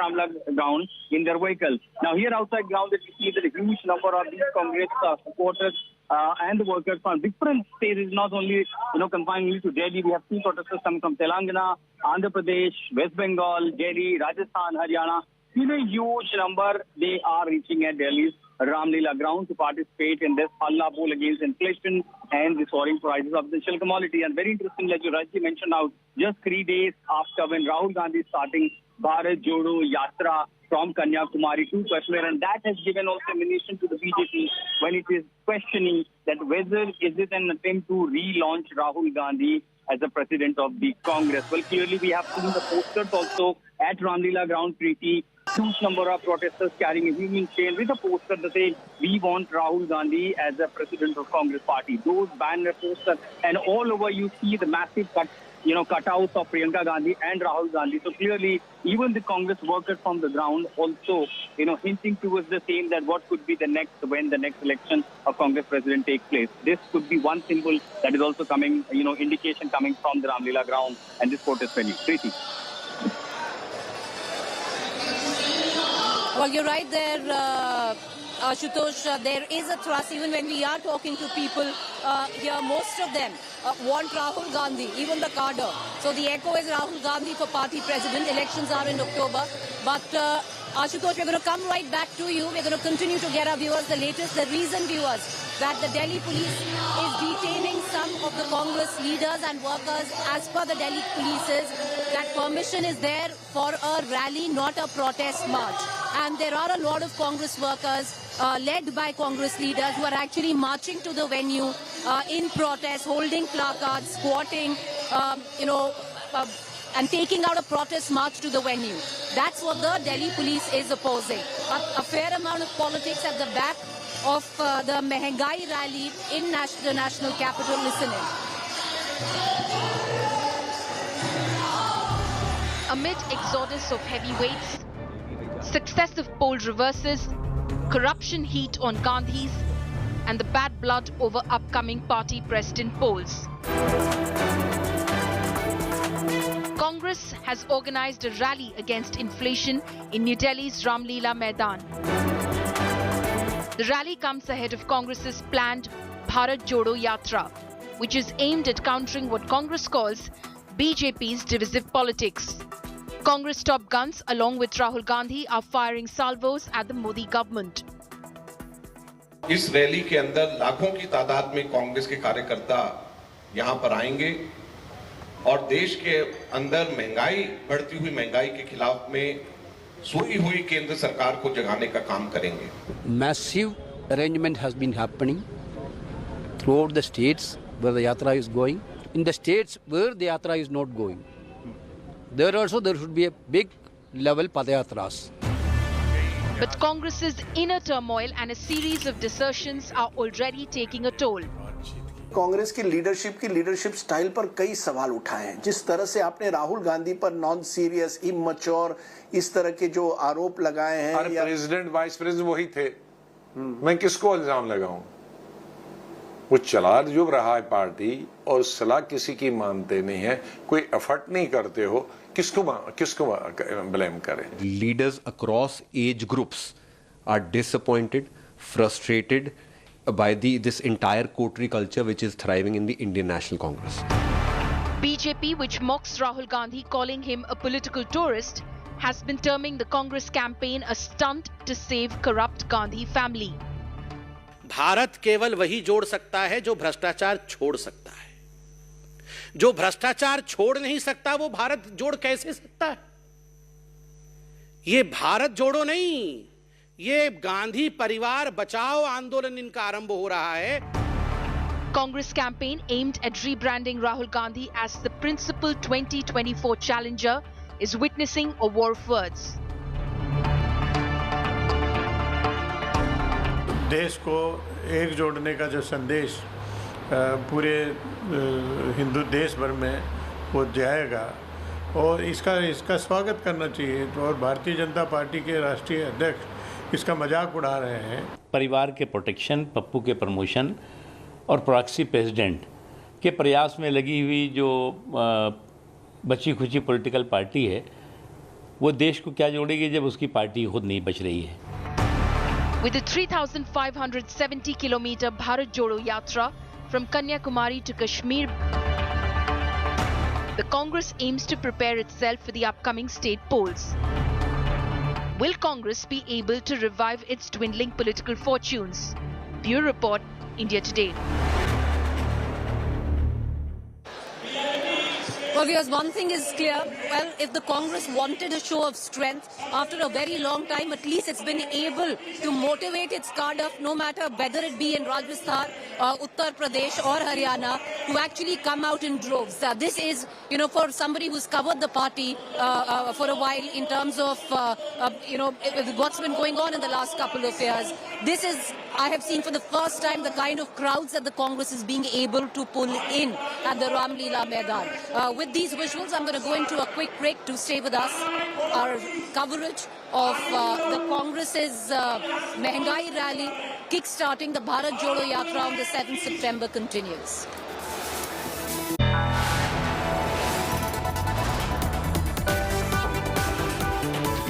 Ramlila ground in their vehicle. Now here outside ground, that you see that a huge number of these Congress supporters and the workers from different states, not only confined only to Delhi. We have seen protesters coming from Telangana, Andhra Pradesh, West Bengal, Delhi, Rajasthan, Haryana. In a huge number, they are reaching at Delhi's Ramlila ground to participate in this Halla Bol against inflation and the soaring prices of essential commodity. And very interesting, like you rightly mentioned out, just 3 days after when Rahul Gandhi is starting Bharat Jodo Yatra from Kanyakumari to Kashmir, and that has given also ammunition to the BJP when it is questioning that whether is it an attempt to relaunch Rahul Gandhi as the president of the Congress. Well, clearly we have seen the posters also at Ramlila ground, Preeti. Huge number of protesters carrying a human chain with a poster that says, "We want Rahul Gandhi as the president of Congress party." Those banner posters, and all over you see the massive cutouts of Priyanka Gandhi and Rahul Gandhi. So clearly, even the Congress workers from the ground also, hinting towards the same that what could be the next when the next election of Congress president takes place. This could be one symbol that is also coming, indication coming from the Ramlila ground and this protest venue. Preeti. Well, you're right there, Ashutosh. There is a thrust, even when we are talking to people here, most of them want Rahul Gandhi, even the cadre. So the echo is Rahul Gandhi for party president. Elections are in October. But Ashutosh, we're going to come right back to you. We're going to continue to get our viewers the latest, the reason viewers, that the Delhi police is detaining some of the Congress leaders and workers. As per the Delhi police, that permission is there for a rally, not a protest march. And there are a lot of Congress workers led by Congress leaders who are actually marching to the venue in protest, holding placards, squatting, and taking out a protest march to the venue. That's what the Delhi police is opposing. A fair amount of politics at the back of the Mehangai rally in the national capital. Listening. Amid exodus of heavyweights, successive poll reverses, corruption heat on Gandhis, and the bad blood over upcoming party president polls, Congress has organized a rally against inflation in New Delhi's Ramlila Maidan. The rally comes ahead of Congress's planned Bharat Jodo Yatra, which is aimed at countering what Congress calls BJP's divisive politics. Congress top guns, along with Rahul Gandhi, are firing salvos at the Modi government. इस rally के अंदर लाखों की तादाद में कांग्रेस के कार्यकर्ता यहां पर आएंगे और देश के अंदर बढ़ती हुई महंगाई के खिलाफ में सोई हुई केंद्र सरकार को जगाने का काम करेंगे. Massive arrangement has been happening throughout the states where the yatra is going. In the states where the yatra is not going, there should be a big level padayatras. But Congress's inner turmoil and a series of desertions are already taking a toll. Congress की leadership style पर कई सवाल उठाए हैं. जिस तरह से आपने राहुल गांधी पर नॉन सीरियस, इमैच्योर, इस तरह के जो आरोप लगाए हैं. अरे प्रेसिडेंट वाइस प्रेसिडेंट वही थे. मैं किसको इल्जाम लगाऊं? वो चला जो रहा है पार्टी और सलाह किसी की मानते नहीं है, कोई एफर्ट नहीं करते हो, किसको ब्लेम करें? Leaders across age groups are disappointed, frustrated by this entire coterie culture which is thriving in the Indian National Congress. BJP, which mocks Rahul Gandhi, calling him a political tourist, has been terming the Congress campaign a stunt to save corrupt Gandhi family. Bharat केवल वही जोड़ सकता है जो भ्रष्टाचार छोड़ सकता है. जो भ्रष्टाचार छोड़ नहीं सकता वो भारत जोड़ कैसे सकता है? ये भारत जोड़ो नहीं, ये गांधी परिवार बचाओ आंदोलन इनका आरंभ हो रहा है. Congress campaign aimed at rebranding Rahul Gandhi as the principal 2024 challenger is witnessing a war of words. देश को एक जोड़ने का जो संदेश पूरे हिंदू देश भर में वो जाएगा और इसका स्वागत करना चाहिए. और भारतीय जनता पार्टी के राष्ट्रीय अध्यक्ष इसका मजाक उड़ा रहे हैं. परिवार के प्रोटेक्शन, पप्पू के प्रमोशन और प्रॉक्सी प्रेसिडेंट के प्रयास में लगी हुई जो बची खुची पॉलिटिकल पार्टी है वो देश को क्या जोड़ेगी जब उसकी पार्टी खुद नहीं बच रही है। With the 3,570-kilometer Bharat Jodo Yatra from Kanyakumari to Kashmir, the Congress aims to prepare itself for the upcoming state polls. Will Congress be able to revive its dwindling political fortunes? Bureau Report, India Today. Well, viewers, one thing is clear. Well, if the Congress wanted a show of strength, after a very long time, at least it's been able to motivate its cadre, no matter whether it be in Rajasthan, Uttar Pradesh or Haryana, to actually come out in droves. This is, for somebody who's covered the party for a while in terms of, what's been going on in the last couple of years. This is, I have seen for the first time, the kind of crowds that the Congress is being able to pull in at the Ramlila Maidan. With these visuals, I'm going to go into a quick break to stay with us. Our coverage of the Congress's Mehangai rally, kick-starting the Bharat Jodo Yatra on the 7th September continues.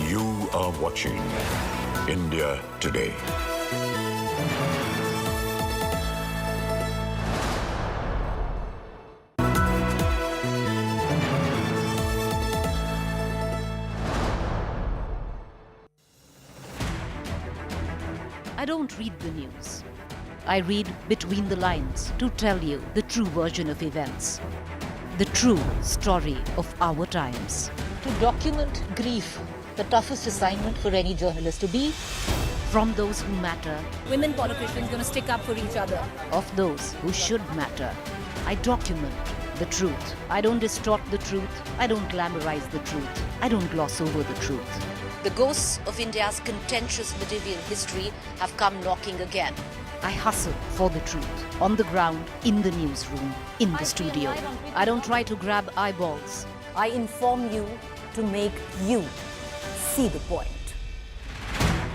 You are watching India Today. I don't read the news. I read between the lines to tell you the true version of events, the true story of our times. To document grief, the toughest assignment for any journalist to be. From those who matter. Women politicians going to stick up for each other. Of those who should matter. I document the truth. I don't distort the truth. I don't glamorize the truth. I don't gloss over the truth. The ghosts of India's contentious medieval history have come knocking again. I hustle for the truth. On the ground, in the newsroom, in the studio. I don't try to grab eyeballs. I inform you to make you see the point.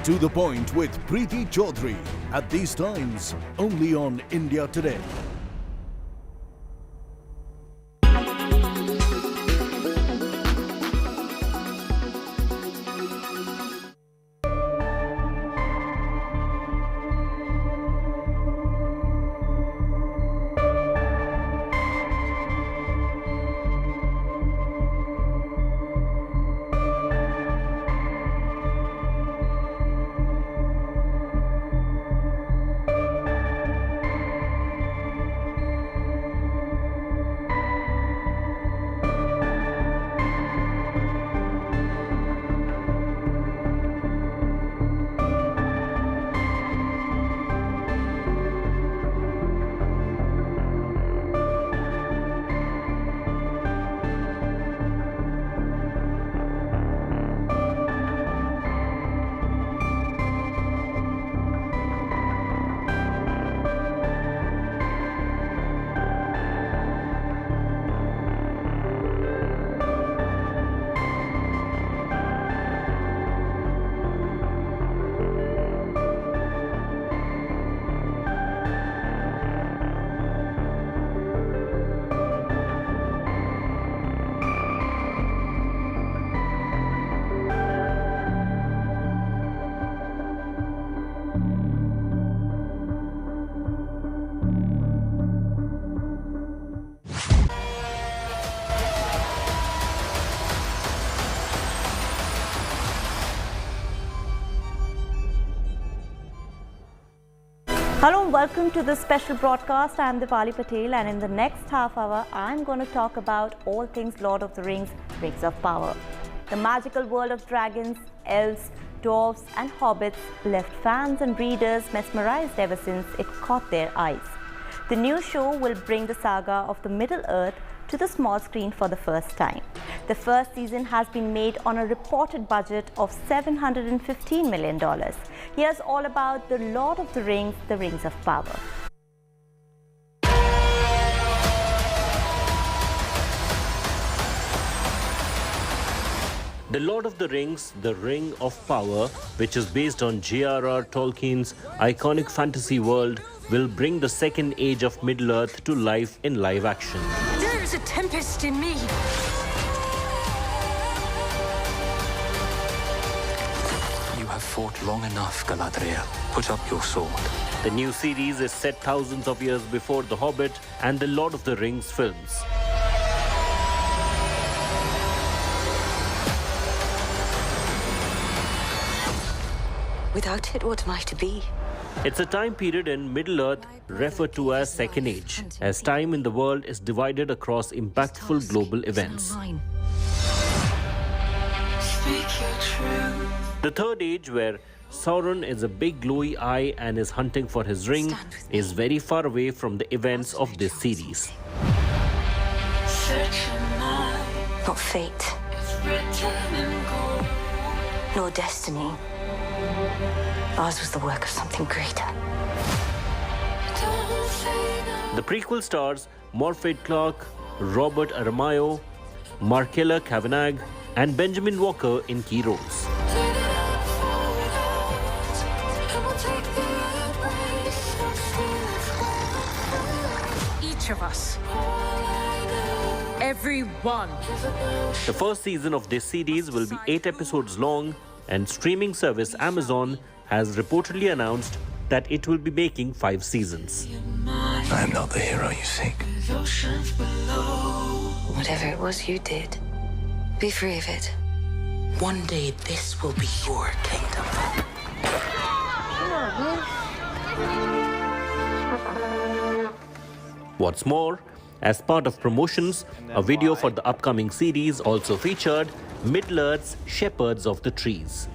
To the Point with Preeti Chaudhary. At these times, only on India Today. Hello and welcome to this special broadcast. I am Dipali Patel, and in the next half hour I'm going to talk about all things Lord of the Rings, Rings of Power. The magical world of dragons, elves, dwarves and hobbits left fans and readers mesmerized ever since it caught their eyes. The new show will bring the saga of the Middle-earth to the small screen for the first time. The first season has been made on a reported budget of $715 million. Here's all about the Lord of the Rings, the Rings of Power. The Lord of the Rings, The Ring of Power, which is based on J.R.R. Tolkien's iconic fantasy world, will bring the second age of Middle-earth to life in live action. There is a tempest in me. fought long enough, Galadriel. Put up your sword. The new series is set thousands of years before The Hobbit and the Lord of the Rings films. Without it, what am I to be? It's a time period in Middle-earth referred to as Second Age, as time in the world is divided across impactful global events. The Third Age, where Sauron is a big glowy eye and is hunting for his ring, is very far away from the events of this series. Not fate, nor destiny. Ours was the work of something greater. The prequel stars Morfydd Clark, Robert Aramayo, Markella Kavanagh, and Benjamin Walker in key roles. Each of us. Everyone. The first season of this series will be 8 episodes long, and streaming service Amazon has reportedly announced that it will be making 5 seasons. I am not the hero you seek. Whatever it was you did, be free of it. One day this will be your kingdom. What's more, as part of promotions, a video for the upcoming series also featured Middle-earth's Shepherds of the Trees.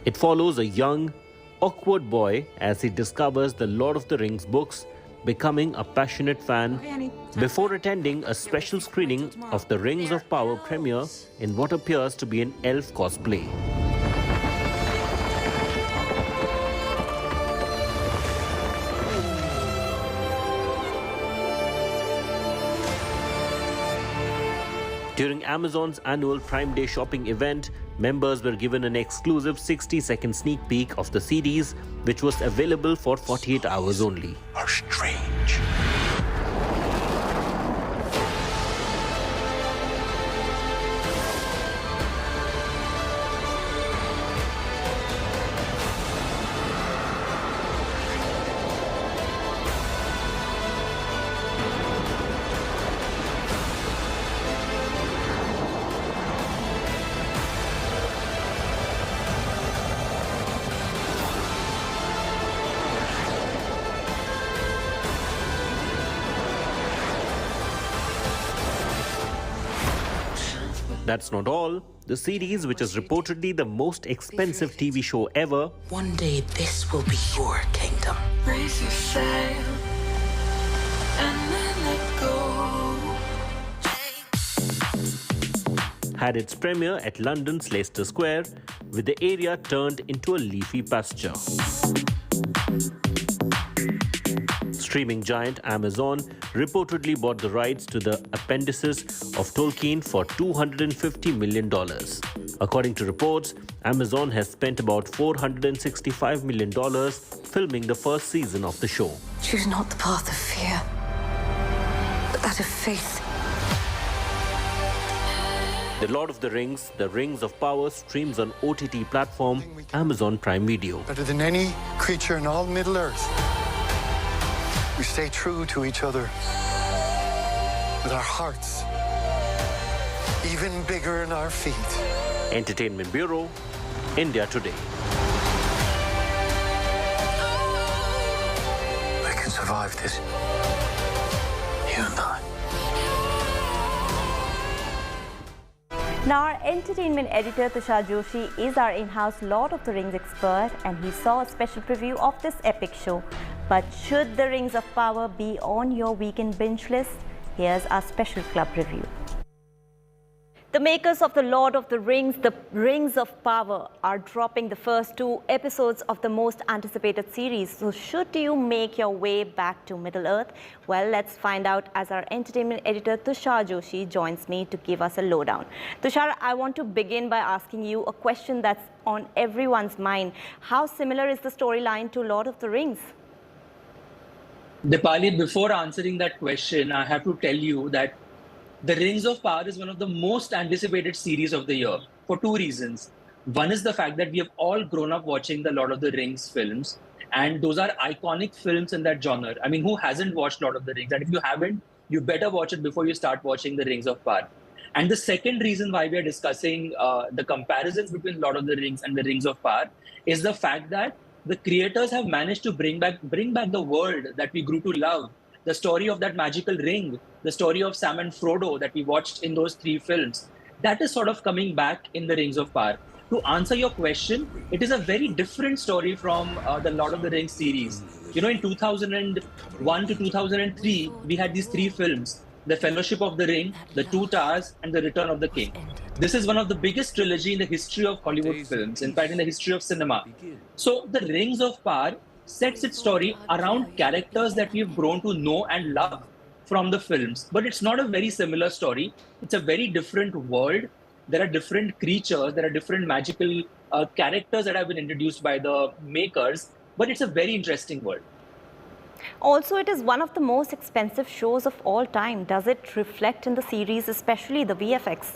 It follows a young, awkward boy as he discovers the Lord of the Rings books, becoming a passionate fan before attending a special screening of the Rings of Power premiere in what appears to be an elf cosplay. During Amazon's annual Prime Day shopping event, members were given an exclusive 60-second sneak peek of the series, which was available for 48 hours only. Are strange. That's not all. The series, which is reportedly the most expensive TV show ever, One day this will be your kingdom. Raise your sail and then let go. had its premiere at London's Leicester Square, with the area turned into a leafy pasture. Streaming giant Amazon reportedly bought the rights to the appendices of Tolkien for $250 million. According to reports, Amazon has spent about $465 million filming the first season of the show. Choose not the path of fear, but that of faith. The Lord of the Rings, The Rings of Power streams on OTT platform Amazon Prime Video. Better than any creature in all Middle-earth. We stay true to each other with our hearts even bigger in our feet. Entertainment Bureau, India Today. We can survive this. You and I. Now, our entertainment editor Tushar Joshi is our in-house Lord of the Rings expert, and he saw a special preview of this epic show. But should the Rings of Power be on your weekend binge list? Here's our special club review. The makers of The Lord of the Rings, The Rings of Power, are dropping the first 2 episodes of the most anticipated series. So should you make your way back to Middle-earth? Well, let's find out as our entertainment editor Tushar Joshi joins me to give us a lowdown. Tushar, I want to begin by asking you a question that's on everyone's mind. How similar is the storyline to Lord of the Rings? Dipali, before answering that question, I have to tell you that The Rings of Power is one of the most anticipated series of the year for 2 reasons. One is the fact that we have all grown up watching the Lord of the Rings films, and those are iconic films in that genre. I mean, who hasn't watched Lord of the Rings? And if you haven't, you better watch it before you start watching The Rings of Power. And the second reason why we are discussing the comparisons between Lord of the Rings and The Rings of Power is the fact that the creators have managed to bring back the world that we grew to love, the story of that magical ring, the story of Sam and Frodo that we watched in those 3 films. That is sort of coming back in The Rings of Power. To answer your question, it is a very different story from the Lord of the Rings series. You know, in 2001 to 2003, we had these 3 films: The Fellowship of the Ring, The Two Towers, and The Return of the King. This is one of the biggest trilogy in the history of Hollywood films, in fact, in the history of cinema. So The Rings of Power sets its story around characters that we've grown to know and love from the films. But it's not a very similar story. It's a very different world. There are different creatures, there are different magical characters that have been introduced by the makers, but it's a very interesting world. Also, it is one of the most expensive shows of all time. Does it reflect in the series, especially the VFX?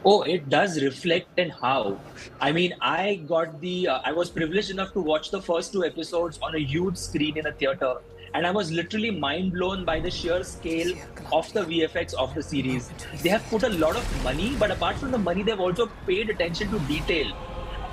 Oh, it does reflect, and how. I mean, I was privileged enough to watch the first 2 episodes on a huge screen in a theater. And I was literally mind blown by the sheer scale of the VFX of the series. They have put a lot of money, but apart from the money, they've also paid attention to detail.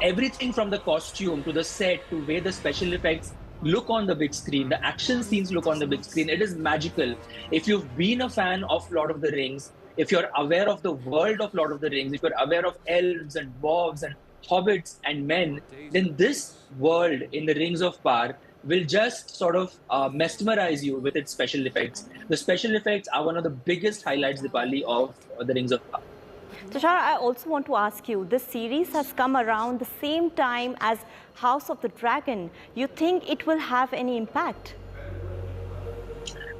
Everything from the costume to the set to where the special effects look on the big screen, the action scenes look on the big screen. It is magical. If you've been a fan of Lord of the Rings, if you're aware of the world of Lord of the Rings, if you're aware of elves and dwarves and hobbits and men, then this world in the Rings of Power will just sort of mesmerize you with its special effects. The special effects are one of the biggest highlights, Dipali, of the Rings of Power. Tushar, I also want to ask you, this series has come around the same time as House of the Dragon. You think it will have any impact?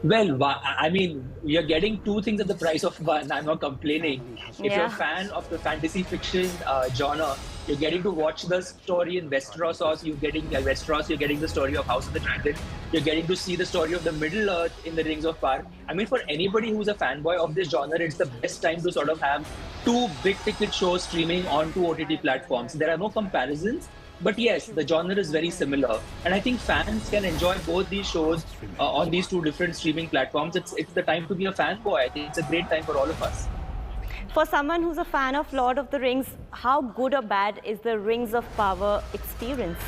Well, I mean, you're getting 2 things at the price of one. I'm not complaining. If you're a fan of the fantasy fiction genre, you're getting to watch the story in Westeros, or you're getting the story of House of the Dragon. You're getting to see the story of the Middle Earth in the Rings of Power. I mean, for anybody who's a fanboy of this genre, it's the best time to sort of have 2 big-ticket shows streaming on 2 OTT platforms. There are no comparisons. But yes, the genre is very similar. And I think fans can enjoy both these shows on these 2 different streaming platforms. It's the time to be a fanboy. I think it's a great time for all of us. For someone who's a fan of Lord of the Rings, how good or bad is the Rings of Power experience?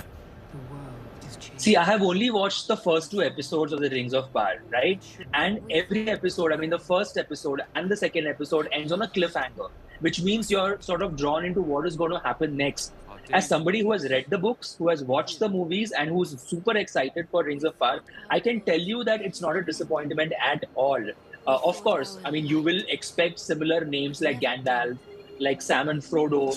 See, I have only watched the first 2 episodes of the Rings of Power, right? And every episode, I mean, the first episode and the second episode ends on a cliffhanger, which means you're sort of drawn into what is going to happen next. As somebody who has read the books, who has watched the movies, and who's super excited for Rings of Power, I can tell you that it's not a disappointment at all. Of course, I mean, you will expect similar names like Gandalf, like Sam and Frodo,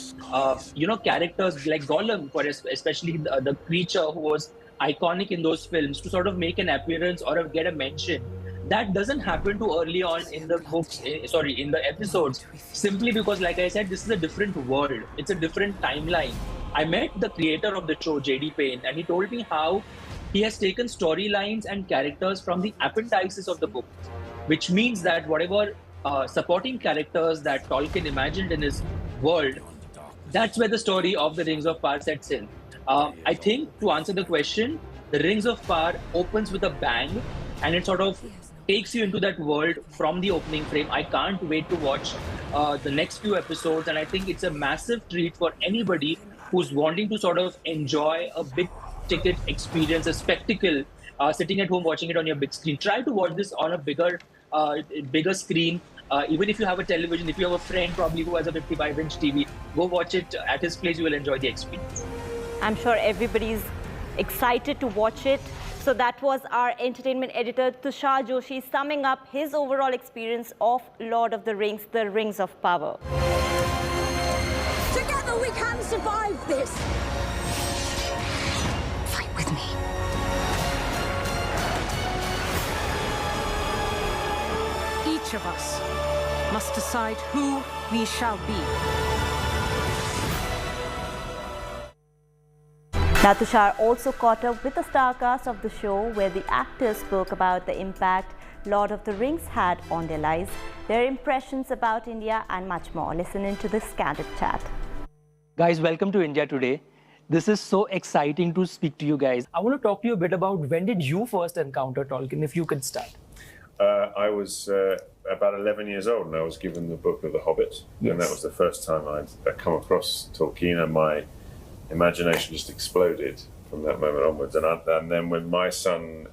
characters like Gollum, especially the creature who was iconic in those films, to sort of make an appearance or get a mention. That doesn't happen too early on in the books, in the episodes, simply because, like I said, this is a different world. It's a different timeline. I met the creator of the show, J.D. Payne, and he told me how he has taken storylines and characters from the appendices of the book, which means that whatever supporting characters that Tolkien imagined in his world, that's where the story of the Rings of Power sets in. I think, to answer the question, the Rings of Power opens with a bang, and it sort of takes you into that world from the opening frame. I can't wait to watch the next few episodes, and I think it's a massive treat for anybody who's wanting to sort of enjoy a big ticket experience, a spectacle, sitting at home watching it on your big screen. Try to watch this on a bigger screen. Even if you have a television, if you have a friend probably who has a 55-inch TV, go watch it at his place. You will enjoy the experience. I'm sure everybody's excited to watch it. So that was our entertainment editor, Tushar Joshi, summing up his overall experience of Lord of the Rings, The Rings of Power. Together we can survive this. Fight with me. Each of us must decide who we shall be. Now, Tushar also caught up with the star cast of the show, where the actors spoke about the impact Lord of the Rings had on their lives, their impressions about India and much more. Listen into this candid chat. Guys, welcome to India Today. This is so exciting to speak to you guys. I want to talk to you a bit about when did you first encounter Tolkien, if you could start. I was about 11 years old and I was given the book of The Hobbit. Yes. And that was the first time I'd come across Tolkien, and my imagination just exploded from that moment onwards. And then when my son,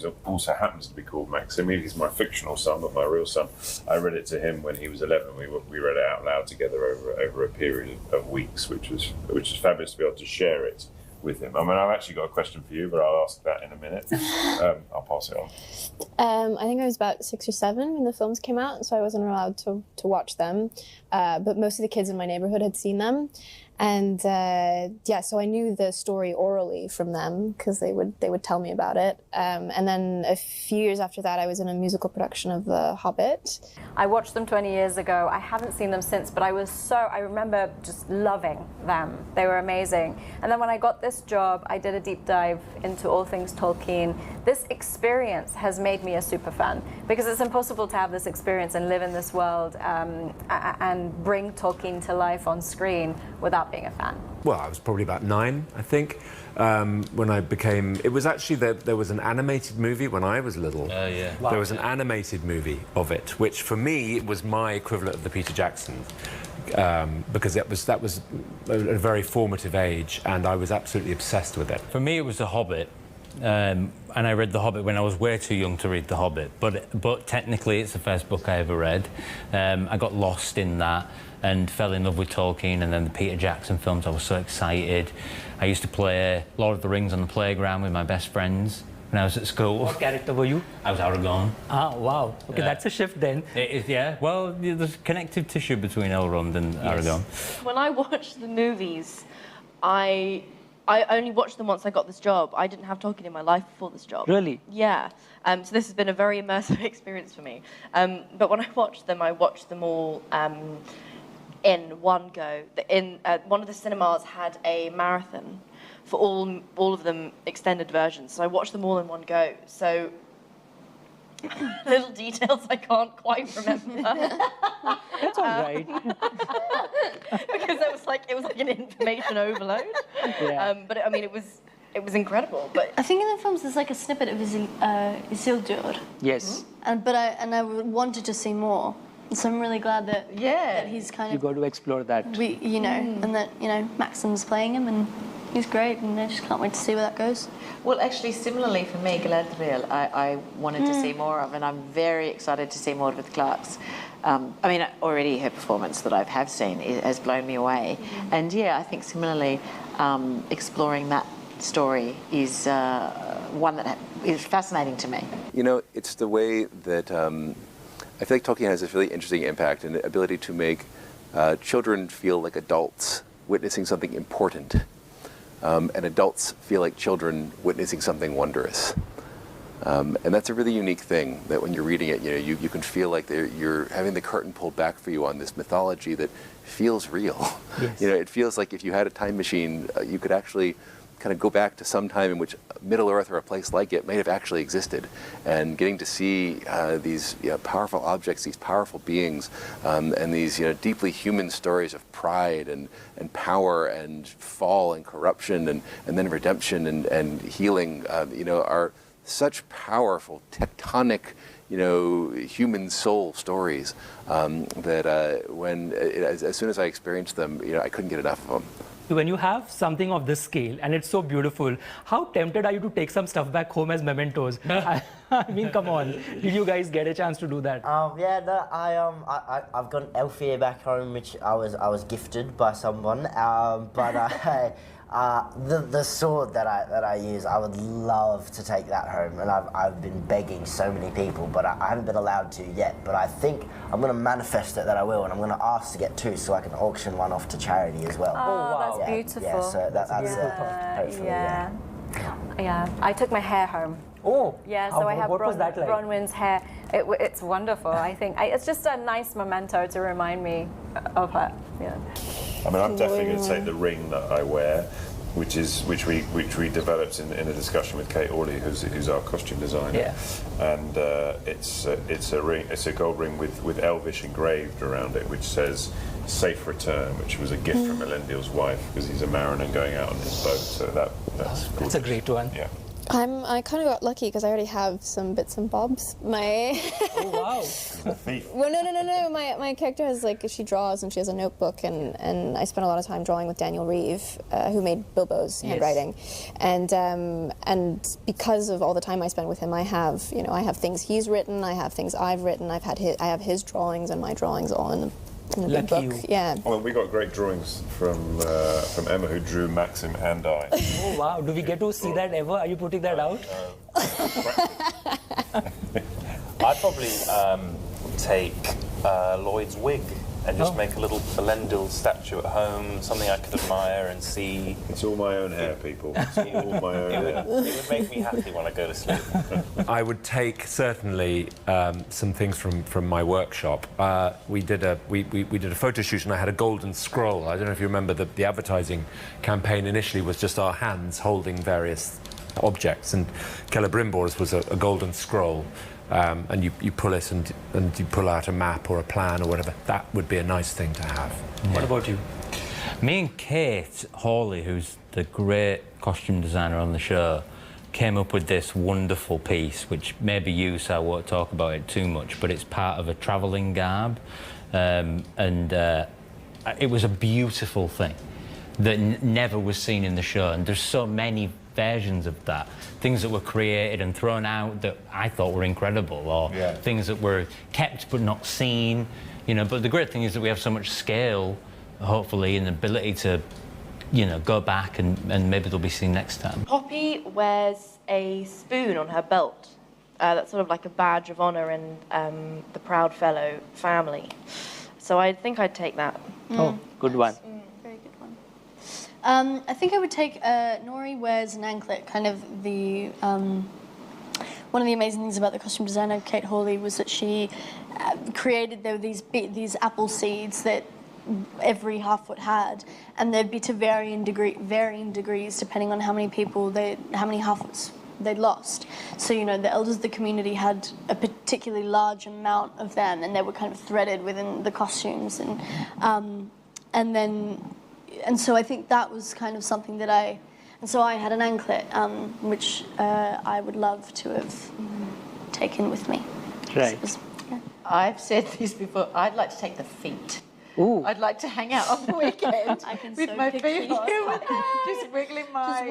who also happens to be called Maxim, he's my fictional son, but my real son, I read it to him when he was 11. We read it out loud together over a period of weeks, which was fabulous to be able to share it with him. I mean, I've actually got a question for you, but I'll ask that in a minute. I'll pass it on. I think I was about 6 or 7 when the films came out, so I wasn't allowed to watch them. But most of the kids in my neighborhood had seen them. And so I knew the story orally from them because they would tell me about it. And then a few years after that, I was in a musical production of The Hobbit. I watched them 20 years ago. I haven't seen them since, but I remember just loving them. They were amazing. And then when I got this job, I did a deep dive into all things Tolkien. This experience has made me a super fan because it's impossible to have this experience and live in this world and bring Tolkien to life on screen without being a fan. Well, I was probably about 9, I think, when I became... It was actually there was an animated movie when I was little. Yeah. Wow. There was an animated movie of it, which for me was my equivalent of the Peter Jackson, because that was a very formative age, and I was absolutely obsessed with it. For me, it was The Hobbit. And I read The Hobbit when I was way too young to read The Hobbit, but technically it's the first book I ever read. I got lost in that and fell in love with Tolkien, and then the Peter Jackson films, I was so excited. I used to play Lord of the Rings on the playground with my best friends when I was at school. What character were you? I was Aragorn. Ah, wow. Okay, that's a shift then. It is, yeah. Well, there's connective tissue between Elrond and Aragorn. When I watched the movies, I only watched them once I got this job. I didn't have Tolkien in my life before this job. Really? Yeah. So this has been a very immersive experience for me. But when I watched them all in one go. One of the cinemas had a marathon for all of them extended versions. So I watched them all in one go. So little details I can't quite remember. That's all right. Because it was like an information overload. Yeah. But it was incredible. But I think in the films there's like a snippet of Isildur. Yes. And I wanted to see more. So I'm really glad that he's kind of... You got to explore that. And that, Maxim's playing him and he's great, and I just can't wait to see where that goes. Well, actually, similarly for me, Galadriel, I wanted to see more of, and I'm very excited to see more with Clark's. Already her performance that I have seen has blown me away. And I think similarly, exploring that story is one that is fascinating to me. It's the way that I feel like Tolkien has this really interesting impact and the ability to make children feel like adults witnessing something important, and adults feel like children witnessing something wondrous. And that's a really unique thing, that when you're reading it, you can feel like you're having the curtain pulled back for you on this mythology that feels real. Yes. It feels like if you had a time machine, you could actually kind of go back to some time in which Middle Earth or a place like it may have actually existed, and getting to see these powerful objects, these powerful beings, and these deeply human stories of pride and power and fall and corruption and then redemption and healing, are such powerful tectonic human soul stories that as soon as I experienced them, I couldn't get enough of them. When you have something of this scale and it's so beautiful, how tempted are you to take some stuff back home as mementos? I mean, come on. Did you guys get a chance to do that? I've got an elf here back home, which I was gifted by someone. The sword that I use, I would love to take that home, and I've been begging so many people, but I haven't been allowed to yet. But I think I'm going to manifest it that I will, and I'm going to ask to get 2 so I can auction one off to charity as well. Oh, wow. That's beautiful. Yeah, so that's hopefully, yeah. I took my hair home. Oh, yeah. So I have what was that like? Bronwyn's hair. It's wonderful. I think it's just a nice memento to remind me of her. Yeah. I'm definitely going to take the ring that I wear. which we developed in a discussion with Kate Orley, who's our costume designer. Yeah. And it's a ring. It's a gold ring with Elvish engraved around it, which says "Safe Return," which was a gift from Elendil's wife because he's a mariner going out on his boat. So that's a great one. Yeah. I kind of got lucky because I already have some bits and bobs. Oh wow! Well, no. My character has she draws and she has a notebook and I spent a lot of time drawing with Daniel Reeve, who made Bilbo's handwriting, and because of all the time I spent with him, I have things he's written, I have things I've written, I have his drawings and my drawings all in the big book. Yeah. Well, we got great drawings from Emma, who drew Maxim and I. Oh wow! Do we get to see that ever? Are you putting that out? I'd probably take Lloyd's wig and just make a little Elendil statue at home, something I could admire and see. It's all my own hair, people. It's all my own hair. It would make me happy when I go to sleep. I would take certainly some things from my workshop. We did a photo shoot and I had a golden scroll. I don't know if you remember the advertising campaign initially was just our hands holding various objects, and Celebrimbor's was a golden scroll. And you pull it and you pull out a map or a plan or whatever. That would be a nice thing to have. What about you? Me and Kate Hawley, who's the great costume designer on the show, came up with this wonderful piece, which maybe you, so I won't talk about it too much, but it's part of a travelling garb. It was a beautiful thing that never was seen in the show, and there's so many versions of that, things that were created and thrown out that I thought were incredible, or things that were kept but not seen, but the great thing is that we have so much scale, hopefully, and ability to go back and maybe they'll be seen next time. Poppy wears a spoon on her belt. That's sort of like a badge of honour in the Proud Fellow family. So I think I'd take that. Oh, good one. Very good one. I think I would take Nori wears an anklet. Kind of the one of the amazing things about the costume designer Kate Hawley was that she created these apple seeds that every half-foot had, and they'd be to varying degrees depending on how many half-foots they'd lost. So the elders of the community had a particularly large amount of them, and they were kind of threaded within the costumes, and so I think that was kind of something that I had an anklet, which I would love to have taken with me. Right. I've said this before. I'd like to take the feet. Ooh. I'd like to hang out on the weekend with my feet, just wiggling my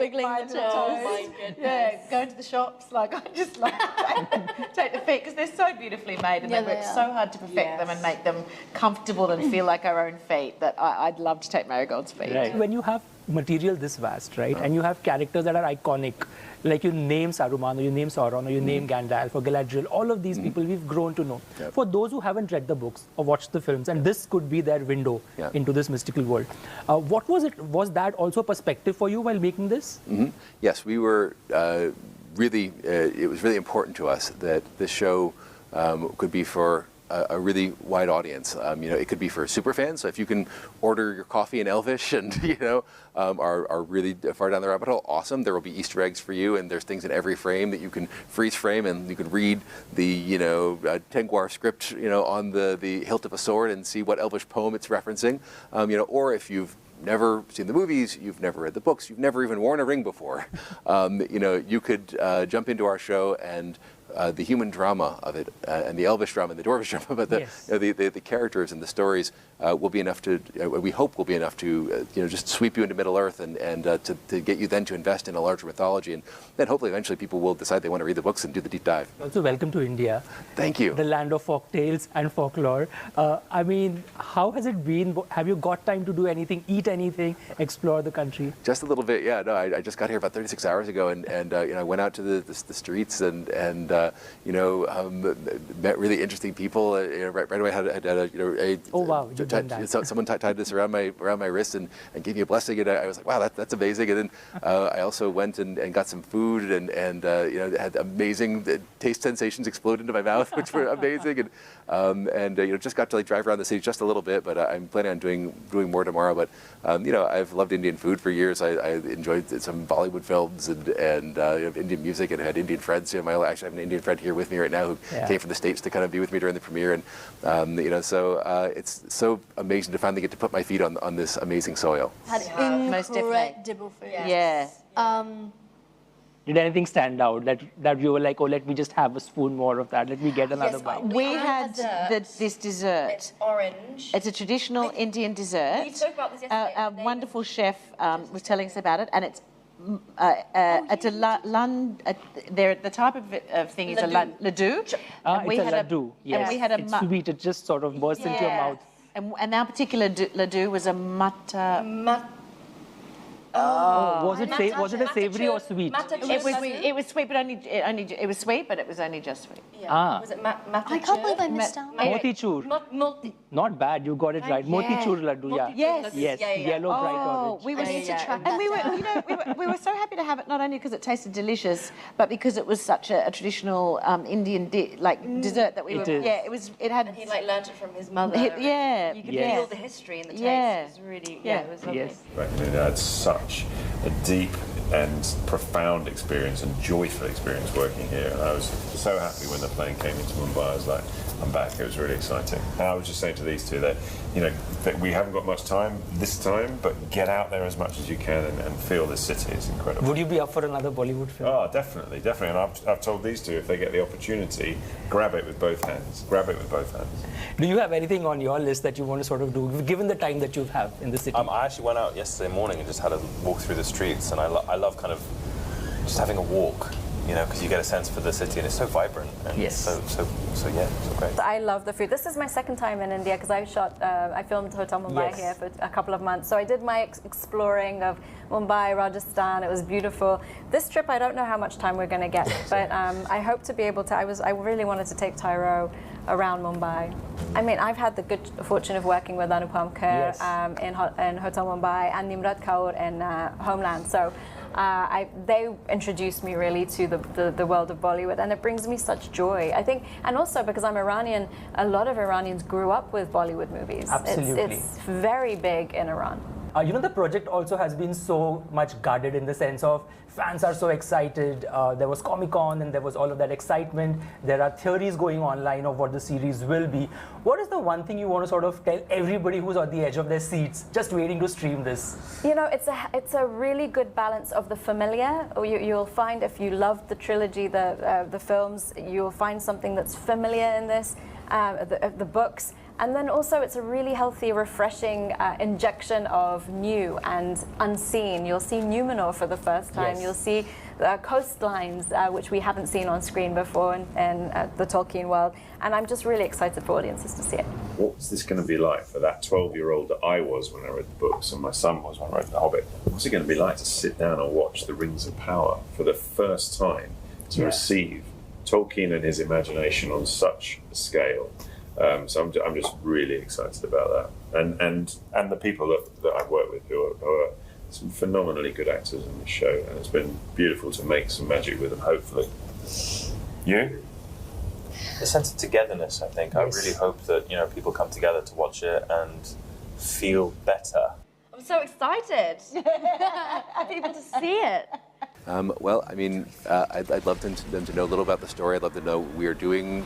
toes. Oh my goodness. Yeah, going to the shops. I just like to take the feet because they're so beautifully made, and they work so hard to perfect them and make them comfortable and feel like our own feet. That I'd love to take Marigold's feet. Right. When you have material this vast, right, and you have characters that are iconic, like you name Saruman, or you name Sauron, or you name Gandalf, or Galadriel, all of these people we've grown to know. Yep. For those who haven't read the books or watched the films, and this could be their window into this mystical world, what was it? Was that also a perspective for you while making this? Mm-hmm. Yes, we were really, it was really important to us that this show could be for a really wide audience. It could be for super fans. So if you can order your coffee in Elvish and are really far down the rabbit hole, awesome. There will be Easter eggs for you, and there's things in every frame that you can freeze frame, and you can read the Tengwar script on the hilt of a sword and see what Elvish poem it's referencing. Or if you've never seen the movies, you've never read the books, you've never even worn a ring before, you could jump into our show and the human drama of it, and the Elvish drama and the Dwarvish drama, but the characters and the stories will be enough to, we hope will be enough to, just sweep you into Middle Earth and to get you then to invest in a larger mythology, and then hopefully eventually people will decide they want to read the books and do the deep dive. Also, welcome to India. Thank you. The land of folk tales and folklore. How has it been? Have you got time to do anything, eat anything, explore the country? Just a little bit, yeah. No, I just got here about 36 hours ago, and I went out to the streets and met really interesting people. Right away had Oh wow! You've done that. Someone tied this around my wrist and gave me a blessing, and I was like, wow, that's amazing. And then I also went and got some food and had amazing taste sensations explode into my mouth, which were amazing. And just got to drive around the city just a little bit, but I'm planning on doing more tomorrow. But I've loved Indian food for years. I enjoyed some Bollywood films and Indian music, and had Indian friends. I actually have an Indian friend here with me right now who came from the States to kind of be with me during the premiere. And so it's so amazing to finally get to put my feet on this amazing soil. Had incredible food. Yeah. Did anything stand out that you were like, oh, let me just have a spoon more of that. Let me get another bite. We had this dessert. It's orange. It's a traditional Indian dessert. We talked about this yesterday. Our wonderful chef was telling us about it, and it's the type of thing is a laddu. It's a laddu. Yes. And we had it's sweet. It just sort of bursts into your mouth. And our particular laddu was a was it a savory or sweet? It was sweet, but it was sweet, but it was only just sweet. Yeah. Was it I can't believe I missed out. Motichur. Not bad. You got it right. Motichur laddu. Yeah. Yes. Yellow bright orange. We need to try. And we were so happy to have it, not only because it tasted delicious, but because it was such a traditional Indian dessert that we were. Is. Yeah, it had. And he learnt it from his mother. You could feel the history in the taste. It was really it was lovely. Yes. I had such a deep and profound experience and joyful experience working here. And I was so happy when the plane came into Mumbai. I was like, I'm back. It was really exciting. And I was just saying to these two that, that we haven't got much time this time, but get out there as much as you can and feel this city. It's incredible. Would you be up for another Bollywood film? Oh, definitely. And I've told these two, if they get the opportunity, grab it with both hands. Do you have anything on your list that you want to sort of do, given the time that you have in the city? I actually went out yesterday morning and just had a walk through the streets, and I love kind of just having a walk, because you get a sense for the city, and it's so vibrant and so great. I love the food. This is my second time in India because I filmed Hotel Mumbai here for a couple of months. So I did my exploring of Mumbai, Rajasthan. It was beautiful. This trip, I don't know how much time we're going to get, but I hope to be able to. I really wanted to take Tyro around Mumbai. I mean, I've had the good fortune of working with Anupam Kher in Hotel Mumbai and Nimrat Kaur in Homeland. So they introduced me really to the world of Bollywood, and it brings me such joy. I think, and also because I'm Iranian, a lot of Iranians grew up with Bollywood movies. Absolutely. It's very big in Iran. The project also has been so much guarded in the sense of fans are so excited. There was Comic-Con and there was all of that excitement. There are theories going online of what the series will be. What is the one thing you want to sort of tell everybody who's on the edge of their seats, just waiting to stream this? It's a really good balance of the familiar. You'll find if you love the trilogy, the films, you'll find something that's familiar in this, the books. And then also it's a really healthy, refreshing injection of new and unseen. You'll see Numenor for the first time. Yes. You'll see coastlines, which we haven't seen on screen before in the Tolkien world. And I'm just really excited for audiences to see it. What's this going to be like for that 12-year-old that I was when I read the books and my son was when I read The Hobbit? What's it going to be like to sit down and watch The Rings of Power for the first time, to receive Tolkien and his imagination on such a scale? So I'm just really excited about that, and the people that I've worked with who are some phenomenally good actors in this show, and it's been beautiful to make some magic with them. Hopefully, you. The sense of togetherness, I think. Yes. I really hope that people come together to watch it and feel better. I'm so excited for people to see it. Well, I mean, I'd love them to know a little about the story. I'd love to know we are doing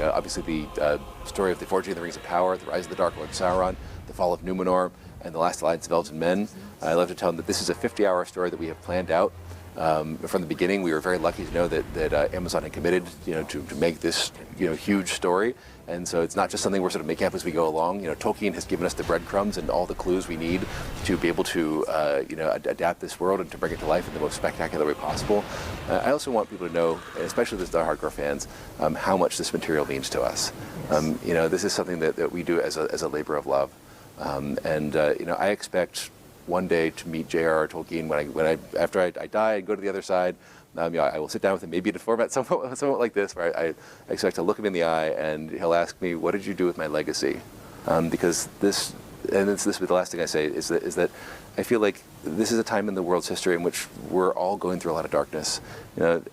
obviously the story of the Forging of the Rings of Power, the Rise of the Dark Lord Sauron, the Fall of Numenor, and the Last Alliance of Elves and Men. I'd love to tell them that this is a 50-hour story that we have planned out. From the beginning, we were very lucky to know that Amazon had committed, to make this, huge story. And so it's not just something we're sort of making up as we go along. Tolkien has given us the breadcrumbs and all the clues we need to be able to, adapt this world and to bring it to life in the most spectacular way possible. I also want people to know, especially the hardcore fans, how much this material means to us. This is something that we do as a labor of love. I expect one day to meet J.R.R. Tolkien after I die and go to the other side. I will sit down with him, maybe in a format somewhat like this, where I expect to look him in the eye, and he'll ask me, "What did you do with my legacy?" Because this will be the last thing I say, is that I feel like this is a time in the world's history in which we're all going through a lot of darkness.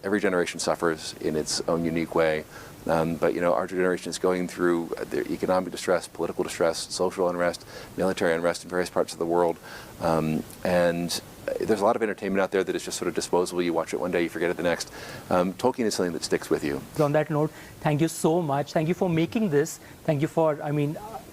Every generation suffers in its own unique way. But our generation is going through the economic distress, political distress, social unrest, military unrest in various parts of the world, and there's a lot of entertainment out there that is just sort of disposable. You watch it one day, you forget it the next. Tolkien is something that sticks with you. On that note, thank you so much. Thank you for making this. Thank you for,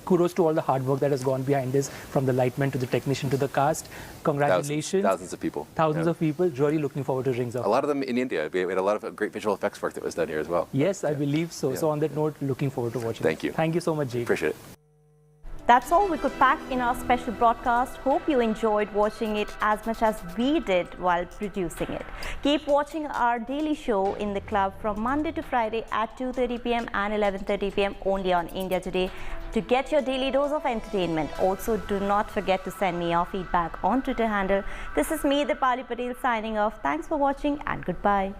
kudos to all the hard work that has gone behind this, from the lightman to the technician to the cast. Congratulations. Thousands of people. Thousands of people. Really looking forward to Rings of Power. A lot of them in India. We had a lot of great visual effects work that was done here as well. Yes, I believe so. So on that note, looking forward to watching. Thank you. Thank you so much, Jade. Appreciate it. That's all we could pack in our special broadcast. Hope you enjoyed watching it as much as we did while producing it. Keep watching our daily show in the club from Monday to Friday at 2:30 p.m. and 11:30 p.m. only on India Today to get your daily dose of entertainment. Also, do not forget to send me your feedback on Twitter handle. This is me, Dipali Patel, signing off. Thanks for watching and goodbye.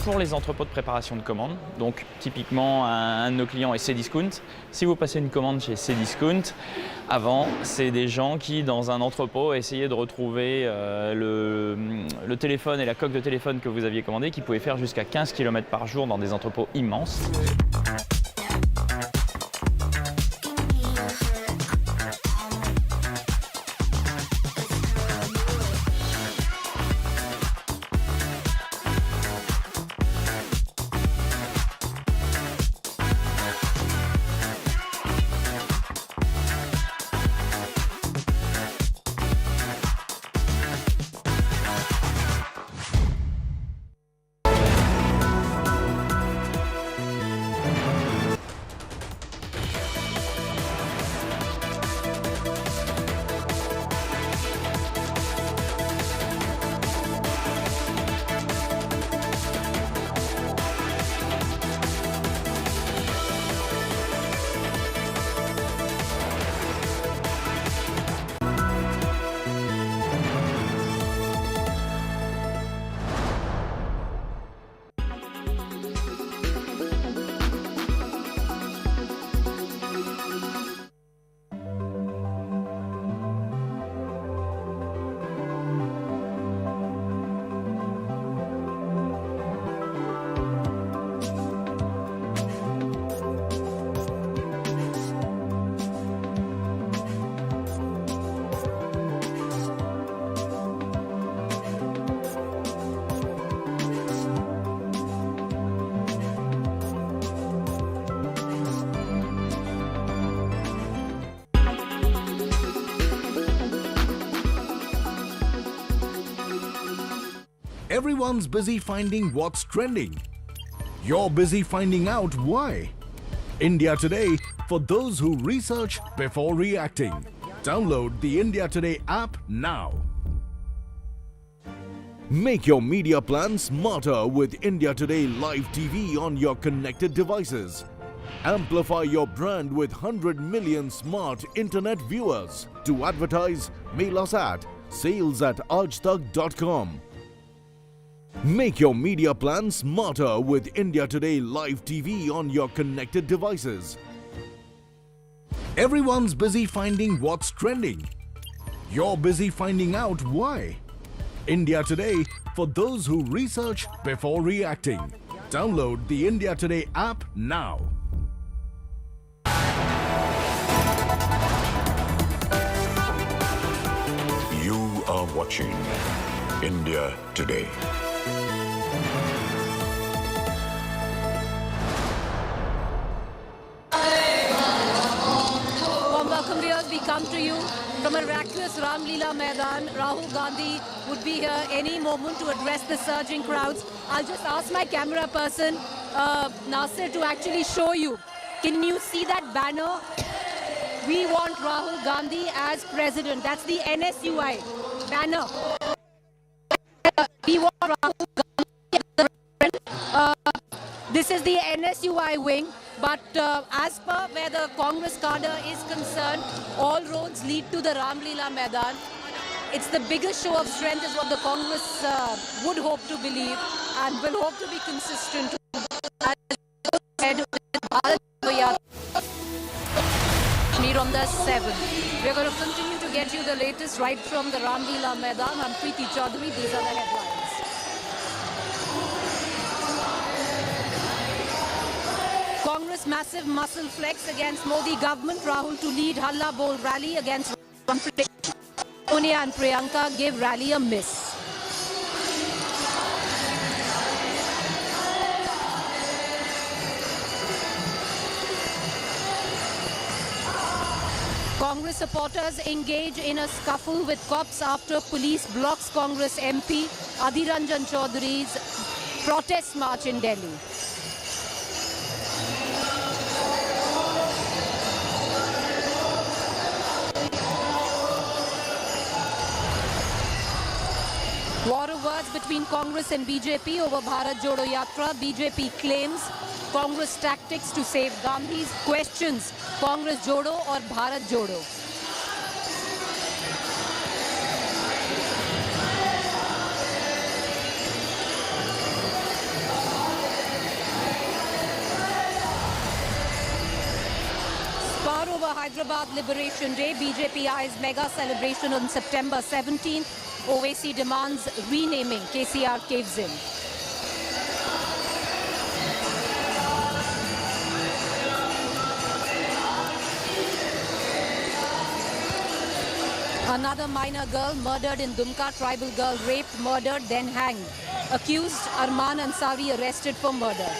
Pour les entrepôts de préparation de commandes, donc typiquement un de nos clients est Cdiscount. Si vous passez une commande chez Cdiscount, avant c'est des gens qui dans un entrepôt essayaient de retrouver le téléphone et la coque de téléphone que vous aviez commandé, qui pouvaient faire jusqu'à 15 km par jour dans des entrepôts immenses. Everyone's busy finding what's trending. You're busy finding out why. India Today, for those who research before reacting. Download the India Today app now. Make your media plan smarter with India Today Live TV on your connected devices. Amplify your brand with 100 million smart internet viewers. To advertise, mail us at sales@aajtak.com. Make your media plan smarter with India Today Live TV on your connected devices. Everyone's busy finding what's trending. You're busy finding out why. India Today for those who research before reacting. Download the India Today app now. You are watching India Today. Warm welcome, viewers. We come to you from a miraculous Ramlila Maidan. Rahul Gandhi would be here any moment to address the surging crowds. I'll just ask my camera person, Nasir, to actually show you. Can you see that banner? We want Rahul Gandhi as president. That's the NSUI banner. We want Rahul Gandhi as president. This is the NSUI wing. But as per where the Congress cadre is concerned, all roads lead to the Ramlila Maidan. It's the biggest show of strength is what the Congress would hope to believe and will hope to be consistent. On the 7th. We're going to continue to get you the latest right from the Ramlila Maidan. I'm Preeti Chaudhary. These are the headlines. Congress massive muscle flex against Modi government. Rahul to lead Halla Bol rally against Sonia and Priyanka give rally a miss. Congress supporters engage in a scuffle with cops after police blocks Congress MP Adhir Ranjan Chaudhary's protest march in Delhi. War of words between Congress and BJP over Bharat Jodo Yatra. BJP claims Congress tactics to save Gandhi's questions. Congress Jodo or Bharat Jodo? Spar over Hyderabad Liberation Day. BJP eyes mega celebration on September 17th. OAC demands renaming. KCR caves in. Another minor girl murdered in Dumka. Tribal girl raped, murdered, then hanged. Accused Arman Ansari arrested for murder.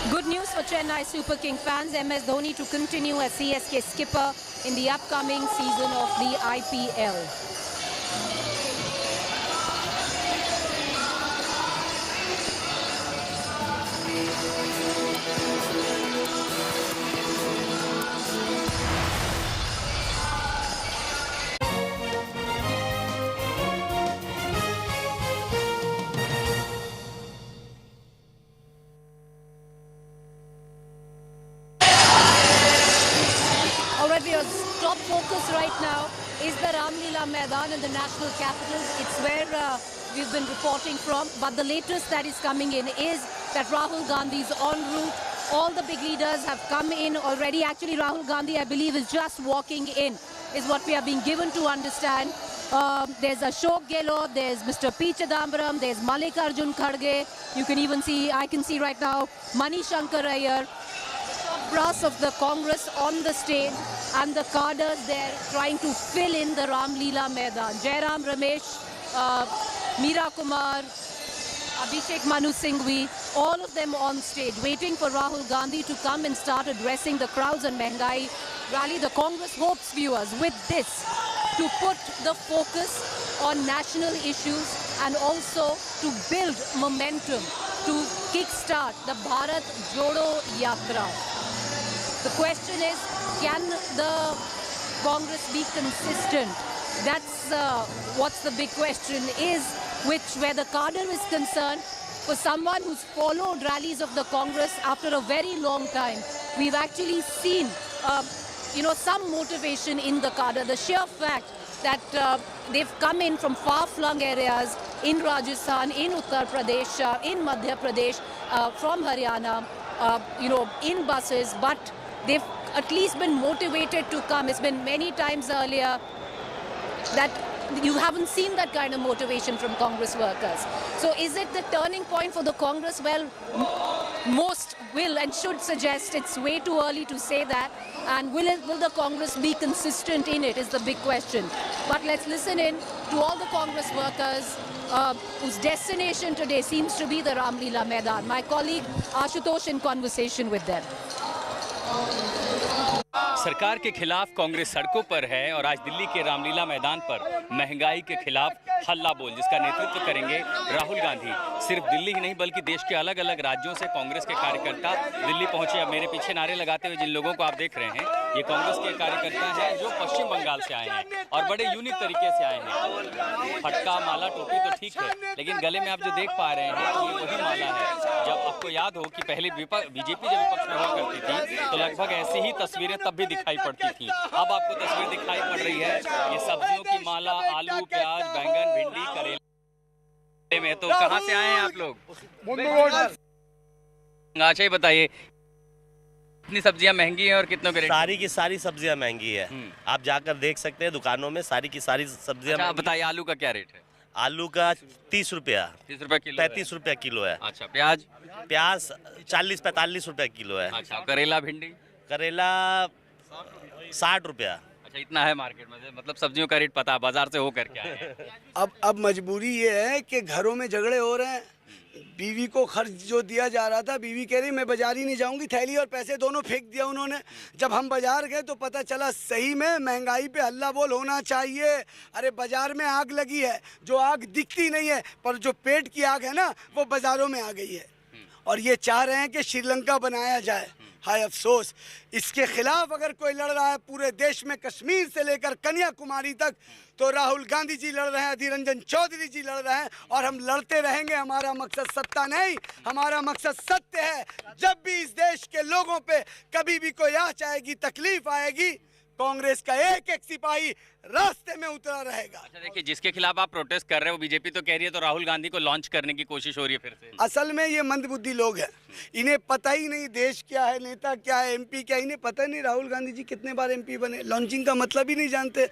Good news for Chennai Super King fans. MS Dhoni to continue as CSK skipper in the upcoming season of the IPL. Top focus right now is the Ramlila Maidan in the national capital. It's where we've been reporting from. But the latest that is coming in is that Rahul Gandhi is en route. All the big leaders have come in already. Actually, Rahul Gandhi, I believe, is just walking in, is what we are being given to understand. There's Ashok Gehlot, there's Mr. P. Chidambaram, there's Mallikarjun Kharge. You can even see, I can see right now, Mani Shankar Iyer. Brass of the Congress on the stage and the cadres there trying to fill in the Ramlila Maidan. Jairam Ramesh, Meera Kumar, Abhishek Manu Singhvi, all of them on stage waiting for Rahul Gandhi to come and start addressing the crowds and Mehangai rally. The Congress hopes, viewers, with this to put the focus on national issues and also to build momentum to kickstart the Bharat Jodo Yatra. The question is, can the Congress be consistent? That's what's the big question is, where the cadre is concerned, for someone who's followed rallies of the Congress after a very long time, we've actually seen, some motivation in the cadre. The sheer fact that they've come in from far-flung areas in Rajasthan, in Uttar Pradesh, in Madhya Pradesh, from Haryana, in buses, but they've at least been motivated to come. It's been many times earlier that you haven't seen that kind of motivation from Congress workers. So is it the turning point for the Congress? Well, most will and should suggest it's way too early to say that. And will the Congress be consistent in it is the big question. But let's listen in to all the Congress workers whose destination today seems to be the Ramlila Maidan. My colleague Ashutosh in conversation with them. सरकार के खिलाफ कांग्रेस सड़कों पर है और आज दिल्ली के रामलीला मैदान पर महंगाई के खिलाफ हल्ला बोल, जिसका नेतृत्व करेंगे राहुल गांधी। सिर्फ दिल्ली ही नहीं बल्कि देश के अलग अलग राज्यों से कांग्रेस के कार्यकर्ता दिल्ली पहुंचे। अब मेरे पीछे नारे लगाते हुए जिन लोगों को आप देख रहे हैं, ये कांग्रेस के कार्यकर्ता हैं जो पश्चिम बंगाल से आए हैं और बड़े यूनिक तरीके से आए हैं। फटका, माला, टोपी तो ठीक है, लेकिन गले में आप जो देख पा रहे हैं ये वही माला है। जब आपको याद हो कि पहले बीजेपी जब विपक्ष में हुआ करती थी तो लगभग ऐसी ही तस्वीरें तब भी दिखाई पड़ती थी। अब आपको तस्वीर दिखाई पड़ रही है ये सब्जियों की माला, आलू, प्याज, बैंगन, भिंडी, करेले में। तो कहाँ से आए हैं आप लोग? अच्छा, बताइए कितनी सब्जियां महंगी हैं और कितनों के रेट? सारी की सारी सब्जियां महंगी है। आप जाकर देख सकते हैं दुकानों में, सारी की सारी सब्जियां। अच्छा, बताइए आलू का क्या रेट है? आलू का 30 रुपया, 30 रुपया किलो, 35 रुपया किलो है। अच्छा, प्याज? प्याज 40-45 रुपया किलो है। अच्छा, करेला, भिंडी? करेला 60 रुपया। अच्छा, इतना है मार्केट में, मतलब सब्जियों का रेट पता बाजार से होकर क्या है? अब मजबूरी ये है कि घरों में झगड़े हो रहे हैं। बीवी को खर्च जो दिया जा रहा था, बीवी कह रही मैं बाजार ही नहीं जाऊंगी, थैली और पैसे दोनों फेंक दिया उन्होंने। जब हम बाजार गए तो पता चला सही में महंगाई पे हल्ला बोल होना चाहिए। अरे बाजार में आग लगी है, जो आग दिखती नहीं है पर जो पेट की आग है ना, वो बाजारों में आ गई है। और ये चाह रहे हैं कि श्रीलंका बनाया जाए। हाय अफसोस, इसके खिलाफ अगर कोई लड़ रहा है पूरे देश में, कश्मीर से लेकर कन्याकुमारी तक, तो राहुल गांधी जी लड़ रहे हैं, अधीर रंजन चौधरी जी लड़ रहे हैं, और हम लड़ते रहेंगे। हमारा मकसद सत्ता नहीं, हमारा मकसद सत्य है। जब भी इस देश के लोगों पे कभी भी कोई आँच आएगी, तकलीफ आएगी, कांग्रेस का एक एक सिपाही रास्ते में उतरा रहेगा। अच्छा, देखिए जिसके खिलाफ आप प्रोटेस्ट कर रहे हो वो बीजेपी तो कह रही है, तो राहुल गांधी को लॉन्च करने की कोशिश हो रही है फिर से। असल में ये मंदबुद्धि लोग हैं, इन्हें पता ही नहीं देश क्या है, नेता क्या है, एमपी क्या है, इन्हें पता नहीं राहुल गांधी जी कितने बार एमपी बने, लॉन्चिंग का मतलब ही नहीं जानते।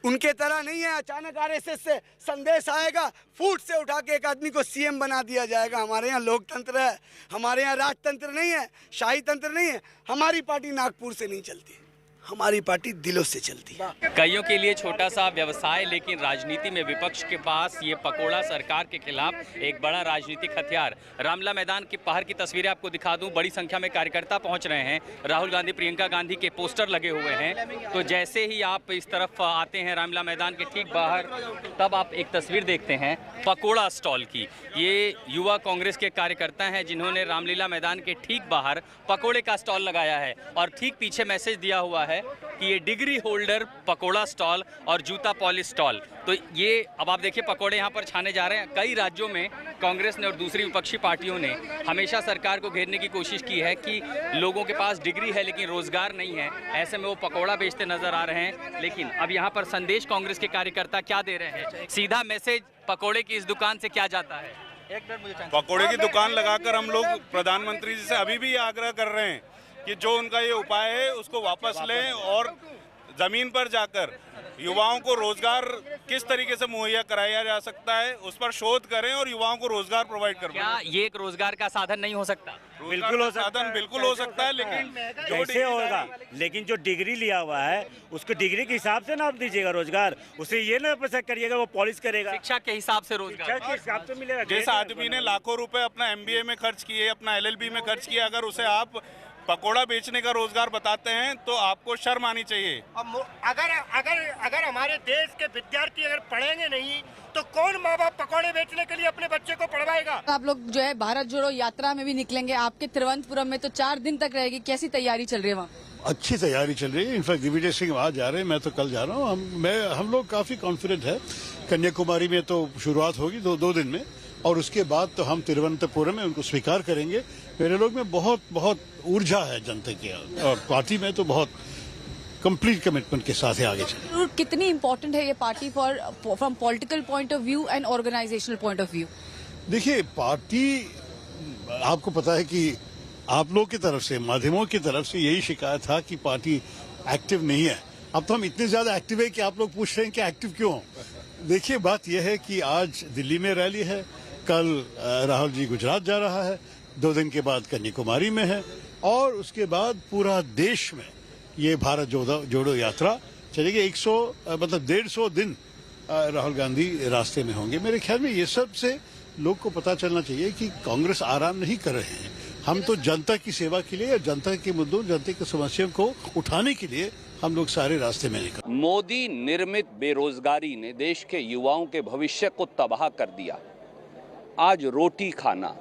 उनके तरह नहीं है अचानक आरएसएस से संदेश आएगा, फूट से उठा के एक आदमी को सीएम बना दिया जाएगा। हमारे यहाँ लोकतंत्र है, हमारे यहाँ राजतंत्र नहीं है, शाही तंत्र नहीं है। हमारी पार्टी नागपुर से नहीं चलती, हमारी पार्टी दिलों से चलती है। कईयों के लिए छोटा सा व्यवसाय, लेकिन राजनीति में विपक्ष के पास ये पकोड़ा सरकार के खिलाफ एक बड़ा राजनीतिक हथियार। रामलीला मैदान की बाहर की तस्वीरें आपको दिखा दूं, बड़ी संख्या में कार्यकर्ता पहुंच रहे हैं। राहुल गांधी, प्रियंका गांधी के पोस्टर लगे हुए हैं। तो जैसे ही आप इस तरफ आते हैं रामलीला मैदान के ठीक बाहर, तब आप एक तस्वीर देखते हैं पकोड़ा स्टॉल की। ये युवा कांग्रेस के कार्यकर्ता हैं जिन्होंने रामलीला मैदान के ठीक बाहर पकोड़े का स्टॉल लगाया है और ठीक पीछे मैसेज दिया हुआ है कि ये डिग्री होल्डर पकोड़ा स्टॉल और जूता पॉलिश स्टॉल। तो ये अब आप देखिए पकोड़े यहाँ पर छाने जा रहे हैं। कई राज्यों में कांग्रेस ने और दूसरी विपक्षी पार्टियों ने हमेशा सरकार को घेरने की कोशिश की है कि लोगों के पास डिग्री है लेकिन रोजगार नहीं है, ऐसे में वो पकोड़ा बेचते नजर आ रहे हैं। लेकिन अब यहाँ पर संदेश कांग्रेस के कार्यकर्ता क्या दे रहे हैं, सीधा मैसेज पकोड़े की इस दुकान से क्या जाता है? पकोड़े की दुकान लगाकर हम लोग प्रधानमंत्री जी से अभी भी आग्रह कर रहे हैं कि जो उनका ये उपाय है उसको वापस लें और ज़मीन पर जाकर युवाओं को रोजगार किस तरीके से मुहैया कराया जा सकता है उस पर शोध करें और युवाओं को रोजगार प्रोवाइड करवाएं। क्या ये एक रोजगार का साधन नहीं हो सकता? बिल्कुल हो सकता है, बिल्कुल हो सकता है, लेकिन कैसे होगा? लेकिन जो डिग्री लिया हुआ है उसको डिग्री के हिसाब से ना दीजिएगा रोजगार, उसे ये ना पैसा करिएगा वो पॉलिश करेगा। शिक्षा के हिसाब से रोजगार, शिक्षा के हिसाब से मिलेगा। जिस आदमी ने लाखों रुपए अपना MBA में खर्च किए, अपना LLB में खर्च किया, अगर उसे आप पकोड़ा बेचने का रोजगार बताते हैं तो आपको शर्म आनी चाहिए। अगर हमारे देश के विद्यार्थी अगर पढ़ेंगे नहीं तो कौन माँ बाप पकोड़े बेचने के लिए अपने बच्चे को पढ़वाएगा? आप लोग जो है भारत जोड़ो यात्रा में भी निकलेंगे, आपके तिरुवनंतपुरम में तो 4 दिन तक रहेगी, कैसी तैयारी चल रही है वहाँ? अच्छी तैयारी चल रही है। इनफैक्ट दिग्विजय सिंह वहाँ जा रहे हैं, मैं तो कल जा रहा हूँ। हम लोग काफी कॉन्फिडेंट है। कन्याकुमारी में तो शुरुआत होगी 2 दिन में, और उसके बाद तो हम तिरुवनंतपुरम में उनको स्वीकार करेंगे। मेरे लोग में बहुत ऊर्जा है जनता की, और पार्टी में तो बहुत कंप्लीट कमिटमेंट के साथ ही आगे चले। कितनी इम्पोर्टेंट है ये party from political point of view and organisational point of view? देखिए, पार्टी आपको पता है कि आप लोग की तरफ से, माध्यमों की तरफ से यही शिकायत था कि पार्टी एक्टिव नहीं है। अब तो हम इतने ज्यादा एक्टिव है कि आप लोग पूछ रहे हैं कि एक्टिव क्यों हो। देखिए, बात यह है कि आज दिल्ली में रैली है, कल राहुल जी गुजरात जा रहा है, 2 दिन के बाद कन्याकुमारी में है, और उसके बाद पूरा देश में ये भारत जोड़ो यात्रा चलेगी। 150 दिन राहुल गांधी रास्ते में होंगे। मेरे ख्याल में ये सब से लोग को पता चलना चाहिए कि कांग्रेस आराम नहीं कर रहे हैं। हम तो जनता की सेवा के लिए, जनता के मुद्दों, जनता की समस्याओं को उठाने के लिए हम लोग सारे रास्ते में निकले। मोदी निर्मित बेरोजगारी ने देश के युवाओं के भविष्य को तबाह कर दिया। आज रोटी खाना,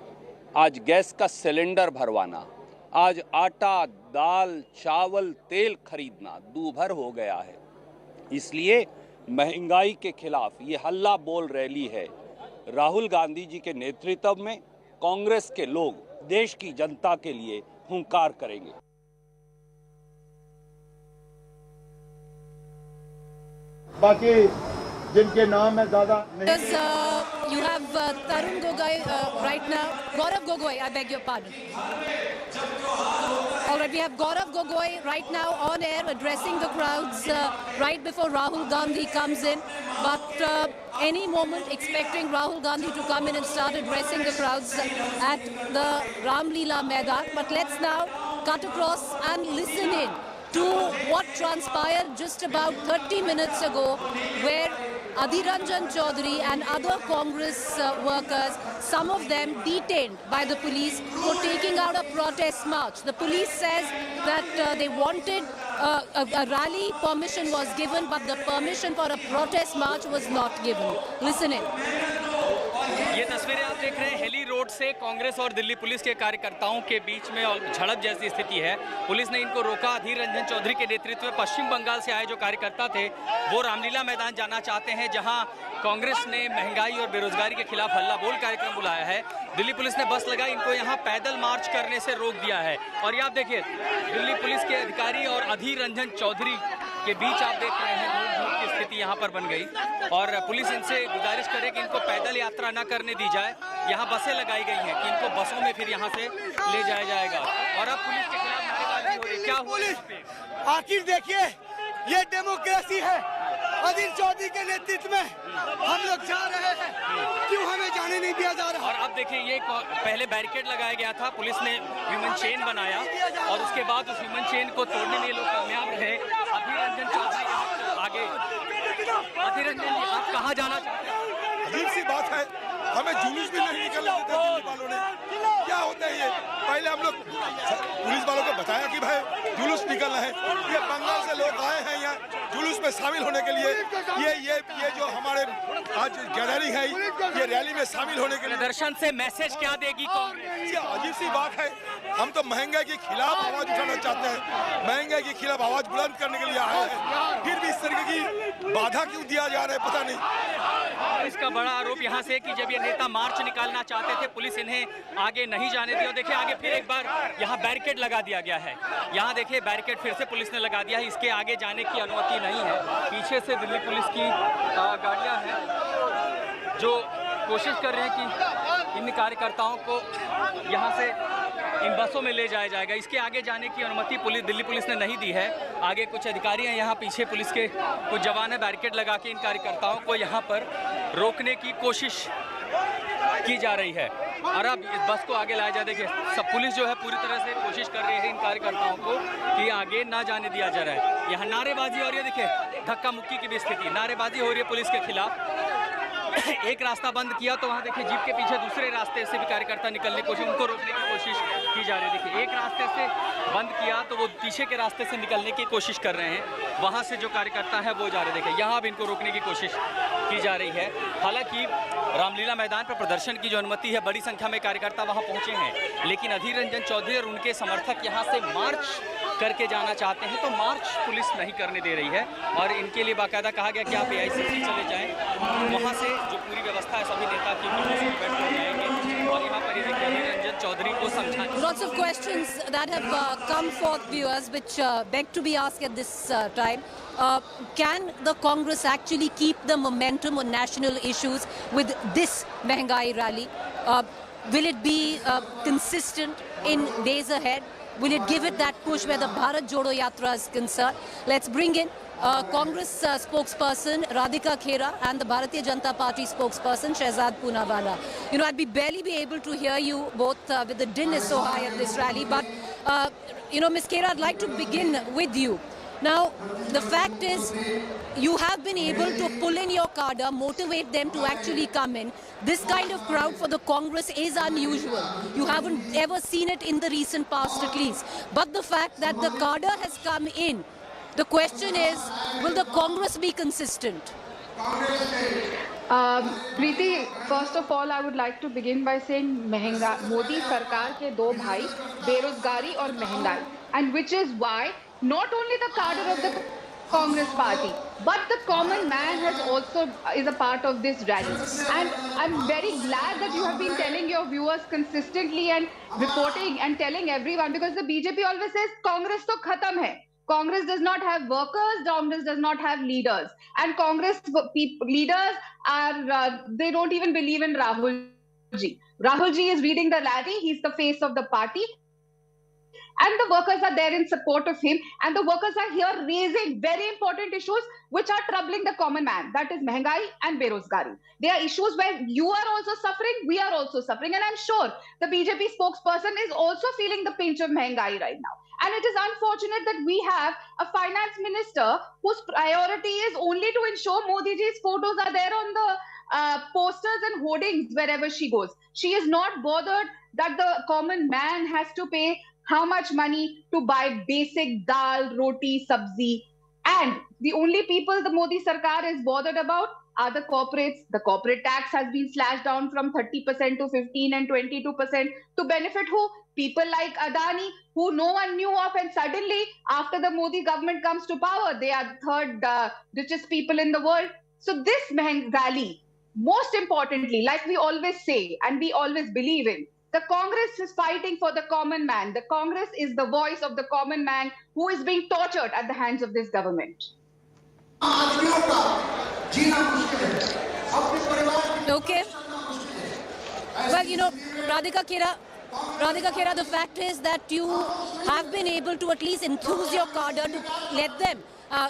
आज गैस का सिलेंडर भरवाना, आज आटा, दाल, चावल, तेल खरीदना दूभर हो गया है। इसलिए महंगाई के खिलाफ ये हल्ला बोल रैली है। राहुल गांधी जी के नेतृत्व में कांग्रेस के लोग देश की जनता के लिए हुंकार करेंगे। बाकी जिनके नाम है ज्यादा नहीं। You have Tarun Gogoi right now. Gaurav Gogoi, I beg your pardon. All right, we have Gaurav Gogoi right now on air addressing the crowds right before Rahul Gandhi comes in. But any moment expecting Rahul Gandhi to come in and start addressing the crowds at the Ramlila Maidan. But let's now cut across and listen in to what transpired just about 30 minutes ago, where Adhiranjan Chaudhary and other Congress workers, some of them detained by the police for taking out a protest march. The police says that they wanted a rally permission was given, but the permission for a protest march was not given. Listen in. ये तस्वीरें आप देख रहे हैं heli road से कांग्रेस और Delhi police के कार्यकर्ताओं के बीच में झड़प जैसी स्थिति है। पुलिस ने इनको रोका। अधीर रंजन चौधरी के नेतृत्व में पश्चिम बंगाल से आए जो कार्यकर्ता थे वो रामलीला मैदान जाना चाहते हैं, जहां कांग्रेस ने महंगाई और बेरोजगारी के खिलाफ हल्ला बोल कार्यक्रम बुलाया है। दिल्ली पुलिस ने बस लगाई, इनको यहाँ पैदल मार्च करने से रोक दिया है। और ये आप देखिए दिल्ली पुलिस के अधिकारी और अधीर रंजन चौधरी के बीच आप देख रहे हैं धूम की स्थिति यहाँ पर बन गई और पुलिस इनसे गुजारिश करे कि इनको पैदल यात्रा न करने दी जाए। यहाँ बसें लगाई गई हैं कि इनको बसों में फिर यहाँ से ले जाया जाएगा। और अब पुलिस के खिलाफ नारेबाजी हो रही है। क्या हुआ? आखिर देखिए, ये डेमोक्रेसी है। अधीर चौधरी के नेतृत्व में हम लोग जा रहे हैं, क्यों हमें जाने नहीं दिया जा रहा? और अब देखिए ये पहले बैरिकेड लगाया गया था, पुलिस ने ह्यूमन चेन बनाया और उसके बाद उस ह्यूमन चेन को तोड़ने में ये लोग कामयाब रहे। अधीर रंजन चौधरी आगे। अधीर रंजन जी, आप कहाँ जाना चाहते हैं? अजीब सी बात है, हमें जुलूस भी नहीं निकलने देते दिल्ली वालों ने। क्या होता है ये? पहले हम लोग पुलिस वालों को बताया कि भाई जुलूस निकलना है। ये बंगाल से लोग आए हैं यहाँ जुलूस में शामिल होने के लिए। ये जो हमारे आज गैदरिंग है, ये रैली में शामिल होने के लिए। प्रदर्शन से मैसेज क्या देगी कांग्रेस? ये अजीब सी बात है। हम तो महंगाई के खिलाफ आवाज उठाना चाहते हैं, महंगाई के खिलाफ आवाज बुलंद करने के लिए आए हैं, फिर भी इस तरीके की बाधा क्यों दिया जा रहा है पता नहीं। इसका बड़ा आरोप यहाँ से कि जब ये नेता मार्च निकालना चाहते थे पुलिस इन्हें आगे नहीं जाने दिया। देखिए आगे फिर एक बार यहाँ बैरिकेड लगा दिया गया है। यहाँ देखिए बैरिकेड फिर से पुलिस ने लगा दिया है, इसके आगे जाने की अनुमति नहीं है। पीछे से दिल्ली पुलिस की गाड़ियाँ हैं जो कोशिश कर रहे हैं कि इन कार्यकर्ताओं को यहाँ से इन बसों में ले जाया जाएगा। इसके आगे जाने की अनुमति दिल्ली पुलिस ने नहीं दी है। आगे कुछ अधिकारी हैं, यहाँ पीछे पुलिस के कुछ जवान है, बैरिकेड लगा के इन कार्यकर्ताओं को यहाँ पर रोकने की कोशिश की जा रही है। और अब इस बस को आगे लाया जाए। देखिए सब पुलिस जो है पूरी तरह से कोशिश कर रही है इन कार्यकर्ताओं को कि आगे ना जाने दिया जा रहा है। यहाँ नारेबाजी हो रही है, देखिए धक्का मुक्की की भी स्थिति, नारेबाजी हो रही है पुलिस के खिलाफ। एक रास्ता बंद किया तो वहाँ देखिए जीप के पीछे दूसरे रास्ते से भी कार्यकर्ता निकलने की कोशिश, उनको रोकने की कोशिश की जा रही है। देखिए एक रास्ते से बंद किया तो वो पीछे के रास्ते से निकलने की कोशिश कर रहे हैं, वहाँ से जो कार्यकर्ता है वो जा रहे हैं। देखिए यहाँ भी इनको रोकने की कोशिश की जा रही है। हालांकि रामलीला मैदान पर प्रदर्शन की जो अनुमति है, बड़ी संख्या में कार्यकर्ता वहाँ पहुँचे हैं, लेकिन अधीर रंजन चौधरी और उनके समर्थक यहाँ से मार्च करके जाना चाहते हैं तो मार्च पुलिस नहीं करने दे रही है। और इनके लिए बाकायदा कहा गया कि आप AICC चले जाएं, वहाँ से जो पूरी व्यवस्था है सभी नेता की बैठ कर जाएंगे और यहाँ पर अधीर रंजन चौधरी को समझाएं। Lots of questions that have come forth, viewers, which beg to be asked at this time. Can the Congress actually keep the momentum on national issues with this Mehangai rally? Will it be consistent in days ahead? Will it give it that push where the Bharat Jodo Yatra is concerned? Let's bring in Congress spokesperson Radhika Khera and the Bharatiya Janata Party spokesperson Shehzad Poonawala. You know, I'd barely be able to hear you both with the din is so high at this rally. But, you know, Ms. Khera, I'd like to begin with you. Now, the fact is, you have been able to pull in your cadre, motivate them to actually come in. This kind of crowd for the Congress is unusual. You haven't ever seen it in the recent past at least. But the fact that the cadre has come in, the question is, will the Congress be consistent? Preeti, first of all, I would like to begin by saying Modi Sarkar ke do bhai, berozgari aur mehengai. And which is why not only the cadre of the Congress party, but the common man is a part of this rally. And I'm very glad that you have been telling your viewers consistently and reporting and telling everyone, because the BJP always says Congress to khatam hai. Congress does not have workers, Congress does not have leaders. And Congress leaders are, they don't even believe in Rahul Ji. Rahul Ji is leading the rally, he's the face of the party. And the workers are there in support of him. And the workers are here raising very important issues which are troubling the common man. That is Mehangai and Berozgari. They are issues where you are also suffering, we are also suffering. And I'm sure the BJP spokesperson is also feeling the pinch of Mehangai right now. And it is unfortunate that we have a finance minister whose priority is only to ensure Modi ji's photos are there on the posters and hoardings wherever she goes. She is not bothered that the common man has to pay how much money to buy basic dal, roti, sabzi. And the only people the Modi Sarkar is bothered about are the corporates. The corporate tax has been slashed down from 30% to 15 and 22% to benefit who? People like Adani, who no one knew of, and suddenly, after the Modi government comes to power, they are the third richest people in the world. So this rally, most importantly, like we always say and we always believe in, the Congress is fighting for the common man. The Congress is the voice of the common man who is being tortured at the hands of this government. Okay. Well, you know, Radhika Khera, the fact is that you have been able to at least enthuse your cadre to let them,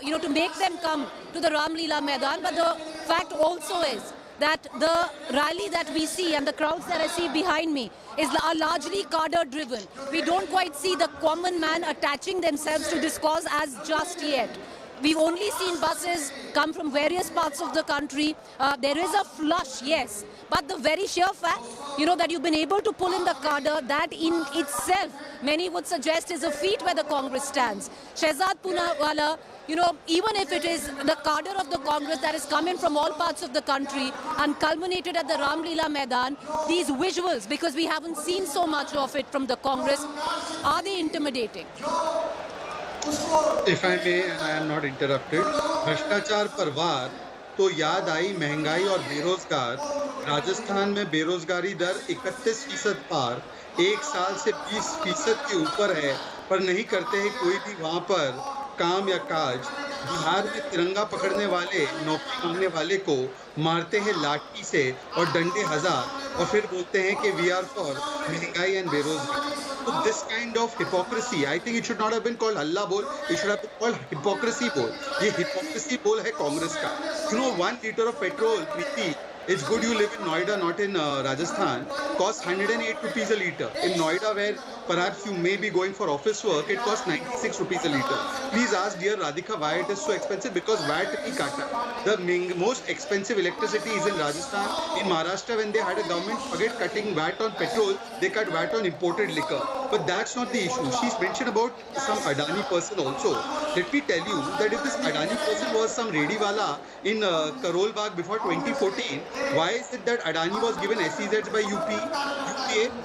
you know, to make them come to the Ramlila Maidan. But the fact also is that the rally that we see and the crowds that I see behind me are largely cadre driven. We don't quite see the common man attaching themselves to this cause as just yet. We've only seen buses come from various parts of the country. There is a flush, yes. But the very sheer fact, you know, that you've been able to pull in the cadre, that in itself, many would suggest is a feat where the Congress stands. Shehzad Poonawala, you know, even if it is the cadre of the Congress that is coming from all parts of the country and culminated at the Ramlila Maidan, these visuals, because we haven't seen so much of it from the Congress, are they intimidating? If I may, and I am not interrupted, भ्रष्टाचार पर वार तो याद आई महंगाई और बेरोजगार. राजस्थान में बेरोजगारी दर 31% पार, एक साल से 20% के ऊपर है, पर नहीं करते हैं कोई भी वहाँ पर काम या काज. बिहार में तिरंगा पकड़ने वाले, नौकरी मांगने वाले को मारते हैं लाठी से और डंडे हजार, और फिर बोलते हैं कि वी आर फॉर महंगाई एंड बेरोजगारी. So this kind of hypocrisy, I think it should not have been called Halla Bol, it should have been called hypocrisy bol. ये hypocrisy bol है कांग्रेस का. You know, 1 liter of petrol, Preeti, it's good you live in Noida, not in Rajasthan, costs 108 rupees a litre. In Noida, where perhaps you may be going for office work, it costs 96 rupees a litre. Please ask dear Radhika why it is so expensive, because VAT is kata. The most expensive electricity is in Rajasthan. In Maharashtra, when they had a government, forget cutting VAT on petrol, they cut VAT on imported liquor. But that's not the issue. She's mentioned about some Adani person also. Let me tell you that if this Adani person was some Rediwala in Karol Bagh before 2014, why is it that Adani was given SEZs by UPA?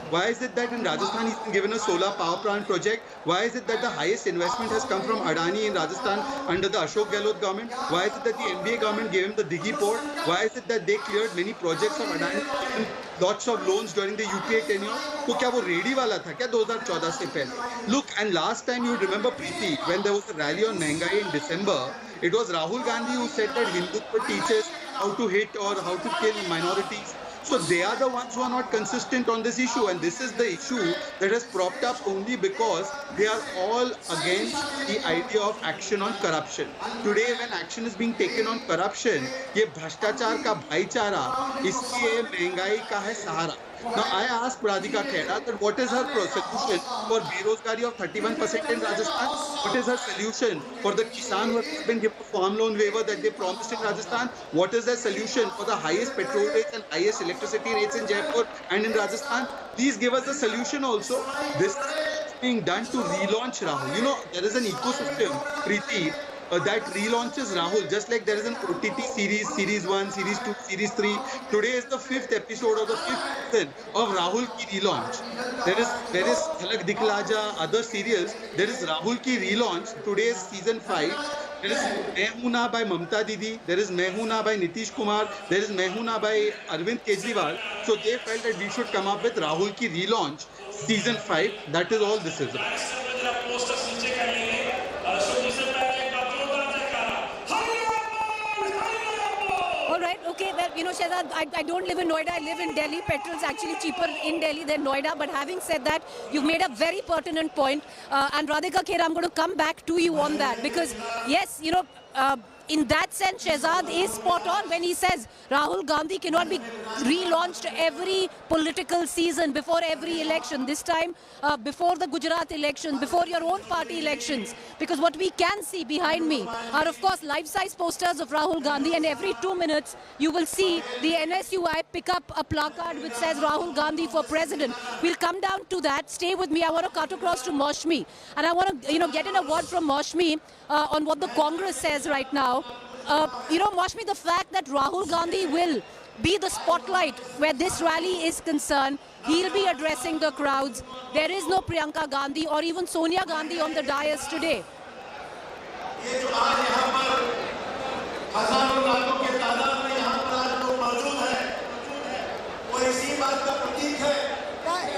Why is it that in Rajasthan he's been given a solar power plant project? Why is it that the highest investment has come from Adani in Rajasthan under the Ashok Gehlot government? Why is it that the NDA government gave him the Dighi port? Why is it that they cleared many projects of Adani and lots of loans during the UPA tenure? तो क्या वो ready वाला था क्या 2014 से पहले? Look, and last time you remember, Preeti, when there was a rally on Mehangai in December, it was Rahul Gandhi who said that Hindutva teaches how to hit or how to kill minorities. So they are the ones who are not consistent on this issue, and this is the issue that has propped up only because they are all against the idea of action on corruption. Today, when action is being taken on corruption, ये भ्रष्टाचार का भाईचारा, इसलिए महंगाई का है सहारा. Now I asked Radhika Khera that what is her solution for berozgari of 31% in Rajasthan? What is her solution for the Kisan who have been given a farm loan waiver that they promised in Rajasthan? What is their solution for the highest petrol rates and highest electricity rates in Jaipur and in Rajasthan? Please give us the solution also. This is being done to relaunch Rahul. You know, there is an ecosystem, Preeti, that relaunches Rahul, just like there is an OTT series, Series 1, Series 2, Series 3. Today is the 5th episode of the 5th season of Rahul ki relaunch. There is Thalak Dikhla Ja, other serials. There is Rahul ki relaunch. Today is season 5. There is Mehuna by Mamta Didi. There is Mehuna by Nitish Kumar. There is Mehuna by Arvind Kejriwal. So they felt that we should come up with Rahul ki relaunch, season 5. That is all this is about. Okay, well, you know, Shehzad, I don't live in Noida. I live in Delhi. Petrol is actually cheaper in Delhi than Noida. But having said that, you've made a very pertinent point. And Radhika Khera, I'm going to come back to you on that. Because, yes, you know, in that sense, Shehzad is spot on when he says Rahul Gandhi cannot be relaunched every political season, before every election. This time, before the Gujarat elections, before your own party elections. Because what we can see behind me are, of course, life-size posters of Rahul Gandhi. And every 2 minutes, you will see the NSUI pick up a placard which says Rahul Gandhi for president. We'll come down to that. Stay with me. I want to cut across to Maushmi. And I want to, you know, get in a word from Maushmi on what the Congress says right now. You know, Maushmi, the fact that Rahul Gandhi will be the spotlight where this rally is concerned, he'll be addressing the crowds. There is no Priyanka Gandhi or even Sonia Gandhi on the dais today.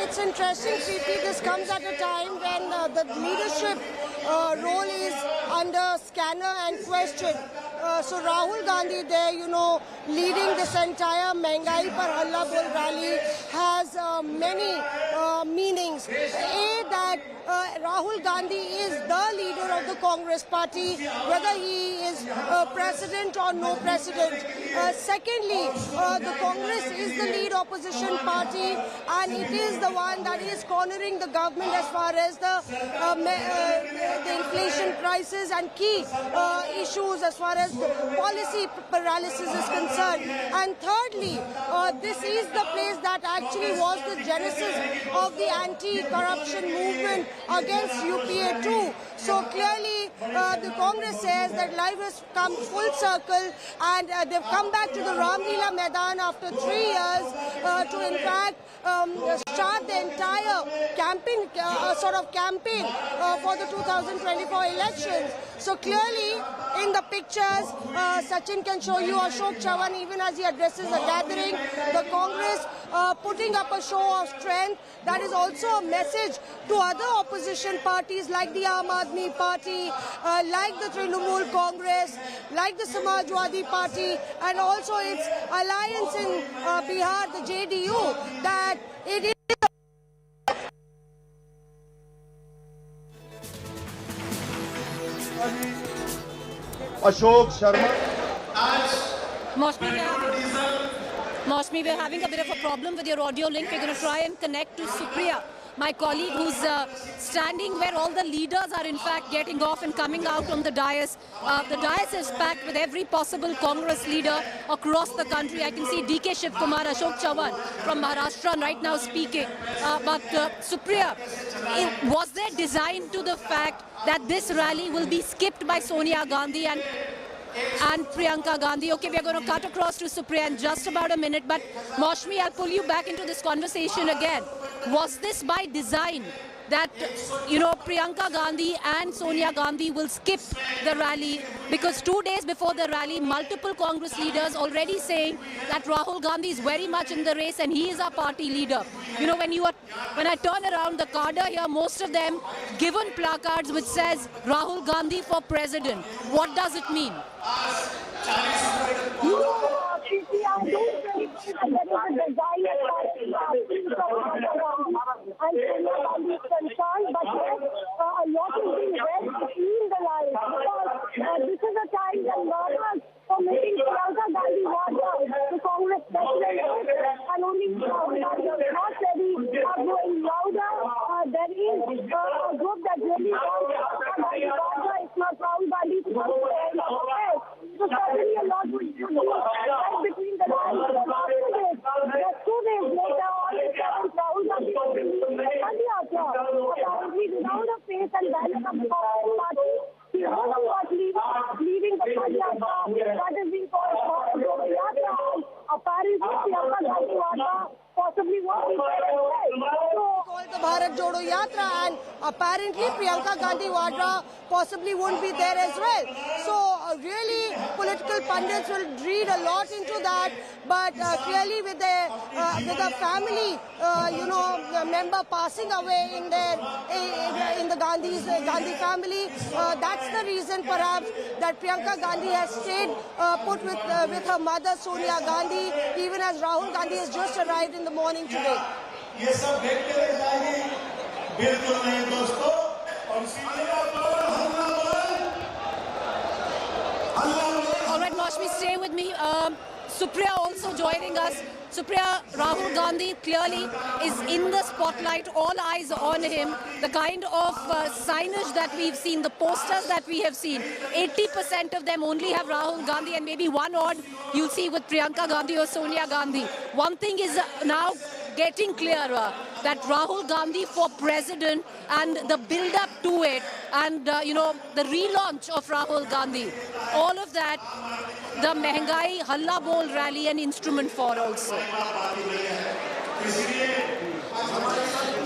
It's interesting, Preeti. This comes at a time when the leadership role is under scanner and question. So Rahul Gandhi there, you know, leading this entire Mehangai Par Halla Bol rally has many meanings. A, that Rahul Gandhi is the leader of the Congress party, whether he is president or no president. Secondly, the Congress is the lead opposition party, and it is the one that is cornering the government as far as the inflation crisis and key issues as far as policy paralysis is concerned. And thirdly, this is the place that actually was the genesis of the anti-corruption movement against UPA too. So clearly, the Congress says that life has come full circle, and they've come back to the Ramlila Maidan after 3 years to in fact start the entire campaign, campaign for the 2024 elections. So clearly, in the pictures, Sachin can show you Ashok Chavan even as he addresses a gathering. The Congress putting up a show of strength. That is also a message to other opposition parties like the Aam Aadmi Party, like the Trinamool Congress, like the Samajwadi Party, and also its alliance in Bihar, the JDU, that it is Ashok Sharma. Maushmi, we're having a bit of a problem with your audio link. We're going to try and connect to Supriya, my colleague who's standing where all the leaders are in fact getting off and coming out on the dais. The dais is packed with every possible Congress leader across the country. I can see DK Shiv Kumar, Ashok Chavan from Maharashtra right now speaking. But Supriya, was there design to the fact that this rally will be skipped by Sonia Gandhi and Priyanka Gandhi? Okay, we are going to cut across to Supriya in just about a minute. But Maushmi, I'll pull you back into this conversation again. Was this by design that, you know, Priyanka Gandhi and Sonia Gandhi will skip the rally? Because 2 days before the rally, multiple Congress leaders already saying that Rahul Gandhi is very much in the race and he is our party leader. You know, when I turn around the cadre here, most of them given placards which says Rahul Gandhi for president. What does it mean? and there is a desire and Sonia Gandhi is concerned, but yes, a lot is being read between the lines because this is a time when murmurs for making Priyanka Gandhi water the Congress president, and only Rahul Gandhi is not ready, are going louder. There is a group that really wants Priyanka Gandhi water. It's not Rahul Gandhi to come to the end of affairs. So certainly a lot would be right between the lines. Just 2 days later, on the 7th, Rahul Gandhi will be leading the Padiyatra. Apparently without a face and banner of the Congress party, he was not leading the Padiyatra. That is being called Padiyatra. Apparently Priyanka Gandhi water possibly won't be there as well. Called the Bharat Jodo Yatra, and apparently Priyanka Gandhi Vadra possibly won't be there as well. So really political pundits will read a lot into that, but clearly with the family, the member passing away in the Gandhi family, that's the reason perhaps that Priyanka Gandhi has stayed put with her mother Sonia Gandhi, even as Rahul Gandhi has just arrived in the morning today. ये सब देखते रह जाएंगे, बिल्कुल नहीं दोस्तों, और All right, Mashmi, stay with me. Supriya also joining us. Supriya, Rahul Gandhi clearly is in the spotlight, all eyes on him. The kind of signage that we've seen, the posters that we have seen, 80% of them only have Rahul Gandhi, and maybe one odd you'll see with Priyanka Gandhi or Sonia Gandhi. One thing is now getting clearer, that Rahul Gandhi for president and the build-up to it, and the relaunch of Rahul Gandhi, all of that, the Mehangai Halla Bol rally an instrument for also.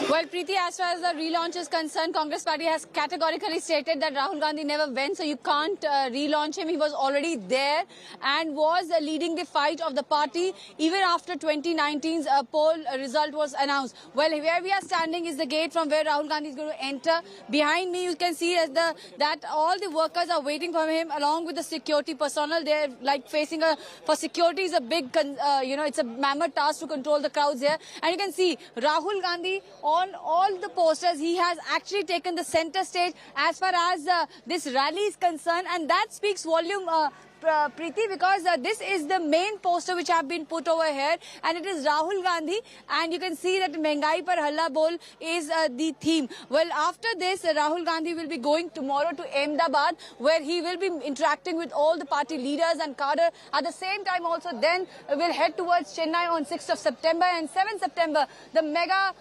Well, Preeti, as far as the relaunch is concerned, Congress party has categorically stated that Rahul Gandhi never went, so you can't relaunch him. He was already there and was leading the fight of the party even after 2019's poll result was announced. Well, where we are standing is the gate from where Rahul Gandhi is going to enter. Behind me, you can see that all the workers are waiting for him along with the security personnel. They're like facing for security is a big, it's a mammoth task to control the crowds here. And you can see Rahul Gandhi on all the posters. He has actually taken the center stage as far as this rally is concerned, and that speaks volume, Preeti, because this is the main poster which have been put over here, and it is Rahul Gandhi, and you can see that Mehangai Par Halla Bol is the theme. Well, after this, Rahul Gandhi will be going tomorrow to Ahmedabad, where he will be interacting with all the party leaders and cadre. At the same time also, then will head towards Chennai on 6th of September, and 7th September, the mega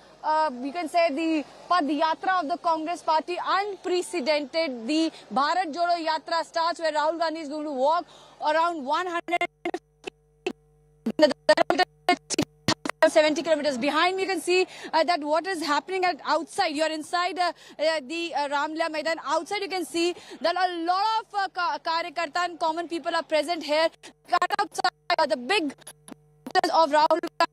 you can say the Padiyatra of the Congress party, unprecedented. The Bharat Jodo Yatra starts, where Rahul Gandhi is going to walk around 170 kilometers. Behind me, you can see that what is happening outside. You are inside the Ramlila Maidan. Outside, you can see that a lot of Karyakarta and common people are present here. Outside, the big of Rahul Gandhi.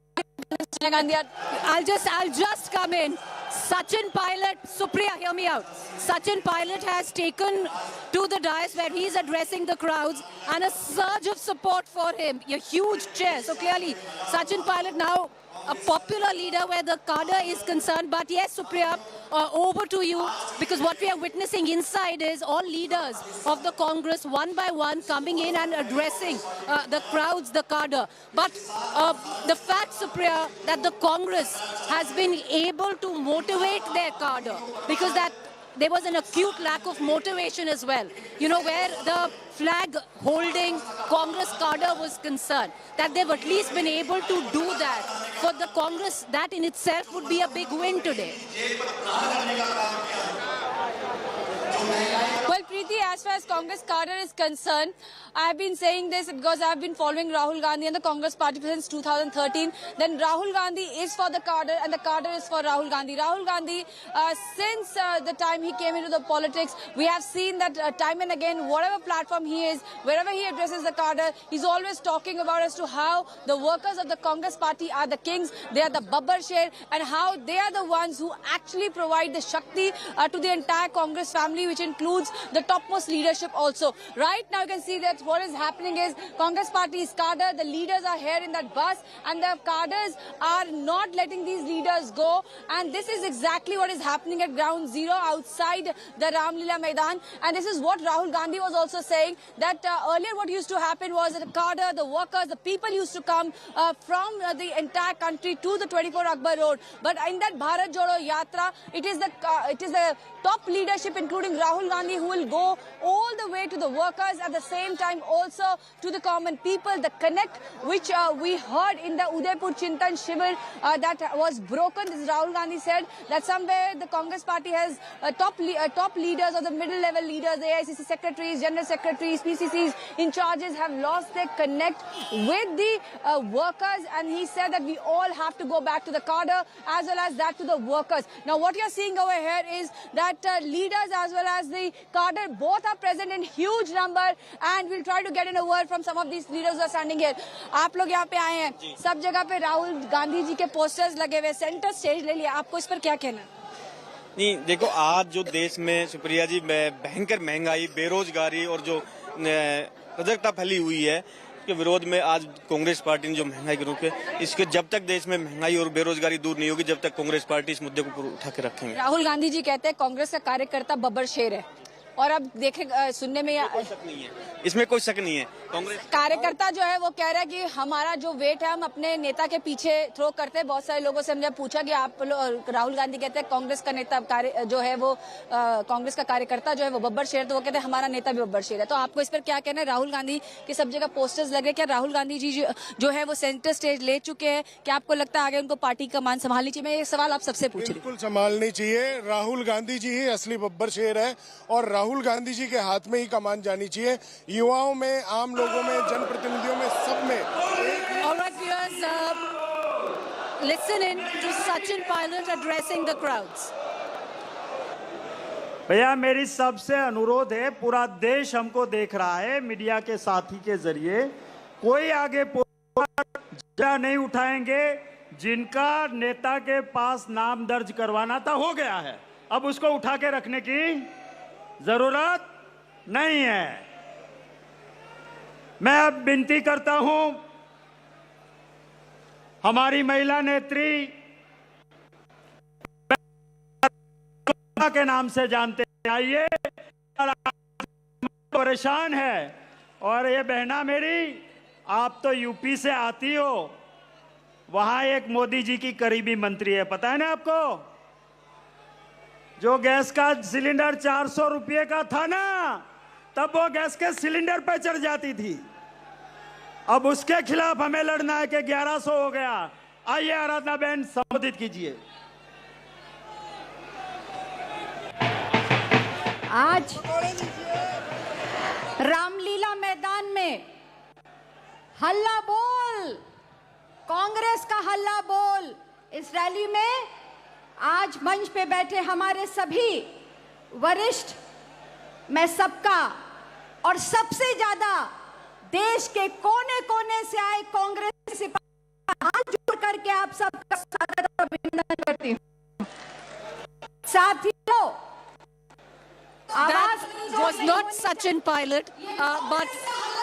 I'll just come in. Sachin Pilot, Supriya, hear me out. Sachin Pilot has taken to the dais where he's addressing the crowds, and a surge of support for him. A huge cheer. So clearly, Sachin Pilot now a popular leader where the cadre is concerned. But yes, Supriya, over to you, because what we are witnessing inside is all leaders of the Congress one by one coming in and addressing the crowds, the cadre. But the fact, Supriya, that the Congress has been able to motivate their cadre, because that there was an acute lack of motivation as well, where the flag holding Congress cadre was concerned, that they've at least been able to do that. For the Congress, that in itself would be a big win today. Well, Preeti, as far as Congress cadre is concerned, I have been saying this because I have been following Rahul Gandhi and the Congress party since 2013. Then Rahul Gandhi is for the cadre and the cadre is for Rahul Gandhi. Rahul Gandhi, since the time he came into the politics, we have seen that time and again, whatever platform he is, wherever he addresses the cadre, he's always talking about as to how the workers of the Congress party are the kings, they are the babbar sher, and how they are the ones who actually provide the shakti to the entire Congress family, which includes the top topmost leadership also. Right now you can see that what is happening is Congress Party's cadre, the leaders are here in that bus and the cadres are not letting these leaders go, and this is exactly what is happening at ground zero outside the Ramlila Maidan. And this is what Rahul Gandhi was also saying, that earlier what used to happen was that the cadre, the workers, the people used to come from the entire country to the 24 Akbar Road. But in that Bharat Jodo Yatra, it is the top leadership, including Rahul Gandhi, who will go all the way to the workers, at the same time also to the common people. The connect which we heard in the Udaipur Chintan Shivir that was broken. This Rahul Gandhi said that somewhere the Congress Party has top leaders or the middle level leaders, the AICC secretaries, general secretaries, PCCs in charges have lost their connect with the workers, and he said that we all have to go back to the cadre as well as that to the workers. Now what you're seeing over here is that leaders as well as the cadre both are present in huge number, and we'll try to get in a word from some of these leaders who are standing here. आप लोग यहाँ पे आए हैं, सब जगह पे राहुल गांधी जी के पोस्टर्स लगे हुए, सेंटर स्टेज ले लिया, आपको इस पर क्या कहना? नहीं देखो, आज जो देश में सुप्रिया जी भयंकर महंगाई, बेरोजगारी और जो सजगता फैली हुई है के विरोध में आज कांग्रेस पार्टी ने जो महंगाई के रोके, इसके जब तक देश में महंगाई और बेरोजगारी दूर नहीं होगी, जब तक कांग्रेस पार्टी इस मुद्दे को उठा के रखेंगे। राहुल गांधी जी कहते हैं कांग्रेस का कार्यकर्ता बब्बर शेर है, और अब देखें सुनने में कोई शक नहीं है, इसमें कोई शक नहीं है। कांग्रेस कार्यकर्ता जो है वो कह रहा है कि हमारा जो वेट है हम अपने नेता के पीछे थ्रो करते हैं। बहुत सारे लोगों से हमने पूछा कि आप राहुल गांधी कहते हैं कांग्रेस का नेता जो है वो कांग्रेस का कार्यकर्ता जो है वो बब्बर शेर, तो वो कहते हैं हमारा नेता भी बब्बर शेर है। तो आपको इस पर क्या कहना है? राहुल गांधी के सब जगह पोस्टर्स लगे, क्या राहुल गांधी जी जो है वो सेंटर स्टेज ले चुके हैं? क्या आपको लगता है आगे उनको पार्टी का मान संभालनी चाहिए? मैं ये सवाल आप सबसे पूछ रही हूँ। बिल्कुल संभालनी चाहिए। राहुल गांधी जी ही असली बब्बर शेर है और राहुल गांधी जी के हाथ में ही कमान जानी चाहिए। युवाओं में, आम लोगों में, जनप्रतिनिधियों में, सब में। All right, viewers, listen in to Sachin Pilot addressing the crowds. भैया मेरी सबसे अनुरोध है, पूरा देश हमको देख रहा है मीडिया के साथी के जरिए, कोई आगे जगह नहीं उठाएंगे। जिनका नेता के पास नाम दर्ज करवाना था हो गया है, अब उसको उठा के रखने की जरूरत नहीं है। मैं अब विनती करता हूं, हमारी महिला नेत्री के नाम से जानते हैं, आइए, परेशान है। और ये बहना मेरी, आप तो यूपी से आती हो, वहां एक मोदी जी की करीबी मंत्री है, पता है ना आपको? जो गैस का सिलेंडर 400 रुपये का था ना, तब वो गैस के सिलेंडर पे चढ़ जाती थी। अब उसके खिलाफ हमें लड़ना है कि 1100 हो गया। आइए आराधना बहन, संबोधित कीजिए। आज रामलीला मैदान में हल्ला बोल, कांग्रेस का हल्ला बोल, इस रैली में आज मंच पे बैठे हमारे सभी वरिष्ठ, मैं सबका और सबसे ज्यादा देश के कोने कोने से आए कांग्रेस सिपाही हाथ जोड़ करके आप सबका स्वागत और अभिनंदन करती हूँ। साथियों, That was not Sachin Pilot, but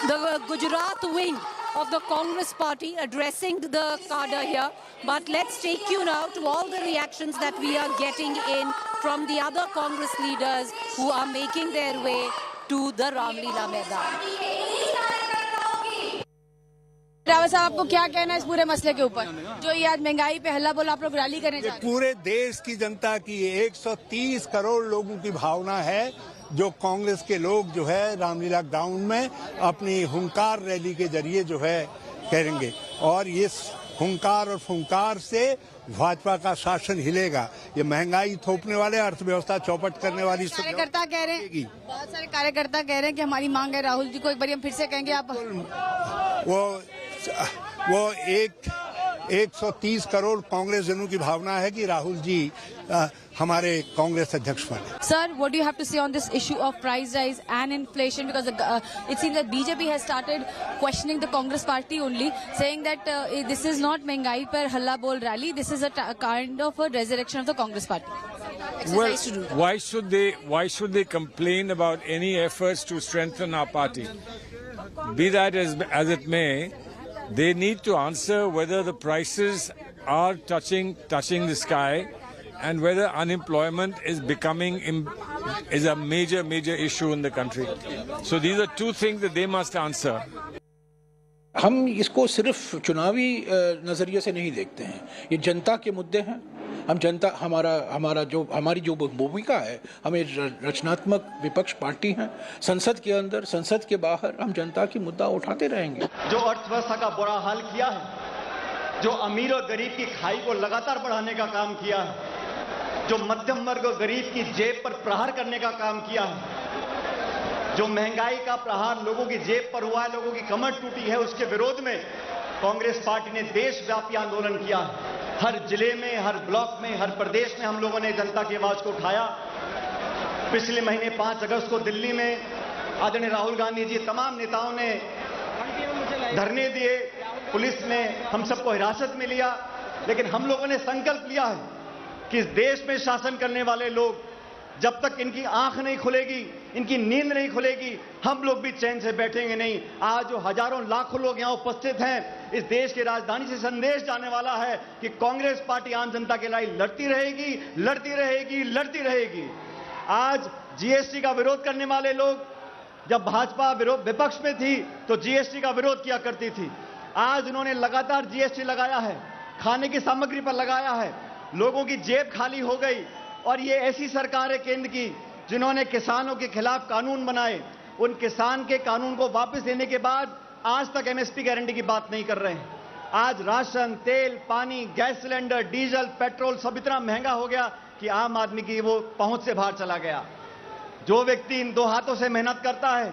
the Gujarat wing of the Congress Party addressing the cadre here. But let's take you now to all the reactions that we are getting in from the other Congress leaders who are making their way to the Ramlila Maidan. Rawat साहब, आपको क्या कहना है इस पूरे मसले के ऊपर, जो ये आज महंगाई पे हल्ला बोल आप लोग रैली करने जा रहे हैं? पूरे देश की जनता की 130 करोड़ लोगों की भावना है, जो कांग्रेस के लोग जो है रामलीला ग्राउंड में अपनी हुंकार रैली के जरिए जो है करेंगे, और ये हुंकार और फुंकार से भाजपा का शासन हिलेगा। ये महंगाई थोपने वाले, अर्थव्यवस्था चौपट करने वाली कार्यकर्ता कह रहे हैं, बहुत सारे कार्यकर्ता कह रहे हैं कि हमारी मांग है राहुल जी को एक बार हम फिर से कहेंगे आप। वो 130 करोड़ कांग्रेस जनों की भावना है कि राहुल जी हमारे कांग्रेस अध्यक्ष बने। Sir, what do you have to say on this issue of price rise and inflation? Because it seems that BJP has started questioning the Congress party only, saying that this is not Mehangai Par Halla Bol rally. This is a kind of a resurrection of the Congress party. exercise to do? Why should they complain about any efforts to strengthen our party? Be that as it may, they need to answer whether the prices are touching the sky, and whether unemployment is a major issue in the country. So these are two things that they must answer. हम इसको सिर्फ चुनावी नज़रिए से नहीं देखते हैं, ये जनता के मुद्दे हैं। हम जनता हमारी जो भूमिका है, हमें रचनात्मक विपक्ष पार्टी हैं, संसद के अंदर संसद के बाहर हम जनता की मुद्दा उठाते रहेंगे। जो अर्थव्यवस्था का बुरा हाल किया है, जो अमीर और गरीब की खाई को लगातार बढ़ाने का काम किया है, जो मध्यम वर्ग और गरीब की जेब पर प्रहार करने का काम किया है, जो महंगाई का प्रहार लोगों की जेब पर हुआ है, लोगों की कमर टूटी है, उसके विरोध में कांग्रेस पार्टी ने देशव्यापी आंदोलन किया। हर जिले में, हर ब्लॉक में, हर प्रदेश में हम लोगों ने जनता की आवाज को उठाया। पिछले महीने 5 अगस्त को दिल्ली में आदरणीय राहुल गांधी जी तमाम नेताओं ने धरने दिए, पुलिस ने हम सबको हिरासत में लिया, लेकिन हम लोगों ने संकल्प लिया है कि इस देश में शासन करने वाले लोग जब तक इनकी आंख नहीं खुलेगी, इनकी नींद नहीं खुलेगी, हम लोग भी चैन से बैठेंगे नहीं। आज जो हजारों लाखों लोग यहाँ उपस्थित हैं, इस देश की राजधानी से संदेश जाने वाला है कि कांग्रेस पार्टी आम जनता के लिए लड़ती रहेगी, लड़ती रहेगी, लड़ती रहेगी। आज जीएसटी का विरोध करने वाले लोग जब भाजपा विपक्ष में थी तो जीएसटी का विरोध किया करती थी। आज उन्होंने लगातार जीएसटी लगाया है, खाने की सामग्री पर लगाया है, लोगों की जेब खाली हो गई। और ये ऐसी सरकार है केंद्र की जिन्होंने किसानों के खिलाफ कानून बनाए, उन किसान के कानून को वापस लेने के बाद आज तक एमएसपी गारंटी की बात नहीं कर रहे हैं। आज राशन, तेल, पानी, गैस सिलेंडर, डीजल, पेट्रोल सब इतना महंगा हो गया कि आम आदमी की वो पहुंच से बाहर चला गया। जो व्यक्ति इन 2 हाथों से मेहनत करता है,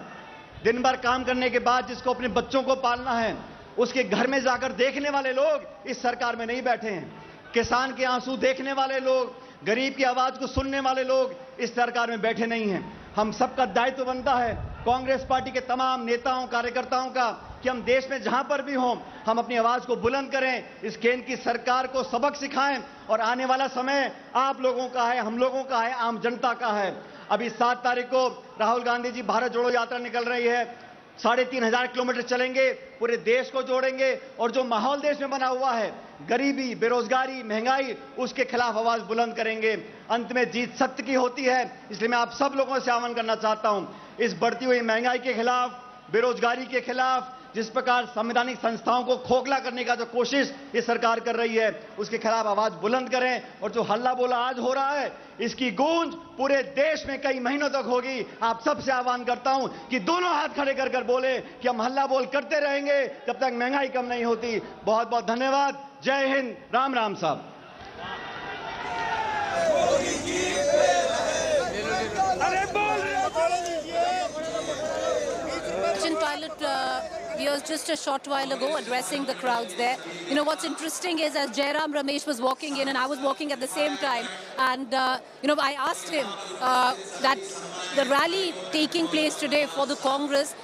दिन भर काम करने के बाद जिसको अपने बच्चों को पालना है, उसके घर में जाकर देखने वाले लोग इस सरकार में नहीं बैठे हैं। किसान के आंसू देखने वाले लोग, गरीब की आवाज को सुनने वाले लोग इस सरकार में बैठे नहीं हैं। हम सबका दायित्व बनता है, कांग्रेस पार्टी के तमाम नेताओं, कार्यकर्ताओं का, कि हम देश में जहां पर भी हों, हम अपनी आवाज को बुलंद करें, इस केंद्र की सरकार को सबक सिखाएं। और आने वाला समय आप लोगों का है, हम लोगों का है, आम जनता का है। अभी 7 तारीख को राहुल गांधी जी भारत जोड़ो यात्रा निकल रही है। 3,500 किलोमीटर चलेंगे, पूरे देश को जोड़ेंगे। और जो माहौल देश में बना हुआ है, गरीबी, बेरोजगारी, महंगाई, उसके खिलाफ आवाज बुलंद करेंगे। अंत में जीत सत्य की होती है। इसलिए मैं आप सब लोगों से आह्वान करना चाहता हूं, इस बढ़ती हुई महंगाई के खिलाफ, बेरोजगारी के खिलाफ, जिस प्रकार संवैधानिक संस्थाओं को खोखला करने का जो कोशिश ये सरकार कर रही है, उसके खिलाफ आवाज बुलंद करें। और जो हल्ला बोला आज हो रहा है, इसकी गूंज पूरे देश में कई महीनों तक होगी। आप सबसे आह्वान करता हूं कि दोनों हाथ खड़े कर कर बोले कि हम हल्ला बोल करते रहेंगे जब तक महंगाई कम नहीं होती। बहुत बहुत धन्यवाद। जय हिंद, राम राम साहब। Pilot was just a short while ago addressing the crowds there. You know, what's interesting is as Jairam Ramesh was walking in and I was walking at the same time, and I asked him that the rally taking place today for the Congress,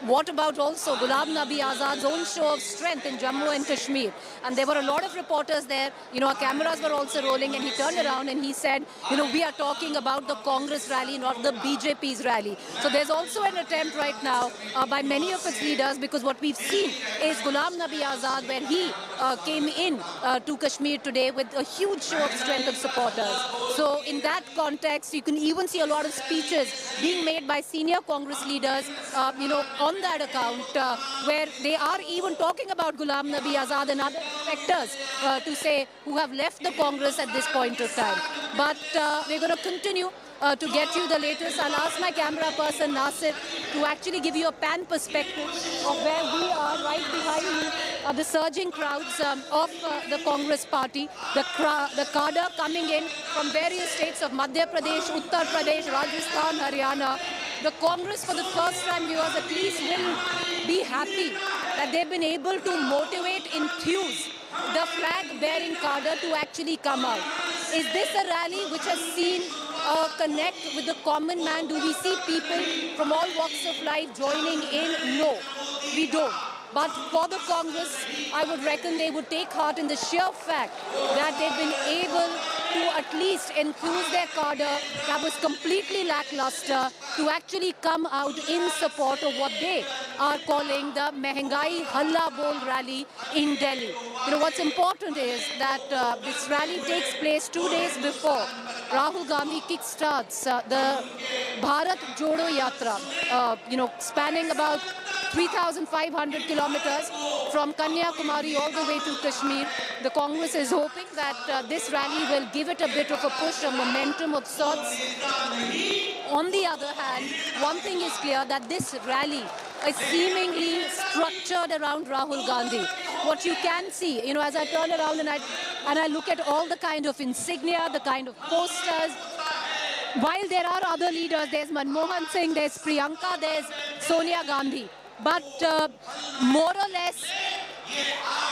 what about also Ghulam Nabi Azad's own show of strength in Jammu and Kashmir? And there were a lot of reporters there. Our cameras were also rolling, and he turned around and he said, we are talking about the Congress rally, not the BJP's rally. So there's also an attempt right now by many of its leaders, because what we've seen is Ghulam Nabi Azad, where he came in to Kashmir today with a huge show of strength of supporters. So in that context, you can even see a lot of speeches being made by senior Congress leaders, on that account, where they are even talking about Ghulam Nabi Azad and other sectors to say who have left the Congress at this point of time. But we're going to continue to get you the latest. I'll ask my camera person Nasir to actually give you a pan perspective of where we are right behind you, the surging crowds of the Congress party, the cadre coming in from various states of Madhya Pradesh, Uttar Pradesh, Rajasthan, Haryana. The Congress, for the first time, viewers at least will be happy that they've been able to motivate, enthuse the flag-bearing cadre to actually come out. Is this a rally which has seen a connect with the common man? Do we see people from all walks of life joining in? No, we don't. But for the Congress, I would reckon they would take heart in the sheer fact that they've been able to at least enthuse their cadre that was completely lackluster to actually come out in support of what they are calling the Mehangai Par Halla Bol rally in Delhi. You know, what's important is that this rally takes place 2 days before Rahul Gandhi kickstarts the Bharat Jodo Yatra, spanning about 3,500 kilometers from Kanyakumari all the way to Kashmir. The Congress is hoping that this rally will give it a bit of a push, a momentum of sorts. On the other hand, one thing is clear, that this rally is seemingly structured around Rahul Gandhi. What you can see, as I turn around and I look at all the kind of insignia, the kind of posters, while there are other leaders, there's Manmohan Singh, there's Priyanka, there's Sonia Gandhi. But more or less,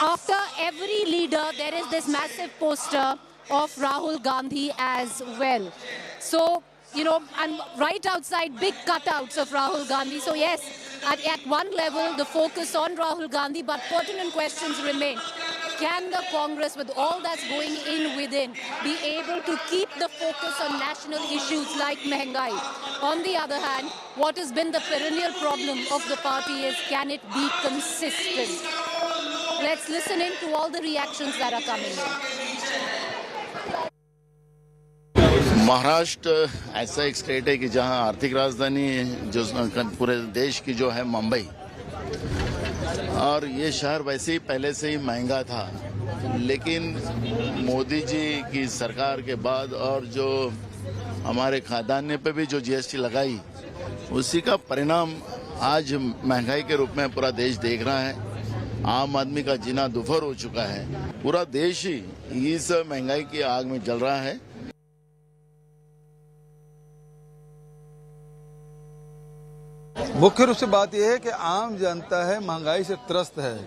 after every leader, there is this massive poster of Rahul Gandhi as well. So, and right outside, big cutouts of Rahul Gandhi. So yes, at one level, the focus on Rahul Gandhi, but pertinent questions remain. Can the Congress, with all that's going in within, be able to keep the focus on national issues like Mehangai? On the other hand, what has been the perennial problem of the party is, can it be consistent? Let's listen in to all the reactions that are coming in. Maharashtra ऐसा एक state है कि जहां आर्थिक राजधानी जो पूरे देश की जो है मुंबई, और ये शहर वैसे ही पहले से ही महंगा था, लेकिन मोदी जी की सरकार के बाद और जो हमारे खाद्यान्न पे भी जो जीएसटी लगाई, उसी का परिणाम आज महंगाई के रूप में पूरा देश देख रहा है। आम आदमी का जीना दुभर हो चुका है। पूरा देश ही इस महंगाई की आग में जल रहा है। मुख्य रूप से बात यह है कि आम जनता है महंगाई से त्रस्त है,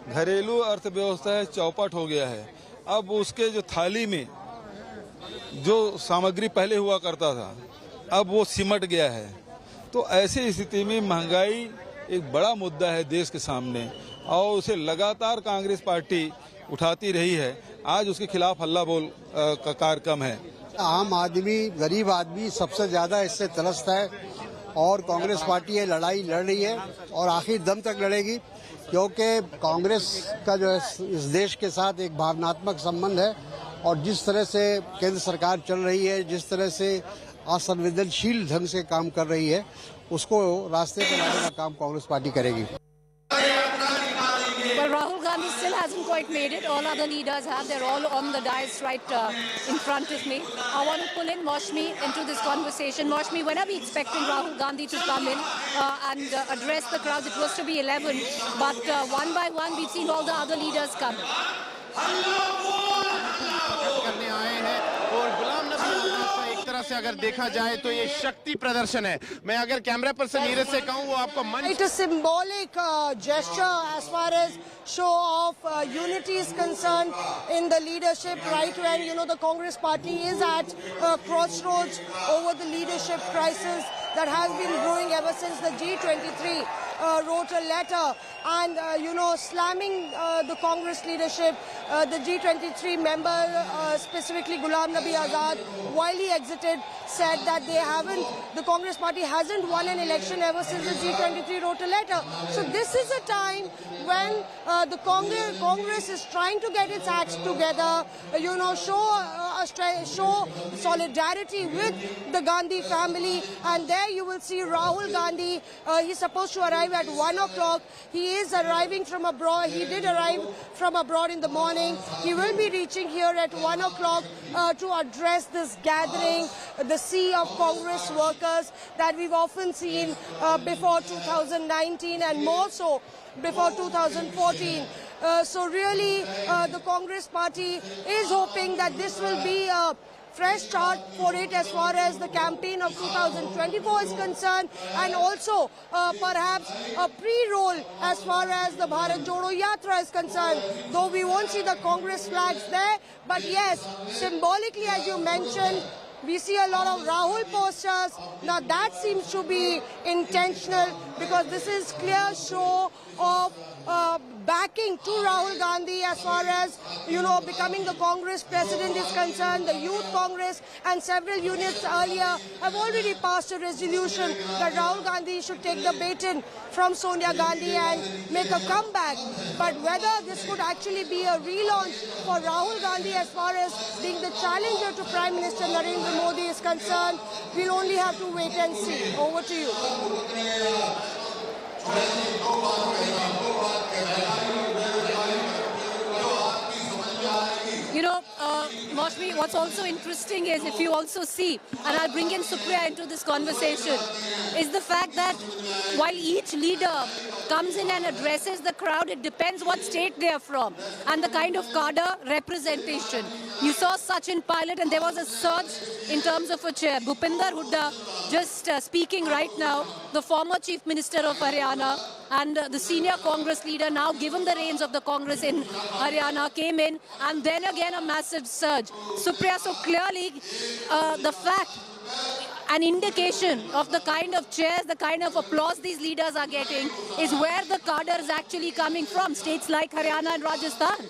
घरेलू अर्थव्यवस्था है चौपट हो गया है। अब उसके जो थाली में जो सामग्री पहले हुआ करता था, अब वो सिमट गया है। तो ऐसी स्थिति में महंगाई एक बड़ा मुद्दा है देश के सामने, और उसे लगातार कांग्रेस पार्टी उठाती रही है। आज उसके खिलाफ हल्ला बोल का कार्यक्रम है। आम आदमी, गरीब आदमी सबसे ज्यादा इससे त्रस्त है, और कांग्रेस पार्टी ये लड़ाई लड़ रही है और आखिर दम तक लड़ेगी, क्योंकि कांग्रेस का जो है इस देश के साथ एक भावनात्मक संबंध है, और जिस तरह से केंद्र सरकार चल रही है, जिस तरह से असंवेदनशील ढंग से काम कर रही है, उसको रास्ते पर लाने का काम कांग्रेस पार्टी करेगी। Well, Rahul Gandhi still hasn't quite made it. All other leaders have. They're all on the dais right in front of me. I want to pull in Moshmi into this conversation. Moshmi, when are we expecting Rahul Gandhi to come in and address the crowds? It was to be 11, but one by one we've seen all the other leaders come. से अगर देखा जाए तो ये शक्ति प्रदर्शन है। मैं अगर कैमरा पर्सन नीरज से कहूं, वो आपको मंच It is symbolic gesture as far as show of unity is concerned in the leadership, right when the Congress party is at crossroads over the leadership crisis that has been brewing ever since the G23 wrote a letter and slamming the Congress leadership. The G23 member, specifically Ghulam Nabi Azad, while he exited, said that the Congress party hasn't won an election ever since the G23 wrote a letter. So this is a time when the Congress is trying to get its acts together, show solidarity with the Gandhi family, and there you will see Rahul Gandhi. He's supposed to arrive at 1 o'clock. He is arriving from abroad. He did arrive from abroad in the morning. He will be reaching here at 1 o'clock to address this gathering, the sea of Congress workers that we've often seen before 2019 and more so before 2014. So really, the Congress party is hoping that this will be a fresh start for it as far as the campaign of 2024 is concerned, and also perhaps a pre-roll as far as the Bharat Jodo Yatra is concerned. Though we won't see the Congress flags there, but yes, symbolically, as you mentioned, We see a lot of Rahul posters. Now that seems to be intentional because this is clear show of backing to Rahul Gandhi as far as, becoming the Congress president is concerned. The Youth Congress and several units earlier have already passed a resolution that Rahul Gandhi should take the baton from Sonia Gandhi and make a comeback. But whether this could actually be a relaunch for Rahul Gandhi as far as being the challenger to Prime Minister Narendra Modi is concerned, we'll only have to wait and see. Over to you. Maushmi, what's also interesting is if you also see, and I'll bring in Supriya into this conversation, is the fact that while each leader comes in and addresses the crowd, it depends what state they are from and the kind of cadre representation. You saw Sachin Pilot and there was a surge in terms of a chair. Bhupinder Hooda just speaking right now, the former Chief Minister of Haryana and the senior Congress leader, now given the reins of the Congress in Haryana, came in, and then again a massive surge. Supriya, so clearly the fact, an indication of the kind of chairs, the kind of applause these leaders are getting is where the cadre is actually coming from, states like Haryana and Rajasthan.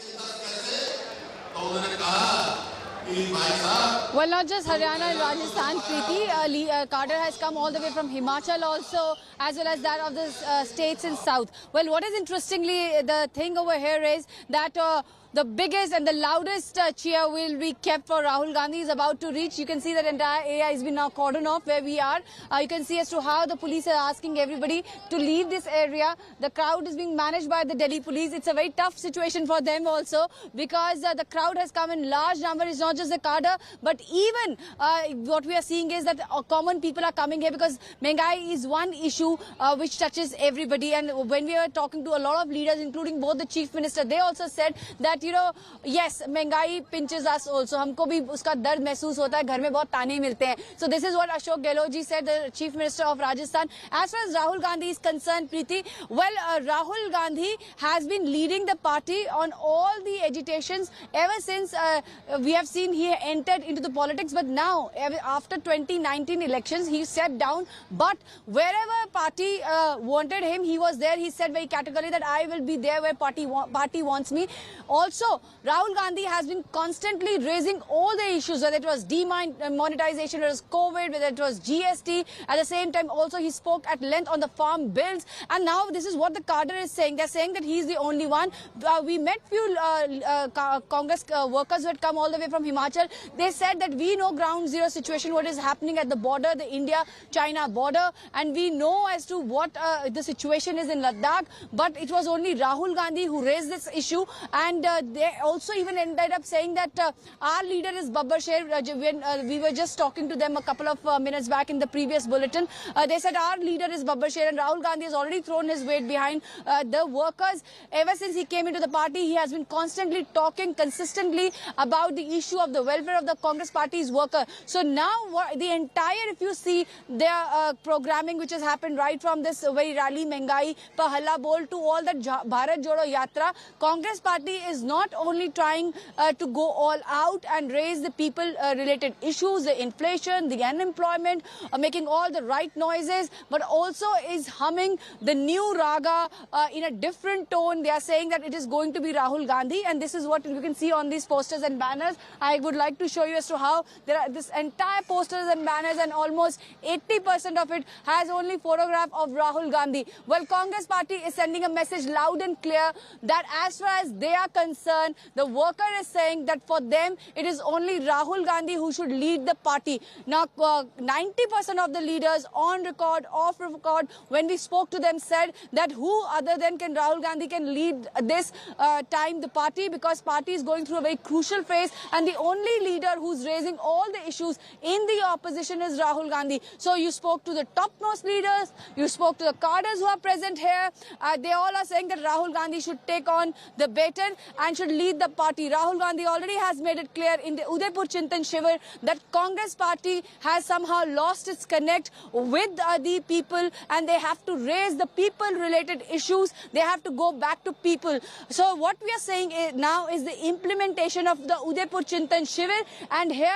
Well, not just Haryana and Rajasthan, Preeti. Cadre has come all the way from Himachal also, as well as that of the states in South. Well, what is interestingly, the thing over here is that the biggest and the loudest cheer will be kept for Rahul Gandhi is about to reach. You can see that entire area has been now cordoned off where we are. You can see as to how the police are asking everybody to leave this area. The crowd is being managed by the Delhi police. It's a very tough situation for them also because the crowd has come in large number. It's not just the cadre, but even what we are seeing is that common people are coming here because Mehangai is one issue which touches everybody. And when we were talking to a lot of leaders, including both the Chief Minister, they also said that yes, महंगाई pinches us also. हमको भी उसका दर्द महसूस होता है, घर में बहुत ताने मिलते हैं. So this is what Ashok Gehlot ji said, the Chief Minister of Rajasthan. As far as Rahul Gandhi is concerned, Preeti, well, Rahul Gandhi has been leading the party on all the agitations ever since we have seen he entered into the politics. But now, after 2019 elections, he stepped down. But wherever party wanted him, he was there. He said very categorically that I will be there where party wants me. Also, Rahul Gandhi has been constantly raising all the issues, whether it was demonetization, whether it was COVID, whether it was GST. At the same time, also he spoke at length on the farm bills. And now this is what the cadre is saying. They're saying that he's the only one. We met few Congress workers who had come all the way from Himachal. They said that we know ground zero situation, what is happening at the border, the India-China border. And we know as to what the situation is in Ladakh. But it was only Rahul Gandhi who raised this issue. And they also even ended up saying that our leader is Babbar Sher. When we were just talking to them a couple of minutes back in the previous bulletin, they said our leader is Babbar Sher, and Rahul Gandhi has already thrown his weight behind the workers. Ever since he came into the party, he has been constantly talking consistently about the issue of the welfare of the Congress party's worker. So now the entire, if you see their programming which has happened right from this very rally, Mehangai Par Halla Bol, to all that Bharat Jodo Yatra, Congress party is not only trying to go all out and raise the people-related issues, the inflation, the unemployment, making all the right noises, but also is humming the new raga in a different tone. They are saying that it is going to be Rahul Gandhi, and this is what you can see on these posters and banners. I would like to show you as to how there are this entire posters and banners, and almost 80% of it has only photograph of Rahul Gandhi. Well, Congress party is sending a message loud and clear that as far as they are concerned, the worker is saying that for them, it is only Rahul Gandhi who should lead the party. Now, 90% of the leaders on record, off record, when we spoke to them, said that who other than Rahul Gandhi can lead this time the party, because party is going through a very crucial phase, and the only leader who's raising all the issues in the opposition is Rahul Gandhi. So you spoke to the topmost leaders, you spoke to the cadres who are present here. They all are saying that Rahul Gandhi should take on the baton, and and should lead the party. Rahul Gandhi already has made it clear in the Udaipur Chintan Shivir that Congress party has somehow lost its connect with the people, and they have to raise the people-related issues. They have to go back to people. So what we are saying now is the implementation of the Udaipur Chintan Shivir, and here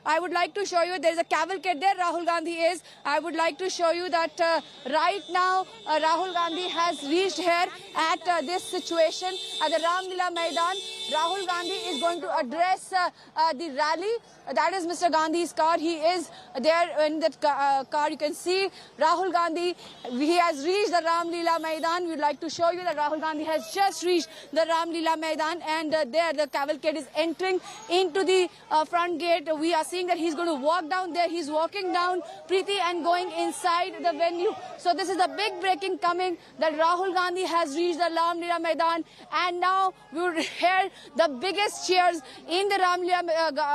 I would like to show you there is a cavalcade there. Rahul Gandhi is. I would like to show you that right now Rahul Gandhi has reached here at this situation at the Ramlila Maidan. Rahul Gandhi is going to address the rally. That is Mr. Gandhi's car. He is there in that car. You can see Rahul Gandhi. He has reached the Ramlila Maidan. We would like to show you that Rahul Gandhi has just reached the Ramlila Maidan, and there the cavalcade is entering into the front gate. We are seeing that he's going to walk down there. He's walking down, Preeti, and going inside the venue. So this is the big breaking coming that Rahul Gandhi has reached the Ramlila Maidan, and now we will hear the biggest cheers in the Ramlila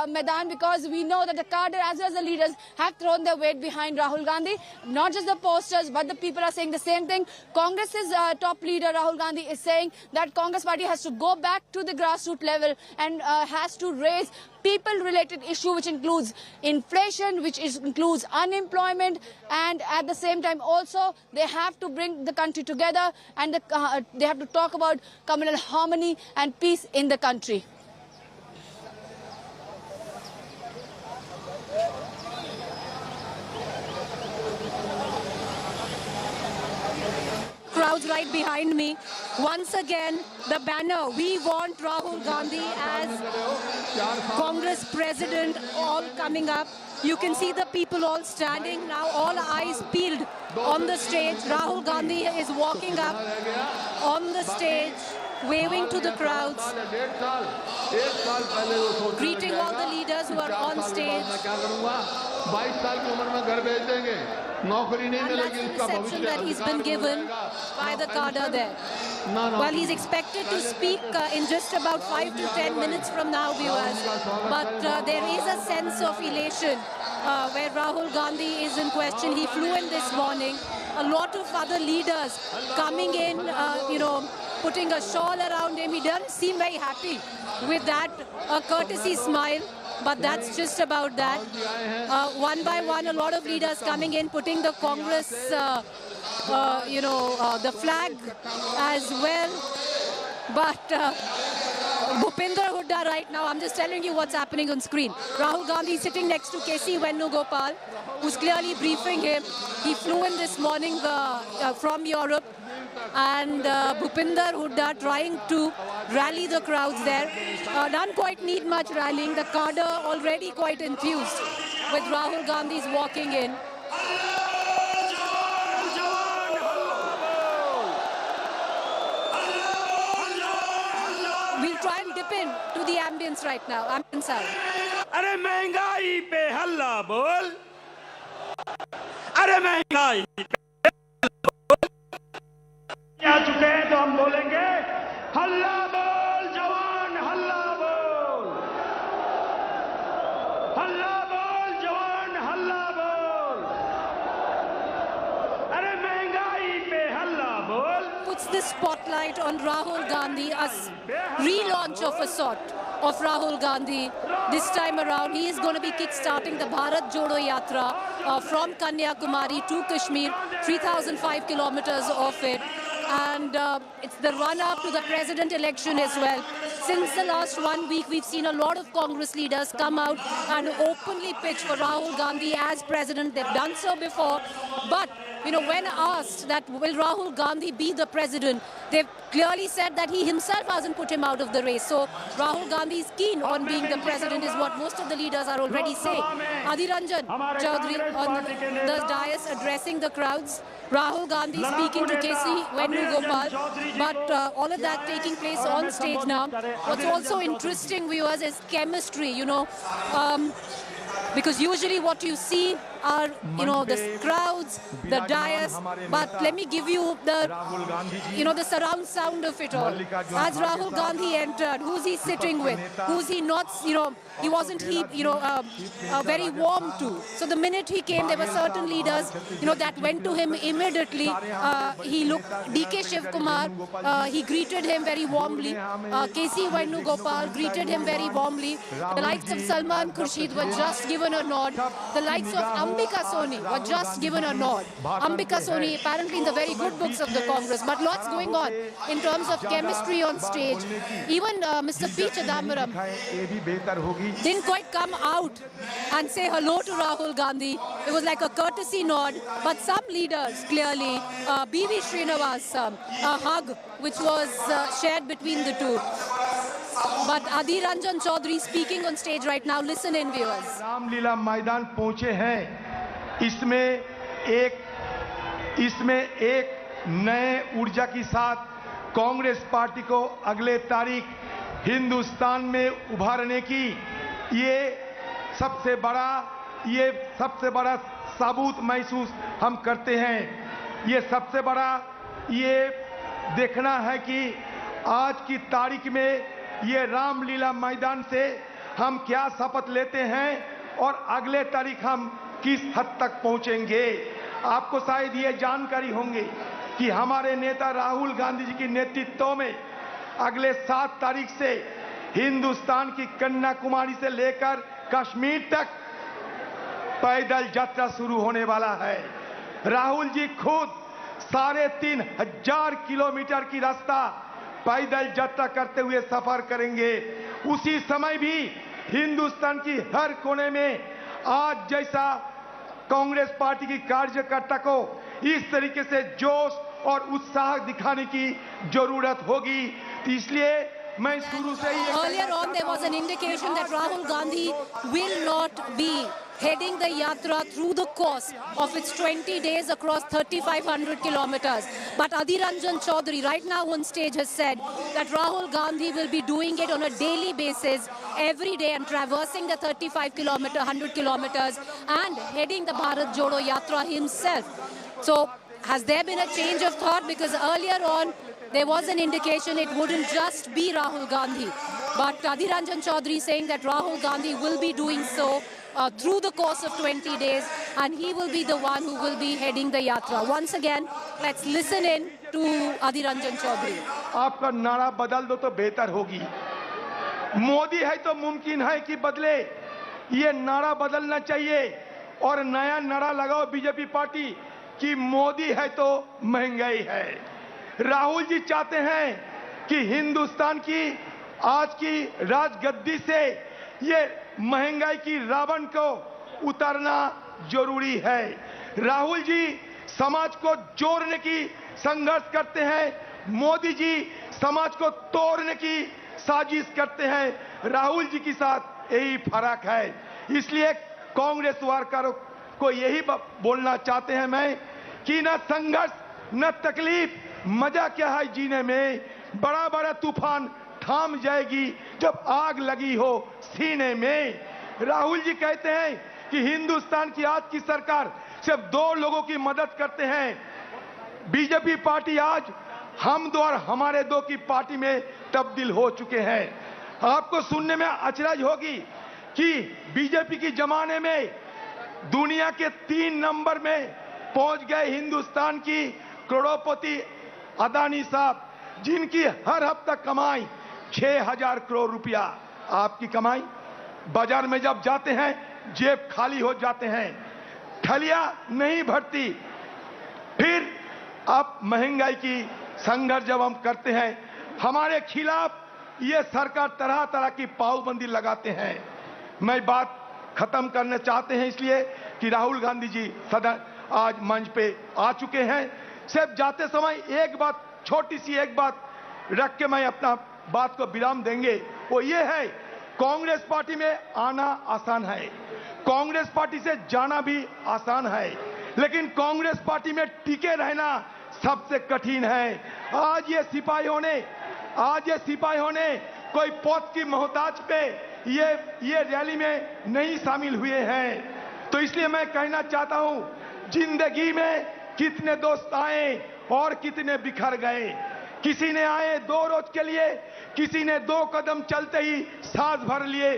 Maidan, because we know that the cadre as well as the leaders have thrown their weight behind Rahul Gandhi. Not just the posters, but the people are saying the same thing. Congress's top leader Rahul Gandhi is saying that Congress party has to go back to the grassroots level and has to raise people-related issue, which includes inflation, which includes unemployment, and at the same time also they have to bring the country together, and they have to talk about communal harmony and peace in the country. Crowds right behind me. Once again, the banner, "We want Rahul Gandhi as Congress president," all coming up. You can see the people all standing now, all eyes peeled on the stage. Rahul Gandhi is walking up on the stage, waving to the crowds, greeting all the leaders who are on stage. And that's the reception that he's been given by the cadre there. Well, he's expected to speak in just about 5 to 10 minutes from now, viewers. But there is a sense of elation where Rahul Gandhi is in question. He flew in this morning. A lot of other leaders coming in, putting a shawl around him. He doesn't seem very happy with that, a courtesy smile. But that's just about that. One by one, a lot of leaders coming in, putting the Congress, the flag as well. But Bhupinder Hooda right now, I'm just telling you what's happening on screen. Rahul Gandhi sitting next to K.C. Venugopal, who's clearly briefing him. He flew in this morning from Europe. And Bhupinder Hooda trying to rally the crowds there. Don't quite need much rallying. The cadre already quite enthused with Rahul Gandhi's walking in. We'll try and dip in to the ambience right now. Ambience sound. अरे महंगाई पे हल्ला बोल, अरे महंगाई आ चुके हैं तो हम बोलेंगे हल्ला बोल जवान, हल्ला बोल, हल्ला बोल जवान, हल्ला बोल, अरे महंगाई पे हल्ला बोल. Puts the spotlight on Rahul Gandhi, a relaunch of a sort of Rahul Gandhi. This time around, he is going to be kick-starting the Bharat Jodo Yatra from Kanyakumari to Kashmir, 3,005 kilometers of it. And it's the run-up to the president election as well. Since the last 1 week, we've seen a lot of Congress leaders come out and openly pitch for Rahul Gandhi as president. They've done so before. But, when asked that will Rahul Gandhi be the president, they've clearly said that he himself hasn't put him out of the race. So Rahul Gandhi is keen on being the president is what most of the leaders are already saying. Adhiranjan Chaudhary on the dais addressing the crowds. Rahul Gandhi speaking to K.C. Venugopal, but all of that taking place on stage now. What's also interesting, viewers, is chemistry, because usually what you see are, you know, the crowds, the dais, but let me give you the, you know, the surround sound of it all. As Rahul Gandhi entered, who's he sitting with? Who's he not, you know, he wasn't, very warm to. So the minute he came, there were certain leaders, you know, that went to him immediately. He looked, DK Shiv Kumar, he greeted him very warmly. KC Venugopal greeted him very warmly. The likes of Salman Khurshid were just given a nod. The likes of Ambika Soni were just given a nod. Ambika Soni apparently in the very good books of the Congress, but lots going on in terms of chemistry on stage. Even Mr. P. Chidambaram didn't quite come out and say hello to Rahul Gandhi. It was like a courtesy nod, but some leaders clearly, B.V. Srinivas, a hug which was shared between the two. But Adhir Ranjan Chaudhary speaking on stage right now. Listen in, viewers. Ramlila मैदान पहुंचे हैं, इसमें एक नए ऊर्जा के साथ Congress party को अगले तारीख हिंदुस्तान में उभारने की ये सबसे बड़ा सबूत महसूस हम करते हैं। ये सबसे बड़ा ये देखना है कि आज की तारीख में ये रामलीला मैदान से हम क्या शपथ लेते हैं और अगले तारीख हम किस हद तक पहुंचेंगे। आपको शायद ये जानकारी होंगे कि हमारे नेता राहुल गांधी जी के नेतृत्व में अगले 7 तारीख से हिंदुस्तान की कन्याकुमारी से लेकर कश्मीर तक पैदल यात्रा शुरू होने वाला है। राहुल जी खुद 3,500 किलोमीटर की रास्ता पैदल यात्रा करते हुए सफर करेंगे। उसी समय भी हिंदुस्तान की हर कोने में आज जैसा कांग्रेस पार्टी की कार्यकर्ता को इस तरीके से जोश और उत्साह दिखाने की जरूरत होगी। इसलिए मैं शुरू से ही Earlier on there was an indication that Rahul Gandhi will not be heading the yatra through the course of its 20 days across 3,500 kilometers. But Adhir Ranjan Chaudhary right now on stage has said that Rahul Gandhi will be doing it on a daily basis every day and traversing the 100 kilometers and heading the Bharat Jodo Yatra himself. So has there been a change of thought? Because earlier on there was an indication it wouldn't just be Rahul Gandhi. But Adhir Ranjan Chaudhary saying that Rahul Gandhi will be doing so through the course of 20 days and he will be the one who will be heading the yatra. Once again, let's listen in to Adhir Ranjan Chaudhary. आपका नारा बदल दो तो बेहतर होगी। मोदी है तो मुमकिन है कि बदले, ये नारा बदलना चाहिए और नया नारा लगाओ बीजेपी पार्टी कि मोदी है तो महंगाई है। राहुल जी चाहते हैं कि हिंदुस्तान की आज की राजगद्दी से ये महंगाई की रावण को उतारना जरूरी है। राहुल जी समाज को जोड़ने की संघर्ष करते हैं, मोदी जी समाज को तोड़ने की साजिश करते हैं। राहुल जी के साथ यही फर्क है। इसलिए कांग्रेस वर्करों को यही बोलना चाहते हैं मैं कि न संघर्ष न तकलीफ, मजा क्या है जीने में। बड़ा बड़ा तूफान थाम जाएगी जब आग लगी हो सीने में। राहुल जी कहते हैं कि हिंदुस्तान की आज की सरकार सिर्फ 2 लोगों की मदद करते हैं। बीजेपी पार्टी आज हम 2 और हमारे 2 की पार्टी में तब्दील हो चुके हैं। आपको सुनने में अचरज होगी कि बीजेपी की जमाने में दुनिया के 3 नंबर में पहुंच गए हिंदुस्तान की करोड़पति अदानी साहब, जिनकी हर हफ्ता कमाई 6,000 करोड़ रुपया। आपकी कमाई बाजार में जब जाते हैं जेब खाली हो जाते हैं, थैलियां नहीं भरती। फिर अब महंगाई की संघर्ष जब हम करते हैं, हमारे खिलाफ ये सरकार तरह तरह की पाबंदी लगाते हैं। मैं बात खत्म करना चाहते हैं इसलिए कि राहुल गांधी जी सदन आज मंच पे आ चुके हैं। सिर्फ जाते समय एक बात, छोटी सी एक बात रख के मैं अपना बात को विराम देंगे, वो ये है कांग्रेस पार्टी में आना आसान है, कांग्रेस पार्टी से जाना भी आसान है, लेकिन कांग्रेस पार्टी में टिके रहना सबसे कठिन है। आज ये सिपाहियों ने कोई पद की मोहताज पे ये रैली में नहीं शामिल हुए हैं। तो इसलिए मैं कहना चाहता हूं, जिंदगी में कितने दोस्त आए और कितने बिखर गए। किसी ने आए 2 रोज के लिए, किसी ने 2 कदम चलते ही सांस भर लिए,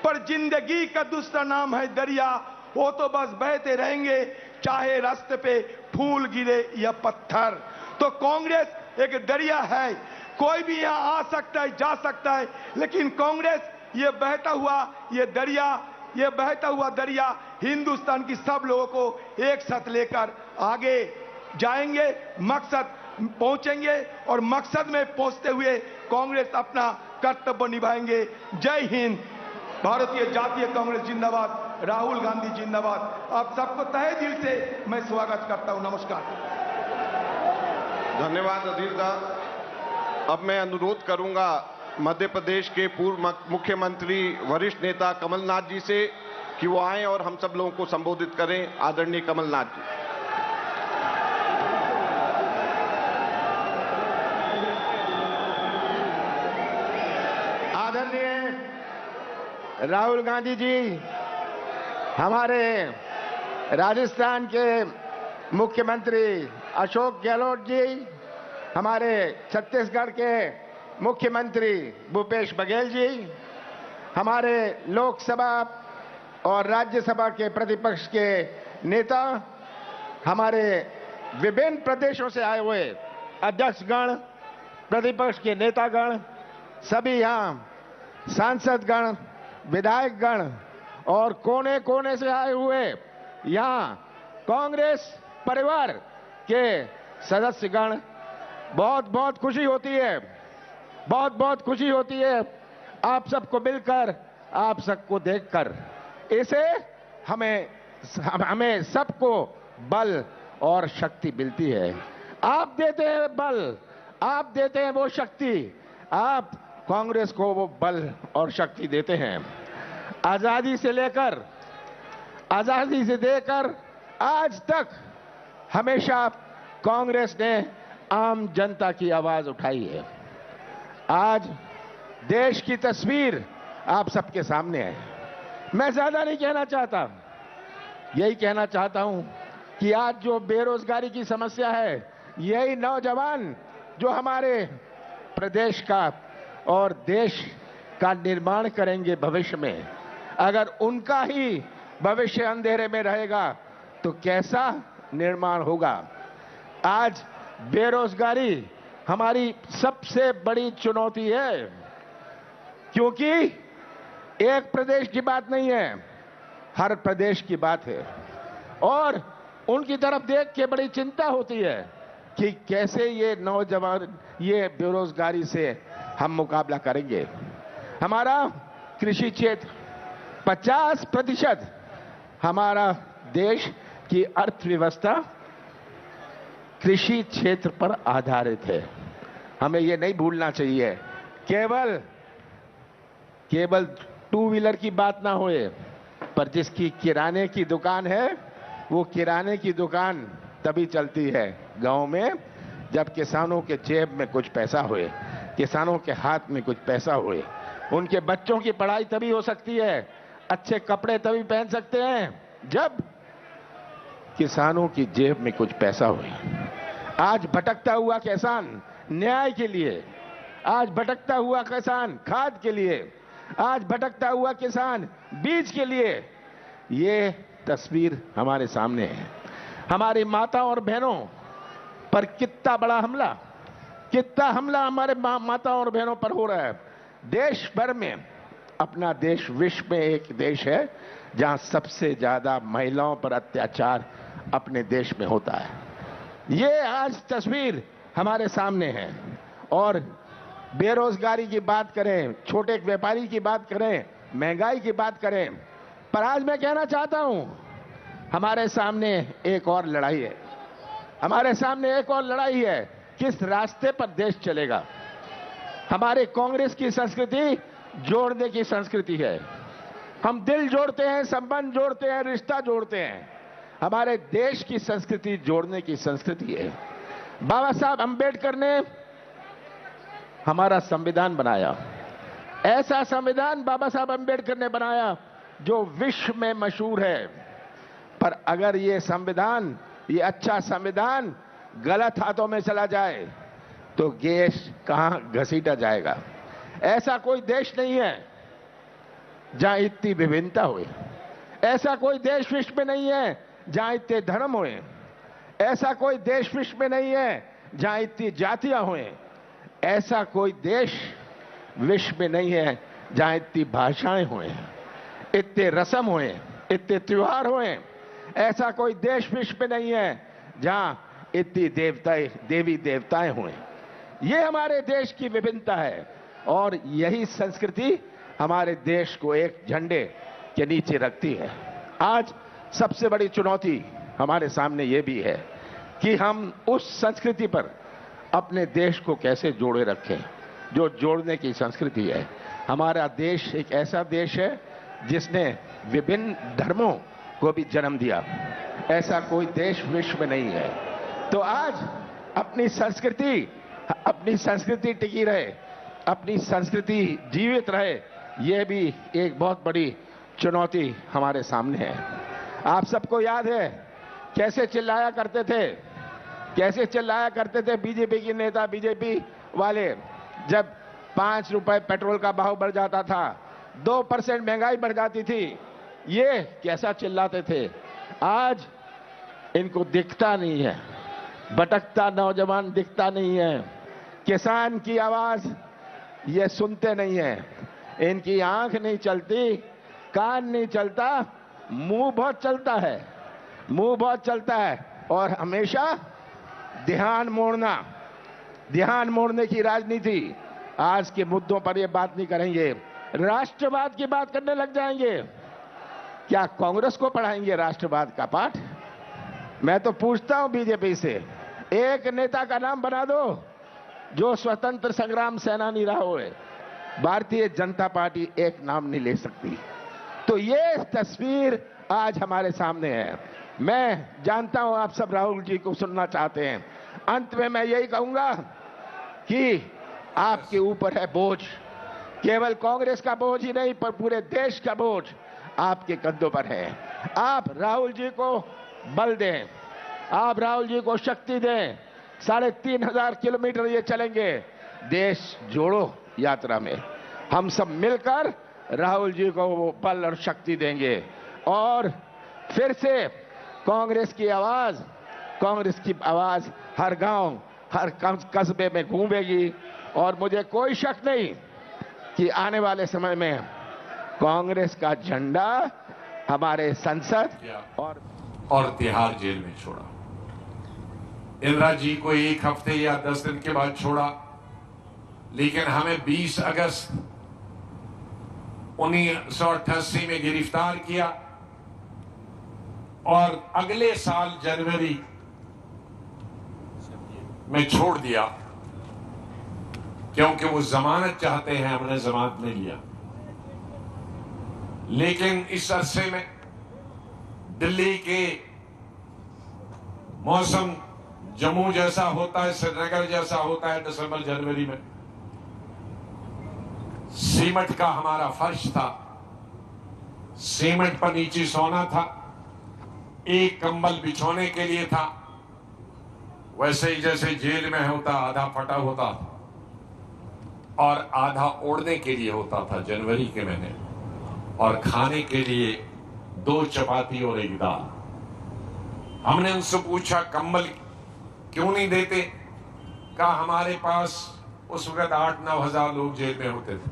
पर जिंदगी का दूसरा नाम है दरिया। वो तो बस बहते रहेंगे, चाहे रास्ते पे फूल गिरे या पत्थर। तो कांग्रेस एक दरिया है, कोई भी यहां आ सकता है, जा सकता है, लेकिन कांग्रेस ये बहता हुआ दरिया हिंदुस्तान की सब लोगों को एक साथ लेकर आगे जाएंगे, मकसद पहुंचेंगे और मकसद में पहुंचते हुए कांग्रेस अपना कर्तव्य निभाएंगे। जय हिंद। भारतीय जातीय कांग्रेस जिंदाबाद। राहुल गांधी जिंदाबाद। आप सबको तहे दिल से मैं स्वागत करता हूं। नमस्कार। धन्यवाद अधीर दा। अब मैं अनुरोध करूंगा मध्य प्रदेश के पूर्व मुख्यमंत्री वरिष्ठ नेता कमलनाथ जी से कि वो आए और हम सब लोगों को संबोधित करें। आदरणीय कमलनाथ जी। आदरणीय राहुल गांधी जी, हमारे राजस्थान के मुख्यमंत्री अशोक गहलोत जी, हमारे छत्तीसगढ़ के मुख्यमंत्री भूपेश बघेल जी, हमारे लोकसभा और राज्यसभा के प्रतिपक्ष के नेता, हमारे विभिन्न प्रदेशों से आए हुए अध्यक्षगण, प्रतिपक्ष के नेतागण, सभी यहाँ सांसदगण, विधायकगण और कोने कोने से आए हुए यहाँ कांग्रेस परिवार के सदस्यगण, बहुत बहुत खुशी होती है, बहुत बहुत खुशी होती है आप सबको मिलकर, आप सबको देखकर। इसे हमें सबको बल और शक्ति मिलती है। आप देते हैं बल, आप देते हैं वो शक्ति, आप कांग्रेस को वो बल और शक्ति देते हैं। आजादी से देकर आज तक हमेशा कांग्रेस ने आम जनता की आवाज उठाई है। आज देश की तस्वीर आप सबके सामने है। मैं ज्यादा नहीं कहना चाहता, यही कहना चाहता हूं कि आज जो बेरोजगारी की समस्या है, यही नौजवान जो हमारे प्रदेश का और देश का निर्माण करेंगे भविष्य में, अगर उनका ही भविष्य अंधेरे में रहेगा तो कैसा निर्माण होगा। आज बेरोजगारी हमारी सबसे बड़ी चुनौती है, क्योंकि एक प्रदेश की बात नहीं है, हर प्रदेश की बात है। और उनकी तरफ देख के बड़ी चिंता होती है कि कैसे ये नौजवान ये बेरोजगारी से हम मुकाबला करेंगे। हमारा कृषि क्षेत्र 50% हमारा देश की अर्थव्यवस्था कृषि क्षेत्र पर आधारित है। हमें ये नहीं भूलना चाहिए। केवल 2 व्हीलर की बात ना होए, पर जिसकी किराने की दुकान है, वो किराने की दुकान तभी चलती है गांव में जब किसानों के जेब में कुछ पैसा होए, किसानों के हाथ में कुछ पैसा होए। उनके बच्चों की पढ़ाई तभी हो सकती है, अच्छे कपड़े तभी पहन सकते हैं जब किसानों की जेब में कुछ पैसा होए। आज भटकता हुआ किसान न्याय के लिए, आज भटकता हुआ किसान खाद के लिए, आज भटकता हुआ किसान बीज के लिए, ये तस्वीर हमारे सामने है। हमारी माता और बहनों पर कितना बड़ा हमला हमारे माता और बहनों पर हो रहा है। देश भर में, अपना देश विश्व में एक देश है जहां सबसे ज्यादा महिलाओं पर अत्याचार अपने देश में होता है। ये आज तस्वीर हमारे सामने है। और बेरोजगारी की बात करें, छोटे व्यापारी की बात करें, महंगाई की बात करें, पर आज मैं कहना चाहता हूं हमारे सामने एक और लड़ाई है। हमारे सामने एक और लड़ाई है, किस रास्ते पर देश चलेगा। हमारे कांग्रेस की संस्कृति जोड़ने की संस्कृति है। हम दिल जोड़ते हैं, संबंध जोड़ते हैं, रिश्ता जोड़ते हैं। हमारे देश की संस्कृति जोड़ने की संस्कृति है। बाबा साहब अंबेडकर ने हमारा संविधान बनाया, ऐसा संविधान बाबा साहब अम्बेडकर ने बनाया जो विश्व में मशहूर है। पर अगर ये संविधान, ये अच्छा संविधान गलत हाथों में चला जाए तो देश कहां घसीटा जाएगा। ऐसा कोई देश नहीं है जहां इतनी विभिन्नता हुई। ऐसा कोई देश विश्व में नहीं है जहां इतने धर्म हुए। ऐसा कोई देश विश्व में नहीं है जहां इतनी जातियां हुए। ऐसा कोई देश विश्व में नहीं है जहां इतनी भाषाएं हुए, इतने रस्म हुए, इतने त्योहार हुए। ऐसा कोई देश विश्व में नहीं है जहां इतनी देवी देवताएं हुए। ये हमारे देश की विभिन्नता है और यही संस्कृति हमारे देश को एक झंडे के नीचे रखती है। आज सबसे बड़ी चुनौती हमारे सामने ये भी है कि हम उस संस्कृति पर अपने देश को कैसे जोड़े रखें जो जोड़ने की संस्कृति है। हमारा देश एक ऐसा देश है जिसने विभिन्न धर्मों को भी जन्म दिया। ऐसा कोई देश विश्व में नहीं है। तो आज अपनी संस्कृति टिकी रहे, अपनी संस्कृति जीवित रहे, ये भी एक बहुत बड़ी चुनौती हमारे सामने है। आप सबको याद है कैसे चिल्लाया करते थे बीजेपी के नेता, बीजेपी वाले, जब 5 रुपए पेट्रोल का भाव बढ़ जाता था, 2% महंगाई बढ़ जाती थी, ये कैसा चिल्लाते थे। आज इनको दिखता नहीं है, भटकता नौजवान दिखता नहीं है, किसान की आवाज ये सुनते नहीं है, इनकी आंख नहीं चलती, कान नहीं चलता, मुंह बहुत चलता है और हमेशा ध्यान मोड़ने की राजनीति। आज के मुद्दों पर ये बात नहीं करेंगे, राष्ट्रवाद की बात करने लग जाएंगे। क्या कांग्रेस को पढ़ाएंगे राष्ट्रवाद का पाठ? मैं तो पूछता हूं बीजेपी से, एक नेता का नाम बना दो जो स्वतंत्र संग्राम सेनानी रहा हो। भारतीय जनता पार्टी एक नाम नहीं ले सकती। तो ये तस्वीर आज हमारे सामने है। मैं जानता हूं आप सब राहुल जी को सुनना चाहते हैं। अंत में मैं यही कहूंगा कि आपके ऊपर है बोझ, केवल कांग्रेस का बोझ ही नहीं पर पूरे देश का बोझ आपके कंधों पर है। आप राहुल जी को बल दें, आप राहुल जी को शक्ति दें। 3500 किलोमीटर ये चलेंगे देश जोड़ो यात्रा में। हम सब मिलकर राहुल जी को वो बल और शक्ति देंगे और फिर से कांग्रेस की आवाज हर गांव, हर कस्बे में गूंजेगी। और मुझे कोई शक नहीं कि आने वाले समय में कांग्रेस का झंडा हमारे संसद और तिहाड़ जेल में छोड़ा। इंदिरा जी को 1 हफ्ते या 10 दिन के बाद छोड़ा, लेकिन हमें 20 अगस्त 1988 में गिरफ्तार किया और अगले साल जनवरी में छोड़ दिया, क्योंकि वो जमानत चाहते हैं। हमने जमानत नहीं लिया, लेकिन इस अरसे में दिल्ली के मौसम जम्मू जैसा होता है, श्रीनगर जैसा होता है दिसंबर जनवरी में। सीमेंट का हमारा फर्श था, सीमेंट पर नीचे सोना था, एक कंबल बिछोने के लिए था, वैसे ही जैसे जेल में होता, आधा फटा होता और आधा ओढ़ने के लिए होता था जनवरी के महीने, और खाने के लिए 2 चपाती और 1 दाल। हमने उनसे पूछा कंबल क्यों नहीं देते? कहा हमारे पास उस वक्त 8-9 हजार लोग जेल में होते थे,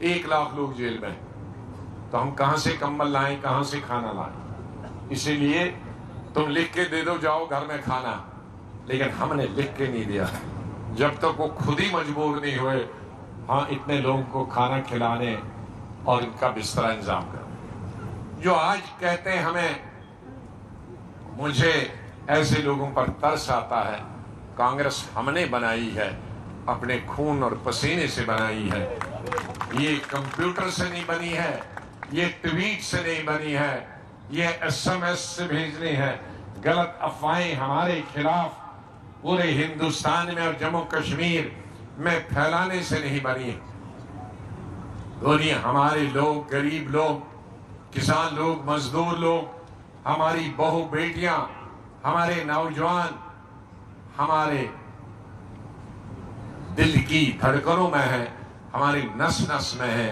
1 लाख लोग जेल में, तो हम कहां से कंबल लाएं, कहां से खाना लाएं? इसीलिए तुम लिख के दे दो, जाओ घर में खाना। लेकिन हमने लिख के नहीं दिया जब तक वो खुद ही मजबूर नहीं हुए हाँ इतने लोगों को खाना खिलाने और इनका बिस्तरा इंतजाम करने। जो आज कहते हैं हमें, मुझे ऐसे लोगों पर तरस आता है। कांग्रेस हमने बनाई है, अपने खून और पसीने से बनाई है, ये कंप्यूटर से नहीं बनी है, ये ट्वीट से नहीं बनी है, ये SMS से भेजनी है। गलत अफवाहें हमारे खिलाफ पूरे हिंदुस्तान में और जम्मू कश्मीर में फैलाने से नहीं बनी है। दुनिया हमारे लोग, गरीब लोग, किसान लोग, मजदूर लोग, हमारी बहू बेटियां, हमारे नौजवान हमारे दिल की धड़कनों में है, हमारी नस नस में है।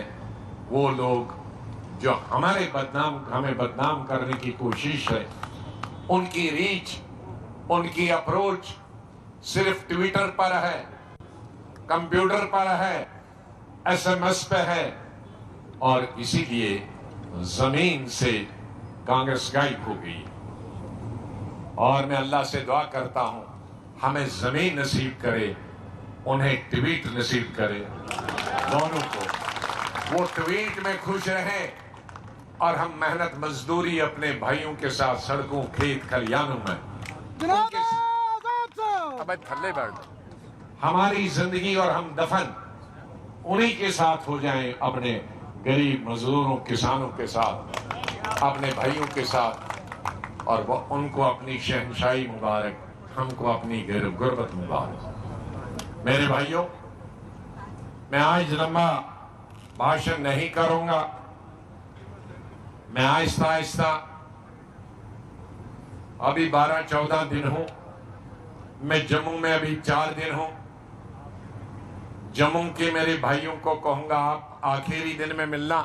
वो लोग जो हमें बदनाम करने की कोशिश है, उनकी रीच, उनकी अप्रोच सिर्फ ट्विटर पर है, कंप्यूटर पर है, SMS पे है, और इसीलिए जमीन से कांग्रेस गायब हो गई। और मैं अल्लाह से दुआ करता हूं हमें जमीन नसीब करे, उन्हें ट्वीट नसीब करे, दोनों को। वो ट्वीट में खुश रहे और हम मेहनत मजदूरी अपने भाइयों के साथ सड़कों, खेत, खलियानों में थल्ले बैठ, हमारी जिंदगी और हम दफन उन्हीं के साथ हो जाएं, अपने गरीब मजदूरों, किसानों के साथ, अपने भाइयों के साथ, और वो उनको अपनी शहनशाही मुबारक, हमको अपनी गुर्बत मुबारक। मेरे भाइयों, मैं आज लंबा भाषण नहीं करूंगा, मैं आहिस्ता आहिस्ता, अभी 12-14 दिन हूं, मैं जम्मू में अभी 4 दिन हूं। जम्मू के मेरे भाइयों को कहूंगा आप आखिरी दिन में मिलना,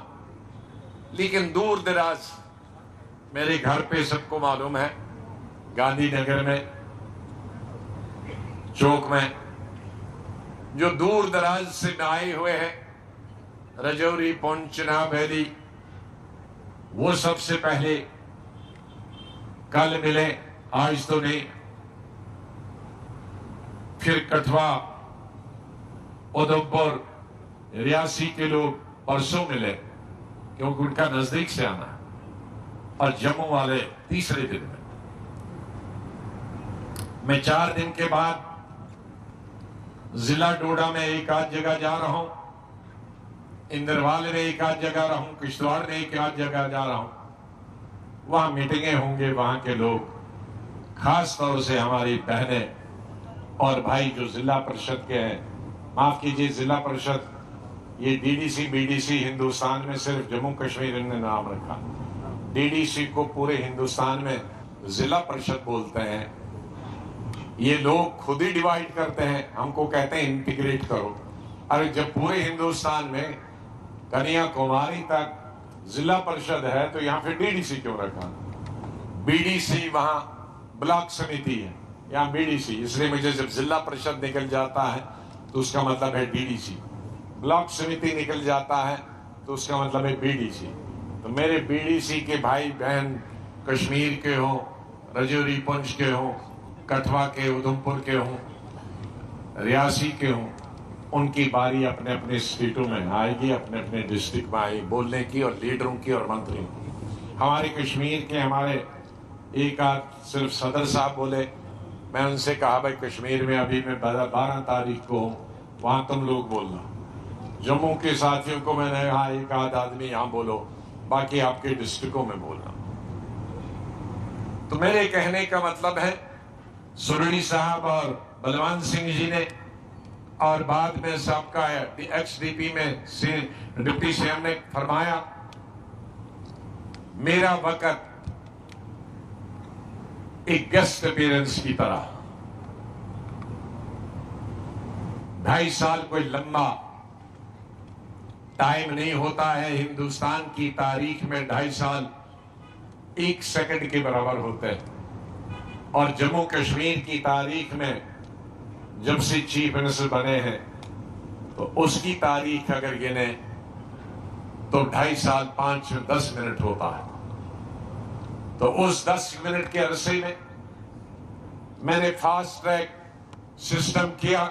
लेकिन दूर दराज मेरे घर पे सबको मालूम है, गांधीनगर में, चौक में, जो दूर दराज से आए हुए हैं, रजौरी, पुंछ, नाभैली, वो सबसे पहले कल मिले, आज तो नहीं। फिर कठवा, उधमपुर, रियासी के लोग परसों मिले, क्योंकि उनका नजदीक से आना है, और जम्मू वाले तीसरे दिन में। मैं 4 दिन के बाद जिला डोडा में एक आध जगह जा रहा हूं, इंदरवाल में एक आध जगह रहा हूं, किश्तवाड़ में एक आध जगह जा रहा हूं। वहां मीटिंगें होंगे, वहां के लोग, खास तौर से हमारी बहनें और भाई जो जिला परिषद के हैं, माफ कीजिए जिला परिषद, ये DDC BDC हिंदुस्तान में सिर्फ जम्मू कश्मीर ने नाम रखा, DDC को पूरे हिंदुस्तान में जिला परिषद बोलते हैं। ये लोग खुद ही डिवाइड करते हैं, हमको कहते हैं इंटीग्रेट करो। अरे जब पूरे हिंदुस्तान में कन्याकुमारी तक जिला परिषद है, तो यहाँ पे DDC क्यों रखा? BDC वहां ब्लॉक समिति है, यहाँ BDC, इसलिए मुझे जब जिला परिषद निकल जाता है तो उसका मतलब है DDC, ब्लॉक समिति निकल जाता है तो उसका मतलब है BDC। तो मेरे BDC के भाई बहन कश्मीर के हों, रजौरी पुंछ के हों, कठवा के, उधमपुर के हों, रियासी के हों, उनकी बारी अपने अपने स्टेटों में आएगी, अपने अपने डिस्ट्रिक्ट में आएगी बोलने की, और लीडरों की और मंत्रियों की। हमारे कश्मीर के हमारे एक आध सिर्फ सदर साहब बोले, मैं उनसे कहा भाई कश्मीर में अभी मैं 12 तारीख को हूँ, वहां तुम लोग बोलना। जम्मू के साथियों को मैंने कहा एक आध आदमी यहाँ बोलो, बाकी आपके डिस्ट्रिक्टों में बोलना। तो मेरे कहने का मतलब है, सुरणी साहब और बलवंत सिंह जी ने, और बाद में सबका XDP में डिप्टी CM ने फरमाया, मेरा वक्त एक गेस्ट अपीयरेंस की तरह, 2.5 साल कोई लंबा टाइम नहीं होता है। हिंदुस्तान की तारीख में 2.5 साल 1 सेकंड के बराबर होते हैं, और जम्मू कश्मीर की तारीख में जब से चीफ मिनिस्टर बने हैं, तो उसकी तारीख अगर गिने तो 2.5 साल 5-10 मिनट होता है। तो उस 10 मिनट के अरसे में मैंने फास्ट ट्रैक सिस्टम किया,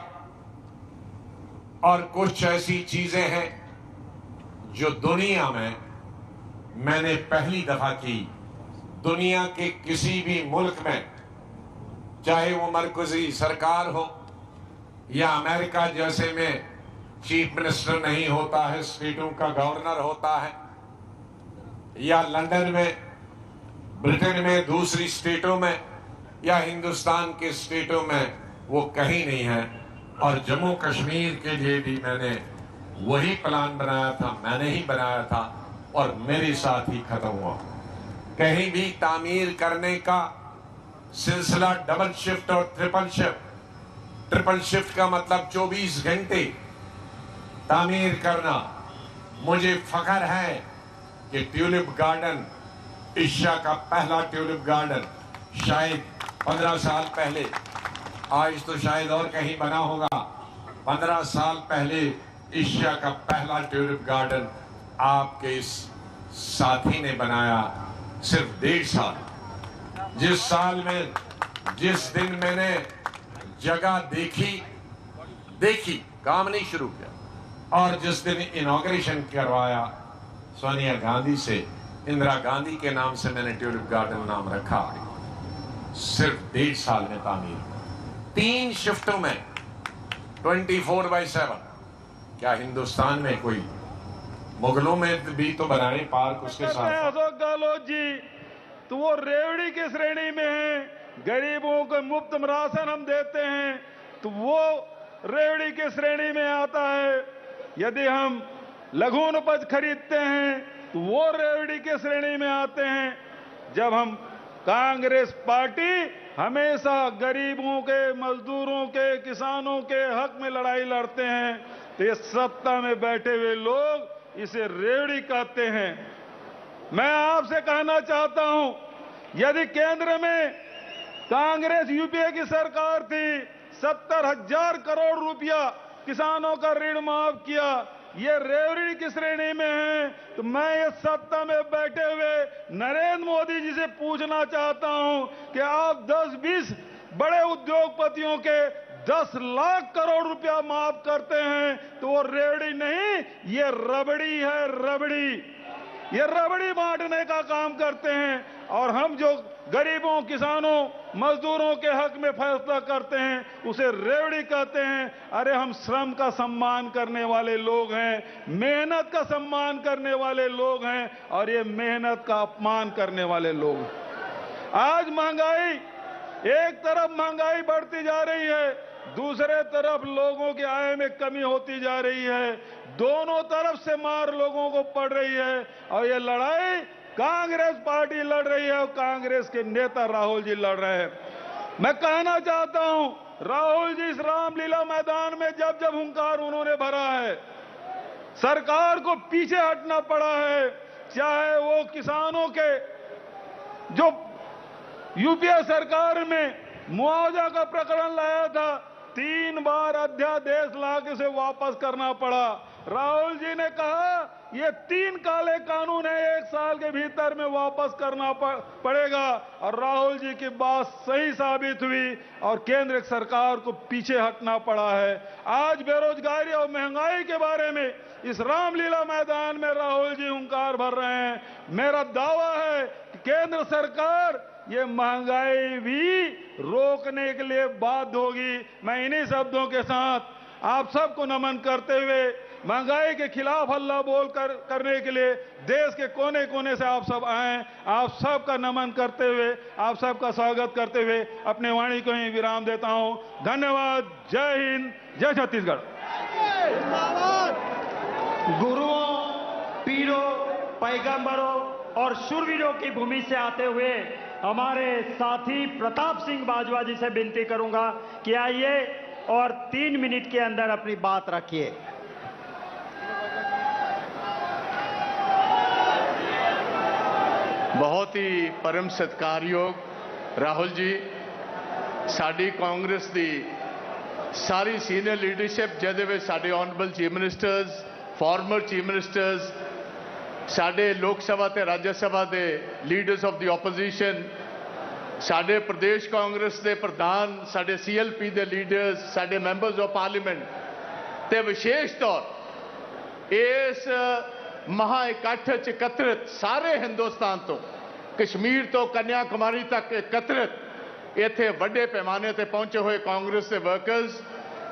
और कुछ ऐसी चीजें हैं जो दुनिया में मैंने पहली दफा की। दुनिया के किसी भी मुल्क में, चाहे वो मरकजी सरकार हो या अमेरिका जैसे में चीफ मिनिस्टर नहीं होता है, स्टेटों का गवर्नर होता है, या लंदन में, ब्रिटेन में, दूसरी स्टेटों में, या हिंदुस्तान के स्टेटों में, वो कहीं नहीं है। और जम्मू कश्मीर के लिए भी मैंने वही प्लान बनाया था, मैंने ही बनाया था और मेरे साथ ही खत्म हुआ। कहीं भी तामीर करने का सिलसिला डबल शिफ्ट और ट्रिपल शिफ्ट का मतलब 24 घंटे तामीर करना। मुझे फख्र है कि ट्यूलिप गार्डन, एशिया का पहला ट्यूलिप गार्डन, शायद 15 साल पहले, आज तो शायद और कहीं बना होगा, 15 साल पहले एशिया का पहला ट्यूलिप गार्डन आपके इस साथी ने बनाया। सिर्फ 1.5 साल। जिस साल में, जिस दिन मैंने जगह देखी, काम नहीं शुरू किया, और जिस दिन इनॉग्रेशन करवाया सोनिया गांधी से, इंदिरा गांधी के नाम से मैंने ट्यूलिप गार्डन नाम रखा। सिर्फ 1.5 साल में तामीर, 3 शिफ्टों में 24/7। क्या हिंदुस्तान में कोई, मुगलों में भी तो बनाए पार्क उसके साथ। अशोक गहलोत जी तो वो रेवड़ी की श्रेणी में है, गरीबों को मुफ्त राशन हम देते हैं तो वो रेवड़ी की श्रेणी में आता है। यदि हम लघु उपज खरीदते हैं तो वो रेवड़ी के श्रेणी में आते हैं। जब हम कांग्रेस पार्टी हमेशा गरीबों के, मजदूरों के, किसानों के हक में लड़ाई लड़ते हैं तो ये सत्ता में बैठे हुए लोग इसे रेवड़ी कहते हैं। मैं आपसे कहना चाहता हूं, यदि केंद्र में कांग्रेस यूपीए की सरकार थी, 70,000 करोड़ रुपया किसानों का ऋण माफ किया, ये रेवड़ी की श्रेणी में है, तो मैं ये सत्ता में बैठे हुए नरेंद्र मोदी जी से पूछना चाहता हूं कि आप 10-20 बड़े उद्योगपतियों के 10 लाख करोड़ रुपया माफ करते हैं तो वो रेवड़ी नहीं, ये रबड़ी है, रबड़ी। ये रबड़ी बांटने का काम करते हैं। और हम जो गरीबों, किसानों, मजदूरों के हक में फैसला करते हैं उसे रेवड़ी कहते हैं। अरे हम श्रम का सम्मान करने वाले लोग हैं, मेहनत का सम्मान करने वाले लोग हैं, और ये मेहनत का अपमान करने वाले लोग हैं। आज महंगाई, एक तरफ महंगाई बढ़ती जा रही है, दूसरे तरफ लोगों की आय में कमी होती जा रही है। दोनों तरफ से मार लोगों को पड़ रही है और ये लड़ाई कांग्रेस पार्टी लड़ रही है और कांग्रेस के नेता राहुल जी लड़ रहे हैं। मैं कहना चाहता हूं, राहुल जी इस रामलीला मैदान में जब जब हुंकार उन्होंने भरा है, सरकार को पीछे हटना पड़ा है। चाहे वो किसानों के, जो यूपीए सरकार में मुआवजा का प्रकरण लाया था, 3 बार अध्यादेश लाके उसे वापस करना पड़ा। राहुल जी ने कहा ये 3 काले कानून है, 1 साल के भीतर में वापस करना पड़ेगा, और राहुल जी की बात सही साबित हुई और केंद्र सरकार को पीछे हटना पड़ा है। आज बेरोजगारी और महंगाई के बारे में इस रामलीला मैदान में राहुल जी हुंकार भर रहे हैं। मेरा दावा है कि केंद्र सरकार ये महंगाई भी रोकने के लिए बाध्य होगी। मैं इन्हीं शब्दों के साथ आप सबको नमन करते हुए महंगाई के खिलाफ हल्ला बोल करने के लिए देश के कोने कोने से आप सब आए, आप सबका नमन करते हुए, आप सबका स्वागत करते हुए अपने वाणी को ही विराम देता हूं। धन्यवाद। जय हिंद, जय छत्तीसगढ़। गुरुओं, पीरों, पैगंबरों और शूरवीरों की भूमि से आते हुए हमारे साथी प्रताप सिंह बाजवा जी से विनती करूंगा कि आइए और 3 मिनट के अंदर अपनी बात रखिए। बहुत ही परम सत्कारयोग राहुल जी, साड़ी कांग्रेस दी सारी सीनियर लीडरशिप जिहदे विच साडे honourable chief ministers, former chief ministers, साडे लोक सभा ते राज्य सभा दे लीडर्स ऑफ द ओपोजिशन, साडे प्रदेश कांग्रेस दे प्रधान, साडे CLP दे लीडर्स, साडे मैंबर्स ऑफ पार्लीमेंट ते विशेष तौर इस महा इकट्ठ च एकत्रित सारे हिंदुस्तान तो, कश्मीर तो कन्याकुमारी तक एकत्रित इत्थे वड्डे पैमाने ते पहुंचे हुए कांग्रेस के वर्कर्स,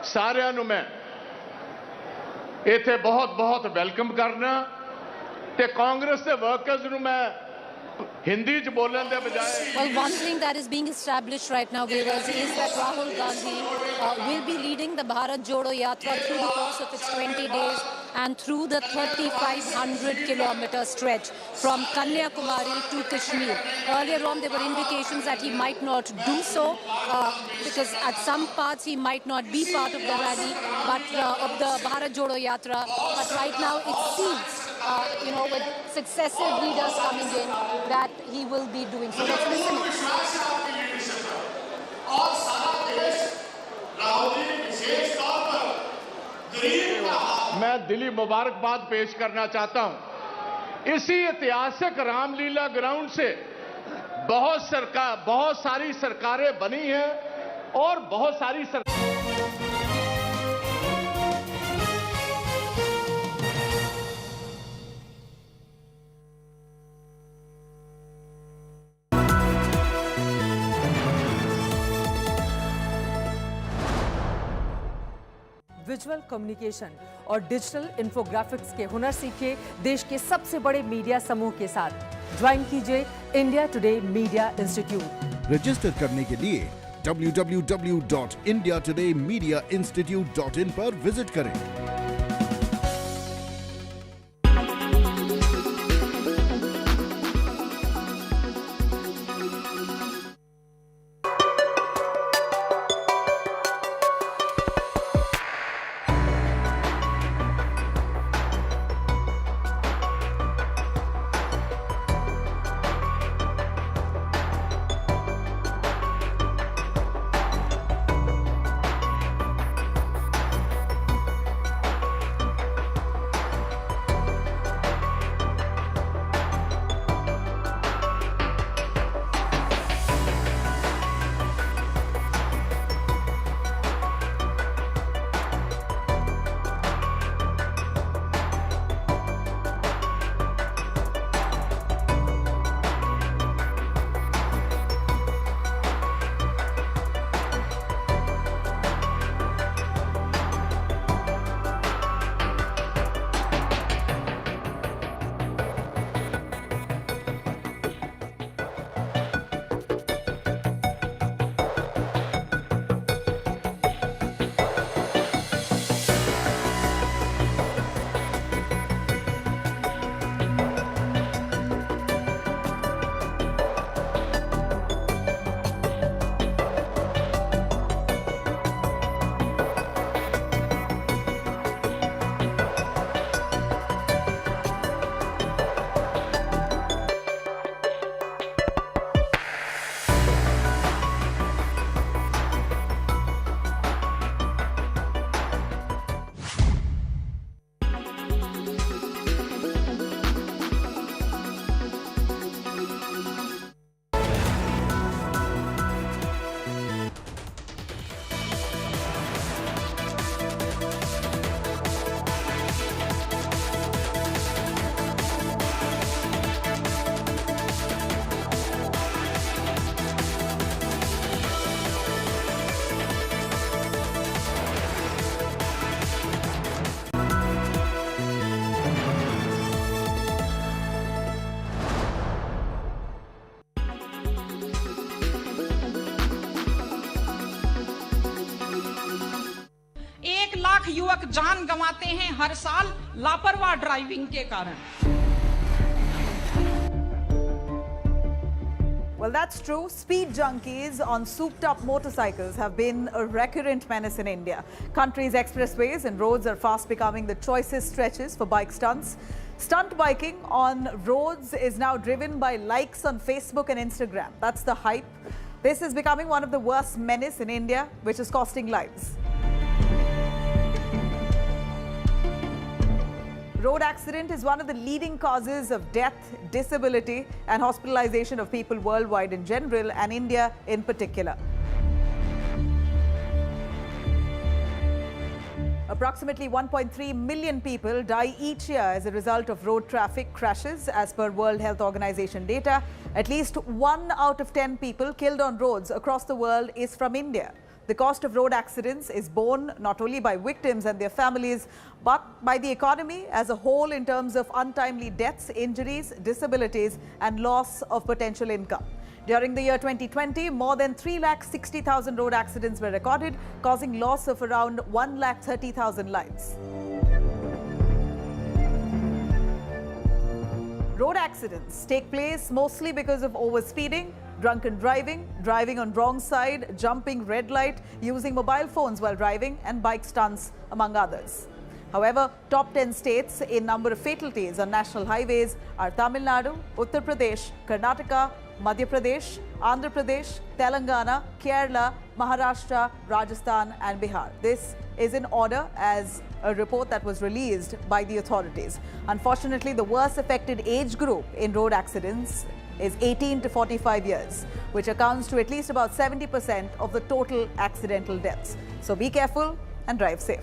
सारिਆਂ ਨੂੰ मैं इत्थे बहुत बहुत वेलकम करना ते कांग्रेस के वर्कर्स ਨੂੰ मैं हिंदी च बोलने के बजाय Well, one thing that is being established right now, viewers, is that Rahul Gandhi will be leading the Bharat Jodo Yatra through the course of its 20 days and through the 3,500-kilometer stretch from Kanyakumari to Kashmir. Earlier on, there were indications that he might not do so because at some parts he might not be part of the rally, but of the Bharat Jodo Yatra. But right now, it seems, with successive leaders coming in, that he will be doing so. Let's listen. मैं दिली मुबारकबाद पेश करना चाहता हूं। इसी ऐतिहासिक Ramlila ground से बहुत सारी सरकारें बनी हैं और बहुत सारी विजुअल कम्युनिकेशन और डिजिटल इन्फोग्राफिक्स के हुनर सीखिए देश के सबसे बड़े मीडिया समूह के साथ। ज्वाइन कीजिए India today media institute. Register करने के लिए www.indiatodaymediainstitute.in पर विजिट करें। युवक जान गंवाते हैं हर साल लापरवाह ड्राइविंग के कारण। Well, that's true. Speed junkies on souped-up motorcycles have been a recurrent menace in India. Country's expressways and roads are fast becoming the choicest stretches for bike stunts. Stunt biking on roads is now driven by likes on Facebook and Instagram. That's the hype. This is becoming one of the worst menace in India, which is costing lives. Road accident is one of the leading causes of death, disability and hospitalization of people worldwide in general and India in particular. Approximately 1.3 million people die each year as a result of road traffic crashes. As per World Health Organization data, at least 1 out of 10 people killed on roads across the world is from India. The cost of road accidents is borne not only by victims and their families, but by the economy as a whole in terms of untimely deaths, injuries, disabilities, and loss of potential income. During the year 2020, more than 3,60,000 road accidents were recorded, causing loss of around 1,30,000 lives. Road accidents take place mostly because of overspeeding, drunken driving, driving on wrong side, jumping red light, using mobile phones while driving, and bike stunts, among others. However, top 10 states in number of fatalities on national highways are Tamil Nadu, Uttar Pradesh, Karnataka, Madhya Pradesh, Andhra Pradesh, Telangana, Kerala, Maharashtra, Rajasthan and Bihar. This is in order as a report that was released by the authorities. Unfortunately, the worst affected age group in road accidents is 18 to 45 years, which accounts to at least about 70% of the total accidental deaths. So be careful and drive safe.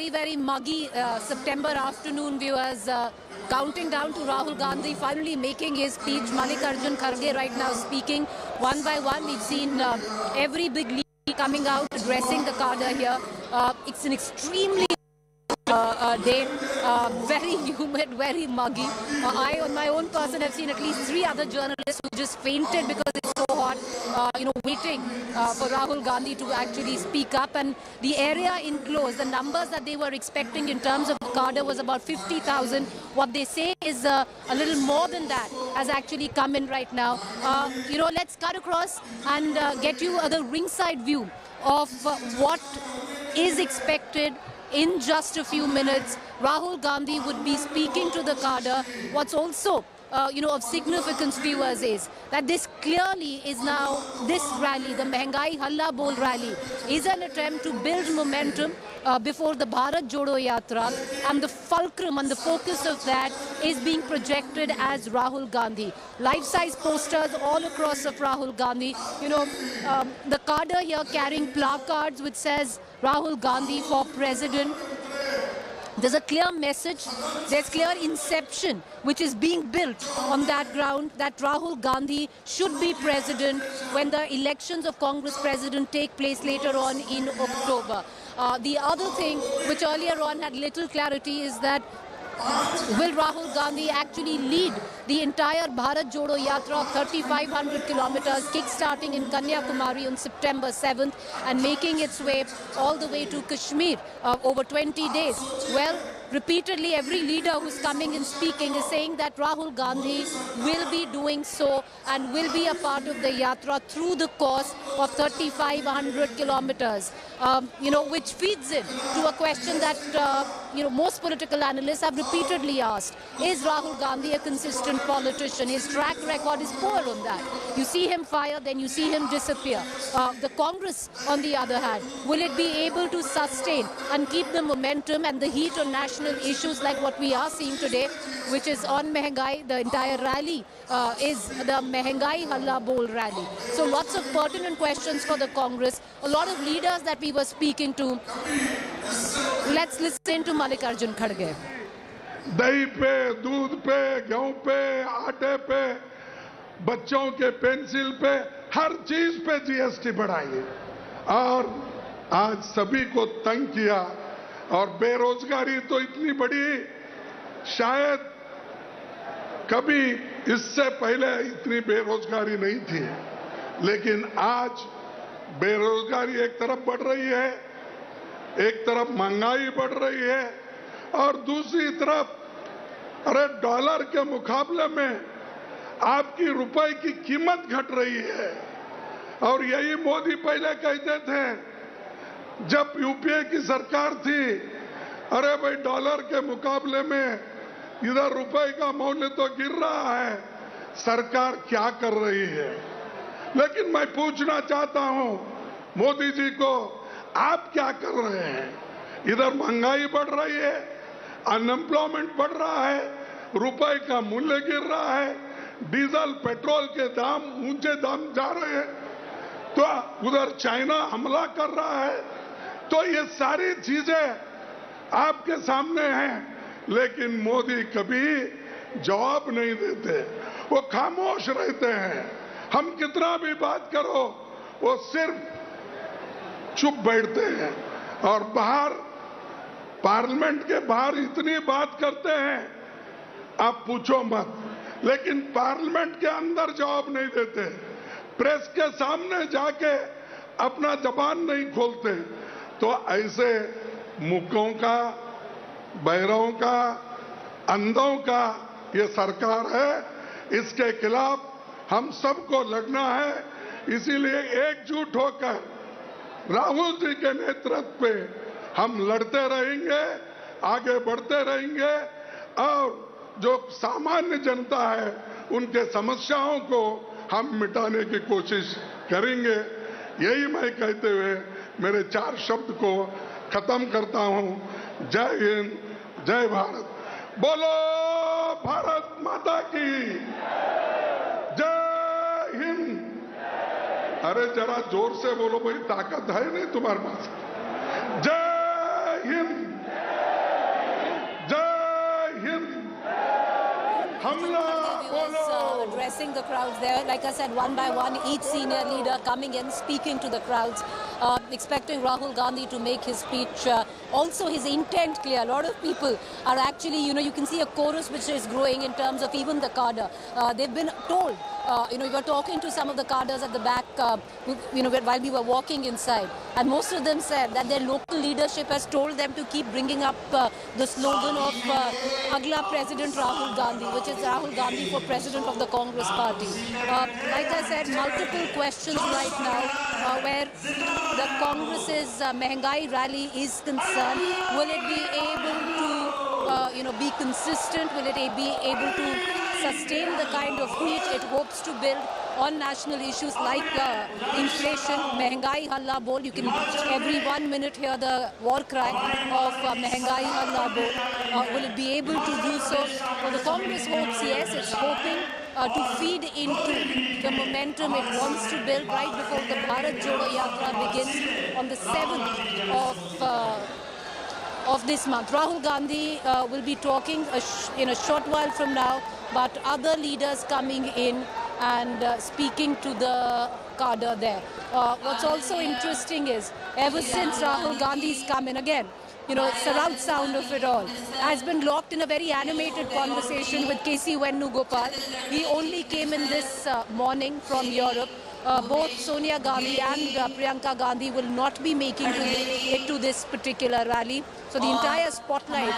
Very muggy September afternoon, viewers. Counting down to Rahul Gandhi finally making his speech. Mallikarjun Kharge right now speaking one by one. We've seen every big leader coming out addressing the cadre here. It's an extremely day, very humid, very muggy. I, on my own person, have seen at least 3 other journalists who just fainted because it's so hot, waiting for Rahul Gandhi to actually speak up. And the area enclosed, the numbers that they were expecting in terms of the cadre was about 50,000. What they say is a little more than that has actually come in right now. Let's cut across and get you the ringside view of what is expected. In just a few minutes, Rahul Gandhi would be speaking to the cadre. What's also, of significance, viewers, is that this clearly is now, this rally, the Mehangai Halla Bol rally, is an attempt to build momentum before the Bharat Jodo Yatra, and the fulcrum and the focus of that is being projected as Rahul Gandhi. Life-size posters all across of Rahul Gandhi. The cadre here carrying placards which says Rahul Gandhi for president. There's a clear message, there's clear inception which is being built on that ground that Rahul Gandhi should be president when the elections of Congress president take place later on in October. The other thing which earlier on had little clarity is that will Rahul Gandhi actually lead the entire Bharat Jodo Yatra of 3,500 kilometers, kick-starting in Kanyakumari on September 7th and making its way all the way to Kashmir over 20 days? Well, repeatedly every leader who's coming and speaking is saying that Rahul Gandhi will be doing so and will be a part of the Yatra through the course of 3,500 kilometers, which feeds in to a question that, most political analysts have repeatedly asked. Is Rahul Gandhi a consistent politician? His track record is poor on that. You see him fire, then you see him disappear. The Congress, on the other hand, will it be able to sustain and keep the momentum and the heat on national issues like what we are seeing today, which is on Mehangai? The entire rally is the Mehangai Halla Bol rally. So lots of pertinent questions for the Congress. A lot of leaders that we were speaking to. Let's listen to Mallikarjun Kharge. दही पे, दूध पे, गेहूं पे, आटे पे, बच्चों के पेंसिल पे, हर चीज पे जीएसटी बढ़ाई और आज सभी को तंग किया और बेरोजगारी तो इतनी बड़ी, शायद कभी इससे पहले इतनी बेरोजगारी नहीं थी, लेकिन आज बेरोजगारी एक तरफ बढ़ रही है, एक तरफ महंगाई बढ़ रही है और दूसरी तरफ डॉलर के मुकाबले में आपकी रुपए की कीमत घट रही है। और यही मोदी पहले कहते थे जब यूपीए की सरकार थी, अरे भाई डॉलर के मुकाबले में इधर रुपए का मूल्य तो गिर रहा है, सरकार क्या कर रही है। लेकिन मैं पूछना चाहता हूं मोदी जी को, आप क्या कर रहे हैं? इधर महंगाई बढ़ रही है, अनएम्प्लॉयमेंट बढ़ रहा है, रुपए का मूल्य गिर रहा है, डीजल पेट्रोल के दाम ऊंचे दाम जा रहे हैं, तो उधर चाइना हमला कर रहा है। तो ये सारी चीजें आपके सामने हैं, लेकिन मोदी कभी जवाब नहीं देते, वो खामोश रहते हैं। हम कितना भी बात करो वो सिर्फ चुप बैठते हैं, और बाहर पार्लियामेंट के बाहर इतनी बात करते हैं आप पूछो मत, लेकिन पार्लियामेंट के अंदर जवाब नहीं देते, प्रेस के सामने जाके अपना जबान नहीं खोलते। तो ऐसे मूकों का, बहरों का, अंधों का ये सरकार है, इसके खिलाफ हम सबको लड़ना है। इसीलिए एकजुट होकर राहुल जी के नेतृत्व पे हम लड़ते रहेंगे, आगे बढ़ते रहेंगे, और जो सामान्य जनता है उनके समस्याओं को हम मिटाने की कोशिश करेंगे। यही मैं कहते हुए मेरे 4 शब्द को खत्म करता हूं। जय हिंद, जय भारत। बोलो भारत माता की जय हिंद। अरे जरा जोर से बोलो भाई, ताकत है नहीं तुम्हारे पास। जय हिंद, जय हिंद। हमला बोलो। Addressing the crowds there, like I said, one by one, each senior leader coming in, speaking to the crowds, expecting Rahul Gandhi to make his speech. Also, his intent clear. A lot of people are actually, you can see a chorus which is growing in terms of even the cadre. They've been told, we were talking to some of the cadres at the back, while we were walking inside, and most of them said that their local leadership has told them to keep bringing up the slogan of Agla President Rahul Gandhi, which is Rahul Gandhi for President of the Congress Party. Like I said, multiple questions right now where the Congress's Mehangai rally is concerned. Will it be able to, be consistent? Will it be able to sustain the kind of heat it hopes to build on national issues like inflation, Mehangai Par Halla Bol? You can every 1 minute hear the war cry of Mehangai Par Halla Bol. Will it be able to do so? Well, the Congress hopes, yes, it's hoping to feed into the momentum it wants to build right before the Bharat Jodo Yatra begins on the 7th of this month. Rahul Gandhi will be talking in a short while from now, but other leaders coming in and speaking to the cadre there. What's also interesting is, ever since Rahul Gandhi's come in again, surround sound of it all, has been locked in a very animated conversation with KC Venugopal. He only came in this morning from Europe. Both Sonia Gandhi and Priyanka Gandhi will not be making it to this particular rally. So the entire spotlight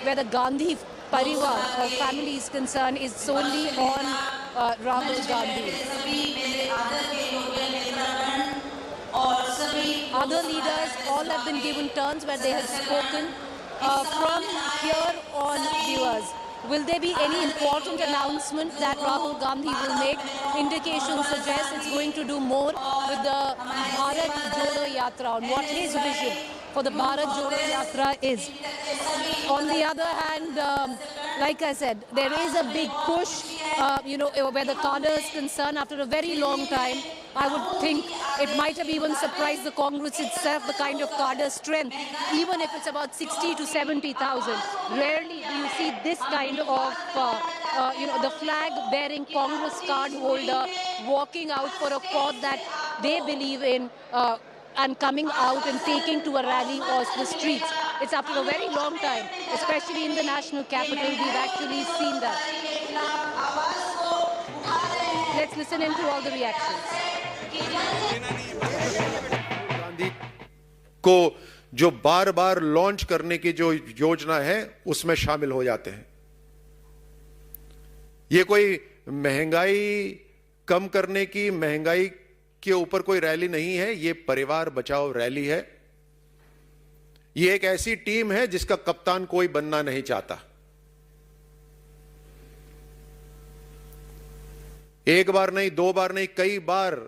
where the Gandhi Parivar or family is concerned is solely on Rahul Gandhi. Other leaders all have been given turns where they have spoken. From here on, viewers, will there be any important announcement that Rahul Gandhi will make? Indications suggest it's going to do more with the Bharat Jodo Yatra, on what his vision for the Bharat Jodo Yatra is. On the other hand, like I said, there is a big push, where the cadre is concerned. After a very long time, I would think it might have even surprised the Congress itself, the kind of cadre strength, even if it's about 60 to 70,000. Rarely do you see this kind of, the flag-bearing Congress card holder walking out for a cause that they believe in, and coming out and taking to a rally or the streets. It's after a very long time, especially in the national capital, we've actually seen that. Let's listen into all the reactions. Gandhi को जो बार बार launch करने की जो योजना है उसमें शामिल हो जाते हैं। ये कोई महंगाई कम करने की, महंगाई के ऊपर कोई रैली नहीं है, ये परिवार बचाओ रैली है। ये एक ऐसी टीम है जिसका कप्तान कोई बनना नहीं चाहता। एक बार नहीं, 2 बार नहीं, कई बार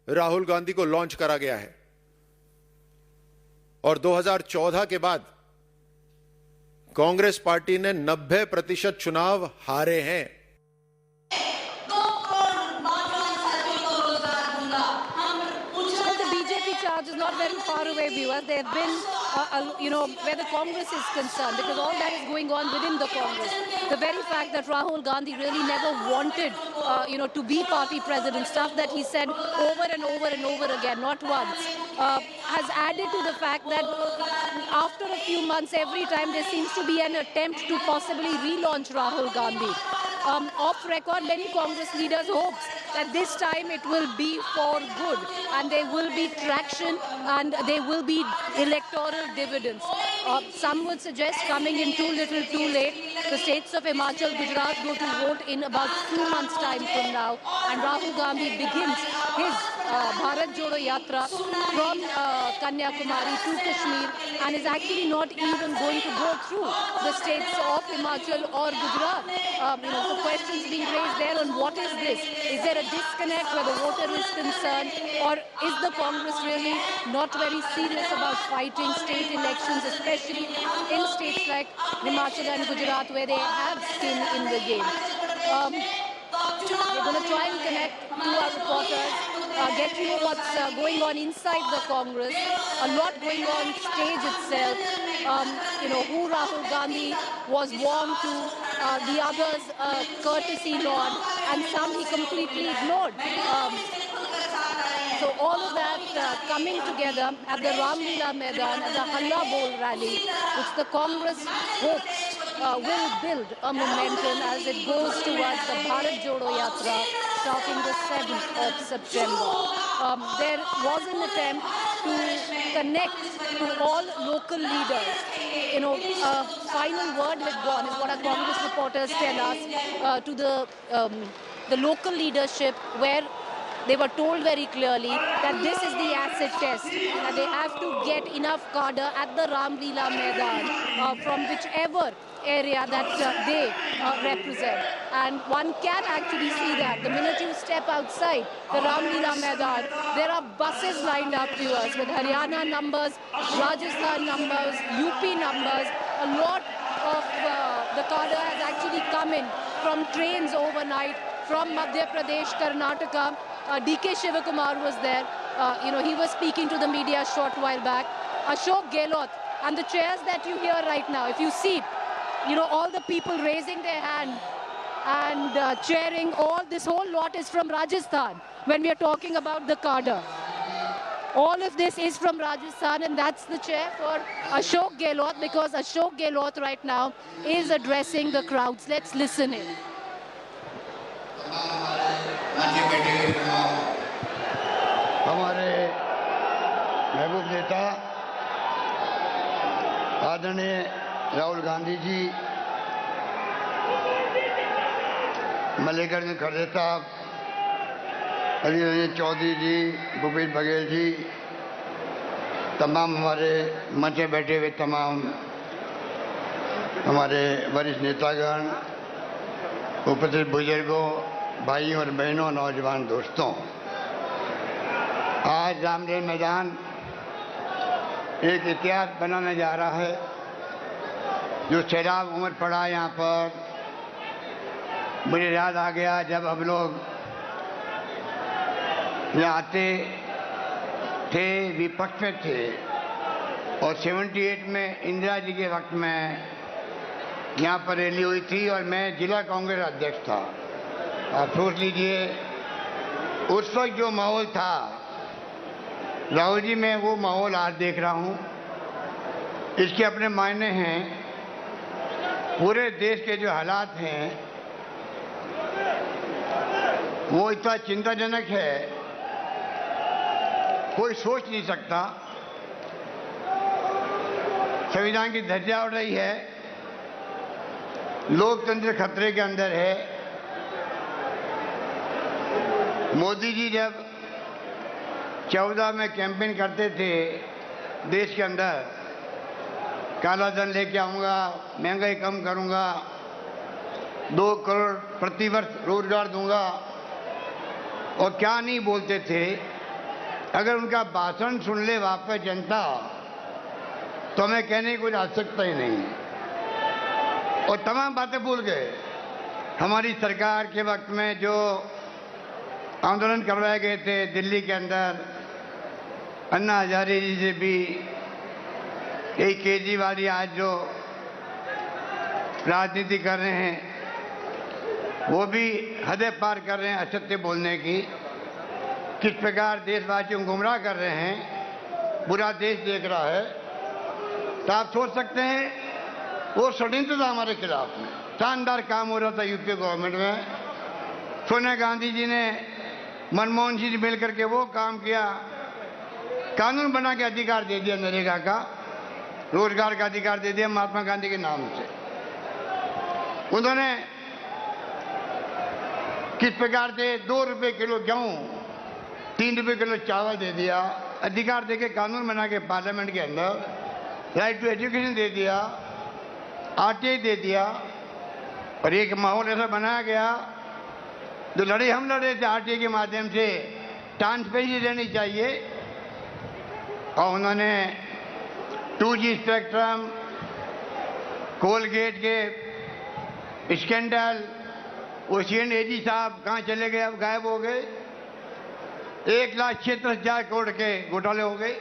राहुल गांधी को लॉन्च करा गया है। और 2014 के बाद कांग्रेस पार्टी ने 90% चुनाव हारे हैं। Is not very far away, viewers. There have been, where the Congress is concerned, because all that is going on within the Congress. The very fact that Rahul Gandhi really never wanted, to be party president, stuff that he said over and over and over again, not once, has added to the fact that after a few months, every time there seems to be an attempt to possibly relaunch Rahul Gandhi. Off record, many Congress leaders hopes that this time it will be for good and there will be traction and there will be electoral dividends. Some would suggest coming in too little, too late. The states of Himachal, Gujarat go to vote in about 2 months' time from now, and Rahul Gandhi begins his Bharat Jodo Yatra from Kanyakumari to Kashmir and is actually not even going to go through the states of Himachal or Gujarat. So questions being raised there on what is this? Is there a disconnect where the voter is concerned, or is the Congress really not very serious about fighting state elections, especially in states like Himachal and Gujarat where they have skin in the game? We're going to try and connect to our reporters, get to know what's going on inside the Congress, a lot going on stage itself, who Rahul Gandhi was warm to, the others courtesy nod, and some he completely ignored. So all of that coming together at the Ramlila Maidan, at the Halla Bol rally, which the Congress hopes will build a momentum as it goes towards the Bharat Jodo Yatra starting the 7th of September. There was an attempt to connect to all local leaders. A final word had gone, is what our Congress reporters tell us, to the local leadership, where they were told very clearly that this is the acid test, that they have to get enough cadre at the Ramlila Maidan from whichever area that they represent. And one can actually see that the minute you step outside the Ramlila Maidan, there are buses lined up, viewers, with Haryana numbers, Rajasthan numbers, UP numbers. A lot of the cadre has actually come in from trains overnight from Madhya Pradesh, Karnataka. DK Shivakumar was there. He was speaking to the media a short while back. Ashok Gehlot, and the chairs that you hear right now, if you see, all the people raising their hand and cheering, this whole lot is from Rajasthan when we are talking about the cadre. All of this is from Rajasthan, and that's the chair for Ashok Gehlot, because Ashok Gehlot right now is addressing the crowds. Let's listen in. हमारे महबूब नेता आदरणीय राहुल गांधी जी, मल्लिकार्जुन खड़गे साहब, अली रंजन चौधरी जी, भूपेश बघेल जी, तमाम हमारे मंच में बैठे हुए तमाम हमारे वरिष्ठ नेतागण, उपस्थित बुजुर्गों, भाइयों और बहनों, नौजवान दोस्तों, आज रामलीला मैदान एक इतिहास बनाने जा रहा है। जो सैलाब उमड़ पड़ा यहाँ पर, मुझे याद आ गया जब हम लोग यहाँ आते थे, विपक्ष में थे, और 78 में इंदिरा जी के वक्त में यहाँ पर रैली हुई थी और मैं जिला कांग्रेस अध्यक्ष था। आप सोच लीजिए उस वक्त जो माहौल था, राहुल जी, मैं वो माहौल आज देख रहा हूँ। इसके अपने मायने हैं। पूरे देश के जो हालात हैं वो इतना चिंताजनक है, कोई सोच नहीं सकता। संविधान की धज्जियां उड़ रही है, लोकतंत्र खतरे के अंदर है। मोदी जी जब 14 में कैंपेन करते थे देश के अंदर, काला धन लेके आऊंगा, महंगाई कम करूंगा, 2 करोड़ प्रतिवर्ष रोजगार दूंगा, और क्या नहीं बोलते थे। अगर उनका भाषण सुन ले वापस जनता तो हमें कहने की कोई आवश्यकता ही नहीं है। और तमाम बातें भूल गए। हमारी सरकार के वक्त में जो आंदोलन करवाए गए थे दिल्ली के अंदर, अन्ना हजारे जी से भी, यही केजरीवाल जी आज जो राजनीति कर रहे हैं वो भी हदें पार कर रहे हैं असत्य बोलने की। किस प्रकार देशवासियों को गुमराह कर रहे हैं, पूरा देश देख रहा है। तो आप सोच सकते हैं वो षड्यंत्र था हमारे खिलाफ में। शानदार काम हो रहा था यूपी गवर्नमेंट में। सोनिया गांधी जी ने मनमोहन सिंह जी मिल करके वो काम किया, कानून बना के अधिकार दे दिया, नरेगा का, रोजगार का अधिकार दे दिया महात्मा गांधी के नाम से। उन्होंने किस प्रकार से 2 रुपए किलो गेहूं, 3 रुपए किलो चावल दे दिया, अधिकार देके कानून बना के पार्लियामेंट के अंदर, राइट टू एजुकेशन दे दिया, आरटीआई दे दिया। और एक माहौल ऐसा बनाया गया, जो लड़ाई हम लड़े थे आरटीआई के माध्यम से, ट्रांसपेरेंसी देनी चाहिए। और उन्होंने 2G स्पेक्ट्रम, कोलगेट के स्कैंडल, वो CNAG साहब कहाँ चले गए, अब गायब हो गए। 1,76,000 करोड़ के घोटाले हो गए।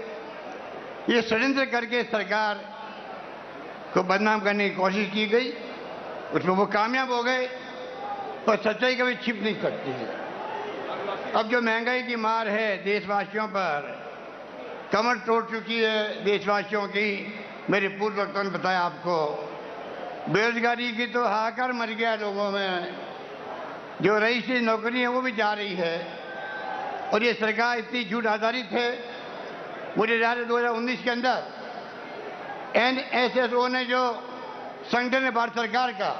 ये षड्यंत्र करके सरकार को बदनाम करने की कोशिश की गई, उसमें वो कामयाब हो गए। और सच्चाई कभी छिप नहीं सकती है। अब जो महंगाई की मार है देशवासियों पर, कमर तोड़ चुकी है देशवासियों की। मेरे पूर्व वक्तों ने बताया आपको, बेरोजगारी की तो हाहाकार मर गया लोगों में। जो रईसी नौकरी है वो भी जा रही है। और ये सरकार इतनी झूठ आधारित है। मुझे याद है 2019 के अंदर NSSO ने जो संगठन है भारत सरकार का,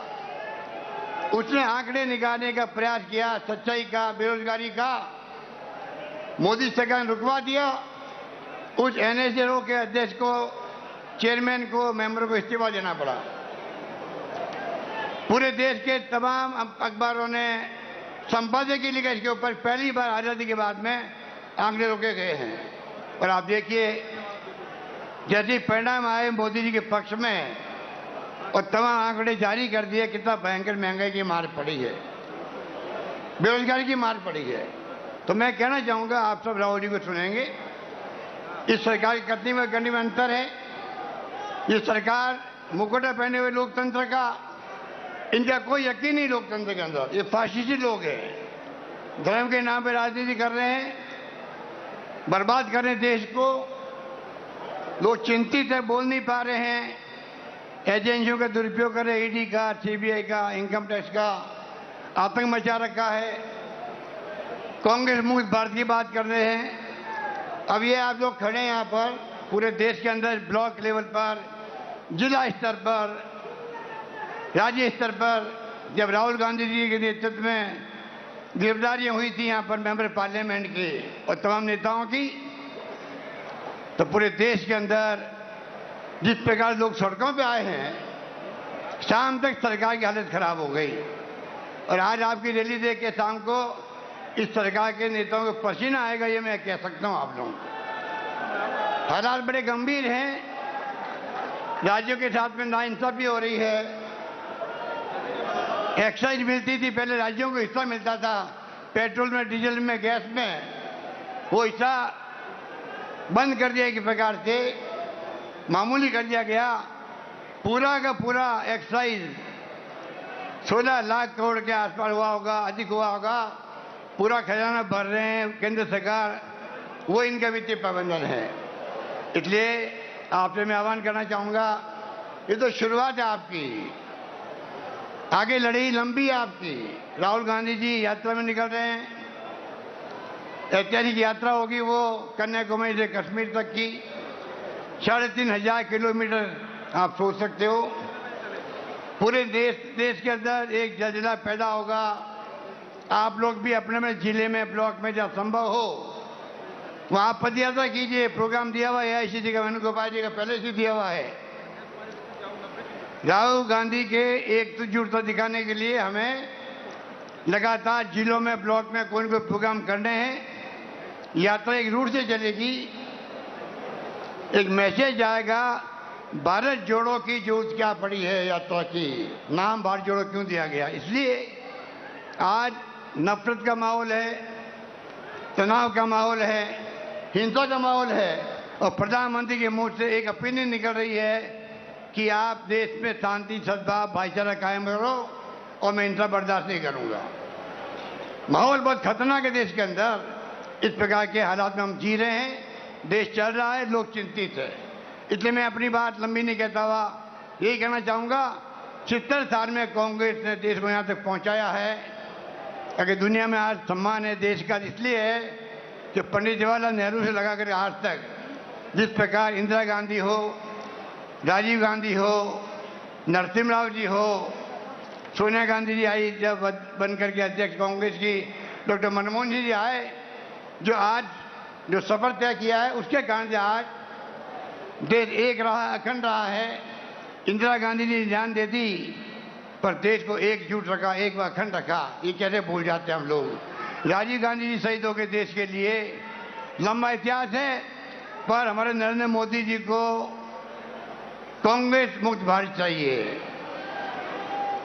उसने आंकड़े निकालने का प्रयास किया सच्चाई का, बेरोजगारी का। मोदी सरकार ने रुकवा दिया। उस NSSO के अध्यक्ष को, चेयरमैन को, मेंबर को इस्तीफा देना पड़ा। पूरे देश के तमाम अखबारों ने संपादकीय लिखा इसके ऊपर। पहली बार आजादी के बाद में आंकड़े रोके गए हैं। और आप देखिए जैसे परिणाम आए मोदी जी के पक्ष में और तमाम आंकड़े जारी कर दिए, कितना भयंकर महंगाई की मार पड़ी है, बेरोजगारी की मार पड़ी है। तो मैं कहना चाहूंगा, आप सब राहुल जी को सुनेंगे, इस सरकार की करनी में अंतर है। ये सरकार मुकुटा पहने हुए लोकतंत्र का, इनका कोई यकीन नहीं लोकतंत्र के अंदर। ये फाशिस्टी लोग हैं, धर्म के नाम पर राजनीति कर रहे हैं, बर्बाद कर रहे हैं देश को। लोग चिंतित है, बोल नहीं पा रहे हैं। एजेंसियों का दुरुपयोग कर रहे हैं, ED का, CBI का, इनकम टैक्स का, आतंक मचा रखा है। कांग्रेस मुक्त भारत की बात कर रहे हैं। अब ये आप लोग खड़े हैं यहाँ पर, पूरे देश के अंदर ब्लॉक लेवल पर, जिला स्तर पर, राज्य स्तर पर, जब राहुल गांधी जी के नेतृत्व में गिरफ्तारियां हुई थी यहाँ पर मेंबर पार्लियामेंट की और तमाम नेताओं की, तो पूरे देश के अंदर जिस प्रकार लोग सड़कों पे आए हैं, शाम तक सरकार की हालत खराब हो गई। और आज आपकी रैली देख के शाम को इस सरकार के नेताओं को पसीना आएगा, ये मैं कह सकता हूं आप लोगों को। हालात बड़े गंभीर हैं। राज्यों के साथ में नाइंसाफी हो रही है। एक्साइज मिलती थी पहले, राज्यों को हिस्सा मिलता था पेट्रोल में, डीजल में, गैस में, वो हिस्सा बंद कर दिया एक प्रकार से, मामूली कर दिया गया। पूरा का पूरा एक्साइज 16 लाख करोड़ के आसपास हुआ होगा, अधिक हुआ होगा। पूरा खजाना भर रहे हैं केंद्र सरकार, वो इनका वित्तीय प्रबंधन है। इसलिए आपसे मैं आह्वान करना चाहूंगा, ये तो शुरुआत है आपकी, आगे लड़ाई लंबी है आपकी। राहुल गांधी जी यात्रा में निकल रहे हैं, ऐतिहासिक यात्रा होगी वो कन्याकुमारी से कश्मीर तक की, 3,500 किलोमीटर। आप सोच सकते हो पूरे देश के अंदर एक जलजिला पैदा होगा। आप लोग भी अपने में जिले में, ब्लॉक में जहाँ संभव हो वहाँ पदयात्रा कीजिए। प्रोग्राम दिया हुआ है AICC का, वेणुगोपाल जी का पहले से दिया हुआ है। राहुल गांधी के एकजुटता दिखाने के लिए हमें लगातार जिलों में, ब्लॉक में कोई न कोई प्रोग्राम करने हैं। यात्रा एक रूट से चलेगी, एक मैसेज जाएगा भारत जोड़ो की जरूरत क्या पड़ी है यात्रा की, नाम भारत जोड़ो क्यों दिया गया? इसलिए आज नफरत का माहौल है, तनाव का माहौल है, हिंसा का माहौल है और प्रधानमंत्री के मुंह से एक ओपिनियन निकल रही है कि आप देश में शांति, सद्भाव, भाईचारा कायम करो और मैं हिंसा बर्दाश्त नहीं करूंगा। माहौल बहुत खतरनाक है देश के अंदर। इस प्रकार के हालात में हम जी रहे हैं, देश चल रहा है, लोग चिंतित है। इसलिए मैं अपनी बात लंबी नहीं कहता हुआ यही कहना चाहूँगा, 70 साल में कांग्रेस ने देश को यहाँ तक पहुँचाया है। अगर दुनिया में आज सम्मान है देश का, इसलिए है कि पंडित जवाहरलाल नेहरू से लगा कर आज तक जिस प्रकार इंदिरा गांधी हो, राजीव गांधी हो, नरसिम्हा राव जी हो, सोनिया गांधी जी आई जब बन करके अध्यक्ष कांग्रेस की, डॉक्टर मनमोहन जी आए, जो आज जो सफर तय किया है उसके कारण से आज देश एक रहा, अखंड रहा है। इंदिरा गांधी जी ने जान दे दी पर देश को एकजुट रखा, एक अखंड रखा, ये कैसे भूल जाते हैं हम लोग। राजीव गांधी जी शहीद हो गए देश के लिए, लंबा इतिहास है। पर हमारे नरेंद्र मोदी जी को कांग्रेस मुक्त भारत चाहिए।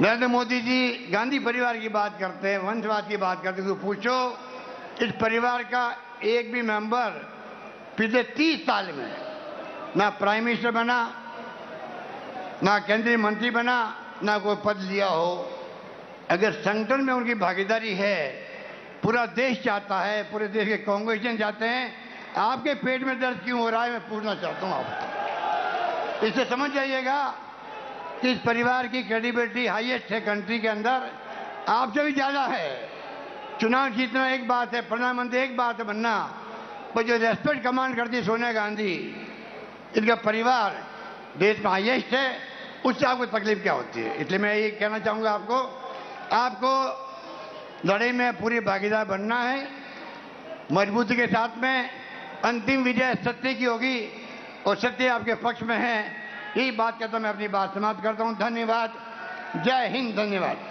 नरेंद्र मोदी जी गांधी परिवार की बात करते हैं, वंशवाद की बात करते हैं, तो पूछो इस परिवार का एक भी मेंबर पिछले 30 साल में ना प्राइम मिनिस्टर बना, ना केंद्रीय मंत्री बना, ना कोई पद लिया हो। अगर संगठन में उनकी भागीदारी है, पूरा देश चाहता है, पूरे देश के कांग्रेसियन चाहते हैं, आपके पेट में दर्द क्यों हो रहा है मैं पूछना चाहता हूँ आपको। इससे समझ जाइएगा कि इस परिवार की क्रेडिबिलिटी हाईएस्ट है कंट्री के अंदर, आपसे भी ज़्यादा है। चुनाव जीतना एक बात है, प्रधानमंत्री एक बात है बनना, पर जो रेस्पेक्ट कमांड करती है सोनिया गांधी, इनका परिवार देश में हाईएस्ट है, उससे आपको तकलीफ क्या होती है? इसलिए मैं ये कहना चाहूँगा आपको लड़ाई में पूरी भागीदार बनना है, मजबूती के साथ में। अंतिम विजय सत्य की होगी और सत्य आपके पक्ष में है। यही बात कहता मैं अपनी बात समाप्त करता हूँ। धन्यवाद। जय हिंद। धन्यवाद।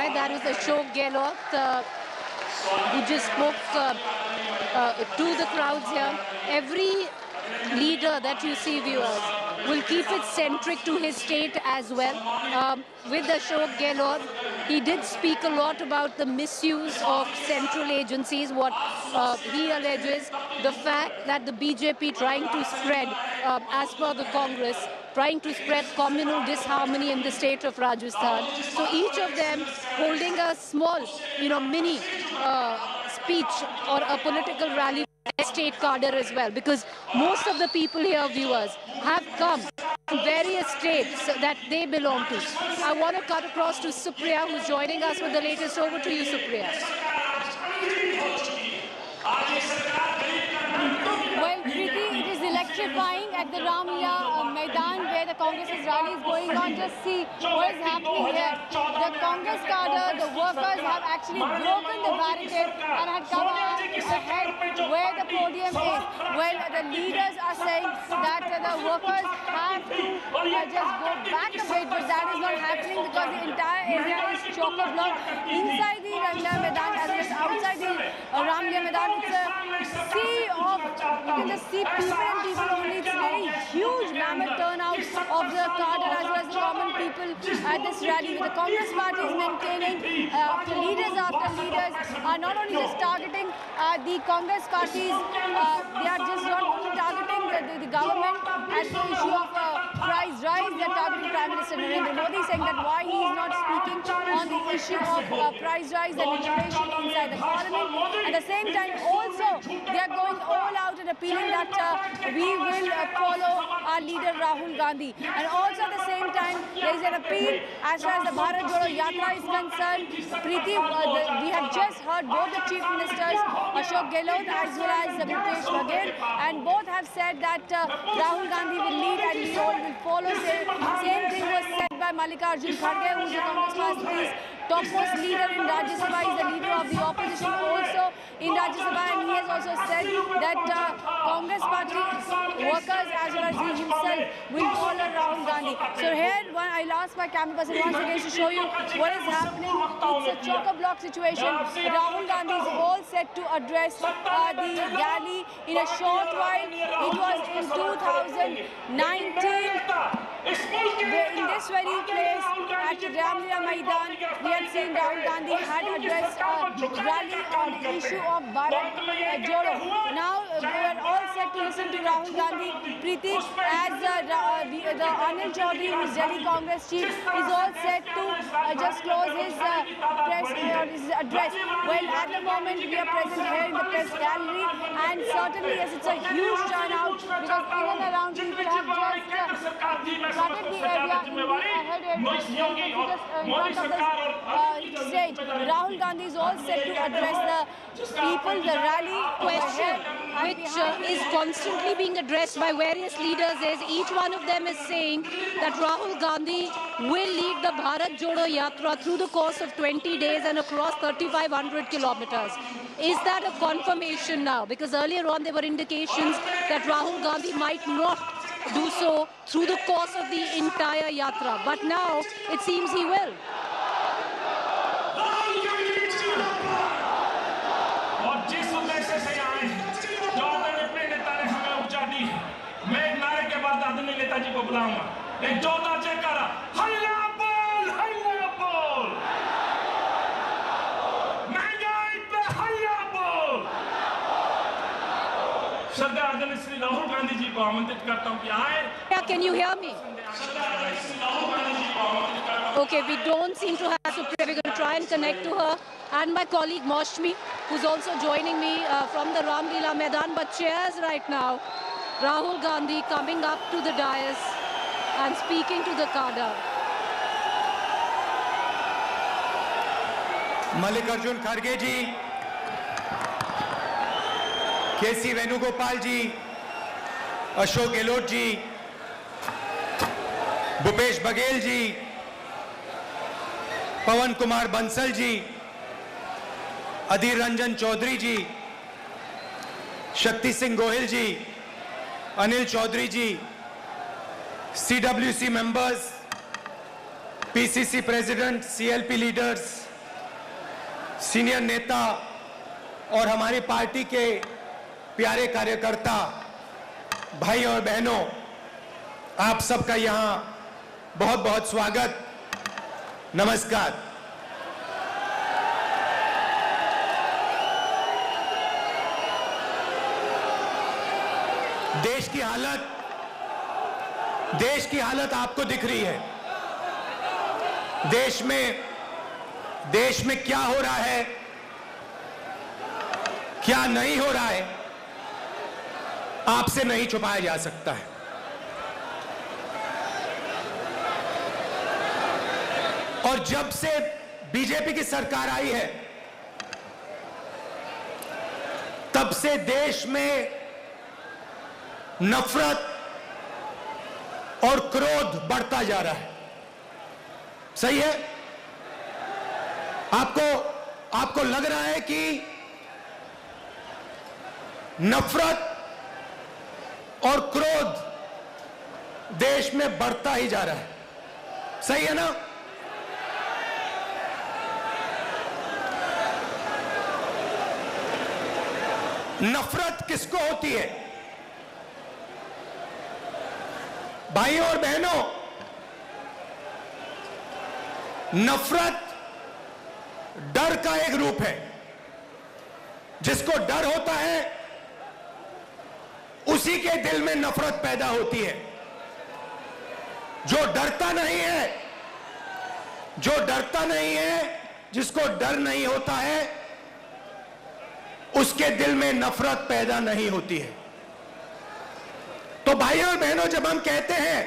That was Ashok Gehlot who just spoke to the crowds here. Every leader that you see, viewers, will keep it centric to his state as well. With Ashok Gehlot, he did speak a lot about the misuse of central agencies, what he alleges, the fact that the BJP trying to spread, as per the Congress, trying to spread communal disharmony in the state of Rajasthan. So each of them holding a small, mini speech or a political rally state cadre as well, because most of the people here, viewers, have come from various states that they belong to. I want to cut across to Supriya, who's joining us with the latest. Over to you, Supriya. Well, Preeti, it is electrifying at the Ramlila Maidan where the Congress's rally is going on. Just see what is happening here. The Congress cadre, the workers have actually broken the barricade and had come out to head where the podium is. Well, the leaders are saying that the workers have to just go back a bit, but that is not happening because the entire area is chock-a-block inside the Ramlila Maidan as well as outside the Ramlila Maidan. It's a sea of, you can just see people and people only. It's a very huge mammoth turnout of the cadre as well as the common people at this rally. With the Congress party is maintaining leaders after leaders are not only just targeting the Congress parties, they are just not only targeting the government at the issue of price rise. They are targeting Prime Minister Narendra Modi, saying that why he is not speaking on the issue of price rise and inflation inside the parliament. At the same time, also they are going all out and appealing that we will follow our leader Rahul Gandhi. And also at the same time, there is an appeal as far as the Bharat Jodo Yatra is concerned. Preeti, we have just heard both the chief ministers, Ashok Gehlot as well as Bhupesh Baghel, and both have said that Rahul Gandhi will lead and we all will follow. Same thing was said by Mallikarjun Kharge, who is the Congress party's topmost leader in Rajya Sabha, is the leader of the opposition. Also, in Rajya Sabha, and he has also said that Congress party workers as well as he himself will follow Rahul Gandhi. So here, I'll ask my camera person once again to show you what is happening. It's a chock-a-block situation. Rahul Gandhi is all set to address the rally in a short while. It was in 2019. In this very place at Ramlila Maidan, we had seen Rahul Gandhi had addressed a rally on the issue of Bharat Jodo. Now we are all set to listen to Rahul Gandhi. Preeti, as the Anil Chaudhary, who is Delhi Congress chief, is all set to just close his his address. Well, at the moment we are present here in the press gallery, and certainly yes, it's a huge turnout because in and around people have just flooded the area in the head area, just in front of the stage. Rahul Gandhi is all set to address the people, the rally. Question which is constantly being addressed by various leaders is each one of them is saying that Rahul Gandhi will lead the Bharat Jodo Yatra through the course of 20 days and across 3,500 kilometers. Is that a confirmation now? Because earlier on there were indications that Rahul Gandhi might not do so through the course of the entire yatra, but now it seems he will. मैं एक नारे के बाद आदरणीय नेताजी को बुलाऊंगा। एक जोरदार जयकारा, हल्ला बोल, हल्ला बोल, महंगाई पे हल्ला बोल। श्रद्धा आदरणीय श्री राहुल गांधी जी को आमंत्रित करता हूं कि आए। Can you hear me? Okay, we don't seem to have to pray. We're going to try and connect to her and my colleague Moshmi, who's also joining me from the Ramlila Maidan. But cheers right now. Rahul Gandhi coming up to the dais and speaking to the cadre. Mallikarjun खड़गे जी, केसी वेणुगोपाल जी, अशोक गहलोत जी, भूपेश बघेल जी, पवन कुमार बंसल जी, अधीर रंजन चौधरी जी, शक्ति सिंह गोहिल जी, अनिल चौधरी जी, CWC members, PCC president, CLP leaders, senior नेता और हमारी party के प्यारे कार्यकर्ता भाई और बहनों, आप सबका यहां बहुत बहुत स्वागत, नमस्कार। देश की हालत आपको दिख रही है। देश में क्या हो रहा है, क्या नहीं हो रहा है, आपसे नहीं छुपाया जा सकता है। और जब से बीजेपी की सरकार आई है, तब से देश में नफरत और क्रोध बढ़ता जा रहा है। सही है? आपको लग रहा है कि नफरत और क्रोध देश में बढ़ता ही जा रहा है। सही है ना? नफरत किसको होती है? भाइयों और बहनों, नफरत डर का एक रूप है। जिसको डर होता है उसी के दिल में नफरत पैदा होती है। जो डरता नहीं है, जिसको डर नहीं होता है, उसके दिल में नफरत पैदा नहीं होती है। तो भाइयों और बहनों, जब हम कहते हैं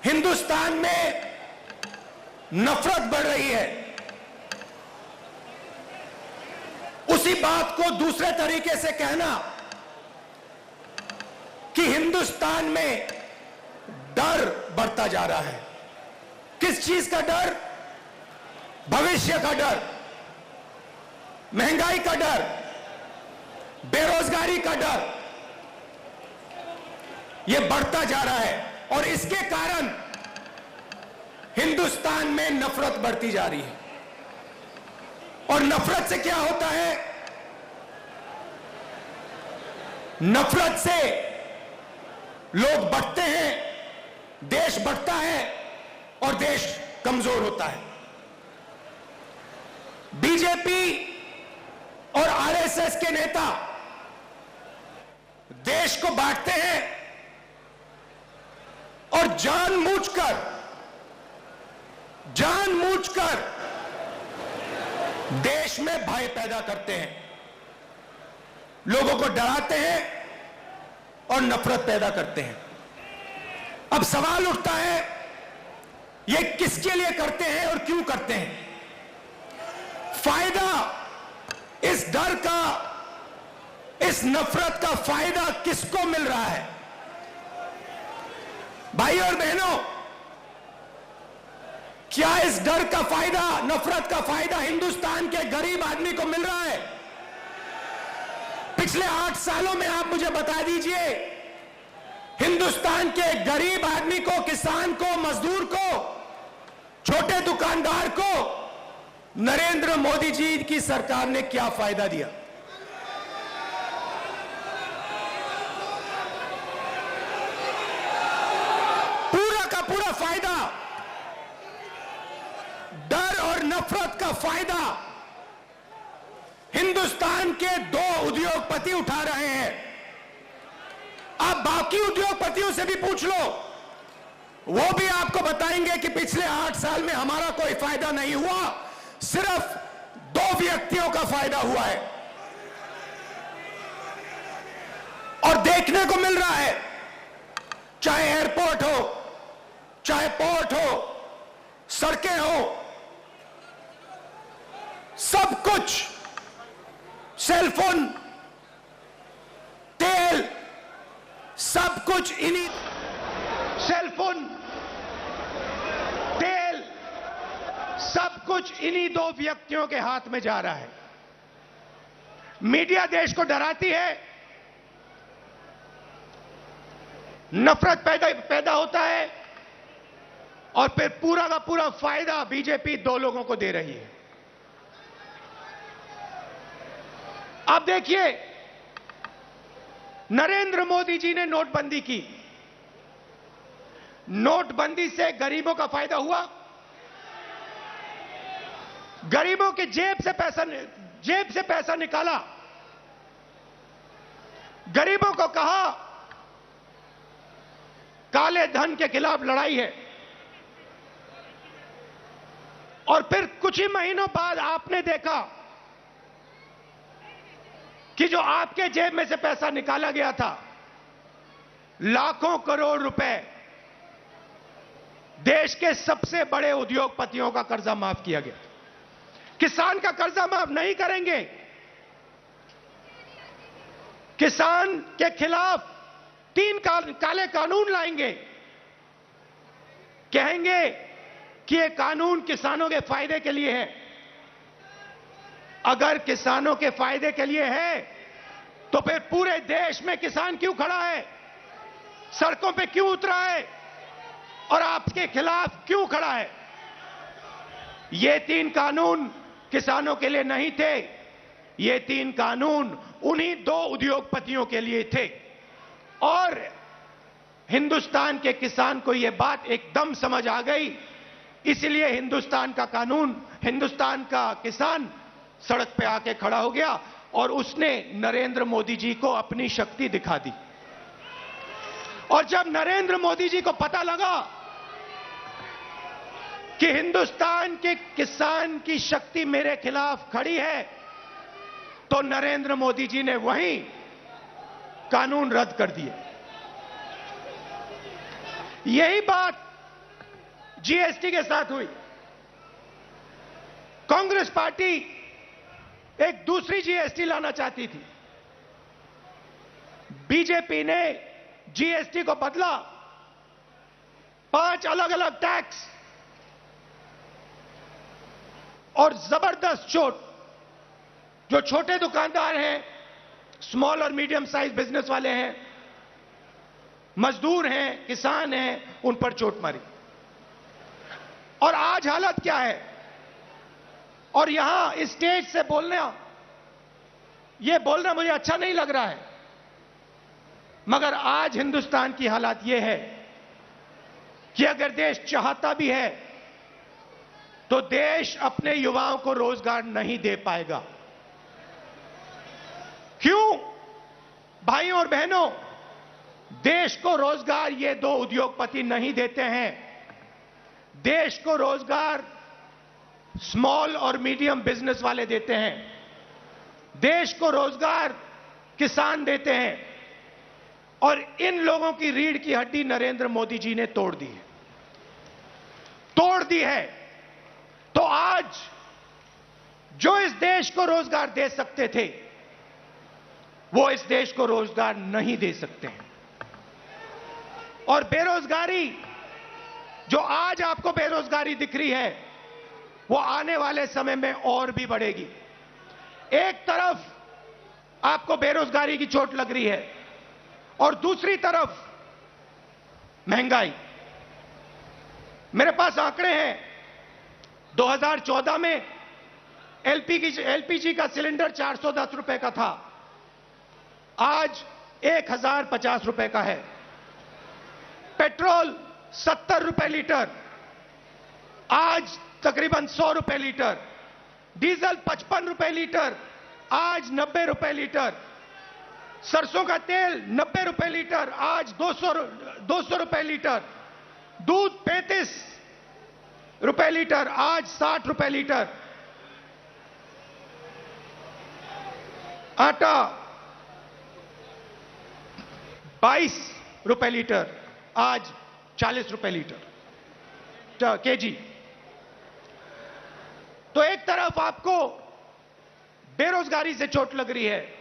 हिंदुस्तान में नफरत बढ़ रही है, उसी बात को दूसरे तरीके से कहना कि हिंदुस्तान में डर बढ़ता जा रहा है। किस चीज का डर? भविष्य का डर। महंगाई का डर, बेरोजगारी का डर, यह बढ़ता जा रहा है और इसके कारण हिंदुस्तान में नफरत बढ़ती जा रही है। और नफरत से क्या होता है? नफरत से लोग बढ़ते हैं, देश बढ़ता है और देश कमजोर होता है। बीजेपी और आरएसएस के नेता देश को बांटते हैं और जानबूझकर देश में भय पैदा करते हैं, लोगों को डराते हैं और नफरत पैदा करते हैं। अब सवाल उठता है, ये किसके लिए करते हैं और क्यों करते हैं? फायदा इस डर का, इस नफरत का फायदा किसको मिल रहा है? भाई और बहनों, क्या इस डर का फायदा, नफरत का फायदा हिंदुस्तान के गरीब आदमी को मिल रहा है? पिछले 8 सालों में आप मुझे बता दीजिए, हिंदुस्तान के गरीब आदमी को, किसान को, मजदूर को, छोटे दुकानदार को नरेंद्र मोदी जी की सरकार ने क्या फायदा दिया? पूरा का पूरा फायदा, डर और नफरत का फायदा हिंदुस्तान के 2 उद्योगपति उठा रहे हैं। आप बाकी उद्योगपतियों से भी पूछ लो, वो भी आपको बताएंगे कि पिछले 8 साल में हमारा कोई फायदा नहीं हुआ, सिर्फ 2 व्यक्तियों का फायदा हुआ है। और देखने को मिल रहा है, चाहे एयरपोर्ट हो, चाहे पोर्ट हो, सड़कें हो, सब कुछ, सेलफोन, तेल, सब कुछ इन्हीं, सेलफोन, तेल, सब कुछ इन्हीं 2 व्यक्तियों के हाथ में जा रहा है। मीडिया देश को डराती है, नफरत पैदा होता है और फिर पूरा का पूरा फायदा बीजेपी 2 लोगों को दे रही है। अब देखिए, नरेंद्र मोदी जी ने नोटबंदी की, नोटबंदी से गरीबों का फायदा हुआ, गरीबों के जेब से पैसा निकाला, गरीबों को कहा काले धन के खिलाफ लड़ाई है, और फिर कुछ ही महीनों बाद आपने देखा कि जो आपके जेब में से पैसा निकाला गया था, लाखों करोड़ रुपए, देश के सबसे बड़े उद्योगपतियों का कर्जा माफ किया गया। किसान का कर्जा माफ नहीं करेंगे, किसान के खिलाफ 3 काले कानून लाएंगे, कहेंगे कि ये कानून किसानों के फायदे के लिए है। अगर किसानों के फायदे के लिए है तो फिर पूरे देश में किसान क्यों खड़ा है, सड़कों पे क्यों उतरा है और आपके खिलाफ क्यों खड़ा है? ये 3 कानून किसानों के लिए नहीं थे, ये 3 कानून उन्हीं 2 उद्योगपतियों के लिए थे। और हिंदुस्तान के किसान को यह बात एकदम समझ आ गई, इसलिए हिंदुस्तान का कानून, हिंदुस्तान का किसान सड़क पे आके खड़ा हो गया और उसने नरेंद्र मोदी जी को अपनी शक्ति दिखा दी। और जब नरेंद्र मोदी जी को पता लगा कि हिंदुस्तान के किसान की शक्ति मेरे खिलाफ खड़ी है, तो नरेंद्र मोदी जी ने वहीं कानून रद्द कर दिए। यही बात जीएसटी के साथ हुई। कांग्रेस पार्टी एक दूसरी जीएसटी लाना चाहती थी, बीजेपी ने जीएसटी को बदला, 5 अलग अलग टैक्स और जबरदस्त चोट जो छोटे दुकानदार हैं, स्मॉल और मीडियम साइज बिजनेस वाले हैं, मजदूर हैं, किसान हैं, उन पर चोट मारी। और आज हालत क्या है? और यहां इस स्टेज से बोलना मुझे अच्छा नहीं लग रहा है, मगर आज हिंदुस्तान की हालत यह है कि अगर देश चाहता भी है तो देश अपने युवाओं को रोजगार नहीं दे पाएगा। क्यों? भाइयों और बहनों, देश को रोजगार ये दो उद्योगपति नहीं देते हैं। देश को रोजगार स्मॉल और मीडियम बिजनेस वाले देते हैं। देश को रोजगार किसान देते हैं। और इन लोगों की रीढ़ की हड्डी नरेंद्र मोदी जी ने तोड़ दी है। तो आज जो इस देश को रोजगार दे सकते थे, वो इस देश को रोजगार नहीं दे सकते हैं। और बेरोजगारी, जो आज आपको बेरोजगारी दिख रही है, वो आने वाले समय में और भी बढ़ेगी। एक तरफ आपको बेरोजगारी की चोट लग रही है और दूसरी तरफ महंगाई। मेरे पास आंकड़े हैं। 2014 में एलपीजी का सिलेंडर 410 रुपए का था, आज 1050 रुपए का है। पेट्रोल 70 रुपए लीटर, आज तकरीबन 100 रुपए लीटर। डीजल 55 रुपए लीटर, आज 90 रुपए लीटर। सरसों का तेल 90 रुपए लीटर, आज 200 रुपए लीटर। दूध 35 रुपए लीटर, आज 60 रुपए लीटर। आटा 22 रुपए लीटर, आज 40 रुपए लीटर केजी। तो एक तरफ आपको बेरोजगारी से चोट लग रही है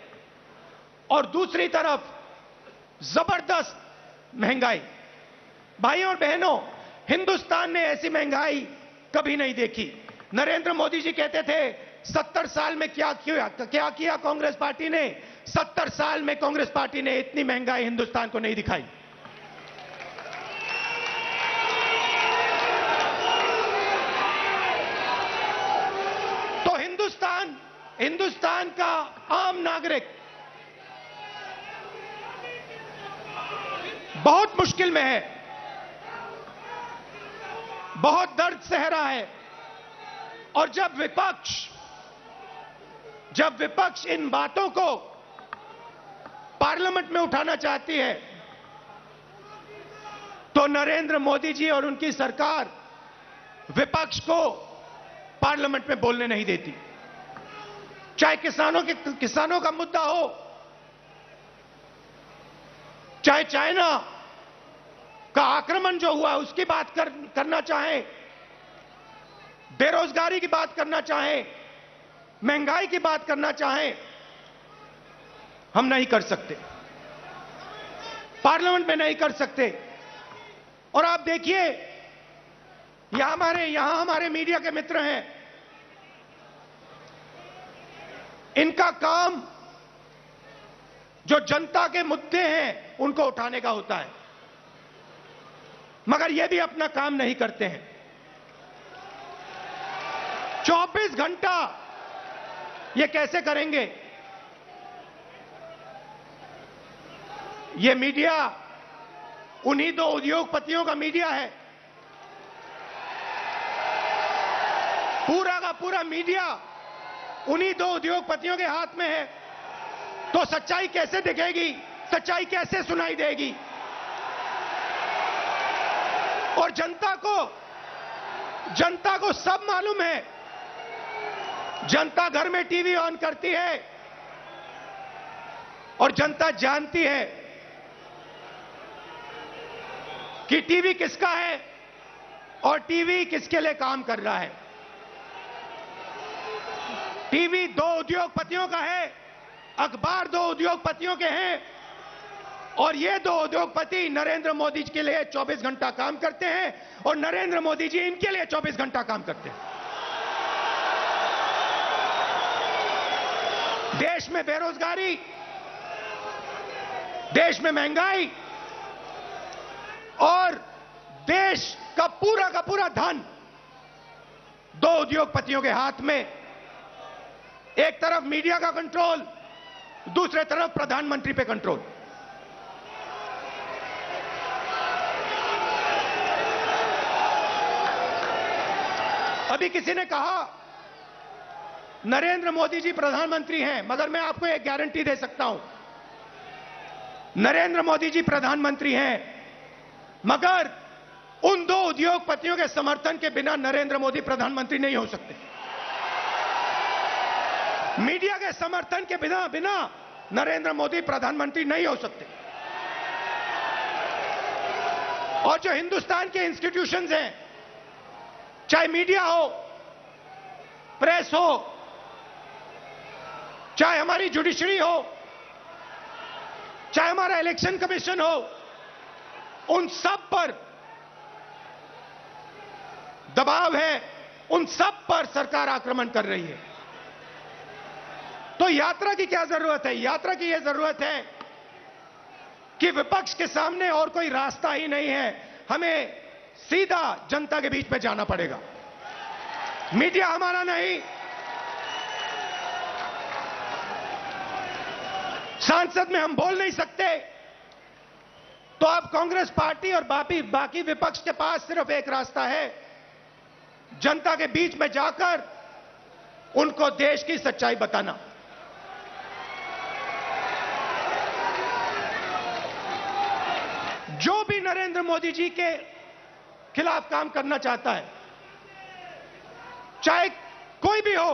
और दूसरी तरफ जबरदस्त महंगाई। भाइयों और बहनों, हिंदुस्तान ने ऐसी महंगाई कभी नहीं देखी। नरेंद्र मोदी जी कहते थे 70 साल में क्या किया कांग्रेस पार्टी ने। 70 साल में कांग्रेस पार्टी ने इतनी महंगाई हिंदुस्तान को नहीं दिखाई। तो हिंदुस्तान का आम नागरिक बहुत मुश्किल में है, बहुत दर्द सह रहा है। और जब विपक्ष इन बातों को पार्लियामेंट में उठाना चाहती है, तो नरेंद्र मोदी जी और उनकी सरकार विपक्ष को पार्लियामेंट में बोलने नहीं देती। चाहे किसानों का मुद्दा हो, चाहे चाइना का आक्रमण जो हुआ उसकी बात करना चाहे, बेरोजगारी की बात करना चाहे, महंगाई की बात करना चाहे, हम नहीं कर सकते, पार्लियामेंट में नहीं कर सकते। और आप देखिए, यहां हमारे मीडिया के मित्र हैं, इनका काम जो जनता के मुद्दे हैं उनको उठाने का होता है, मगर ये भी अपना काम नहीं करते हैं। 24 घंटा ये कैसे करेंगे? ये मीडिया उन्हीं दो उद्योगपतियों का मीडिया है। पूरा का पूरा मीडिया उन्हीं दो उद्योगपतियों के हाथ में है। तो सच्चाई कैसे दिखेगी? सच्चाई कैसे सुनाई देगी? और जनता को सब मालूम है। जनता घर में टीवी ऑन करती है और जनता जानती है कि टीवी किसका है और टीवी किसके लिए काम कर रहा है। टीवी दो उद्योगपतियों का है, अखबार दो उद्योगपतियों के हैं, और ये दो उद्योगपति नरेंद्र मोदी जी के लिए 24 घंटा काम करते हैं और नरेंद्र मोदी जी इनके लिए 24 घंटा काम करते हैं। देश में बेरोजगारी, देश में महंगाई और देश का पूरा धन दो उद्योगपतियों के हाथ में। एक तरफ मीडिया का कंट्रोल, दूसरे तरफ प्रधानमंत्री पे कंट्रोल। अभी किसी ने कहा नरेंद्र मोदी जी प्रधानमंत्री हैं, मगर मैं आपको एक गारंटी दे सकता हूं, नरेंद्र मोदी जी प्रधानमंत्री हैं, मगर उन दो उद्योगपतियों के समर्थन के बिना नरेंद्र मोदी प्रधानमंत्री नहीं हो सकते। मीडिया के समर्थन के बिना नरेंद्र मोदी प्रधानमंत्री नहीं हो सकते। और जो हिंदुस्तान के इंस्टीट्यूशंस हैं, चाहे मीडिया हो, प्रेस हो, चाहे हमारी जुडिशरी हो, चाहे हमारा इलेक्शन कमीशन हो, उन सब पर दबाव है, उन सब पर सरकार आक्रमण कर रही है। तो यात्रा की क्या जरूरत है? यात्रा की यह जरूरत है कि विपक्ष के सामने और कोई रास्ता ही नहीं है, हमें सीधा जनता के बीच में जाना पड़ेगा। मीडिया हमारा नहीं, सांसद में हम बोल नहीं सकते, तो अब कांग्रेस पार्टी और बाकी विपक्ष के पास सिर्फ एक रास्ता है, जनता के बीच में जाकर उनको देश की सच्चाई बताना। जो भी नरेंद्र मोदी जी के खिलाफ काम करना चाहता है, चाहे कोई भी हो,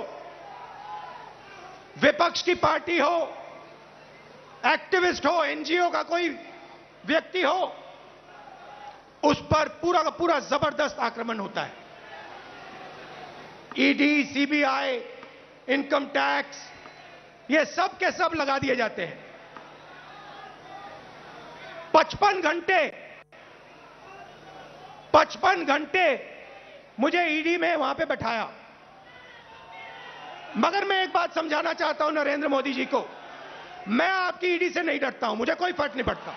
विपक्ष की पार्टी हो, एक्टिविस्ट हो, एनजीओ का कोई व्यक्ति हो, उस पर पूरा का पूरा जबरदस्त आक्रमण होता है। ईडी, सीबीआई, इनकम टैक्स, ये सब के सब लगा दिए जाते हैं। 55 घंटे मुझे ईडी में वहां पे बैठाया। मगर मैं एक बात समझाना चाहता हूं नरेंद्र मोदी जी को, मैं आपकी ईडी से नहीं डरता हूं, मुझे कोई फर्क नहीं पड़ता।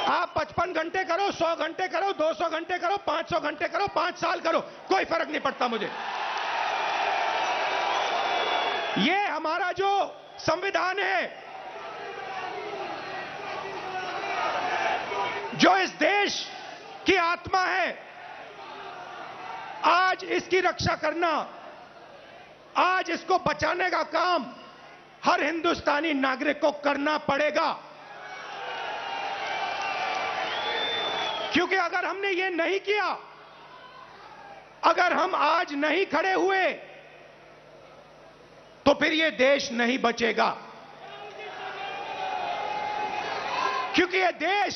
आप 55 घंटे करो, 100 घंटे करो, 200 घंटे करो, 500 घंटे करो, 5 साल करो, कोई फर्क नहीं पड़ता मुझे। ये हमारा जो संविधान है, जो इस देश की आत्मा है, आज इसकी रक्षा करना, आज इसको बचाने का काम हर हिंदुस्तानी नागरिक को करना पड़ेगा। क्योंकि अगर हमने ये नहीं किया, अगर हम आज नहीं खड़े हुए, तो फिर ये देश नहीं बचेगा। क्योंकि ये देश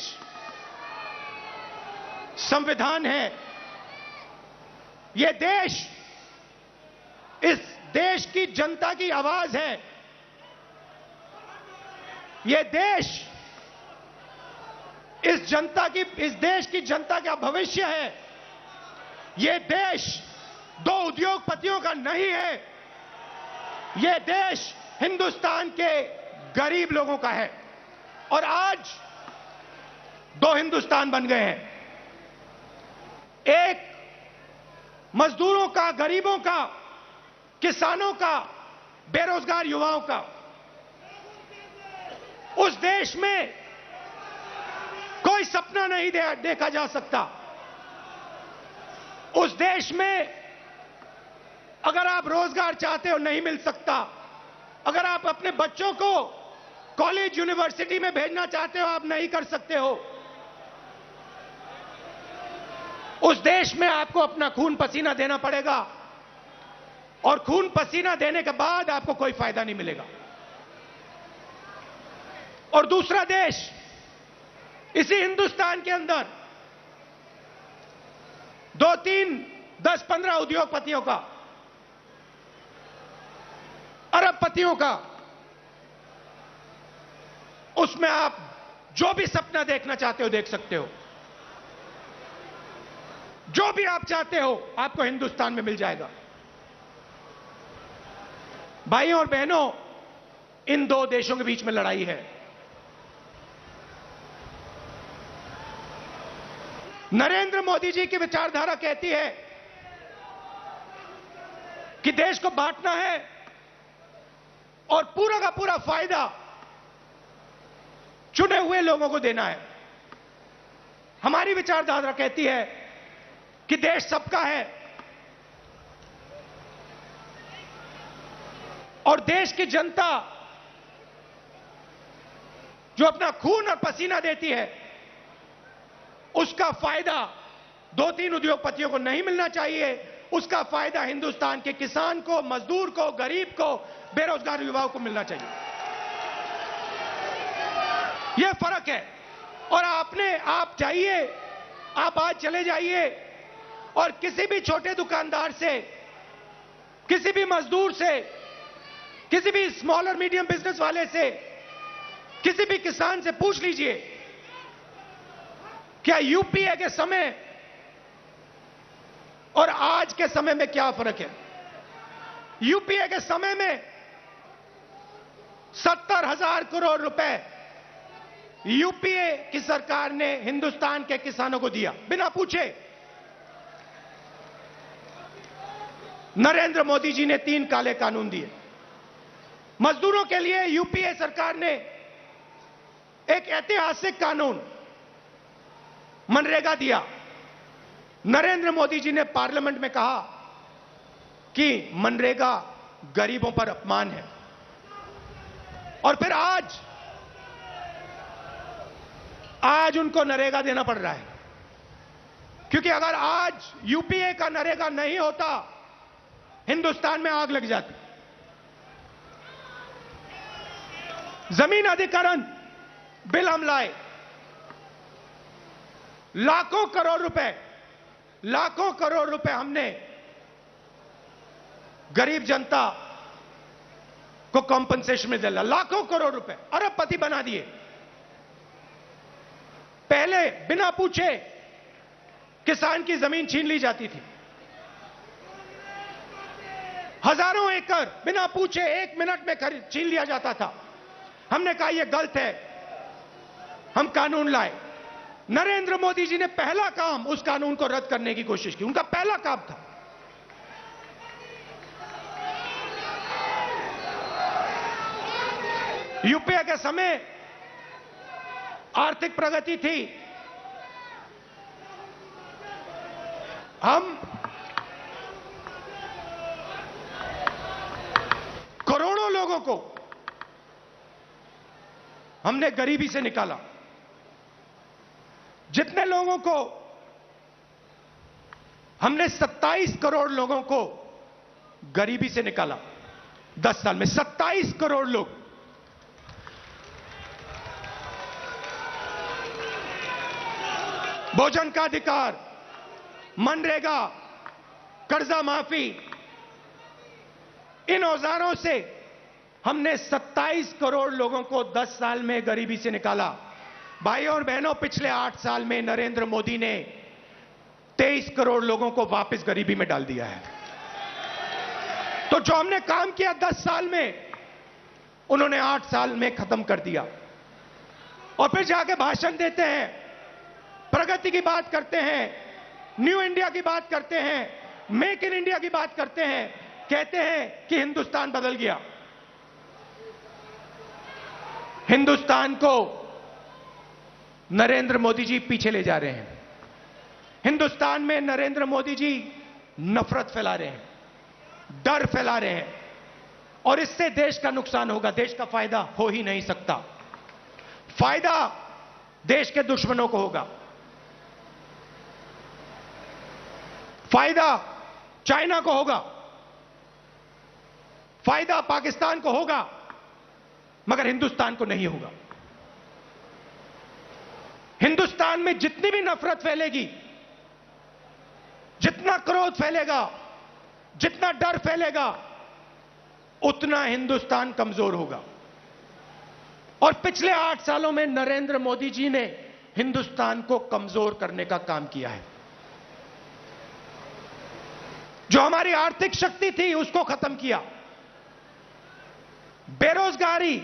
संविधान है, ये देश इस देश की जनता की आवाज है, ये देश इस देश की जनता का भविष्य है। ये देश दो उद्योगपतियों का नहीं है, ये देश हिंदुस्तान के गरीब लोगों का है। और आज दो हिंदुस्तान बन गए हैं, एक मजदूरों का, गरीबों का, किसानों का, बेरोजगार युवाओं का। उस देश में कोई सपना नहीं देखा जा सकता। उस देश में अगर आप रोजगार चाहते हो नहीं मिल सकता, अगर आप अपने बच्चों को कॉलेज, यूनिवर्सिटी में भेजना चाहते हो आप नहीं कर सकते हो। उस देश में आपको अपना खून पसीना देना पड़ेगा, और खून पसीना देने के बाद आपको कोई फायदा नहीं मिलेगा। और दूसरा देश, इसी हिंदुस्तान के अंदर 2, 3, 10, 15 उद्योगपतियों का, अरबपतियों का, उसमें आप जो भी सपना देखना चाहते हो देख सकते हो। जो भी आप चाहते हो आपको हिंदुस्तान में मिल जाएगा। भाइयों और बहनों, इन दो देशों के बीच में लड़ाई है। नरेंद्र मोदी जी की विचारधारा कहती है कि देश को बांटना है और पूरा का पूरा फायदा चुने हुए लोगों को देना है। हमारी विचारधारा कहती है कि देश सबका है और देश की जनता जो अपना खून और पसीना देती है, उसका फायदा 2-3 उद्योगपतियों को नहीं मिलना चाहिए। उसका फायदा हिंदुस्तान के किसान को, मजदूर को, गरीब को, बेरोजगार युवाओं को मिलना चाहिए। यह फर्क है। और आप जाइए, आप आज चले जाइए और किसी भी छोटे दुकानदार से, किसी भी मजदूर से, किसी भी स्मॉल और मीडियम बिजनेस वाले से, किसी भी किसान से पूछ लीजिए, क्या यूपीए के समय और आज के समय में क्या फर्क है? यूपीए के समय में 70,000 करोड़ रुपए यूपीए की सरकार ने हिंदुस्तान के किसानों को दिया बिना पूछे। नरेंद्र मोदी जी ने 3 काले कानून दिए। मजदूरों के लिए यूपीए सरकार ने एक ऐतिहासिक कानून मनरेगा दिया। नरेंद्र मोदी जी ने पार्लियामेंट में कहा कि मनरेगा गरीबों पर अपमान है। और फिर आज उनको नरेगा देना पड़ रहा है, क्योंकि अगर आज यूपीए का नरेगा नहीं होता, हिंदुस्तान में आग लग जाती। जमीन अधिग्रहण बिल हम लाए, लाखों करोड़ रुपए हमने गरीब जनता को कॉम्पनसेशन में दिला। लाखों करोड़ रुपए, अरबपति बना दिए। पहले बिना पूछे किसान की जमीन छीन ली जाती थी। हजारों एकड़ बिना पूछे 1 मिनट में छीन लिया जाता था। हमने कहा यह गलत है, हम कानून लाए। नरेंद्र मोदी जी ने पहला काम उस कानून को रद्द करने की कोशिश की। उनका पहला काम था। यूपीए के समय आर्थिक प्रगति थी। हम करोड़ों लोगों को हमने गरीबी से निकाला। जितने लोगों को हमने 27 करोड़ लोगों को गरीबी से निकाला 10 साल में। 27 करोड़ लोग। भोजन का अधिकार, मनरेगा, कर्जा माफी, इन औजारों से हमने 27 करोड़ लोगों को 10 साल में गरीबी से निकाला। भाइयों और बहनों, पिछले 8 साल में नरेंद्र मोदी ने 23 करोड़ लोगों को वापस गरीबी में डाल दिया है। तो जो हमने काम किया 10 साल में, उन्होंने 8 साल में खत्म कर दिया। और फिर जाके भाषण देते हैं, प्रगति की बात करते हैं, न्यू इंडिया की बात करते हैं, मेक इन इंडिया की बात करते हैं, कहते हैं कि हिंदुस्तान बदल गया। हिंदुस्तान को नरेंद्र मोदी जी पीछे ले जा रहे हैं। हिंदुस्तान में नरेंद्र मोदी जी नफरत फैला रहे हैं, डर फैला रहे हैं, और इससे देश का नुकसान होगा। देश का फायदा हो ही नहीं सकता। फायदा देश के दुश्मनों को होगा। फायदा चाइना को होगा, फायदा पाकिस्तान को होगा, मगर हिंदुस्तान को नहीं होगा। हिंदुस्तान में जितनी भी नफरत फैलेगी, जितना क्रोध फैलेगा, जितना डर फैलेगा, उतना हिंदुस्तान कमजोर होगा। और पिछले 8 सालों में नरेंद्र मोदी जी ने हिंदुस्तान को कमजोर करने का काम किया है। जो हमारी आर्थिक शक्ति थी उसको खत्म किया, बेरोजगारी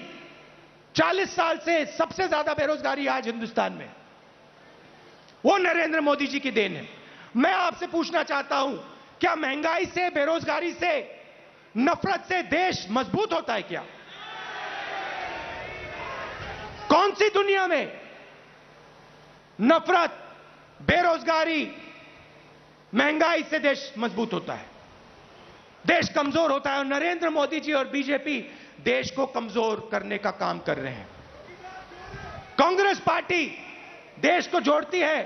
40 साल से सबसे ज्यादा बेरोजगारी आज हिंदुस्तान में, वो नरेंद्र मोदी जी की देन है। मैं आपसे पूछना चाहता हूं, क्या महंगाई से, बेरोजगारी से, नफरत से देश मजबूत होता है क्या? कौन सी दुनिया में नफरत, बेरोजगारी, महंगाई से देश मजबूत होता है? देश कमजोर होता है, और नरेंद्र मोदी जी और बीजेपी देश को कमजोर करने का काम कर रहे हैं। कांग्रेस पार्टी देश को जोड़ती है,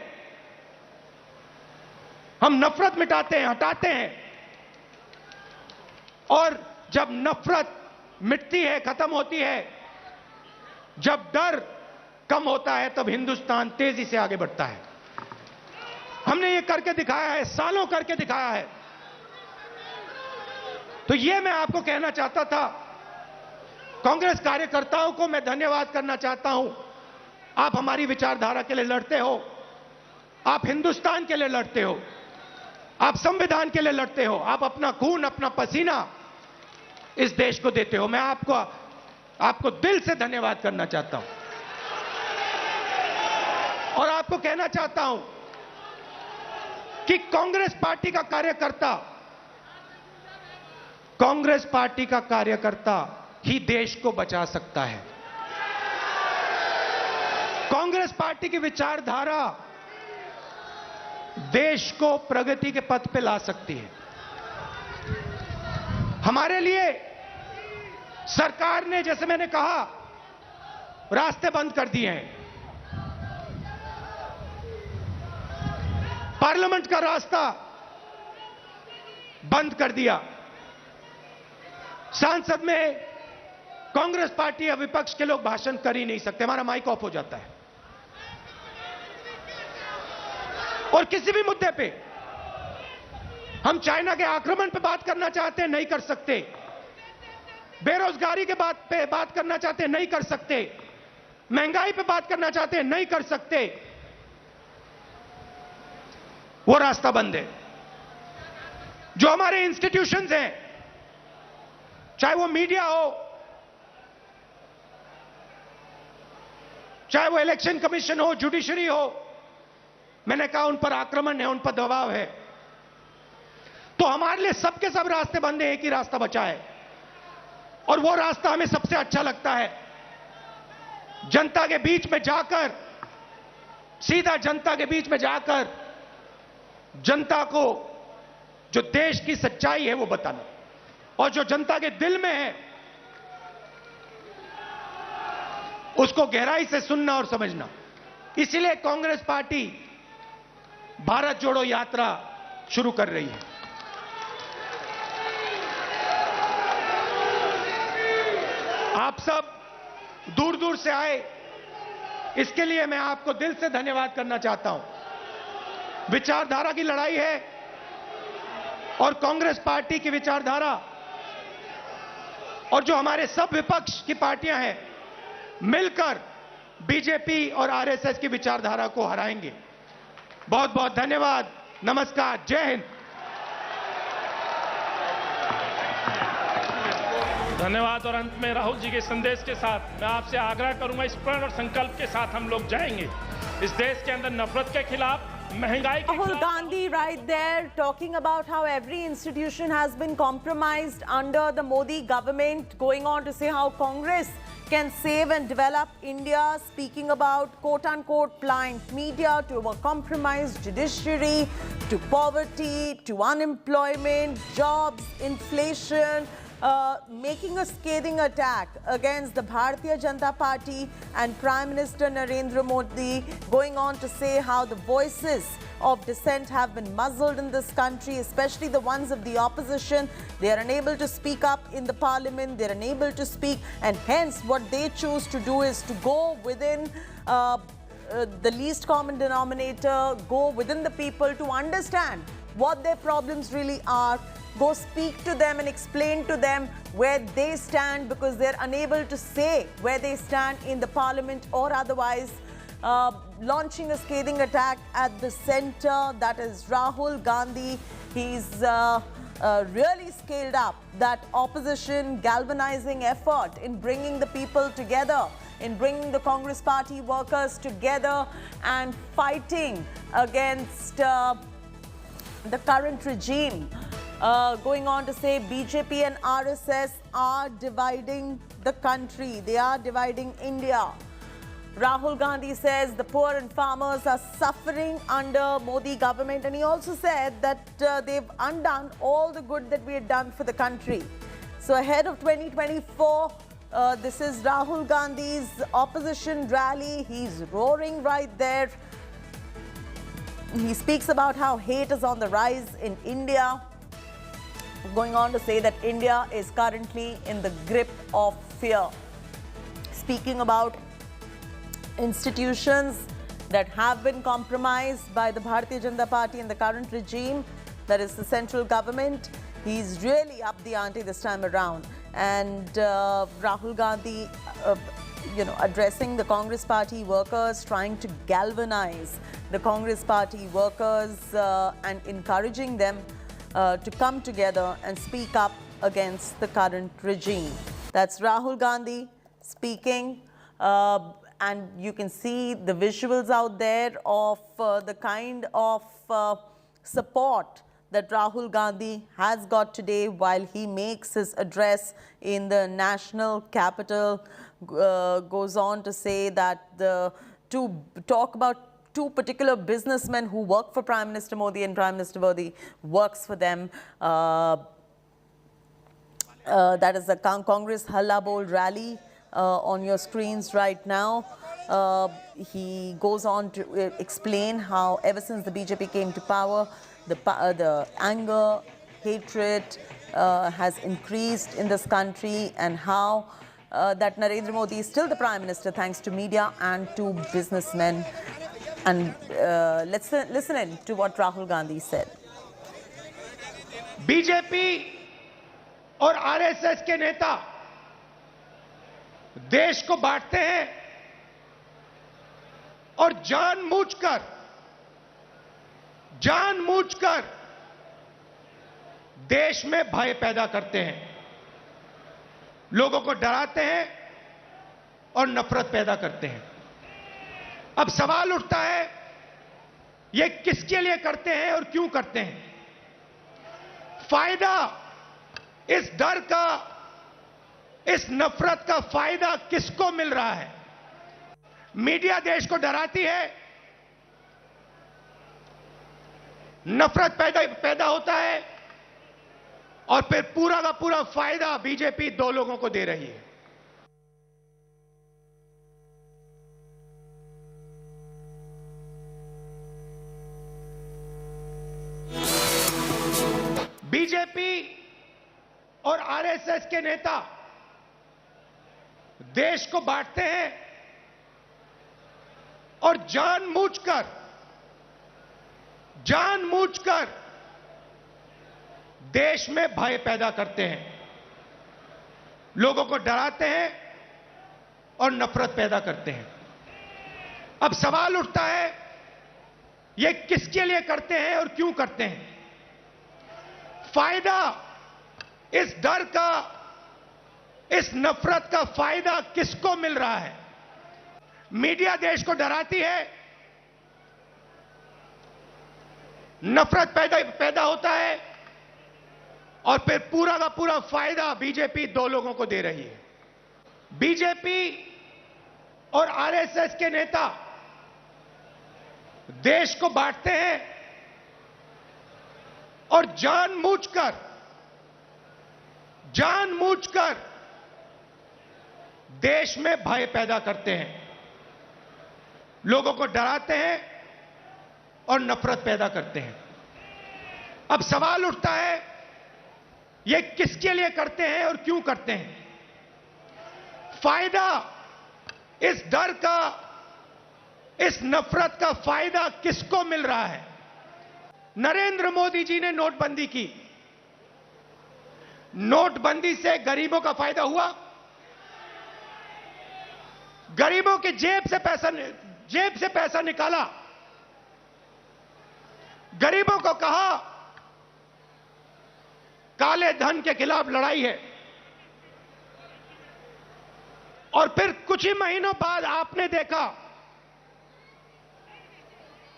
हम नफरत मिटाते हैं, हटाते हैं, और जब नफरत मिटती है, खत्म होती है, जब डर कम होता है, तब हिंदुस्तान तेजी से आगे बढ़ता है। हमने ये करके दिखाया है, सालों करके दिखाया है। तो ये मैं आपको कहना चाहता था। कांग्रेस कार्यकर्ताओं को मैं धन्यवाद करना चाहता हूं। आप हमारी विचारधारा के लिए लड़ते हो, आप हिंदुस्तान के लिए लड़ते हो, आप संविधान के लिए लड़ते हो, आप अपना खून, अपना पसीना इस देश को देते हो। मैं आपको दिल से धन्यवाद करना चाहता हूं, और आपको कहना चाहता हूं कि कांग्रेस पार्टी का कार्यकर्ता ही देश को बचा सकता है। कांग्रेस पार्टी की विचारधारा देश को प्रगति के पथ पे ला सकती है। हमारे लिए सरकार ने, जैसे मैंने कहा, रास्ते बंद कर दिए हैं। पार्लियामेंट का रास्ता बंद कर दिया। संसद में कांग्रेस पार्टी या विपक्ष के लोग भाषण कर ही नहीं सकते, हमारा माइक ऑफ हो जाता है। और किसी भी मुद्दे पे हम चाइना के आक्रमण पे बात करना चाहते हैं, नहीं कर सकते। बेरोजगारी के बात पे बात करना चाहते हैं, नहीं कर सकते। महंगाई पे बात करना चाहते हैं, नहीं कर सकते। वो रास्ता बंद है। जो हमारे इंस्टीट्यूशंस हैं, चाहे वो मीडिया हो, चाहे वो इलेक्शन कमीशन हो, जुडिशरी हो, मैंने कहा उन पर आक्रमण है, उन पर दबाव है। तो हमारे लिए सबके सब रास्ते बंद हैं, एक ही रास्ता बचा है, और वो रास्ता हमें सबसे अच्छा लगता है। जनता के बीच में जाकर, सीधा जनता के बीच में जाकर, जनता को जो देश की सच्चाई है वो बताना, और जो जनता के दिल में है उसको गहराई से सुनना और समझना। इसीलिए कांग्रेस पार्टी भारत जोड़ो यात्रा शुरू कर रही है। आप सब दूर दूर से आए, इसके लिए मैं आपको दिल से धन्यवाद करना चाहता हूं। विचारधारा की लड़ाई है, और कांग्रेस पार्टी की विचारधारा और जो हमारे सब विपक्ष की पार्टियां हैं मिलकर बीजेपी और आरएसएस की विचारधारा को हराएंगे। बहुत बहुत धन्यवाद, नमस्कार, जय हिंद। धन्यवाद। और अंत में राहुल जी के संदेश के साथ मैं आपसे आग्रह करूंगा, इस प्रण और संकल्प के साथ हम लोग जाएंगे इस देश के अंदर नफरत के खिलाफ, महंगाई के Rahul Gandhi right there talking about how every institution has been compromised under the Modi government, going on to say how Congress can save and develop India, speaking about quote-unquote pliant media, to a compromised judiciary, to poverty, to unemployment, jobs, inflation, making a scathing attack against the Bharatiya Janata Party and Prime Minister Narendra Modi, going on to say how the voices of dissent have been muzzled in this country, especially the ones of the opposition. They are unable to speak up in the parliament, they are unable to speak, and hence what they choose to do is to go within the least common denominator, go within the people to understand what their problems really are, go speak to them and explain to them where they stand, because they're unable to say where they stand in the parliament or otherwise. Launching a scathing attack at the centre, that is Rahul Gandhi. He's really scaled up that opposition galvanizing effort in bringing the people together, in bringing the Congress Party workers together and fighting against the current regime. Going on to say BJP and RSS are dividing the country. They are dividing India. Rahul Gandhi says the poor and farmers are suffering under Modi government, and he also said that they've undone all the good that we had done for the country. So ahead of 2024, this is Rahul Gandhi's opposition rally. He's roaring right there. He speaks about how hate is on the rise in India, going on to say that India is currently in the grip of fear. Speaking about institutions that have been compromised by the Bharatiya Janata Party and the current regime, that is the central government, he's really up the ante this time around. And Rahul Gandhi, addressing the Congress Party workers, trying to galvanize the Congress Party workers and encouraging them to come together and speak up against the current regime. That's Rahul Gandhi speaking. And you can see the visuals out there of the kind of support that Rahul Gandhi has got today while he makes his address in the national capital. Goes on to say that to talk about two particular businessmen who work for Prime Minister Modi, and Prime Minister Modi works for them. That is the Congress Halla Bol rally on your screens right now. He goes on to explain how ever since the BJP came to power, the anger, hatred has increased in this country, and how that Narendra Modi is still the Prime Minister thanks to media and to businessmen. And let's listen in to what Rahul Gandhi said. BJP और RSS के नेता देश को बांटते हैं और जानबूझकर देश में भय पैदा करते हैं, लोगों को डराते हैं और नफरत पैदा करते हैं। अब सवाल उठता है, ये किसके लिए करते हैं और क्यों करते हैं? फायदा इस डर का, इस नफरत का फायदा किसको मिल रहा है? मीडिया देश को डराती है, नफरत पैदा होता है, और फिर पूरा का पूरा फायदा बीजेपी दो लोगों को दे रही है। बीजेपी और आरएसएस के नेता देश को बांटते हैं और जानबूझकर देश में भय पैदा करते हैं, लोगों को डराते हैं और नफरत पैदा करते हैं। अब सवाल उठता है, ये किसके लिए करते हैं और क्यों करते हैं? फायदा इस डर का, इस नफरत का फायदा किसको मिल रहा है? मीडिया देश को डराती है, नफरत पैदा होता है, और फिर पूरा का पूरा फायदा बीजेपी दो लोगों को दे रही है। बीजेपी और आरएसएस के नेता देश को बांटते हैं और जानबूझकर देश में भय पैदा करते हैं, लोगों को डराते हैं और नफरत पैदा करते हैं। अब सवाल उठता है, ये किसके लिए करते हैं और क्यों करते हैं? फायदा इस डर का, इस नफरत का फायदा किसको मिल रहा है? नरेंद्र मोदी जी ने नोटबंदी की, नोटबंदी से गरीबों का फायदा हुआ, गरीबों की जेब से पैसा निकाला, गरीबों को कहा काले धन के खिलाफ लड़ाई है। और फिर कुछ ही महीनों बाद आपने देखा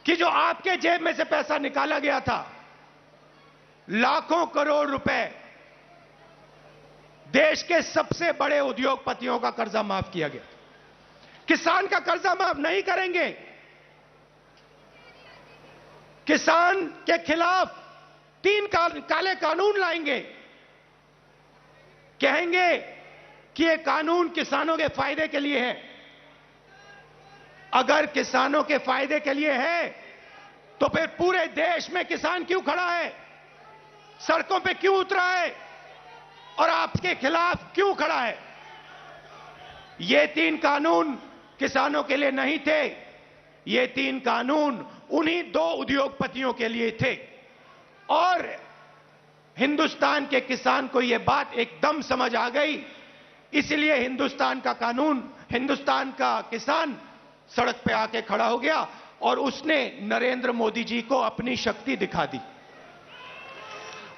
कि जो आपके जेब में से पैसा निकाला गया था, लाखों करोड़ रुपए, देश के सबसे बड़े उद्योगपतियों का कर्जा माफ किया गया। किसान का कर्जा माफ नहीं करेंगे, किसान के खिलाफ 3 काले कानून लाएंगे, कहेंगे कि ये कानून किसानों के फायदे के लिए है। अगर किसानों के फायदे के लिए है तो फिर पूरे देश में किसान क्यों खड़ा है, सड़कों पे क्यों उतरा है और आपके खिलाफ क्यों खड़ा है? ये 3 कानून किसानों के लिए नहीं थे, ये 3 कानून उन्हीं 2 उद्योगपतियों के लिए थे। और हिंदुस्तान के किसान को यह बात एकदम समझ आ गई, इसलिए हिंदुस्तान का कानून, हिंदुस्तान का किसान सड़क पे आके खड़ा हो गया और उसने नरेंद्र मोदी जी को अपनी शक्ति दिखा दी।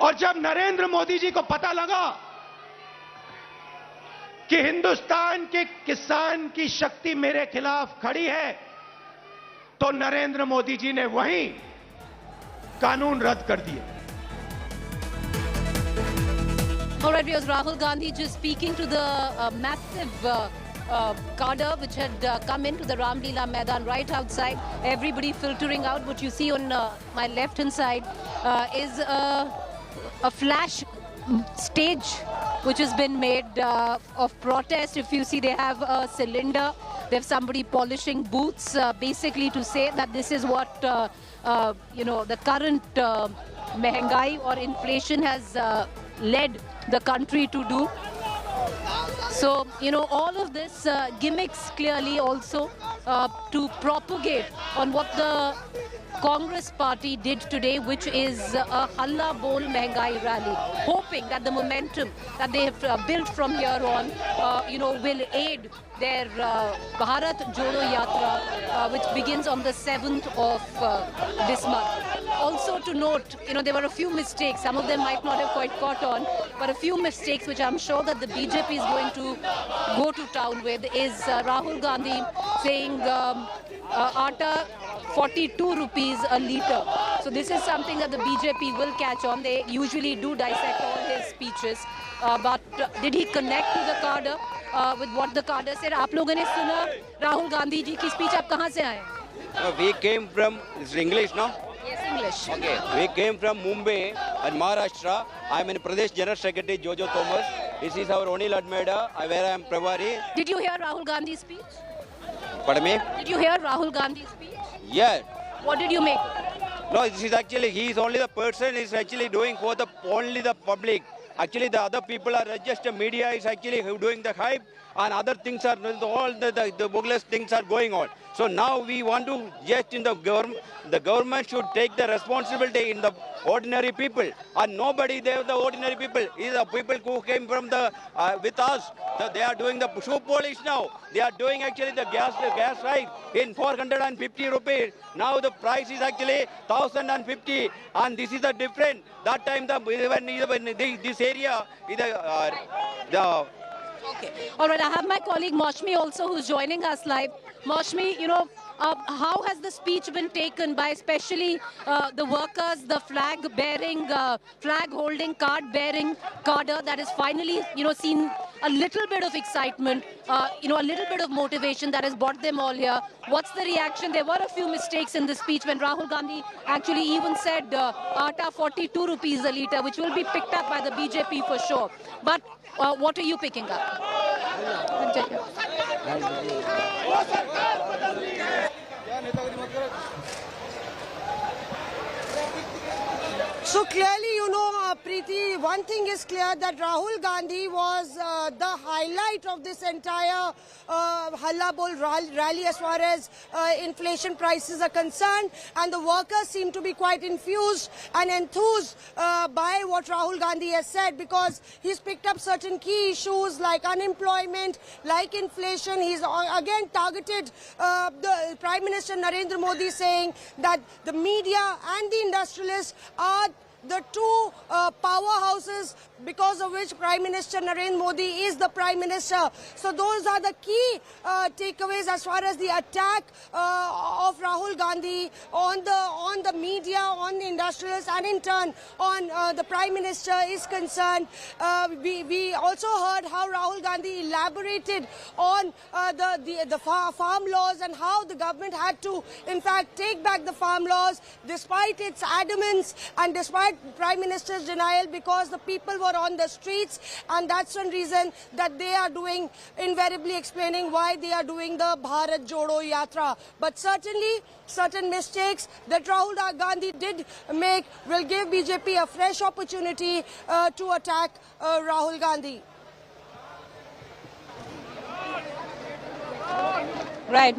और जब नरेंद्र मोदी जी को पता लगा कि हिंदुस्तान के किसान की शक्ति मेरे खिलाफ खड़ी है, तो नरेंद्र मोदी जी ने वहीं कानून रद्द कर दिए। All right, it was Rahul Gandhi just speaking to the massive cadre which had come into the Ramlila Maidan right outside. Everybody filtering out. What you see on my left-hand side is a flash stage which has been made of protest. If you see, they have a cylinder. They have somebody polishing boots, basically to say that this is what the current Mehangai or inflation has led the country to do. So, all of this gimmicks clearly also to propagate on what the Congress party did today, which is a Halla Bol Mehangai rally, hoping that the momentum that they have built from here on, will aid their Bharat Jodo Yatra, which begins on the 7th of this month. Also to note, there were a few mistakes. Some of them might not have quite caught on, but a few mistakes which I'm sure that the BJP is going to go to town with is Rahul Gandhi saying atta 42 rupees a litre. So this is something that the BJP will catch on. They usually do dissect all his speeches. But did he connect to the cadre with what the cadre said? आप लोगों ने सुना राहुल गांधी जी की speech? आप कहाँ से आए? We came from, is English, no? Yes, English. Okay. We came from Mumbai and Maharashtra. I am in Pradesh General Secretary Jojo Thomas. This is our Onil Admeda, where I am Pravari. Did you hear Rahul Gandhi's speech? Pardon me? Did you hear Rahul Gandhi's speech? Yeah. What did you make? No, this is actually, he is only the person is actually doing for the only the public. Actually, the other people are just the media is actually doing the hype, and other things are all the bogus things are going on. So now we want to just in the government should take the responsibility in the ordinary people, and nobody there the ordinary people is the people who came from the with us. So they are doing the shoe polish now. They are doing actually the gas hike in 450 rupees. Now the price is actually 1050, and this is the different. That time when this area is the Okay. All right. I have my colleague Maushmi also who's joining us live. Maushmi, how has the speech been taken by especially the workers, the flag-bearing, flag-holding, card-bearing cadre that has finally, seen a little bit of excitement, a little bit of motivation that has brought them all here. What's the reaction? There were a few mistakes in the speech when Rahul Gandhi actually even said atta 42 rupees a litre, which will be picked up by the BJP for sure. But what are you picking up? So clearly, Preeti, one thing is clear that Rahul Gandhi was the highlight of this entire Halla Bol rally as far as inflation prices are concerned, and the workers seem to be quite infused and enthused by what Rahul Gandhi has said, because he's picked up certain key issues like unemployment, like inflation. He's again targeted the Prime Minister Narendra Modi, saying that the media and the industrialists are the two powerhouses because of which Prime Minister Narendra Modi is the Prime Minister. So those are the key takeaways as far as the attack of Rahul Gandhi on the media, on the industrialists, and in turn on the Prime Minister is concerned. We also heard how Rahul Gandhi elaborated on the farm laws and how the government had to, in fact, take back the farm laws despite its adamance and despite Prime Minister's denial, because the people were on the streets, and that's one reason that they are doing, invariably explaining why they are doing the Bharat Jodo Yatra. But certainly, certain mistakes that Rahul Gandhi did make will give BJP a fresh opportunity to attack Rahul Gandhi. Right.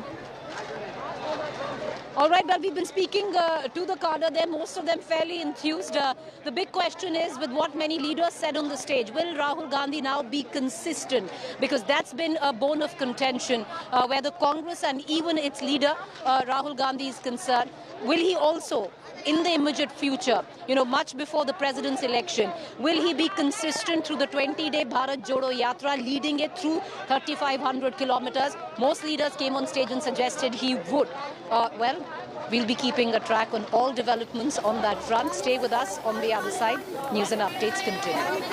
All right, well, we've been speaking to the cadre there, most of them fairly enthused. The big question is, with what many leaders said on the stage, will Rahul Gandhi now be consistent? Because that's been a bone of contention where the Congress and even its leader, Rahul Gandhi, is concerned. Will he also, in the immediate future, much before the president's election, will he be consistent through the 20-day Bharat Jodo Yatra, leading it through 3,500 kilometers? Most leaders came on stage and suggested he would. Well, we'll be keeping a track on all developments on that front. Stay with us on the other side. News and updates continue.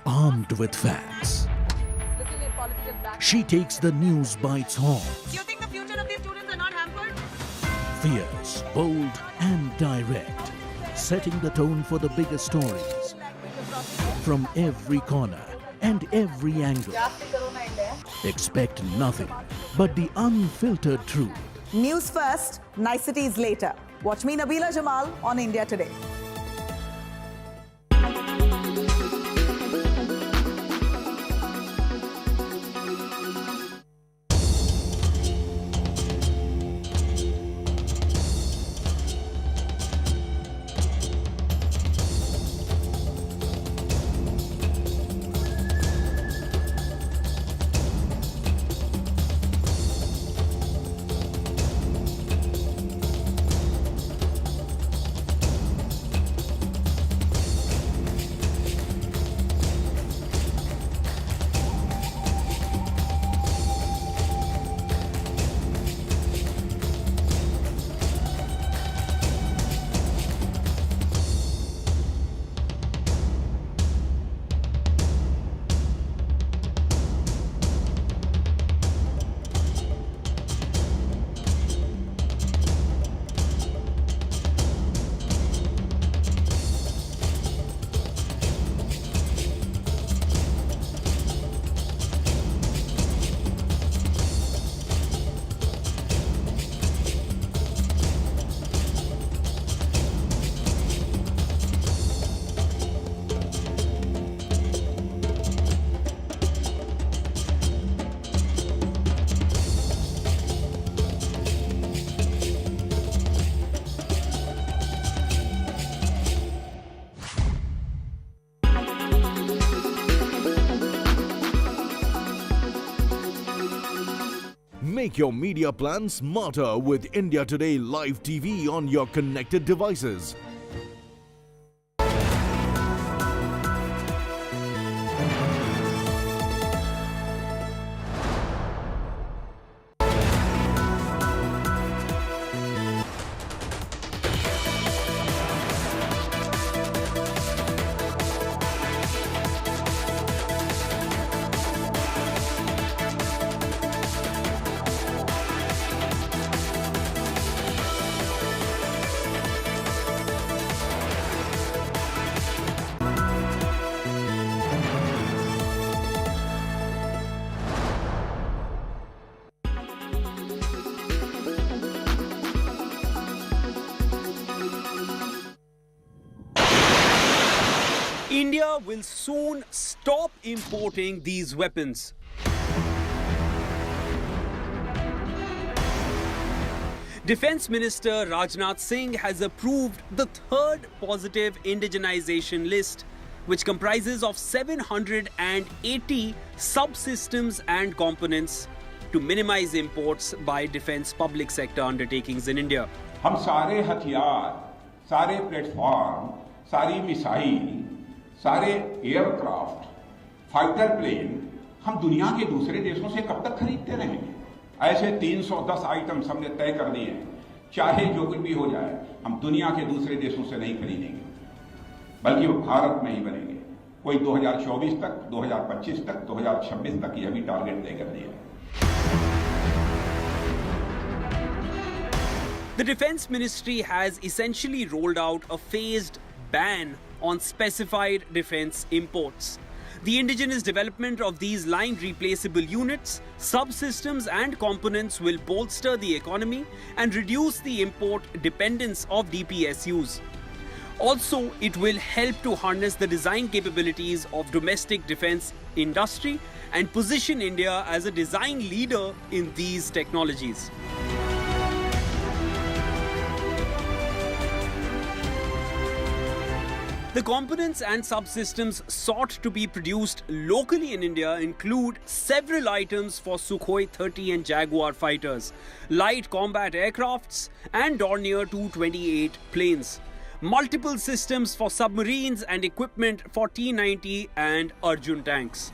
Armed with facts, she takes the news by its horns. Do you think the future of these students are not hampered? Fierce, bold and direct, setting the tone for the biggest stories. From every corner and every angle. Expect nothing but the unfiltered truth. News first, niceties later. Watch me, Nabila Jamal, on India Today. Make your media plan smarter with India Today Live TV on your connected devices. India will soon stop importing these weapons. Defence Minister Rajnath Singh has approved the third positive indigenization list, which comprises of 780 subsystems and components to minimize imports by defence public sector undertakings in India. हम सारे हथियार, सारे platform, सारी missile, सारे aircraft, fighter plane हम दुनिया के दूसरे देशों से कब तक खरीदते रहेंगे? ऐसे 310 आइटम्स हमने तय कर दिए हैं, चाहे जो कुछ भी हो जाए, हम दुनिया के दूसरे देशों से नहीं खरीदेंगे, बल्कि वो भारत में ही बनेंगे। कोई 2024 तक, 2025 तक, 2026 तक यह भी टारगेट तय कर दिया है। The Defence Ministry has essentially rolled out a phased ban on specified defence imports. The indigenous development of these line replaceable units, subsystems and components will bolster the economy and reduce the import dependence of DPSUs. Also, it will help to harness the design capabilities of domestic defence industry and position India as a design leader in these technologies. The components and subsystems sought to be produced locally in India include several items for Sukhoi 30 and Jaguar fighters, light combat aircrafts and Dornier 228 planes, multiple systems for submarines and equipment for T-90 and Arjun tanks.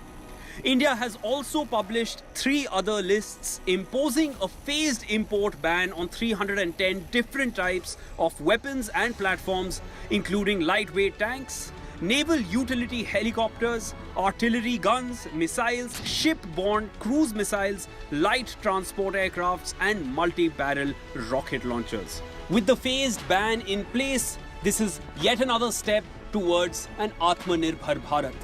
India has also published 3 other lists imposing a phased import ban on 310 different types of weapons and platforms, including lightweight tanks, naval utility helicopters, artillery guns, missiles, ship-borne cruise missiles, light transport aircrafts, and multi-barrel rocket launchers. With the phased ban in place, this is yet another step towards an Atmanirbhar Bharat.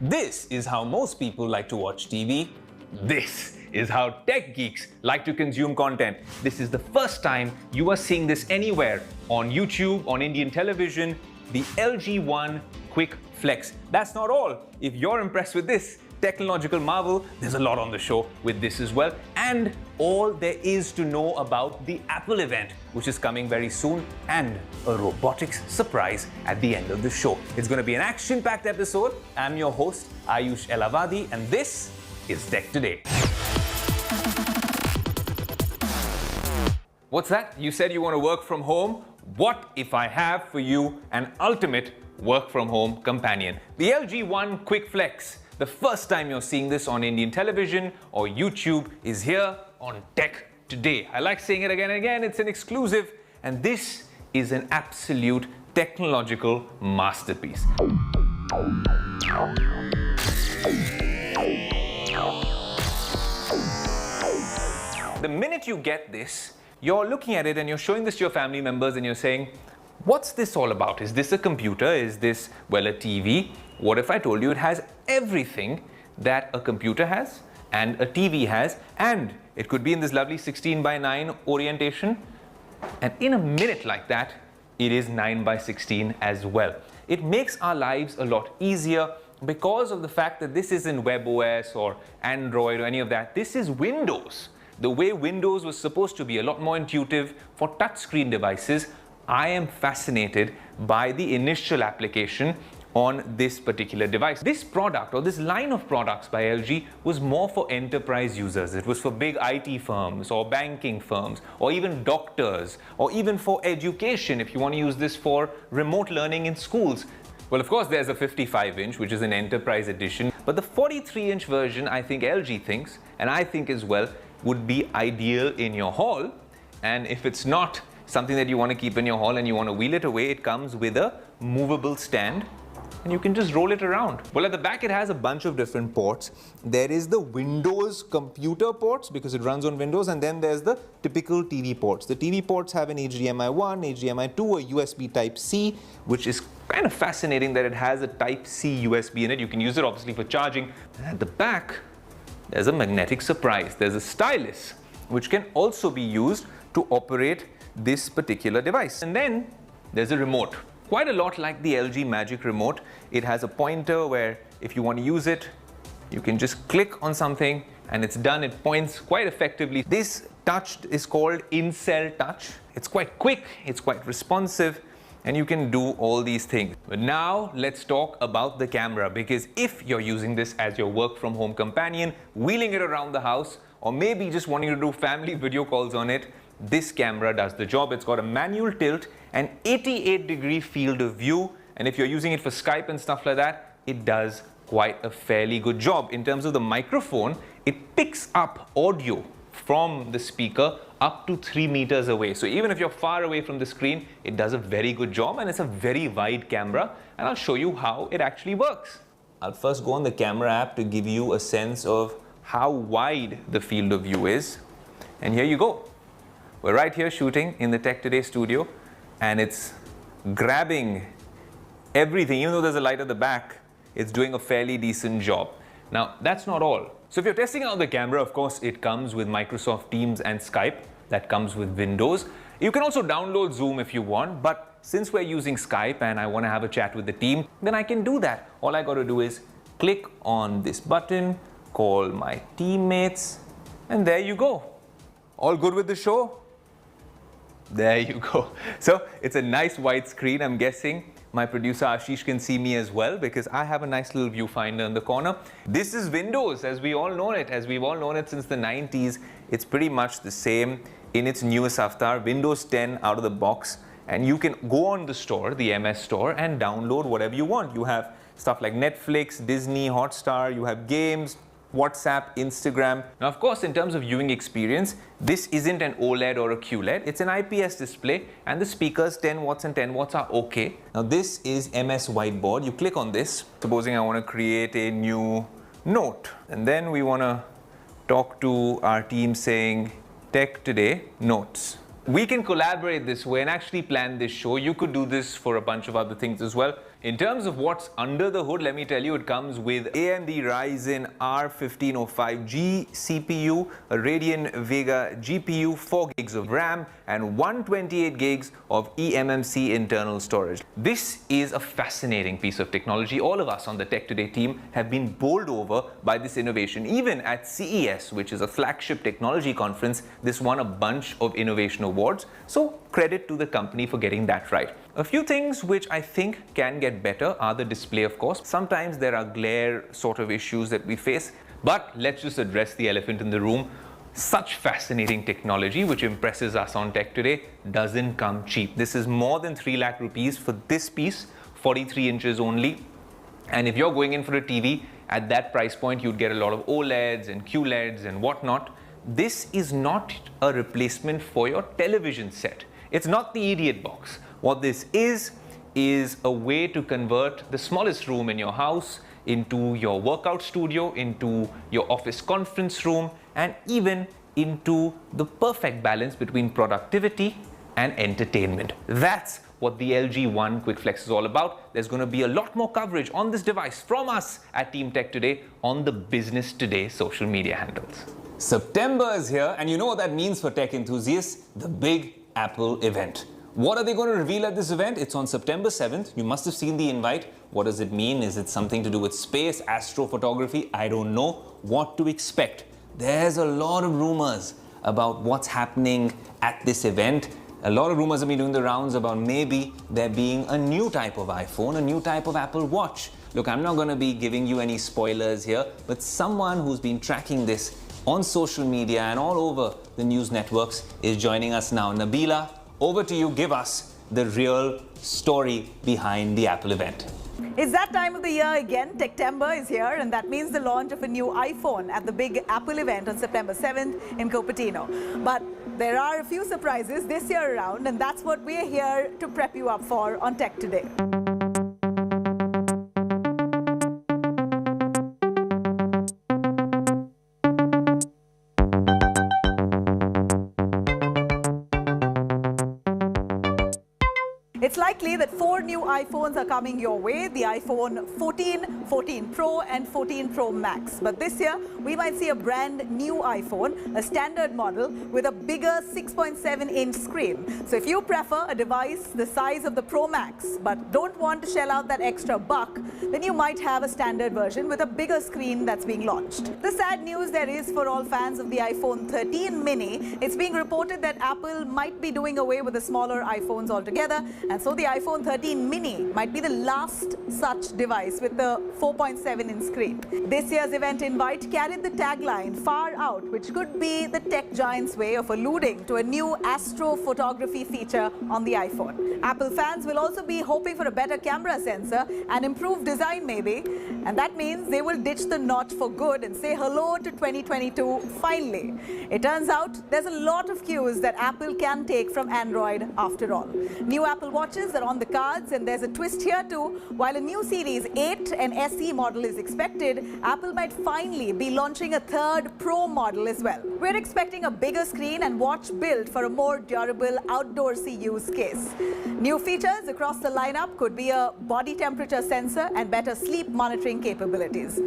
This is how most people like to watch TV. This is how tech geeks like to consume content. This is the first time you are seeing this anywhere on YouTube, on Indian television, the LG One Quick Flex. That's not all. If you're impressed with this technological marvel, there's a lot on the show with this as well. And all there is to know about the Apple event, which is coming very soon, and a robotics surprise at the end of the show. It's going to be an action-packed episode. I'm your host, Ayush Elavadi, and this is Tech Today. What's that? You said you want to work from home? What if I have for you an ultimate work from home companion? The LG One Quick Flex. The first time you're seeing this on Indian television or YouTube is here on Tech Today. I like saying it again and again. It's an exclusive, and this is an absolute technological masterpiece. The minute you get this, you're looking at it and you're showing this to your family members and you're saying, what's this all about? Is this a computer? Is this, well, a TV? What if I told you it has everything that a computer has and a TV has, and it could be in this lovely 16:9 orientation, and in a minute like that, it is 9:16 as well. It makes our lives a lot easier because of the fact that this isn't WebOS or Android or any of that. This is Windows. The way Windows was supposed to be a lot more intuitive for touchscreen devices. I am fascinated by the initial application on this particular device. This product, or this line of products by LG, was more for enterprise users. It was for big IT firms or banking firms or even doctors or even for education if you want to use this for remote learning in schools. Well, of course, there's a 55-inch, which is an enterprise edition, but the 43-inch version, I think LG thinks, and I think as well, would be ideal in your hall. And if it's not something that you want to keep in your hall and you want to wheel it away, it comes with a movable stand and you can just roll it around. Well, at the back it has a bunch of different ports. There is the Windows computer ports because it runs on Windows, and then there's the typical TV ports. The TV ports have an HDMI 1, HDMI 2, a USB Type-C, which is kind of fascinating that it has a Type-C USB in it. You can use it obviously for charging. And at the back, there's a magnetic surprise. There's a stylus, which can also be used to operate this particular device. And then there's a remote. quite a lot like the LG Magic Remote. It has a pointer where if you want to use it, you can just click on something and it's done. It points quite effectively. This touch is called in-cell touch. It's quite quick, it's quite responsive, and you can do all these things. But now let's talk about the camera, because if you're using this as your work from home companion, wheeling it around the house, or maybe just wanting to do family video calls on it, this camera does the job. It's got a manual tilt, an 88-degree field of view, and if you're using it for Skype and stuff like that, it does quite a fairly good job. In terms of the microphone, it picks up audio from the speaker up to 3 meters away. So even if you're far away from the screen, it does a very good job, and it's a very wide camera, and I'll show you how it actually works. I'll first go on the camera app to give you a sense of how wide the field of view is. And here you go. We're right here shooting in the Tech Today studio, and it's grabbing everything. Even though there's a light at the back, it's doing a fairly decent job. Now, that's not all. So if you're testing out the camera, of course, it comes with Microsoft Teams and Skype. That comes with Windows. You can also download Zoom if you want, but since we're using Skype and I want to have a chat with the team, then I can do that. All I got to do is click on this button, call my teammates, and there you go. All good with the show? There you go. So it's a nice wide screen. I'm guessing my producer Ashish can see me as well, because I have a nice little viewfinder in the corner. This is Windows as we all know it, as we've all known it since the 90s. It's pretty much the same in its newest avatar, Windows 10 out of the box. And you can go on the store, the MS store, and download whatever you want. You have stuff like Netflix, Disney, Hotstar, you have games, WhatsApp, Instagram. Now, of course, in terms of viewing experience, this isn't an OLED or a QLED. It's an IPS display, and the speakers 10 watts and 10 watts are okay. Now, this is MS Whiteboard. You click on this. Supposing I want to create a new note, and then we want to talk to our team saying, Tech Today Notes. We can collaborate this way and actually plan this show. You could do this for a bunch of other things as well. In terms of what's under the hood, let me tell you, it comes with AMD Ryzen R1505G CPU, a Radeon Vega GPU, 4 gigs of RAM, and 128 gigs of eMMC internal storage. This is a fascinating piece of technology. All of us on the Tech Today team have been bowled over by this innovation. Even at CES, which is a flagship technology conference, this won a bunch of innovation awards. So credit to the company for getting that right. A few things which I think can get better are the display, of course. Sometimes there are glare sort of issues that we face, but let's just address the elephant in the room. Such fascinating technology, which impresses us on Tech Today, doesn't come cheap. This is more than 3 lakh rupees for this piece, 43 inches only. And if you're going in for a TV at that price point, you'd get a lot of OLEDs and QLEDs and whatnot. This is not a replacement for your television set. It's not the idiot box. What this is a way to convert the smallest room in your house into your workout studio, into your office conference room, and even into the perfect balance between productivity and entertainment. That's what the LG One Quick Flex is all about. There's going to be a lot more coverage on this device from us at Team Tech Today on the Business Today social media handles. September is here, and you know what that means for tech enthusiasts, the big Apple event. What are they going to reveal at this event? It's on September 7th. You must have seen the invite. What does it mean? Is it something to do with space, astrophotography? I don't know what to expect. There's a lot of rumors about what's happening at this event. A lot of rumors have been doing the rounds about maybe there being a new type of iPhone, a new type of Apple Watch. Look, I'm not going to be giving you any spoilers here, but someone who's been tracking this on social media and all over the news networks is joining us now. Nabila, over to you. Give us the real story behind the Apple event. It's that time of the year again. Techtember is here, and that means the launch of a new iPhone at the big Apple event on September 7th in Cupertino. But there are a few surprises this year around, and that's what we're here to prep you up for on Tech Today. It's likely that 4 new iPhones are coming your way, the iPhone 14, 14 Pro and 14 Pro Max. But this year, we might see a brand new iPhone, a standard model with a bigger 6.7-inch screen. So if you prefer a device the size of the Pro Max, but don't want to shell out that extra buck, then you might have a standard version with a bigger screen that's being launched. The sad news there is for all fans of the iPhone 13 mini, it's being reported that Apple might be doing away with the smaller iPhones altogether, and so the iPhone 13 mini might be the last such device with the 4.7-inch screen. This year's event invite carried the tagline "Far Out," which could be the tech giant's way of alluding to a new astrophotography feature on the iPhone. Apple fans will also be hoping for a better camera sensor and improved design maybe, and that means they will ditch the notch for good and say hello to 2022 finally. It turns out there's a lot of cues that Apple can take from Android after all. New Apple Watches are on the cards, and there's a twist here too. While a new Series 8 and SE model is expected, Apple might finally be launching a third Pro model as well. We're expecting a bigger screen and watch built for a more durable outdoorsy use case. New features across the lineup could be a body temperature sensor and better sleep monitoring capabilities.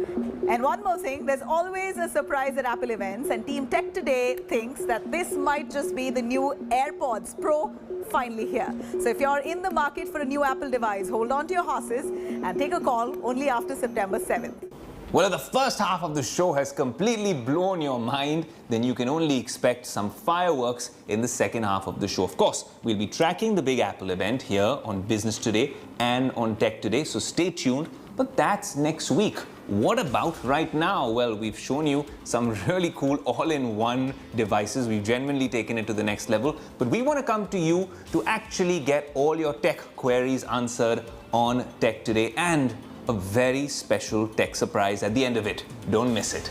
And one more thing, there's always a surprise at Apple events, and Team Tech Today thinks that this might just be the new AirPods Pro finally here. So if you're in the market for a new Apple device, hold on to your horses and take a call only after September 7th. Well, if the first half of the show has completely blown your mind, then you can only expect some fireworks in the second half of the show. Of course, we'll be tracking the big Apple event here on Business Today and on Tech Today, so stay tuned. But that's next week. What about right now? Well, we've shown you some really cool all-in-one devices. We've genuinely taken it to the next level. But we want to come to you to actually get all your tech queries answered on Tech Today, and a very special tech surprise at the end of it. Don't miss it.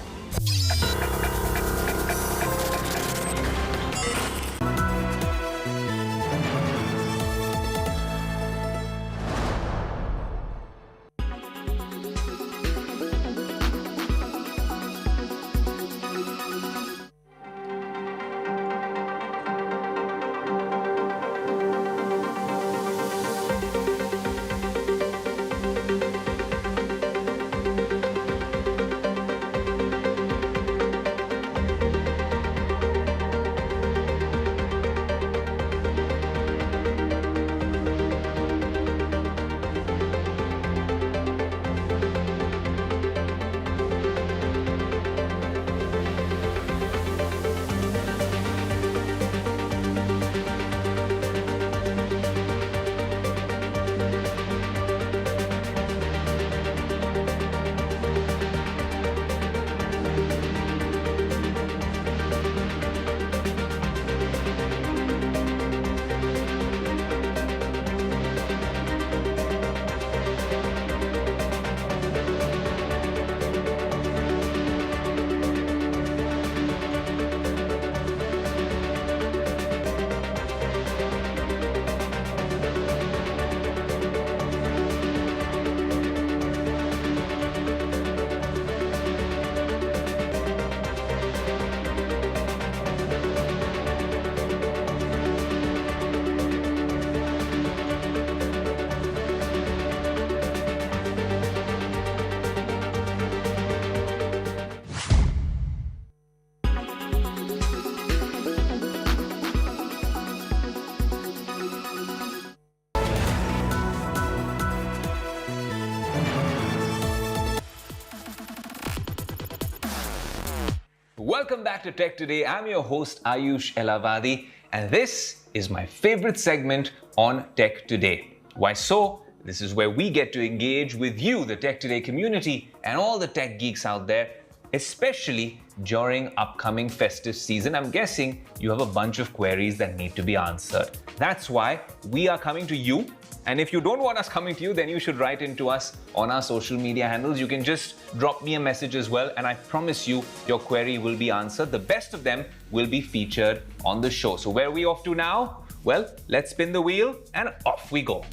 Welcome back to Tech Today. I'm your host Ayush Elavadi, and this is my favorite segment on Tech Today. Why so? This is where we get to engage with you, the Tech Today community, and all the tech geeks out there, especially during upcoming festive season. I'm guessing you have a bunch of queries that need to be answered. That's why we are coming to you. And if you don't want us coming to you, then you should write into us on our social media handles. You can just drop me a message as well, and I promise you, your query will be answered. The best of them will be featured on the show. So where are we off to now? Well, let's spin the wheel and off we go.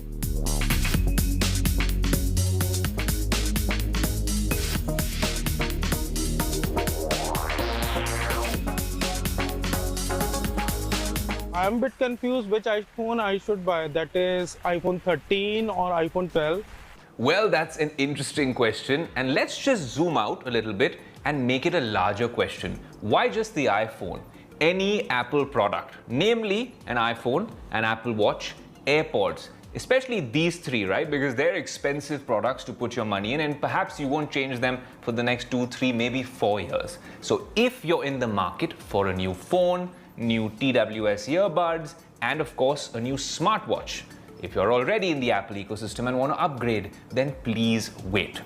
I'm a bit confused which iPhone I should buy. That is iPhone 13 or iPhone 12. Well, that's an interesting question, and let's just zoom out a little bit and make it a larger question. Why just the iPhone? Any Apple product, namely an iPhone, an Apple Watch, AirPods, especially these three, right? Because they're expensive products to put your money in, and perhaps you won't change them for the next 2, 3, maybe 4 years. So if you're in the market for a new phone, new TWS earbuds, and of course a new smartwatch, if you're already in the Apple ecosystem and want to upgrade, then please wait.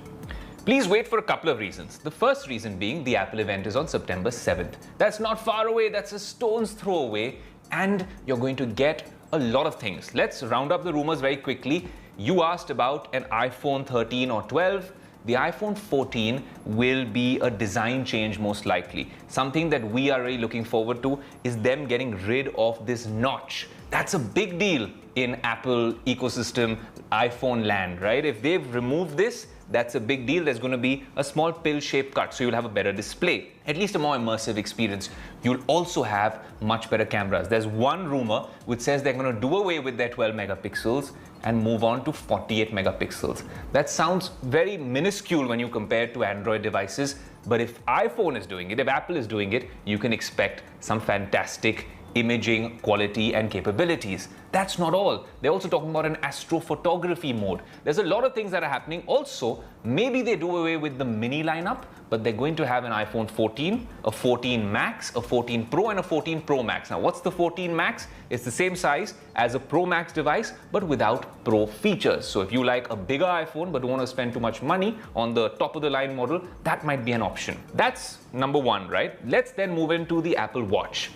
Please wait for a couple of reasons. The first reason being the Apple event is on September 7th. That's not far away, that's a stone's throw away, and you're going to get a lot of things. Let's round up the rumors very quickly. You asked about an iPhone 13 or 12. The iPhone 14 will be a design change most likely. Something that we are really looking forward to is them getting rid of this notch. That's a big deal in Apple ecosystem, iPhone land, right? If they've removed this, that's a big deal. There's going to be a small pill-shaped cut, so you'll have a better display, at least a more immersive experience. You'll also have much better cameras. There's one rumor which says they're going to do away with their 12 megapixels and move on to 48 megapixels. That sounds very minuscule when you compare it to Android devices, but if iPhone is doing it, if Apple is doing it, you can expect some fantastic imaging quality and capabilities. That's not all. They're also talking about an astrophotography mode. There's a lot of things that are happening. Also, maybe they do away with the mini lineup, but they're going to have an iPhone 14, a 14 Max, a 14 Pro, and a 14 Pro Max. Now, what's the 14 Max? It's the same size as a Pro Max device, but without Pro features. So if you like a bigger iPhone but don't want to spend too much money on the top of the line model, that might be an option. That's number one, right? Let's then move into the Apple Watch.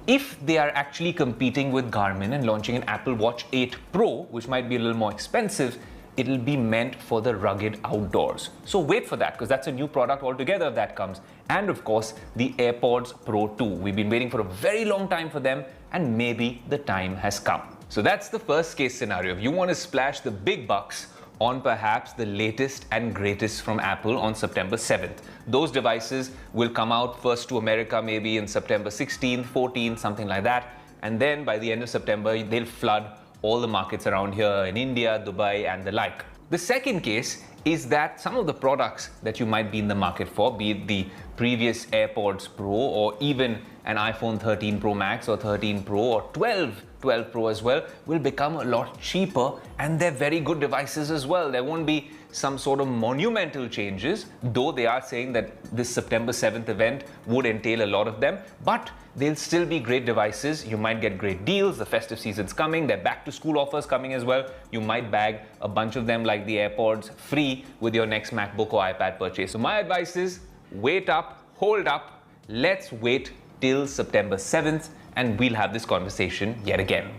If they are actually competing with Garmin and launching an Apple Watch 8 Pro, which might be a little more expensive, it'll be meant for the rugged outdoors. So wait for that, because that's a new product altogether if that comes. And of course, the AirPods Pro 2. We've been waiting for a very long time for them, and maybe the time has come. So that's the first case scenario. If you want to splash the big bucks on perhaps the latest and greatest from Apple on September 7th. Those devices will come out first to America maybe in September 16th, 14th, something like that. And then by the end of September, they'll flood all the markets around here in India, Dubai, and the like. The second case is that some of the products that you might be in the market for, be it the previous AirPods Pro or even an iPhone 13 Pro Max or 13 Pro or 12 Pro as well, will become a lot cheaper, and they're very good devices as well. There won't be some sort of monumental changes, though they are saying that this September 7th event would entail a lot of them, but they'll still be great devices. You might get great deals. The festive season's coming. Their back to school offers coming as well. You might bag a bunch of them like the AirPods free with your next MacBook or iPad purchase. So my advice is wait up, hold up. Let's wait till September 7th and we'll have this conversation yet again.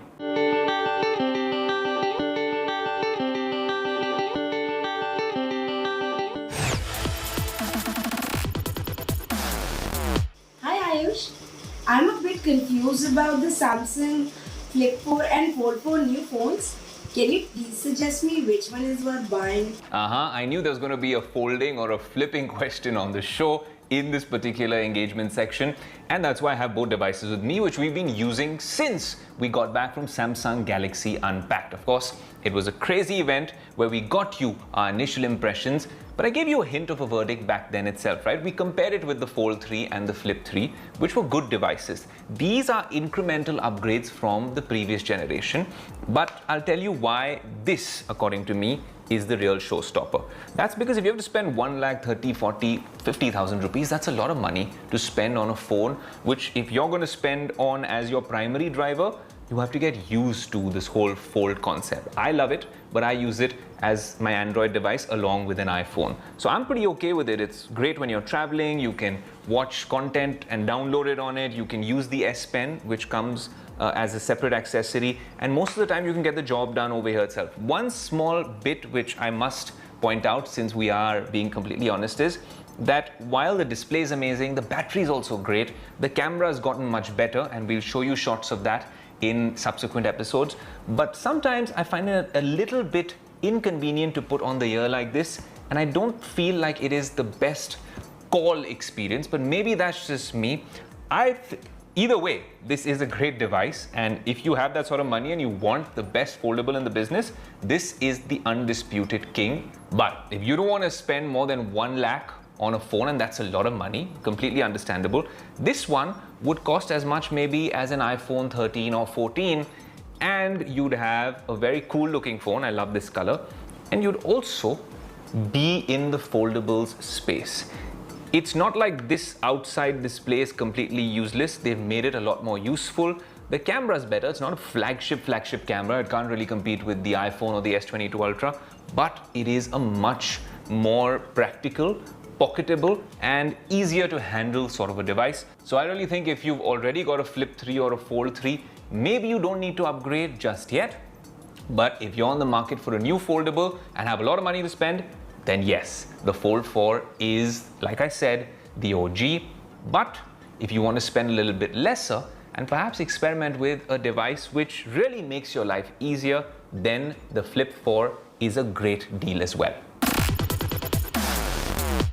I'm a bit confused about the Samsung Flip 4 and Fold 4 new phones. Can you please suggest me which one is worth buying? I knew there was going to be a folding or a flipping question on the show in this particular engagement section, and that's why I have both devices with me, which we've been using since we got back from Samsung Galaxy Unpacked. Of course, it was a crazy event where we got you our initial impressions, but I gave you a hint of a verdict back then itself, right? We compared it with the Fold 3 and the Flip 3, which were good devices. These are incremental upgrades from the previous generation, but I'll tell you why this, according to me, is the real showstopper. That's because if you have to spend 1 lakh, 30, 40, 50,000 rupees, that's a lot of money to spend on a phone, which if you're going to spend on as your primary driver, you have to get used to this whole fold concept. I love it, but I use it as my Android device along with an iPhone. So I'm pretty okay with it. It's great when you're traveling. You can watch content and download it on it. You can use the S Pen, which comes as a separate accessory, and most of the time you can get the job done over here itself. One small bit which I must point out, since we are being completely honest, is that while the display is amazing, the battery is also great. The camera has gotten much better, and we'll show you shots of that in subsequent episodes. But sometimes I find it a little bit inconvenient to put on the ear like this, and I don't feel like it is the best call experience, but maybe that's just me. Either way, this is a great device, and if you have that sort of money and you want the best foldable in the business, this is the undisputed king. But if you don't want to spend more than 1 lakh on a phone, and that's a lot of money, completely understandable, this one would cost as much maybe as an iPhone 13 or 14, and you'd have a very cool looking phone. I love this color. And you'd also be in the foldables space. It's not like this outside display is completely useless. They've made it a lot more useful. The camera is better. It's not a flagship camera. It can't really compete with the iPhone or the S22 Ultra, but it is a much more practical, pocketable, and easier to handle sort of a device. So I really think if you've already got a Flip 3 or a Fold 3, maybe you don't need to upgrade just yet. But if you're on the market for a new foldable and have a lot of money to spend, then yes, the Fold 4 is, like I said, the OG. But if you want to spend a little bit lesser and perhaps experiment with a device which really makes your life easier, then the Flip 4 is a great deal as well.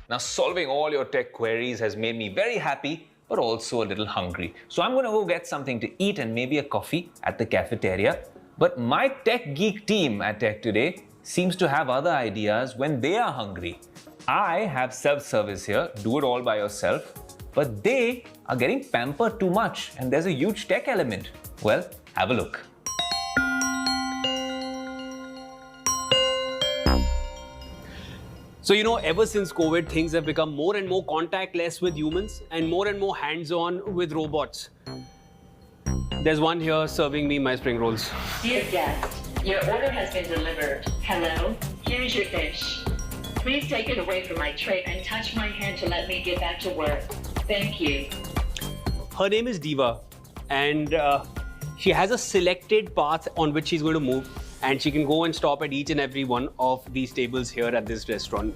Now, solving all your tech queries has made me very happy, but also a little hungry. So I'm going to go get something to eat and maybe a coffee at the cafeteria. But my tech geek team at Tech Today seems to have other ideas when they are hungry. I have self-service here, do it all by yourself, but they are getting pampered too much and there's a huge tech element. Well, have a look. So, ever since COVID, things have become more and more contactless with humans and more hands-on with robots. There's one here serving me my spring rolls. Dear guest, your order has been delivered. Hello, here's your dish. Please take it away from my tray and touch my hand to let me get back to work. Thank you. Her name is Diva, and she has a selected path on which she's going to move, and she can go and stop at each and every one of these tables here at this restaurant.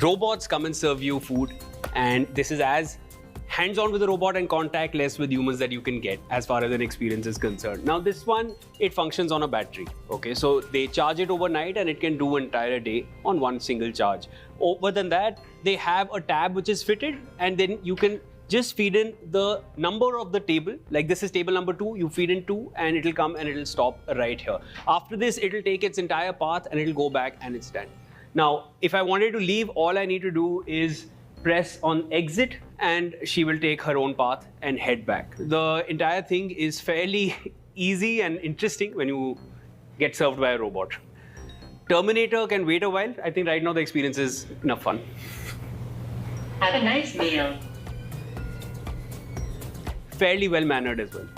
Robots come and serve you food, and this is as hands-on with a robot and contactless with humans that you can get as far as an experience is concerned. Now this one, it functions on a battery. Okay, so they charge it overnight and it can do entire day on one single charge. Other than that, they have a tab which is fitted, and then you can just feed in the number of the table. Like this is table number 2, you feed in 2 and it'll come and it'll stop right here. After this, it'll take its entire path and it'll go back and it's done. Now, if I wanted to leave, all I need to do is press on exit and she will take her own path and head back. The entire thing is fairly easy and interesting when you get served by a robot. Terminator can wait a while. I think right now the experience is enough fun. Have a nice meal. Fairly well mannered as well.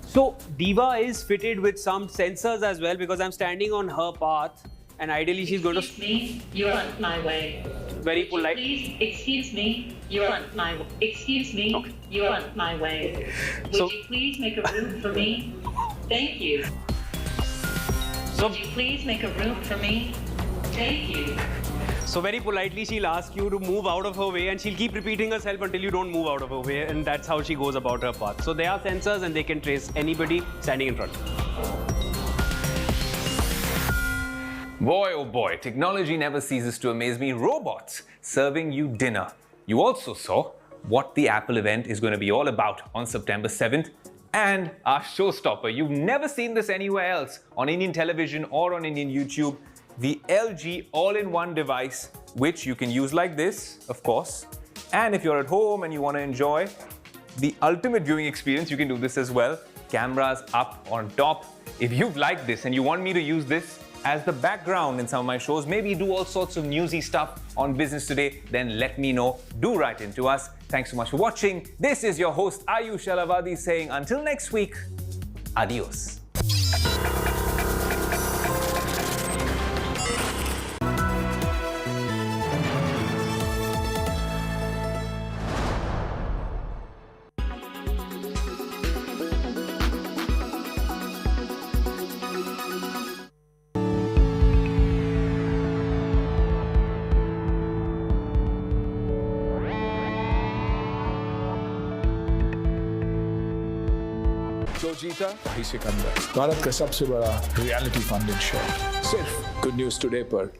So Diva is fitted with some sensors as well because I'm standing on her path and ideally she's going to... Excuse me, you're on my way. Very polite. Please, excuse me, you're on my way. Excuse me, okay. You're on my way. Would you please make a room for me? Thank you. Would you please make a room for me? Thank you. So very politely she'll ask you to move out of her way and she'll keep repeating herself until you don't move out of her way, and that's how she goes about her path. So there are sensors and they can trace anybody standing in front. Boy, oh boy, technology never ceases to amaze me. Robots serving you dinner. You also saw what the Apple event is going to be all about on September 7th. And our showstopper, you've never seen this anywhere else on Indian television or on Indian YouTube, the LG all-in-one device, which you can use like this, of course. And if you're at home and you want to enjoy the ultimate viewing experience, you can do this as well. Cameras up on top. If you've liked this and you want me to use this as the background in some of my shows, maybe do all sorts of newsy stuff on Business Today, then let me know. Do write into us. Thanks so much for watching. This is your host, Ayush Alavadi, saying until next week, adios. जो जीता वही सिकंदर, भारत का सबसे बड़ा reality funding show, सिर्फ good news today पर।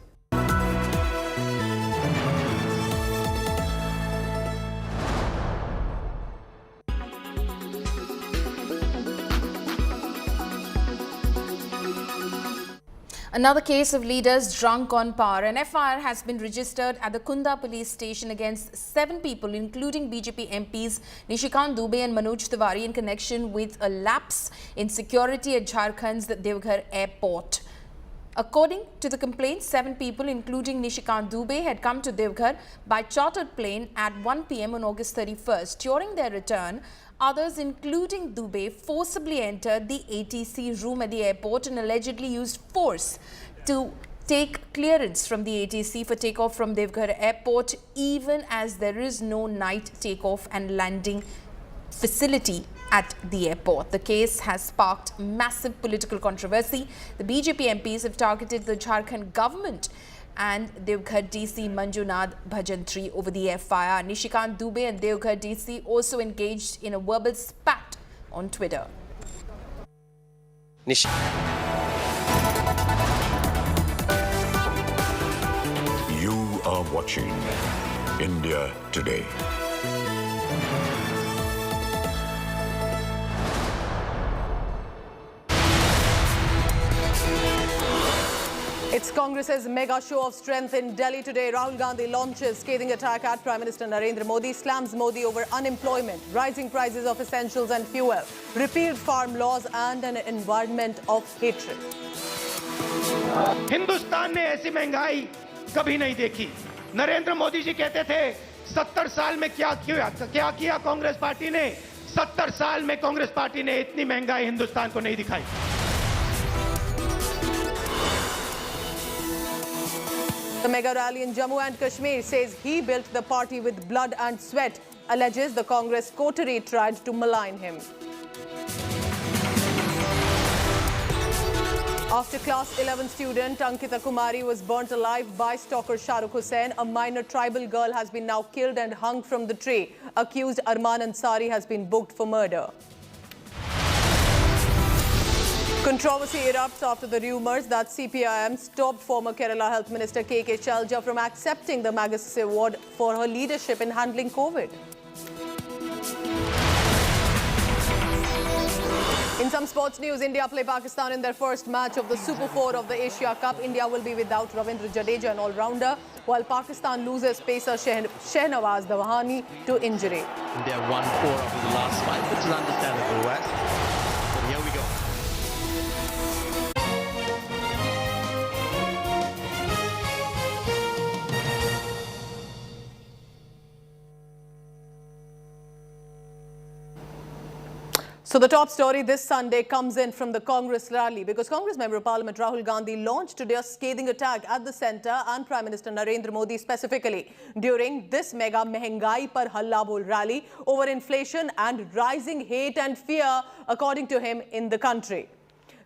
Another case of leaders drunk on power. An FIR has been registered at the Kunda police station against 7 people, including BJP MPs Nishikant Dubey and Manoj Tiwari, in connection with a lapse in security at Jharkhand's Devghar airport. According to the complaint, 7 people, including Nishikant Dubey, had come to Devghar by chartered plane at 1 p.m. on August 31st. During their return, others, including Dubey, forcibly entered the ATC room at the airport and allegedly used force to take clearance from the ATC for takeoff from Devghar airport, even as there is no night takeoff and landing facility at the airport. The case has sparked massive political controversy. The BJP MPs have targeted the Jharkhand government and Devghar DC Manjunath Bhajantri over the FIR. Nishikant Dubey and Devghar DC also engaged in a verbal spat on Twitter. You are watching India Today. It's Congress's mega show of strength in Delhi today. Rahul Gandhi launches scathing attack at Prime Minister Narendra Modi, slams Modi over unemployment, rising prices of essentials and fuel, repealed farm laws and an environment of hatred. Hindustan ने ऐसी महंगाई कभी नहीं देखी। नरेंद्र मोदी जी कहते थे 70 साल में क्या किया कांग्रेस पार्टी ने। 70 साल में कांग्रेस पार्टी ने इतनी महंगाई हिंदुस्तान को नहीं दिखाई। The mega rally in Jammu and Kashmir says he built the party with blood and sweat, alleges the Congress coterie tried to malign him. After class 11 student Ankita Kumari was burnt alive by stalker Shahrukh Hussain, a minor tribal girl has been now killed and hung from the tree. Accused Arman Ansari has been booked for murder. Controversy erupts after the rumours that CPIM stopped former Kerala Health Minister K.K. Shalja from accepting the Magsaysay Award for her leadership in handling COVID. In some sports news, India play Pakistan in their first match of the Super 4 of the Asia Cup. India will be without Ravindra Jadeja, an all-rounder, while Pakistan loses pacer Shehnawaz Dawani to injury. India won 4 of the last 5, which is understandable, right? But here we go. So the top story this Sunday comes in from the Congress rally, because Congress Member of Parliament Rahul Gandhi launched today a scathing attack at the centre and Prime Minister Narendra Modi specifically during this mega Mehangai Par Halla Bol rally over inflation and rising hate and fear, according to him, in the country.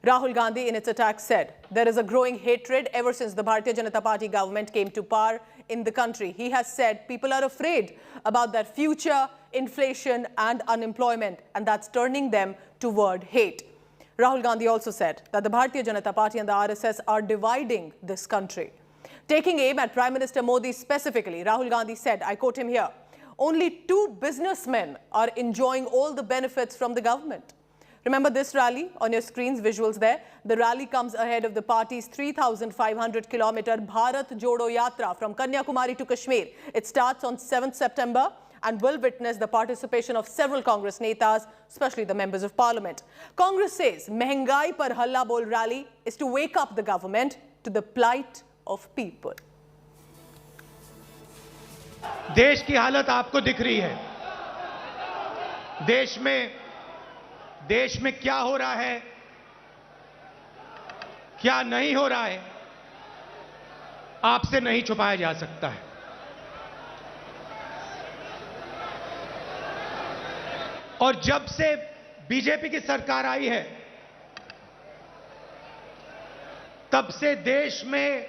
Rahul Gandhi in its attack said there is a growing hatred ever since the Bharatiya Janata Party government came to power in the country. He has said people are afraid about their future, inflation and unemployment, and that's turning them toward hate. Rahul Gandhi also said that the Bharatiya Janata Party and the RSS are dividing this country. Taking aim at Prime Minister Modi specifically, Rahul Gandhi said, I quote him here, only 2 businessmen are enjoying all the benefits from the government. Remember this rally on your screens, visuals there. The rally comes ahead of the party's 3,500-kilometer Bharat Jodo Yatra from Kanyakumari to Kashmir. It starts on 7th September and will witness the participation of several Congress netas, especially the members of parliament. Congress says Mehangai Par Halla Bol rally is to wake up the government to the plight of people. देश की हालत आपको दिख रही है। देश में क्या हो रहा है, क्या नहीं हो रहा है, आपसे नहीं छुपाया जा सकता है। और जब से बीजेपी की सरकार आई है, तब से देश में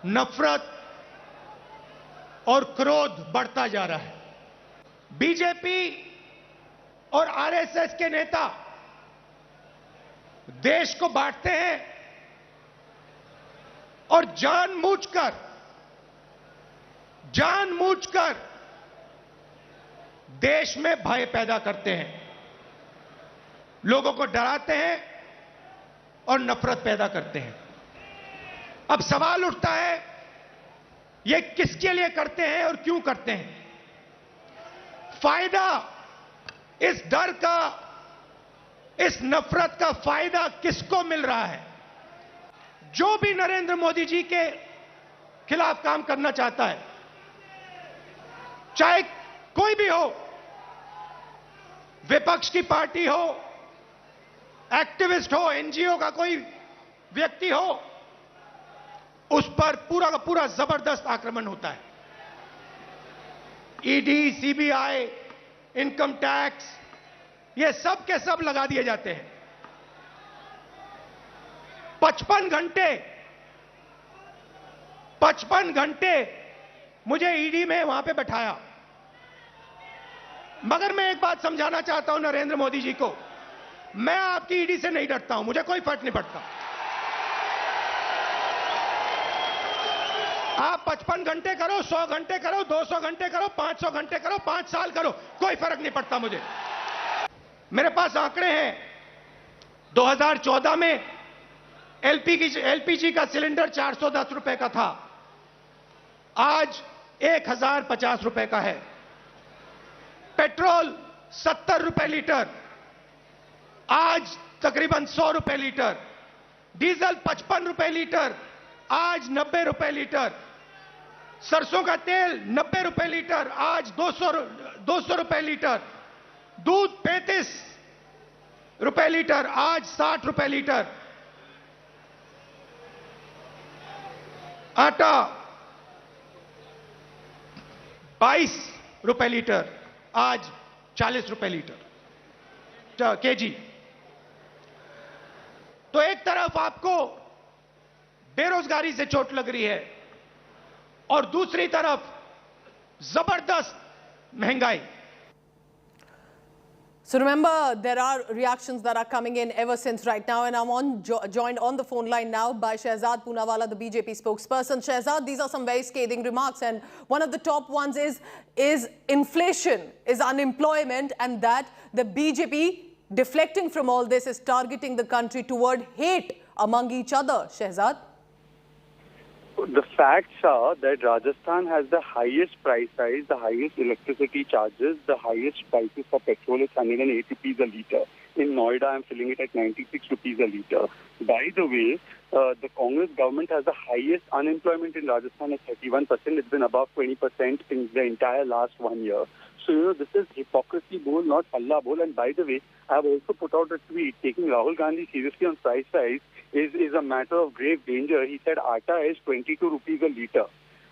नफरत और क्रोध बढ़ता जा रहा है। बीजेपी और आरएसएस के नेता देश को बांटते हैं और जानबूझकर देश में भय पैदा करते हैं, लोगों को डराते हैं और नफरत पैदा करते हैं। अब सवाल उठता है, ये किसके लिए करते हैं और क्यों करते हैं? फायदा, इस डर का, इस नफरत का फायदा किसको मिल रहा है? जो भी नरेंद्र मोदी जी के खिलाफ काम करना चाहता है, चाहे कोई भी हो, विपक्ष की पार्टी हो, एक्टिविस्ट हो, एनजीओ का कोई व्यक्ति हो, उस पर पूरा का पूरा जबरदस्त आक्रमण होता है। ईडी, सीबीआई, इनकम टैक्स, ये सब के सब लगा दिए जाते हैं। 55 घंटे मुझे ईडी में वहां पे बैठाया। मगर मैं एक बात समझाना चाहता हूं नरेंद्र मोदी जी को, मैं आपकी ईडी से नहीं डरता हूं, मुझे कोई फर्क नहीं पड़ता। आप 55 घंटे करो, 100 घंटे करो, 200 घंटे करो, 500 घंटे करो, 5 साल करो, कोई फर्क नहीं पड़ता मुझे। मेरे पास आंकड़े हैं। 2014 में एलपीजी का सिलेंडर 410 रुपए का था, आज 1050 रुपए का है। पेट्रोल 70 रुपए लीटर, आज तकरीबन 100 रुपए लीटर। डीजल 55 रुपए लीटर, आज 90 रुपए लीटर। सरसों का तेल 90 रुपए लीटर, आज 200 रुपए लीटर। दूध 35 रुपए लीटर, आज 60 रुपए लीटर। आटा 22 रुपए लीटर, आज 40 रुपए लीटर केजी। तो एक तरफ आपको बेरोजगारी से चोट लग रही है और दूसरी तरफ जबरदस्त महंगाई। So remember, there are reactions that are coming in ever since right now, and I'm joined on the phone line now by Shehzad Poonawala, the BJP spokesperson. Shehzad, these are some very scathing remarks, and one of the top ones is inflation, is unemployment, and that the BJP, deflecting from all this, is targeting the country toward hate among each other. Shehzad? The facts are that Rajasthan has the highest price rise, the highest electricity charges, the highest prices for petrol is 108 rupees a litre. In Noida, I'm filling it at 96 rupees a litre. By the way, the Congress government has the highest unemployment in Rajasthan at 31%. It's been above 20% in the entire last 1 year. So, this is hypocrisy bol, not halla bol. And by the way, I have also put out a tweet taking Rahul Gandhi seriously on price rise is a matter of grave danger. He said atta is 22 rupees a litre.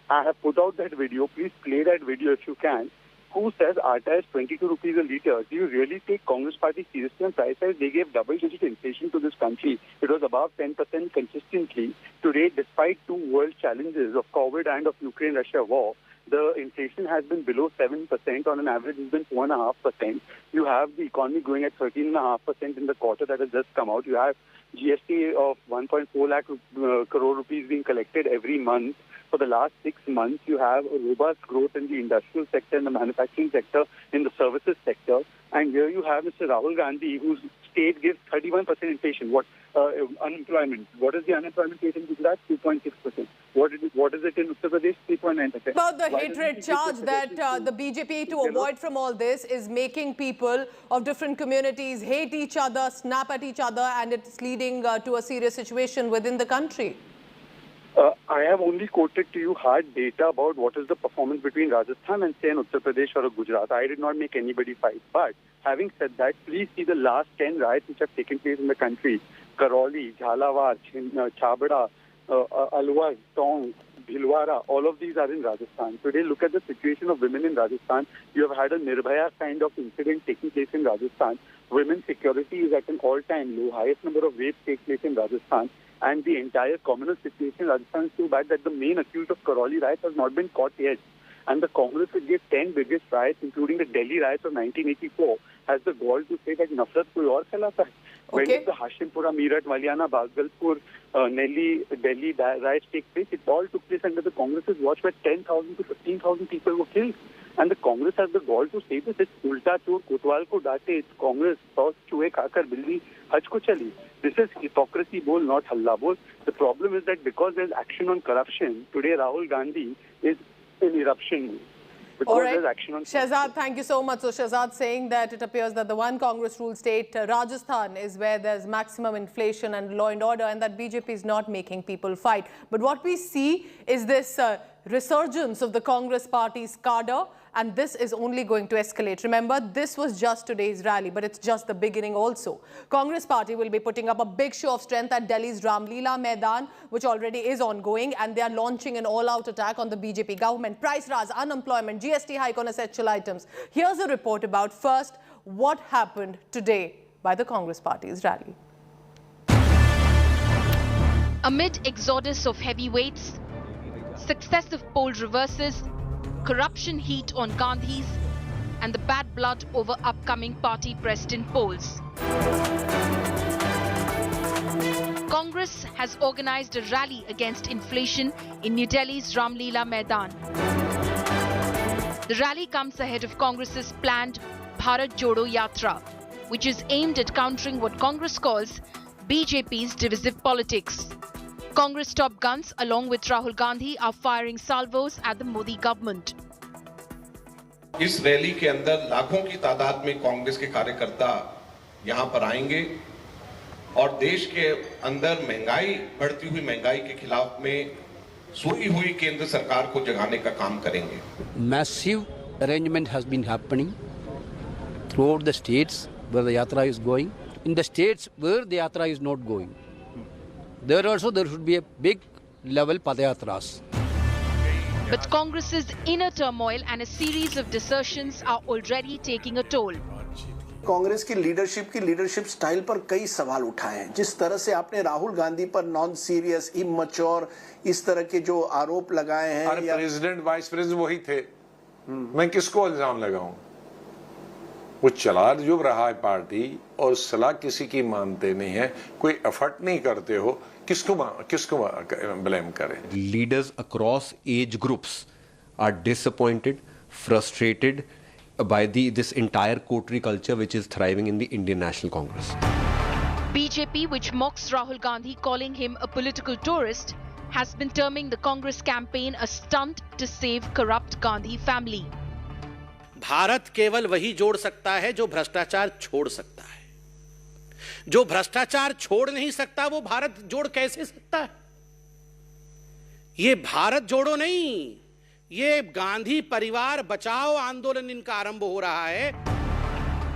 I have put out that video. Please play that video if you can. Who says atta is 22 rupees a litre? Do you really take Congress party seriously on price rise? They gave double-digit inflation to this country. It was above 10% consistently. Today, despite two world challenges of COVID and of Ukraine-Russia war, the inflation has been below 7%. On an average, it's been 4.5%. You have the economy growing at 13.5% in the quarter that has just come out. You have GST of 1.4 lakh crore rupees being collected every month. For the last 6 months, you have a robust growth in the industrial sector, in the manufacturing sector, in the services sector. And here you have Mr. Rahul Gandhi, whose state gives 31% inflation. Unemployment. What is the unemployment rate in Gujarat? 2.6%. What is it in Uttar Pradesh? 3.9%. About the hatred charge that the BJP, to avoid from all this, is making people of different communities hate each other, snap at each other, and it's leading to a serious situation within the country. I have only quoted to you hard data about what is the performance between Rajasthan and, say, an Uttar Pradesh or a Gujarat. I did not make anybody fight. But having said that, please see the last 10 riots which have taken place in the country. Karauli, Jhalawar, Chabada, Alwar, Tong, Bhilwara, all of these are in Rajasthan. Today, look at the situation of women in Rajasthan. You have had a Nirbhaya kind of incident taking place in Rajasthan. Women's security is at an all-time low. Highest number of rapes take place in Rajasthan. And the entire communal situation in Rajasthan is so bad that the main accused of Karauli riots has not been caught yet. And the Congress, which gave 10 biggest riots, including the Delhi riots of 1984, has the gall to say that nafrat koi aur phailata hai. When did the Hashimpura, Meerut, Maliana, Bhagalpur, Delhi riots take place? It all took place under the Congress's watch, where 10,000 to 15,000 people were killed. And the Congress has the gall to say this. It's ulta chor kotwal ko date. It's Congress. Saus chuhe khakar billi haj ko chali. This is hypocrisy bol, not halla bol. The problem is that because there's action on corruption, today Rahul Gandhi is in eruption. All right, Shehzad, thank you so much. So Shehzad saying that it appears that the one Congress-ruled state, Rajasthan, is where there's maximum inflation and law and order, and that BJP is not making people fight. But what we see is this resurgence of the Congress party's cadre, and this is only going to escalate. Remember, this was just today's rally, but it's just the beginning also. Congress party will be putting up a big show of strength at Delhi's Ramlila Maidan, which already is ongoing, and they are launching an all-out attack on the BJP government. Price rise, unemployment, GST hike on essential items. Here's a report about first what happened today by the Congress party's rally. Amid exodus of heavyweights, successive poll reverses, corruption heat on Gandhis, and the bad blood over upcoming party president polls, Congress has organized a rally against inflation in New Delhi's Ramlila Maidan. The rally comes ahead of Congress's planned Bharat Jodo Yatra, which is aimed at countering what Congress calls BJP's divisive politics. Congress top guns, along with Rahul Gandhi, are firing salvos at the Modi government. इस rally के अंदर लाखों की तादाद में कांग्रेस के कार्यकर्ता यहां पर आएंगे और देश के अंदर बढ़ती हुई महंगाई के खिलाफ में सोई हुई केंद्र सरकार को जगाने का काम करेंगे. Massive arrangement has been happening throughout the states where the yatra is going. In the states where the yatra is not going, there should be a big level padayatras. But Congress's inner turmoil and a series of desertions are already taking a toll. Congress की leadership style पर कई सवाल उठाए हैं. जिस तरह से आपने राहुल गांधी पर नॉन सीरियस, इमैच्योर, इस तरह के जो आरोप लगाए हैं. अरे प्रेसिडेंट वाइस प्रेसिडेंट वही थे. मैं किसको इल्जाम लगाऊं? वो चला जो रहा है पार्टी और सलाह किसी की मानते नहीं है, कोई एफर्ट नहीं करते हो, किसको ब्लेम करें? Leaders across age groups are disappointed, frustrated by this entire coterie culture which is thriving in the Indian National Congress. BJP, which mocks Rahul Gandhi, calling him a political tourist, has been terming the Congress campaign a stunt to save corrupt Gandhi family. Bharat केवल वही जोड़ सकता है जो भ्रष्टाचार छोड़ सकता है. जो भ्रष्टाचार छोड़ नहीं सकता वो भारत जोड़ कैसे सकता है? ये भारत जोड़ो नहीं, ये गांधी परिवार बचाओ आंदोलन इनका आरंभ हो रहा है.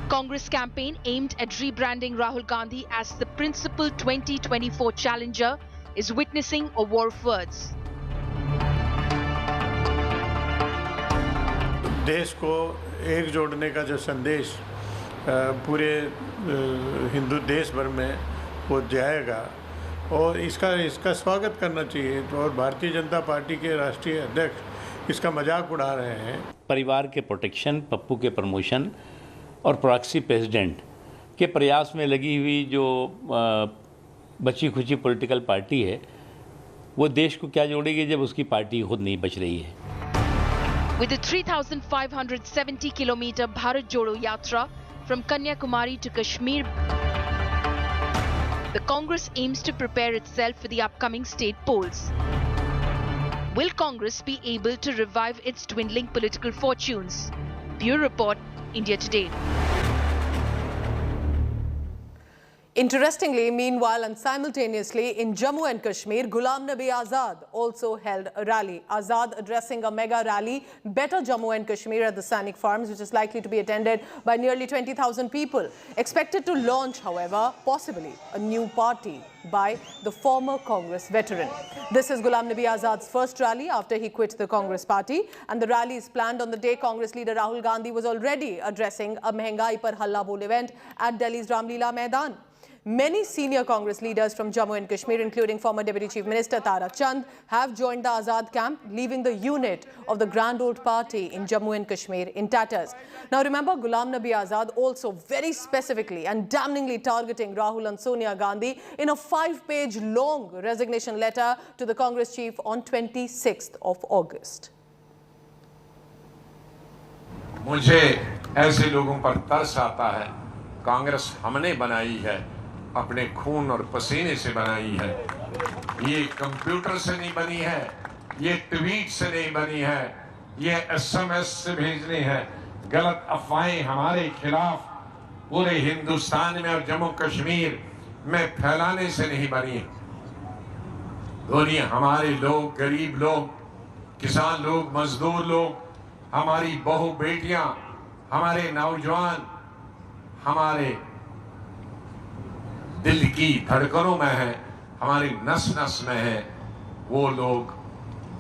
Congress campaign aimed at rebranding Rahul Gandhi as the principal 2024 challenger is witnessing a war of words. देश को एक जोड़ने का जो संदेश पूरे हिंदू देश भर में वो जाएगा और इसका स्वागत करना चाहिए. और भारतीय जनता पार्टी के राष्ट्रीय अध्यक्ष इसका मजाक उड़ा रहे हैं. परिवार के प्रोटेक्शन, पप्पू के प्रमोशन और प्रॉक्सी प्रेसिडेंट के प्रयास में लगी हुई जो बची खुची पॉलिटिकल पार्टी है वो देश को क्या जोड़ेगी जब उसकी पार्टी खुद नहीं बच रही है. With the 3,570-kilometer Bharat Jodo Yatra from Kanyakumari to Kashmir, the Congress aims to prepare itself for the upcoming state polls. Will Congress be able to revive its dwindling political fortunes? Bureau Report, India Today. Interestingly, meanwhile and simultaneously in Jammu and Kashmir, Ghulam Nabi Azad also held a rally. Azad addressing a mega rally, Better Jammu and Kashmir at the Sainik Farms, which is likely to be attended by nearly 20,000 people. Expected to launch, however, possibly a new party by the former Congress veteran. This is Ghulam Nabi Azad's first rally after he quit the Congress party, and the rally is planned on the day Congress leader Rahul Gandhi was already addressing a Mehangai Par Halla Bol event at Delhi's Ramlila Maidan. Many senior Congress leaders from Jammu and Kashmir, including former Deputy Chief Minister Tara Chand, have joined the Azad camp, leaving the unit of the Grand Old Party in Jammu and Kashmir in tatters. Now remember, Ghulam Nabi Azad also very specifically and damningly targeting Rahul and Sonia Gandhi in a 5-page long resignation letter to the Congress chief on 26th of August. मुझे ऐसे लोगों पर तरस आता है। कांग्रेस हमने बनाई है, अपने खून और पसीने से बनाई है। ये कंप्यूटर से नहीं बनी है, ये ट्वीट से नहीं बनी है, ये SMS से भेजनी है। गलत अफवाहें हमारे खिलाफ पूरे हिंदुस्तान में और जम्मू कश्मीर में फैलाने से नहीं बनी है। दुनिया हमारे लोग, गरीब लोग, किसान लोग, मजदूर लोग, हमारी बहू बेटियां, हमारे नौजवान, हमारे दिल की धड़कनों में है, हमारी नस नस में है। वो लोग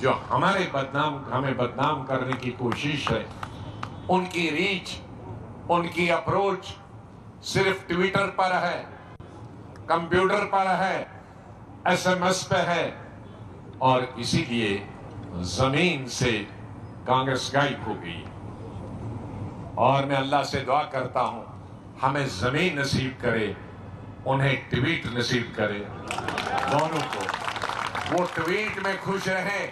जो हमें बदनाम करने की कोशिश है, उनकी रीच, उनकी अप्रोच सिर्फ ट्विटर पर है, कंप्यूटर पर है, SMS पे है, और इसीलिए जमीन से कांग्रेस गायब हो गई। और मैं अल्लाह से दुआ करता हूं, हमें जमीन नसीब करे, उन्हें ट्वीट नसीब करे, दोनों को। वो ट्वीट में खुश रहे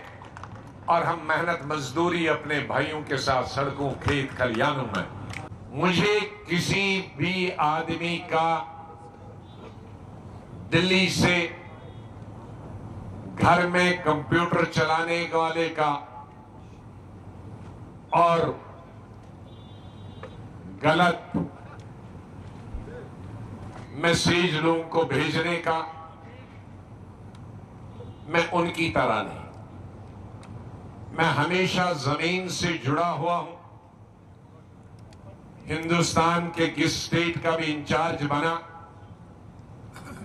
और हम मेहनत मजदूरी अपने भाइयों के साथ सड़कों, खेत, खलियानों में। मुझे किसी भी आदमी का दिल्ली से घर में कंप्यूटर चलाने वाले का और गलत मैसेज लोगों को भेजने का, मैं उनकी तरह नहीं। मैं हमेशा जमीन से जुड़ा हुआ हूं। हिंदुस्तान के किस स्टेट का भी इंचार्ज बना,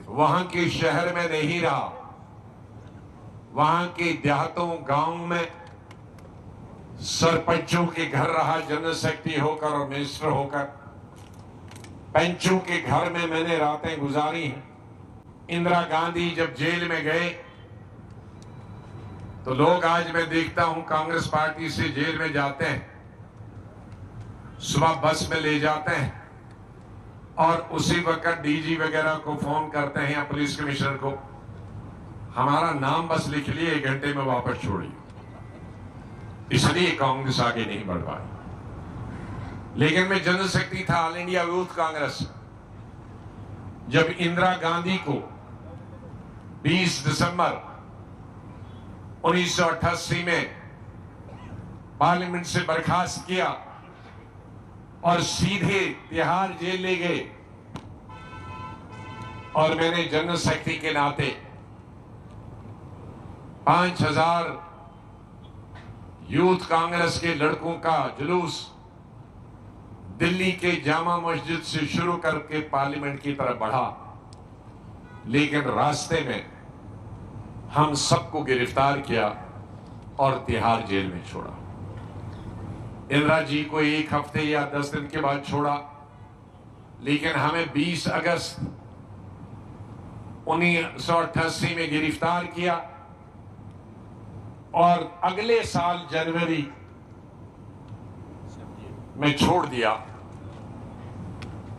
वहां के शहर में नहीं रहा, वहां के देहातों, गांव में सरपंचों के घर रहा, जनरल सेक्रेटरी होकर और मिनिस्टर होकर। पंचों के घर में मैंने रातें गुजारी हैं। इंदिरा गांधी जब जेल में गए तो लोग, आज मैं देखता हूं कांग्रेस पार्टी से जेल में जाते हैं, सुबह बस में ले जाते हैं और उसी वक्त DG वगैरह को फोन करते हैं या पुलिस कमिश्नर को, हमारा नाम बस लिख लिए, 1 घंटे में वापस छोड़िए। इसलिए कांग्रेस आगे नहीं बढ़ पाई। लेकिन मैं जनरल सेक्रेटरी था ऑल इंडिया यूथ कांग्रेस। जब इंदिरा गांधी को 20 दिसंबर 1988 में पार्लियामेंट से बर्खास्त किया और सीधे तिहाड़ जेल ले गए, और मैंने जनरल सेक्रेटरी के नाते 5000 यूथ कांग्रेस के लड़कों का जुलूस दिल्ली के जामा मस्जिद से शुरू करके पार्लियामेंट की तरफ बढ़ा। लेकिन रास्ते में हम सबको गिरफ्तार किया और तिहाड़ जेल में छोड़ा। इंदिरा जी को 1 हफ्ते या 10 दिन के बाद छोड़ा, लेकिन हमें 20 अगस्त 1988 में गिरफ्तार किया और अगले साल जनवरी में छोड़ दिया,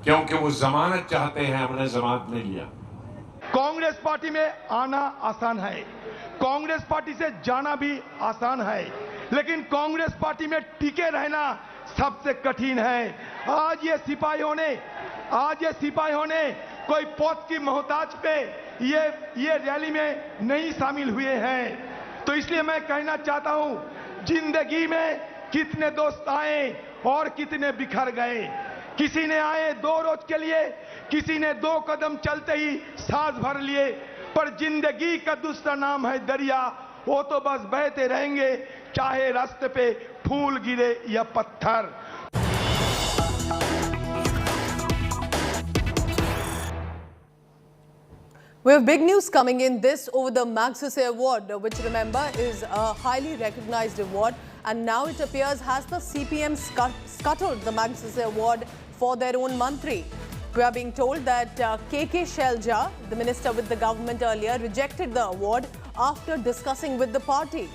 क्योंकि वो जमानत चाहते हैं, हमने जमानत नहीं लिया। कांग्रेस पार्टी में आना आसान है, कांग्रेस पार्टी से जाना भी आसान है, लेकिन कांग्रेस पार्टी में टिके रहना सबसे कठिन है। आज ये सिपाहियों ने कोई पद की मोहताज पे ये रैली में नहीं शामिल हुए हैं। तो इसलिए मैं कहना चाहता हूं, जिंदगी में कितने दोस्त आए और कितने बिखर गए। किसी ने आए 2 रोज के लिए, किसी ने 2 कदम चलते ही सांस भर लिए, पर जिंदगी का दूसरा नाम है दरिया। वो तो बस बहते रहेंगे, चाहे रास्ते पे फूल गिरे या पत्थर। We have big news coming in this over the Magsaysay Award, which remember is a highly recognized award, and now it appears has the CPM scuttled the Magsaysay Award for their own mantri. We are being told that KK Shelja, the minister with the government earlier, rejected the award after discussing with the party.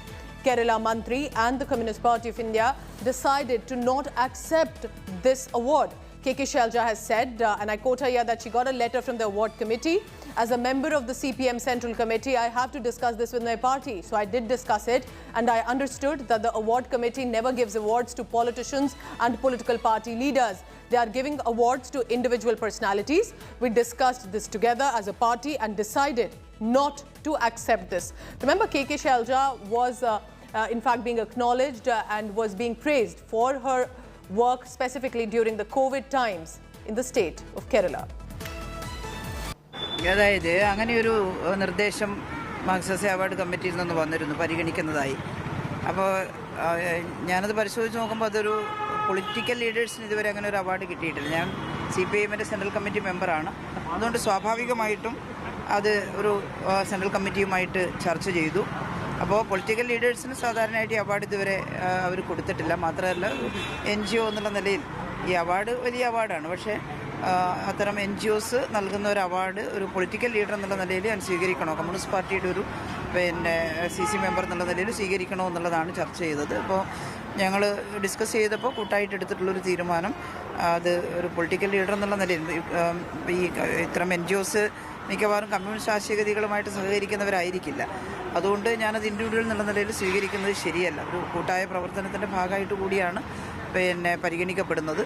Kerala Mantri and the Communist Party of India decided to not accept this award. KK Shailja has said, and I quote her here, that she got a letter from the award committee. As a member of the CPM Central Committee, I have to discuss this with my party. So I did discuss it, and I understood that the award committee never gives awards to politicians and political party leaders. They are giving awards to individual personalities. We discussed this together as a party and decided not to accept this. Remember, KK Shailja was in fact being acknowledged and was being praised for her work specifically during the COVID times in the state of Kerala. അതായത് അങ്ങനെ ഒരു നിർദ്ദേശം Magsaysay award കമ്മിറ്റിയിൽ നിന്ന് വന്നിരുന്നു പരിഗണിക്കുന്നതായി. അപ്പോൾ ഞാനത് പരിശോധിച്ച് നോക്കുമ്പോൾ അതൊരു പൊളിറ്റിക്കൽ ലീഡേഴ്സിന് ഇതുവരെ അങ്ങനെ ഒരു അവാർഡ് കിട്ടിയിട്ടില്ല. ഞാൻ CPIMൻ്റെ സെൻട്രൽ കമ്മിറ്റി മെമ്പറാണ്. അതുകൊണ്ട് സ്വാഭാവികമായിട്ടും അത് ഒരു സെൻട്രൽ കമ്മിറ്റിയുമായിട്ട് ചർച്ച ചെയ്തു. അപ്പോൾ പൊളിറ്റിക്കൽ ലീഡേഴ്സിന് സാധാരണയായിട്ട് ഈ അവാർഡ് ഇതുവരെ അവർ കൊടുത്തിട്ടില്ല. മാത്രമല്ല NGO എന്നുള്ള നിലയിൽ ഈ അവാർഡ് വലിയ അവാർഡാണ്. പക്ഷേ അത്തരം NGOs നൽകുന്ന ഒരു അവാർഡ് ഒരു പൊളിറ്റിക്കൽ ലീഡർ എന്നുള്ള നിലയിൽ ഞാൻ സ്വീകരിക്കണോ, കമ്മ്യൂണിസ്റ്റ് പാർട്ടിയുടെ ഒരു CC മെമ്പർ എന്നുള്ള നിലയിൽ സ്വീകരിക്കണോ എന്നുള്ളതാണ് ചർച്ച ചെയ്തത്. അപ്പോൾ ഞങ്ങൾ ഡിസ്കസ് ചെയ്തപ്പോൾ കൂട്ടായിട്ട് എടുത്തിട്ടുള്ളൊരു തീരുമാനം അത് ഒരു പൊളിറ്റിക്കൽ ലീഡർ എന്നുള്ള നിലയിൽ ഈ ഇത്തരം NGOs മിക്കവാറും കമ്മ്യൂണിസ്റ്റ് ആശയഗതികളുമായിട്ട് സഹകരിക്കുന്നവരായിരിക്കില്ല. അതുകൊണ്ട് ഞാനത് ഇൻഡിവിജ്വൽ എന്നുള്ള നിലയിൽ സ്വീകരിക്കുന്നത് ശരിയല്ല. ഒരു കൂട്ടായ പ്രവർത്തനത്തിൻ്റെ ഭാഗമായിട്ട് കൂടിയാണ് പരിഗണിക്കപ്പെടുന്നത്.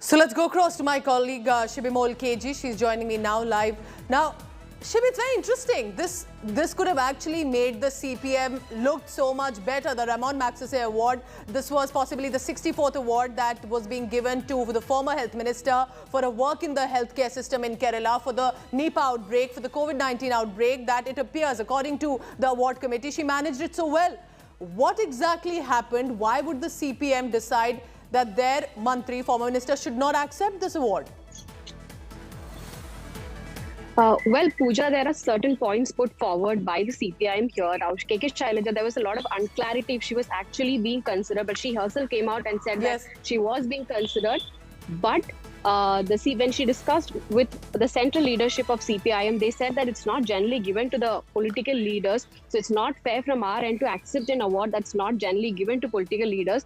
So let's go across to my colleague Shibimol KG. She's joining me now live. Now, Shib, it's very interesting. This could have actually made the CPM look so much better. The Ramon Magsaysay Award, this was possibly the 64th award that was being given to the former health minister for a work in the healthcare system in Kerala for the Nipah outbreak, for the COVID-19 outbreak, that it appears, according to the award committee, she managed it so well. What exactly happened? Why would the CPM decide that their Mantri, former minister, should not accept this award? Well, Pooja, there are certain points put forward by the CPIM here. Now, KK Shailja, there was a lot of unclarity if she was actually being considered, but she herself came out and said that she was being considered. But when she discussed with the central leadership of CPIM, they said that it's not generally given to the political leaders. So it's not fair from our end to accept an award that's not generally given to political leaders.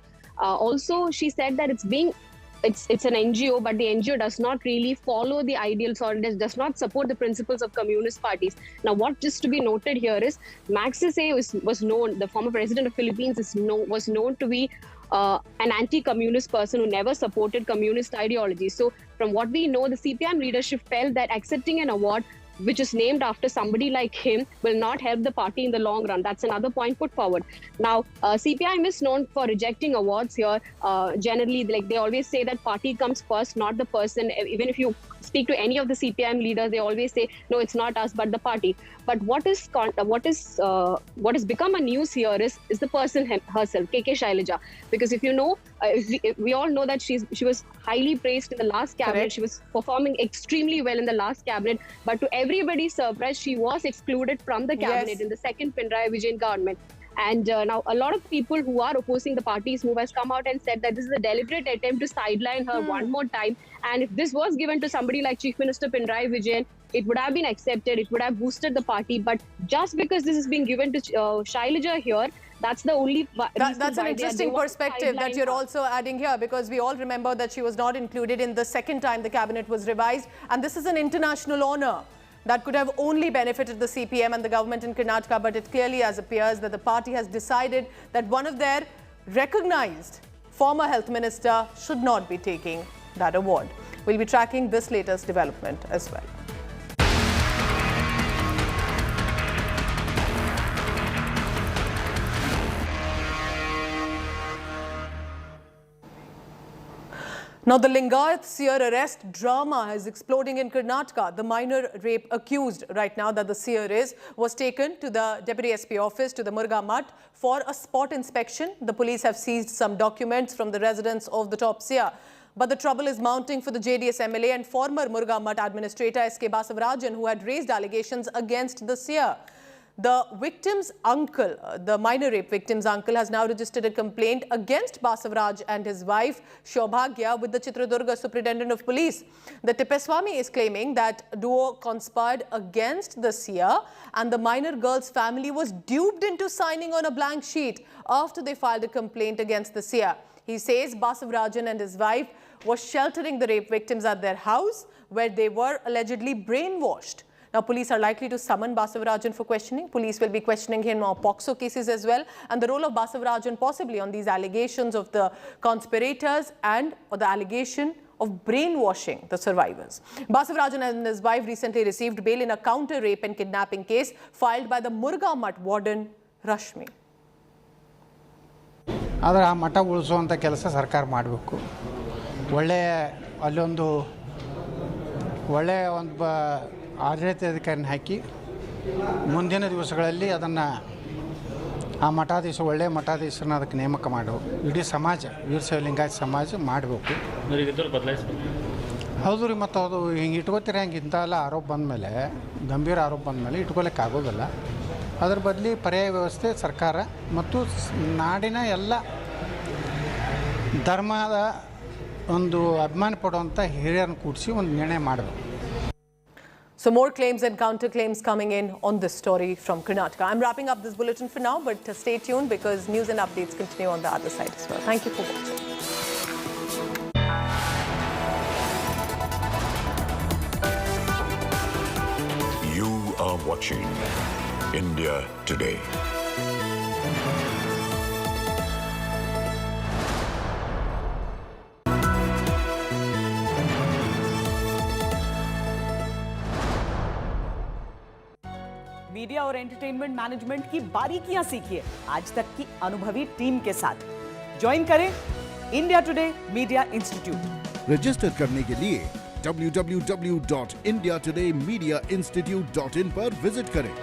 Also, she said that it's an NGO, but the NGO does not really follow the ideals or does not support the principles of communist parties. Now, what just to be noted here is Magsaysay was known, the former president of Philippines was known to be an anti-communist person who never supported communist ideology. So from what we know, the CPIM leadership felt that accepting an award which is named after somebody like him will not help the party in the long run. That's another point put forward. Now, CPIM is known for rejecting awards here. Generally, like they always say that party comes first, not the person. Even if you speak to any of the CPIM leaders, they always say, no, it's not us, but the party. But what has become a news here is the person herself, KK Shailja. Because if you know, we all know that she was highly praised in the last cabinet. Correct. She was performing extremely well in the last cabinet. But to everybody's surprise, she was excluded from the cabinet in the second Pinarayi Vijayan government. And now a lot of people who are opposing the party's move has come out and said that this is a deliberate attempt to sideline her one more time. And if this was given to somebody like Chief Minister Pinarayi Vijayan, it would have been accepted. It would have boosted the party. But just because this is being given to Shailja here, that's the only that's an interesting perspective that you're also adding here, because we all remember that she was not included in the second time the cabinet was revised. And this is an international honor that could have only benefited the CPM and the government in Karnataka, but it clearly appears that the party has decided that one of their recognized former health minister should not be taking that award. We'll be tracking this latest development as well. Now, the Lingayat seer arrest drama is exploding in Karnataka. The minor rape accused right now that the seer was taken to the Deputy SP office to the Murga Mutt for a spot inspection. The police have seized some documents from the residence of the top seer. But the trouble is mounting for the JDS MLA and former Murga Mutt administrator SK Basavarajan, who had raised allegations against the seer. The victim's uncle, the minor rape victim's uncle, has now registered a complaint against Basavaraj and his wife Shobhagya with the Chitradurga Superintendent of Police. The Tippeswamy is claiming that duo conspired against the seer and the minor girl's family was duped into signing on a blank sheet after they filed a complaint against the seer. He says Basavarajan and his wife was sheltering the rape victims at their house, where they were allegedly brainwashed. Now, police are likely to summon Basavarajan for questioning. Police will be questioning him on POCSO cases as well, and the role of Basavarajan possibly on these allegations of the conspirators or the allegation of brainwashing the survivors. Basavarajan and his wife recently received bail in a counter rape and kidnapping case filed by the Murga Mutt warden Rashmi. ಆದರೆ ಆ ಮಠ ಉಳಿಸುವಂಥ ಕೆಲಸ ಸರ್ಕಾರ ಮಾಡಬೇಕು. ಒಳ್ಳೆಯ ಅಲ್ಲೊಂದು ಒಳ್ಳೆಯ ಒಂದು ಆಡಳಿತಾಧಿಕಾರಿನ ಹಾಕಿ ಮುಂದಿನ ದಿವಸಗಳಲ್ಲಿ ಅದನ್ನು ಆ ಮಠಾಧೀಶ ಒಳ್ಳೆಯ ಮಠಾಧೀಶರನ್ನ ಅದಕ್ಕೆ ನೇಮಕ ಮಾಡಬೇಕು. ಇಡೀ ಸಮಾಜ ವೀರಶೈವ ಲಿಂಗಾಯತ ಸಮಾಜ ಮಾಡಬೇಕು. ಹೌದು ರೀ, ಮತ್ತು ಅದು ಹಿಂಗೆ ಇಟ್ಕೋತೀರಿ, ಹಂಗೆ ಇಂಥವೆಲ್ಲ ಆರೋಪ ಬಂದಮೇಲೆ, ಗಂಭೀರ ಆರೋಪ ಬಂದಮೇಲೆ ಇಟ್ಕೊಳ್ಳೋಕೆ ಆಗೋದಿಲ್ಲ. ಅದರ ಬದಲಿ ಪರ್ಯಾಯ ವ್ಯವಸ್ಥೆ ಸರ್ಕಾರ ಮತ್ತು ನಾಡಿನ ಎಲ್ಲ ಧರ್ಮದ ಒಂದು ಅಭಿಮಾನ ಪಡುವಂಥ ಹಿರಿಯರನ್ನು ಕೂಡಿಸಿ ಒಂದು ನಿರ್ಣಯ ಮಾಡಬೇಕು. So more claims and counterclaims coming in on this story from Karnataka. I'm wrapping up this bulletin for now, but stay tuned because news and updates continue on the other side as well. Thank you for watching. You are watching India Today. Media और entertainment management की बारीकियां सीखिए आज तक की अनुभवी team के साथ. ज्वाइन करें India today media institute. Register करने के लिए www.indiatodaymediainstitute.in पर विजिट करें.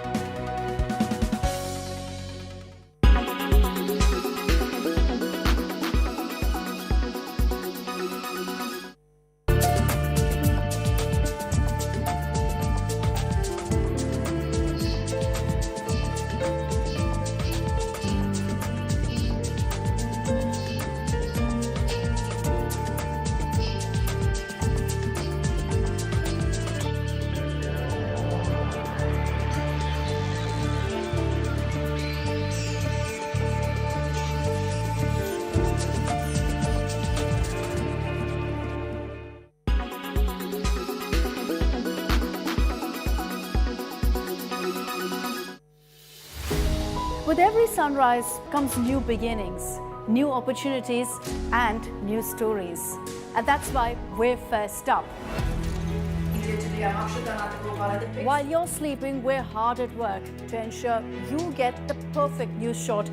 With every sunrise comes new beginnings, new opportunities and new stories. And that's why we're first up. While you're sleeping, we're hard at work to ensure you get the perfect news shot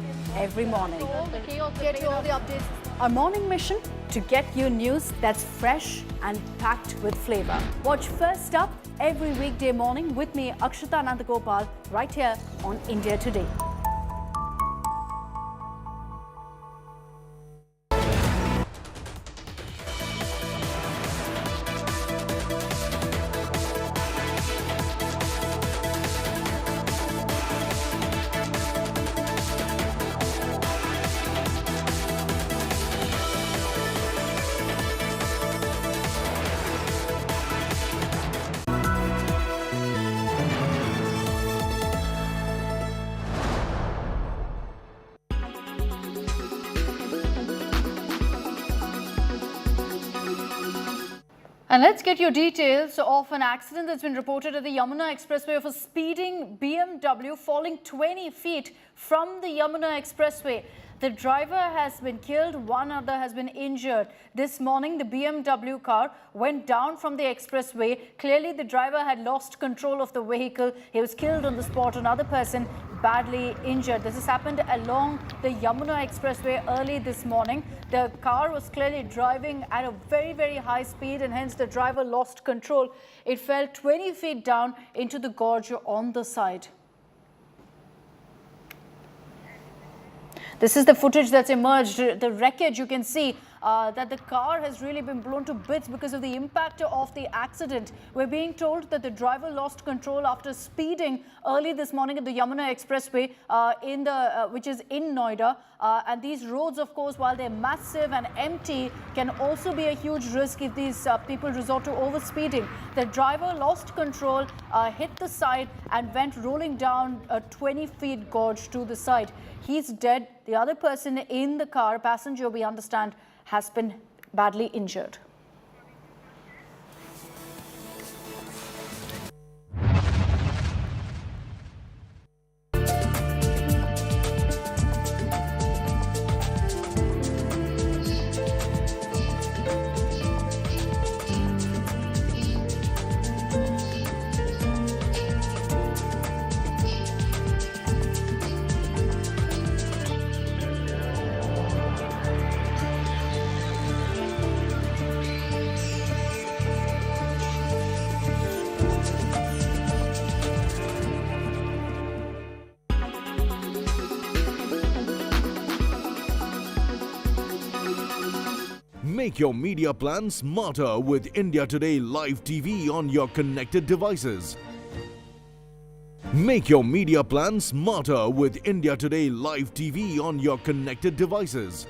every morning. Get you all the updates. Our morning mission to get you news that's fresh and packed with flavor. Watch First Up every weekday morning with me, Akshita Nandagopal, right here on India Today. And let's get your details of an accident that's been reported at the Yamuna Expressway of a speeding BMW falling 20 feet from the Yamuna Expressway. The driver has been killed, one other has been injured. This morning, the BMW car went down from the expressway. Clearly, the driver had lost control of the vehicle. He was killed on the spot. Another person badly injured. This has happened along the Yamuna Expressway early this morning. The car was clearly driving at a very, very high speed, and hence the driver lost control. It fell 20 feet down into the gorge on the side. This is the footage that's emerged. The wreckage, you can see that the car has really been blown to bits because of the impact of the accident. We're being told that the driver lost control after speeding early this morning at the Yamuna Expressway, which is in Noida. And these roads, of course, while they're massive and empty, can also be a huge risk if these people resort to overspeeding. The driver lost control, hit the side and went rolling down a 20-feet gorge to the side. He's dead. The other person in the car, passenger, we understand, has been badly injured. Make your media plan smarter with India Today Live TV on your connected devices. Make your media plan smarter with India Today Live TV on your connected devices.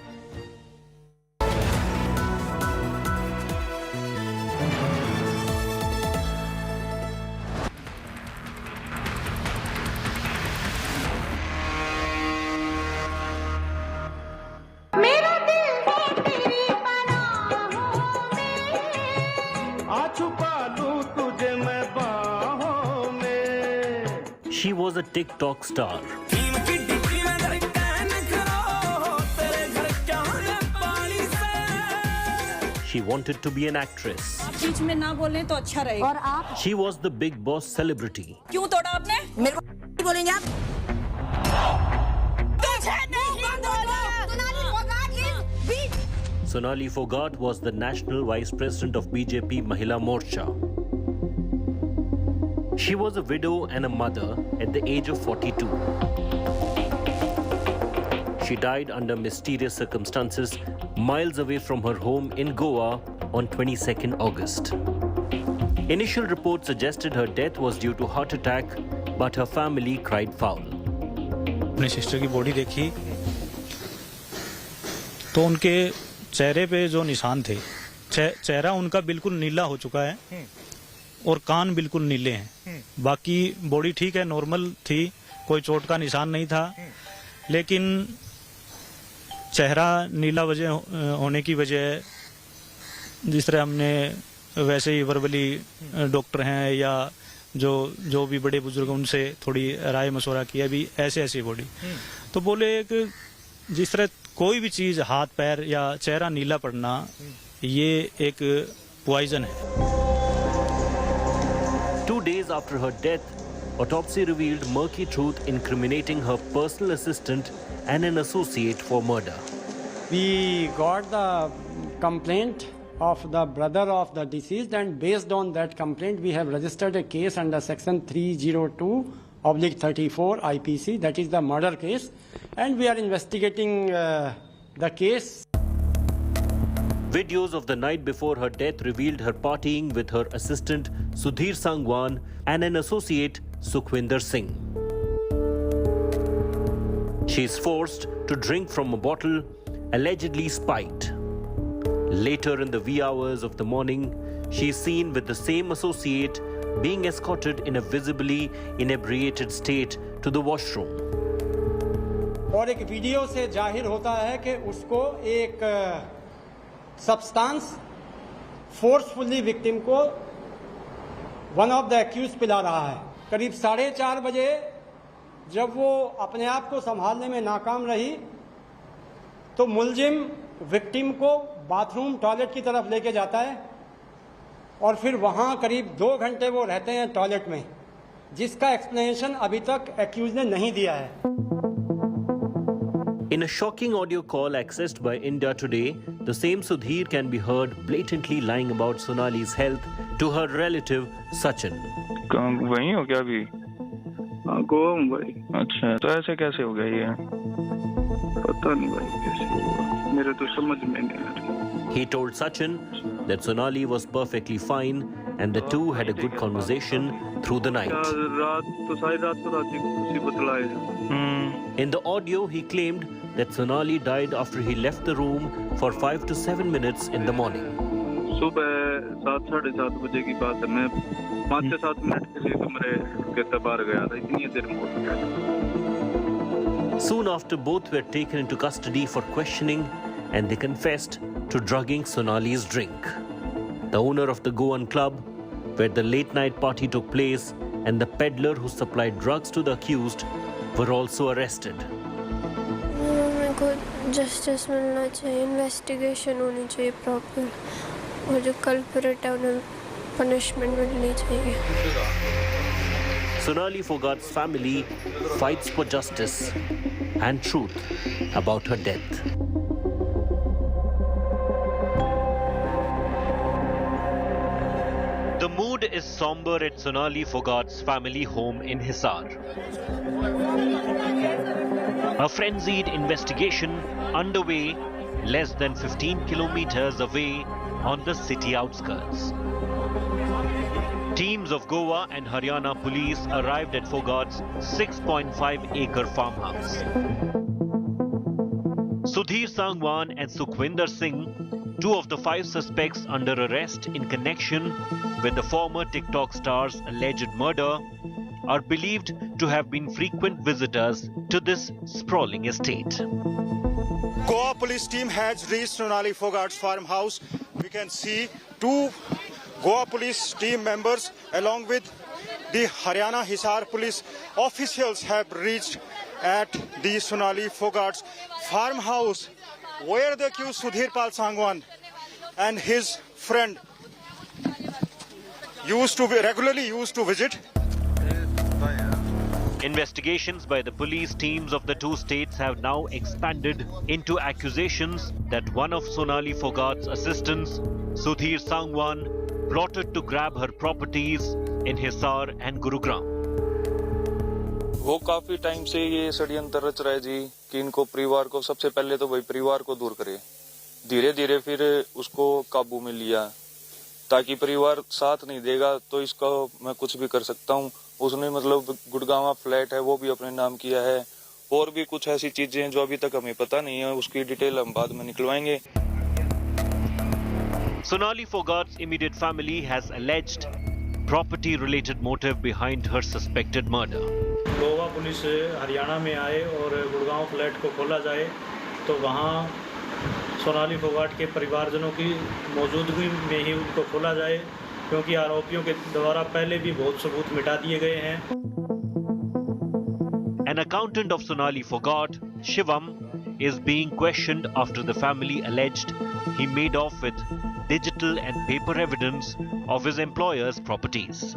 She was a TikTok star. She wanted to be an actress. She was the Big Boss celebrity. Sonali Fogart was the National Vice President of BJP Mahila Morcha. She was a widow and a mother at the age of 42. She died under mysterious circumstances miles away from her home in Goa on 22nd August. Initial reports suggested her death was due to heart attack, but her family cried foul. अपने sister की body देखी तो उनके चेहरे पे जो निशान थे, चेहरा उनका बिल्कुल नीला हो चुका है और कान बिल्कुल नीले हैं। बाकी बॉडी ठीक है, नॉर्मल थी, कोई चोट का निशान नहीं था, लेकिन चेहरा नीला वजह होने की वजह, जिस तरह हमने वैसे ही वर्बली डॉक्टर हैं या जो भी बड़े बुजुर्ग उनसे थोड़ी राय मशवरा किया भी ऐसे बॉडी, तो बोले कि जिस तरह कोई भी चीज हाथ पैर या चेहरा नीला पड़ना ये एक पॉइजन है। 2 days after her death, autopsy revealed murky truth incriminating her personal assistant and an associate for murder. We got the complaint of the brother of the deceased, and based on that complaint we have registered a case under section 302/34 IPC, that is the murder case, and we are investigating the case. Videos of the night before her death revealed her partying with her assistant Sudhir Sangwan and an associate Sukhwinder Singh. She is forced to drink from a bottle, allegedly spiked. Later in the wee hours of the morning, she is seen with the same associate being escorted in a visibly inebriated state to the washroom. और एक video से जाहिर होता है कि उसको एक substance forcefully victim को वन ऑफ द एक्यूज पिला रहा है। करीब 4:30 बजे जब वो अपने आप को संभालने में नाकाम रही तो मुलजिम विक्टिम को बाथरूम टॉयलेट की तरफ लेके जाता है और फिर वहां करीब 2 घंटे वो रहते हैं टॉयलेट में, जिसका एक्सप्लेनेशन अभी तक एक्यूज ने नहीं दिया है। In a shocking audio call accessed by India Today, the same Sudhir can be heard blatantly lying about Sonali's health to her relative Sachin. वहीं हो क्या अभी? गोवा हूँ भाई। अच्छा, तो ऐसे कैसे हो गया ये? पता नहीं भाई कैसे हुआ, मेरे तो समझ में नहीं आ रहा। He told Sachin that Sonali was perfectly fine and the two had a good conversation through the night. रात तो सारी रात तो रात ही बतलाए। In the audio, he claimed that Sonali died after he left the room for 5 to 7 minutes in the morning. सुबह 7-7:30 बजे की बात है, मैं 5 से 7 मिनट के लिए कमरे के बाहर गया था, इतनी देर में हो गया। Soon after, both were taken into custody for questioning and they confessed to drugging Sonali's drink. The owner of the Goan club, where the late night party took place, and the peddler who supplied drugs to the accused were also arrested. मेरे को justice मिलना चाहिए, investigation होनी चाहिए proper, और जो culprit है उन्हें पनिशमेंट मिलनी चाहिए। Sonali Fogart's family fights for justice and truth about her death. The mood is somber at Sonali Fogart's family home in Hisar. A frenzied investigation underway less than 15 kilometers away on the city outskirts. Teams of Goa and Haryana police arrived at Fogart's 6.5-acre farmhouse. Sudhir Sangwan and Sukhwinder Singh, two of the 5 suspects under arrest in connection with the former TikTok star's alleged murder, are believed to have been frequent visitors to this sprawling estate. Goa police team has reached Sonali Fogart's farmhouse. We can see 2 Goa police team members along with the Haryana Hisar police officials have reached at the Sonali Fogart's farmhouse, where the accused Sudhir Pal Sangwan and his friend regularly used to visit. Investigations by the police teams of the 2 states have now expanded into accusations that one of Sonali Fogart's assistants, Sudhir Sangwan, plotted to grab her properties in Hisar and Gurugram. वो काफी time से ये षड्यंत्र रच रहा है जी कि इनको परिवार को सबसे पहले तो भाई परिवार को दूर करे, धीरे धीरे फिर उसको काबू में लिया ताकि परिवार साथ नहीं देगा तो इसका मैं कुछ भी कर सकता हूँ। उसने मतलब गुड़गांव फ्लैट है वो भी अपने नाम किया है और भी कुछ ऐसी चीजें हैं जो अभी तक हमें पता नहीं है, उसकी डिटेल हम बाद में निकलवाएंगे। Sonali Fogart's immediate family has alleged property-related motive behind her suspected murder. Goa police Haryana में आए और गुड़गांव फ्लैट को खोला जाए तो वहां सोनाली फोगाट के परिवारजनों की मौजूदगी में ही उनको खोला जाए क्योंकि आरोपियों के द्वारा पहले भी बहुत सबूत मिटा दिए गए हैं। An accountant of Sonali Fogat, Shivam, is being questioned after the family alleged he made off with digital and paper evidence of his employer's properties.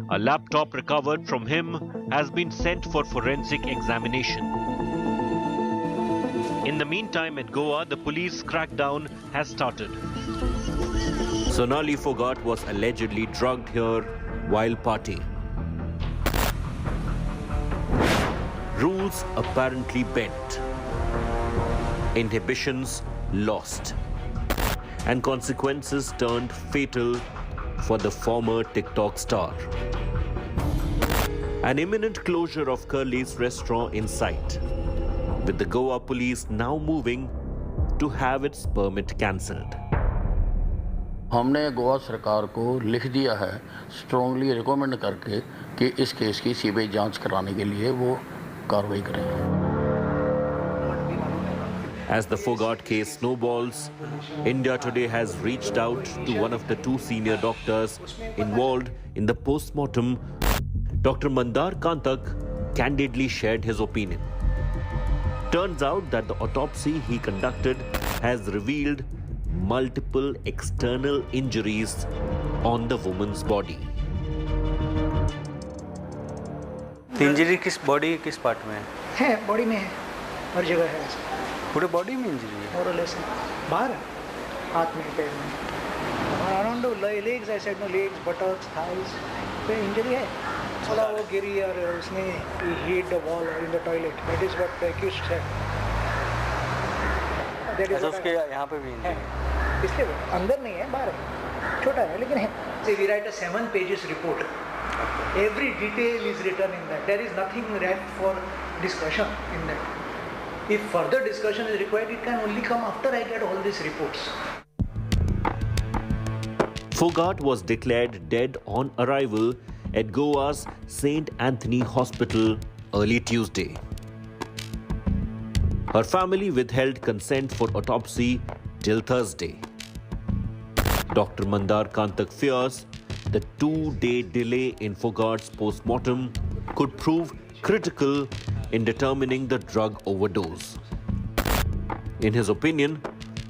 A laptop recovered from him has been sent for forensic examination. In the meantime, at Goa, the police crackdown has started. Sonali Fogat was allegedly drugged here while partying. Rules apparently bent. Inhibitions lost. And consequences turned fatal for the former TikTok star. An imminent closure of Curly's restaurant in sight, with the Goa police now moving to have its permit cancelled. हमने गोवा सरकार को लिख दिया है strongly recommend करके कि इस case की सीबीआई जांच कराने के लिए वो कार्रवाई करें। As the Fogat case snowballs, India Today has reached out to one of the 2 senior doctors involved in the post-mortem. Dr. Mandar Kantak candidly shared his opinion. Turns out that the autopsy he conducted has revealed multiple external injuries on the woman's body. Injury किस body किस part में है? Body में है, हर जगह है, पूरे body में इंजरी है। और लेस बाहर है, हाथ में, पैर में, around legs, I said no, legs, buttocks, thighs पे इंजरी है। थोड़ा वो गिरी और उसने hit the wall in the toilet, that is what the accused said. That is उसके यहाँ पे भी इंजरी है, इसलिए अंदर नहीं है, बाहर है, छोटा है लेकिन है। We write a 7 pages report. Every detail is written in that. There is nothing left for discussion in that. If further discussion is required, it can only come after I get all these reports. Fogat was declared dead on arrival at Goa's St. Anthony Hospital early Tuesday. Her family withheld consent for autopsy till Thursday. Dr. Mandar Kantak fears the 2-day delay in Fogart's post-mortem could prove critical in determining the drug overdose. In his opinion,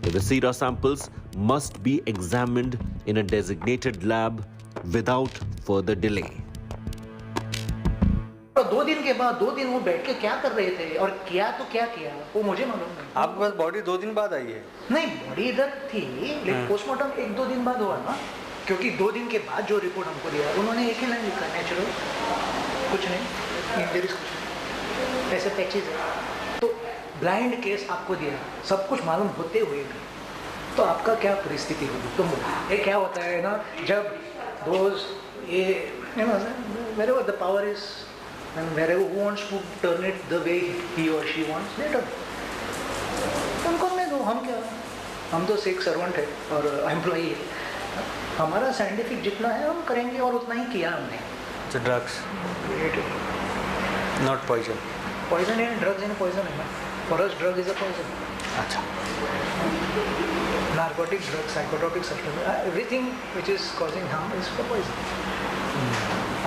the viscera samples must be examined in a designated lab without further delay. 2 दिन के बाद 2 दिन वो बैठ के क्या कर रहे थे और क्या किया वो मुझे मालूम नहीं। आपके पास बॉडी 2 दिन बाद आई है? नहीं, बॉडी इधर थी लेकिन पोस्टमार्टम 1-2 दिन बाद हुआ ना, क्योंकि 2 दिन के बाद जो रिपोर्ट हमको दिया उन्होंने एक ही लाइन लिखा, नेचुरल, कुछ नहीं, इंजरीज कुछ नहीं, ऐसे पैचेज है। तो ब्लाइंड केस आपको दिया, सब कुछ मालूम होते हुए भी, तो आपका क्या परिस्थिति होगी? तुम ये क्या होता है ना, जब दोज ये wherever the power is and wherever who wants to turn it the way he or she wants, they turn. उनको मैं दो, हम क्या, हम तो एक सर्वेंट है और एम्प्लॉई है, हमारा साइंटिफिक जितना है हम करेंगे और उतना ही किया हमने. So drugs, not poison. Poison and drugs and poison है ना. For us, drug is a poison. अच्छा. Narcotic drugs, psychotropic substances, everything which is causing harm is for poison.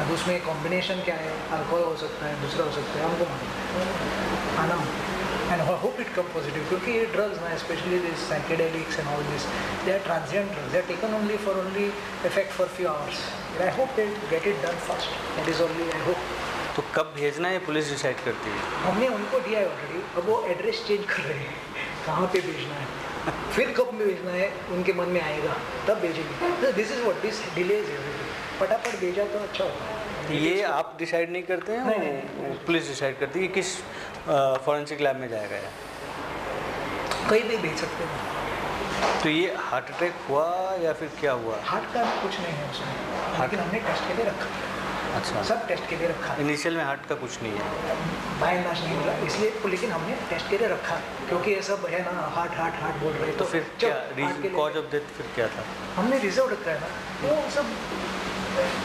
अब उसमें कॉम्बिनेशन क्या है, अल्कोहल हो सकता है, दूसरा हो सकता है, हमको आना. And I hope it come positive, क्योंकि ये drugs ना, especially these psychedelics and all this, they are transient drugs. They are taken only for effect for few hours. But I hope they get it done fast. That is only I hope. तो कब भेजना है police decide करती है? हमने उनको दिया है ऑलरेडी, अब वो एड्रेस चेंज कर रहे हैं, कहाँ पे भेजना है, फिर कब में भेजना है उनके मन में आएगा तब भेजेंगे. This is what this delays everything. फटाफट भेजा तो अच्छा होता है. ये आप डिसाइड नहीं करते हैं, पुलिस डिसाइड करती है कि किस फॉरेंसिक लैब में जाएगा या कहीं भी भेज सकते हैं. तो ये हार्ट अटैक हुआ या फिर क्या हुआ? हार्ट का कुछ नहीं है उसमें, लेकिन हमने टेस्ट के लिए रखा. अच्छा, सब टेस्ट के लिए रखा. इनिशियल में हार्ट का कुछ नहीं है, बायनाश नहीं मिला इसलिए, लेकिन हमने टेस्ट के लिए रखा क्योंकि ये सब है ना, हार्ट हार्ट हार्ट बोल रहे. तो फिर क्या कॉज ऑफ डेथ फिर क्या था? हमने रिजर्व रखा है ना, वो सब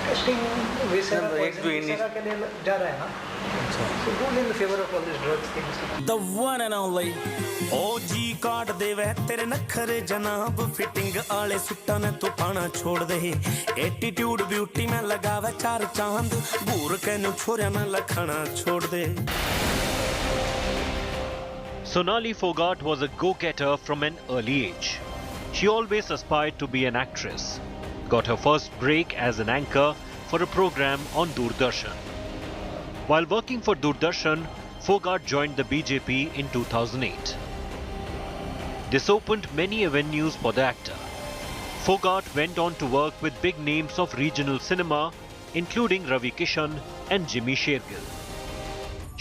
टेस्टिंग वगैरह के लिए जा रहा है ना. So go in favor of all these drugs things. The one and only OG ਕਾਟ ਦੇ ਵੈ ਤੇਰੇ ਨਖਰੇ ਜਨਾਬ ਫਿਟਿੰਗ ਵਾਲੇ ਸੁੱਟਾਂ ਨੇ ਤੂੰ ਪਾਣਾ ਛੋੜ ਦੇ ਐਟੀਟਿਊਡ ਬਿਊਟੀ ਮੈਂ ਲਗਾਵੇ ਚਾਰ ਚਾਂਦ ਭੂਰ ਕੇ ਨੂੰ ਛੋਰਿਆ ਨਾ ਲਖਣਾ ਛੋੜ ਦੇ. Sonali Fogart was a go-getter from an early age. She always aspired to be an actress. Got her first break as an anchor for a program on Doordarshan. While working for Doordarshan, Fogart joined the BJP in 2008. This opened many avenues for the actor. Fogart went on to work with big names of regional cinema, including Ravi Kishan and Jimmy Shergill.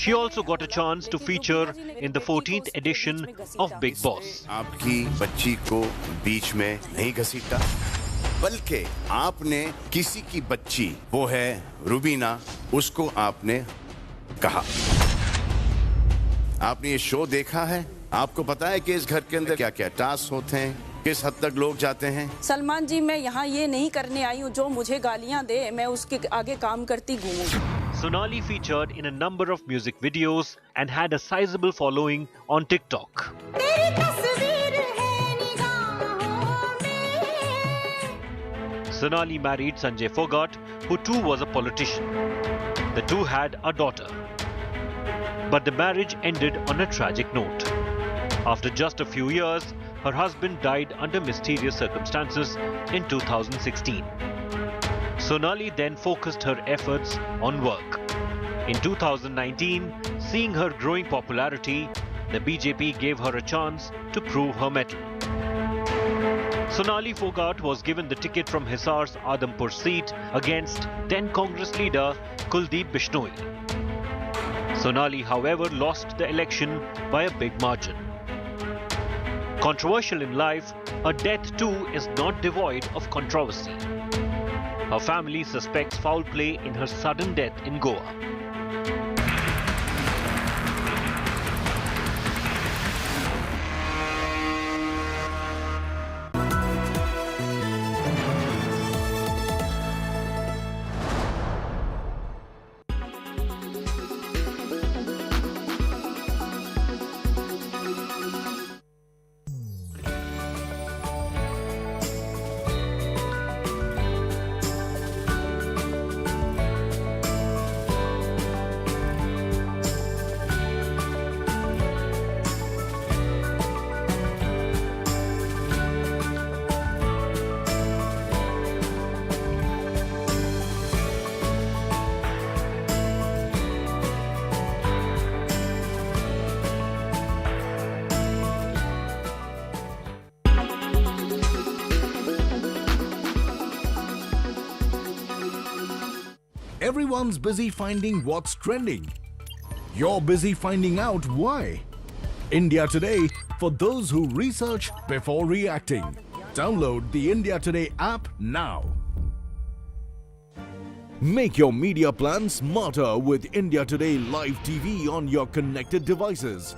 She also got a chance to feature in the 14th edition of Big Boss. आपकी बच्ची को बीच में नहीं घसीटा, बल्कि आपने किसी की बच्ची, वो है रुबीना, उसको आपने कहा. आपने ये शो देखा है? आपको पता है कि इस घर के अंदर क्या क्या टास्क होते हैं, किस हद तक लोग जाते हैं? सलमान जी, मैं यहाँ ये नहीं करने आई हूँ जो मुझे गालियाँ दे, मैं उसके आगे काम करती घूमूं. Sonali featured in a number of music videos and had a sizable following on TikTok. Sonali married Sanjay Fogart, who too was a politician. The two had a daughter. But the marriage ended on a tragic note. After just a few years, her husband died under mysterious circumstances in 2016. Sonali then focused her efforts on work. In 2019, seeing her growing popularity, the BJP gave her a chance to prove her mettle. Sonali Fogart was given the ticket from Hisar's Adampur seat against then Congress leader Kuldeep Bishnoi. Sonali, however, lost the election by a big margin. Controversial in life, her death too is not devoid of controversy. Her family suspects foul play in her sudden death in Goa. Everyone's busy finding what's trending. You're busy finding out why. India Today for those who research before reacting. Download the India Today app now. Make your media plan smarter with India Today Live TV on your connected devices.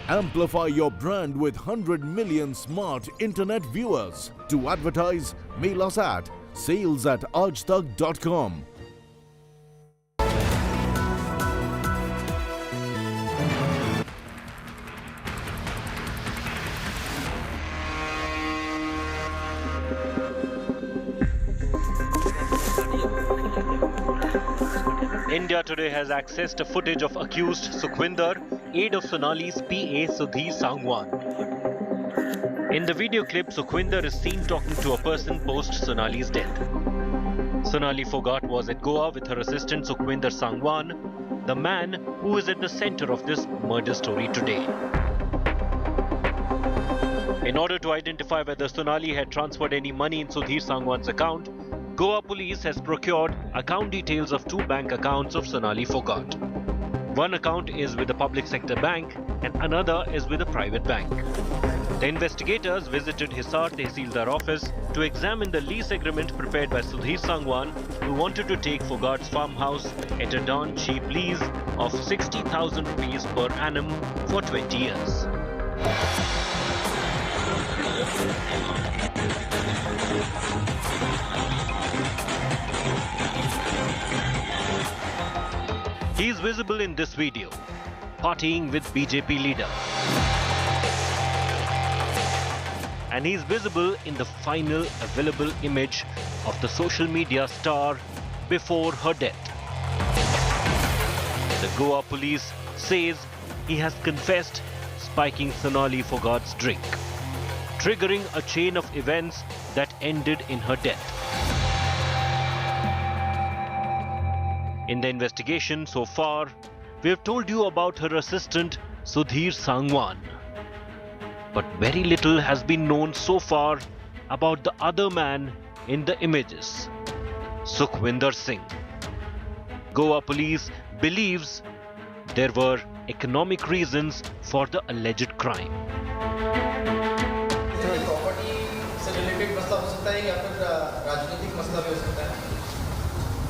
Amplify your brand with 100 million smart internet viewers. To advertise, mail us at sales@aajtak.com. India Today has access to footage of accused Sukhwinder, aide of Sonali's PA Sudhir Sangwan. In the video clip, Sukhwinder is seen talking to a person post Sonali's death. Sonali Fogart was at Goa with her assistant Sukhwinder Sangwan, the man who is at the center of this murder story today. In order to identify whether Sonali had transferred any money in Sudhir Sangwan's account, Goa police has procured account details of 2 bank accounts of Sonali Fogart. One account is with a public sector bank and another is with a private bank. The investigators visited Hisar Tehsildar office to examine the lease agreement prepared by Sudhir Sangwan, who wanted to take Fogart's farmhouse at a darn cheap lease of 60,000 rupees per annum for 20 years. He is visible in this video, partying with BJP leader. And he is visible in the final available image of the social media star before her death. The Goa police says he has confessed spiking Sonali Fogart's drink, triggering a chain of events that ended in her death. In the investigation so far, we have told you about her assistant Sudhir Sangwan. But very little has been known so far about the other man in the images, Sukhwinder Singh. Goa police believes there were economic reasons for the alleged crime.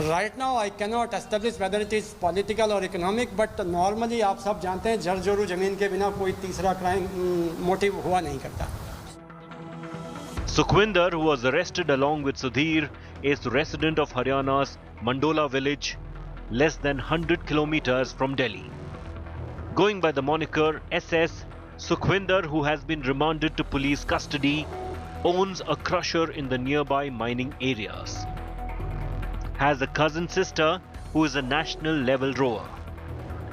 Right now I cannot establish whether it is political or economic, but normally आप सब जानते हैं जर जोरू जमीन के बिना कोई तीसरा क्राइम मोटिव हुआ नहीं करता. Sukhwinder, who was arrested along with Sudhir, is resident of Haryana's Mandola village, less than 100 kilometers from Delhi. Going by the moniker SS, Sukhwinder, who has been remanded to police custody, owns a crusher in the nearby mining areas. Has a cousin sister who is a national level rower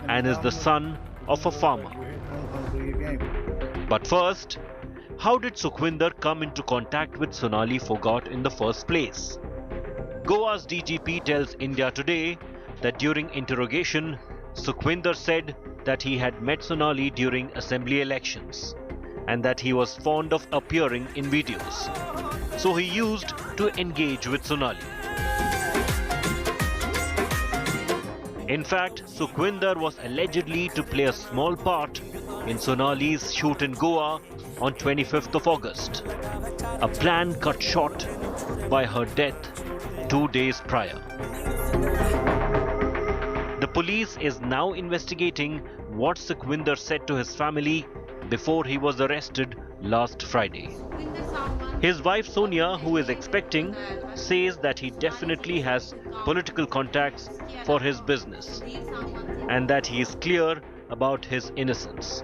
and is the son of a farmer. But first, how did Sukhwinder come into contact with Sonali Fogart in the first place? Goa's DGP tells India Today that during interrogation, Sukhwinder said that he had met Sonali during assembly elections and that he was fond of appearing in videos. So he used to engage with Sonali. In fact, Sukhwinder was allegedly to play a small part in Sonali's shoot in Goa on 25th of August, a plan cut short by her death 2 days prior. The police is now investigating what Sukhwinder said to his family before he was arrested last Friday. His wife Sonia, who is expecting, says that he definitely has political contacts for his business and that he is clear about his innocence.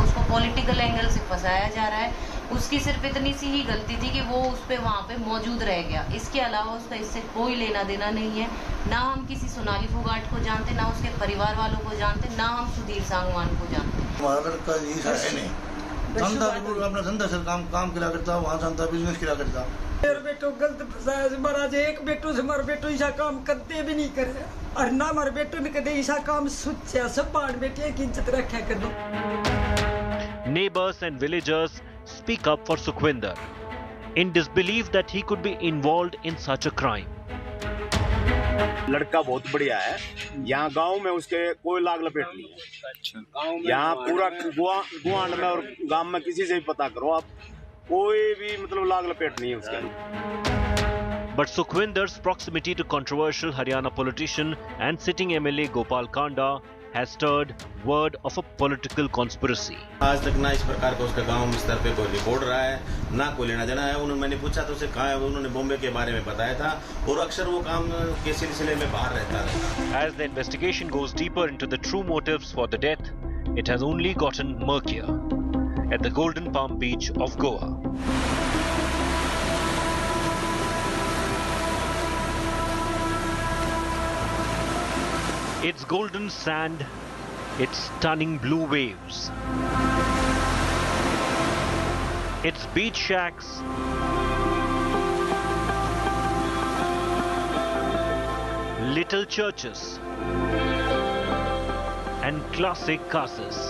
उसको political angle से फंसाया जा रहा है. उसकी सिर्फ इतनी सी ही गलती थी कि वो उस पे वहाँ पे मौजूद रह गया. इसके अलावा उसका इससे कोई लेना देना नहीं है. ना हम किसी सोनाली फोगाट को जानते, ना उसके परिवार वालों को जानते, ना हम सुधीर सांगवान को जानते. हमारा लड़का यही है नहीं. धंधा अपना धंधा से काम किया करता, वहाँ धंधा बिजनेस किया करता. मेरे बेटो गलत फंसाया से महाराज. एक बेटो से हमारे बेटो ऐसा काम करते भी नहीं करे और ना हमारे बेटो ने कदे ऐसा काम सोचा. सब बाण बेटे की इज्जत रखा कर दो. Neighbors and villagers speak up for Sukhwinder in disbelief that he could be involved in such a crime. लड़का बहुत बढ़िया है, यहाँ गांव में उसके कोई लाग लपेट नहीं है। यहाँ पूरा गुआंड में और गांव में किसी से भी पता करो आप, कोई भी मतलब लाग लपेट नहीं है उसके अंदर। But Sukhwinder's proximity to controversial Haryana politician and sitting MLA Gopal Kanda has stirred word of a political conspiracy. आज तक ना इस प्रकार का उसका गांव स्तर पे कोई रिपोर्ट रहा है, ना कोई लेना देना है। उन्होंने मैंने पूछा तो उसे कहा है, उन्होंने बॉम्बे के बारे में बताया था और अक्सर वो काम के सिलसिले में बाहर रहता है। As the investigation goes deeper into the true motives for the death, it has only gotten murkier at the Golden Palm beach of Goa. Its golden sand, its stunning blue waves, its beach shacks, little churches, and classic castles.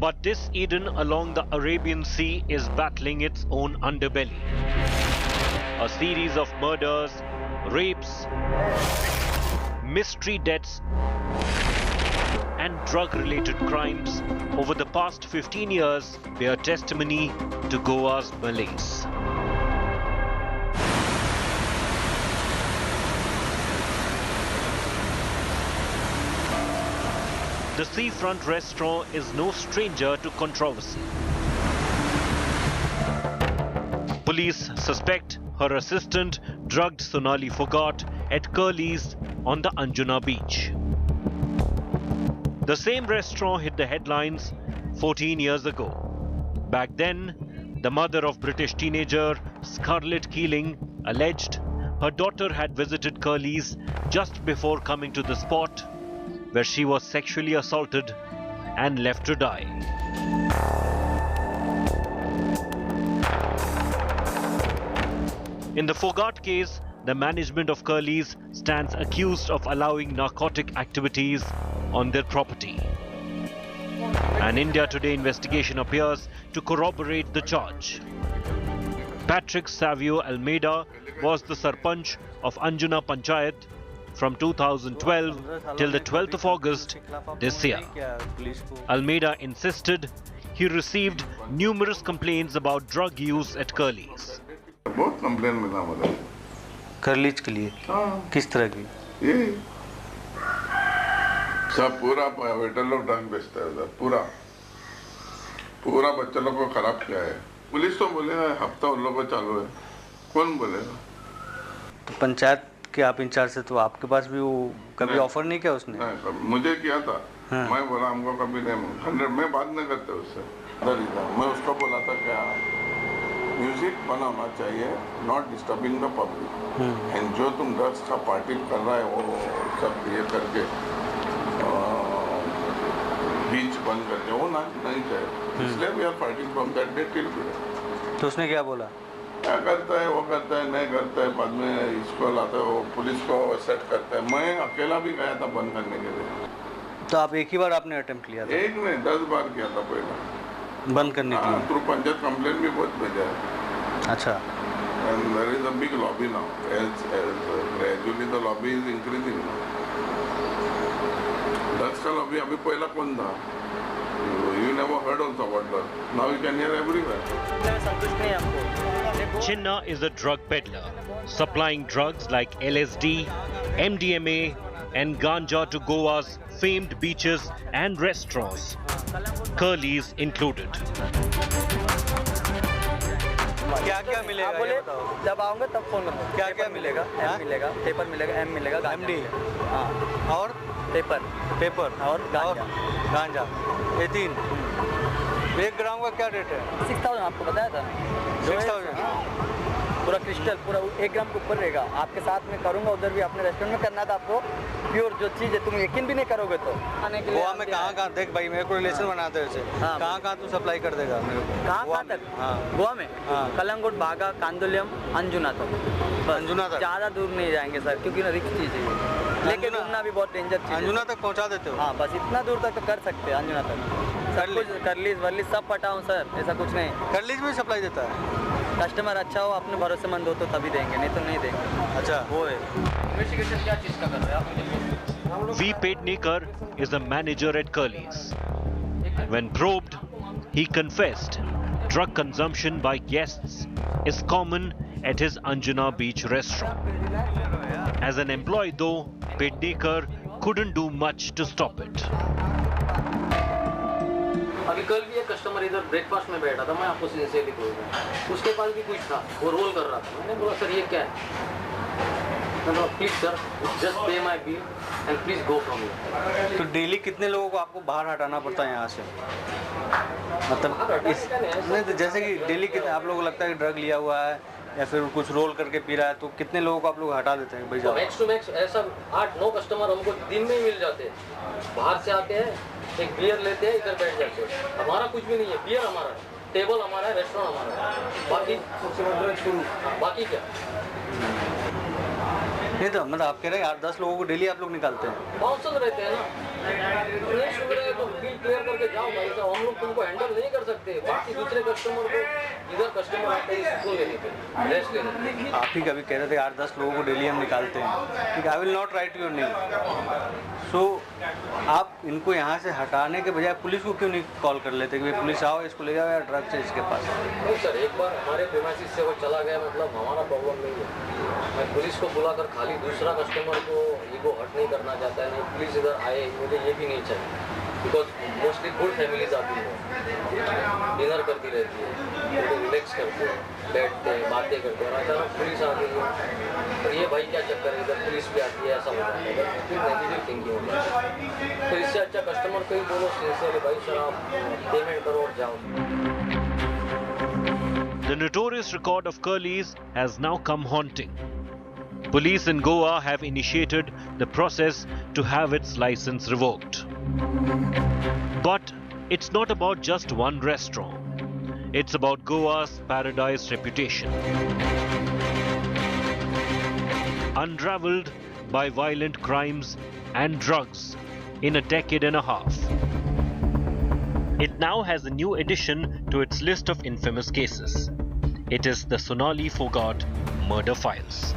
But this Eden along the Arabian Sea is battling its own underbelly. A series of murders, rapes, mystery deaths, and drug-related crimes over the past 15 years bear testimony to Goa's malaise. The seafront restaurant is no stranger to controversy. Police suspect her assistant drugged Sonali Phogat at Curly's on the Anjuna beach. The same restaurant hit the headlines 14 years ago. Back then, the mother of British teenager Scarlett Keeling alleged her daughter had visited Curly's just before coming to the spot where she was sexually assaulted and left to die. In the Phogat case, the management of Curly's stands accused of allowing narcotic activities on their property. An India Today investigation appears to corroborate the charge. Patrick Savio Almeida was the Sarpanch of Anjuna Panchayat from 2012 till the 12th of August this year. Almeida insisted he received numerous complaints about drug use at Curly's. बहुत complain मिला मुझे Curlies के लिए। किस तरह की? ये सब पूरा वेटर लोग ड्रग बेचता है उधर, पूरा बच्चा लोग को खराब किया है। पुलिस तो बोलेगा हफ्ता उन लोगों को चालू है, कौन बोलेगा? तो पंचायत के आप इंचार्ज से तो आपके पास भी वो कभी ऑफर नहीं किया उसने? नहीं, मुझे किया था। हाँ। मैं बोला हमको कभी नहीं, 100 में बात नहीं करते उससे। मैं उसको बोला था क्या म्यूजिक बना होना चाहिए, not disturbing the public. And जो तुम ड्रग्स का पार्टी कर रहा है वो सब ये करके बीच बंद करके वो नहीं चाहिए, इसलिए we are fighting from that day till today. तो उसने क्या बोला? क्या करता है वो करता है, नहीं करता है, बाद में इसको लाता है, वो पुलिस को सेट करता है। मैं अकेला भी गया था बंद करने के लिए। तो आप एक ही बार आपने अटेम्प्ट किया था? एक नहीं 10 बार किया था पहले बंद करने के लिए। थ्रू पंचायत कंप्लेंट भी बहुत भेजा है। अच्छा। And there is a big lobby now. As gradually the lobby is increasing now. Drugs का lobby अभी पहला कौन था? You never heard also about drugs. Now you can hear everywhere. Chinna is a drug peddler, supplying drugs like LSD, MDMA, and ganja to Goa's famed beaches and restaurants, Curly's included. क्या क्या मिलेगा? बोले जब आऊँगा तब phone करना। क्या क्या मिलेगा? एम मिलेगा, पेपर मिलेगा, एम मिलेगा, एमडी, हाँ, और पेपर और गांजा, ये 3। 1 ग्राम का क्या रेट है? 6000 आपको बताया था। 6000 पूरा क्रिस्टल, पूरा 1 ग्राम के ऊपर रहेगा। आपके साथ में करूँगा, उधर भी अपने रेस्टोरेंट में करना था आपको। प्योर जो चीज़ है तुम यकीन भी नहीं करोगे तो। गोवा में कहाँ देख भाई, मेरे को रिलेशन बनाते हैं उससे। कहाँ तू सप्लाई कर देगा मेरे को? कहाँ तक? हाँ गोवा में कलंगुट, बागा, कांदुलियम, अंजुना तक। अंजुना तक ज़्यादा दूर नहीं जाएंगे सर, क्योंकि ना रिस्क चीज़ है, लेके घूमना भी बहुत डेंजर चीज़ है। अंजुना तक पहुंचा देते हो? हाँ, बस इतना दूर तक तो कर सकते हैं, अंजुना तक। सब कुछ करलीज वर्लीज सब पटाऊँ सर, ऐसा कुछ नहीं। करलीज में सप्लाई देता है? कस्टमर अच्छा हो, अपने भरोसेमंद हो तो तभी देंगे, नहीं तो नहीं देंगे। अच्छा, वो है। इन्वेस्टिगेशन क्या चीज़ का कर रहे हैं आप? V. Pednekar is a manager at Curly's. When probed, he confessed drug consumption by guests is common at his Anjuna Beach restaurant. As an employee though, Pednekar couldn't do much to stop it. अभी कल भी एक customer इधर breakfast में बैठा था, मैं आपको सिंसियरली बोल रहा हूँ, उसके पास भी कुछ था, वो रोल कर रहा था। मैंने बोला सर ये क्या है? प्लीज सर, जस्ट पे my bill and please go from here. तो डेली कितने लोगों को आपको बाहर हटाना पड़ता है यहाँ से? मतलब नहीं तो जैसे कि डेली कितने आप लोगों को लगता है कि ड्रग लिया हुआ है या फिर कुछ रोल करके पी रहा है, तो कितने लोगों को आप लोग हटा देते हैं? भाई मैक्स टू मैक्स ऐसा 8-9 कस्टमर हमको दिन में ही मिल जाते हैं। बाहर से आते हैं, एक बियर लेते हैं, इधर बैठ जाते हैं। हमारा कुछ भी नहीं है, बियर हमारा है, टेबल हमारा है, रेस्टोरेंट हमारा है, बाकी क्या नहीं। तो मतलब आप कह रहे हैं 8-10 लोगों को डेली आप लोग निकालते हैं? बाउंसर रहते हैं ना, नहीं सुन रहे तो बिल क्लियर करके जाओ भाई साहब, हम लोग तुमको हैंडल नहीं कर सकते। बाकी दूसरे कस्टमर को, इधर कस्टमर आते हैं सुकून लेने के लिए, रेस्ट लेने के लिए। आप ही कभी कह रहे थे 8-10 लोगों को डेली हम निकालते हैं, ठीक है, I will not write your name. So आप इनको यहाँ से हटाने के बजाय पुलिस को क्यों नहीं कॉल कर लेते कि भाई पुलिस आओ, इसको ले जाओ या ड्रग्स है इसके पास? नहीं सर, एक बार हमारे प्रीमाइसिस से वो चला गया, मतलब हमारा प्रॉब्लम नहीं है। मैं पुलिस को बुलाकर खाली दूसरा कस्टमर को ईगो हर्ट नहीं करना चाहता है, नहीं पुलिस इधर आए, मुझे ये भी नहीं चाहिए। बिकॉज मोस्टली गुड फैमिलीज आती है, डिनर करती रहती है, तो रिलैक्स करते हैं, बैठते हैं, बातें करते हैं, और अचानक पुलिस आ गई है तो ये भाई क्या चक्कर है, इधर पुलिस भी आती है, ऐसा हो जाता है, फिर नेगेटिव थिंकिंग हो जाती है। तो इससे अच्छा कस्टमर को ही बोलो सिंसियरली, भाई सर आप पेमेंट करो और जाओ। The notorious record of Curly's has now come haunting. Police in Goa have initiated the process to have its license revoked. But it's not about just one restaurant. It's about Goa's paradise reputation. Unraveled by violent crimes and drugs in a decade and a half. It now has a new addition to its list of infamous cases. It is the Sonali Fogart murder files.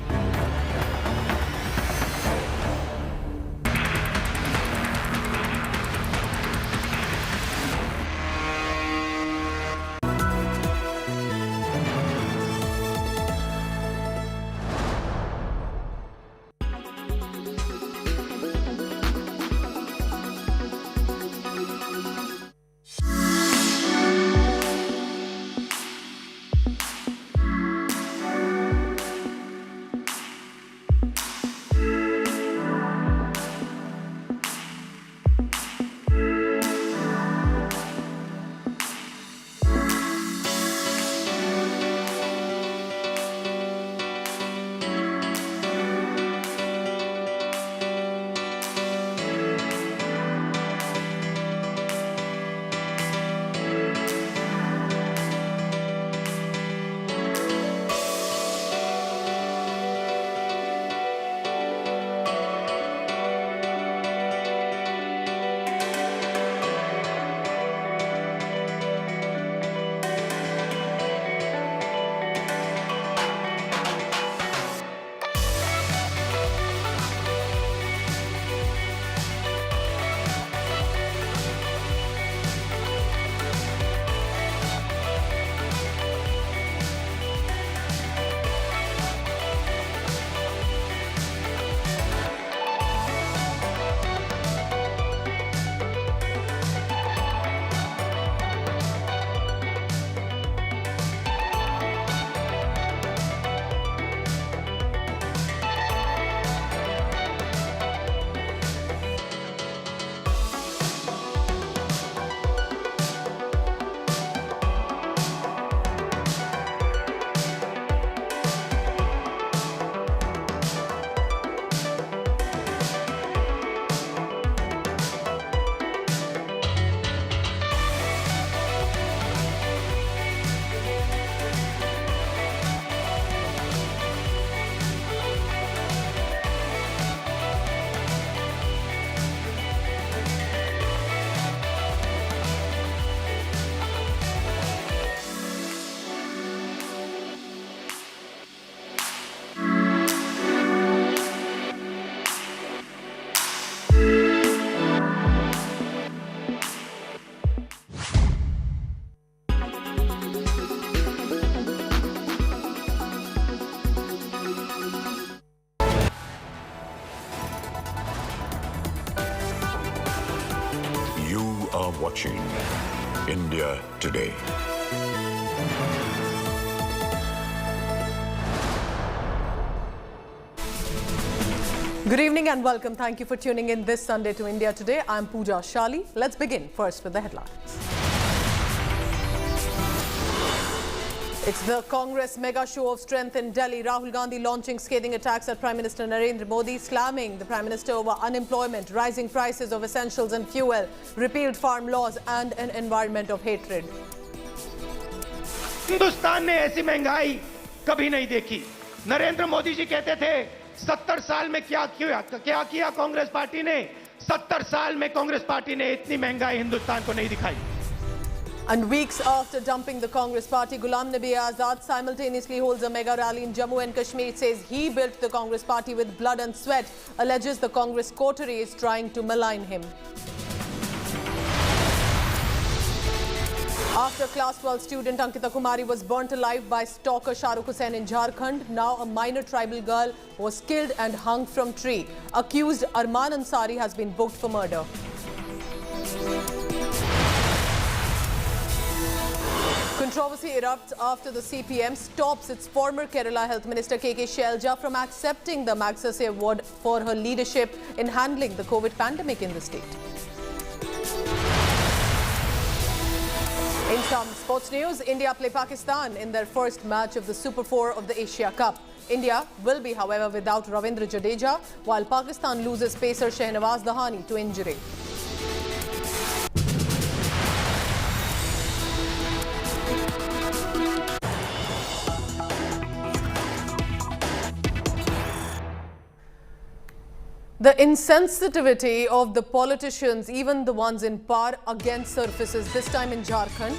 watching India Today. Good evening and welcome. Thank you for tuning in this Sunday to India Today. I'm Pooja Shali. Let's begin first with the headlines. It's the Congress mega show of strength in Delhi. Rahul Gandhi launching scathing attacks at Prime Minister Narendra Modi, slamming the Prime Minister over unemployment, rising prices of essentials and fuel, repealed farm laws and an environment of hatred. Hindustan ने ऐसी महंगाई कभी नहीं देखी। नरेंद्र मोदी जी कहते थे 70 साल में क्या किया कांग्रेस पार्टी ने। 70 साल में कांग्रेस पार्टी ने इतनी महंगाई हिंदुस्तान को नहीं दिखाई। And weeks after dumping the Congress party, Ghulam Nabi Azad simultaneously holds a mega rally in Jammu and Kashmir. Says he built the Congress party with blood and sweat. Alleges the Congress coterie is trying to malign him. After class 12 student Ankita Kumari was burnt alive by stalker Shahrukh Hussain in Jharkhand, now a minor tribal girl was killed and hung from tree. Accused Arman Ansari has been booked for murder. Controversy erupts after the CPM stops its former Kerala Health Minister KK Shelja from accepting the Magsaysay Award for her leadership in handling the COVID pandemic in the state. In some sports news, India play Pakistan in their first match of the Super 4 of the Asia Cup. India will be, however, without Ravindra Jadeja, while Pakistan loses pacer Shehnawaz Dahani to injury. The insensitivity of the politicians, even the ones in power, again surfaces, this time in Jharkhand.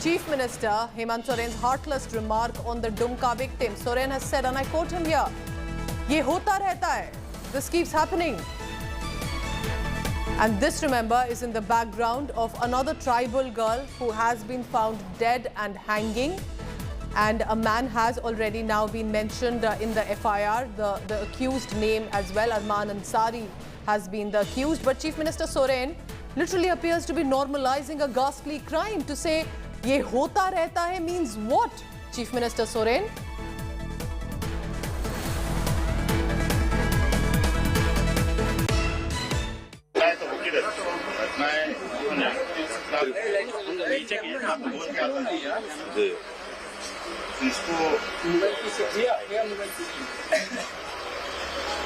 Chief Minister Hemant Soren's heartless remark on the Dumka victim. Soren has said, and I quote him here, "Ye hota rehta hai. This keeps happening." And this, remember, is in the background of another tribal girl who has been found dead and hanging. And a man has already now been mentioned in the FIR, the accused name as well. Arman Ansari has been the accused. But Chief Minister Soren literally appears to be normalizing a ghastly crime. To say, "Ye hota rehta hai" means what, Chief Minister Soren?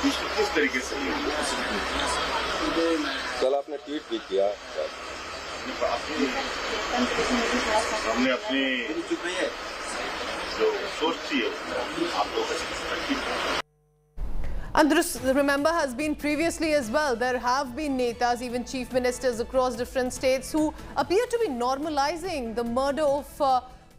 इसको किस तरीके से कल आपने tweet भी किया, हमने अपनी जो सोच थी आप लोगों And this, remember, has been previously as well. There have been netas, even chief ministers across different states, who appear to be normalizing the murder of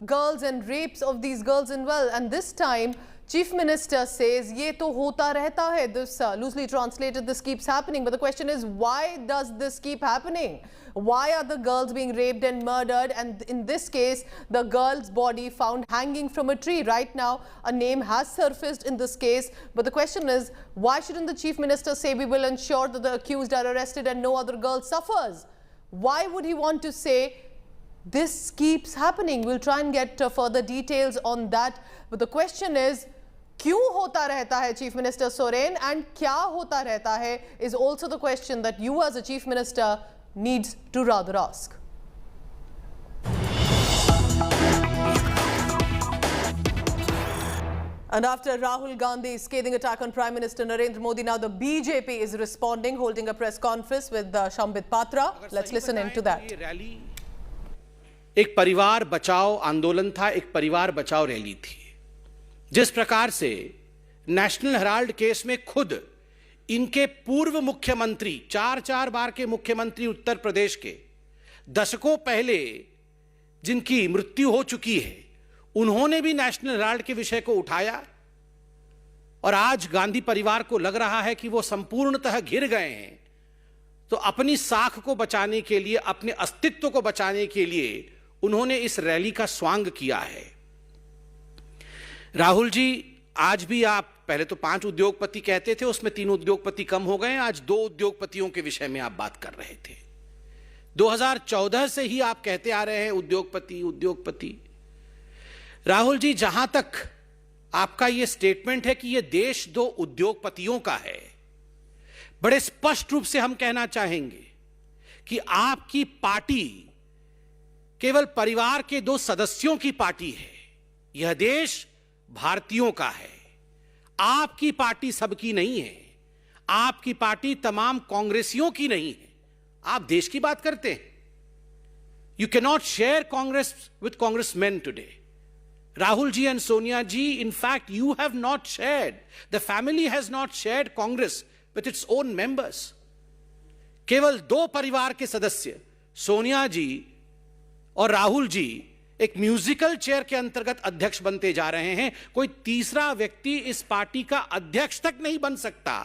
girls and rapes of these girls and well. And this time, Chief Minister says, "Ye to hota rehta hai." This loosely translated, this keeps happening. But the question is, why does this keep happening? Why are the girls being raped and murdered? And in this case, the girl's body found hanging from a tree. Right now, a name has surfaced in this case. But the question is, why shouldn't the Chief Minister say, "We will ensure that the accused are arrested and no other girl suffers"? Why would he want to say, "This keeps happening"? We'll try and get further details on that. But the question is, क्यों होता रहता है, Chief Minister Soren, and क्या होता रहता है is also the question that you as a Chief Minister needs to rather ask. And after Rahul Gandhi's scathing attack on Prime Minister Narendra Modi, now the BJP is responding, holding a press conference with Shambit Patra. Let's listen into that. एक परिवार बचाओ आंदोलन था, एक परिवार बचाओ rally थी। जिस प्रकार से नेशनल हेराल्ड केस में खुद इनके पूर्व मुख्यमंत्री, 4 बार के मुख्यमंत्री उत्तर प्रदेश के, दशकों पहले जिनकी मृत्यु हो चुकी है, उन्होंने भी नेशनल हेराल्ड के विषय को उठाया। और आज गांधी परिवार को लग रहा है कि वो संपूर्णतः घिर गए हैं, तो अपनी साख को बचाने के लिए, अपने अस्तित्व को बचाने के लिए उन्होंने इस रैली का स्वांग किया है। राहुल जी, आज भी आप पहले तो 5 उद्योगपति कहते थे, उसमें 3 उद्योगपति कम हो गए, आज 2 उद्योगपतियों के विषय में आप बात कर रहे थे। 2014 से ही आप कहते आ रहे हैं उद्योगपति उद्योगपति। राहुल जी, जहां तक आपका यह स्टेटमेंट है कि यह देश दो उद्योगपतियों का है, बड़े स्पष्ट रूप से हम कहना चाहेंगे कि आपकी पार्टी केवल परिवार के दो सदस्यों की पार्टी है। यह देश भारतीयों का है। आपकी पार्टी सबकी नहीं है। आपकी पार्टी तमाम कांग्रेसियों की नहीं है। आप देश की बात करते हैं। You can not share Congress with congressman today. Rahul ji and Sonia ji, in fact, you have not shared, the family has not shared Congress with its own members. केवल दो परिवार के सदस्य सोनिया जी और राहुल जी एक म्यूजिकल चेयर के अंतर्गत अध्यक्ष बनते जा रहे हैं। कोई तीसरा व्यक्ति इस पार्टी का अध्यक्ष तक नहीं बन सकता।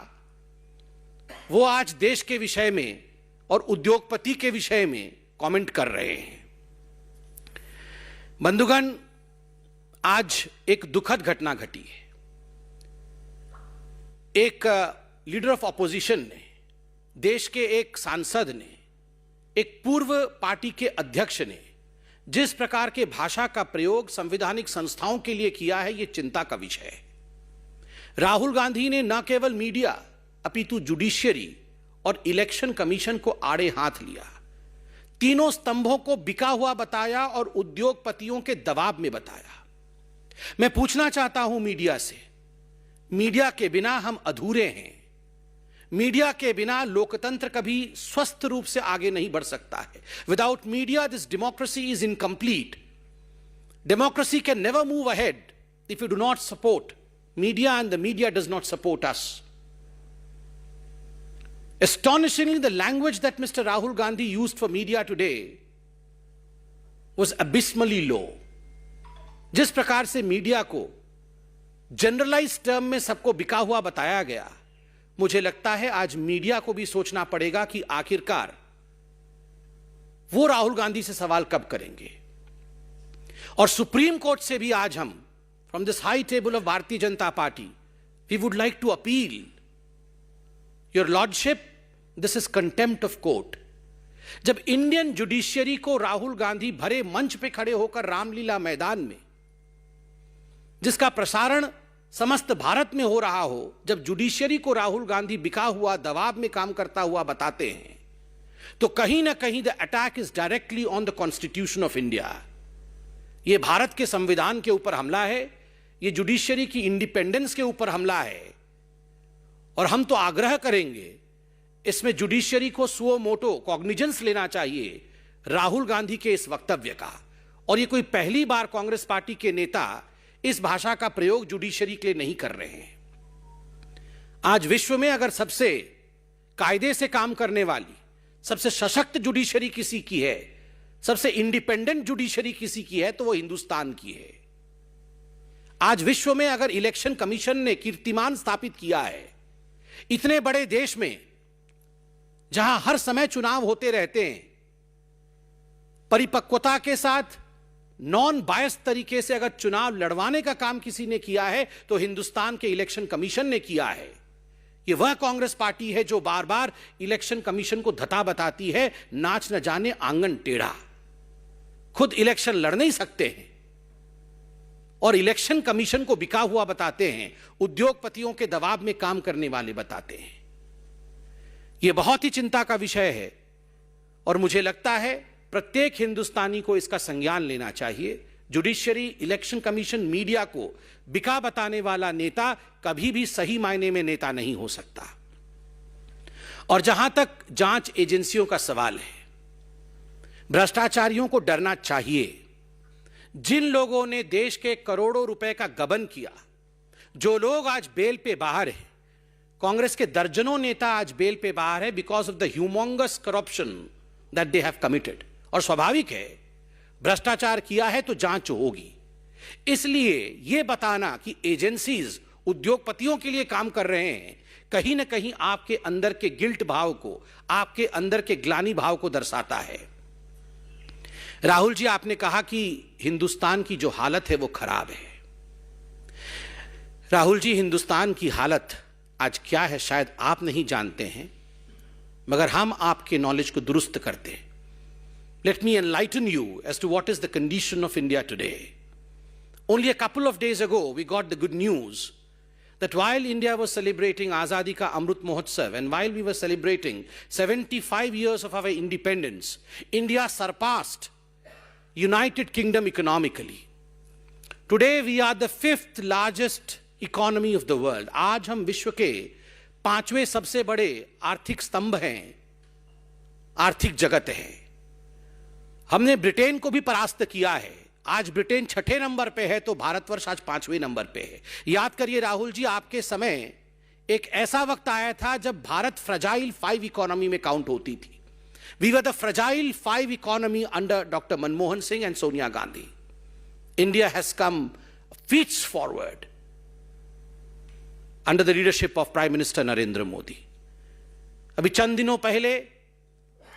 वो आज देश के विषय में और उद्योगपति के विषय में कमेंट कर रहे हैं। बंधुगण, आज एक दुखद घटना घटी है। एक लीडर ऑफ ऑपोजिशन ने, देश के एक सांसद ने, एक पूर्व पार्टी के अध्यक्ष ने जिस प्रकार के भाषा का प्रयोग संवैधानिक संस्थाओं के लिए किया है, यह चिंता का विषय है। राहुल गांधी ने न केवल मीडिया अपितु जुडिशियरी और इलेक्शन कमीशन को आड़े हाथ लिया, तीनों स्तंभों को बिका हुआ बताया और उद्योगपतियों के दबाव में बताया। मैं पूछना चाहता हूं मीडिया से, मीडिया के बिना हम अधूरे हैं। मीडिया के बिना लोकतंत्र कभी स्वस्थ रूप से आगे नहीं बढ़ सकता है। Without media this democracy is incomplete. Democracy can never move ahead if you do not support media and the media does not support us. Astonishingly, the language that Mr. Rahul Gandhi used for media today was abysmally low. जिस प्रकार से media को generalise term में सबको बिका हुआ बताया गया, मुझे लगता है आज मीडिया को भी सोचना पड़ेगा कि आखिरकार वो राहुल गांधी से सवाल कब करेंगे। और सुप्रीम कोर्ट से भी आज हम from this high table of Bharatiya Janata Party we would like to appeal, your lordship, this is contempt of court. जब इंडियन जुडिशियरी को राहुल गांधी भरे मंच पे खड़े होकर रामलीला मैदान में, जिसका प्रसारण समस्त भारत में हो रहा हो, जब जुडिशियरी को राहुल गांधी बिका हुआ दबाव में काम करता हुआ बताते हैं, तो कहीं ना कहीं the attack is directly on the constitution of India. यह भारत के संविधान के ऊपर हमला है, यह जुडिशियरी की इंडिपेंडेंस के ऊपर हमला है। और हम तो आग्रह करेंगे, इसमें जुडिशियरी को सुओ मोटो कॉग्निजेंस लेना चाहिए राहुल गांधी के इस वक्तव्य का। और यह कोई पहली बार कांग्रेस पार्टी के नेता इस भाषा का प्रयोग जुडिशियरी के लिए नहीं कर रहे हैं। आज विश्व में अगर सबसे कायदे से काम करने वाली, सबसे सशक्त जुडिशियरी किसी की है, सबसे इंडिपेंडेंट जुडिशियरी किसी की है, तो वो हिंदुस्तान की है। आज विश्व में अगर इलेक्शन कमीशन ने कीर्तिमान स्थापित किया है, इतने बड़े देश में जहां हर समय चुनाव होते रहते हैं, परिपक्वता के साथ नॉन बायस तरीके से अगर चुनाव लड़वाने का काम किसी ने किया है तो हिंदुस्तान के इलेक्शन कमीशन ने किया है। यह वह कांग्रेस पार्टी है जो बार बार इलेक्शन कमीशन को धता बताती है, नाच न जाने आंगन टेढ़ा। खुद इलेक्शन लड़ नहीं सकते हैं और इलेक्शन कमीशन को बिका हुआ बताते हैं, उद्योगपतियों के दबाव में काम करने वाले बताते हैं। यह बहुत ही चिंता का विषय है और मुझे लगता है प्रत्येक हिंदुस्तानी को इसका संज्ञान लेना चाहिए। जुडिशियरी, इलेक्शन कमीशन, मीडिया को बिका बताने वाला नेता कभी भी सही मायने में नेता नहीं हो सकता। और जहां तक जांच एजेंसियों का सवाल है, भ्रष्टाचारियों को डरना चाहिए। जिन लोगों ने देश के करोड़ों रुपए का गबन किया, जो लोग आज बेल पे बाहर हैं, कांग्रेस के दर्जनों नेता आज बेल पे बाहर है because of the humongous corruption that they have committed. और स्वाभाविक है, भ्रष्टाचार किया है तो जांच होगी। इसलिए यह बताना कि एजेंसीज उद्योगपतियों के लिए काम कर रहे हैं, कहीं ना कहीं आपके अंदर के गिल्ट भाव को, आपके अंदर के ग्लानि भाव को दर्शाता है। राहुल जी, आपने कहा कि हिंदुस्तान की जो हालत है वो खराब है। राहुल जी, हिंदुस्तान की हालत आज क्या है शायद आप नहीं जानते हैं, मगर हम आपके नॉलेज को दुरुस्त करते हैं। let me enlighten you as to what is the condition of India today. Only a couple of days ago, we got the good news that while India was celebrating Azadi Ka Amrit Mahotsav and while we were celebrating 75 years of our independence, India surpassed United Kingdom economically. Today, we are the 5th largest economy of the world. आज हम विश्व के 5वें सबसे बड़े आर्थिक स्तंभ हैं, आर्थिक जगत है। हमने ब्रिटेन को भी परास्त किया है। आज ब्रिटेन 6ठे नंबर पे है तो भारतवर्ष आज 5वें नंबर पे है। याद करिए राहुल जी, आपके समय एक ऐसा वक्त आया था जब भारत फ्रजाइल 5 इकोनॉमी में काउंट होती थी। We were the fragile 5 economy under Dr. Manmohan Singh and Sonia Gandhi. India has come feats forward under the leadership of Prime Minister Narendra Modi. अभी चंद दिनों पहले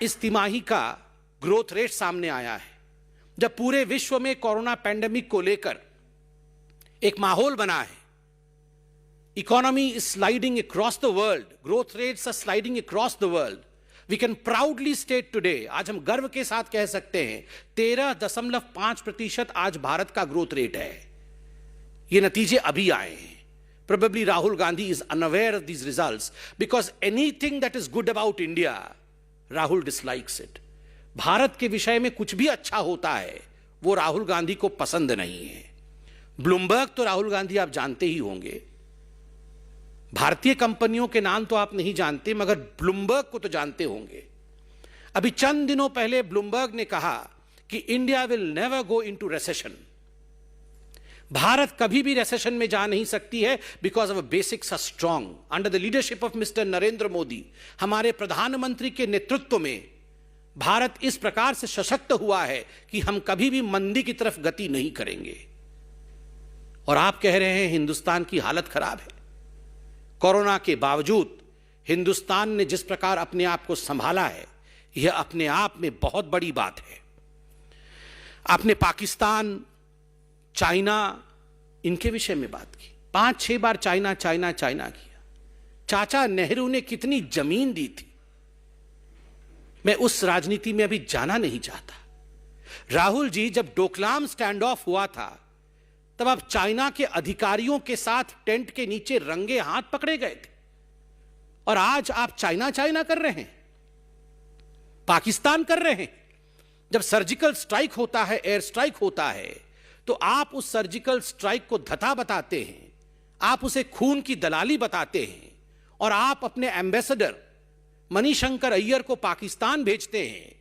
इस तिमाही का ग्रोथ रेट सामने आया है, जब पूरे विश्व में कोरोना पैंडेमिक को लेकर एक माहौल बना है। Economy is sliding across the world, growth rates are sliding across the world. We can proudly state today, आज हम गर्व के साथ कह सकते हैं 13.5% आज भारत का ग्रोथ रेट है। ये नतीजे अभी आए हैं। Probably Rahul Gandhi is unaware of these results because anything that is good about India, Rahul dislikes it. Bharat के विषय में कुछ भी अच्छा होता है वो राहुल गांधी को पसंद नहीं है। ब्लूमबर्ग तो राहुल गांधी आप जानते ही होंगे, भारतीय कंपनियों के नाम तो आप नहीं जानते मगर ब्लूमबर्ग को तो जानते होंगे। अभी चंद दिनों पहले ब्लूमबर्ग ने कहा कि India will never go into recession. Bharat कभी भी रिसेशन में जा नहीं सकती है because of basics are strong. Under the leadership of mister Narendra Modi, हमारे प्रधानमंत्री के नेतृत्व में भारत इस प्रकार से सशक्त हुआ है कि हम कभी भी मंदी की तरफ गति नहीं करेंगे। और आप कह रहे हैं हिंदुस्तान की हालत खराब है। कोरोना के बावजूद हिंदुस्तान ने जिस प्रकार अपने आप को संभाला है, यह अपने आप में बहुत बड़ी बात है। आपने पाकिस्तान, चाइना, इनके विषय में बात की। 5-6 बार चाइना चाइना चाइना किया। चाचा नेहरू ने कितनी जमीन दी थी, मैं उस राजनीति में अभी जाना नहीं चाहता। राहुल जी, जब डोकलाम स्टैंड ऑफ हुआ था तब आप चाइना के अधिकारियों के साथ टेंट के नीचे रंगे हाथ पकड़े गए थे और आज आप चाइना चाइना कर रहे हैं, पाकिस्तान कर रहे हैं। जब सर्जिकल स्ट्राइक होता है, एयर स्ट्राइक होता है, तो आप उस सर्जिकल स्ट्राइक को धता बताते हैं, आप उसे खून की दलाली बताते हैं और आप अपने एम्बेसडर मणिशंकर अय्यर को पाकिस्तान भेजते हैं,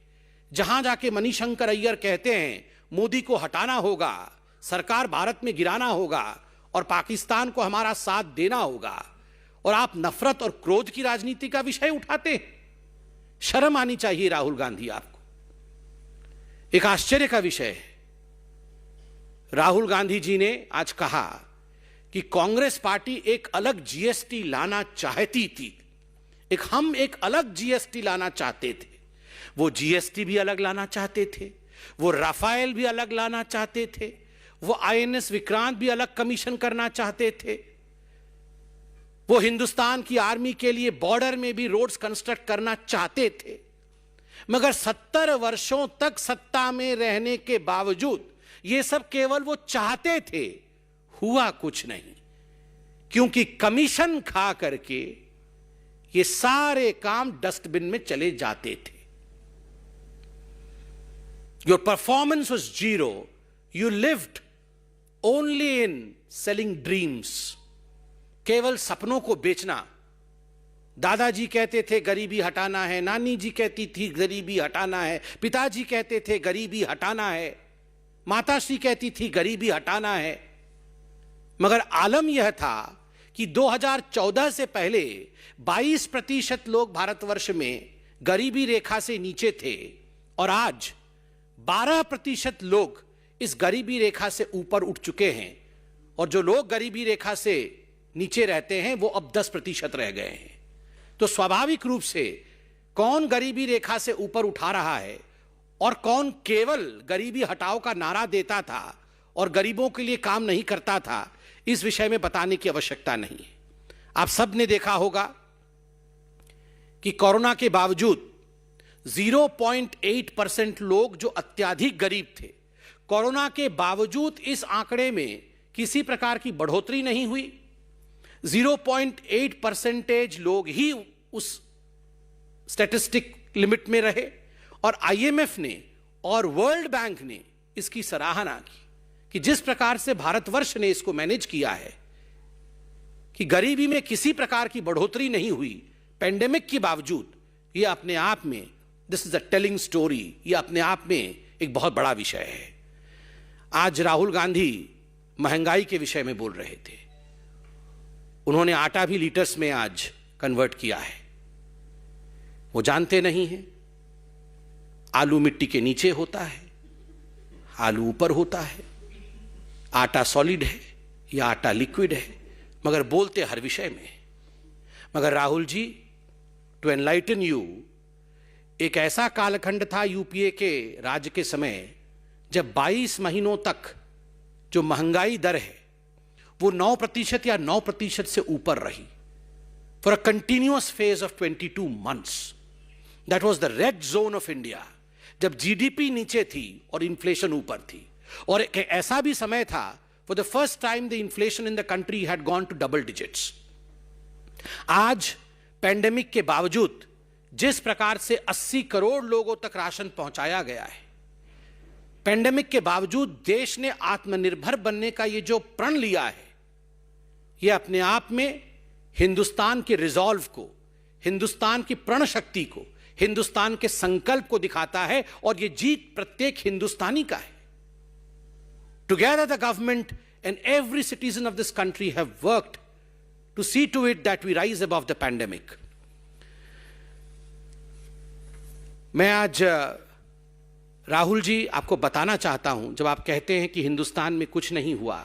जहां जाके मणिशंकर अय्यर कहते हैं मोदी को हटाना होगा, सरकार भारत में गिराना होगा और पाकिस्तान को हमारा साथ देना होगा, और आप नफरत और क्रोध की राजनीति का विषय उठाते हैं। शर्म आनी चाहिए राहुल गांधी आपको। एक आश्चर्य का विषय है, राहुल गांधी जी ने आज कहा कि कांग्रेस पार्टी एक अलग जीएसटी लाना चाहती थी। हम एक अलग जीएसटी लाना चाहते थे। वो जीएसटी भी अलग लाना चाहते थे, वो राफेल भी अलग लाना चाहते थे, वो आईएनएस विक्रांत भी अलग कमीशन करना चाहते थे, वो हिंदुस्तान की आर्मी के लिए बॉर्डर में भी रोड्स कंस्ट्रक्ट करना चाहते थे। मगर 70 वर्षों तक सत्ता में रहने के बावजूद ये सब केवल वो चाहते थे, हुआ कुछ नहीं, क्योंकि कमीशन खा करके ये सारे काम डस्टबिन में चले जाते थे। Your performance was zero, you lived only in selling dreams, केवल सपनों को बेचना। दादाजी कहते थे गरीबी हटाना है, नानी जी कहती थी गरीबी हटाना है, पिताजी कहते थे गरीबी हटाना है, माताश्री कहती थी गरीबी हटाना है। मगर आलम यह था कि 2014 से पहले 22% लोग भारतवर्ष में गरीबी रेखा से नीचे थे और आज 12% लोग इस गरीबी रेखा से ऊपर उठ चुके हैं, और जो लोग गरीबी रेखा से नीचे रहते हैं वो अब 10% रह गए हैं। तो स्वाभाविक रूप से कौन गरीबी रेखा से ऊपर उठा रहा है और कौन केवल गरीबी हटाओ का नारा देता था और गरीबों के लिए काम नहीं करता था, इस विषय में बताने की आवश्यकता नहीं है। आप सब ने देखा होगा कि कोरोना के बावजूद 0.8% लोग जो अत्यधिक गरीब थे, कोरोना के बावजूद इस आंकड़े में किसी प्रकार की बढ़ोतरी नहीं हुई। 0.8% लोग ही उस स्टैटिस्टिक लिमिट में रहे और आईएमएफ ने और वर्ल्ड बैंक ने इसकी सराहना की कि जिस प्रकार से भारतवर्ष ने इसको मैनेज किया है कि गरीबी में किसी प्रकार की बढ़ोतरी नहीं हुई पेंडेमिक के बावजूद, यह अपने आप में this is a telling story, यह अपने आप में एक बहुत बड़ा विषय है। आज राहुल गांधी महंगाई के विषय में बोल रहे थे। उन्होंने आटा भी लीटर्स में आज कन्वर्ट किया है। वो जानते नहीं हैं आलू मिट्टी के नीचे होता है, आलू ऊपर होता है, आटा सॉलिड है या आटा लिक्विड है, मगर बोलते हर विषय में। मगर Rahul ji, to enlighten you, एक ऐसा कालखंड था यूपीए के राज्य के समय जब 22 महीनों तक जो महंगाई दर है वो 9% या 9% से ऊपर रही for a continuous phase of 22 months। That was the red zone of India, जब जीडीपी नीचे थी और इन्फ्लेशन ऊपर थी। और एक ऐसा भी समय था for the first time the inflation in the country had gone to double digits. आज पैंडेमिक के बावजूद जिस प्रकार से 80 करोड़ लोगों तक राशन पहुंचाया गया है, पैंडेमिक के बावजूद देश ने आत्मनिर्भर बनने का ये जो प्रण लिया है, ये अपने आप में हिंदुस्तान के रिजॉल्व को, हिंदुस्तान की प्रण शक्ति को, हिंदुस्तान के संकल्प को दिखाता है और ये जीत प्रत्येक हिंदुस्तानी का है। Together the government and every citizen of this country have worked to see to it that we rise above the pandemic। मैं आज राहुल जी आपको बताना चाहता हूं, जब आप कहते हैं कि हिंदुस्तान में कुछ नहीं हुआ,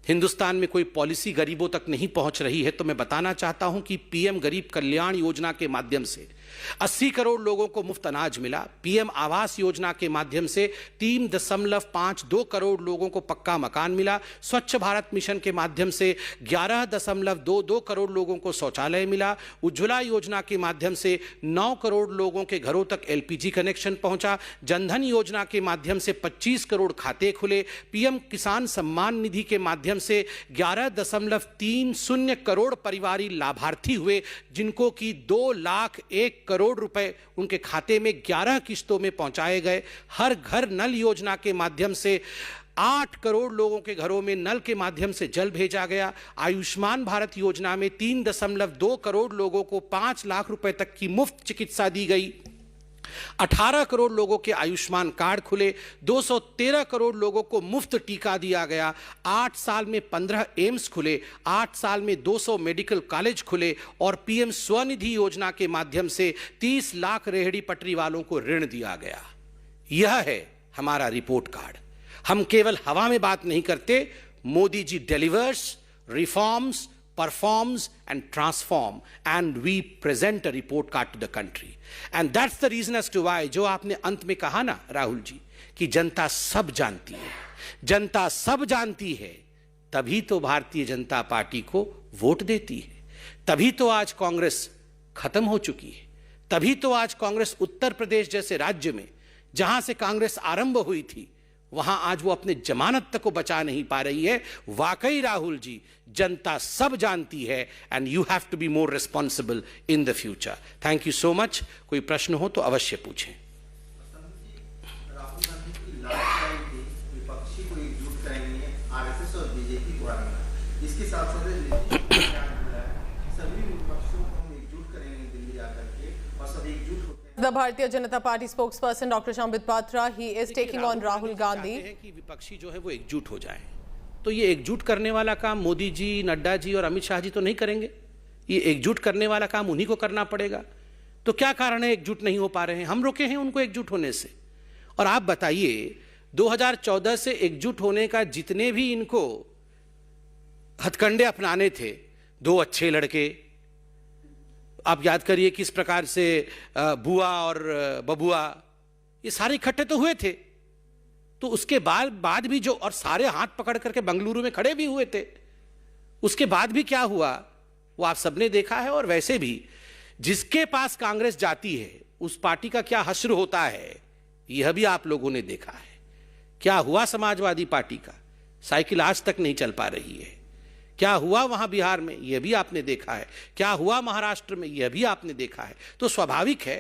हिंदुस्तान में कोई पॉलिसी गरीबों तक नहीं पहुंच रही है, तो मैं बताना चाहता हूं कि पीएम गरीब कल्याण योजना के माध्यम से 80 करोड़ लोगों को मुफ्त अनाज मिला। पीएम आवास योजना के माध्यम से 3.52 करोड़ लोगों को पक्का मकान मिला। स्वच्छ भारत मिशन के माध्यम से 11.22 करोड़ लोगों को शौचालय मिला। उज्ज्वला योजना के माध्यम से 9 करोड़ लोगों के घरों तक एलपीजी कनेक्शन पहुंचा। जनधन योजना के माध्यम से 25 करोड़ खाते खुले। पीएम किसान सम्मान निधि के माध्यम से 11.30 करोड़ परिवारी लाभार्थी हुए, जिनको कि 2,01,000 करोड़ रुपए उनके खाते में 11 किस्तों में पहुंचाए गए। हर घर नल योजना के माध्यम से 8 करोड़ लोगों के घरों में नल के माध्यम से जल भेजा गया। आयुष्मान भारत योजना में 3.2 करोड़ लोगों को 5 लाख रुपए तक की मुफ्त चिकित्सा दी गई। 18 करोड़ लोगों के आयुष्मान कार्ड खुले। 213 करोड़ लोगों को मुफ्त टीका दिया गया। 8 साल में 15 एम्स खुले। 8 साल में 200 मेडिकल कॉलेज खुले और पीएम स्वनिधि योजना के माध्यम से 30 लाख रेहड़ी पटरी वालों को ऋण दिया गया। यह है हमारा रिपोर्ट कार्ड। हम केवल हवा में बात नहीं करते। Modi ji delivers, reforms, performs and transform, and we present a report card to the country, and that's the reason as to why, जो आपने अंत में कहा ना राहुल जी, कि जनता सब जानती है, जनता सब जानती है, तभी तो भारतीय जनता पार्टी को वोट देती है, तभी तो आज कांग्रेस खत्म हो चुकी है, तभी तो आज कांग्रेस उत्तर प्रदेश जैसे राज्य में जहां से कांग्रेस आरंभ हुई थी, वहां आज वो अपने जमानत तक को बचा नहीं पा रही है। वाकई राहुल जी, जनता सब जानती है, and you have to be more responsible in the future. Thank you so much. कोई प्रश्न हो तो अवश्य पूछें। राहुल गांधी की लास्ट विपक्षी को एकजुट करेंगे, आरएसएस और बीजेपी को हराना, इसके साथ साथ सभी विपक्षों को एकजुट करेंगे दिल्ली जाकर के, और सभी एकजुट होते हैं। The Bharatiya Janata Party spokesperson Dr. Shambit Patra, he is taking on Rahul Gandhi. कि विपक्षी जो है वो एकजुट हो जाएं, तो ये एकजुट करने वाला काम मोदी जी, नड्डा जी और अमित शाह जी तो नहीं करेंगे। ये एकजुट करने वाला काम उन्हीं को करना पड़ेगा। तो क्या कारण है एकजुट नहीं हो पा रहे हैं? हम रोके हैं उनको एकजुट होने से। और आप बताइए, 2014 से एकजुट होने का जितने भी इनको हथकंडे अपनाने थे, 2 अच्छे लड़के, आप याद करिए किस प्रकार से बुआ और बबुआ, ये सारे इकट्ठे तो हुए थे। तो उसके बाद भी जो, और सारे हाथ पकड़ करके बंगलुरु में खड़े भी हुए थे, उसके बाद भी क्या हुआ वो आप सबने देखा है। और वैसे भी जिसके पास कांग्रेस जाती है उस पार्टी का क्या हश्र होता है यह भी आप लोगों ने देखा है। क्या हुआ समाजवादी पार्टी का, साइकिल आज तक नहीं चल पा रही है। क्या हुआ वहां बिहार में, यह भी आपने देखा है। क्या हुआ महाराष्ट्र में, यह भी आपने देखा है। तो स्वाभाविक है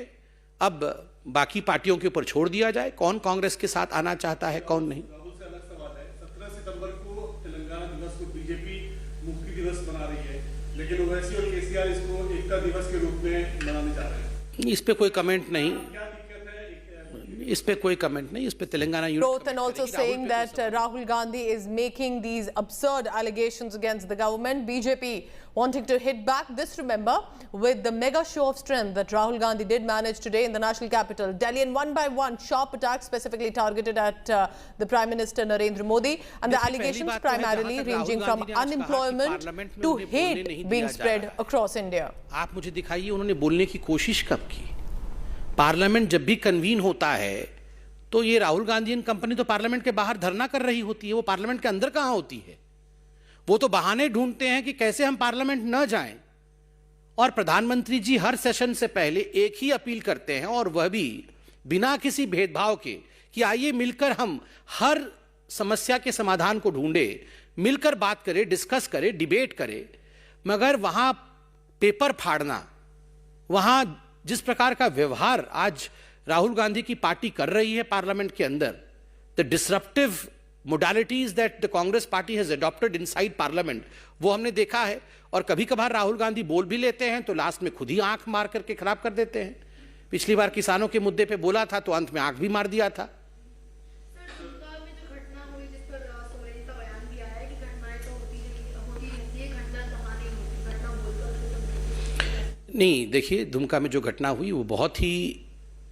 अब बाकी पार्टियों के ऊपर छोड़ दिया जाए कौन कांग्रेस के साथ आना चाहता है कौन नहीं। 17 सितंबर को तेलंगाना दिवस को बीजेपी मुक्ति दिवस मना रही है, लेकिन ओवैसी और केसीआर इसको एकता दिवस के रूप में मनाने जा रहे हैं। इस पे कोई कमेंट नहीं, इस पे कोई कमेंट नहीं, इस पे Telangana youth and also saying that Rahul Gandhi is making these absurd allegations against the government. BJP wanting to hit back. This, remember, with the mega show of strength that Rahul Gandhi did manage today in the national capital Delhi, and one by one sharp attacks specifically targeted at the Prime Minister Narendra Modi, and the allegations primarily ranging from unemployment to hate being spread across India. आप मुझे दिखाइए उन्होंने बोलने की कोशिश कब की। Parliament जब भी कन्वीन होता है तो ये राहुल गांधी एंड कंपनी तो पार्लियामेंट के बाहर धरना कर रही होती है, वो पार्लियामेंट के अंदर कहां होती है। वो तो बहाने ढूंढते हैं कि कैसे हम पार्लियामेंट न जाएं। और प्रधानमंत्री जी हर सेशन से पहले एक ही अपील करते हैं, और वह भी बिना किसी भेदभाव के, कि आइए मिलकर हम हर समस्या के समाधान को ढूंढे, मिलकर बात करें, डिस्कस करें, डिबेट करें। मगर वहां पेपर फाड़ना, वहां जिस प्रकार का व्यवहार आज राहुल गांधी की पार्टी कर रही है पार्लियामेंट के अंदर, the disruptive modalities that the Congress party has adopted inside parliament, वो हमने देखा है। और कभी कभार राहुल गांधी बोल भी लेते हैं तो लास्ट में खुद ही आंख मार करके खराब कर देते हैं। पिछली बार किसानों के मुद्दे पे बोला था तो अंत में आंख भी मार दिया था। नहीं, देखिए, दुमका में जो घटना हुई वो बहुत ही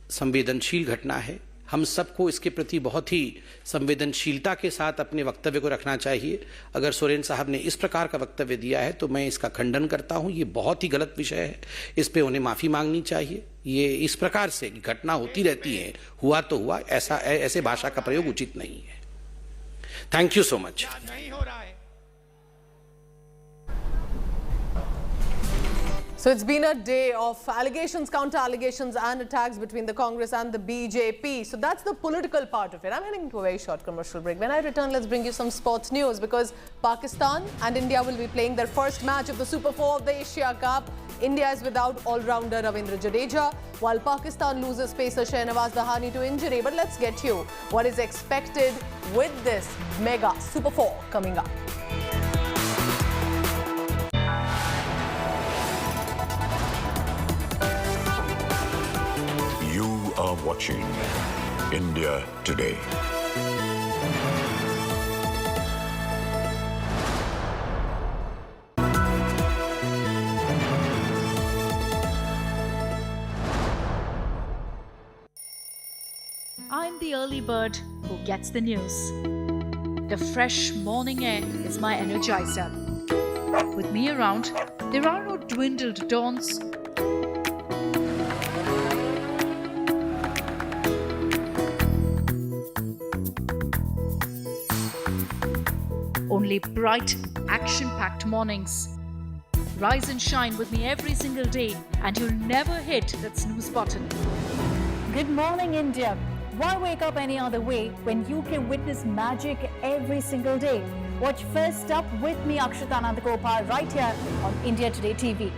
संवेदनशील घटना है। हम सबको इसके प्रति बहुत ही संवेदनशीलता के साथ अपने वक्तव्य को रखना चाहिए। अगर सोरेन साहब ने इस प्रकार का वक्तव्य दिया है तो मैं इसका खंडन करता हूं। ये बहुत ही गलत विषय है, इस पे उन्हें माफी मांगनी चाहिए। ये इस प्रकार से घटना होती रहती है, हुआ तो हुआ, ऐसे भाषा का प्रयोग उचित नहीं है। Thank you so much. So it's been a day of allegations, counter-allegations and attacks between the Congress and the BJP. So that's the political part of it. I'm heading to a very short commercial break. When I return, let's bring you some sports news, because Pakistan and India will be playing their first match of the Super 4 of the Asia Cup. India is without all-rounder Ravindra Jadeja, while Pakistan loses pacer Shahnawaz Dahani to injury. But let's get you what is expected with this mega Super 4 coming up. Are watching India Today. I'm the early bird who gets the news. The fresh morning air is my energizer. With me around, there are no dwindled dawns, only bright, action-packed mornings. Rise and shine with me every single day, and you'll never hit that snooze button. Good morning, India. Why wake up any other way when you can witness magic every single day? Watch First Up with me, Akshita Nandagopal, right here on India Today TV.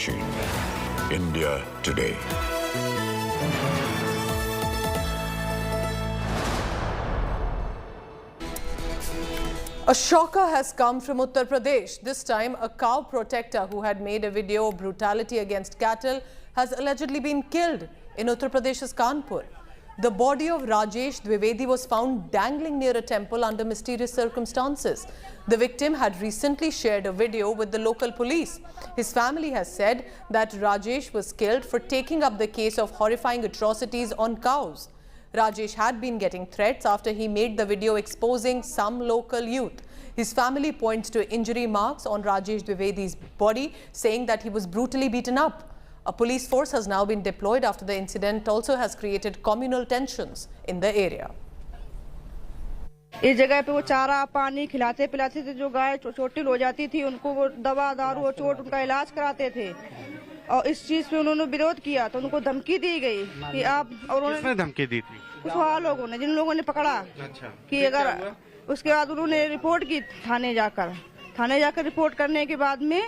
watching India Today. A shocker has come from Uttar Pradesh. This time, a cow protector who had made a video of brutality against cattle has allegedly been killed in Uttar Pradesh's Kanpur. The body of Rajesh Dwivedi was found dangling near a temple under mysterious circumstances. The victim had recently shared a video with the local police. His family has said that Rajesh was killed for taking up the case of horrifying atrocities on cows. Rajesh had been getting threats after he made the video exposing some local youth. His family points to injury marks on Rajesh Dwivedi's body, saying that he was brutally beaten up. A police force has now been deployed after the incident also has created communal tensions in the area. इस जगह पे वो चारा पानी खिलाते पिलाते थे, जो गाय चोटिल हो जाती थी उनको वो दवा दारू और चोट उनका इलाज कराते थे, और इस चीज पे उन्होंने विरोध किया तो उनको धमकी दी गई कि आप, और उन्होंने धमकी दी थी कुछ लोगों ने, जिन लोगों ने पकड़ा कि अगर, उसके बाद उन्होंने रिपोर्ट की थाने जाकर रिपोर्ट करने के बाद में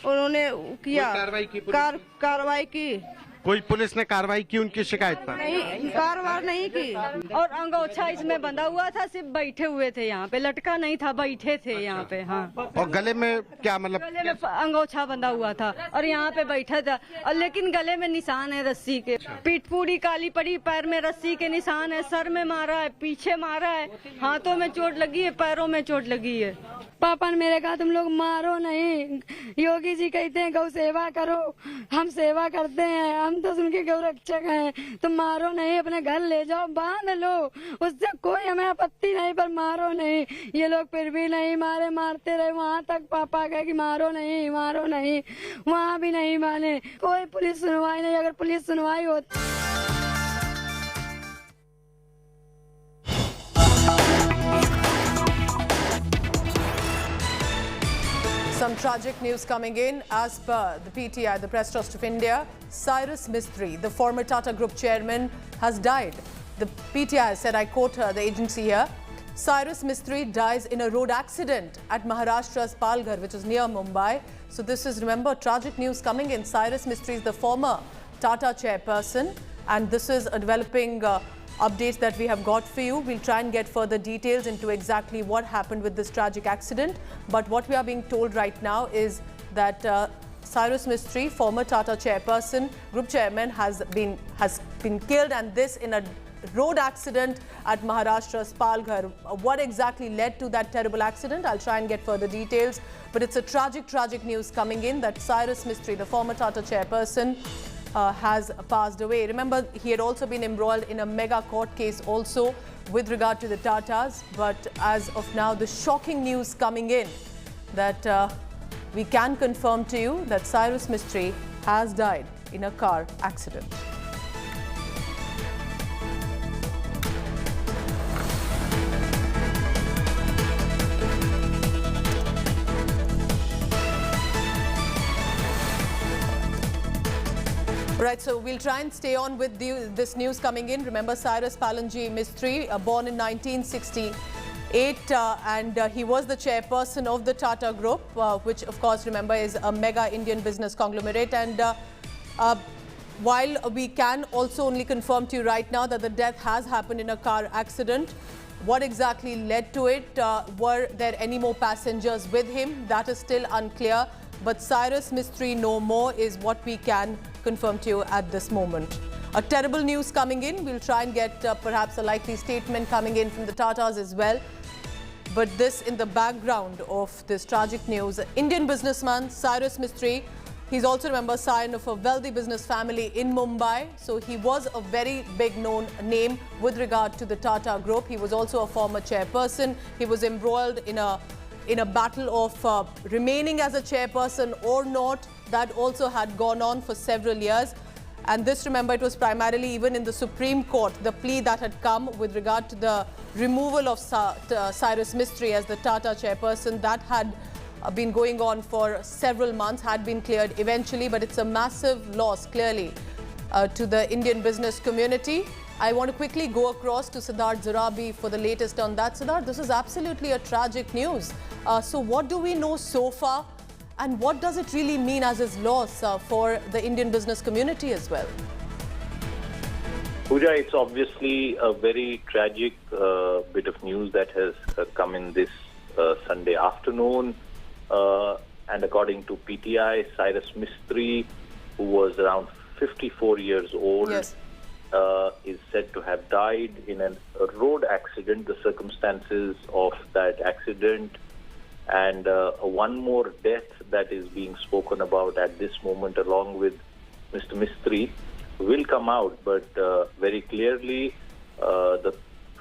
उन्होंने किया कार्रवाई की। कोई पुलिस ने कार्रवाई की उनकी शिकायत पर? नहीं, कार्रवाई नहीं की। और अंगोछा इसमें बंधा हुआ था, सिर्फ बैठे हुए थे यहाँ पे, लटका नहीं था, बैठे थे यहाँ पे। हाँ, और गले में क्या, मतलब गले में अंगोछा बंधा हुआ था और यहाँ पे बैठा था, और लेकिन गले में निशान है रस्सी के, पीठ पूरी काली पड़ी, पैर में रस्सी के निशान है, सर में मारा है, पीछे मारा है, हाथों में चोट लगी है, पैरों में चोट लगी है। पापा ने मेरे कहा तुम लोग मारो नहीं, योगी जी कहते हैं गौ सेवा करो, हम सेवा करते हैं, हम तो उनके गौ रक्षक हैं, तुम मारो नहीं, अपने घर ले जाओ, बांध लो, उससे कोई हमें आपत्ति नहीं, पर मारो नहीं। ये लोग फिर भी नहीं मारे, मारते रहे, वहाँ तक पापा कहे कि मारो नहीं, वहाँ भी नहीं माने, कोई पुलिस सुनवाई नहीं। अगर पुलिस सुनवाई होती। Some tragic news coming in. As per the PTI, the Press Trust of India, Cyrus Mistry, the former Tata Group chairman, has died. The PTI said, I quote her, the agency here, Cyrus Mistry dies in a road accident at Maharashtra's Palghar, which is near Mumbai. So this is, remember, tragic news coming in. Cyrus Mistry is the former Tata chairperson, and this is a developing updates that we have got for you. We'll try and get further details into exactly what happened with this tragic accident. But what we are being told right now is that Cyrus Mistry, former Tata chairperson, group chairman, has been killed, and this in a road accident at Maharashtra's Palghar. What exactly led to that terrible accident? I'll try and get further details. But it's a tragic news coming in that Cyrus Mistry, the former Tata chairperson, has passed away. Remember, he had also been embroiled in a mega court case also with regard to the Tatas. But as of now, the shocking news coming in that we can confirm to you that Cyrus Mistry has died in a car accident. Right, so we'll try and stay on with this news coming in. Remember, Cyrus Palanji Mistry, born in 1968, and he was the chairperson of the Tata Group, which, of course, remember, is a mega Indian business conglomerate. And while we can also only confirm to you right now that the death has happened in a car accident, what exactly led to it? Were there any more passengers with him? That is still unclear. But Cyrus Mistry no more is what we can confirm to you at this moment. A terrible news coming in. We'll try and get perhaps a likely statement coming in from the Tatas as well. But this in the background of this tragic news. Indian businessman Cyrus Mistry, he's also, remember, scion of a wealthy business family in Mumbai. So he was a very big known name with regard to the Tata Group. He was also a former chairperson. He was embroiled in a battle of remaining as a chairperson or not. That also had gone on for several years. And this, remember, it was primarily even in the Supreme Court, the plea that had come with regard to the removal of Cyrus Mistry as the Tata chairperson. That had been going on for several months, had been cleared eventually, but it's a massive loss, clearly, to the Indian business community. I want to quickly go across to Siddharth Zarabi for the latest on that. Siddharth, this is absolutely a tragic news. So what do we know so far? And what does it really mean as his loss for the Indian business community as well? Pooja, it's obviously a very tragic bit of news that has come in this Sunday afternoon. And according to PTI, Cyrus Mistry, who was around 54 years old, yes, is said to have died in a road accident. The circumstances of that accident and one more death that is being spoken about at this moment along with Mr. Mistry will come out, but very clearly the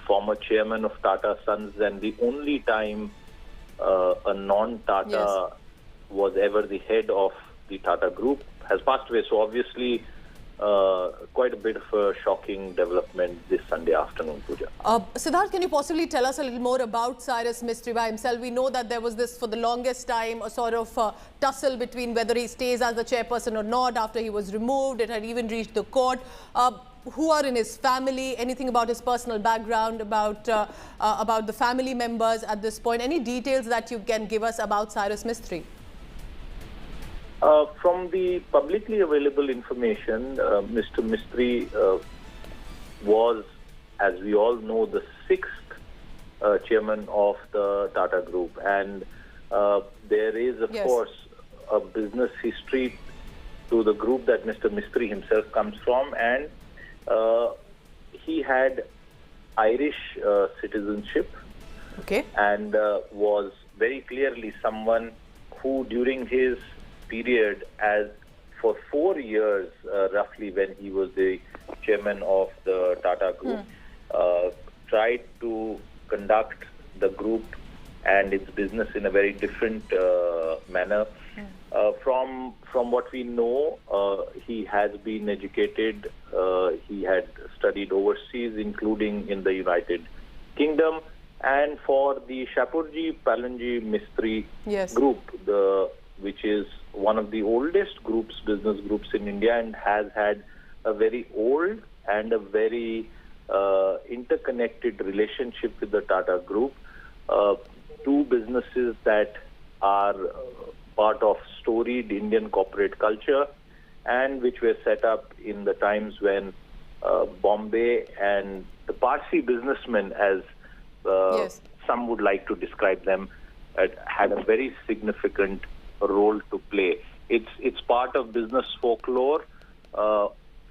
former chairman of Tata Sons, and the only time a non-Tata was ever the head of the Tata Group, has passed away. So obviously quite a bit of a shocking development this Sunday afternoon, Pooja. Siddharth, can you possibly tell us a little more about Cyrus Mistry by himself? We know that there was this, for the longest time, a sort of tussle between whether he stays as the chairperson or not after he was removed. It had even reached the court. Who are in his family? Anything about his personal background, about the family members at this point? Any details that you can give us about Cyrus Mistry? From the publicly available information, Mr. Mistry was, as we all know, the 6th chairman of the Tata Group. And there is, of course, a business history to the group that Mr. Mistry himself comes from. And he had Irish citizenship, and was very clearly someone who, during his period, as for 4 years roughly, when he was the chairman of the Tata Group, tried to conduct the group and its business in a very different manner. From what we know, he has been educated. He had studied overseas, including in the United Kingdom. And for the Shapoorji Pallonji Mistry group, which is one of the oldest business groups in India, and has had a very old and a very interconnected relationship with the Tata Group. Two businesses that are part of storied Indian corporate culture, and which were set up in the times when Bombay and the Parsi businessmen, as some would like to describe them, had a very significant role to play. It's part of business folklore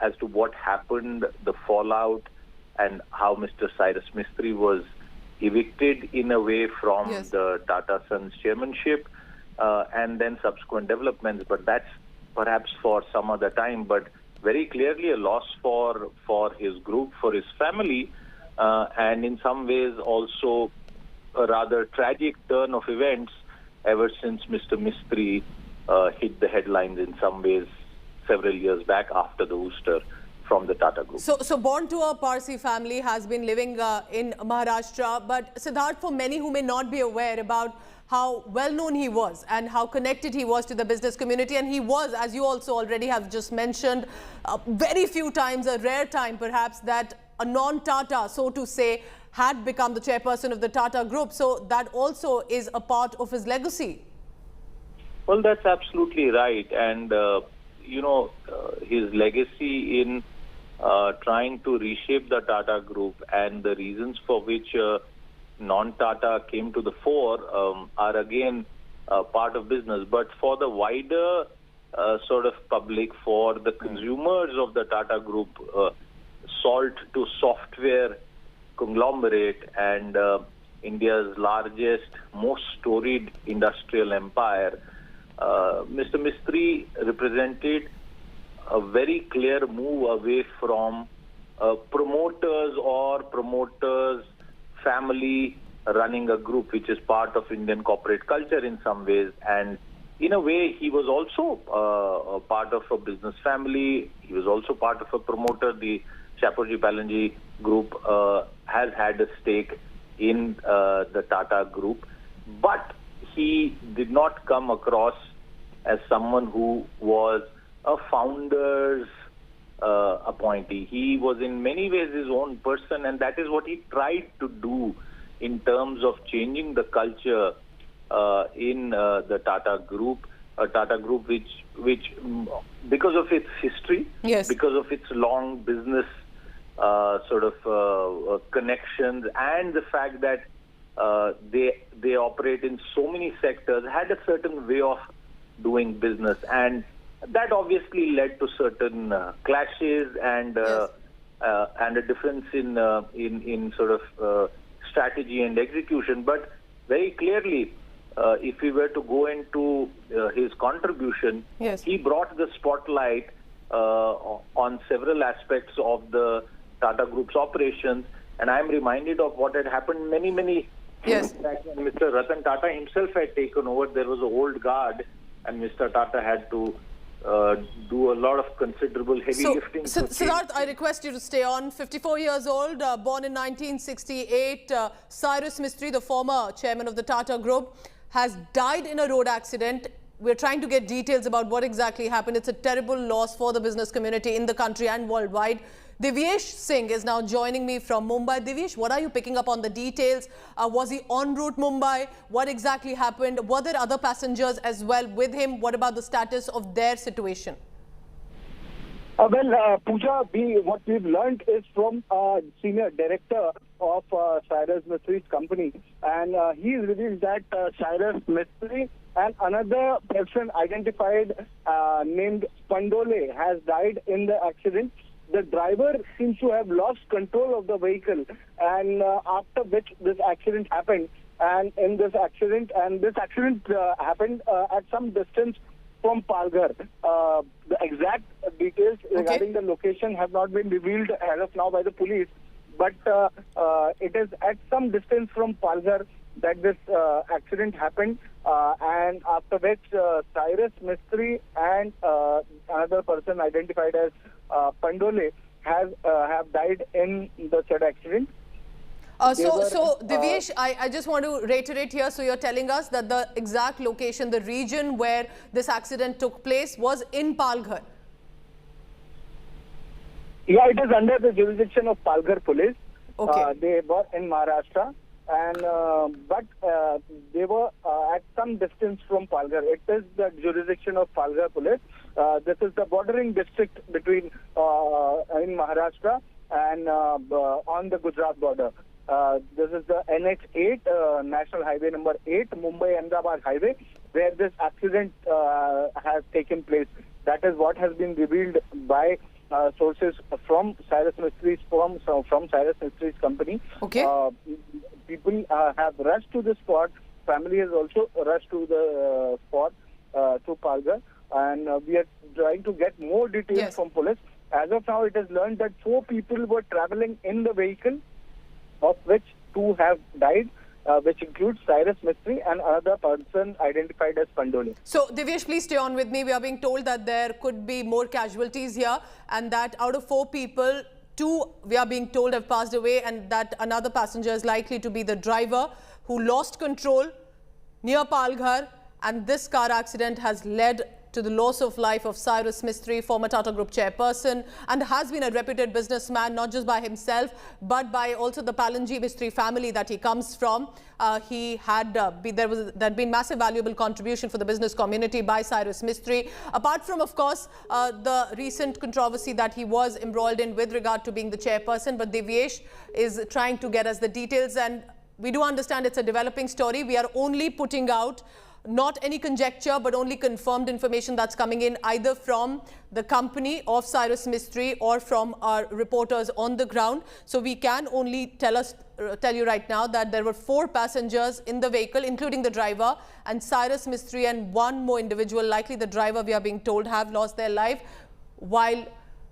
as to what happened, the fallout, and how Mr. Cyrus Mistry was evicted in a way from the Tata Sons chairmanship, and then subsequent developments. But that's perhaps for some other time. But very clearly a loss for his group, for his family, and in some ways also a rather tragic turn of events ever since Mr. Mistry hit the headlines in some ways several years back after the ouster from the Tata Group. So born to a Parsi family, has been living in Maharashtra. But Siddharth, for many who may not be aware about how well known he was and how connected he was to the business community, and he was, as you also already have just mentioned, very few times, a rare time perhaps, that a non-Tata, so to say, had become the chairperson of the Tata Group. So that also is a part of his legacy. Well, that's absolutely right. And, his legacy in trying to reshape the Tata Group, and the reasons for which non-Tata came to the fore are again part of business. But for the wider sort of public, for the consumers of the Tata Group, salt to software conglomerate and India's largest, most storied industrial empire, Mr. Mistry represented a very clear move away from promoters family running a group, which is part of Indian corporate culture in some ways. And in a way, he was also a part of a business family. He was also part of a promoter. The Shapoorji Pallonji Group has had a stake in the Tata Group. But he did not come across as someone who was a founder's appointee. He was in many ways his own person, and that is what he tried to do in terms of changing the culture in the Tata Group. Tata Group, which because of its history, because of its long business connections, and the fact that they operate in so many sectors, had a certain way of doing business, and that obviously led to certain clashes and a difference in strategy and execution. But very clearly, if we were to go into his contribution, he brought the spotlight on several aspects of the Tata Group's operations, and I'm reminded of what had happened many years back when Mr. Ratan Tata himself had taken over. There was an old guard, and Mr. Tata had to do a lot of considerable heavy lifting. Siddharth, I request you to stay on. 54 years old, born in 1968, Cyrus Mistry, the former chairman of the Tata Group, has died in a road accident. We're trying to get details about what exactly happened. It's a terrible loss for the business community in the country and worldwide. Divyesh Singh is now joining me from Mumbai. Divyesh, what are you picking up on the details? Was he en route Mumbai? What exactly happened? Were there other passengers as well with him? What about the status of their situation? Pooja, what we've learned is from senior director of Cyrus Mistry's company, and he revealed that Cyrus Mistry and another person identified named Pandole has died in the accident. The driver seems to have lost control of the vehicle, and after which this accident happened. And in this accident, happened at some distance from Palghar. The exact details regarding the location have not been revealed as of now by the police, but it is at some distance from Palghar that this accident happened, and after which Cyrus Mistry and another person identified as Pandole have died in the said accident. So Divyesh, I just want to reiterate here. So you're telling us that the exact location, the region where this accident took place was in Palghar? Yeah, it is under the jurisdiction of Palghar police. Okay. They were in Maharashtra, and but they were at some distance from Palghar. It is the jurisdiction of Palghar police. This is the bordering district between in Maharashtra and on the Gujarat border. This is the NH8, National Highway number 8, Mumbai-Ahmedabad Highway, where this accident has taken place. That is what has been revealed by sources from Cyrus Mistry's company. Okay. People have rushed to the spot. Family has also rushed to the spot to Palghar, and we are trying to get more details from police. As of now, it is learned that 4 people were traveling in the vehicle, of which 2 have died, which includes Cyrus Mistry and another person identified as Pandole. So, Divyesh, please stay on with me. We are being told that there could be more casualties here, and that out of 4 people, 2 we are being told have passed away, and that another passenger is likely to be the driver who lost control near Palghar, and this car accident has led to the loss of life of Cyrus Mistry, former Tata Group chairperson, and has been a reputed businessman, not just by himself, but by also the Palanji Mistry family that he comes from. He had there had been massive valuable contribution for the business community by Cyrus Mistry. Apart from, of course, the recent controversy that he was embroiled in with regard to being the chairperson, but Divyesh is trying to get us the details, and we do understand it's a developing story. We are only putting out not any conjecture, but only confirmed information that's coming in either from the company of Cyrus Mistry or from our reporters on the ground. So we can only tell you right now that there were 4 passengers in the vehicle, including the driver, and Cyrus Mistry and 1 more individual, likely the driver, we are being told, have lost their life, while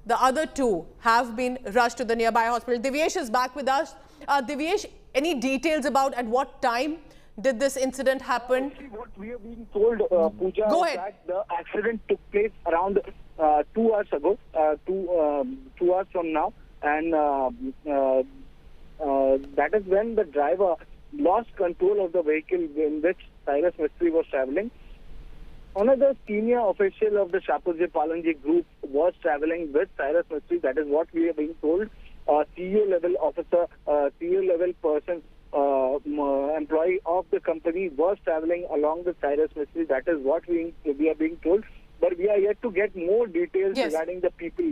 the other 2 have been rushed to the nearby hospital. Divyesh is back with us. Divyesh, any details about at what time did this incident happen? What we are being told, Pooja, is that the accident took place around 2 hours ago, 2 hours from now, and that is when the driver lost control of the vehicle in which Cyrus Mistry was traveling. Another senior official of the Shapurji Palanji group was traveling with Cyrus Mistry. That is what we are being told. CEO level officer, CEO level person employee of the company was traveling along with Cyrus Mistry. That is what we are being told. But we are yet to get more details regarding the people,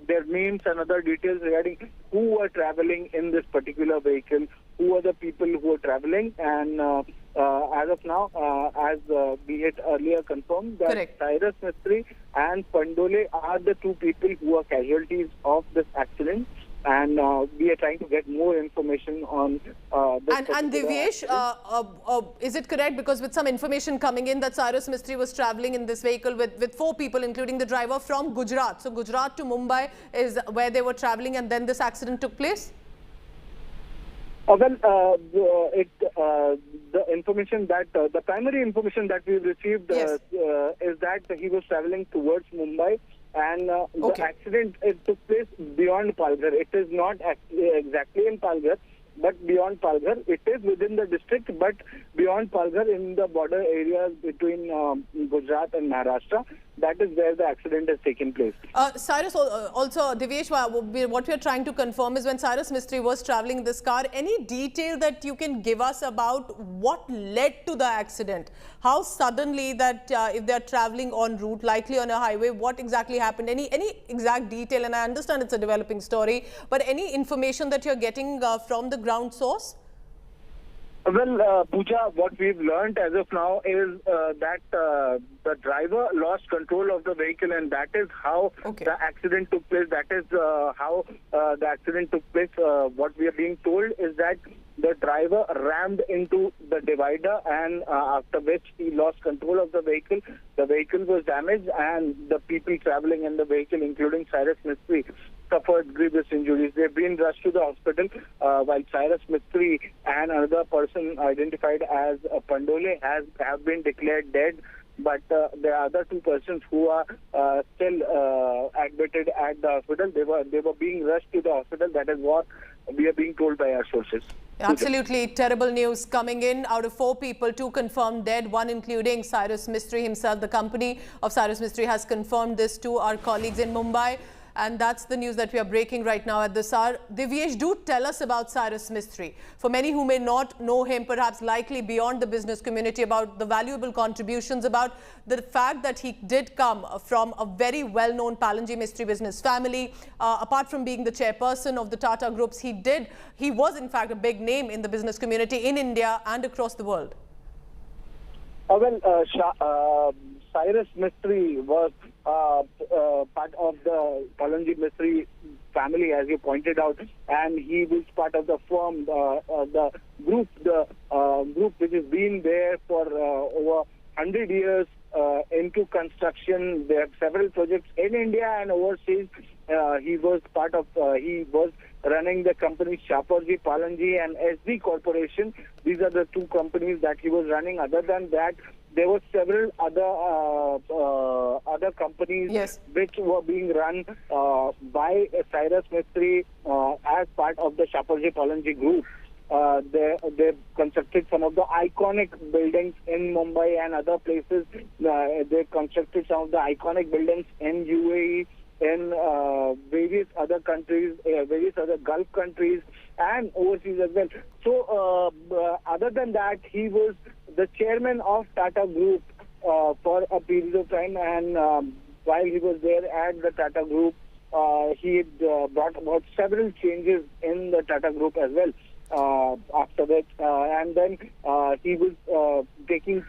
their names and other details regarding who were traveling in this particular vehicle, who are the people who are traveling. And as of now, as we had earlier confirmed, that Cyrus Mistry and Pandole are the two people who are casualties of this accident. And we are trying to get more information on this. And Divyesh, is it correct, because with some information coming in that Cyrus Mistry was traveling in this vehicle with 4 people, including the driver, from Gujarat. So Gujarat to Mumbai is where they were traveling, and then this accident took place? The information that the primary information that we received is that he was traveling towards Mumbai. And the accident took place beyond Palghar. It is not exactly in Palghar, but beyond Palghar. It is within the district, but beyond Palghar, in the border areas between Gujarat and Maharashtra. That is where the accident has taken place. Cyrus, also, Divyesh, what we are trying to confirm is when Cyrus Mistry was traveling in this car, any detail that you can give us about what led to the accident? How suddenly that if they are traveling en route, likely on a highway, what exactly happened? Any exact detail? And I understand it's a developing story, but any information that you're getting from the ground source? Well, Pooja, what we've learned as of now is that the driver lost control of the vehicle, and that is how the accident took place. That is how the accident took place. What we are being told is that the driver rammed into the divider, and after which he lost control of the vehicle. The vehicle was damaged, and the people traveling in the vehicle, including Cyrus Mistry, suffered grievous injuries. They've been rushed to the hospital, while Cyrus Mistry and another person identified as Pandole have been declared dead. But there are other 2 persons who are still admitted at the hospital. They were being rushed to the hospital. That is what we are being told by our sources. Absolutely terrible news coming in. Out of 4 people, 2 confirmed dead, 1 including Cyrus Mistry himself. The company of Cyrus Mistry has confirmed this to our colleagues in Mumbai. And that's the news that we are breaking right now at this hour. Divyesh, do tell us about Cyrus Mistry. For many who may not know him, perhaps likely beyond the business community, about the valuable contributions, about the fact that he did come from a very well-known Palanji Mistry business family. Apart from being the chairperson of the Tata Groups, he was in fact a big name in the business community in India and across the world. Cyrus Mistry was part of the Palanji Mistry family, as you pointed out, and he was part of the firm, the group which has been there for over 100 years into construction. They have several projects in India and overseas. He was running the company Shapoorji Palanji and SD Corporation. These are the 2 companies that he was running. Other than that, there were several other companies which were being run by Cyrus Mistry as part of the Shapoorji Palanji group. They constructed some of the iconic buildings in Mumbai and other places. They constructed some of the iconic buildings in UAE, in various other countries, various other Gulf countries, and overseas as well. So, other than that, he was the chairman of Tata Group for a period of time, and while he was there at the Tata Group, he had brought about several changes in the Tata Group as well. After that, and then he was taking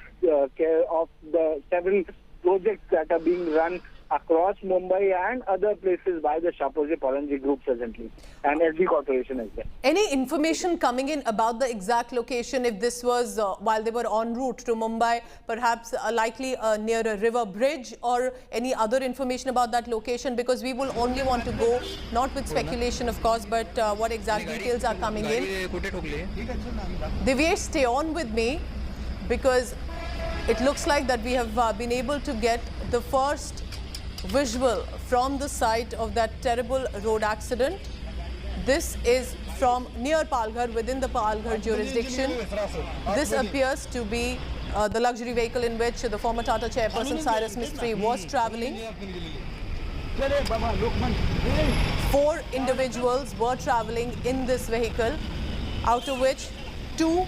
care of the several projects that are being run across Mumbai and other places by the Shapoorji Palanji Group presently, and SD Corporation as well. Any information coming in about the exact location, if this was while they were en route to Mumbai, perhaps likely near a river bridge, or any other information about that location? Because we will only want to go, not with speculation of course, but what exact details are coming in. Divyesh, stay on with me, because it looks like that we have been able to get the first visual from the site of that terrible road accident. This is from near Palghar, within the Palghar jurisdiction. This appears to be the luxury vehicle in which the former Tata chairperson Cyrus Mistry was travelling. 4 individuals were travelling in this vehicle, out of which 2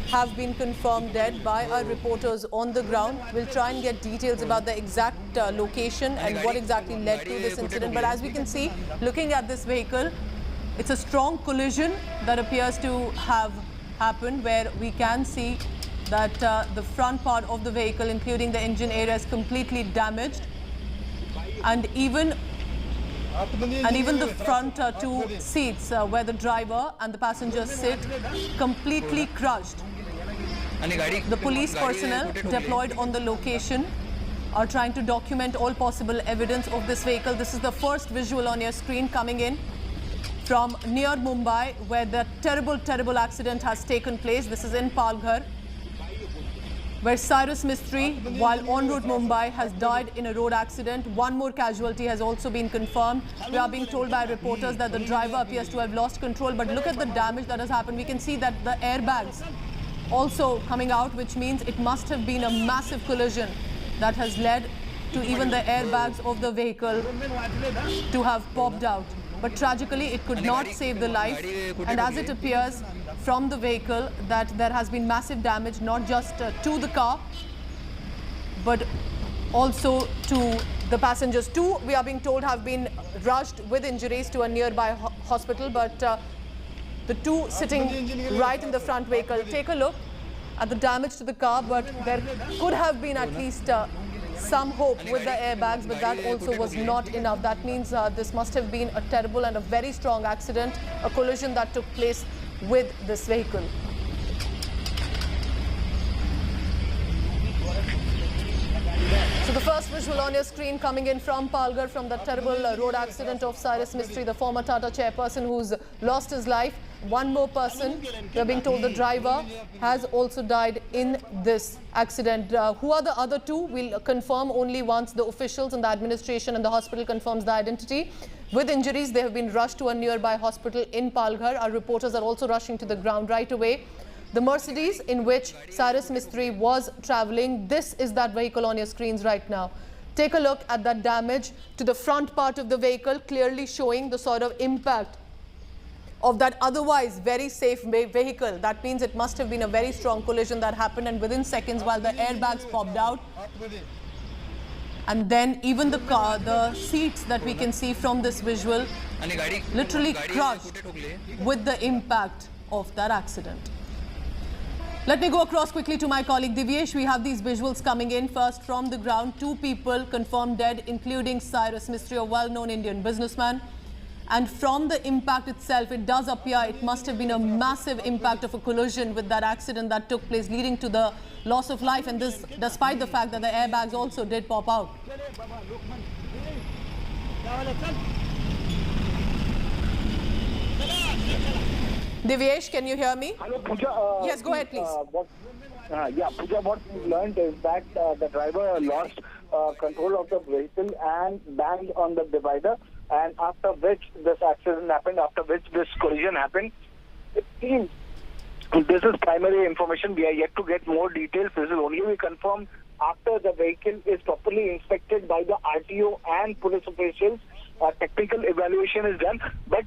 have been confirmed dead by our reporters on the ground. We'll try and get details about the exact location and what exactly led to this incident. But as we can see, looking at this vehicle, it's a strong collision that appears to have happened, where we can see that the front part of the vehicle, including the engine area, is completely damaged, and even the front two seats where the driver and the passengers sit, completely crushed. The police personnel deployed on the location are trying to document all possible evidence of this vehicle. This is the first visual on your screen coming in from near Mumbai, where the terrible accident has taken place. This is in Palghar, where Cyrus Mistry, while en route Mumbai, has died in a road accident. One more casualty has also been confirmed. We are being told by reporters that the driver appears to have lost control. But look at the damage that has happened. We can see that the airbags also coming out, which means it must have been a massive collision that has led to even the airbags of the vehicle to have popped out. But tragically, it could not save the life. And as it appears from the vehicle, that there has been massive damage, not just to the car, but also to the passengers. Two, we are being told, have been rushed with injuries to a nearby hospital. But the two sitting right in the front vehicle, take a look at the damage to the car. But there could have been at least some hope with the airbags, but that also was not enough. That means this must have been a terrible and a very strong accident, a collision that took place with this vehicle. So the first visual on your screen coming in from Palghar, from the terrible road accident of Cyrus Mistry, the former Tata chairperson who's lost his life. One more person, we are being told the driver, has also died in this accident. Who are the other two? We'll confirm only once the officials and the administration and the hospital confirms the identity. With injuries, they have been rushed to a nearby hospital in Palghar. Our reporters are also rushing to the ground right away. The Mercedes in which Cyrus Mistry was travelling, this is that vehicle on your screens right now. Take a look at that damage to the front part of the vehicle, clearly showing the sort of impact of that otherwise very safe vehicle. That means it must have been a very strong collision that happened, and within seconds, while the airbags popped out, and then even the car, the seats that we can see from this visual, literally crushed with the impact of that accident. Let me go across quickly to my colleague Divyesh. We have these visuals coming in. First, from the ground, two people confirmed dead, including Cyrus Mistry, a well-known Indian businessman. And from the impact itself, it does appear it must have been a massive impact of a collision with that accident that took place, leading to the loss of life. And this despite the fact that the airbags also did pop out. Divyesh, can you hear me? Hello, Pooja. Yes, go ahead, please. Pooja, what we learned is that the driver lost control of the vehicle and banged on the divider, and after which this accident happened, after which this collision happened. It seems this is primary information. We are yet to get more details. This will only be confirmed after the vehicle is properly inspected by the RTO and police officials. Technical evaluation is done, but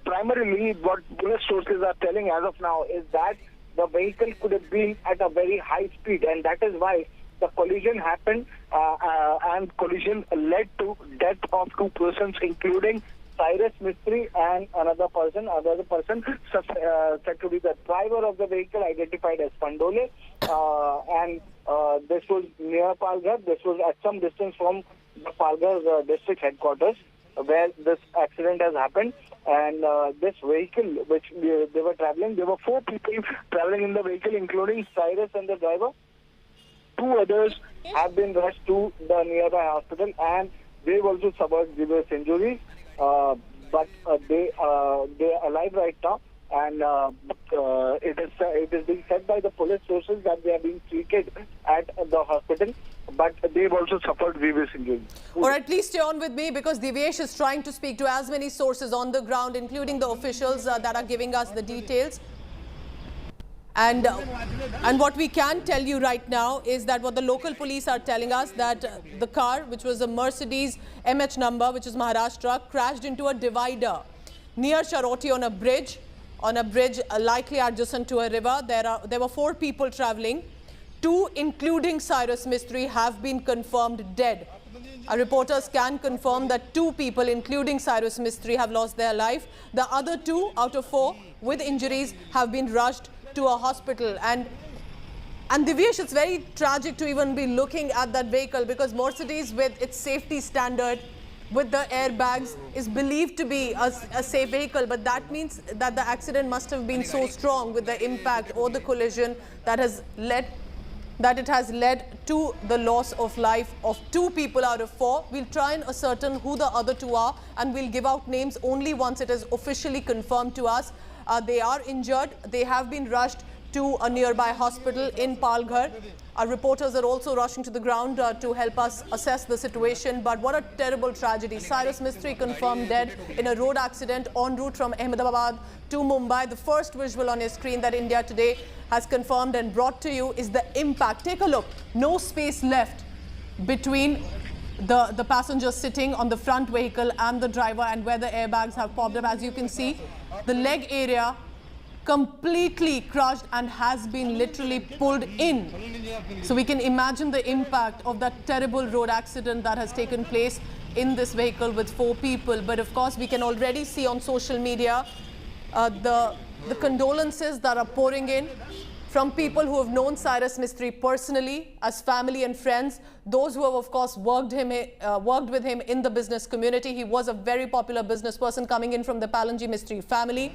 primarily what police sources are telling as of now is that the vehicle could have been at a very high speed, and that is why the collision happened, and collision led to death of two persons, including Cyrus Mistry and another person said to be the driver of the vehicle, identified as Pandole, and this was near Palghar. This was at some distance from the Palghar district headquarters, where this accident has happened. And this vehicle, which they were traveling, there were four people traveling in the vehicle, including Cyrus and the driver. Two others have been rushed to the nearby hospital, and they've also suffered serious injuries. But they are alive right now, and it is being said by the police sources that they are being treated at the hospital, but they've also suffered serious injuries. All right, please stay on with me, because Divyesh is trying to speak to as many sources on the ground, including the officials that are giving us the details. And what we can tell you right now is that what the local police are telling us, that the car, which was a Mercedes MH number, which is Maharashtra, crashed into a divider near Sharoti on a bridge. on a bridge likely adjacent to a river. There were 4 people traveling. 2, including Cyrus Mistry, have been confirmed dead. Our reporters can confirm that 2 people, including Cyrus Mistry, have lost their life. The other 2 out of 4 with injuries have been rushed to a hospital. And Divyesh, it's very tragic to even be looking at that vehicle, because Mercedes, with its safety standard, with the airbags, is believed to be a safe vehicle. But that means that the accident must have been so strong with the impact or the collision that it has led to the loss of life of 2 people out of 4. We'll try and ascertain who the other 2 are, and we'll give out names only once it is officially confirmed to us. They are injured. They have been rushed to a nearby hospital in Palghar. Our reporters are also rushing to the ground to help us assess the situation. But what a terrible tragedy. Cyrus Mistry confirmed dead in a road accident en route from Ahmedabad to Mumbai. The first visual on your screen that India Today has confirmed and brought to you is the impact. Take a look. No space left between the passenger sitting on the front vehicle and the driver, and where the airbags have popped up. As you can see, the leg area completely crushed and has been literally pulled in. So we can imagine the impact of that terrible road accident that has taken place in this vehicle with 4 people. But of course, we can already see on social media the condolences that are pouring in from people who have known Cyrus Mistry personally, as family and friends, those who have, of course, worked with him in the business community. He was a very popular business person coming in from the Palanji Mistry family,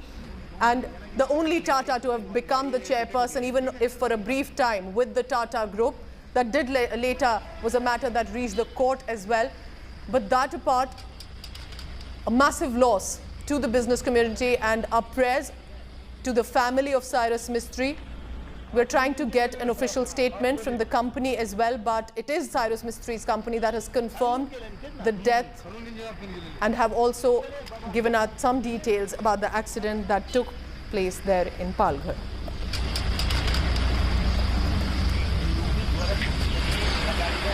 and the only Tata to have become the chairperson, even if for a brief time, with the Tata Group. That did later was a matter that reached the court as well. But that apart, a massive loss to the business community, and our prayers to the family of Cyrus Mistry. We're trying to get an official statement from the company as well, but it is Cyrus Mistry's company that has confirmed the death and have also given out some details about the accident that took place there in Palghar.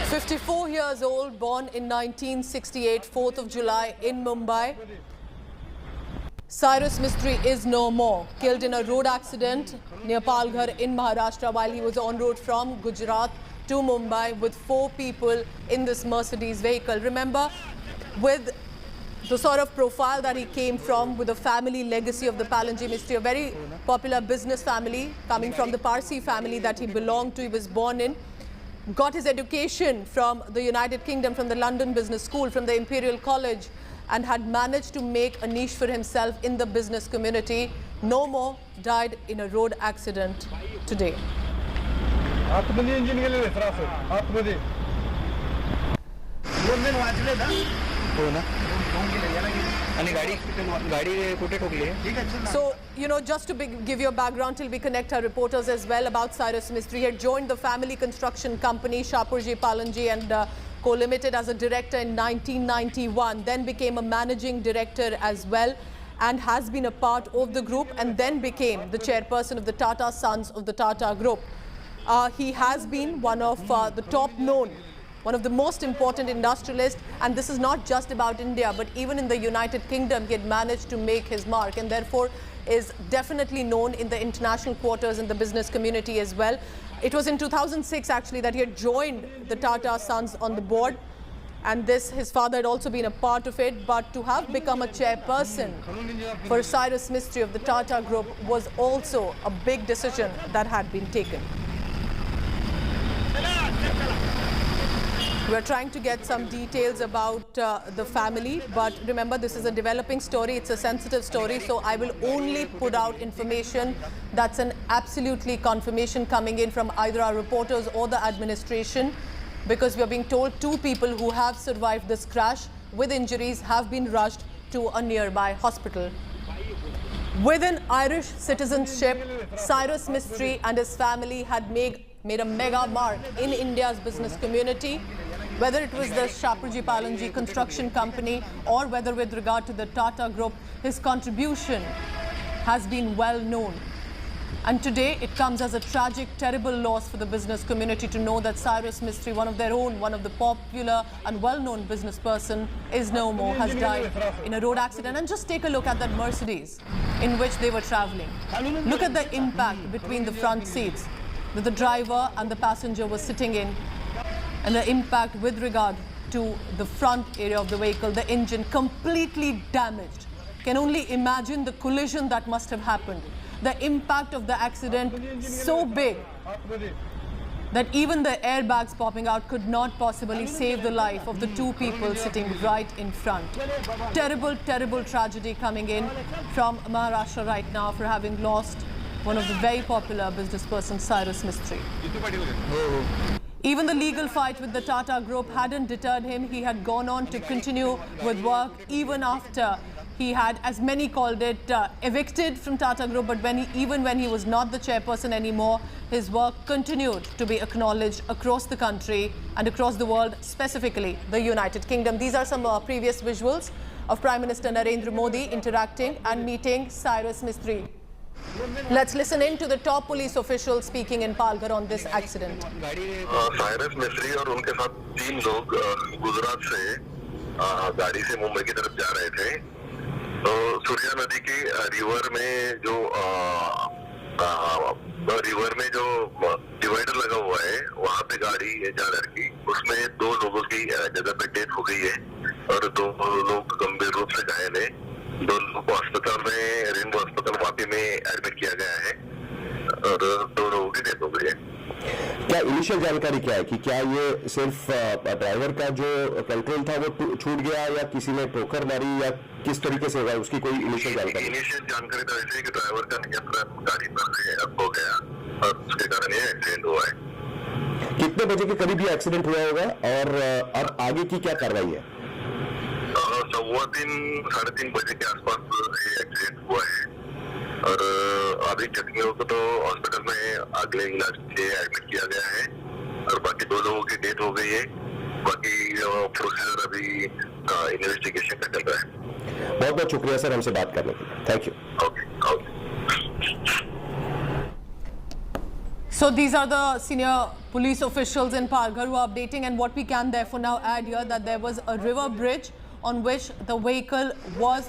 "54 years old, born in 1968, 4th of July in Mumbai. Cyrus Mistry is no more. Killed in a road accident near Palghar in Maharashtra while he was en route from Gujarat to Mumbai with 4 people in this Mercedes vehicle. Remember, with the sort of profile that he came from, with the family legacy of the Palanji Mistry, a very popular business family coming from the Parsi family that he belonged to, he was born in. Got his education from the United Kingdom, from the London Business School, from the Imperial College, and had managed to make a niche for himself in the business community. No more, died in a road accident today. So, just to give you a background till we connect our reporters as well about Cyrus Mistry. He had joined the family construction company Shapurji Palanji and Co-Limited as a director in 1991, then became a managing director as well, and has been a part of the group, and then became the chairperson of the Tata Sons of the Tata Group. He has been one of the top known, one of the most important industrialists, and this is not just about India, but even in the United Kingdom, he had managed to make his mark, and therefore is definitely known in the international quarters in the business community as well. It was in 2006 actually that he had joined the Tata Sons on the board, and his father had also been a part of it. But to have become a chairperson for Cyrus Mistry of the Tata Group was also a big decision that had been taken. We're trying to get some details about the family, but remember, this is a developing story. It's a sensitive story, so I will only put out information that's an absolutely confirmation coming in from either our reporters or the administration, because we are being told 2 people who have survived this crash with injuries have been rushed to a nearby hospital. With an Irish citizenship, Cyrus Mistry and his family had made a mega mark in India's business community. Whether it was the Shapurji Palanji construction company or whether with regard to the Tata Group, his contribution has been well known. And today it comes as a tragic, terrible loss for the business community to know that Cyrus Mistry, one of their own, one of the popular and well-known business person, is no more, has died in a road accident. And just take a look at that Mercedes in which they were traveling. Look at the impact between the front seats that the driver and the passenger was sitting in, and the impact with regard to the front area of the vehicle, the engine completely damaged. Can only imagine the collision that must have happened. The impact of the accident so big that even the airbags popping out could not possibly save the life of the two people sitting right in front. Terrible, terrible tragedy coming in from Maharashtra right now for having lost one of the very popular business persons, Cyrus Mistry. Even the legal fight with the Tata Group hadn't deterred him. He had gone on to continue with work even after he had, as many called it, evicted from Tata Group. But even when he was not the chairperson anymore, his work continued to be acknowledged across the country and across the world, specifically the United Kingdom. These are some previous visuals of Prime Minister Narendra Modi interacting and meeting Cyrus Mistry. Let's listen in to the top police official speaking in Palghar on this accident. Cyrus मिस्त्री और उनके साथ 3 लोग गुजरात से गाड़ी से मुंबई की तरफ जा रहे थे। तो सूर्या नदी की रिवर में जो डिवाइडर लगा हुआ है, वहाँ पे गाड़ी जा रही, उसमें 2 लोगों की जगह पे डेथ हो गई है और 2 लोग गंभीर रूप से घायल है। 2 लोगों को अस्पताल में, रेनबो अस्पताल वापी में एडमिट किया गया है और 2 लोगों की डेथ हो गई है। क्या इनिशियल जानकारी क्या है कि क्या ये सिर्फ ड्राइवर का जो कंट्रोल था वो छूट गया या किसी ने ठोकर मारी या किस तरीके से होगा, उसकी कोई इनिशियल जानकारी? इनिशियल जानकारी तो ऐसे है कि ड्राइवर का नियंत्रण गाड़ी पर खो गया और उसके कारण ये एक्सीडेंट हुआ है। कितने बजे के करीब ये एक्सीडेंट हुआ होगा और अब आगे की क्या कार्रवाई है? 3:15 साढ़े 3 बजे के आसपास ये एक्सीडेंट हुआ है और अभी जख्मियों को तो हॉस्पिटल में अगले इलाज के लिए एडमिट किया गया है और बाकी 2 लोगों की डेथ हो गई है। बाकी प्रोसीजर अभी इन्वेस्टिगेशन का चल रहा है। बहुत बहुत शुक्रिया सर हमसे बात करने के लिए। Thank you. So these are the senior police officials in Palghar who are updating, and what we can therefore now add here that there was a river bridge on which the vehicle was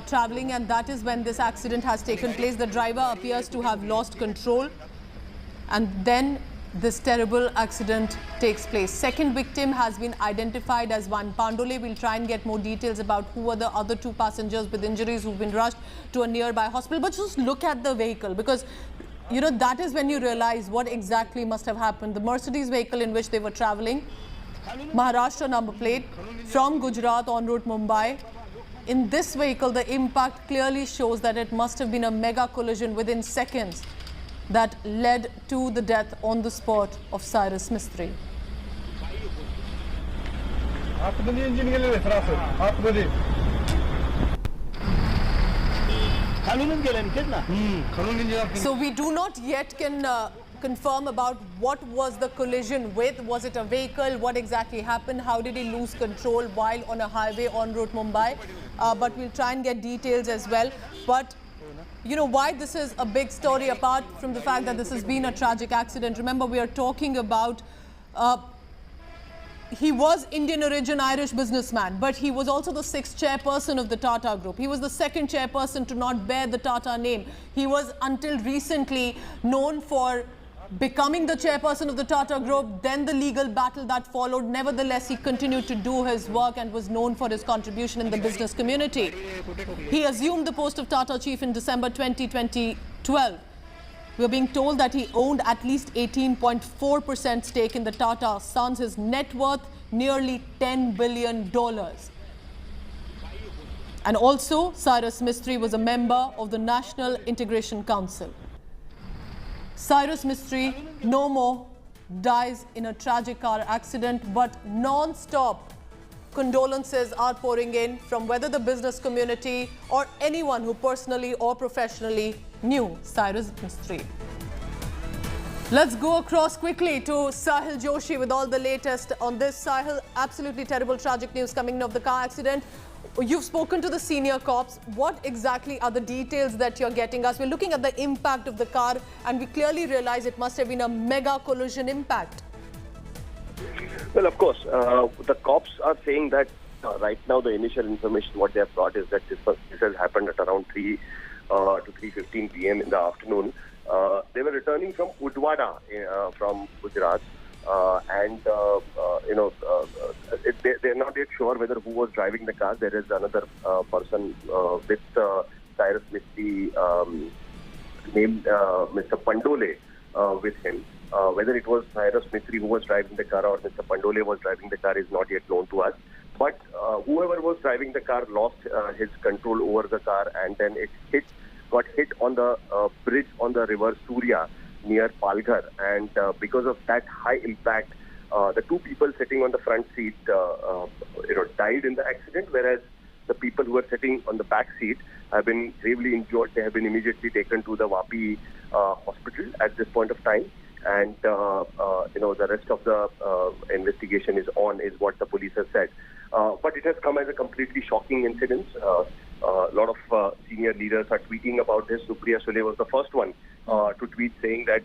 traveling, and that is when this accident has taken place. The driver appears to have lost control and then this terrible accident takes place. Second victim has been identified as one Pandole. We'll try and get more details about who are the other 2 passengers with injuries who've been rushed to a nearby hospital. But just look at the vehicle, because you know that is when you realize what exactly must have happened. The Mercedes vehicle in which they were traveling, Maharashtra number plate, from Gujarat en route Mumbai. In this vehicle, the impact clearly shows that it must have been a mega collision within seconds that led to the death on the spot of Cyrus Mistry. So we do not yet can confirm about what was the collision with. Was it a vehicle? What exactly happened? How did he lose control while on a highway en route Mumbai? But we'll try and get details as well. But you know why this is a big story, apart from the fact that this has been a tragic accident. Remember, we are talking about he was Indian origin, Irish businessman, but he was also the 6th chairperson of the Tata Group. He was the 2nd chairperson to not bear the Tata name. He was until recently known for becoming the chairperson of the Tata Group, then the legal battle that followed. Nevertheless, he continued to do his work and was known for his contribution in the business community. He assumed the post of Tata chief in December 2012. We are being told that he owned at least 18.4% stake in the Tata Sons. His net worth nearly $10 billion. And also, Cyrus Mistry was a member of the National Integration Council. Cyrus Mistry, no more, dies in a tragic car accident, but non-stop condolences are pouring in from whether the business community or anyone who personally or professionally knew Cyrus Mistry. Let's go across quickly to Sahil Joshi with all the latest on this. Sahil, absolutely terrible, tragic news coming in of the car accident. You've spoken to the senior cops. What exactly are the details that you're getting us? We're looking at the impact of the car and we clearly realize it must have been a mega collision impact. Well, of course, the cops are saying that right now the initial information what they have brought is that this has happened at around 3 to 3:15 p.m. in the afternoon. They were returning from Udwada from Gujarat. They're not yet sure whether who was driving the car. There is another person with Cyrus Mistry named Mr. Pandole with him. Whether it was Cyrus Mistry who was driving the car or Mr. Pandole was driving the car is not yet known to us. But whoever was driving the car lost his control over the car, and then it got hit on the bridge on the river Surya near Palghar, and because of that high impact, the two people sitting on the front seat, died in the accident, whereas the people who were sitting on the back seat have been gravely injured. They have been immediately taken to the Vapi hospital at this point of time, and the rest of the investigation is on, is what the police have said. But it has come as a completely shocking incident. A lot of senior leaders are tweeting about this. Supriya Sule was the first one to tweet saying that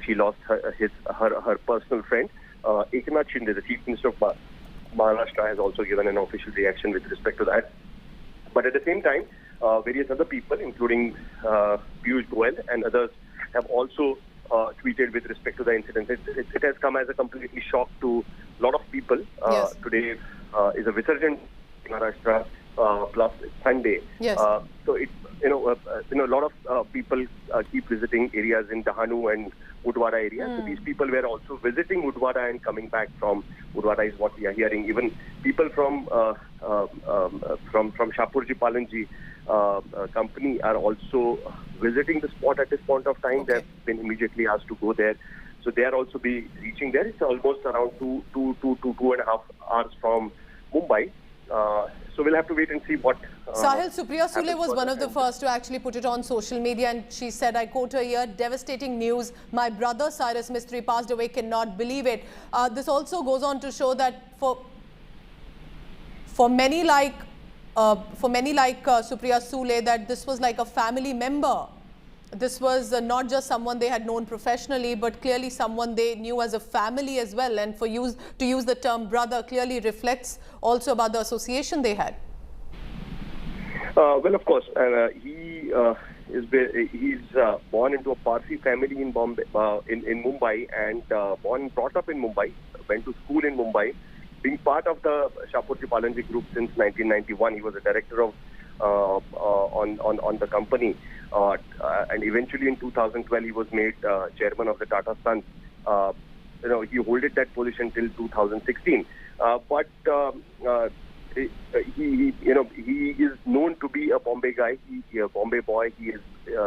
she lost her personal friend. Eknath Shinde, the Chief Minister of Maharashtra, has also given an official reaction with respect to that. But at the same time, various other people, including Piyush Goyal and others, have also tweeted with respect to the incident. It has come as a completely shock to a lot of people. Yes. Today is a Visarjan in Maharashtra, plus Sunday. Yes. So it, a lot of people keep visiting areas in Dahanu and Udwada area. So these people were also visiting Udwada and coming back from Udwada is what we are hearing. Even people from Shapurji Palanji company are also visiting the spot at this point of time. Okay. They have been immediately asked to go there. So they are also be reaching there. It's almost around 2.5 hours from Mumbai. So we'll have to wait and see what... Sahil, Supriya Sule was one of the first to actually put it on social media, and she said, I quote her here, "Devastating news. My brother Cyrus Mistry passed away. Cannot believe it." This also goes on to show that for many like Supriya Sule, that this was like a family member. This was not just someone they had known professionally, but clearly someone they knew as a family as well. And to use the term brother clearly reflects also about the association they had. Well, of course, he's born into a Parsi family in Bombay, in Mumbai, and brought up in Mumbai, went to school in Mumbai, being part of the Shapurji Palanji group since 1991. He was a director of on the company, and eventually in 2012 he was made chairman of the Tata Sons. He holded that position till 2016, but he is known to be a Bombay guy. He a Bombay boy. He is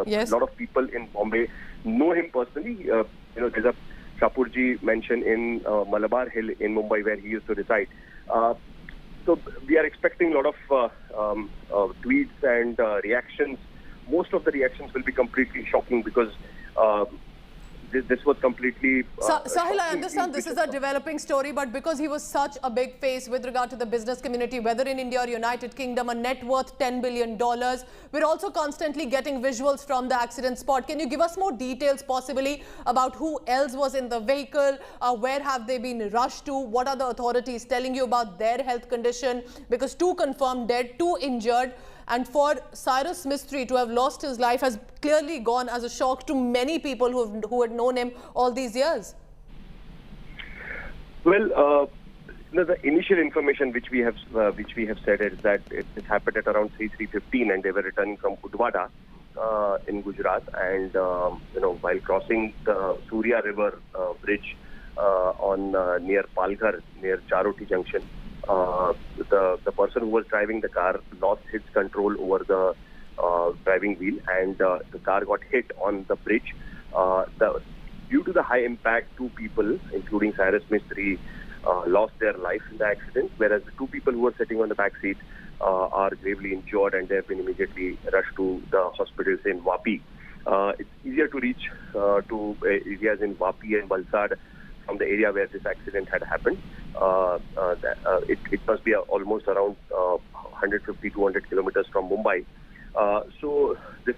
Yes. A lot of people in Bombay know him personally. There's a Shapurji mention in Malabar Hill in Mumbai where he used to reside. So we are expecting a lot of tweets and reactions. Most of the reactions will be completely shocking because this was completely... Sahil, I understand this is a developing story, but because he was such a big face with regard to the business community, whether in India or United Kingdom, a net worth $10 billion, we're also constantly getting visuals from the accident spot. Can you give us more details possibly about who else was in the vehicle? Where have they been rushed to? What are the authorities telling you about their health condition? Because 2 confirmed dead, 2 injured. And for Cyrus Mistry to have lost his life has clearly gone as a shock to many people who had known him all these years. Well, the initial information which we have said is that it happened at around 3:15, and they were returning from Udwada in Gujarat, and while crossing the Surya River bridge on near Palghar, near Charoti Junction. The person who was driving the car lost his control over the driving wheel, and the car got hit on the bridge. Due to the high impact, 2 people, including Cyrus Mistry, lost their life in the accident, whereas the 2 people who were sitting on the back seat are gravely injured, and they have been immediately rushed to the hospitals in Vapi. It's easier to reach to areas in Vapi and Valsad from the area where this accident had happened. it must be almost around 150-200 kilometers from Mumbai. So this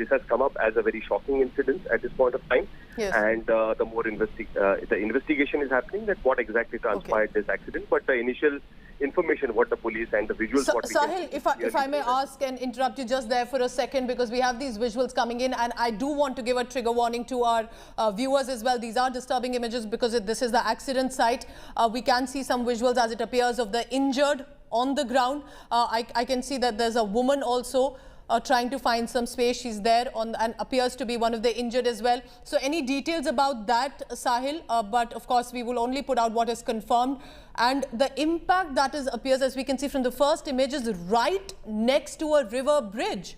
has come up as a very shocking incident at this point of time. Yes. And the investigation is happening that what exactly transpired this accident. But the initial information, what the police and the visuals, what we Sahil, can see, if I may ask and interrupt you just there for a second, because we have these visuals coming in, and I do want to give a trigger warning to our viewers as well. These are disturbing images because this is the accident site. We can see some visuals as it appears of the injured on the ground. I can see that there's a woman also trying to find some space. She's there and appears to be one of the injured as well. So any details about that, Sahil? But of course, we will only put out what is confirmed. And the impact that appears, as we can see from the first images, right next to a river bridge.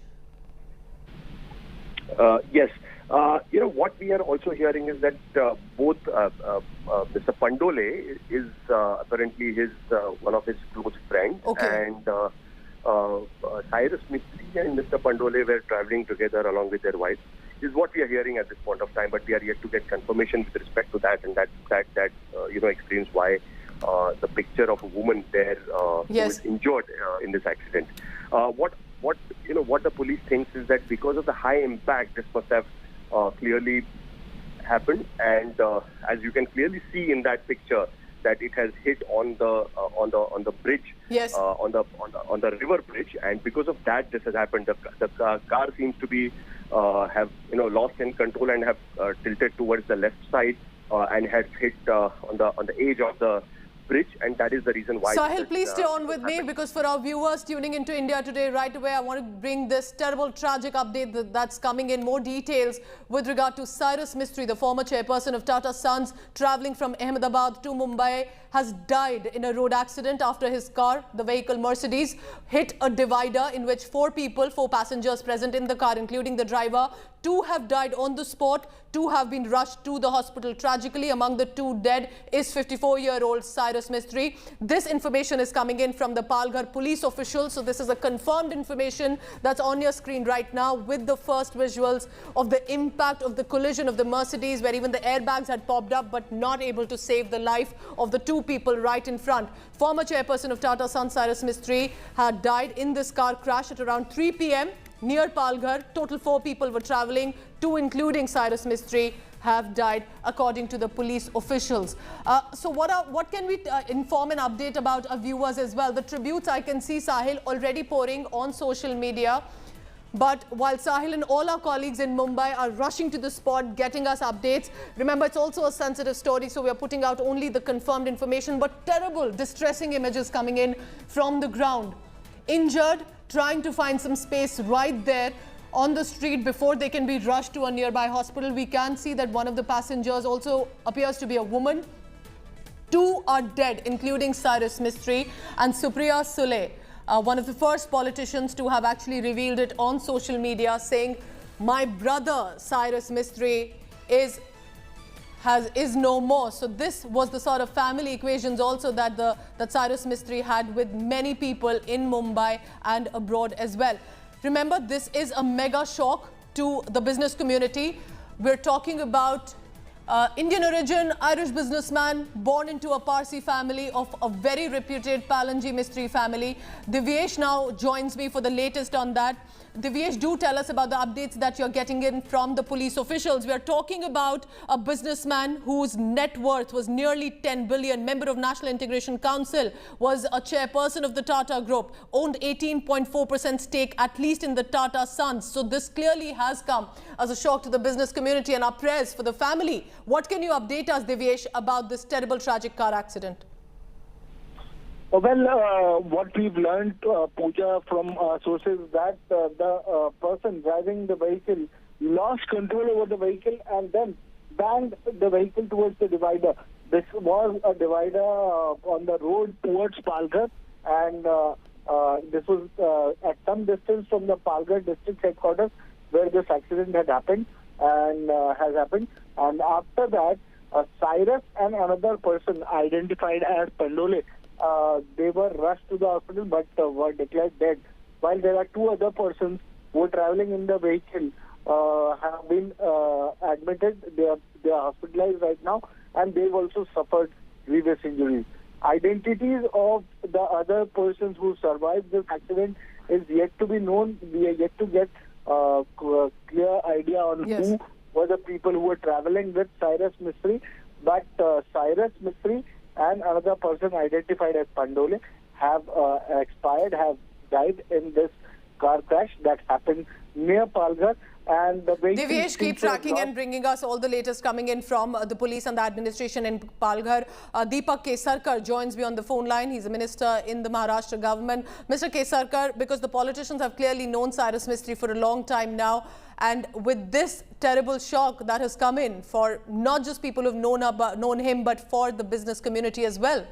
Yes. What we are also hearing is that both Mr. Pandole is apparently one of his close friends, and Cyrus Mistry and Mr. Pandole were traveling together along with their wife. Is what we are hearing at this point of time, but we are yet to get confirmation with respect to that, and that explains why the picture of a woman there who is injured in this accident. What the police thinks is that because of the high impact, this must have clearly happened, and as you can clearly see in that picture, that it has hit on the bridge, on the river bridge, and because of that, this has happened. The car seems to be have lost in control and have tilted towards the left side and has hit on the edge of the bridge, and that is the reason why. Sahil, please stay on with me, because for our viewers tuning into India Today right away, I want to bring this terrible, tragic update that's coming in. More details with regard to Cyrus Mistry, the former chairperson of Tata Sons, traveling from Ahmedabad to Mumbai, has died in a road accident after his car, the vehicle Mercedes, hit a divider in which four passengers present in the car, including the driver. 2 have died on the spot. 2 have been rushed to the hospital. Tragically, among the 2 dead is 54-year-old Cyrus Mistry. This information is coming in from the Palghar police officials. So this is a confirmed information that's on your screen right now, with the first visuals of the impact of the collision of the Mercedes, where even the airbags had popped up but not able to save the life of the 2 people right in front. Former chairperson of Tata Sons, Cyrus Mistry, had died in this car crash at around 3 p.m. near Palghar. Total 4 people were traveling, 2 including Cyrus Mistry have died, according to the police officials. So what can we inform and update about our viewers as well? The tributes I can see, Sahil, already pouring on social media. But while Sahil and all our colleagues in Mumbai are rushing to the spot, getting us updates, remember it's also a sensitive story, so we are putting out only the confirmed information, but terrible, distressing images coming in from the ground. Injured, trying to find some space right there on the street before they can be rushed to a nearby hospital. We can see that one of the passengers also appears to be a woman. 2 are dead, including Cyrus Mistry and Supriya Sule, one of the first politicians to have actually revealed it on social media, saying, "My brother Cyrus Mistry is no more." So this was the sort of family equations also that Cyrus Mistry had with many people in Mumbai and abroad as well. Remember, this is a mega shock to the business community. We're talking about Indian origin, Irish businessman, born into a Parsi family of a very reputed Palanji Mistry family. Divyesh now joins me for the latest on that. Divyesh, do tell us about the updates that you're getting in from the police officials. We are talking about a businessman whose net worth was nearly 10 billion, member of National Integration Council, was a chairperson of the Tata Group, owned 18.4% stake at least in the Tata Sons. So this clearly has come as a shock to the business community, and our prayers for the family. What can you update us, Divyesh, about this terrible, tragic car accident? Well, what we've learned, Pooja, from sources, that the person driving the vehicle lost control over the vehicle and then banged the vehicle towards the divider. This was a divider on the road towards Palghar, and this was at some distance from the Palghar district headquarters where this accident had happened and has happened. And after that, Cyrus and another person identified as Pandole, they were rushed to the hospital but were declared dead. While there are 2 other persons who were traveling in the vehicle have been admitted. They are hospitalized right now, and they've also suffered grievous injuries. identities of the other persons who survived this accident is yet to be known. We are yet to get clear idea on who were the people who were traveling with Cyrus Mistry. But Cyrus Mistry and another person identified as Pandole have expired, have died in this car crash that happened near Palghar. And the Divyesh, keep tracking and bringing us all the latest coming in from the police and the administration in Palghar. Deepak Kesarkar joins me on the phone line. He's a minister in the Maharashtra government. Mr. Kesarkar, because the politicians have clearly known Cyrus Mistry for a long time now, and with this terrible shock that has come in for not just people who've known him, but for the business community as well.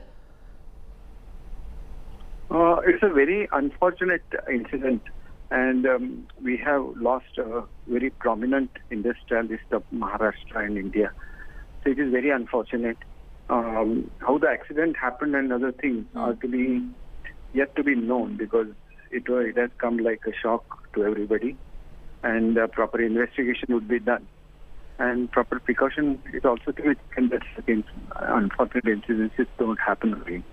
It's a very unfortunate incident. And we have lost a very prominent industrialist of Maharashtra and India. So it is very unfortunate. How the accident happened and other things are yet to be known, because it has come like a shock to everybody. And proper investigation would be done. And proper precaution is also to be taken that unfortunate incidences don't happen again.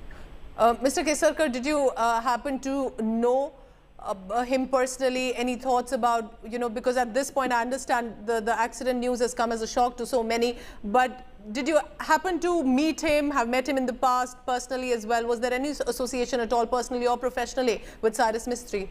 Mr. Kesarkar, did you happen to know him personally? Any thoughts about, because at this point I understand the accident news has come as a shock to so many, but did you happen to meet him, have met him in the past personally as well? Was there any association at all, personally or professionally, with Cyrus Mistry?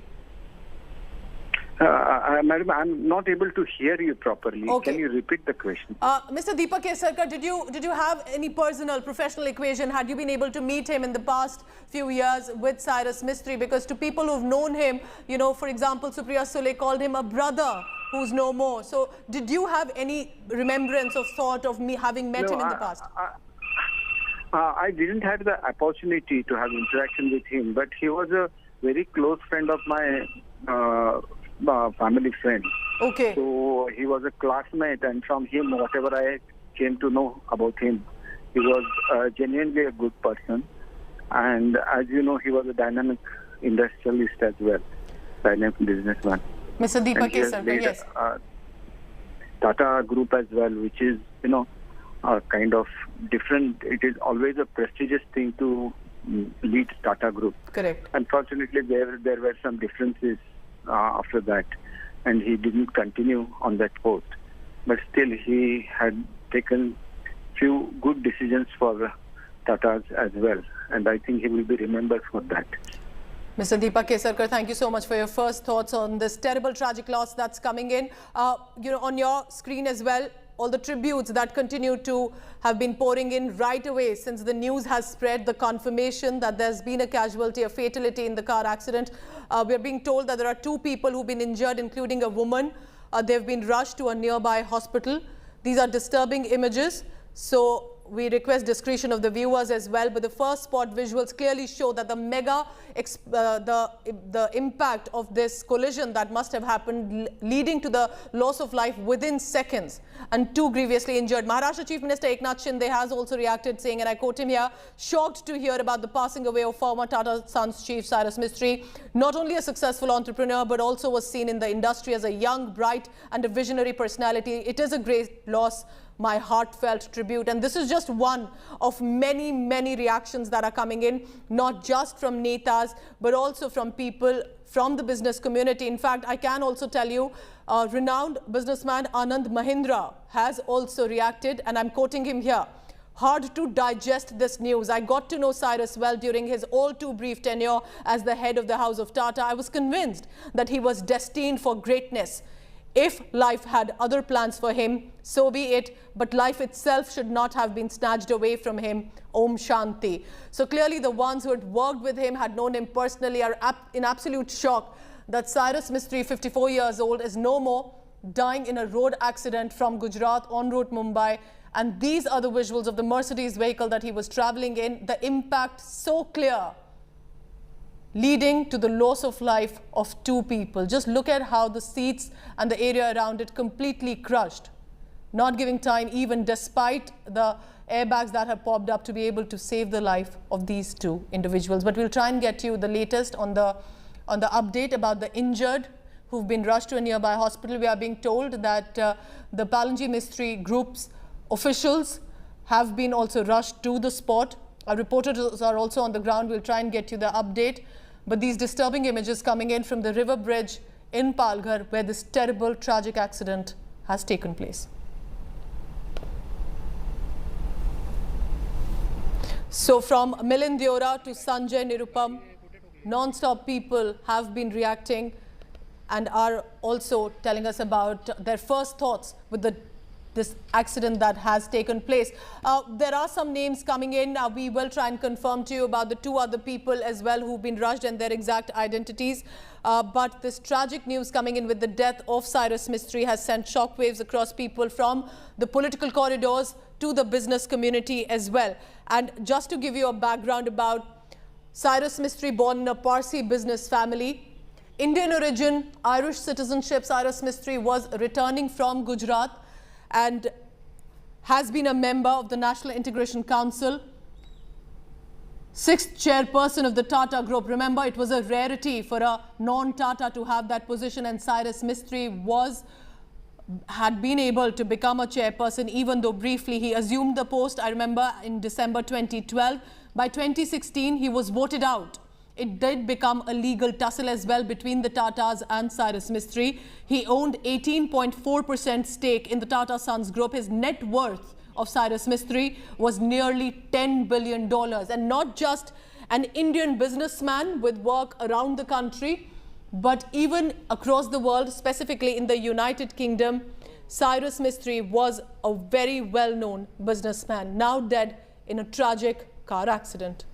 Madam, I'm not able to hear you properly. Okay. Can you repeat the question? Mr. Deepak Kesarkar, did you have any personal, professional equation? Had you been able to meet him in the past few years with Cyrus Mistry? Because to people who've known him, for example, Supriya Sule called him a brother who's no more. So did you have any remembrance of thought of me having met him in the past? I didn't have the opportunity to have interaction with him, but he was a very close friend of my family friend. Okay. So he was a classmate, and from him, whatever I came to know about him, he was genuinely a good person. And as you know, he was a dynamic industrialist as well, dynamic businessman. Mr. Deepak Kesarkar, yes. Tata Group as well, which is, kind of different. It is always a prestigious thing to lead Tata Group. Correct. Unfortunately, there were some differences after that, and he didn't continue on that post. But still, he had taken few good decisions for Tatas as well, and I think he will be remembered for that. Mr. Deepak Kesarkar, thank you so much for your first thoughts on this terrible, tragic loss that's coming in. On your screen as well, all the tributes that continue to have been pouring in right away since the news has spread, the confirmation that there's been a casualty, a fatality in the car accident. We're being told that there are 2 people who've been injured, including a woman. They've been rushed to a nearby hospital. These are disturbing images, so we request discretion of the viewers as well. But the first spot visuals clearly show that the impact of this collision that must have happened, leading to the loss of life within seconds, and 2 grievously injured. Maharashtra Chief Minister Eknath Shinde has also reacted, saying, and I quote him here, "Shocked to hear about the passing away of former Tata Sons chief Cyrus Mistry. Not only a successful entrepreneur, but also was seen in the industry as a young, bright and a visionary personality. It is a great loss. My heartfelt tribute." And this is just one of many, many reactions that are coming in, not just from netas, but also from people from the business community. In fact, I can also tell you, renowned businessman Anand Mahindra has also reacted, and I'm quoting him here. "Hard to digest this news. I got to know Cyrus well during his all too brief tenure as the head of the House of Tata. I was convinced that he was destined for greatness. If life had other plans for him, so be it, but life itself should not have been snatched away from him. Om Shanti." So clearly the ones who had worked with him, had known him personally, are in absolute shock that Cyrus Mistry, 54 years old, is no more, dying in a road accident from Gujarat en route Mumbai. And these are the visuals of the Mercedes vehicle that he was traveling in. The impact so clear, leading to the loss of life of 2 people. Just look at how the seats and the area around it completely crushed, not giving time, even despite the airbags that have popped up, to be able to save the life of these 2 individuals. But we'll try and get you the latest on the update about the injured who've been rushed to a nearby hospital. We are being told that the Palanji Mistry Group's officials have been also rushed to the spot. Our reporters are also on the ground. We'll try and get you the update. But these disturbing images coming in from the river bridge in Palghar, where this terrible, tragic accident has taken place. So from Milind Deora to Sanjay Nirupam, non-stop people have been reacting and are also telling us about their first thoughts with this accident that has taken place. There are some names coming in. We will try and confirm to you about the 2 other people as well who've been rushed and their exact identities. But this tragic news coming in with the death of Cyrus Mistry has sent shockwaves across people from the political corridors to the business community as well. And just to give you a background about Cyrus Mistry, born in a Parsi business family, Indian origin, Irish citizenship, Cyrus Mistry was returning from Gujarat and has been a member of the National Integration Council, 6th chairperson of the Tata Group. Remember, it was a rarity for a non-Tata to have that position, and Cyrus Mistry had been able to become a chairperson, even though briefly he assumed the post. I remember in December 2012. By 2016, he was voted out. It did become a legal tussle as well between the Tatas and Cyrus Mistry. He owned 18.4% stake in the Tata Sons Group. His net worth of Cyrus Mistry was nearly $10 billion. And not just an Indian businessman with work around the country, but even across the world, specifically in the United Kingdom, Cyrus Mistry was a very well-known businessman, now dead in a tragic car accident.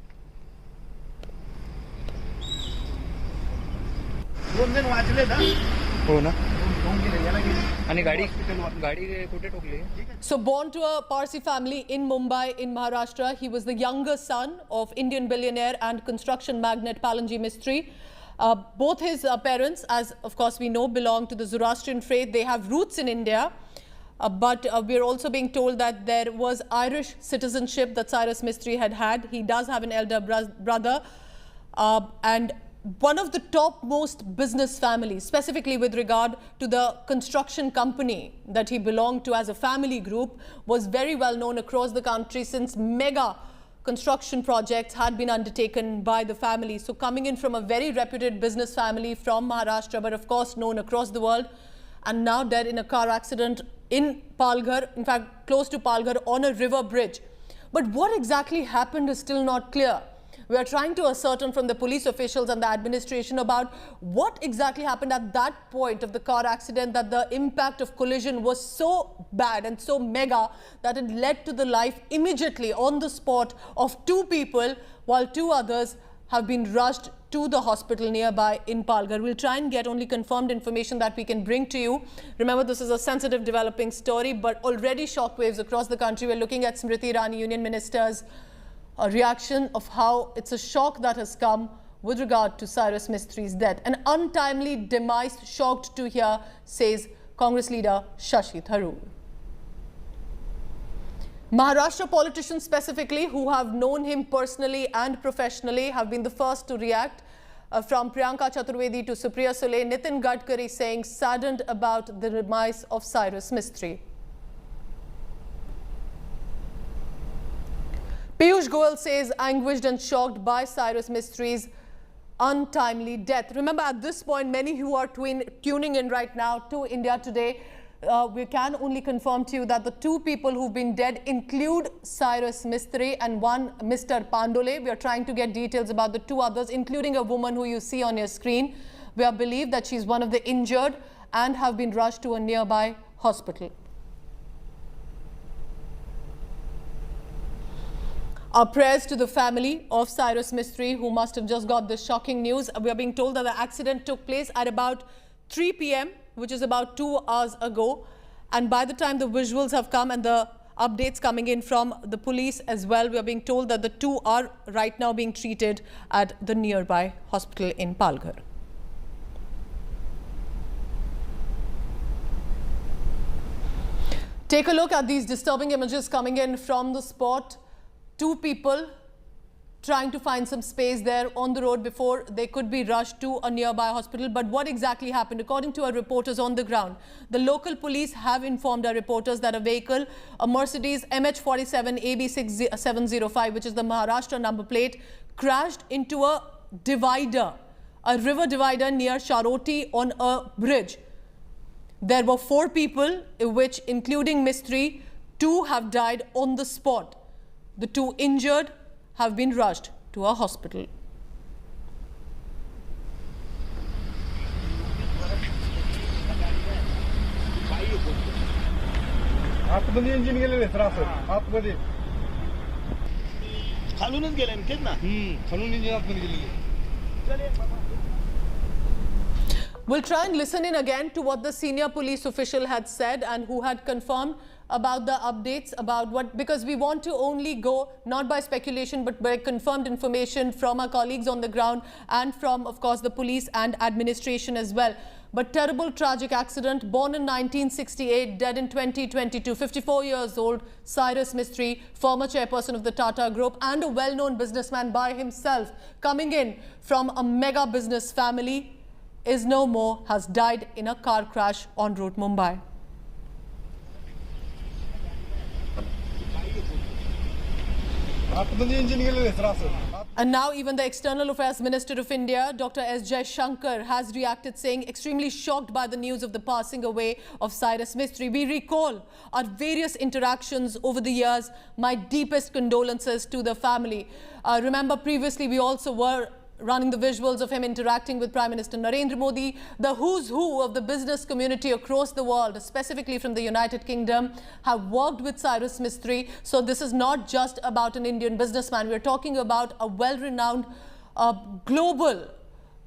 So born to a Parsi family in Mumbai in Maharashtra, he was the younger son of Indian billionaire and construction magnate Palanji Mistry. Both his parents, as of course we know, belong to the Zoroastrian faith. They have roots in India, but we're also being told that there was Irish citizenship that Cyrus Mistry had. He does have an elder brother, and one of the topmost business families, specifically with regard to the construction company that he belonged to as a family group, was very well known across the country since mega construction projects had been undertaken by the family. So coming in from a very reputed business family from Maharashtra, but of course known across the world, and now dead in a car accident in Palghar, in fact close to Palghar, on a river bridge. But what exactly happened is still not clear. We are trying to ascertain from the police officials and the administration about what exactly happened at that point of the car accident, that the impact of collision was so bad and so mega that it led to the life immediately on the spot of 2 people, while 2 others have been rushed to the hospital nearby in Palghar. We'll try and get only confirmed information that we can bring to you. Remember, this is a sensitive developing story, but already shockwaves across the country. We're looking at Smriti Irani, Union Minister's a reaction of how it's a shock that has come with regard to Cyrus Mistry's death. An untimely demise, shocked to hear, says Congress leader Shashi Tharoor. Maharashtra politicians specifically, who have known him personally and professionally, have been the first to react. From Priyanka Chaturvedi to Supriya Sule, Nitin Gadkari saying saddened about the demise of Cyrus Mistry. Piyush Goyal says anguished and shocked by Cyrus Mistry's untimely death. Remember, at this point, many who are tuning in right now to India Today, we can only confirm to you that the 2 people who've been dead include Cyrus Mistry and one Mr. Pandole. We are trying to get details about the 2 others, including a woman who you see on your screen. We are believed that she's one of the injured and have been rushed to a nearby hospital. Our prayers to the family of Cyrus Mistry, who must have just got this shocking news. We are being told that the accident took place at about 3 p.m., which is about 2 hours ago. And by the time the visuals have come and the updates coming in from the police as well, we are being told that the 2 are right now being treated at the nearby hospital in Palghar. Take a look at these disturbing images coming in from the spot. 2 people trying to find some space there on the road before they could be rushed to a nearby hospital. But what exactly happened? According to our reporters on the ground, the local police have informed our reporters that a vehicle, a Mercedes MH47 AB6705, which is the Maharashtra number plate, crashed into a divider, a river divider near Sharoti on a bridge. There were 4 people, which including Mistry, 2 have died on the spot. The 2 injured have been rushed to a hospital. आतमध्ये engine गेलेले sir आतमध्ये खालूनच गेले ना खालून engine आतमध्ये गेलेले. We'll try and listen in again to what the senior police official had said and who had confirmed about the updates about what, because we want to only go not by speculation but by confirmed information from our colleagues on the ground and from, of course, the police and administration as well. But terrible tragic accident, born in 1968, dead in 2022, 54 years old, Cyrus Mistry, former chairperson of the Tata Group and a well-known businessman by himself, coming in from a mega business family, is no more, has died in a car crash en route Mumbai. And now even the External Affairs Minister of India, Dr. S. Jaishankar, has reacted, saying extremely shocked by the news of the passing away of Cyrus Mistry. We recall our various interactions over the years. My deepest condolences to the family. Remember, previously we also were running the visuals of him interacting with Prime Minister Narendra Modi. The who's who of the business community across the world, specifically from the United Kingdom, have worked with Cyrus Mistry. So this is not just about an Indian businessman. We're talking about a well-renowned global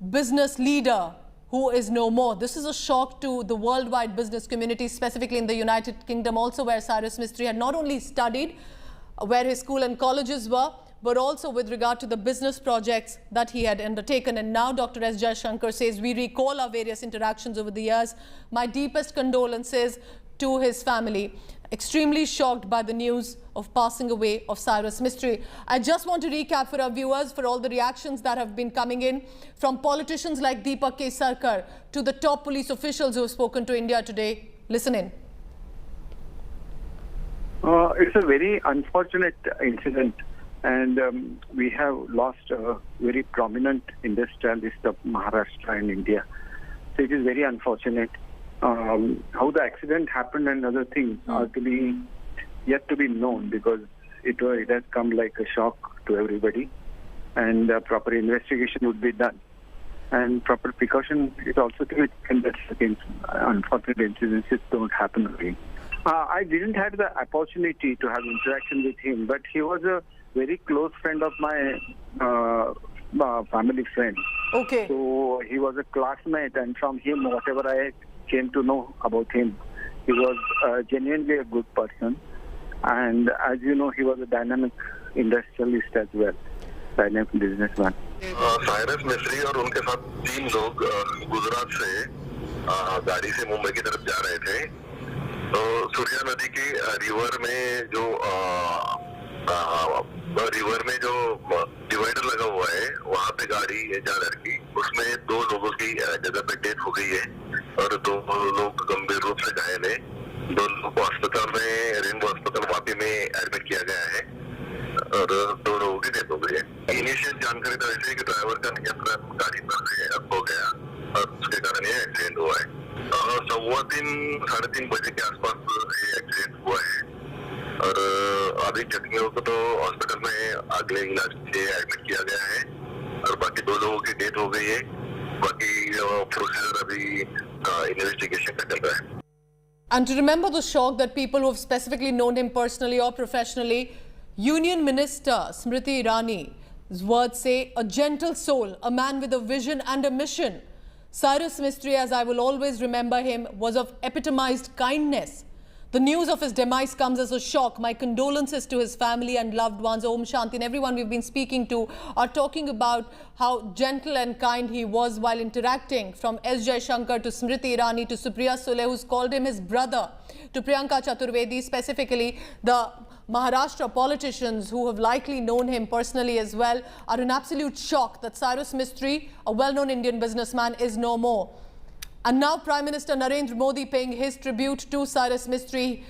business leader who is no more. This is a shock to the worldwide business community, specifically in the United Kingdom also, where Cyrus Mistry had not only studied, where his school and colleges were, but also with regard to the business projects that he had undertaken. And now Dr. S. Jaishankar says, we recall our various interactions over the years. My deepest condolences to his family. Extremely shocked by the news of passing away of Cyrus Mistry. I just want to recap for our viewers, for all the reactions that have been coming in from politicians like Deepak Kesarkar to the top police officials who have spoken to India today. Listen in. It's a very unfortunate incident. And we have lost a very prominent industrialist of Maharashtra in India. So it is very unfortunate. How the accident happened and other things are to be yet to be known, because it has come like a shock to everybody. And proper investigation would be done. And proper precaution is also to be taken that against unfortunate incidents don't happen again. I didn't have the opportunity to have interaction with him, but he was a very close friend of my family friend. Okay. So he was a classmate, and from him, whatever I came to know about him, he was genuinely a good person. And as you know, he was a dynamic industrialist as well, dynamic businessman. Cyrus मिस्त्री और उनके साथ 3 लोग गुजरात से गाड़ी से मुंबई की तरफ जा रहे थे. तो सूर्या नदी के रिवर में जो डिवाइडर लगा हुआ है, वहाँ पे गाड़ी जा लड़की, उसमें 2 लोगों की जगह पे डेथ हो गई है और 2 लोग गंभीर रूप से घायल है. 2 लोग को अस्पताल में, रेनबो अस्पताल वापी में एडमिट किया गया है और 2 लोगों की डेथ हो गई है. इनिशियल जानकारी तो ऐसे है कि ड्राइवर का नियंत्रण गाड़ी पर खो गया और उसके कारण ये एक्सीडेंट हुआ है. 3:15-3:30 बजे के आसपास ये एक्सीडेंट हुआ है और अभी जख्मियों को तो हॉस्पिटल में अगले इलाज के लिए एडमिट किया गया है और बाकी 2 लोगों की डेथ हो गई है. बाकी प्रोसीजर अभी इन्वेस्टिगेशन का चल रहा है. And to remember the shock that people who have specifically known him personally or professionally, Union Minister Smriti Irani's words say, a gentle soul, a man with a vision and a mission. Cyrus Mistry, as I will always remember him, was of epitomized kindness. The news of his demise comes as a shock. My condolences to his family and loved ones. Om Shanti. And everyone we've been speaking to are talking about how gentle and kind he was while interacting, from S. Jaishankar to Smriti Irani to Supriya Sule, who's called him his brother, to Priyanka Chaturvedi, specifically the Maharashtra politicians who have likely known him personally as well are in absolute shock that Cyrus Mistry, a well-known Indian businessman, is no more. And now Prime Minister Narendra Modi paying his tribute to Cyrus Mistry.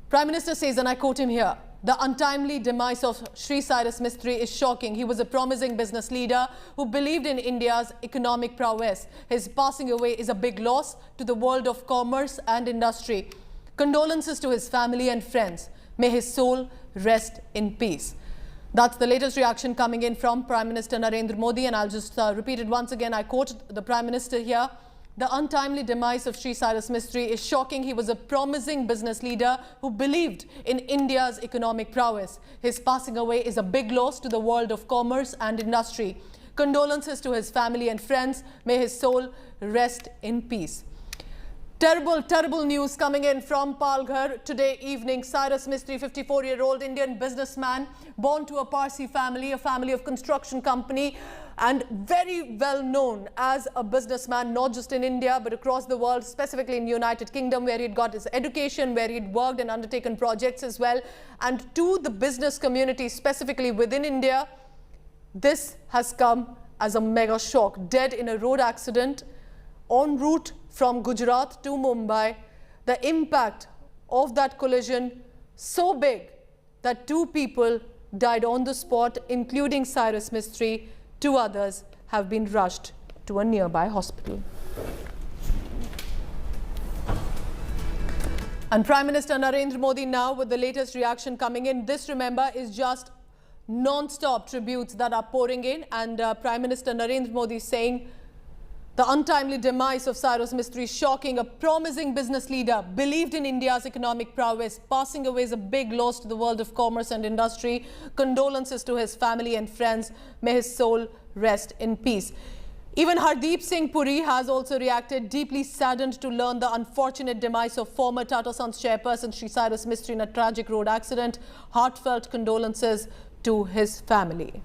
Prime Minister says, and I quote him here, "The untimely demise of Shri Cyrus Mistry is shocking. He was a promising business leader who believed in India's economic prowess. His passing away is a big loss to the world of commerce and industry. Condolences to his family and friends. May his soul rest in peace." That's the latest reaction coming in from Prime Minister Narendra Modi, and I'll just repeat it once again. I quote the Prime Minister here. "The untimely demise of Shri Cyrus Mistry is shocking. He was a promising business leader who believed in India's economic prowess. His passing away is a big loss to the world of commerce and industry. Condolences to his family and friends. May his soul rest in peace." Terrible, terrible news coming in from Palghar today evening. Cyrus Mistry, 54-year-old Indian businessman, born to a Parsi family, a family of construction company, and very well known as a businessman, not just in India, but across the world, specifically in the United Kingdom, where he'd got his education, where he'd worked and undertaken projects as well. And to the business community, specifically within India, this has come as a mega shock. Dead in a road accident en route from Gujarat to Mumbai. The impact of that collision so big that 2 people died on the spot, including Cyrus Mistry. 2 others have been rushed to a nearby hospital. And Prime Minister Narendra Modi now with the latest reaction coming in. This, remember, is just non-stop tributes that are pouring in, and Prime Minister Narendra Modi saying, "The untimely demise of Cyrus Mistry is shocking. A promising business leader, believed in India's economic prowess. Passing away is a big loss to the world of commerce and industry. Condolences to his family and friends. May his soul rest in peace." Even Hardeep Singh Puri has also reacted, deeply saddened to learn the unfortunate demise of former Tata Sons chairperson Shri Cyrus Mistry in a tragic road accident. Heartfelt condolences to his family.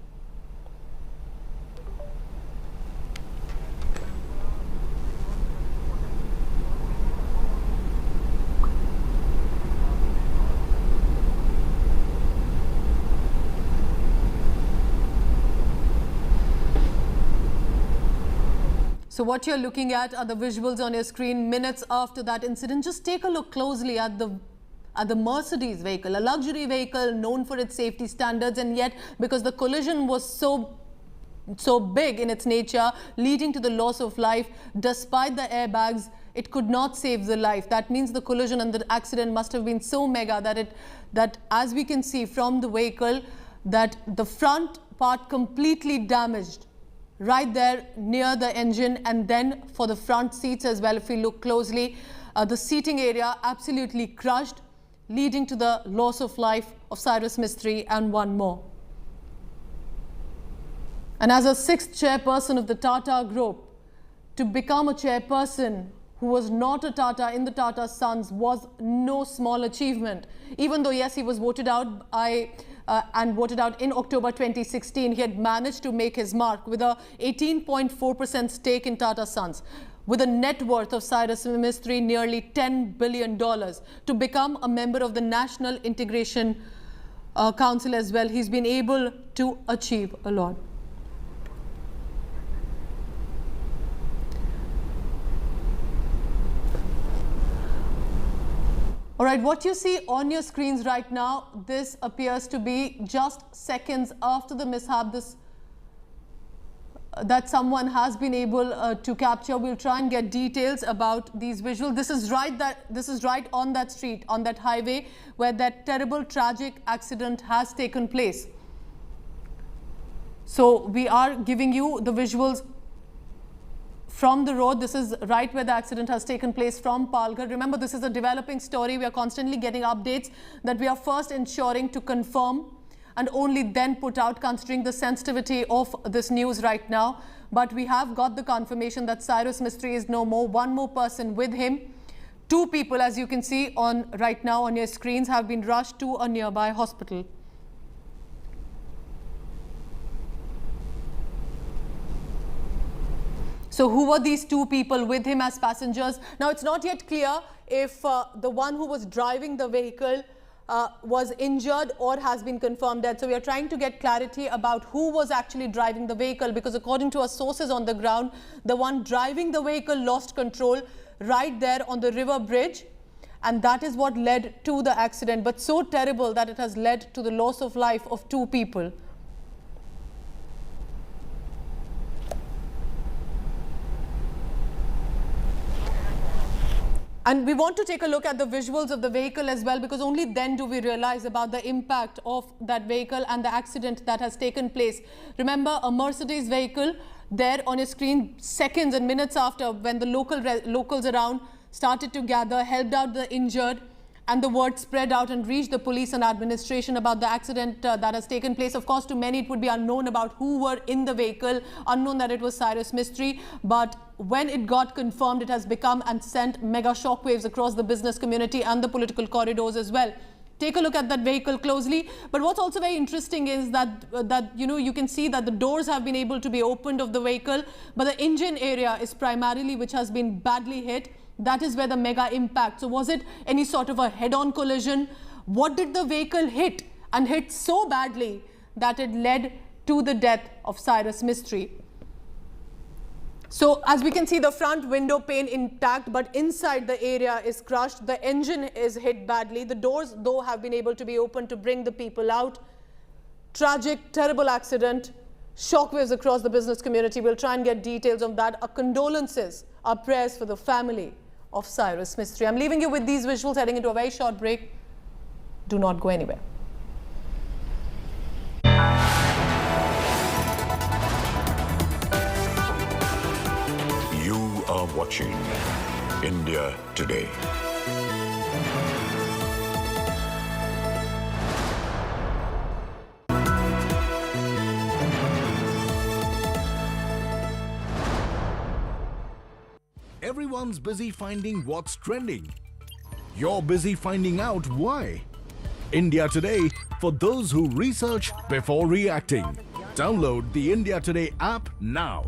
So what you're looking at are the visuals on your screen minutes after that incident. Just take a look closely at the Mercedes vehicle, a luxury vehicle known for its safety standards, and yet because the collision was so big in its nature, leading to the loss of life, despite the airbags, it could not save the life. That means the collision and the accident must have been so mega that as we can see from the vehicle, that the front part completely damaged right there near the engine, and then for the front seats as well, if we look closely, the seating area absolutely crushed, leading to the loss of life of Cyrus Mistry and 1 more. And as a 6th chairperson of the Tata Group, to become a chairperson who was not a Tata in the Tata Sons was no small achievement. Even though, yes, he was voted out and voted out in October 2016, he had managed to make his mark with a 18.4% stake in Tata Sons, with a net worth of Cyrus Mistry nearly $10 billion, to become a member of the National Integration Council as well. He's been able to achieve a lot. All right, what you see on your screens right now, this appears to be just seconds after the mishap that someone has been able to capture. We'll try and get details about these visuals. This is right on that street, on that highway, where that terrible, tragic accident has taken place. So we are giving you the visuals from the road. This is right where the accident has taken place from Palghar. Remember, this is a developing story. We are constantly getting updates that we are first ensuring to confirm and only then put out, considering the sensitivity of this news right now. But we have got the confirmation that Cyrus Mistry is no more. 1 more person with him. 2 people, as you can see right now on your screens, have been rushed to a nearby hospital. So who were these 2 people with him as passengers? Now, it's not yet clear if the one who was driving the vehicle was injured or has been confirmed dead. So we are trying to get clarity about who was actually driving the vehicle, because according to our sources on the ground, the one driving the vehicle lost control right there on the river bridge, and that is what led to the accident, but so terrible that it has led to the loss of life of 2 people. And we want to take a look at the visuals of the vehicle as well, because only then do we realize about the impact of that vehicle and the accident that has taken place. Remember, a Mercedes vehicle there on your screen, seconds and minutes after, when the locals around started to gather, helped out the injured, and the word spread out and reached the police and administration about the accident that has taken place. Of course, to many it would be unknown about who were in the vehicle, unknown that it was Cyrus Mistry, but when it got confirmed, it has become and sent mega shockwaves across the business community and the political corridors as well. Take a look at that vehicle closely. But what's also very interesting is that you can see that the doors have been able to be opened of the vehicle, but the engine area is primarily which has been badly hit. That is where the mega impact. So was it any sort of a head-on collision? What did the vehicle hit, and hit so badly that it led to the death of Cyrus Mistry? So as we can see, the front window pane intact, but inside the area is crushed. The engine is hit badly. The doors, though, have been able to be opened to bring the people out. Tragic, terrible accident. Shockwaves across the business community. We'll try and get details of that. Our condolences, our prayers for the family of Cyrus Mistry. I'm leaving you with these visuals, heading into a very short break. Do not go anywhere. You are watching India Today. Everyone's busy finding what's trending. You're busy finding out why. India Today, for those who research before reacting. Download the India Today app now.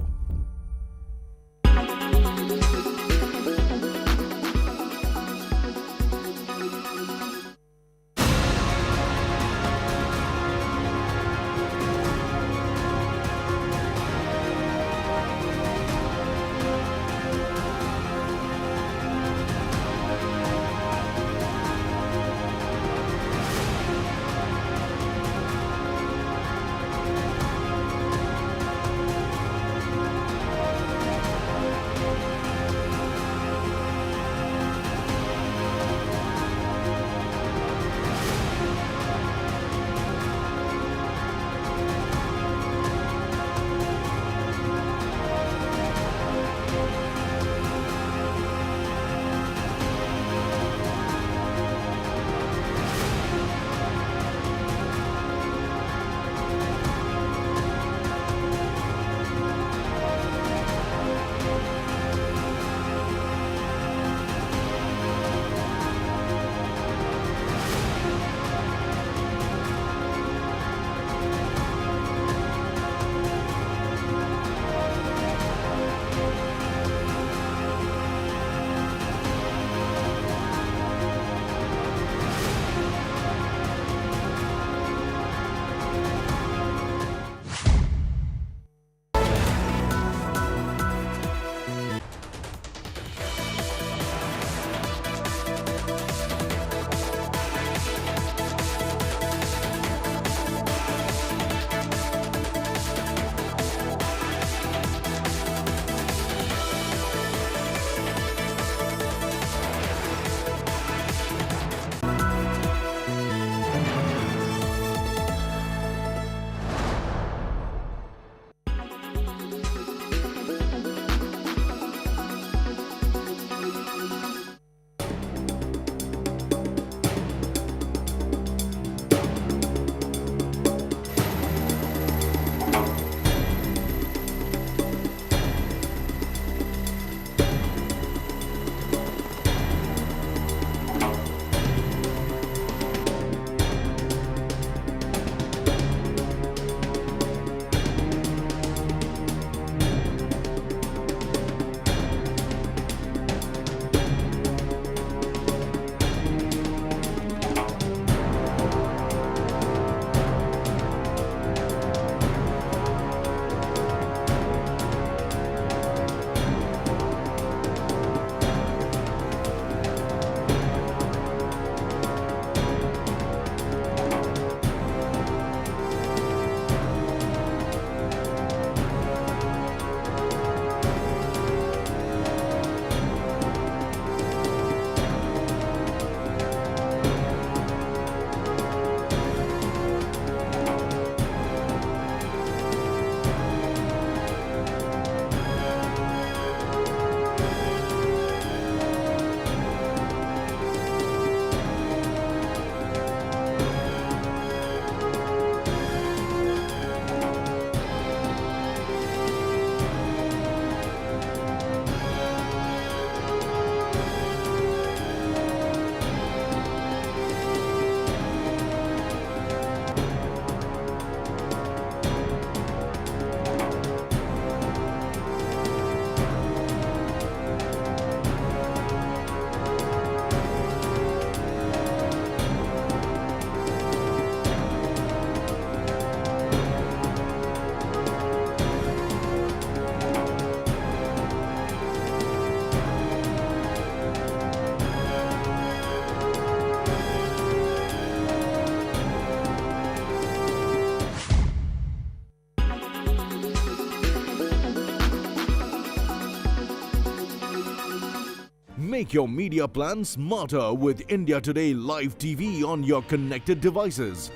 Make your media plan smarter with India Today Live TV on your connected devices.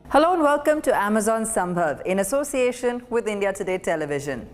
Hello and welcome to Amazon Sambhav in association with India Today Television.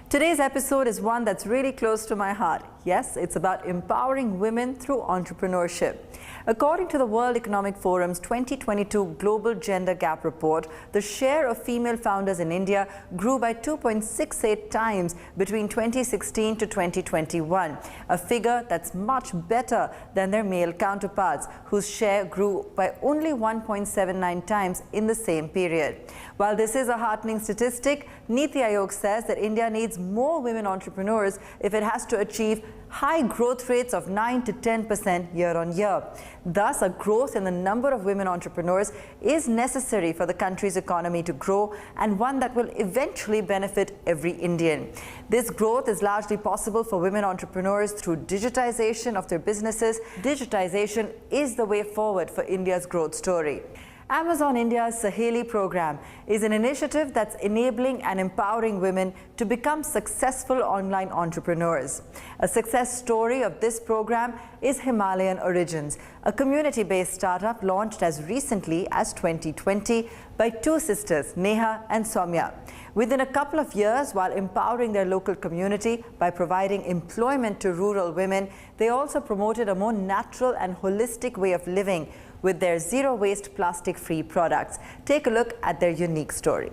Today's episode is one that's really close to my heart. Yes, it's about empowering women through entrepreneurship. According to the World Economic Forum's 2022 Global Gender Gap Report, the share of female founders in India grew by 2.68 times between 2016 to 2021, a figure that's much better than their male counterparts, whose share grew by only 1.79 times in the same period. While this is a heartening statistic, Niti Aayog says that India needs more women entrepreneurs if it has to achieve high growth rates of 9 to 10% year on year. Thus, a growth in the number of women entrepreneurs is necessary for the country's economy to grow, and one that will eventually benefit every Indian. This growth is largely possible for women entrepreneurs through digitization of their businesses. Digitization is the way forward for India's growth story. Amazon India's Saheli program is an initiative that's enabling and empowering women to become successful online entrepreneurs. A success story of this program is Himalayan Origins, a community-based startup launched as recently as 2020 by two sisters, Neha and Soumya. Within a couple of years, while empowering their local community by providing employment to rural women, they also promoted a more natural and holistic way of living with their zero-waste plastic-free products. Take a look at their unique story.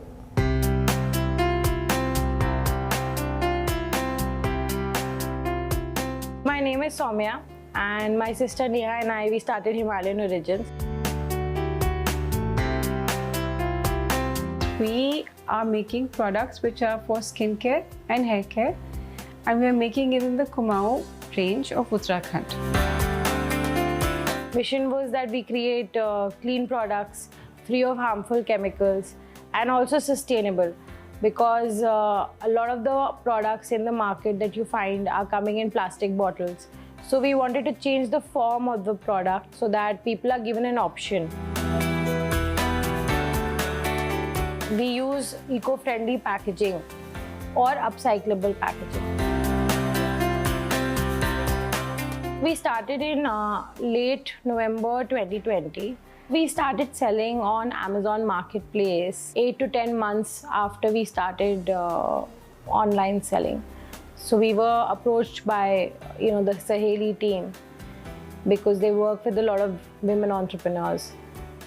My name is Soumya, and my sister Neha and I, we started Himalayan Origins. We are making products which are for skincare and hair care, and we are making it in the Kumaon range of Uttarakhand. Mission was that we create clean products free of harmful chemicals and also sustainable, because a lot of the products in the market that you find are coming in plastic bottles. So we wanted to change the form of the product so that people are given an option. We use eco-friendly packaging or upcyclable packaging. We started in late November 2020. We started selling on Amazon Marketplace 8 to 10 months after we started online selling. So we were approached by the Saheli team because they work with a lot of women entrepreneurs.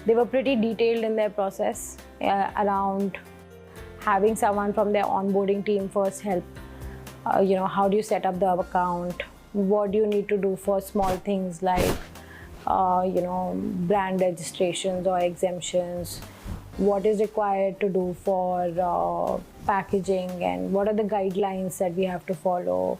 They were pretty detailed in their process around having someone from their onboarding team first help. How do you set up the account? What do you need to do for small things like, brand registrations or exemptions? What is required to do for packaging, and what are the guidelines that we have to follow?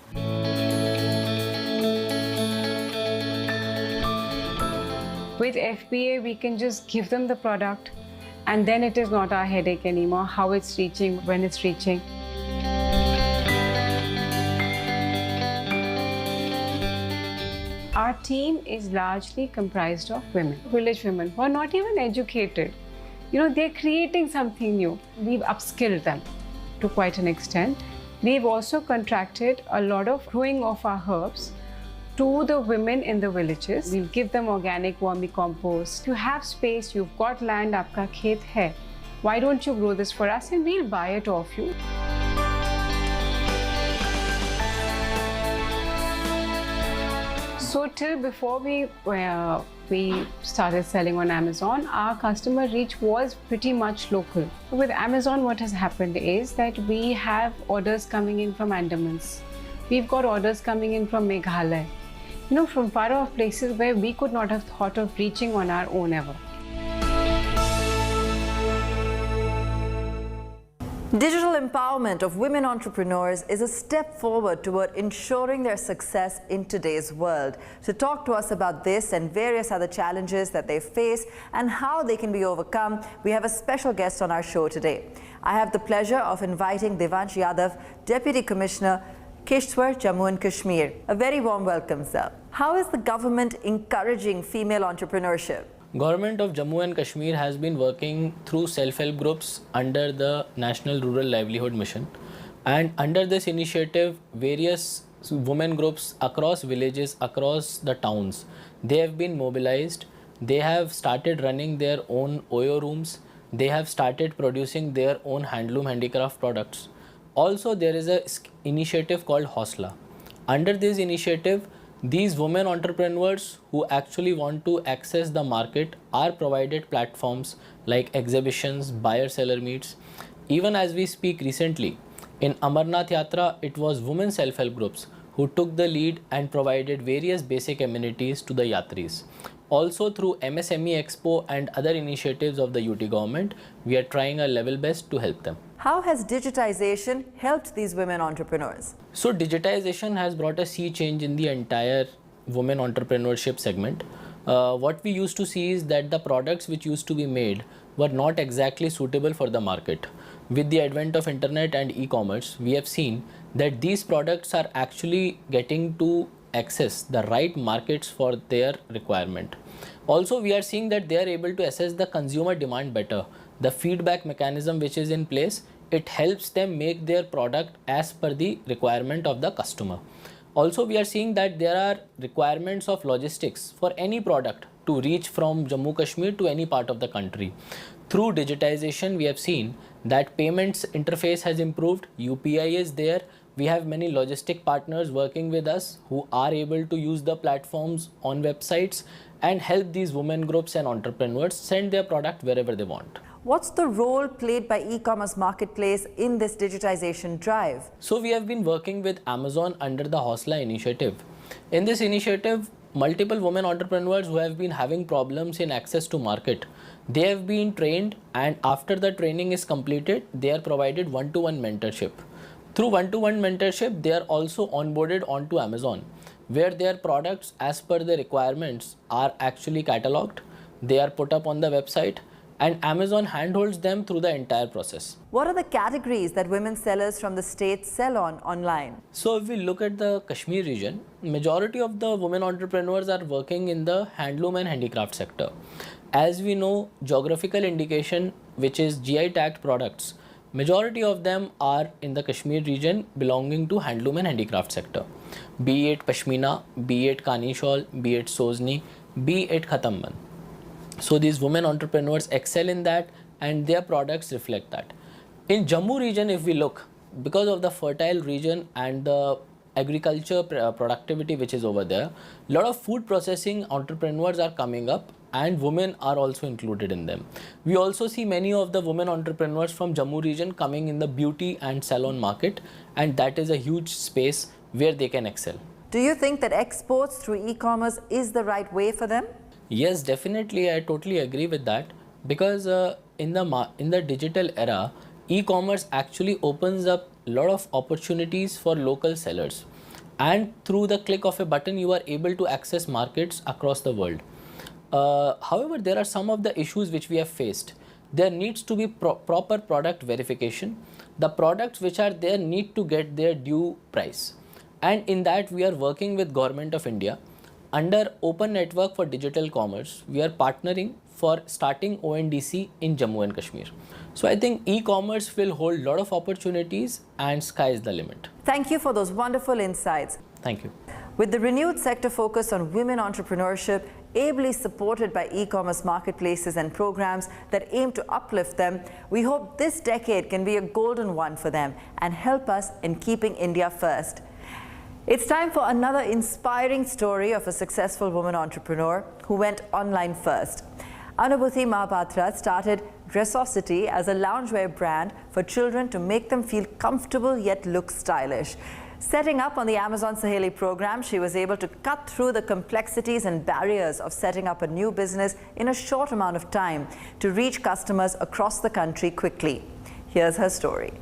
With FBA, we can just give them the product, and then it is not our headache anymore, how it's reaching, when it's reaching. Our team is largely comprised of women, village women who are not even educated. They're creating something new. We've upskilled them to quite an extent. We've also contracted a lot of growing of our herbs to the women in the villages. We'll give them organic vermicompost. You have space, you've got land, aapka khet hai. Why don't you grow this for us and we'll buy it off you. So till before we started selling on Amazon, our customer reach was pretty much local. With Amazon, what has happened is that we have orders coming in from Andamans. We've got orders coming in from Meghalaya. From far off places where we could not have thought of reaching on our own ever. Digital empowerment of women entrepreneurs is a step forward toward ensuring their success in today's world. To talk to us about this and various other challenges that they face and how they can be overcome, we have a special guest on our show today. I have the pleasure of inviting Devansh Yadav, Deputy Commissioner, Kishtwar, Jammu and Kashmir. A very warm welcome, sir. How is the government encouraging female entrepreneurship? Government of Jammu and Kashmir has been working through self-help groups under the National Rural Livelihood Mission, and under this initiative various women groups across villages, across the towns, they have been mobilized. They have started running their own Oyo rooms. They have started producing their own handloom handicraft products. Also, there is a initiative called Hausla. Under this initiative, these women entrepreneurs who actually want to access the market are provided platforms like exhibitions, buyer-seller meets. Even as we speak recently, in Amarnath Yatra, it was women self-help groups who took the lead and provided various basic amenities to the yatris. Also through MSME Expo and other initiatives of the UT government, we are trying our level best to help them. How has digitization helped these women entrepreneurs? So digitization has brought a sea change in the entire women entrepreneurship segment. What we used to see is that the products which used to be made were not exactly suitable for the market. With the advent of internet and e-commerce, we have seen that these products are actually getting to access the right markets for their requirement. Also, we are seeing that they are able to assess the consumer demand better. The feedback mechanism which is in place, it helps them make their product as per the requirement of the customer. Also, we are seeing that there are requirements of logistics for any product to reach from Jammu Kashmir to any part of the country. Through digitization, we have seen that payments interface has improved, UPI is there. We have many logistic partners working with us who are able to use the platforms on websites and help these women groups and entrepreneurs send their product wherever they want. What's the role played by e-commerce marketplace in this digitization drive? So we have been working with Amazon under the Hausla initiative. In this initiative, multiple women entrepreneurs who have been having problems in access to market, they have been trained, and after the training is completed, they are provided one-to-one mentorship. Through one-to-one mentorship, they are also onboarded onto Amazon, where their products as per the requirements are actually catalogued. They are put up on the website, and Amazon handholds them through the entire process. What are the categories that women sellers from the state sell online? So if we look at the Kashmir region, majority of the women entrepreneurs are working in the handloom and handicraft sector. As we know, geographical indication, which is GI tagged products, majority of them are in the Kashmir region belonging to handloom and handicraft sector. Be it Pashmina, be it Kani shawl, be it Sozni, be it Khatamban. So these women entrepreneurs excel in that, and their products reflect that. In Jammu region, if we look, because of the fertile region and the agriculture productivity which is over there, a lot of food processing entrepreneurs are coming up, and women are also included in them. We also see many of the women entrepreneurs from Jammu region coming in the beauty and salon market, and that is a huge space where they can excel. Do you think that exports through e-commerce is the right way for them? Yes, definitely. I totally agree with that, because in the digital era, e-commerce actually opens up a lot of opportunities for local sellers, and through the click of a button, you are able to access markets across the world. However, there are some of the issues which we have faced. There needs to be proper product verification. The products which are there need to get their due price, and in that we are working with Government of India. Under Open Network for Digital Commerce, we are partnering for starting ONDC in Jammu and Kashmir. So I think e-commerce will hold a lot of opportunities, and sky is the limit. Thank you for those wonderful insights. Thank you. With the renewed sector focus on women entrepreneurship, ably supported by e-commerce marketplaces and programs that aim to uplift them, we hope this decade can be a golden one for them and help us in keeping India first. It's time for another inspiring story of a successful woman entrepreneur who went online first. Anubhuti Mahapatra started Dressosity as a loungewear brand for children to make them feel comfortable yet look stylish. Setting up on the Amazon Saheli program, she was able to cut through the complexities and barriers of setting up a new business in a short amount of time to reach customers across the country quickly. Here's her story.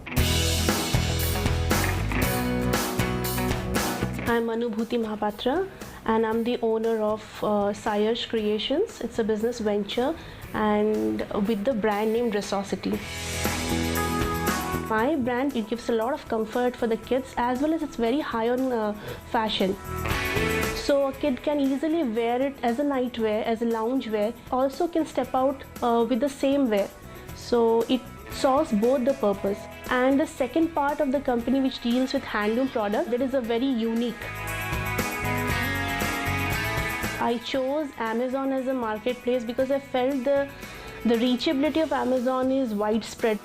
I'm Anubhuti Mahapatra, and I'm the owner of Sayers Creations. It's a business venture and with the brand name Dressosity. My brand, it gives a lot of comfort for the kids, as well as it's very high on fashion. So a kid can easily wear it as a nightwear, as a lounge wear, also can step out with the same wear. So it solves both the purpose. And the second part of the company, which deals with handloom product, that is a very unique. I chose Amazon as a marketplace because I felt the reachability of Amazon is widespread.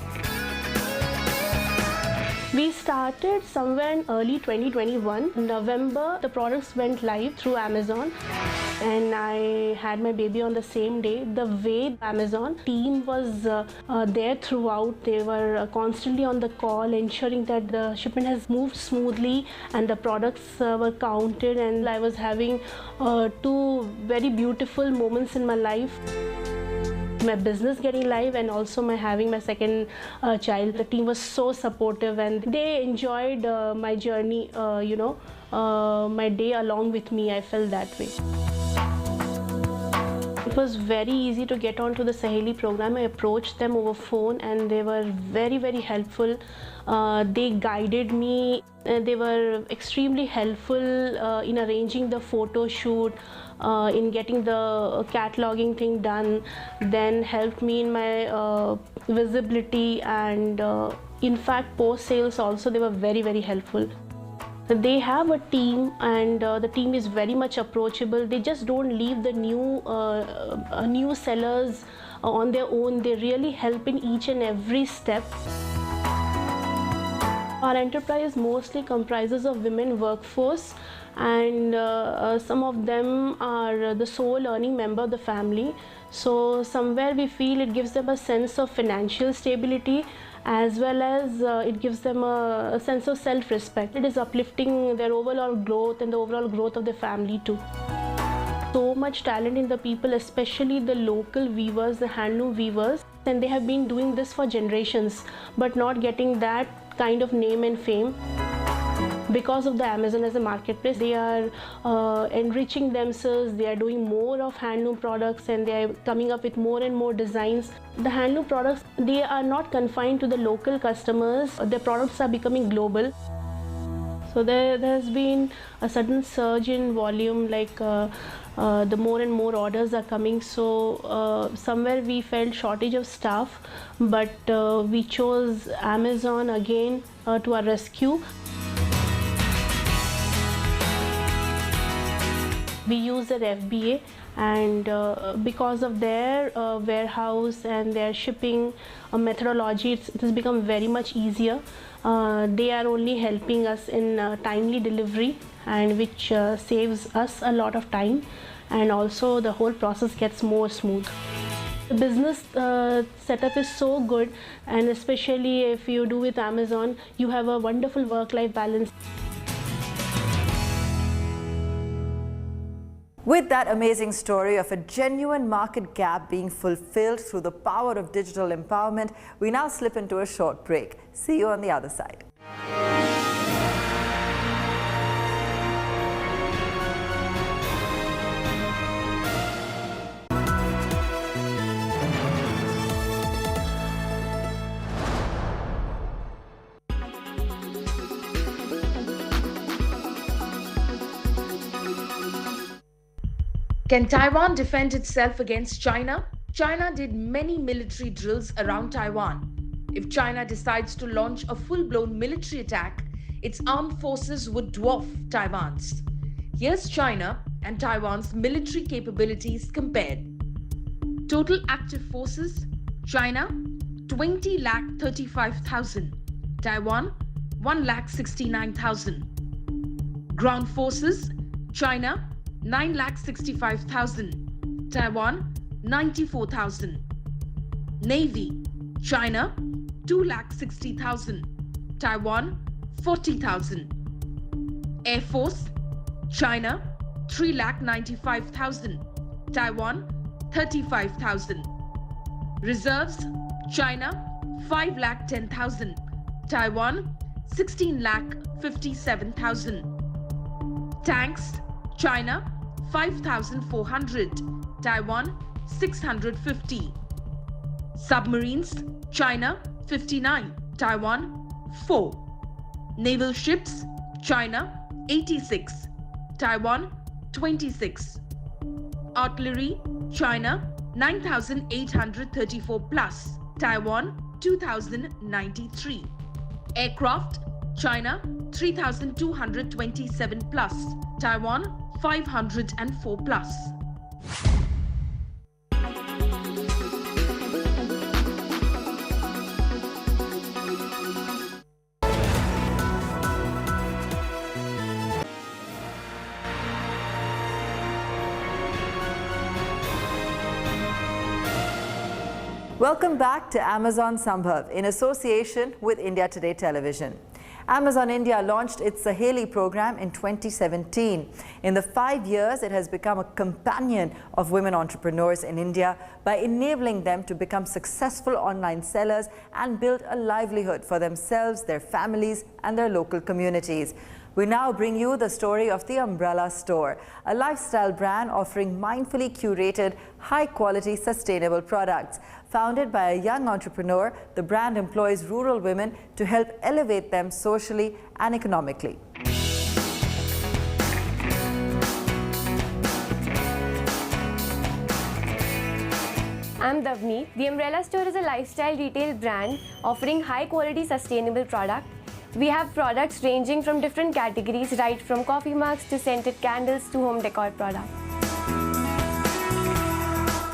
We started somewhere in early 2021. In November, the products went live through Amazon, and I had my baby on the same day. The way Amazon team was there throughout, they were constantly on the call, ensuring that the shipment has moved smoothly and the products were counted, and I was having two very beautiful moments in my life. My business getting live and also having my second child. The team was so supportive and they enjoyed my journey, my day along with me. I felt that way. It was very easy to get onto the Saheli program. I approached them over phone and they were very, very helpful. They guided me. They were extremely helpful in arranging the photo shoot, in getting the cataloging thing done, then helped me in my visibility, and in fact post sales also they were very, very helpful. They have a team, and the team is very much approachable. They just don't leave the new sellers on their own. They really help in each and every step. Our enterprise mostly comprises of women workforce, and some of them are the sole earning member of the family. So somewhere we feel it gives them a sense of financial stability, as well as it gives them a sense of self-respect. It is uplifting their overall growth and the overall growth of the family too. So much talent in the people, especially the local weavers, the handloom weavers, and they have been doing this for generations but not getting that kind of name and fame. Because of the Amazon as a marketplace, they are enriching themselves, they are doing more of handloom products, and they are coming up with more and more designs. The handloom products, they are not confined to the local customers, their products are becoming global. So there has been a sudden surge in volume, like the more and more orders are coming. So somewhere we felt shortage of staff, but we chose Amazon again to our rescue. We use their FBA, and because of their warehouse and their shipping methodology, it has become very much easier. They are only helping us in timely delivery, and which saves us a lot of time, and also the whole process gets more smooth. The business setup is so good, and especially if you do with Amazon, you have a wonderful work-life balance. With that amazing story of a genuine market gap being fulfilled through the power of digital empowerment, we now slip into a short break. See you on the other side. Can Taiwan defend itself against China? China did many military drills around Taiwan. If China decides to launch a full-blown military attack, its armed forces would dwarf Taiwan's. Here's China and Taiwan's military capabilities compared. Total active forces: China 20,35,000, Taiwan 1,69,000. Ground forces: China 9,65,000, Taiwan 94,000. Navy: China 2,60,000, Taiwan 40,000. Air Force: China 3,95,000, Taiwan 35,000. Reserves: China 5,10,000, Taiwan 16,57,000. Tanks: China 5,400, Taiwan 650. Submarines: China 59, Taiwan 4. Naval ships, China 86, Taiwan 26. Artillery, China 9,834 plus, Taiwan 2,093. Aircraft, China 3,227 plus, Taiwan 504 plus. Welcome back to Amazon Sambhav in association with India Today Television. Amazon India launched its Saheli program in 2017. In the 5 years, it has become a companion of women entrepreneurs in India by enabling them to become successful online sellers and build a livelihood for themselves, their families, and their local communities. We now bring you the story of the Umbrella Store, a lifestyle brand offering mindfully curated, high-quality, sustainable products. Founded by a young entrepreneur, the brand employs rural women to help elevate them socially and economically. I'm Davneet. The Umbrella Store is a lifestyle retail brand offering high-quality, sustainable products. We have products ranging from different categories, right from coffee mugs to scented candles to home decor products.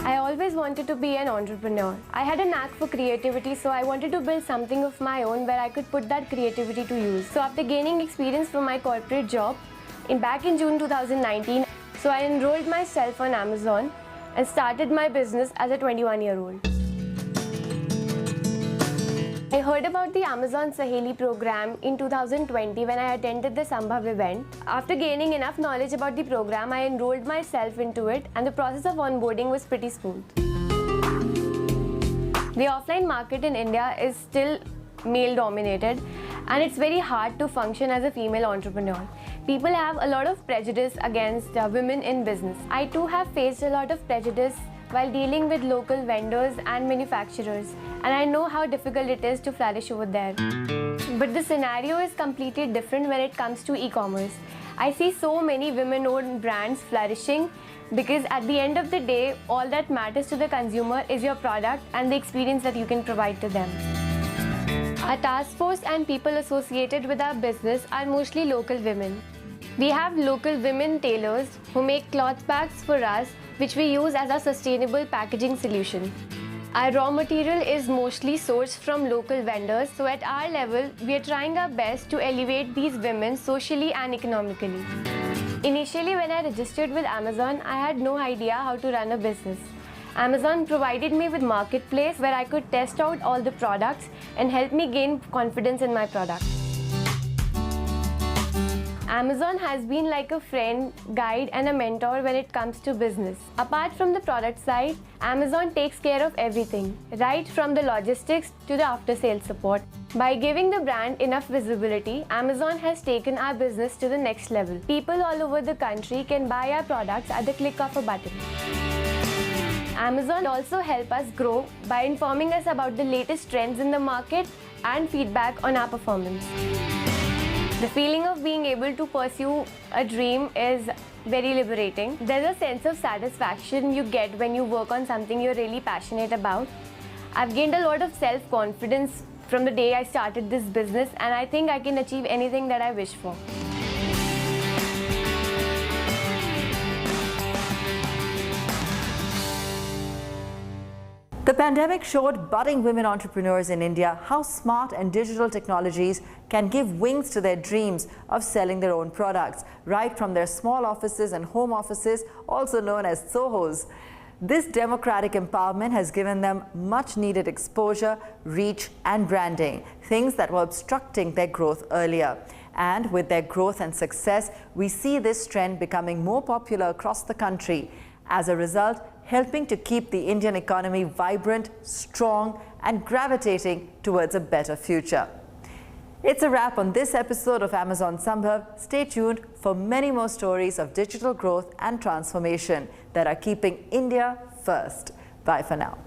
I always wanted to be an entrepreneur. I had a knack for creativity, so I wanted to build something of my own where I could put that creativity to use. So after gaining experience from my corporate job, back in June 2019, so I enrolled myself on Amazon and started my business as a 21-year-old. I heard about the Amazon Saheli program in 2020 when I attended the Sambhav event. After gaining enough knowledge about the program, I enrolled myself into it and the process of onboarding was pretty smooth. The offline market in India is still male-dominated and it's very hard to function as a female entrepreneur. People have a lot of prejudice against women in business. I too have faced a lot of prejudice while dealing with local vendors and manufacturers, and I know how difficult it is to flourish over there. But the scenario is completely different when it comes to e-commerce. I see so many women-owned brands flourishing because at the end of the day, all that matters to the consumer is your product and the experience that you can provide to them. Our task force and people associated with our business are mostly local women. We have local women tailors who make cloth bags for us, which we use as a sustainable packaging solution. Our raw material is mostly sourced from local vendors, so at our level, we are trying our best to elevate these women socially and economically. Initially, when I registered with Amazon, I had no idea how to run a business. Amazon provided me with marketplace where I could test out all the products and help me gain confidence in my product. Amazon has been like a friend, guide and a mentor when it comes to business. Apart from the product side, Amazon takes care of everything, right from the logistics to the after-sales support. By giving the brand enough visibility, Amazon has taken our business to the next level. People all over the country can buy our products at the click of a button. Amazon also helps us grow by informing us about the latest trends in the market and feedback on our performance. The feeling of being able to pursue a dream is very liberating. There's a sense of satisfaction you get when you work on something you're really passionate about. I've gained a lot of self-confidence from the day I started this business, and I think I can achieve anything that I wish for. The pandemic showed budding women entrepreneurs in India how smart and digital technologies can give wings to their dreams of selling their own products, right from their small offices and home offices, also known as Sohos. This democratic empowerment has given them much needed exposure, reach and branding, things that were obstructing their growth earlier. And with their growth and success, we see this trend becoming more popular across the country. As a result, helping to keep the Indian economy vibrant, strong, and gravitating towards a better future. It's a wrap on this episode of Amazon Sambhav. Stay tuned for many more stories of digital growth and transformation that are keeping India first. Bye for now.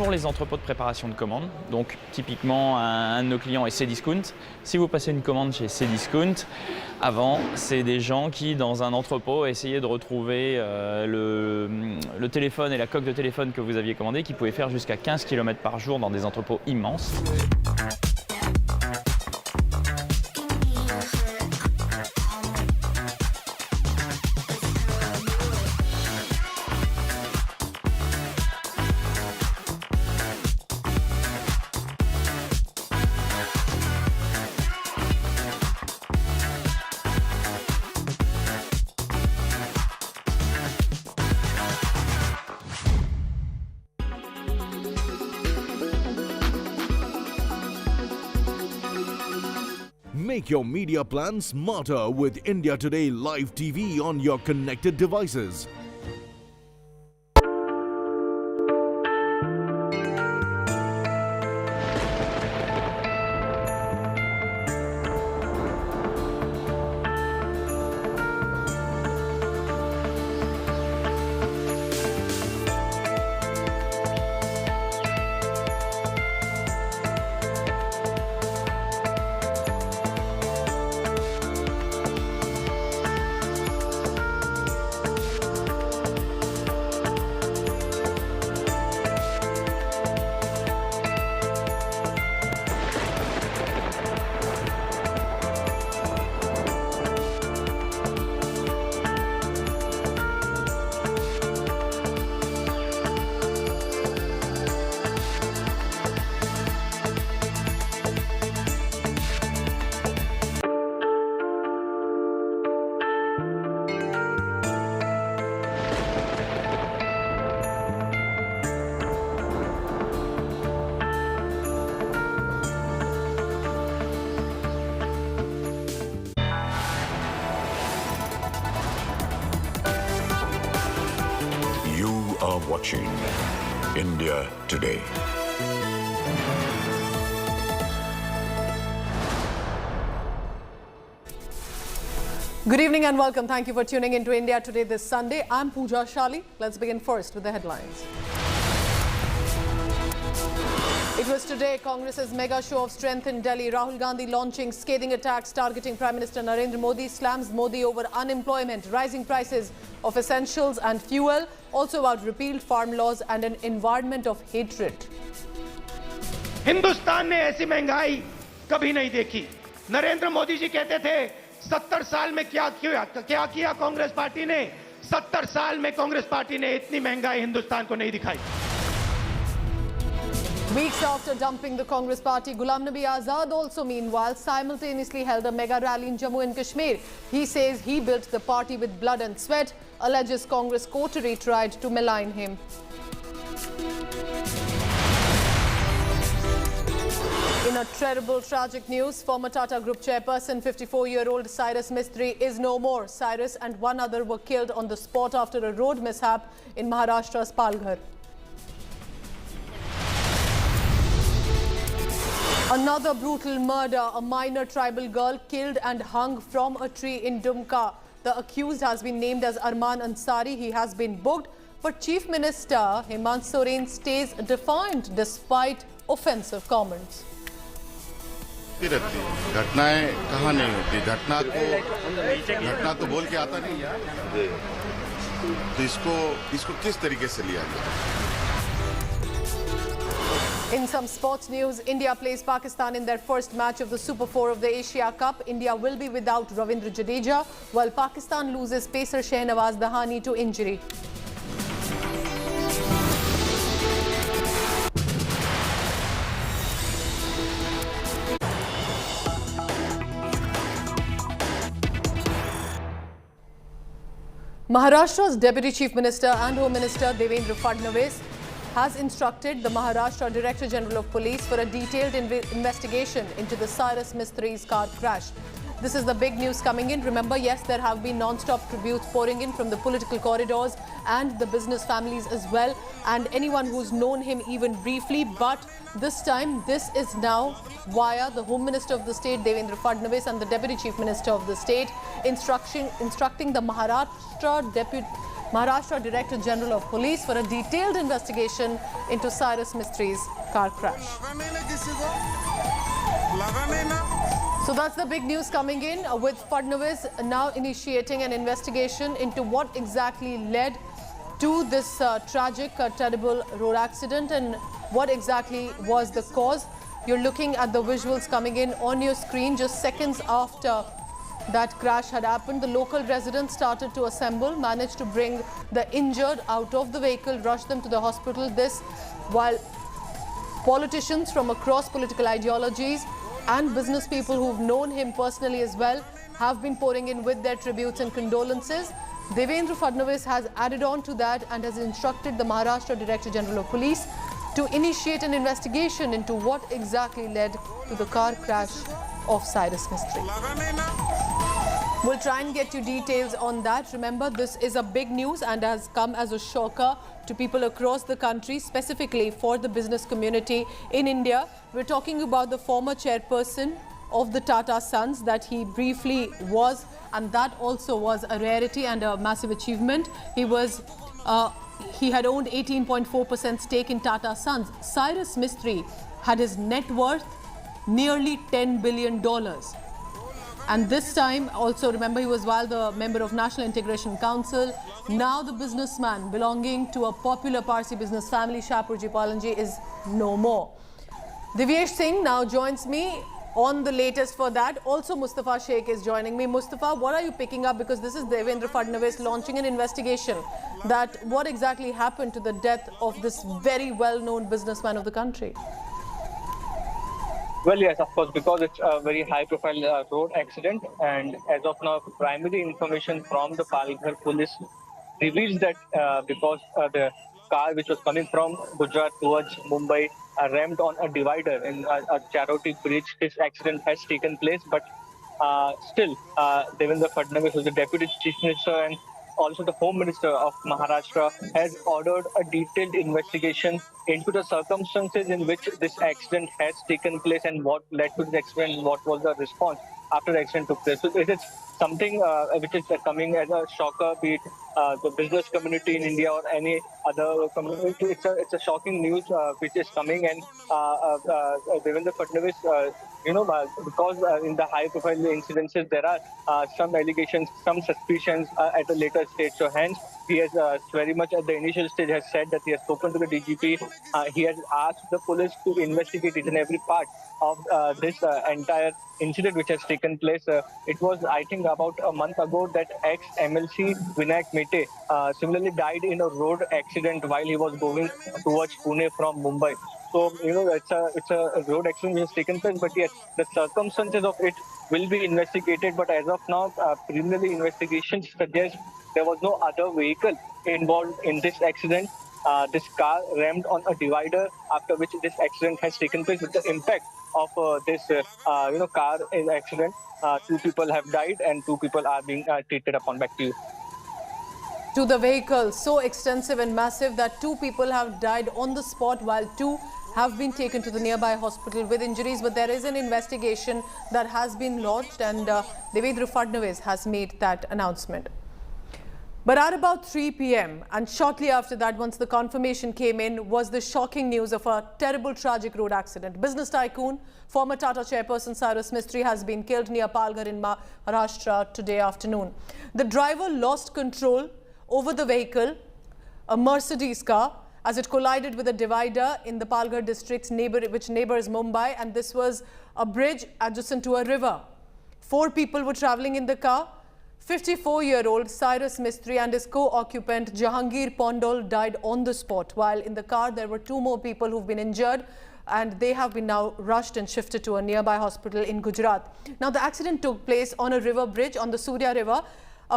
toujours les entrepôts de préparation de commandes. Donc typiquement, un de nos clients est Cdiscount. Si vous passez une commande chez Cdiscount, avant, c'est des gens qui, dans un entrepôt, essayaient de retrouver le téléphone et la coque de téléphone que vous aviez commandé, qui pouvaient faire jusqu'à 15 km par jour dans des entrepôts immenses. Make your media plan smarter with India Today Live TV on your connected devices. Watching India Today. Good evening and welcome. Thank you for tuning into India Today this Sunday. I'm Pooja Shali. Let's begin first with the headlines. It was today Congress's mega show of strength in Delhi. Rahul Gandhi launching scathing attacks targeting Prime Minister Narendra Modi, slams Modi over unemployment, rising prices of essentials and fuel, also about repealed farm laws and an environment of hatred. Hindustan ने ऐसी महंगाई कभी नहीं देखी। नरेंद्र मोदी जी कहते थे 70 साल में क्या किया कांग्रेस पार्टी ने। 70 साल में कांग्रेस पार्टी ने इतनी महंगाई हिंदुस्तान को नहीं दिखाई। Weeks after dumping the Congress party, Ghulam Nabi Azad also meanwhile simultaneously held a mega rally in Jammu and Kashmir. He says he built the party with blood and sweat, alleges Congress coterie tried to malign him. In a terrible tragic news, former Tata Group chairperson 54-year-old Cyrus Mistry is no more. Cyrus and one other were killed on the spot after a road mishap in Maharashtra's Palghar. Another brutal murder, a minor tribal girl killed and hung from a tree in Dumka. The accused has been named as Arman Ansari. He has been booked, but Chief Minister Hemant Soren stays defiant despite offensive comments. घटनाएं कहाँ नहीं होती, घटना तो बोल के आता नहीं है, तो इसको किस तरीके से लिया गया? In some sports news, India plays Pakistan in their first match of the Super 4 of the Asia Cup. India will be without Ravindra Jadeja, while Pakistan loses pacer Shehnawaz Dahani to injury. Maharashtra's Deputy Chief Minister and Home Minister Devendra Fadnavis has instructed the Maharashtra Director General of Police for a detailed investigation into the Cyrus Mistry's car crash. This is the big news coming in. Remember, yes, there have been non-stop tributes pouring in from the political corridors and the business families as well, and anyone who's known him even briefly. But this time, this is now via the Home Minister of the state, Devendra Fadnavis, and the Deputy Chief Minister of the state, instructing the Maharashtra Maharashtra Director General of Police for a detailed investigation into Cyrus Mistri's car crash. So that's the big news coming in, with Fadnavis now initiating an investigation into what exactly led to this tragic, terrible road accident and what exactly was the cause. You're looking at the visuals coming in on your screen just seconds after that crash had happened. The local residents started to assemble, managed to bring the injured out of the vehicle, rush them to the hospital. This while politicians from across political ideologies and business people who've known him personally as well have been pouring in with their tributes and condolences. Devendra Fadnavis has added on to that and has instructed the Maharashtra Director General of Police to initiate an investigation into what exactly led to the car crash of Cyrus Mistry. We'll try and get you details on that. Remember, this is a big news and has come as a shocker to people across the country, specifically for the business community in India. We're talking about the former chairperson of the Tata Sons that he briefly was, and that also was a rarity and a massive achievement. He had owned 18.4% stake in Tata Sons. Cyrus Mistry had his net worth nearly $10 billion. And this time, also remember, he was while the member of National Integration Council. Now the businessman belonging to a popular Parsi business family, Shapurji Palanji, is no more. Divyesh Singh now joins me on the latest for that. Also, Mustafa Sheikh is joining me. Mustafa, what are you picking up? Because this is Devendra Fadnavis launching an investigation that what exactly happened to the death of this very well-known businessman of the country. Well, yes, of course, because it's a very high-profile road accident, and as of now, primary information from the Palghar police reveals that because the car which was coming from Gujarat towards Mumbai rammed on a divider in a Charoti bridge. This accident has taken place, but still, Devendra Fadnavis, who is the Deputy Chief Minister and also the Home Minister of Maharashtra, has ordered a detailed investigation into the circumstances in which this accident has taken place and what led to this accident and what was the response after the accident took place. So it is something which is coming as a shocker, be it the business community in India or any other community. It's a shocking news which is coming, and Devendra Fadnavis, because in the high-profile incidences there are some allegations, some suspicions at a later stage. So hence, he has very much at the initial stage has said that he has spoken to the DGP. He has asked the police to investigate each and every part of this entire incident which has taken place. It was, I think, about a month ago that ex-MLC Vinayak Mete similarly died in a road accident while he was going towards Pune from Mumbai. So, it's a road accident which has taken place, but yes, the circumstances of it will be investigated. But as of now, preliminary investigations suggest there was no other vehicle involved in this accident. This car rammed on a divider, after which this accident has taken place. With the impact of this car accident, 2 people have died and 2 people are being treated upon. Back to you. To the vehicle, so extensive and massive that 2 people have died on the spot, while 2 have been taken to the nearby hospital with injuries. But there is an investigation that has been launched, and Devendra Fadnavis has made that announcement. But at about 3 p.m. and shortly after that, once the confirmation came in, was the shocking news of a terrible, tragic road accident. Business tycoon, former Tata chairperson Cyrus Mistry has been killed near Palghar in Maharashtra today afternoon. The driver lost control over the vehicle, a Mercedes car, as it collided with a divider in the Palghar district's which neighbors Mumbai, and this was a bridge adjacent to a river. 4 people were travelling in the car. 54-year-old Cyrus Mistry and his co-occupant Jahangir Pondol died on the spot, while in the car there were 2 more people who've been injured, and they have been now rushed and shifted to a nearby hospital in Gujarat. Now, the accident took place on a river bridge on the Surya River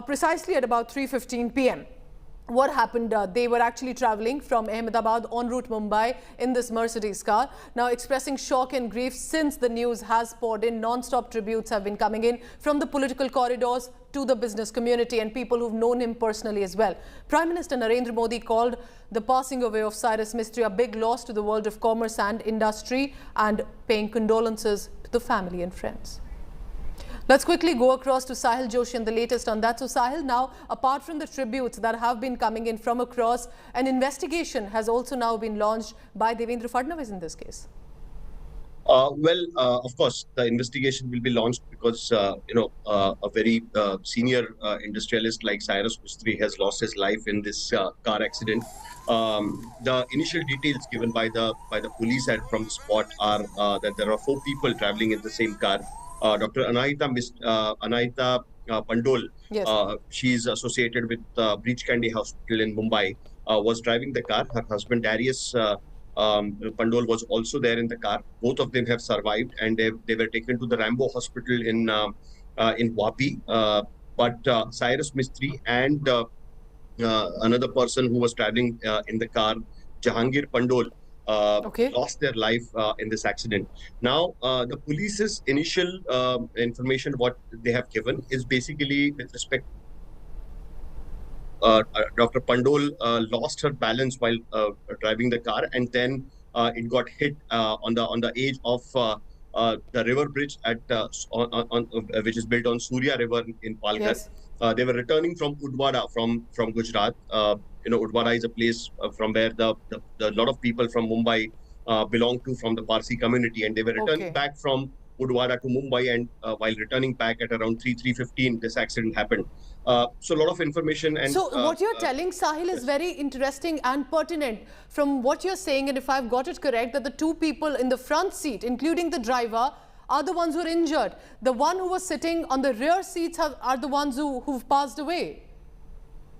precisely at about 3:15 p.m. What happened? They were actually traveling from Ahmedabad en route Mumbai in this Mercedes car. Now, expressing shock and grief since the news has poured in, non-stop tributes have been coming in from the political corridors to the business community and people who've known him personally as well. Prime Minister Narendra Modi called the passing away of Cyrus Mistry a big loss to the world of commerce and industry, and paying condolences to the family and friends. Let's quickly go across to Sahil Joshi and the latest on that. So Sahil, now apart from the tributes that have been coming in from across, an investigation has also now been launched by Devendra Fadnavis in this case. Of course, the investigation will be launched because, a very senior industrialist like Cyrus Mistry has lost his life in this car accident. The initial details given by the police and from the spot are that there are 4 people traveling in the same car. Dr. Anahita Pandol, yes. She's associated with Breach Candy Hospital in Mumbai, was driving the car. Her husband Darius Pandol was also there in the car. Both of them have survived, and they were taken to the Rambo Hospital in Vapi. But Cyrus Mistry and another person who was traveling in the car, Jahangir Pandol, lost their life in this accident. Now, the police's initial information, what they have given, is basically with respect. Dr. Pandol lost her balance while driving the car, and then it got hit on the edge of the river bridge at which is built on Surya River in Palghar. Yes. They were returning from Udwara from Gujarat. Udwara is a place from where the lot of people from Mumbai belong to, from the Parsi community, and they were returning back from Udwara to Mumbai, and while returning back at around 3:15, this accident happened. So a lot of information. And so what you're telling, Sahil, is very interesting and pertinent. From what you're saying, and if I've got it correct, that the 2 people in the front seat, including the driver, are the ones who are injured. The one who was sitting on the rear seats are the ones who've passed away.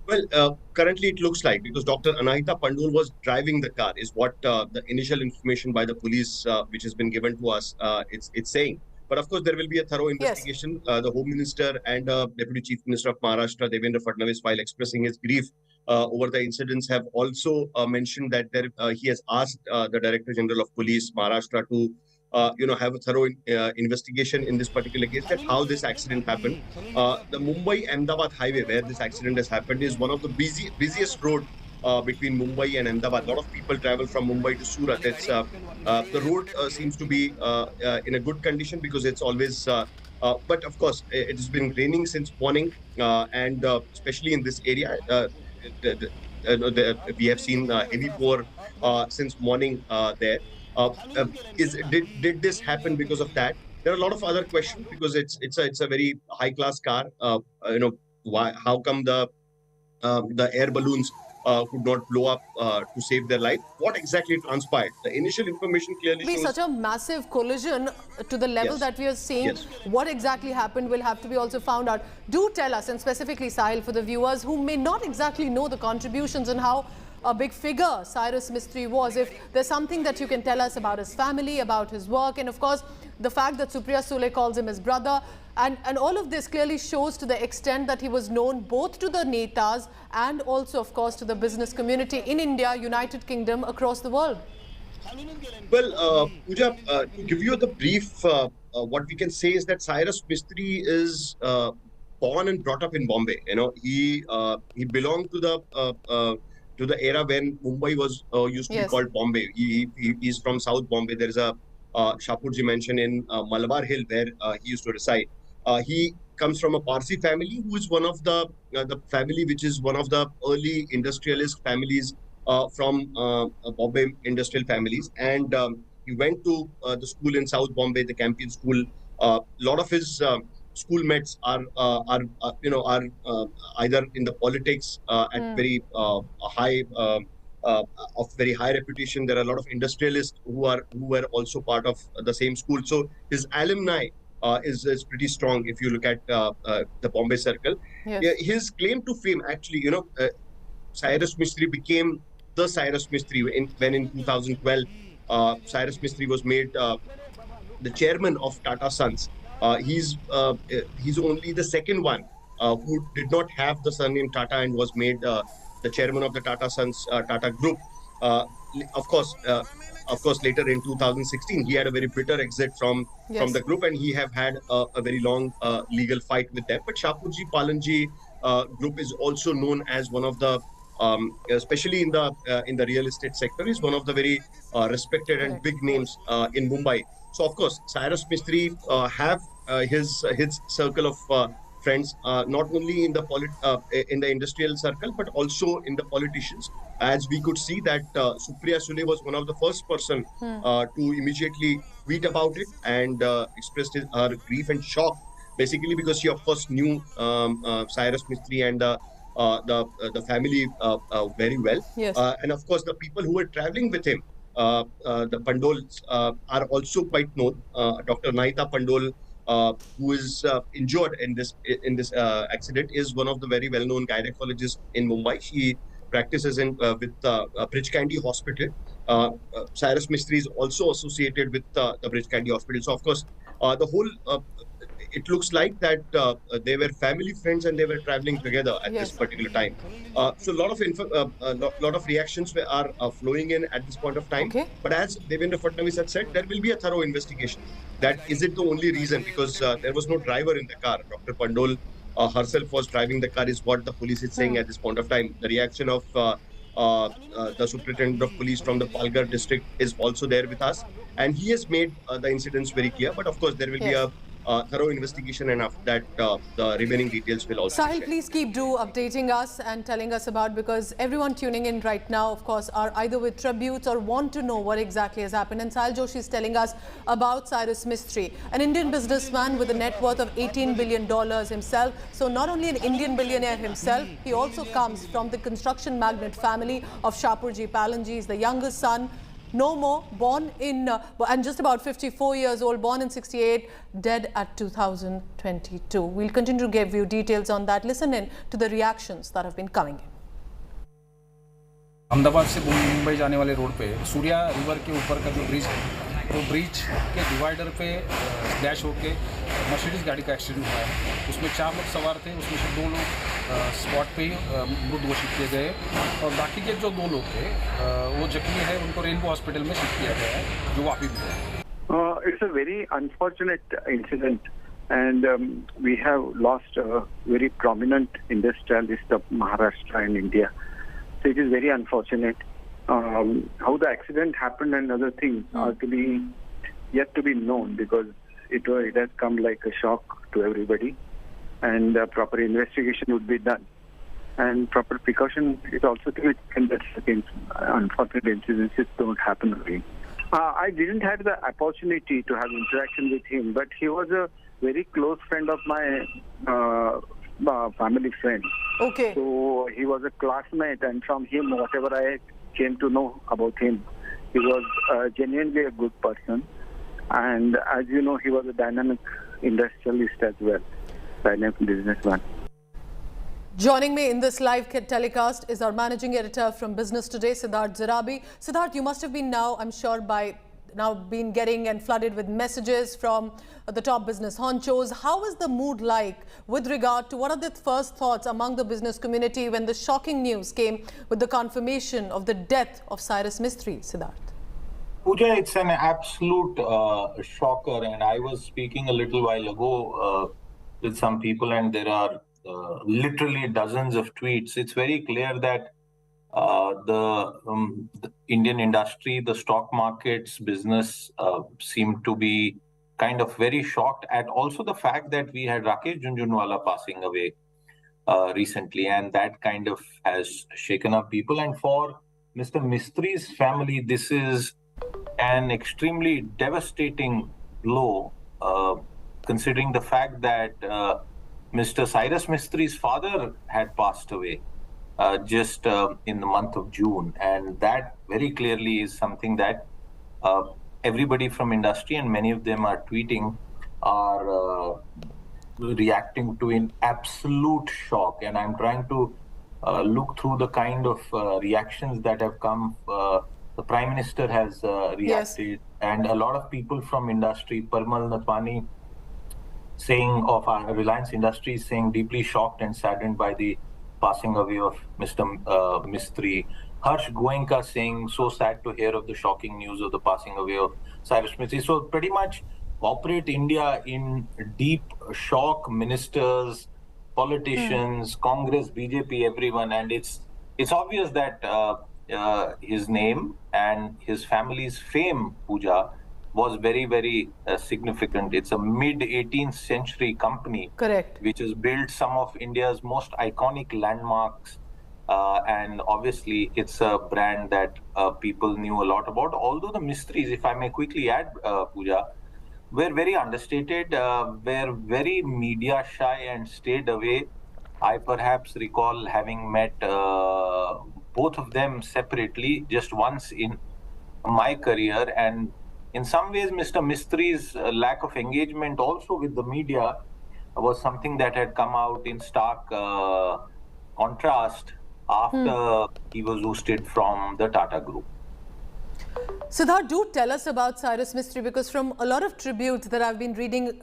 Well, currently it looks like, because Dr. Anahita Pandol was driving the car, is what the initial information by the police, which has been given to us, it's saying. But of course, there will be a thorough investigation. Yes. The Home Minister and Deputy Chief Minister of Maharashtra, Devendra Fadnavis, while expressing his grief over the incidents, have also mentioned that he has asked the Director General of Police, Maharashtra, to have a thorough investigation in this particular case, that how this accident happened. The Mumbai-Ahmedabad highway, where this accident has happened, is one of the busiest road between Mumbai and Ahmedabad. A lot of people travel from Mumbai to Surat. It's the road seems to be in a good condition, because it's always but of course it has been raining since morning, and especially in this area we have seen heavy pour since morning there. Did this happen because of that? There are a lot of other questions, because it's a very high class car. How come the air balloons could not blow up to save their life? What exactly transpired? The initial information clearly shows such a massive collision to the level that we are seeing. Yes. What exactly happened will have to be also found out. Do tell us, and specifically Sahil, for the viewers who may not exactly know the contributions and how a big figure Cyrus Mistry was, if there's something that you can tell us about his family, about his work, and of course the fact that Supriya Sule calls him his brother, and all of this clearly shows to the extent that he was known both to the netas and also of course to the business community in India, United Kingdom, across the world. Well, Pooja, to give you the brief, what we can say is that Cyrus Mistry is born and brought up in Bombay. He belonged to the era when Mumbai was used to be called Bombay. He is from South Bombay. There is a Shapurji mansion in Malabar Hill where he used to reside. He comes from a Parsi family, who is one of the family which is one of the early industrialist families from Bombay industrial families. And he went to the school in South Bombay, the Campion School. A lot of his schoolmates are either in the politics at very high of very high reputation. There are a lot of industrialists who were also part of the same school. So his alumni is pretty strong if you look at the Bombay circle. Yes. His claim to fame, actually, Cyrus Mistry became the Cyrus Mistry when in 2012 Cyrus Mistry was made the chairman of Tata Sons. He's only the second one who did not have the surname Tata and was made the chairman of the Tata Sons Tata Group. Of course, later in 2016, he had a very bitter exit from the group, and he have had a very long legal fight with them. But Shapurji Palanji Group is also known as one of the, especially in the real estate sector, is one of the very respected and big names in Mumbai. So of course, Cyrus Mistry have his circle of friends, not only in the industrial circle, but also in the politicians. As we could see that Supriya Sule was one of the first person to immediately tweet about it and expressed her grief and shock, basically because she of course knew Cyrus Mistry and the family very well. Yes. And of course, the people who were traveling with him, the Pandols, are also quite known. Dr. Naita Pandol, who is injured in this accident, is one of the very well-known gynecologists in Mumbai. She practices with Bridge Candy Hospital. Cyrus Mistry is also associated with the Bridge Candy Hospital. So of course, the whole it looks like that they were family friends and they were traveling together at this particular time. So a lot of reactions are flowing in at this point of time. Okay. But as Devendra Fadnavis had said, there will be a thorough investigation. That is it the only reason, because there was no driver in the car. Dr. Pandol herself was driving the car, is what the police is saying at this point of time. The reaction of the superintendent of police from the Palghar district is also there with us, and he has made the incidents very clear. But of course, there will be a thorough investigation, and after that, the remaining details will also be shared. Sahil, please keep updating us and telling us about, because everyone tuning in right now, of course, are either with tributes or want to know what exactly has happened. And Sahil Joshi is telling us about Cyrus Mistry, an Indian businessman with a net worth of $18 billion himself. So not only an Indian billionaire himself, he also comes from the construction magnate family of Shapurji Palanji. He's the youngest son. No more, born in, and just about 54 years old, born in 68, dead at 2022. We'll continue to give you details on that. Listen in to the reactions that have been coming in. Ahmedabad से मुंबई जाने वाले road पे Surya river के ऊपर का जो bridge है, तो ब्रिज के डिवाइडर पे डैश होके मर्सिडीज गाड़ी का एक्सीडेंट हुआ है। उसमें 4 लोग सवार थे, उसमें से 2 लोग स्पॉट पे ही मृत घोषित किए गए और बाकी के जो 2 लोग थे वो जख्मी है, उनको रेनबो हॉस्पिटल में शिफ्ट किया गया है, जो वापी में है। It's a very unfortunate incident, and we have lost a very prominent industrialist of Maharashtra in India. So it is very unfortunate. How the accident happened and other things are yet to be known, because it has come like a shock to everybody, and proper investigation would be done, and proper precaution is also to be taken that unfortunate incidents don't happen again. I didn't have the opportunity to have interaction with him, but he was a very close friend of my family friend. Okay. So he was a classmate, and from him, whatever I came to know about him, he was genuinely a good person. And as you know, he was a dynamic industrialist as well, dynamic businessman. Joining me in this live telecast is our managing editor from Business Today, Siddharth Zarabi. Siddharth, you must have been now, I'm sure, by now been getting and flooded with messages from the top business honchos. How is the mood like with regard to what are the first thoughts among the business community when the shocking news came with the confirmation of the death of Cyrus Mistry, Siddharth? Pooja, it's an absolute shocker, and I was speaking a little while ago with some people, and there are literally dozens of tweets. It's very clear that the Indian industry, the stock markets, business seem to be kind of very shocked at also the fact that we had Rakesh Jhunjhunwala passing away recently, and that kind of has shaken up people. And for Mr. Mistry's family, this is an extremely devastating blow, considering the fact that Mr. Cyrus Mistry's father had passed away just in the month of June, and that very clearly is something that everybody from industry, and many of them are tweeting, are reacting to in absolute shock. And I'm trying to look through the kind of reactions that have come. The Prime Minister has reacted, and a lot of people from industry, Parmal Natwani, saying of our Reliance Industries, saying deeply shocked and saddened by the passing away of Mr. Mistry. Harsh Goenka saying, so sad to hear of the shocking news of the passing away of Cyrus Mistry. So pretty much corporate India in deep shock, ministers, politicians, Congress, BJP, everyone. And it's obvious that his name and his family's fame, Pooja, was very, very significant. It's a mid-18th century company. Correct. Which has built some of India's most iconic landmarks. And obviously, it's a brand that people knew a lot about. Although the Mistries, if I may quickly add, Pooja, were very understated, were very media shy and stayed away. I perhaps recall having met both of them separately just once in my career. And in some ways, Mr. Mistri's lack of engagement also with the media was something that had come out in stark contrast after he was ousted from the Tata Group. Siddharth, do tell us about Cyrus Mistry, because from a lot of tributes that I've been reading,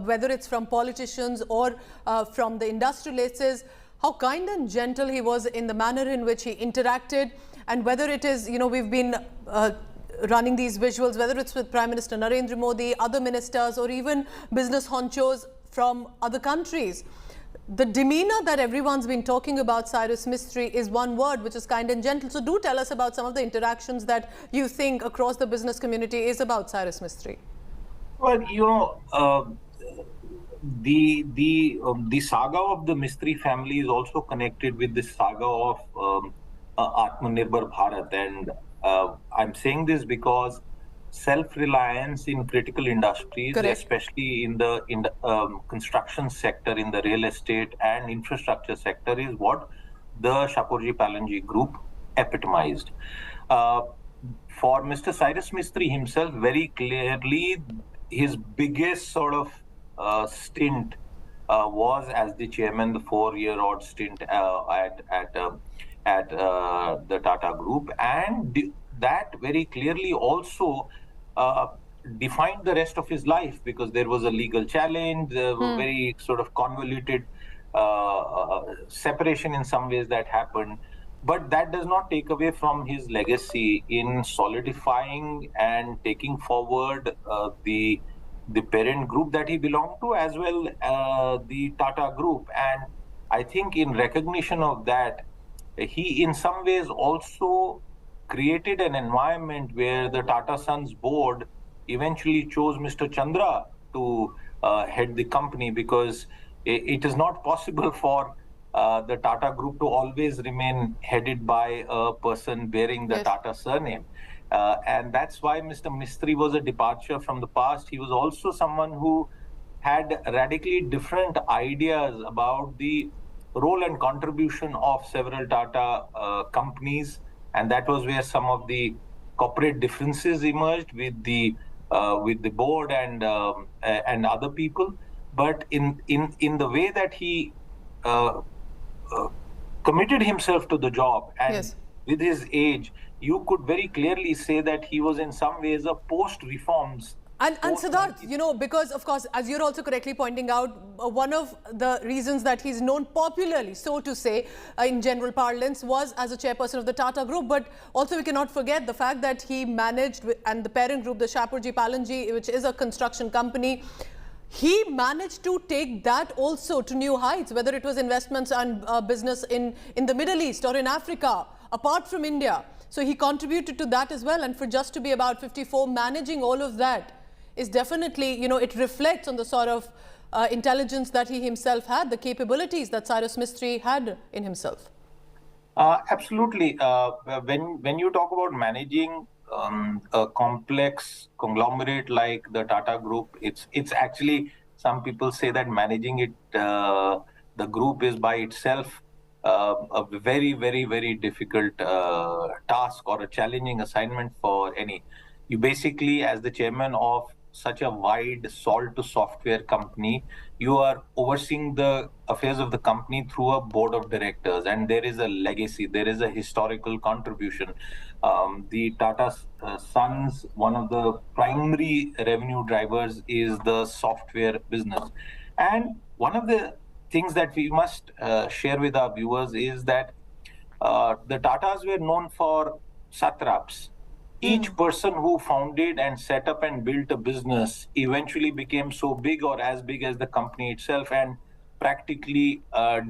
whether it's from politicians or from the industrialists, is how kind and gentle he was in the manner in which he interacted, and whether it is, we've been running these visuals, whether it's with Prime Minister Narendra Modi, other ministers, or even business honchos from other countries. The demeanor that everyone's been talking about Cyrus Mistry is one word, which is kind and gentle. So do tell us about some of the interactions that you think across the business community is about Cyrus Mistry. Well, the saga of the Mistry family is also connected with the saga of Atmanirbhar Bharat. And I'm saying this because self-reliance in critical industries, correct, especially in the construction sector, in the real estate and infrastructure sector, is what the Shapoorji Pallonji Group epitomized. For Mr. Cyrus Mistry himself, very clearly, his biggest sort of stint was as the chairman, the 4-year-old stint at the Tata Group, and that very clearly also defined the rest of his life, because there was a legal challenge, very sort of convoluted separation in some ways that happened. But that does not take away from his legacy in solidifying and taking forward the parent group that he belonged to, as well the Tata Group. And I think in recognition of that, he in some ways also created an environment where the Tata Sons board eventually chose Mr. Chandra to head the company, because it is not possible for the Tata Group to always remain headed by a person bearing the Tata surname. And that's why Mr. Mistry was a departure from the past. He was also someone who had radically different ideas about the role and contribution of several Tata companies. And that was where some of the corporate differences emerged with the board and other people. But in the way that he committed himself to the job, and with his age, you could very clearly say that he was in some ways a post-reforms. And Siddharth, because of course, as you're also correctly pointing out, one of the reasons that he's known popularly, so to say, in general parlance, was as a chairperson of the Tata Group. But also we cannot forget the fact that he managed, and the parent group, the Shapoorji Pallonji, which is a construction company, he managed to take that also to new heights, whether it was investments and business in the Middle East or in Africa, apart from India. So he contributed to that as well. And for just to be about 54, managing all of that is definitely, it reflects on the sort of intelligence that he himself had, the capabilities that Cyrus Mistry had in himself. Absolutely. When you talk about managing a complex conglomerate like the Tata Group, it's actually, some people say that managing it, the group is by itself a very, very, very difficult task or a challenging assignment for any. You basically, as the chairman of such a wide salt to software company, you are overseeing the affairs of the company through a board of directors, and there is a legacy, there is a historical contribution. The Tata Sons, one of the primary revenue drivers is the software business. And one of the things that we must share with our viewers is that the Tatas were known for satraps. Each person who founded and set up and built a business eventually became so big or as big as the company itself, and practically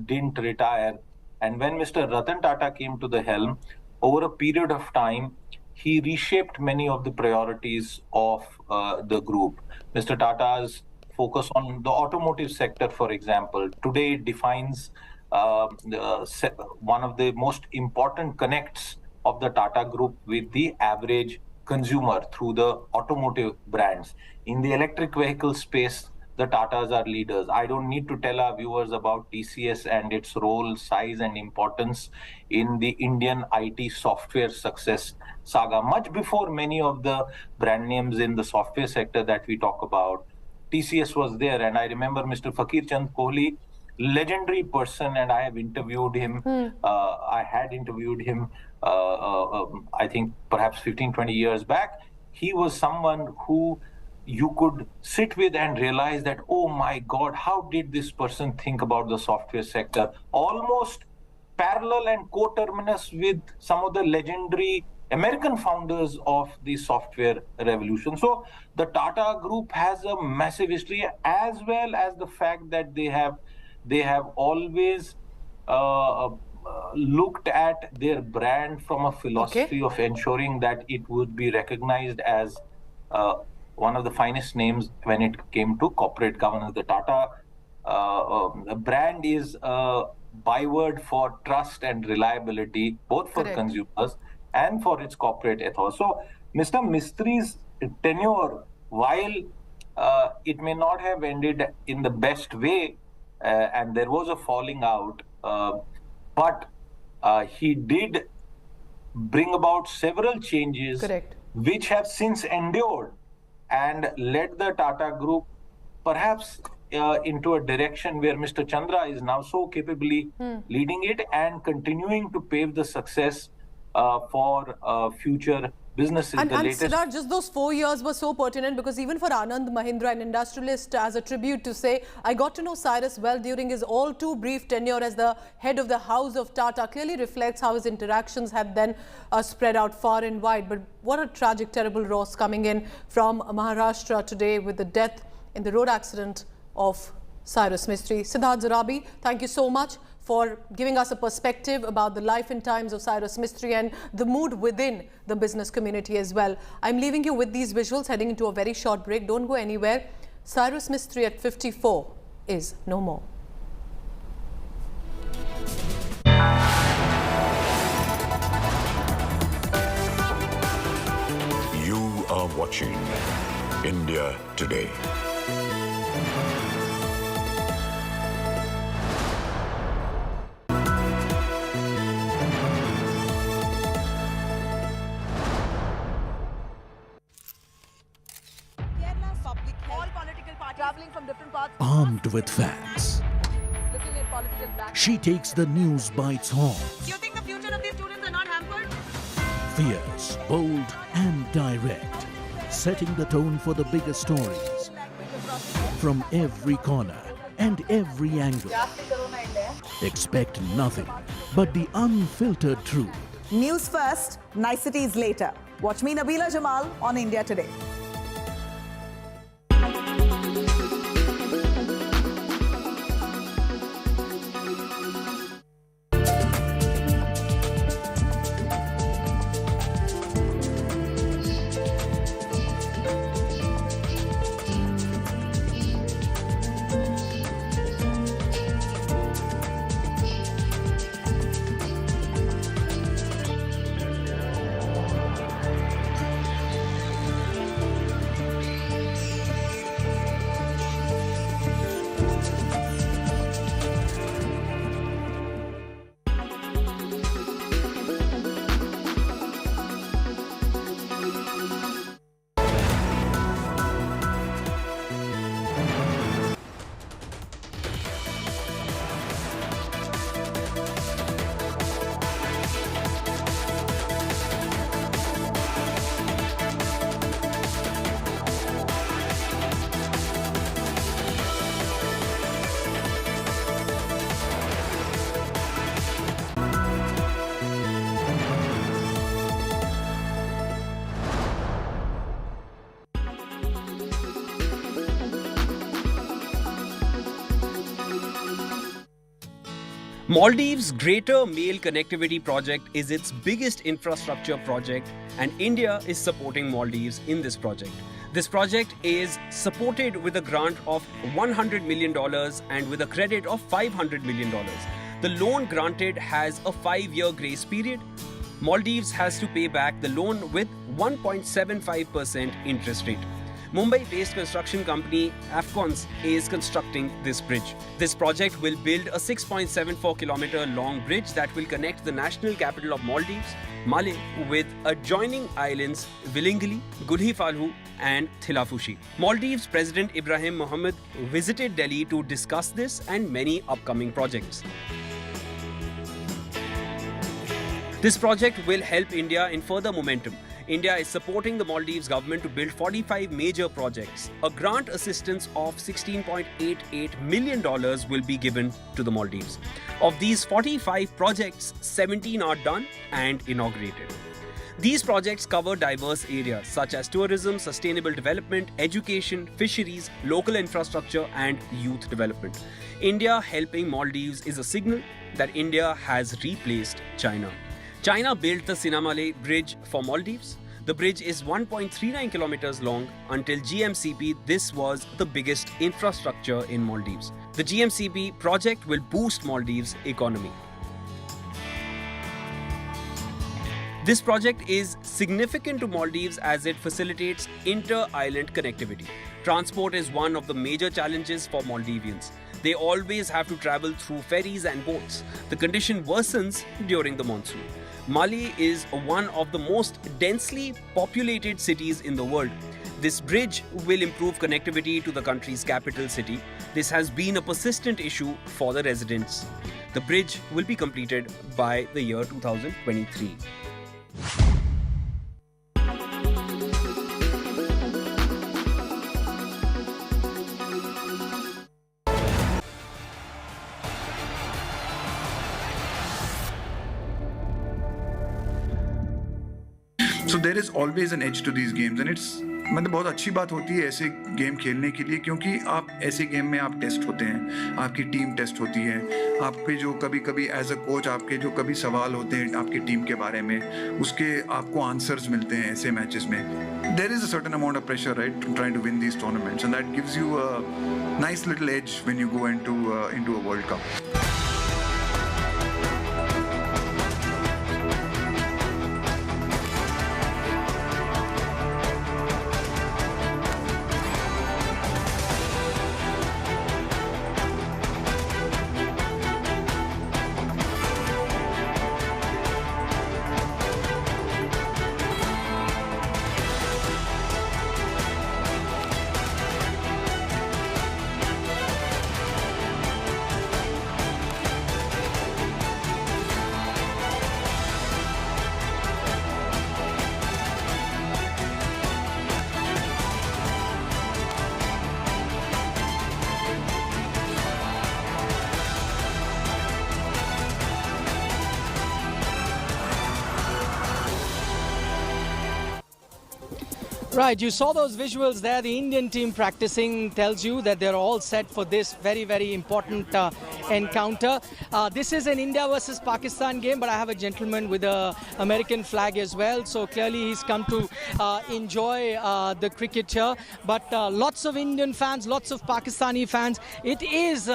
didn't retire. And when Mr. Ratan Tata came to the helm, over a period of time, he reshaped many of the priorities of the group. Mr. Tata's focus on the automotive sector, for example, today defines one of the most important connects of the Tata Group with the average consumer through the automotive brands. In the electric vehicle space, the Tatas are leaders. I don't need to tell our viewers about TCS and its role, size, and importance in the Indian IT software success saga. Much before many of the brand names in the software sector that we talk about, TCS was there. And I remember Mr. Fakir Chand Kohli, legendary person, and I have interviewed him. I had interviewed him, I think perhaps 15, 20 years back. He was someone who you could sit with and realize that, oh my God, how did this person think about the software sector? Almost parallel and co-terminus with some of the legendary American founders of the software revolution. So the Tata Group has a massive history, as well as the fact that they have always looked at their brand from a philosophy of ensuring that it would be recognized as one of the finest names when it came to corporate governance. The Tata brand is a byword for trust and reliability, both for consumers and for its corporate ethos. So Mr. Mistri's tenure, while it may not have ended in the best way, and there was a falling out, but he did bring about several changes which have since endured and led the Tata Group perhaps into a direction where Mr. Chandra is now so capably leading it and continuing to pave the success for future businesses. And Siddharth, just those 4 years were so pertinent, because even for Anand Mahindra, an industrialist, as a tribute to say, I got to know Cyrus well during his all too brief tenure as the head of the house of Tata, clearly reflects how his interactions have then spread out far and wide. But what a tragic, terrible loss coming in from Maharashtra today with the death in the road accident of Cyrus Mistry. Siddharth Zarabi, thank you so much for giving us a perspective about the life and times of Cyrus Mistry and the mood within the business community as well. I'm leaving you with these visuals, heading into a very short break. Don't go anywhere. Cyrus Mistry at 54 is no more. You are watching India Today. Armed with facts, she takes the news by its horns. You think the future of these students are not hampered? Fierce, bold and direct, setting the tone for the biggest stories from every corner and every angle. Expect nothing but the unfiltered truth. News first, niceties later. Watch me, Nabila Jamal, on India Today. Maldives' Greater Mail Connectivity Project is its biggest infrastructure project, and India is supporting Maldives in this project. This project is supported with a grant of $100 million and with a credit of $500 million. The loan granted has a 5-year grace period. Maldives has to pay back the loan with 1.75% interest rate. Mumbai-based construction company Afcons is constructing this bridge. This project will build a 6.74-kilometer long bridge that will connect the national capital of Maldives, Malé, with adjoining islands Vilingili, Gulhi-Falhu and Thilafushi. Maldives President Ibrahim Mohammed visited Delhi to discuss this and many upcoming projects. This project will help India in further momentum. India is supporting the Maldives government to build 45 major projects. A grant assistance of $16.88 million will be given to the Maldives. Of these 45 projects, 17 are done and inaugurated. These projects cover diverse areas such as tourism, sustainable development, education, fisheries, local infrastructure and youth development. India helping Maldives is a signal that India has replaced China. China built the Sinamale Bridge for Maldives. The bridge is 1.39 kilometers long. Until GMCP, this was the biggest infrastructure in Maldives. The GMCP project will boost Maldives' economy. This project is significant to Maldives as it facilitates inter-island connectivity. Transport is one of the major challenges for Maldivians. They always have to travel through ferries and boats. The condition worsens during the monsoon. Malé is one of the most densely populated cities in the world. This bridge will improve connectivity to the country's capital city. This has been a persistent issue for the residents. The bridge will be completed by the year 2023. So there is always an edge to these games and it's मतलब बहुत अच्छी बात होती है ऐसे game खेलने के लिए क्योंकि आप ऐसे गेम में आप टेस्ट होते हैं, आपकी टीम टेस्ट होती है, आप पे जो कभी-कभी एज अ कोच आपके जो कभी सवाल होते हैं आपकी टीम के बारे में उसके आपको आंसर्स मिलते हैं ऐसे मैचेस में. There is a certain amount of pressure, right, to trying to win these tournaments and that gives you a nice little edge when you go into a World Cup. Right, you saw those visuals there. The Indian team practicing tells you that they're all set for this very, very important encounter. This is an India versus Pakistan game, but I have a gentleman with an American flag as well. So clearly he's come to enjoy the cricket here. But lots of Indian fans, lots of Pakistani fans. It is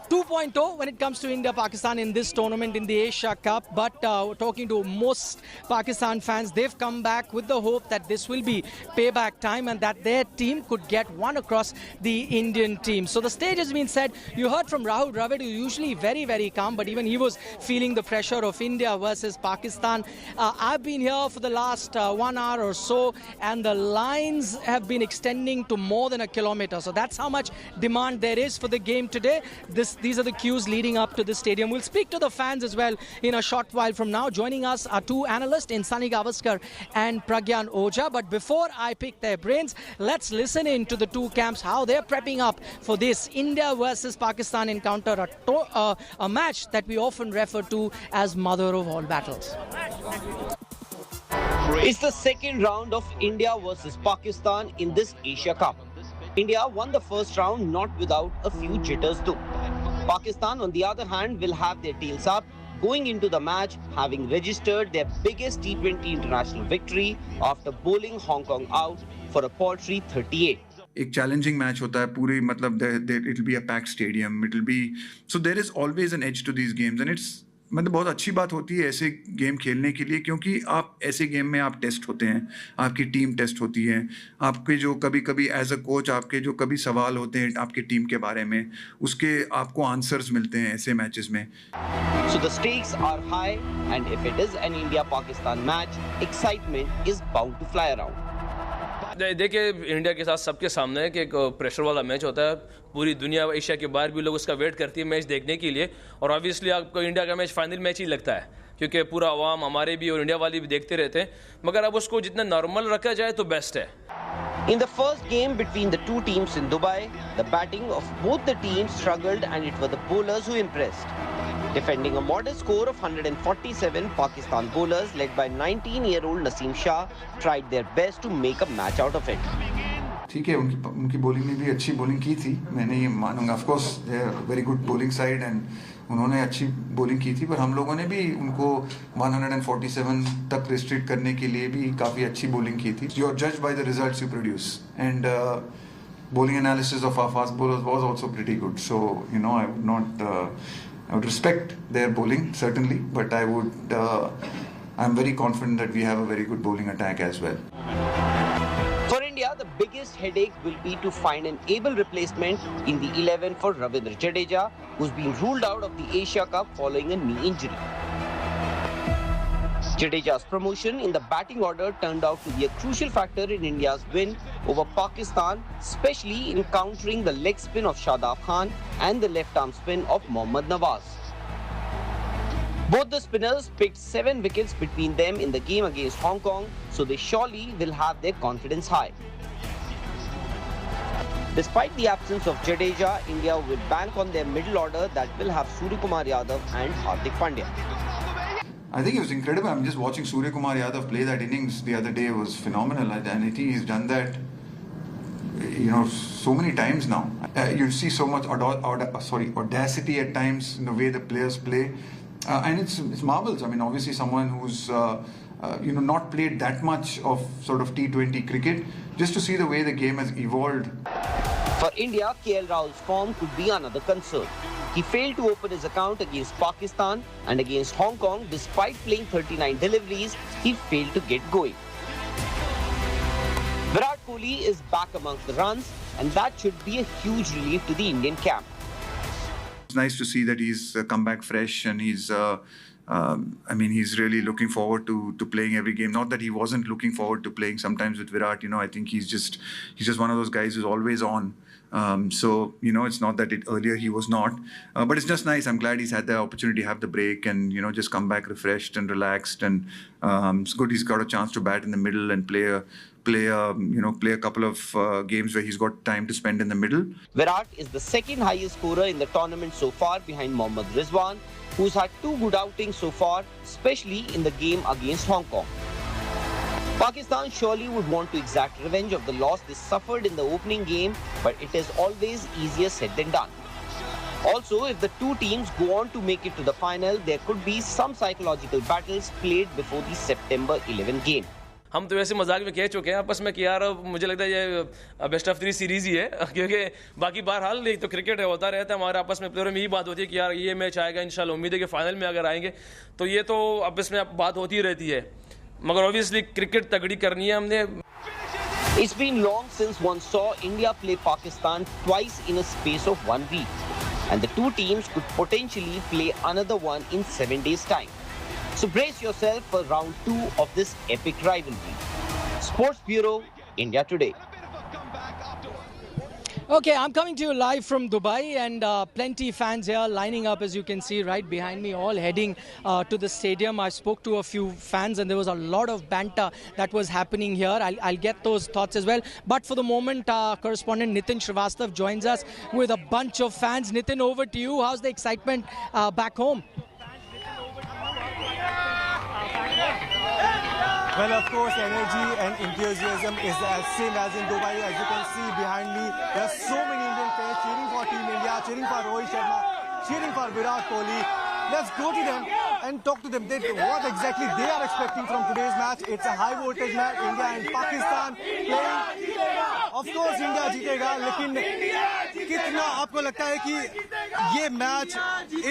2.0 when it comes to India-Pakistan in this tournament in the Asia Cup. But talking to most Pakistan fans, they've come back with the hope that this will be payback time and that their team could get one across the Indian team. So the stage has been set. You heard from Rahul Dravid, who's usually very, very calm, but even he was feeling the pressure of India versus Pakistan. I've been here for the last 1 hour or so, and the lines have been extending to more than a kilometer. So that's how much demand there is for the game today. These are the queues leading up to the stadium. We'll speak to the fans as well in a short while from now. Joining us are two analysts in Sunny Gavaskar and Pragyan Oja. But before I pick their brains, let's listen in to the two camps, how they're prepping up for this India versus Pakistan encounter, a match that we often refer to as mother of all battles. It's the second round of India versus Pakistan in this Asia Cup. India won the first round not without a few jitters though. Pakistan, on the other hand, will have their tails up, going into the match having registered their biggest T20 international victory after bowling Hong Kong out for a paltry 38. एक challenging match होता है पूरी मतलब it will be a packed stadium it will be so there is always an edge to these games and it's मतलब बहुत अच्छी बात होती है ऐसे गेम खेलने के लिए क्योंकि आप ऐसे गेम में आप टेस्ट होते हैं आपकी टीम टेस्ट होती है आपके जो कभी कभी एज अ कोच आपके जो कभी सवाल होते हैं आपकी टीम के बारे में उसके आपको आंसर्स मिलते हैं ऐसे मैचेस में So the stakes are high and if it is an India-Pakistan match, excitement is bound to fly around. देखिए इंडिया के साथ सबके सामने है कि एक प्रेशर वाला मैच होता है पूरी दुनिया एशिया के बाहर भी लोग उसका वेट करती है मैच देखने के लिए और ऑब्वियसली आपको इंडिया का मैच फाइनल मैच ही लगता है क्योंकि पूरा अवाम हमारे भी और इंडिया वाले भी देखते रहते हैं मगर अब उसको जितना नॉर्मल रखा जाए तो बेस्ट है In the first game between the two teams in Dubai, the batting of both the teams struggled and it were the bowlers who impressed. Defending a modest score of 147, Pakistan bowlers led by 19-year-old Naseem Shah tried their best to make a match out of it. ठीक है उनकी bowling ने भी अच्छी bowling की थी मैंने ये मानूंगा of course very good bowling side and उन्होंने अच्छी बॉलिंग की थी पर हम लोगों ने भी उनको 147 तक रिस्ट्रिक्ट करने के लिए भी काफ़ी अच्छी बॉलिंग की थी you are judged by the results you produce and bowling analysis of our fast bowlers was also pretty good so you know I would respect their bowling certainly but I'm very confident that we have a very good bowling attack as well. For India, the biggest headache will be to find an able replacement in the 11 for Ravindra Jadeja, who's been ruled out of the Asia Cup following a knee injury. Jadeja's promotion in the batting order turned out to be a crucial factor in India's win over Pakistan, especially in countering the leg spin of Shadab Khan and the left arm spin of Mohammad Nawaz. Both the spinners picked 7 wickets between them in the game against Hong Kong, so they surely will have their confidence high. Despite the absence of Jadeja, India will bank on their middle order that will have Suryakumar Yadav and Hardik Pandya. I think it was incredible. I'm just watching Suryakumar Yadav play that innings the other day. It was phenomenal. And I think he's done that, you know, so many times now. You see so much audacity at times in the way the players play. And it's marvels. I mean, obviously someone who's, not played that much of sort of T20 cricket, just to see the way the game has evolved. For India, KL Rahul's form could be another concern. He failed to open his account against Pakistan and against Hong Kong. Despite playing 39 deliveries, he failed to get going. Virat Kohli is back amongst the runs and that should be a huge relief to the Indian camp. It's nice to see that he's come back fresh and he's he's really looking forward to playing every game. Not that he wasn't looking forward to playing sometimes with Virat. I think he's just one of those guys who's always on. So it's not that earlier he was not. But it's just nice. I'm glad he's had the opportunity to have the break and just come back refreshed and relaxed. And it's good he's got a chance to bat in the middle and play a couple of games where he's got time to spend in the middle. Virat is the second highest scorer in the tournament so far behind Mohammad Rizwan, who's had 2 good outings so far, especially in the game against Hong Kong. Pakistan surely would want to exact revenge of the loss they suffered in the opening game, but it is always easier said than done. Also, if the two teams go on to make it to the final, there could be some psychological battles played before the September 11 game. हम तो वैसे मजाक में कह चुके हैं आपस में कि यार मुझे लगता है ये बेस्ट ऑफ 3 सीरीज ही है क्योंकि बाकी बहरहाल नहीं तो क्रिकेट है होता रहता है हमारे आपस में प्लेयरों में यही बात होती है कि यार ये मैच आएगा इंशाल्लाह उम्मीद है कि फाइनल में अगर आएंगे तो ये तो आपस में बात होती रहती है मगर ऑब्वियसली क्रिकेट तगड़ी करनी है हमने. It's been long since one saw India play Pakistan twice in a space of 1 week, and the two teams could potentially play another one in 7 days' time. So brace yourself for round 2 of this epic rivalry. Sports Bureau, India Today. Okay, I'm coming to you live from Dubai and plenty fans here lining up as you can see right behind me, all heading to the stadium. I spoke to a few fans and there was a lot of banter that was happening here. I'll get those thoughts as well. But for the moment, correspondent Nitin Srivastav joins us with a bunch of fans. Nitin, over to you. How's the excitement back home? Well, of course, energy and enthusiasm is as same as in Dubai. As you can see behind me, there are so many Indian fans cheering for Team India, cheering for Rohit Sharma, cheering for Virat Kohli. Let's go to them and talk to them. What exactly they are expecting from today's match. It's a high voltage match. India and Pakistan playing. Of course India जीतेगा, लेकिन कितना आपको लगता है कि ये match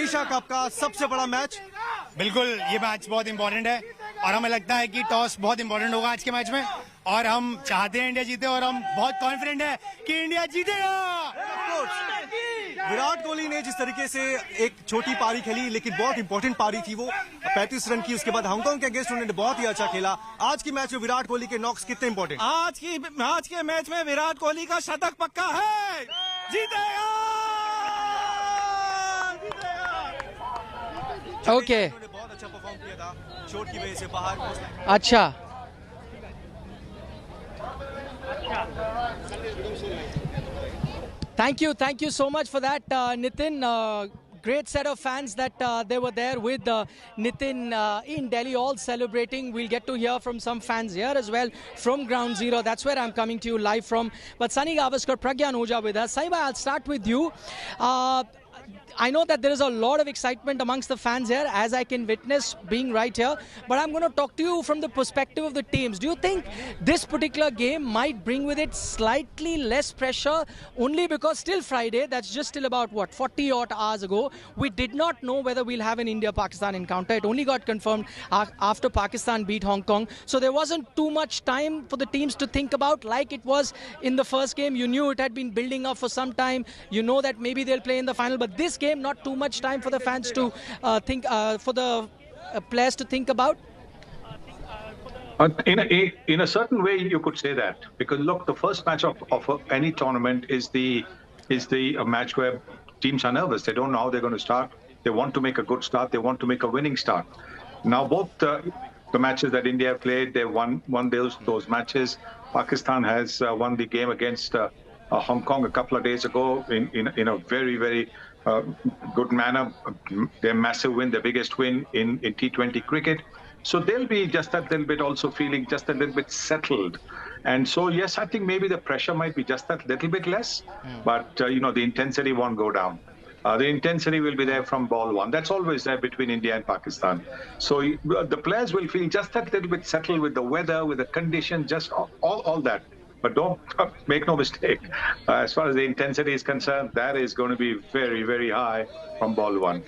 Asia cup का सबसे बड़ा मैच? बिल्कुल, ये मैच बहुत इंपॉर्टेंट है और हमें लगता है कि टॉस बहुत इंपॉर्टेंट होगा आज के मैच में और हम चाहते हैं इंडिया जीते और हम बहुत कॉन्फिडेंट है कि इंडिया जीतेगा। विराट कोहली ने जिस तरीके से एक छोटी पारी खेली, लेकिन बहुत इंपॉर्टेंट पारी थी वो, 35 रन की, उसके बाद हांगकांग के अगेंस्ट उन्होंने बहुत ही अच्छा खेला। आज की मैच में विराट कोहली के नॉक्स कितने इंपॉर्टेंट? आज के मैच में विराट कोहली का शतक पक्का है, जीतेगा। ओके, बहुत अच्छा परफॉर्म किया था, चोट की वजह से बाहर। अच्छा, Thank you so much for that, Nitin. Great set of fans that they were there with Nitin in Delhi, all celebrating. We'll get to hear from some fans here as well from Ground Zero. That's where I'm coming to you live from. But Sunny Gavaskar, Pragyan Oja with us. Saiba, I'll start with you. I know that there is a lot of excitement amongst the fans here, as I can witness being right here. But I'm going to talk to you from the perspective of the teams. Do you think this particular game might bring with it slightly less pressure, only because still Friday, that's just still about, what, 40 odd hours ago, we did not know whether we'll have an India-Pakistan encounter. It only got confirmed after Pakistan beat Hong Kong. So there wasn't too much time for the teams to think about, like it was in the first game. You knew it had been building up for some time. You know that maybe they'll play in the final. But this game, not too much time for the fans to think, for the players to think about? In a certain way, you could say that, because look, the first match of any tournament is the match where teams are nervous. They don't know how they're going to start. They want to make a good start. They want to make a winning start. Now, both the matches that India have played, they've won those matches. Pakistan has won the game against Hong Kong a couple of days ago in a very, very good manner. Their massive win, their biggest win in T20 cricket. So they'll be just that little bit also feeling just a little bit settled. And so, yes, I think maybe the pressure might be just that little bit less, but, the intensity won't go down. The intensity will be there from ball one. That's always there between India and Pakistan. So the players will feel just that little bit settled with the weather, with the condition, just all that. But don't make no mistake. As far as the intensity is concerned, that is going to be very, very high from ball one.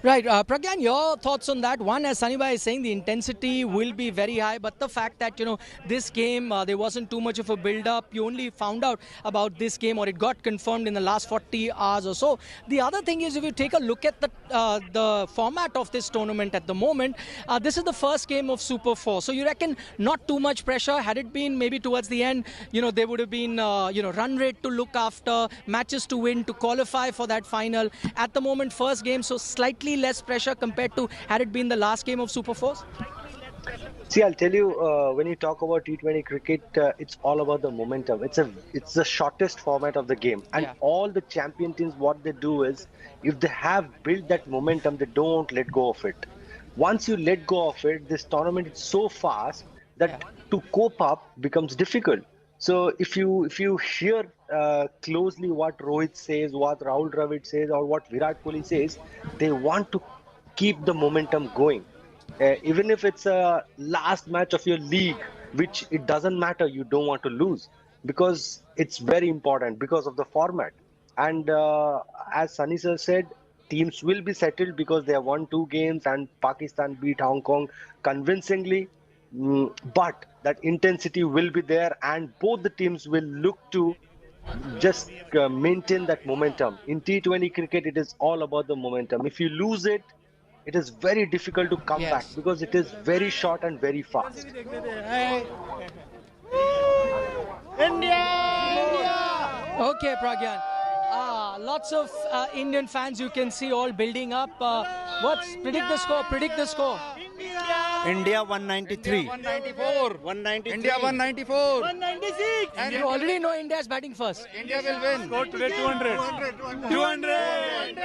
Right, Pragyan, your thoughts on that? One, as Sunny is saying, the intensity will be very high, but the fact that, this game, there wasn't too much of a build-up. You only found out about this game, or it got confirmed in the last 40 hours or so. The other thing is, if you take a look at the format of this tournament at the moment, this is the first game of Super 4. So you reckon not too much pressure? Had it been maybe towards the end, there would have been, run rate to look after, matches to win, to qualify for that final. At the moment, first game, so slightly less pressure compared to had it been the last game of Super 4s? See, I'll tell you, when you talk about T20 cricket, it's all about the momentum. It's the shortest format of the game, and all the champion teams, what they do is, if they have built that momentum, they don't let go of it. Once you let go of it, this tournament is so fast that to cope up becomes difficult. So if you hear closely what Rohit says, what Rahul Dravid says, or what Virat Kohli says, they want to keep the momentum going. Even if it's a last match of your league, which it doesn't matter, you don't want to lose, because it's very important because of the format. And as Sunny sir said, teams will be settled because they have won 2 games and Pakistan beat Hong Kong convincingly. But that intensity will be there, and both the teams will look to just maintain that momentum. In T20 cricket, it is all about the momentum. If you lose it, it is very difficult to come back, because it is very short and very fast. India! Okay, Pragyan. Lots of Indian fans you can see all building up. Predict the score, predict the score. India 193. 194. 193. India 194. 196. And you already know India is batting first. India will win. Score today 200. 200.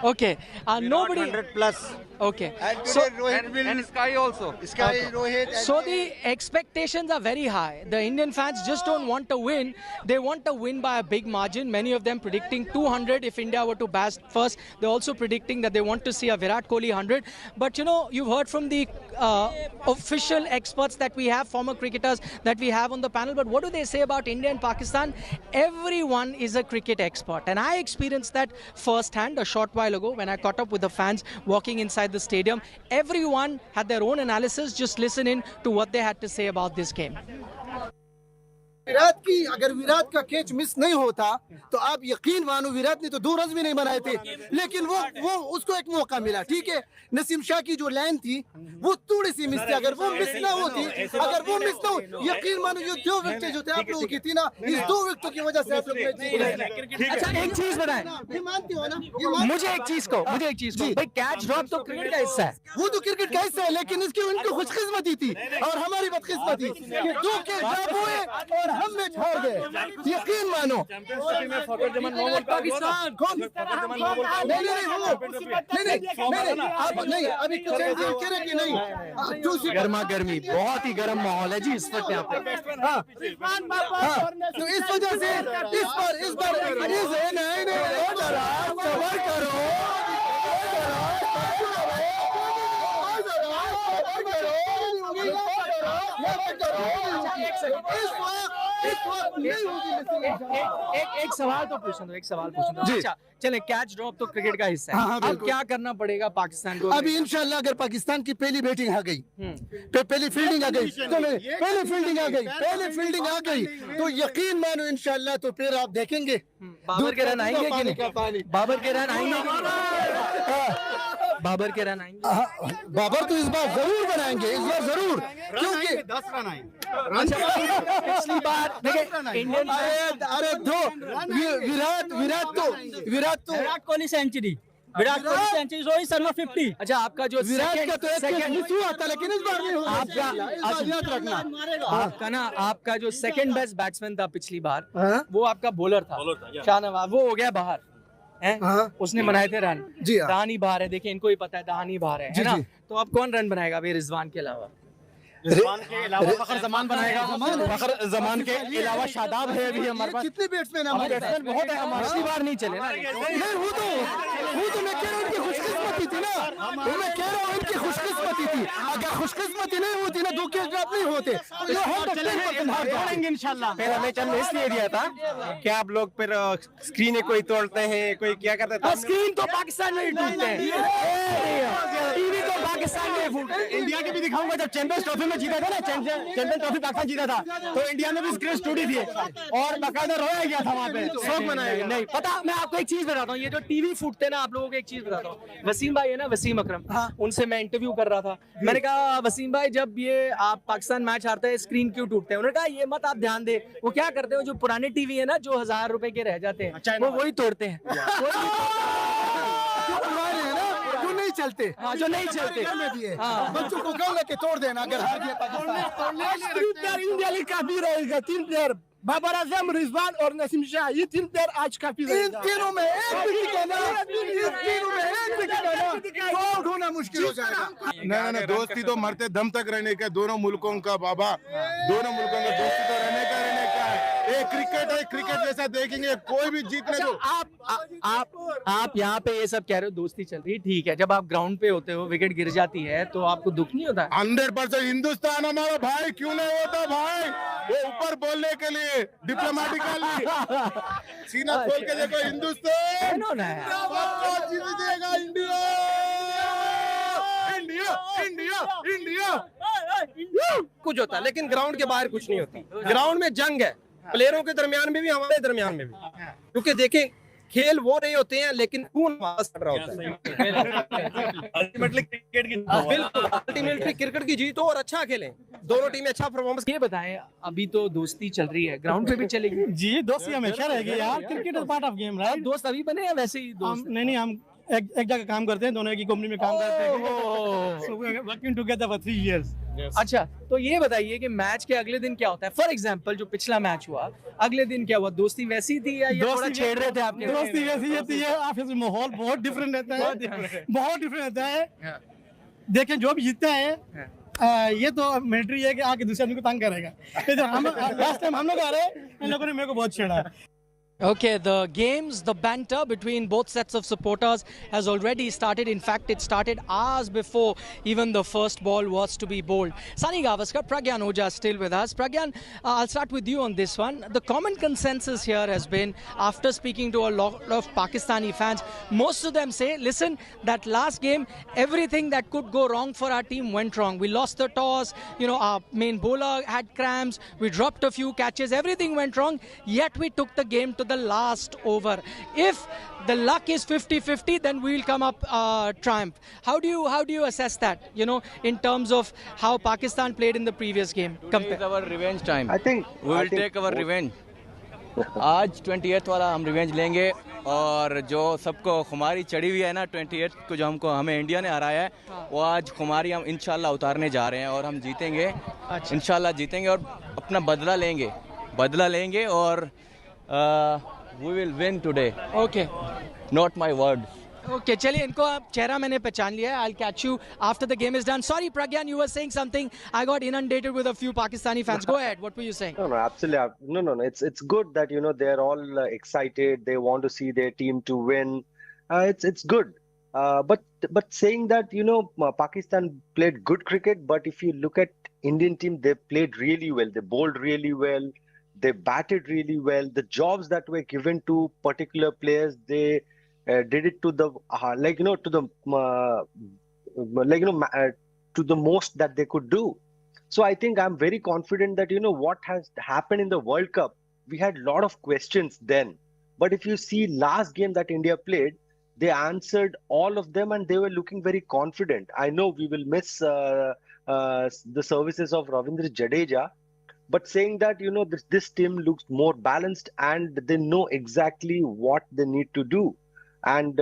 Okay. Nobody. 100 plus. Okay. And So, today Rohit will... And Sky also. Sky, Okay. Rohit... So the expectations are very high. The Indian fans just don't want to win. They want to win by a big margin. Many of them predicting 200 if India were to bat first. They're also predicting that they want to see a Virat Kohli 100. But you know, you've heard from the official experts that we have, former cricketers that we have on the panel. But what do they say about India and Pakistan? Everyone is a cricket expert. And I experienced that firsthand a short while ago when I caught up with the fans walking inside the stadium. Everyone had their own analysis. Just listen in to what they had to say about this game. अगर विराट का catch miss नहीं होता तो आप यकीन मानो विराट ने तो 2 रन भी नहीं बनाए थे, लेकिन वो उसको एक मौका मिला। ठीक है, नसीम शाह की जो लाइन थी वो थोड़ी सी मिस थी, अगर वो मिस ना होती, अगर वो मिस ना हो, यकीन मानो ये 2 विकेट जो थे आप लोगों की थी ना, इस 2 विकेटों की वजह से आप लोग मैच जीत गए। अच्छा, एक चीज बताएं, ये मानते हो ना? मुझे एक चीज को भाई, कैच ड्रॉप तो क्रिकेट का हिस्सा है। वो तो क्रिकेट का हिस्सा है, लेकिन इसकी उनकी खुशकिस्मती थी और हमारी बदकिस्मती कि 2 कैच ड्रॉप हुए और हम मैच हार गए। यकीन मानो पाकिस्तान कौन नहीं अभी करें कि नहीं, गर्मा गर्मी, बहुत ही गर्म माहौल है जी इस वक्त यहाँ पे। तो इस वजह से इस बार सबर करो, एक सवाल तो पूछना दो। अच्छा, चले, कैच ड्रॉप तो क्रिकेट का हिस्सा है। अब क्या करना पड़ेगा पाकिस्तान को? अभी इंशाल्लाह अगर पाकिस्तान की पहली बैटिंग आ गई, पहली फील्डिंग आ गई, तो यकीन मानो इंशाल्लाह तो फिर आप देखेंगे बाबर के रन आएंगे कि नहीं? बाबर के रन आएंगे? बाबर के रन आएंगे? बाबर तो इस बार जरूर बनाएंगे, इस बार जरूर, क्योंकि 10 रन आएंगे। पिछली बार इंडियन विराट कोहली सेंचुरी, रोहित शर्मा 50। अच्छा, आपका जो विराट का तो एक हुआ था, लेकिन इस बार नहीं हुआ। आपका जो सेकंड बेस्ट बैट्समैन था पिछली बार, वो आपका बॉलर था शाहनवाज, वो हो गया बाहर है। उसने बनाए थे रन। जी, दहानी बाहर है, देखिए इनको ही पता है दहानी बाहर है ना? तो अब कौन रन बनाएगा भाई रिजवान के अलावा? रिजवान के अलावा फखर जमान बनाएगा। फखर जमान के अलावा शादाब है अभी हमारे पास। कितने बैट्समैन हमारे पास? बहुत है हमारे। पिछली बार नहीं चले ना। नहीं, वो तो मैं कह रहा हूँ उनकी खुशकिस्मती थी ना, मैं कह रहा हूँ उनकी खुशकिस्मती थी। अगर खुशकिस्मती नहीं होती ना, 2 कैच ड्रॉप नहीं होते। इंशाल्लाह। पहला मैच हमने इसलिए दिया था कि आप लोग फिर स्क्रीन कोई तोड़ते हैं, कोई क्या करते हैं। स्क्रीन तो पाकिस्तान में ही टूटते हैं, टीवी तो पाकिस्तान में फूटते। इंडिया के भी दिखाऊंगा, जब चैंपियंस ट्रॉफी में जीता था ना, चैंपियन ट्रॉफी पाकिस्तान जीता था, तो इंडिया में भी स्क्रीन टूटी थी और बाकायदा रोया गया था वहाँ पे, शौक मनाया। नहीं पता, मैं आपको एक चीज बताता हूँ, ये जो टीवी फूटते ना, आप लोगों को एक चीज बताता हूँ। वसीम भाई है ना, वसीम अकरम, उनसे मैं इंटरव्यू कर रहा था। मैंने कहा वसीम भाई, जब ये आप पाकिस्तान मैच हारते हैं स्क्रीन क्यों टूटते हैं? उन्होंने कहा ये मत आप ध्यान दे, वो क्या करते हैं, जो पुराने टीवी है ना, जो 1000 रुपए के रह जाते हैं, वो वही तोड़ते हैं, चलते। हाँ, जो नहीं चलते। बच्चों को कल लेके तोड़ देना अगर हार गया पाकिस्तान। इंडिया लीग काफी रहेगा। 3 प्लेयर, बाबर आजम, रिजवान और नसीम शाह, ये 3 प्लेयर आज काफी रहेगा। इन तीनों में एक विकेट ढूंढना मुश्किल हो जाएगा। ना दोस्ती तो मरते दम तक रहने का, दोनों मुल्कों का बाबा, दोनों मुल्कों का दोस्ती तो रहने का है। क्रिकेट है, क्रिकेट जैसा देखेंगे, कोई भी जीतने दो। आप यहाँ पे ये सब कह रहे हो, दोस्ती चल रही है, ठीक है। जब आप ग्राउंड पे होते हो, विकेट गिर जाती है, तो आपको दुख नहीं होता? 100% हिंदुस्तान हमारा भाई, क्यों नहीं होता भाई? वो ऊपर बोलने के लिए डिप्लोमेटिकली सीना खोल के देखो, हिंदुस्तान जीतेगा। इंडिया कुछ होता है, लेकिन ग्राउंड के बाहर कुछ नहीं होती। ग्राउंड में जंग है, प्लेयरों के दरमियान में भी, हमारे दरमियान में भी, क्योंकि देखें खेल वो नहीं होते हैं, लेकिन खून वापस पड़ रहा होता है। अल्टीमेटली क्रिकेट की जीत हो और अच्छा खेलें, दोनों टीमें अच्छा परफॉर्मेंस। ये बताएं, अभी तो दोस्ती चल रही है, ग्राउंड पे भी चलेगी? जी, दोस्ती हमेशा रहेगी यार, cricket is part of game, right? दोस्त अभी बने या वैसे ही दोस्त? नहीं, हम एक जगह काम करते हैं, दोनों एक ही कंपनी में काम करते हैं, so we are working together for 3 years. अच्छा, तो ये बताइए कि मैच के अगले दिन क्या होता है? फॉर एग्जांपल जो पिछला मैच हुआ, अगले दिन क्या हुआ? दोस्ती वैसी थी या ये थोड़ा छेड़ रहे थे आपने? दोस्ती वैसी होती है, ऑफिस में माहौल बहुत डिफरेंट रहता है, बहुत डिफरेंट रहता है। देखिए जो भी जीतता है ये तो मिलिट्री है कि आके दूसरे आदमी को तंग करेगा। लास्ट टाइम हम लोग आ रहे हैं, इन लोगों ने मेरे को बहुत छेड़ा। Okay, the games, the banter between both sets of supporters has already started. In fact, it started hours before even the first ball was to be bowled. Sunny Gavaskar, Pragyan Ojha still with us. Pragyan, I'll start with you on this one. The common consensus here has been, after speaking to a lot of Pakistani fans, most of them say, listen, that last game, everything that could go wrong for our team went wrong. We lost the toss, our main bowler had cramps, we dropped a few catches, everything went wrong, yet we took the game to the last over. If the luck is 50-50, then we'll come up triumph. How do you assess that, in terms of how Pakistan played in the previous game? Today is our revenge time. I think we will take our revenge. आज 28th वाला हम revenge लेंगे, और जो सबको खुमारी चढ़ी हुई है ना 28th को, जो हमें इंडिया ने हराया है, वो आज खुमारी हम इंशाल्लाह उतारने जा रहे हैं और हम जीतेंगे। इंशाल्लाह जीतेंगे और अपना बदला लेंगे और we will win today. Okay. Not my words. Okay, चलिए, इनको आप चेहरा मैंने पहचान लिया है. I'll catch you after the game is done. Sorry, Pragyan, you were saying something. I got inundated with a few Pakistani fans. Go ahead. What were you saying? No, absolutely. No. It's good that they're all excited. They want to see their team to win. It's good. But saying that Pakistan played good cricket. But if you look at Indian team, they played really well. They bowled really well. They batted really well. The jobs that were given to particular players, they did it to the to the most that they could do. So I think I'm very confident that what has happened in the World Cup, we had a lot of questions then. But if you see last game that India played, they answered all of them and they were looking very confident. I know we will miss the services of Ravindra Jadeja, but saying that this team looks more balanced and they know exactly what they need to do, and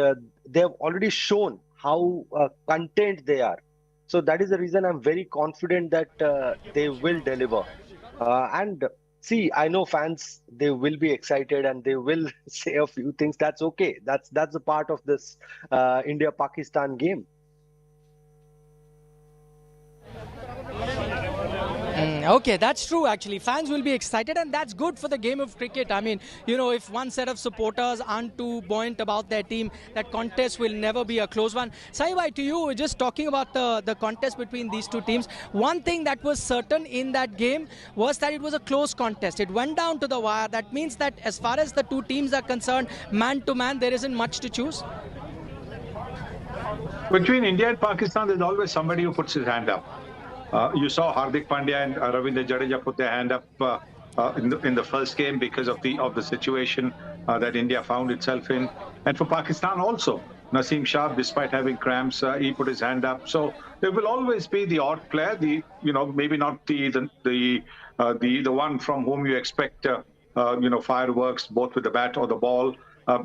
they have already shown how content they are. So that is the reason I'm very confident that they will deliver. And see, I know fans, they will be excited and they will say a few things. That's okay. That's a part of this India-Pakistan game. Okay, that's true actually. Fans will be excited and that's good for the game of cricket. I mean, if one set of supporters aren't too buoyant about their team, that contest will never be a close one. Saibhai, to you, just talking about the contest between these two teams, one thing that was certain in that game was that it was a close contest. It went down to the wire. That means that as far as the two teams are concerned, man to man, there isn't much to choose. Between India and Pakistan, there's always somebody who puts his hand up. You saw Hardik Pandya and Ravindra Jadeja put their hand up in the first game because of the situation that India found itself in, and for Pakistan also, Naseem Shah, despite having cramps, he put his hand up. So there will always be the odd player, maybe not the one from whom you expect fireworks both with the bat or the ball.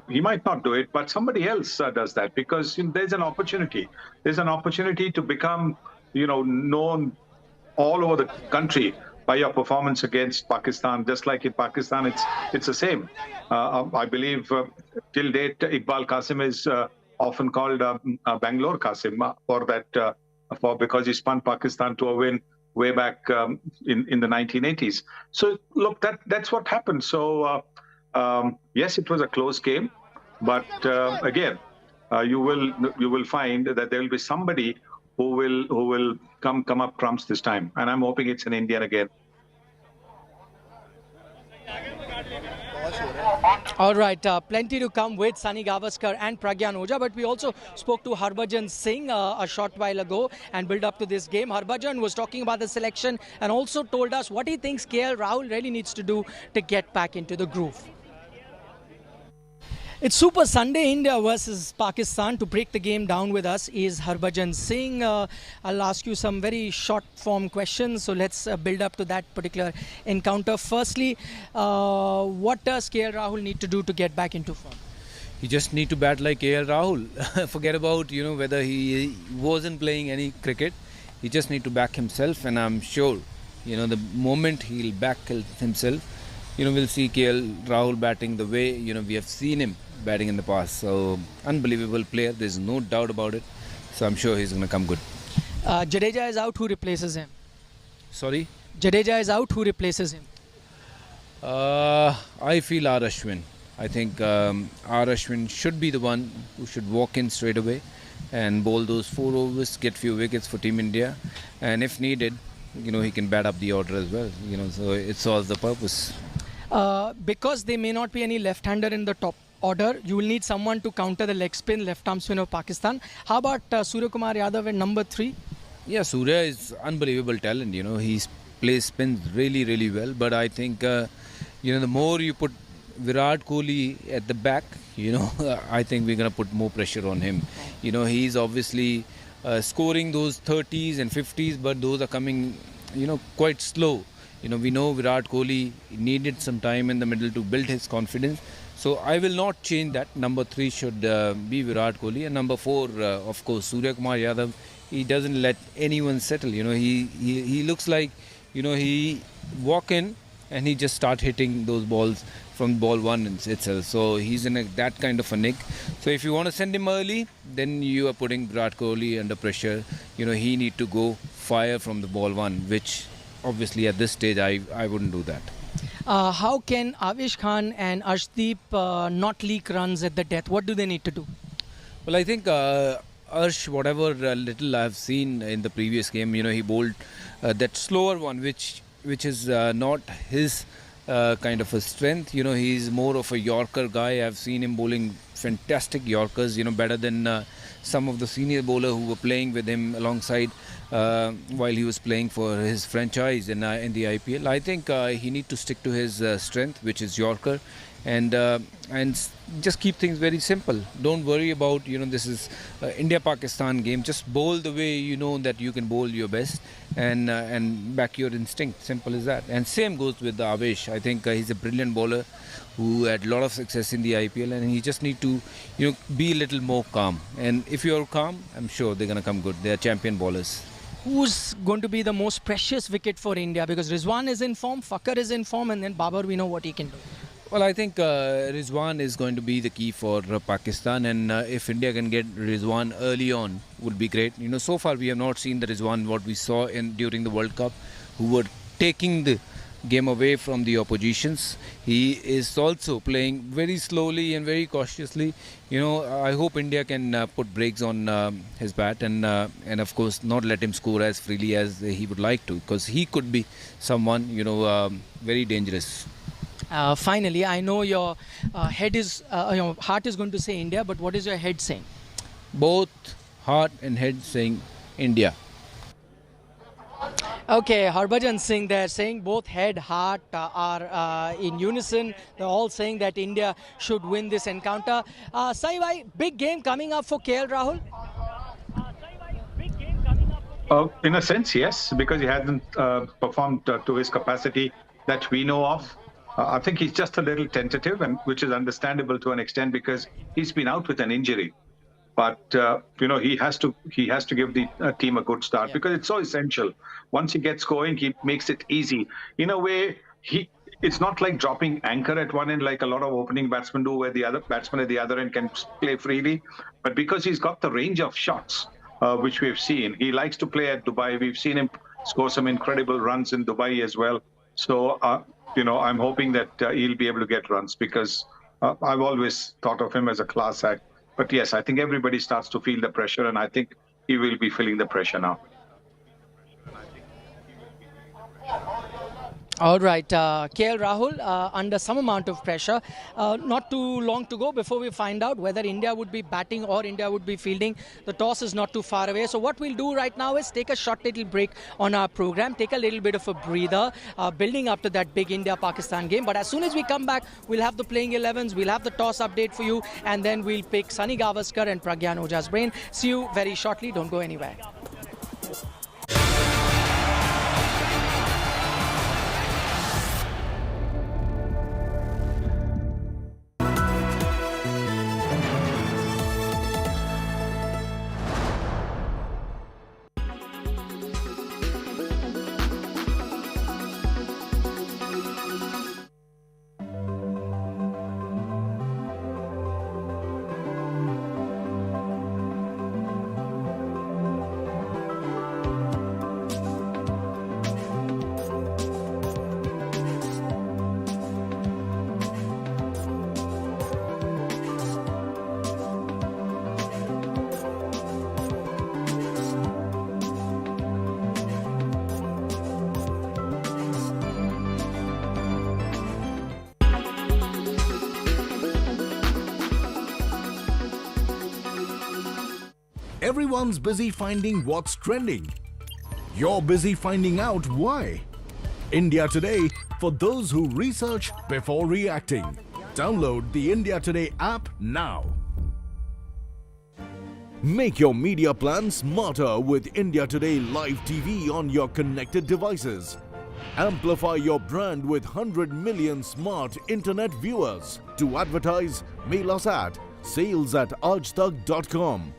He might not do it, but somebody else does that, because there's an opportunity. There's an opportunity to become known all over the country by your performance against Pakistan. Just like in Pakistan, it's the same. I believe till date, Iqbal Qasim is often called Bangalore Qasim because he spun Pakistan to a win way back in the 1980s. So look, that's what happened. So yes, it was a close game, but again, you will find that there will be somebody who will come up trumps this time, and I'm hoping it's an Indian again. All right, plenty to come with Sunny Gavaskar and Pragyan Ojha, but we also spoke to Harbhajan Singh a short while ago and build up to this game. Harbhajan was talking about the selection and also told us what he thinks KL Rahul really needs to do to get back into the groove. It's Super Sunday, India versus Pakistan. To break the game down with us is Harbhajan Singh. I'll ask you some very short form questions, so let's build up to that particular encounter. Firstly, what does KL Rahul need to do to get back into form? he just need to bat like KL Rahul. Forget about, whether he wasn't playing any cricket. He just need to back himself, and I'm sure, the moment he'll back himself, we'll see KL Rahul batting the way, we have seen him batting in the past. So, unbelievable player. There's no doubt about it. So, I'm sure he's going to come good. Jadeja is out. Who replaces him? Sorry? Jadeja is out. Who replaces him? I feel R. Ashwin. I think R. Ashwin should be the one who should walk in straight away and bowl those 4 overs, get few wickets for Team India. And if needed, he can bat up the order as well. So it solves the purpose. Because there may not be any left-hander in the top order, you will need someone to counter the leg spin, left-arm spin of Pakistan. How about Surya Kumar Yadav at number 3? Yeah, Surya is unbelievable talent. He plays spins really, really well. But I think, the more you put Virat Kohli at the back, I think we're going to put more pressure on him. He's obviously scoring those 30s and 50s, but those are coming, quite slow. We know Virat Kohli needed some time in the middle to build his confidence. So I will not change that. Number 3 should be Virat Kohli. And number 4, of course, Surya Kumar Yadav. He doesn't let anyone settle. He looks like, he walk in and he just start hitting those balls from ball 1 itself. So he's in that kind of a nick. So if you want to send him early, then you are putting Virat Kohli under pressure. He need to go fire from the ball 1, which obviously at this stage I wouldn't do that. How can Avesh Khan and Arshdeep not leak runs at the death? What do they need to do? Well, I think Arsh, whatever little I've seen in the previous game, he bowled that slower one, which is not his kind of a strength. He's more of a Yorker guy. I've seen him bowling fantastic Yorkers, better than some of the senior bowler who were playing with him alongside while he was playing for his franchise in the IPL. I think he need to stick to his strength, which is Yorker, and just keep things very simple. Don't worry about, this is India-Pakistan game. Just bowl the way that you can bowl your best and back your instinct. Simple as that. And same goes with Avesh. I think he's a brilliant bowler who had a lot of success in the IPL, and he just need to, be a little more calm. And if you're calm, I'm sure they're going to come good. They are champion bowlers. Who's going to be the most precious wicket for India? Because Rizwan is in form, Fakhar is in form, and then Babar, we know what he can do. Well, I think Rizwan is going to be the key for Pakistan, and if India can get Rizwan early on, would be great. So far we have not seen the Rizwan what we saw during the World Cup, who were taking the game away from the oppositions. He is also playing very slowly and very cautiously. I hope India can put brakes on his bat and of course not let him score as freely as he would like to, because he could be someone very dangerous. Finally, I know your your heart is going to say India, but what is your head saying? Both heart and head saying India. Okay, Harbhajan Singh there saying both head, heart are in unison. They're all saying that India should win this encounter. Sai bhai, big game coming up for KL Rahul? In a sense, yes, because he hasn't performed to his capacity that we know of. I think he's just a little tentative, and which is understandable to an extent because he's been out with an injury. But he has to give the team a good start because it's so essential. Once he gets going, he makes it easy. In a way, it's not like dropping anchor at one end like a lot of opening batsmen do, where the other batsman at the other end can play freely. But because he's got the range of shots, which we've seen, he likes to play at Dubai. We've seen him score some incredible runs in Dubai as well. So, I'm hoping that he'll be able to get runs because I've always thought of him as a class act. But yes, I think everybody starts to feel the pressure, and I think he will be feeling the pressure now. All right, KL Rahul under some amount of pressure. Not too long to go before we find out whether India would be batting or India would be fielding. The toss is not too far away. So what we'll do right now is take a short little break on our program, take a little bit of a breather, building up to that big India-Pakistan game. But as soon as we come back, we'll have the playing 11s, we'll have the toss update for you, and then we'll pick Sunny Gavaskar and Pragyan Oja's brain. See you very shortly. Don't go anywhere. Everyone's busy finding what's trending. You're busy finding out why. India Today, for those who research before reacting. Download the India Today app now. Make your media plan smarter with India Today Live TV on your connected devices. Amplify your brand with 100 million smart internet viewers. To advertise, mail us at sales@aajtak.com.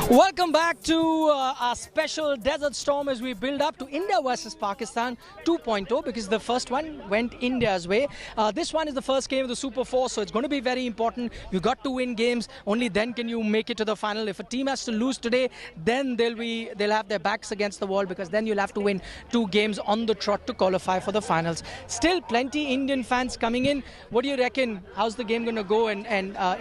Welcome back to our special Desert Storm as we build up to India versus Pakistan 2.0, because the first one went India's way. This one is the first game of the Super 4, so it's going to be very important. You got to win games, only then can you make it to the final. If a team has to lose today, then they'll have their backs against the wall, because then you'll have to win 2 games on the trot to qualify for the finals. Still plenty Indian fans coming in. What do you reckon? How's the game going to go? And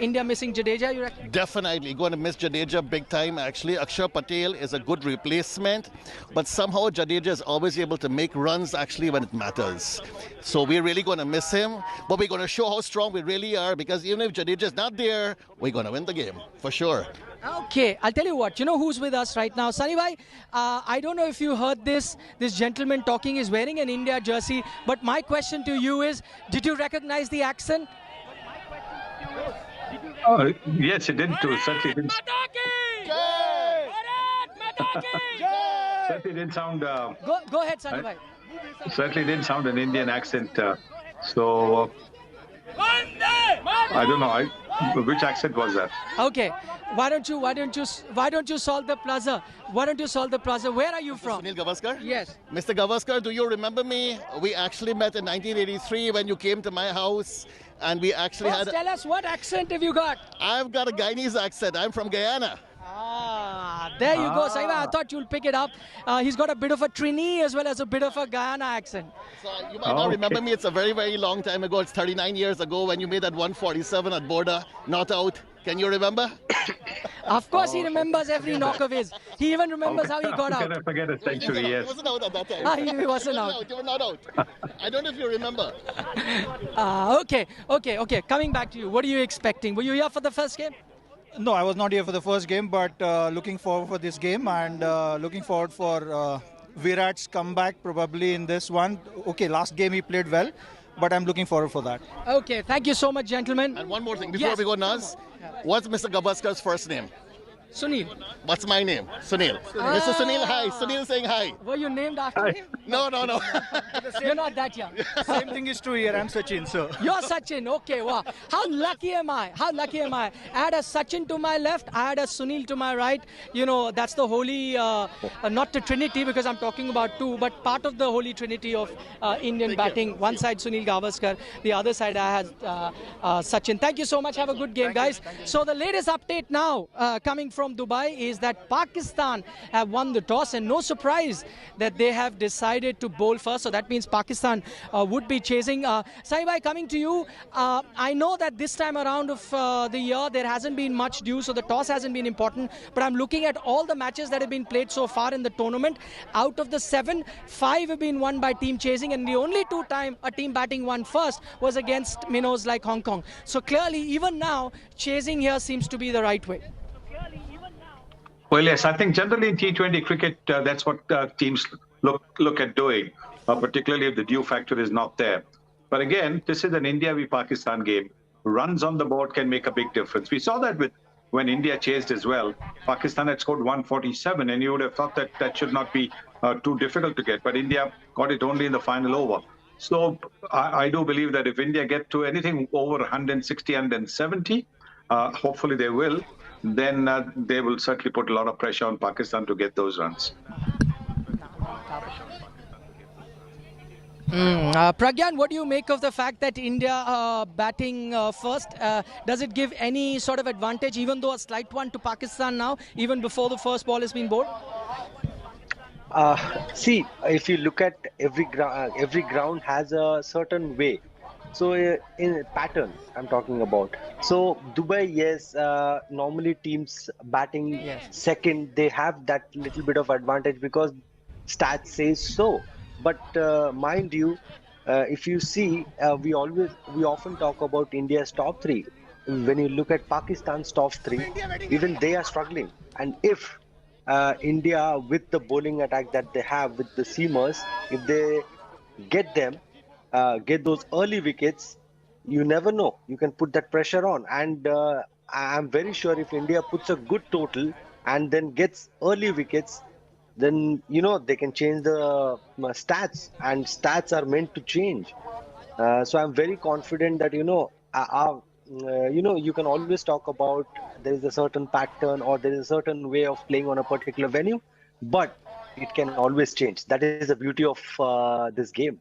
India missing Jadeja, you reckon? Definitely going to miss Jadeja big time. Actually, Akshar Patel is a good replacement, but somehow Jadeja is always able to make runs actually when it matters. So we're really going to miss him, but we're going to show how strong we really are, because even if Jadeja is not there, we're going to win the game for sure. Okay, I'll tell you what, you know who's with us right now? Sunny bhai, I don't know if you heard this gentleman talking is wearing an India jersey, but my question to you is, did you recognize the accent? Yes, it did too. Certainly didn't. Certainly didn't sound. Go ahead, Sunny bhai. Certainly didn't sound an Indian accent. So I don't know. Which accent was that? Okay, why don't you solve the plaza? Why don't you solve the plaza? Where are you from? Sunil Gavaskar? Yes. Mr. Gavaskar, do you remember me? We actually met in 1983 when you came to my house, and we actually First, tell us, what accent have you got? I've got a Guyanese accent. I'm from Guyana. There you go, Saiva. I thought you'll pick it up. He's got a bit of a Trini as well as a bit of a Guyana accent. So you might not remember me. It's a very, very long time ago. It's 39 years ago when you made that 147 at Border, not out. Can you remember? Of course, he remembers every knock of his. He even remembers how he got out. Can I forget a century? Yes. He wasn't out at that time. He wasn't out. You were not out. I don't know if you remember. Okay. Coming back to you, what are you expecting? Were you here for the first game? No, I was not here for the first game, but looking forward for this game and looking forward for Virat's comeback probably in this one. Okay, last game he played well, but I'm looking forward for that. Okay, thank you so much, gentlemen. And one more thing before we go, Naz. What's Mr. Gavaskar's first name? Sunil. What's my name? Sunil. Mr. Sunil, hi. Sunil saying hi. Were you named after him? No. You're not that young. Same thing is true here. I'm Sachin, so. You're Sachin. Okay, wow. How lucky am I? How lucky am I? I had a Sachin to my left. I had a Sunil to my right. You know, that's the holy, not the trinity because I'm talking about two, but part of the holy trinity of Indian batting. One side Sunil Gavaskar, the other side I had Sachin. Thank you so much. Have a good game, guys. So the latest update now coming from Dubai is that Pakistan have won the toss, and no surprise that they have decided to bowl first. So that means Pakistan would be chasing. Saibhai, coming to you. I know that this time around of the year there hasn't been much due, so the toss hasn't been important. But I'm looking at all the matches that have been played so far in the tournament. Out of the 7, 5 have been won by team chasing, and the only 2 times a team batting won first was against minnows like Hong Kong. So clearly, even now, chasing here seems to be the right way. Well, yes, I think generally in T20 cricket, that's what teams look at doing, particularly if the due factor is not there. But again, this is an India v Pakistan game. Runs on the board can make a big difference. We saw that when India chased as well. Pakistan had scored 147, and you would have thought that that should not be too difficult to get. But India got it only in the final over. So I do believe that if India get to anything over 160, 170, hopefully they will, then they will certainly put a lot of pressure on Pakistan to get those runs. Pragyan, what do you make of the fact that India batting first? Does it give any sort of advantage, even though a slight one to Pakistan now, even before the first ball has been bowled? See, if you look at every ground has a certain way. So in pattern, I'm talking about. So Dubai, yes, normally teams batting second, they have that little bit of advantage because stats says so. But mind you, if you see, we often talk about India's top 3. When you look at Pakistan's top 3, even they are struggling. And if India, with the bowling attack that they have with the seamers, if they get them, get those early wickets, you never know. You can put that pressure on. And I'm very sure if India puts a good total and then gets early wickets, then, you know, they can change the stats, and stats are meant to change. So I'm very confident that, you can always talk about there is a certain pattern or there is a certain way of playing on a particular venue, but it can always change. That is the beauty of this game.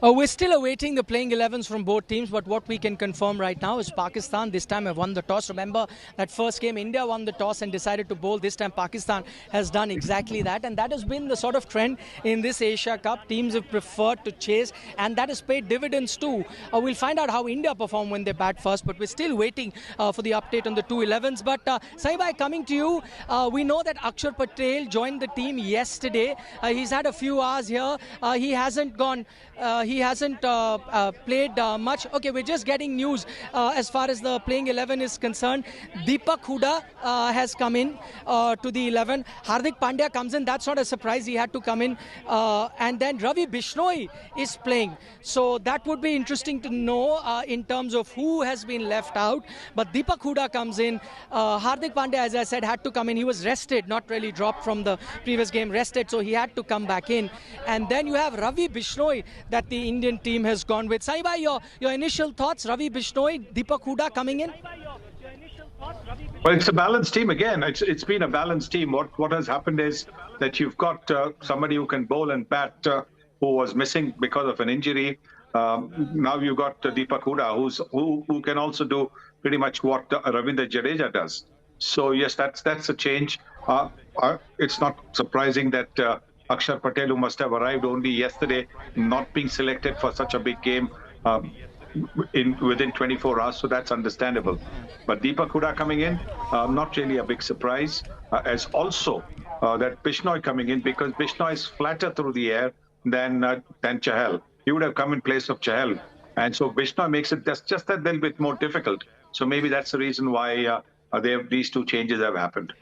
We're still awaiting the playing 11s from both teams, but what we can confirm right now is Pakistan this time have won the toss. Remember that first game, India won the toss and decided to bowl. This time Pakistan has done exactly that, and that has been the sort of trend in this Asia Cup. Teams have preferred to chase, and that has paid dividends too. We'll find out how India perform when they bat first, but we're still waiting for the update on the 2 11s. But Saibhai, coming to you, we know that Akshar Patel joined the team yesterday. He's had a few hours here. He hasn't gone. He hasn't played much. Okay, we're just getting news as far as the playing 11 is concerned. Deepak Hooda has come in to the 11. Hardik Pandya comes in. That's not a surprise. He had to come in. And then Ravi Bishnoi is playing. So that would be interesting to know in terms of who has been left out. But Deepak Hooda comes in. Hardik Pandya, as I said, had to come in. He was rested, not really dropped from the previous game, rested. So he had to come back in. And then you have Ravi Bishnoi that the Indian team has gone with. Saibhai, your initial thoughts? Ravi Bishnoi, Deepak Hooda coming in? Well, it's a balanced team again. It's been a balanced team. What has happened is that you've got somebody who can bowl and bat who was missing because of an injury. Now you've got Deepak Hooda who can also do pretty much what Ravindra Jadeja does. So yes, that's a change. It's not surprising that Akshar Patel, who must have arrived only yesterday, not being selected for such a big game within 24 hours, so that's understandable. But Deepak Hooda coming in, not really a big surprise, as also that Bishnoi coming in, because Bishnoi is flatter through the air than Chahal. He would have come in place of Chahal, and so Bishnoi makes it just a little bit more difficult. So maybe that's the reason why these two changes have happened.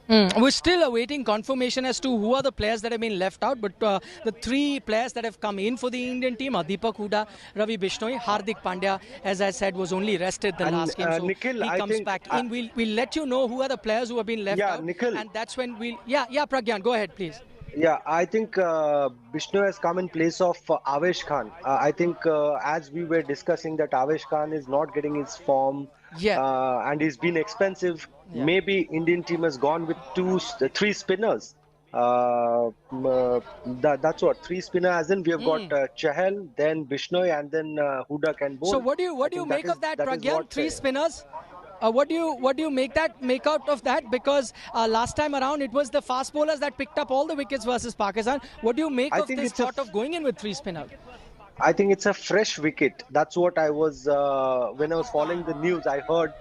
We're still awaiting confirmation as to who are the players that have been left out, but the 3 players that have come in for the Indian team are Deepak Hooda, Ravi Bishnoi, Hardik Pandya, as I said, was only rested the last game, so Nikhil, he comes back in. We'll let you know who are the players who have been left out, Nikhil. and that's when we'll... Yeah, Pragyan, go ahead, please. Yeah, I think Bishnu has come in place of Avesh Khan. I think as we were discussing that Avesh Khan is not getting his form and he's been expensive. Yeah. Maybe Indian team has gone with 3 spinners. That's what 3 spinner as in we have got Chahal, then Bishnoi, and then Hooda can bowl. So what do you make of that, Pragyan? 3 spinners. What do you make out of that? Because last time around it was the fast bowlers that picked up all the wickets versus Pakistan. What do you make of this thought of going in with 3 spinners? I think it's a fresh wicket. That's what I was when I was following the news. I heard.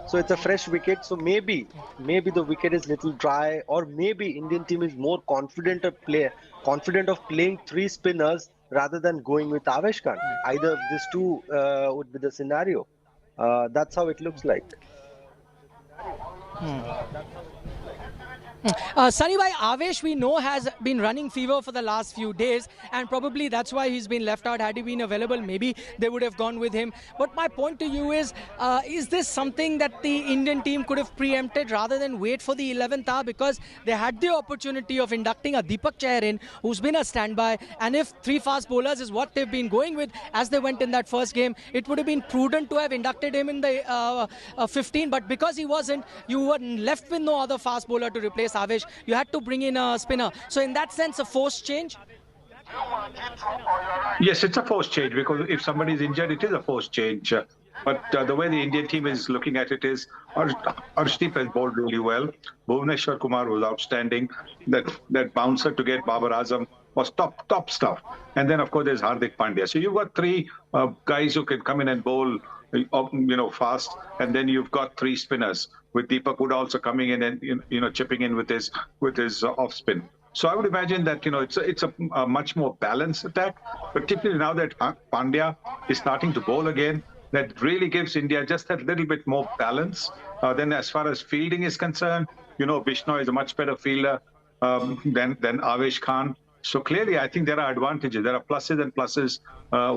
So it's a fresh wicket. So maybe the wicket is little dry, or maybe Indian team is more confident of playing 3 spinners rather than going with Avesh Khan. Either of these 2 would be the scenario. That's how it looks like. Sunny-bhai, Avesh we know has been running fever for the last few days, and probably that's why he's been left out. Had he been available, maybe they would have gone with him. But my point to you is this something that the Indian team could have preempted rather than wait for the 11th hour, because they had the opportunity of inducting a Deepak Chahar in, who's been a standby, and if 3 fast bowlers is what they've been going with as they went in that first game, it would have been prudent to have inducted him in the 15, but because he wasn't, you were left with no other fast bowler to replace Avesh. You had to bring in a spinner. So in that sense, a forced change? Yes, it's a forced change, because if somebody is injured, it is a forced change. But the way the Indian team is looking at it is, Arshdeep has bowled really well. Bhuvneshwar Kumar was outstanding. That bouncer to get Babar Azam was top stuff. And then, of course, there's Hardik Pandya. So you've got 3 guys who can come in and bowl fast, and then you've got 3 spinners, with Deepak Hooda also coming in and chipping in with his off spin. So I would imagine that it's a much more balanced attack, particularly now that Pandya is starting to bowl again. That really gives India just that little bit more balance. Then as far as fielding is concerned, Bishnoi is a much better fielder than Avesh Khan. So clearly, I think there are advantages. There are pluses and pluses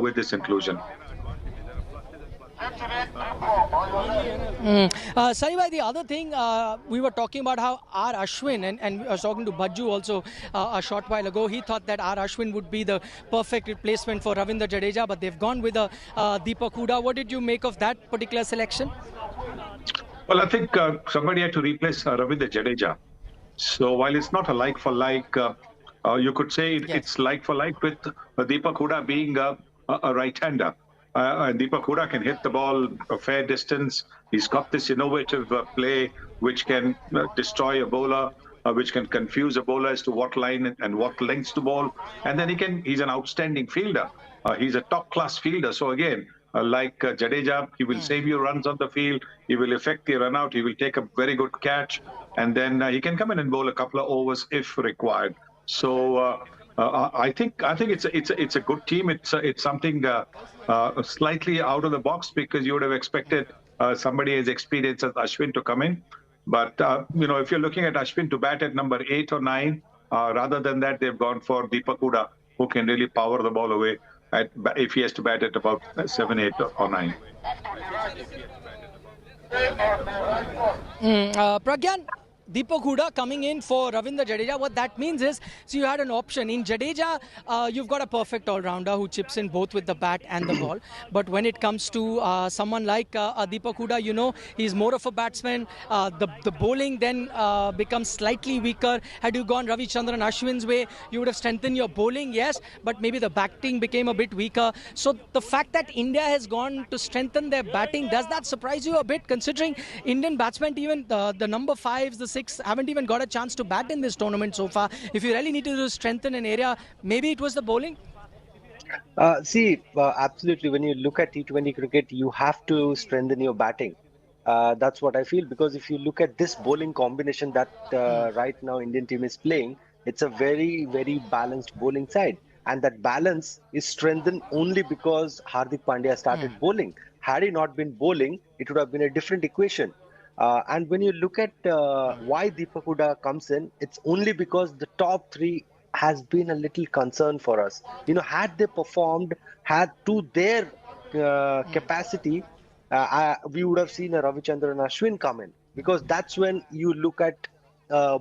with this inclusion. Sunny-bhai, the other thing, we were talking about how R. Ashwin, and I was talking to Bajju also a short while ago, he thought that R. Ashwin would be the perfect replacement for Ravindra Jadeja, but they've gone with Deepak Hooda. What did you make of that particular selection? Well, I think somebody had to replace Ravindra Jadeja. So while it's not a like for like, you could say it's like for like with Deepak Hooda being a right-hander. Deepak Hooda can hit the ball a fair distance. He's got this innovative play which can destroy a bowler, which can confuse a bowler as to what line and what lengths to bowl. And then he's an outstanding fielder. He's a top-class fielder. So again, like Jadeja, he will save you runs on the field. He will effect the run out. He will take a very good catch. And then he can come in and bowl a couple of overs if required. So I think it's a good team. It's something slightly out of the box, because you would have expected somebody as experienced as Ashwin to come in. But if you're looking at Ashwin to bat at number 8 or 9, rather than that, they've gone for Deepak Hooda, who can really power the ball away if he has to bat at about 7, 8 or 9. Pragyan, Deepak Hooda coming in for Ravindra Jadeja, what that means is, so you had an option. In Jadeja, you've got a perfect all-rounder who chips in both with the bat and the ball. But when it comes to someone like Deepak Hooda, he's more of a batsman. The bowling then becomes slightly weaker. Had you gone Ravichandran Ashwin's way, you would have strengthened your bowling, yes, but maybe the batting became a bit weaker. So the fact that India has gone to strengthen their batting, does that surprise you a bit, considering Indian batsmen, even the number 5s, the 6, haven't even got a chance to bat in this tournament so far? If you really need to strengthen an area, maybe it was the bowling? Absolutely. When you look at T20 cricket, you have to strengthen your batting. That's what I feel, because if you look at this bowling combination that right now Indian team is playing, it's a very, very balanced bowling side. And that balance is strengthened only because Hardik Pandya started bowling. Had he not been bowling, it would have been a different equation. And when you look at why Deepak Hooda comes in, it's only because the top three has been a little concern for us. Had they performed, had to their capacity, we would have seen a Ravichandran Ashwin come in, because that's when you look at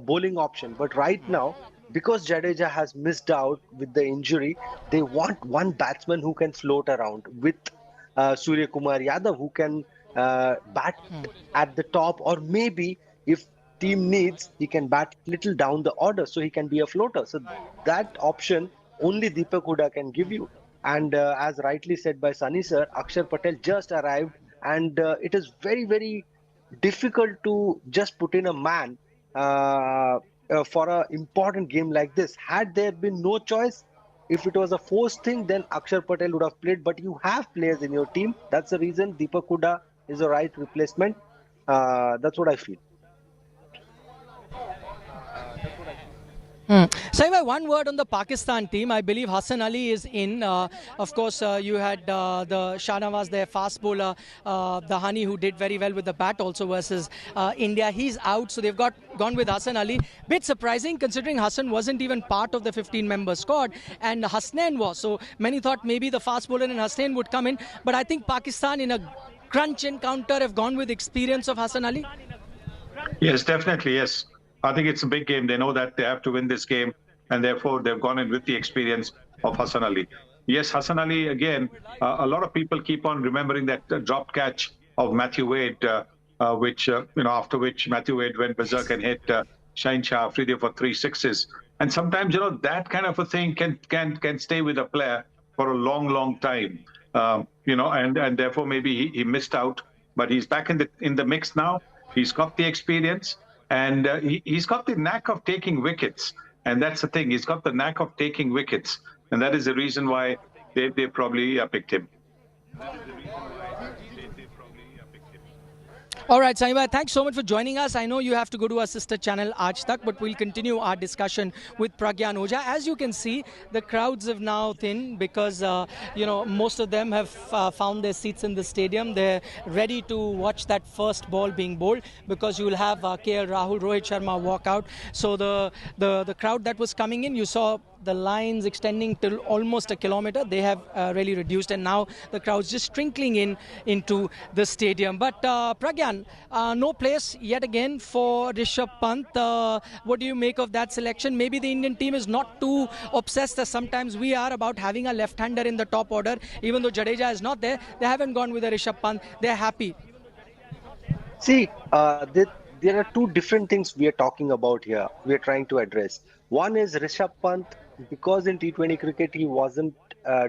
bowling option. But right now, because Jadeja has missed out with the injury, they want one batsman who can float around with Surya Kumar Yadav, who can bat at the top, or maybe if team needs, he can bat little down the order, so he can be a floater. So that option only Deepak Hooda can give you. And as rightly said by Sunny sir, Akshar Patel just arrived, and it is very, very difficult to just put in a man for an important game like this. Had there been no choice, if it was a forced thing, then Akshar Patel would have played. But you have players in your team. That's the reason Deepak Hooda is the right replacement. That's what I feel. Sahiba, one word on the Pakistan team. I believe Hassan Ali is in. Of course, you had the Shahnawaz, their fast bowler, the Hani, who did very well with the bat also versus India. He's out, so they've gone with Hassan Ali. Bit surprising considering Hassan wasn't even part of the 15-member squad, and Hasnain was. So many thought maybe the fast bowler and Hasnain would come in. But I think Pakistan in a crunch encounter have gone with experience of Hassan Ali. Yes, definitely, yes. I think it's a big game. They know that they have to win this game, and therefore they've gone in with the experience of Hassan Ali. Yes, Hassan Ali, again, a lot of people keep on remembering that drop catch of Matthew Wade, which, after which Matthew Wade went berserk and hit Shaheen Shah Afridi for 3 sixes. And sometimes, that kind of a thing can stay with a player for a long, long time. And therefore maybe he missed out, but he's back in the mix now. He's got the experience. And he's got the knack of taking wickets. And that's the thing. He's got the knack of taking wickets. And that is the reason why they probably picked him. All right, Sahiba, thanks so much for joining us. I know you have to go to our sister channel, Aaj Tak, but we'll continue our discussion with Pragyan Ojha. As you can see, the crowds have now thinned because, most of them have found their seats in the stadium. They're ready to watch that first ball being bowled because you will have KL Rahul, Rohit Sharma walk out. So the crowd that was coming in, you saw the lines extending till almost a kilometer. They have really reduced, and now the crowd's just trickling into the stadium. But Pragyan, no place yet again for Rishabh Pant. What do you make of that selection? Maybe the Indian team is not too obsessed as sometimes we are about having a left-hander in the top order. Even though Jadeja is not there, they haven't gone with a Rishabh Pant. They're happy. See, there are two different things we are talking about here. We are trying to address. One is Rishabh Pant, because in T20 cricket he wasn't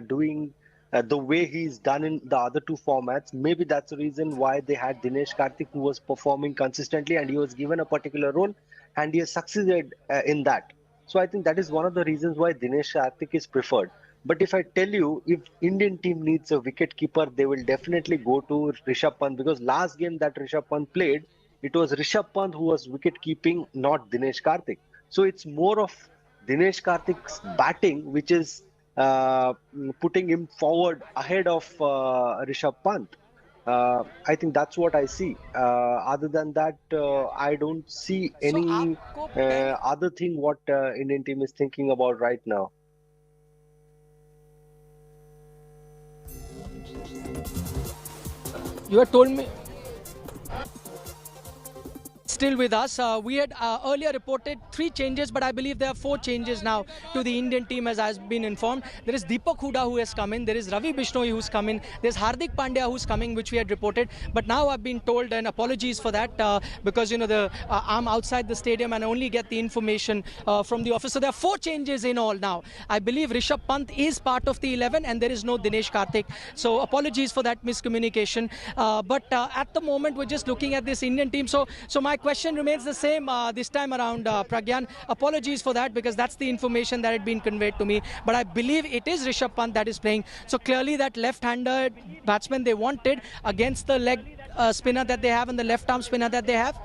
doing the way he's done in the other two formats. Maybe that's the reason why they had Dinesh Karthik, who was performing consistently, and he was given a particular role, and he has succeeded in that. So I think that is one of the reasons why Dinesh Karthik is preferred. But if I tell you, if Indian team needs a wicket keeper, they will definitely go to Rishabh Pant, because last game that Rishabh Pant played, it was Rishabh Pant who was wicket keeping, not Dinesh Karthik. So it's more of Dinesh Karthik's batting which is putting him forward ahead of Rishabh Pant. I think that's what I see. Other than that, I don't see any other thing what Indian team is thinking about right now. You had told me. Still with us. We had earlier reported 3 changes, but I believe there are 4 changes now to the Indian team, as I've been informed. There is Deepak Hooda who has come in. There is Ravi Bishnoi who's come in. There's Hardik Pandya who's coming, which we had reported. But now I've been told, and apologies for that, because I'm outside the stadium and I only get the information from the office. So there are 4 changes in all now. I believe Rishabh Pant is part of the 11, and there is no Dinesh Karthik. So apologies for that miscommunication. But at the moment, we're just looking at this Indian team. So my question remains the same this time around, Pragyan. Apologies for that, because that's the information that had been conveyed to me. But I believe it is Rishabh Pant that is playing. So clearly that left-handed batsman they wanted against the leg spinner that they have and the left-arm spinner that they have.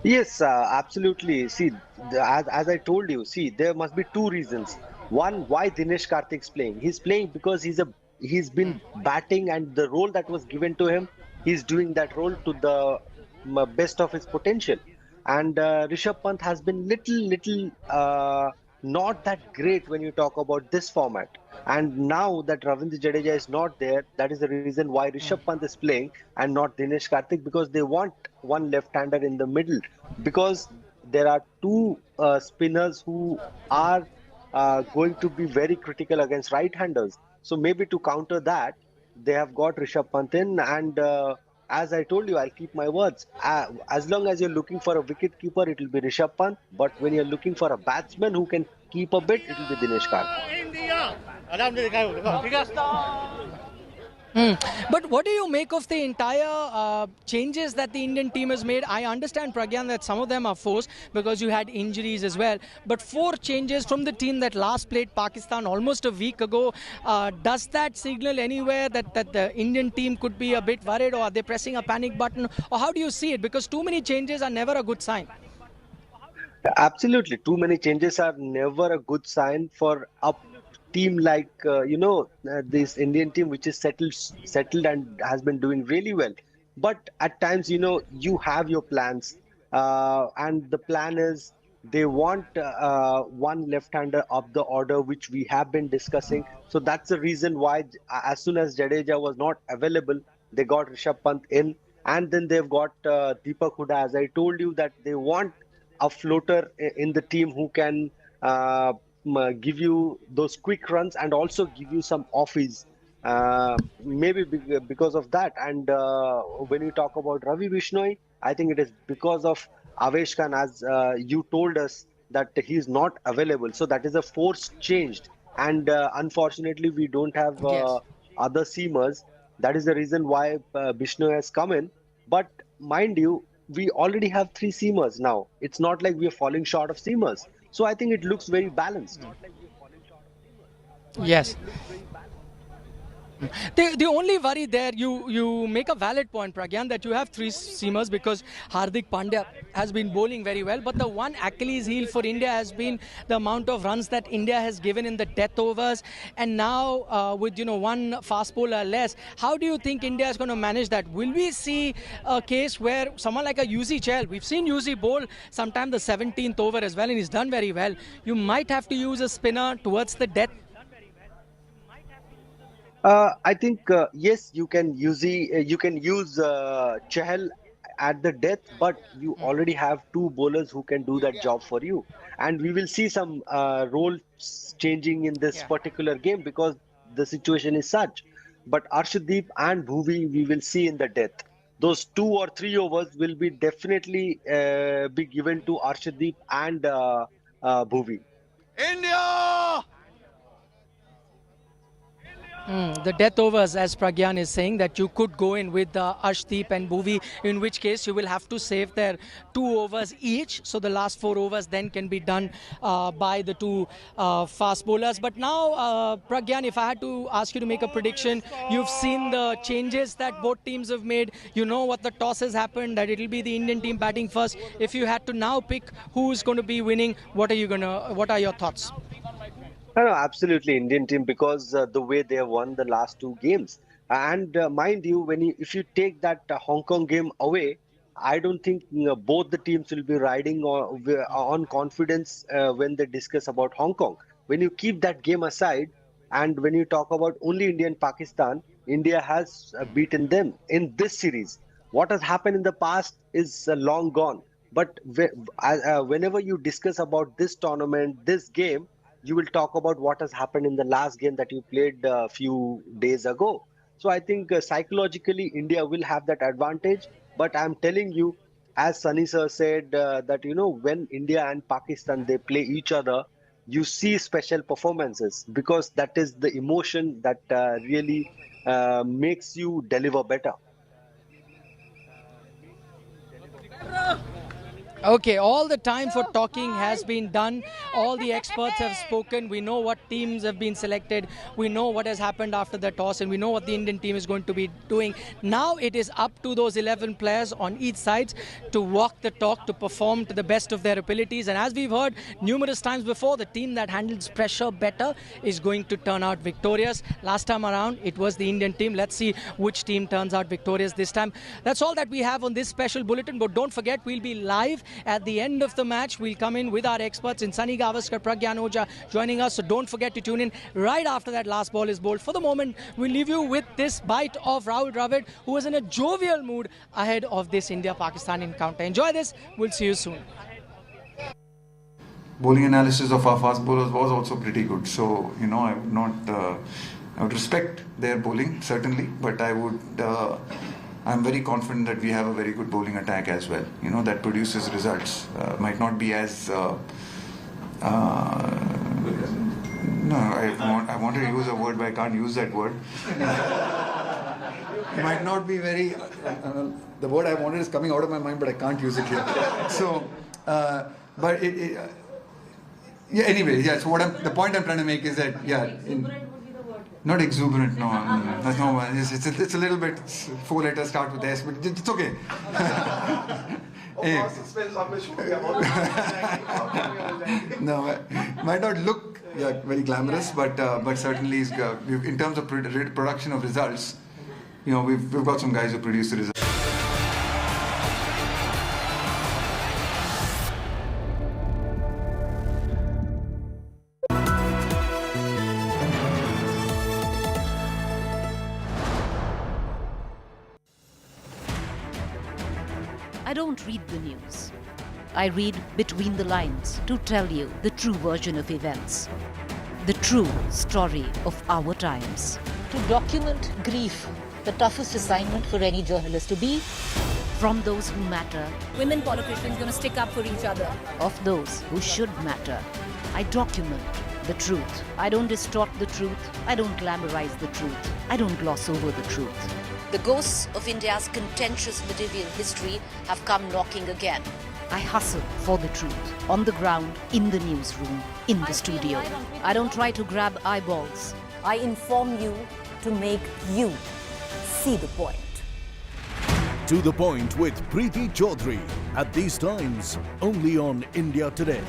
Yes, absolutely. See, as I told you, there must be 2 reasons. One, why Dinesh Karthik is playing. He's playing because he's been batting, and the role that was given to him, he's doing that role to the best of his potential. And Rishabh Pant has been little not that great when you talk about this format. And now that Ravindra Jadeja is not there, that is the reason why Rishabh Pant is playing and not Dinesh Karthik, because they want one left-hander in the middle. Because there are two spinners who are going to be very critical against right-handers. So maybe to counter that, they have got Rishabh Pant in, and as I told you, I'll keep my words. As long as you're looking for a wicket keeper, it will be Rishabh Pant. But when you're looking for a batsman who can keep a bit, it will be Dinesh Karthik. But what do you make of the entire changes that the Indian team has made? I understand, Pragyan, that some of them are forced because you had injuries as well. But 4 changes from the team that last played Pakistan almost a week ago, does that signal anywhere that the Indian team could be a bit worried, or are they pressing a panic button? Or how do you see it? Because too many changes are never a good sign. Absolutely. Too many changes are never a good sign for a team like this Indian team, which is settled and has been doing really well. But at times, you have your plans, and the plan is they want one left-hander of the order, which we have been discussing. So that's the reason why, as soon as Jadeja was not available, they got Rishabh Pant in, and then they've got Deepak Hooda. As I told you, that they want a floater in the team who can give you those quick runs and also give you some offies. Maybe because of that. And when you talk about Ravi Bishnoi, I think it is because of Avesh Khan, as you told us that he is not available. So that is a forced change. And unfortunately, we don't have other seamers. That is the reason why Bishnoi has come in. But mind you, we already have 3 seamers now. It's not like we are falling short of seamers. So I think it looks very balanced. Yes. The only worry there, you make a valid point, Pragyan, that you have 3 seamers because Hardik Pandya has been bowling very well. But the one Achilles heel for India has been the amount of runs that India has given in the death overs. And now with one fast bowler less, how do you think India is going to manage that? Will we see a case where someone like a Yuzi Chahal, we've seen Yuzi bowl sometime the 17th over as well, and he's done very well. You might have to use a spinner towards the death. I think yes, you can use Chahal at the death, but you already have 2 bowlers who can do that job for you, and we will see some roles changing in this particular game because the situation is such. But Arshdeep and Bhuvi, we will see in the death. Those 2 or 3 overs will be definitely be given to Arshdeep and Bhuvi. India! The death overs, as Pragyan is saying, that you could go in with Arshdeep and Bhuvi, in which case you will have to save their 2 overs each. So the last 4 overs then can be done by the 2 fast bowlers. But now, Pragyan, if I had to ask you to make a prediction, you've seen the changes that both teams have made. You know what the toss has happened, that it will be the Indian team batting first. If you had to now pick who's going to be winning, what are your thoughts? No, absolutely Indian team, because the way they have won the last 2 games. And mind you, if you take that Hong Kong game away, I don't think both the teams will be riding on confidence when they discuss about Hong Kong. When you keep that game aside, and when you talk about only India and Pakistan, India has beaten them in this series. What has happened in the past is long gone. But whenever you discuss about this tournament, this game, you will talk about what has happened in the last game that you played a few days ago. So I think psychologically India will have that advantage. But I'm telling you, as Sunny sir said, that when India and Pakistan, they play each other, you see special performances, because that is the emotion that really makes you deliver better. Okay, all the time for talking has been done. All the experts have spoken. We know what teams have been selected. We know what has happened after the toss, and we know what the Indian team is going to be doing. Now it is up to those 11 players on each side to walk the talk, to perform to the best of their abilities. And as we've heard numerous times before, the team that handles pressure better is going to turn out victorious. Last time around, it was the Indian team. Let's see which team turns out victorious this time. That's all that we have on this special bulletin. But don't forget, we'll be live at the end of the match. We'll come in with our experts in Sunny Gavaskar, Pragyan Oja joining us. So don't forget to tune in right after that last ball is bowled. For the moment, we'll leave you with this bite of Rahul Dravid, who was in a jovial mood ahead of this India-Pakistan encounter. Enjoy this. We'll see you soon. Bowling analysis of our fast bowlers was also pretty good. So, you know, I would respect their bowling, certainly, but I'm very confident that we have a very good bowling attack as well, you know, that produces results. Might not be as... no, I want to use a word, but I can't use that word. It might not be very... the word I wanted is coming out of my mind, but I can't use it here. So, but yeah, anyway, yeah, so the point I'm trying to make is that, yeah... Not exuberant, no. That's no. It's a little bit. 4 letters start with S, but it's okay. No, might not look very glamorous, but certainly is, in terms of production of results, you know, we've got some guys who produce the results. I don't read the news. I read between the lines to tell you the true version of events, the true story of our times. To document grief, the toughest assignment for any journalist to be. From those who matter. Women politicians going to stick up for each other. Of those who should matter. I document the truth. I don't distort the truth. I don't glamorize the truth. I don't gloss over the truth. The ghosts of India's contentious medieval history have come knocking again. I hustle for the truth. On the ground, in the newsroom, in the studio. I don't try to grab eyeballs. I inform you to make you see the point. To the Point with Preeti Chaudhary. At these times, only on India Today.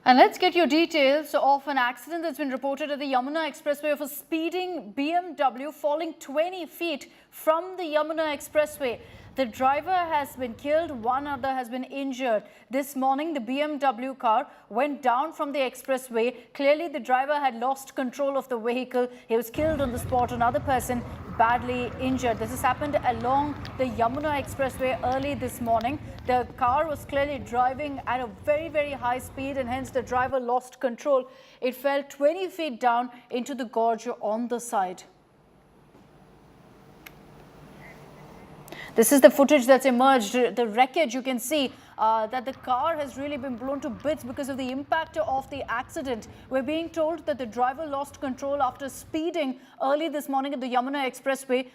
And let's get your details of an accident that's been reported at the Yamuna Expressway of a speeding BMW falling 20 feet from the Yamuna Expressway. The driver has been killed, one other has been injured. This morning, the BMW car went down from the expressway. Clearly, the driver had lost control of the vehicle. He was killed on the spot. Another person badly injured. This has happened along the Yamuna Expressway early this morning. The car was clearly driving at a very, very high speed, and hence the driver lost control. It fell 20 feet down into the gorge on the side. This is the footage that's emerged. The wreckage, you can see that the car has really been blown to bits because of the impact of the accident. We're being told that the driver lost control after speeding early this morning at the Yamuna Expressway,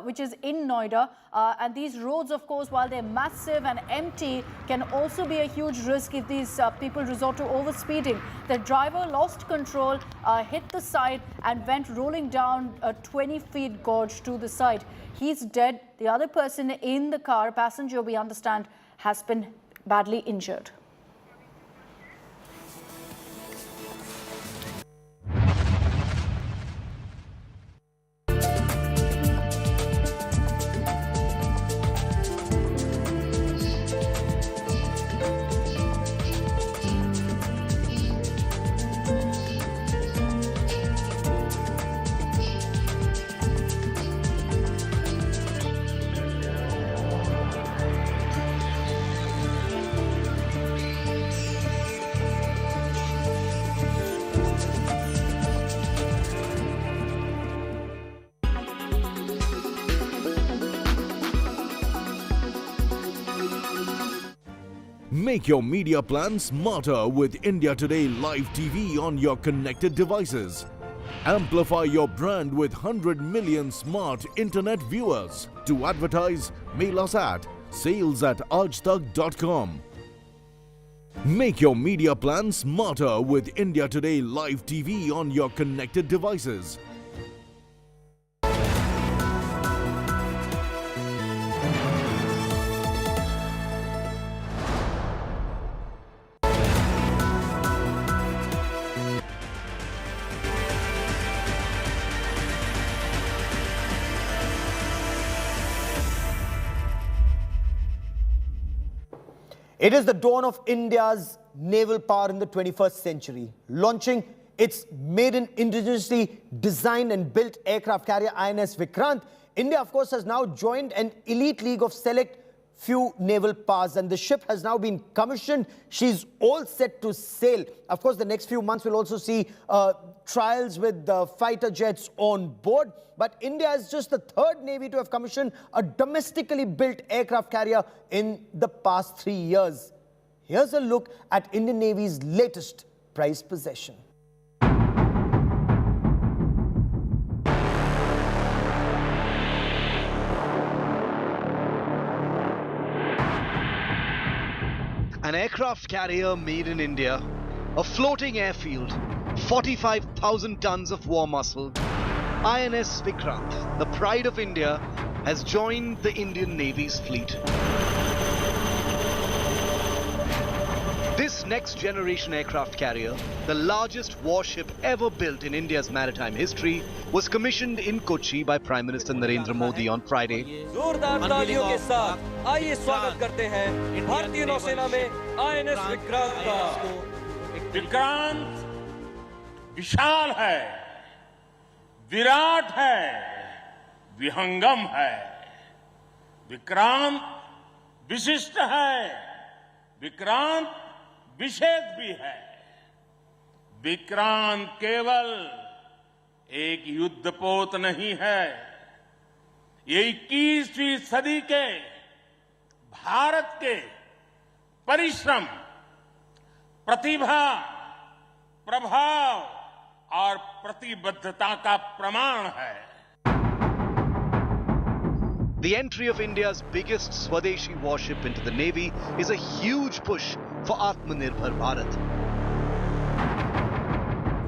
which is in Noida. And these roads, of course, while they're massive and empty, can also be a huge risk if these people resort to overspeeding. The driver lost control, hit the side and went rolling down a 20-feet gorge to the side. He's dead. The other person in the car, passenger, we understand, has been badly injured. Make your media plan smarter with India Today Live TV on your connected devices. Amplify your brand with 100 million smart internet viewers. To advertise, mail us at sales@aajtak.com. Make your media plan smarter with India Today Live TV on your connected devices. It is the dawn of India's naval power in the 21st century. Launching its maiden indigenously designed and built aircraft carrier INS Vikrant, India, of course, has now joined an elite league of select few naval powers, and the ship has now been commissioned. She's all set to sail. Of course, the next few months will also see trials with fighter jets on board. But India is just the third navy to have commissioned a domestically built aircraft carrier in the past 3 years. Here's a look at Indian Navy's latest prized possession. An aircraft carrier made in India, a floating airfield, 45,000 tons of war muscle. INS Vikrant, the pride of India, has joined the Indian Navy's fleet. This next-generation aircraft carrier, the largest warship ever built in India's maritime history, was commissioned in Kochi by Prime Minister Narendra Modi on Friday. जोरदार तालियों के साथ आइए स्वागत करते हैं भारतीय नौसेना में INS विक्रांत का। विक्रांत विशाल है, विराट है, विहंगम है। विक्रांत विशिष्ट है, विक्रांत विशेष भी है। विक्रांत केवल एक युद्धपोत नहीं है, ये 21वीं सदी के भारत के परिश्रम, प्रतिभा, प्रभाव और प्रतिबद्धता का प्रमाण है। The entry of India's biggest Swadeshi warship into the Navy is a huge push for Atmanirbhar Bharat.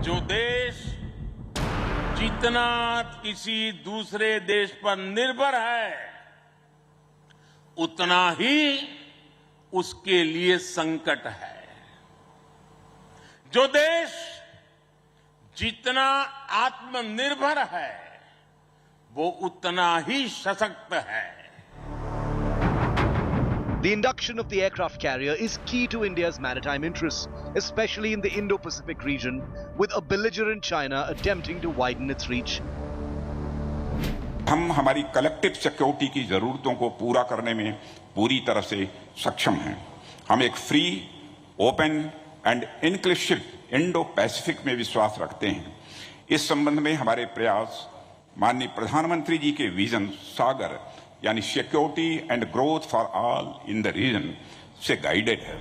जो देश जितना किसी दूसरे देश पर निर्भर है, उतना ही उसके लिए संकट है। जो देश जितना आत्मनिर्भर है, वो उतना ही सशक्त है। The induction of the aircraft carrier is key to India's maritime interests, especially in the Indo-Pacific region, with a belligerent China attempting to widen its reach. हम हमारी कलेक्टिव सिक्योरिटी की जरूरतों को पूरा करने में पूरी तरह से सक्षम हैं। हम एक free, open and inclusive Indo Pacific में विश्वास रखते हैं। इस संबंध में हमारे प्रयास माननीय प्रधानमंत्री जी के विजन सागर यानी security and growth for all in the region से गाइडेड है।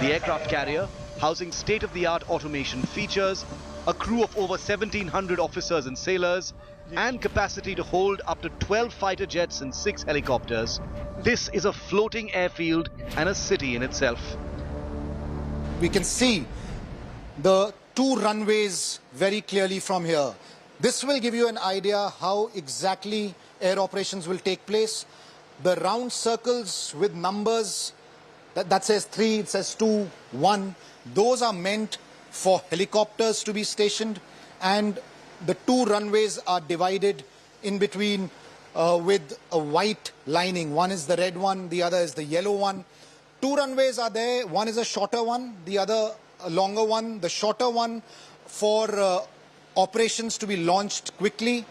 The aircraft carrier, housing state-of-the-art automation features, a crew of over 1,700 officers and sailors, and capacity to hold up to 12 fighter jets and 6 helicopters. This is a floating airfield and a city in itself. We can see the 2 runways very clearly from here. This will give you an idea how exactly air operations will take place. The round circles with numbers, that says 3, it says 2, 1, those are meant for helicopters to be stationed, and the 2 runways are divided in between with a white lining. One is the red one, the other is the yellow one. 2 runways are there. One is a shorter one, the other a longer one. The shorter one for operations to be launched quickly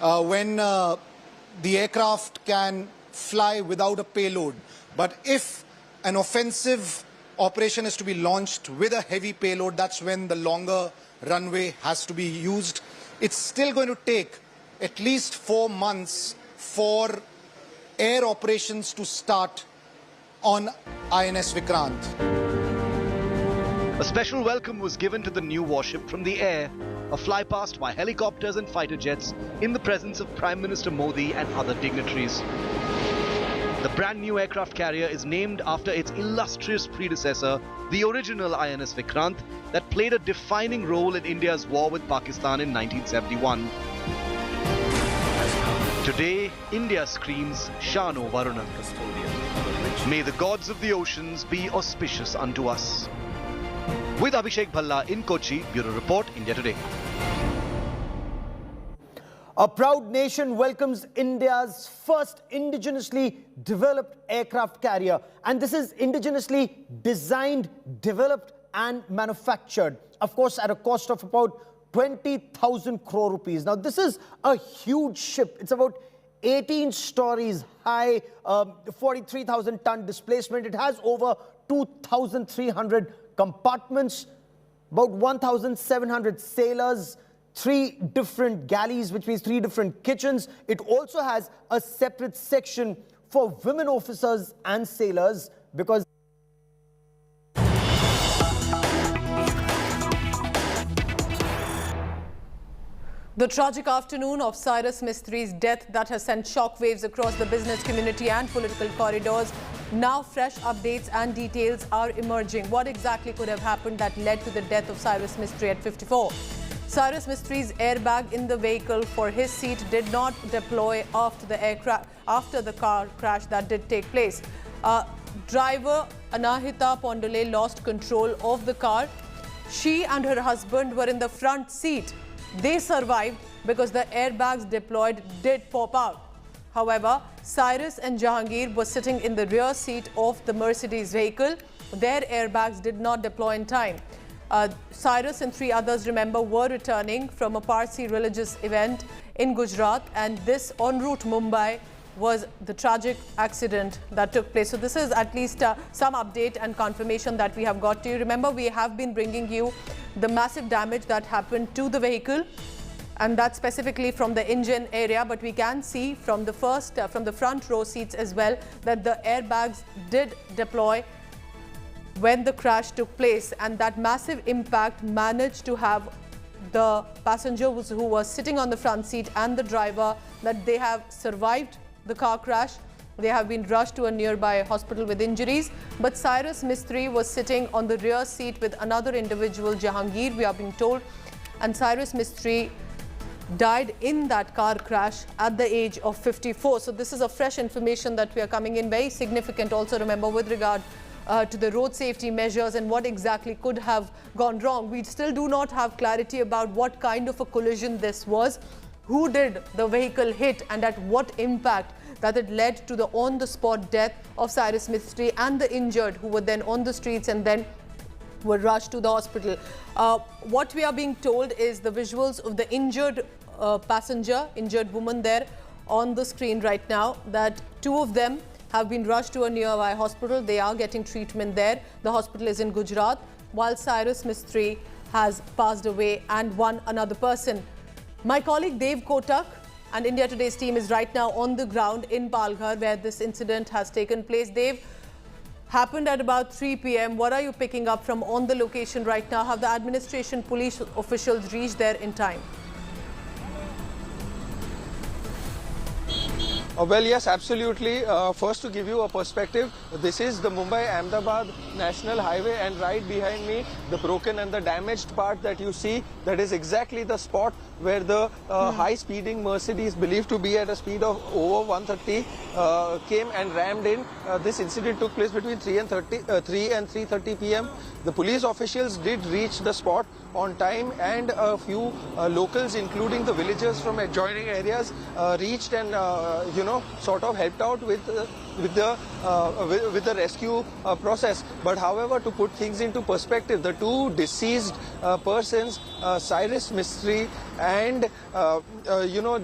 when the aircraft can fly without a payload. But if an offensive operation is to be launched with a heavy payload, that's when the longer runway has to be used. It's still going to take at least 4 months for air operations to start on INS Vikrant. A special welcome was given to the new warship from the air, a flypast by helicopters and fighter jets in the presence of Prime Minister Modi and other dignitaries. The brand new aircraft carrier is named after its illustrious predecessor, the original INS Vikrant, that played a defining role in India's war with Pakistan in 1971. Today, India screams Shano Varuna. May the gods of the oceans be auspicious unto us. With Abhishek Bhalla in Kochi, Bureau Report, India Today. A proud nation welcomes India's first indigenously developed aircraft carrier. And this is indigenously designed, developed and manufactured. Of course, at a cost of about 20,000 crore rupees. Now, this is a huge ship. It's about 18 stories high, 43,000 ton displacement. It has over 2,300 compartments, about 1,700 sailors, 3 different galleys, which means 3 different kitchens. It also has a separate section for women officers and sailors because the tragic afternoon of Cyrus Mistri's death that has sent shockwaves across the business community and political corridors. Now fresh updates and details are emerging. What exactly could have happened that led to the death of Cyrus Mistry at 54? Cyrus Mistri's airbag in the vehicle for his seat did not deploy after the car crash that did take place. Driver Anahita Pondole lost control of the car. She and her husband were in the front seat. They survived because the airbags deployed did pop out. However, Cyrus and Jahangir were sitting in the rear seat of the Mercedes vehicle. Their airbags did not deploy in time. Cyrus and 3 others, remember, were returning from a Parsi religious event in Gujarat, and this en route Mumbai was the tragic accident that took place. So this is at least some update and confirmation that we have got to you. Remember, we have been bringing you the massive damage that happened to the vehicle, and that's specifically from the engine area, but we can see from the front row seats as well that the airbags did deploy when the crash took place, and that massive impact managed to have the passengers who were sitting on the front seat and the driver, that they have survived the car crash. They have been rushed to a nearby hospital with injuries. But Cyrus Mistry was sitting on the rear seat with another individual, Jahangir, we are being told. And Cyrus Mistry died in that car crash at the age of 54. So this is a fresh information that we are coming in, very significant also, remember, with regard to the road safety measures and what exactly could have gone wrong. We still do not have clarity about what kind of a collision this was, who did the vehicle hit, and at what impact that it led to the on-the-spot death of Cyrus Mistry and the injured who were then on the streets and then were rushed to the hospital. What we are being told is the visuals of the injured injured woman there on the screen right now, that 2 of them have been rushed to a nearby hospital. They are getting treatment there. The hospital is in Gujarat, while Cyrus Mistry has passed away and another person. My colleague Dev Kotak and India Today's team is right now on the ground in Palghar, where this incident has taken place. Dev, happened at about 3 p.m. What are you picking up from on the location right now? Have the administration police officials reached there in time? Well, yes, absolutely. First, to give you a perspective, this is the Mumbai-Ahmedabad National Highway, and right behind me, the broken and the damaged part that you see, that is exactly the spot where the high-speeding Mercedes, believed to be at a speed of over 130, came and rammed in. This incident took place between 3 and 3:30 p.m. The police officials did reach the spot on time, and a few locals, including the villagers from adjoining areas, reached and sort of helped out with the rescue process. But however, to put things into perspective, the 2 deceased persons, Cyrus Mistry and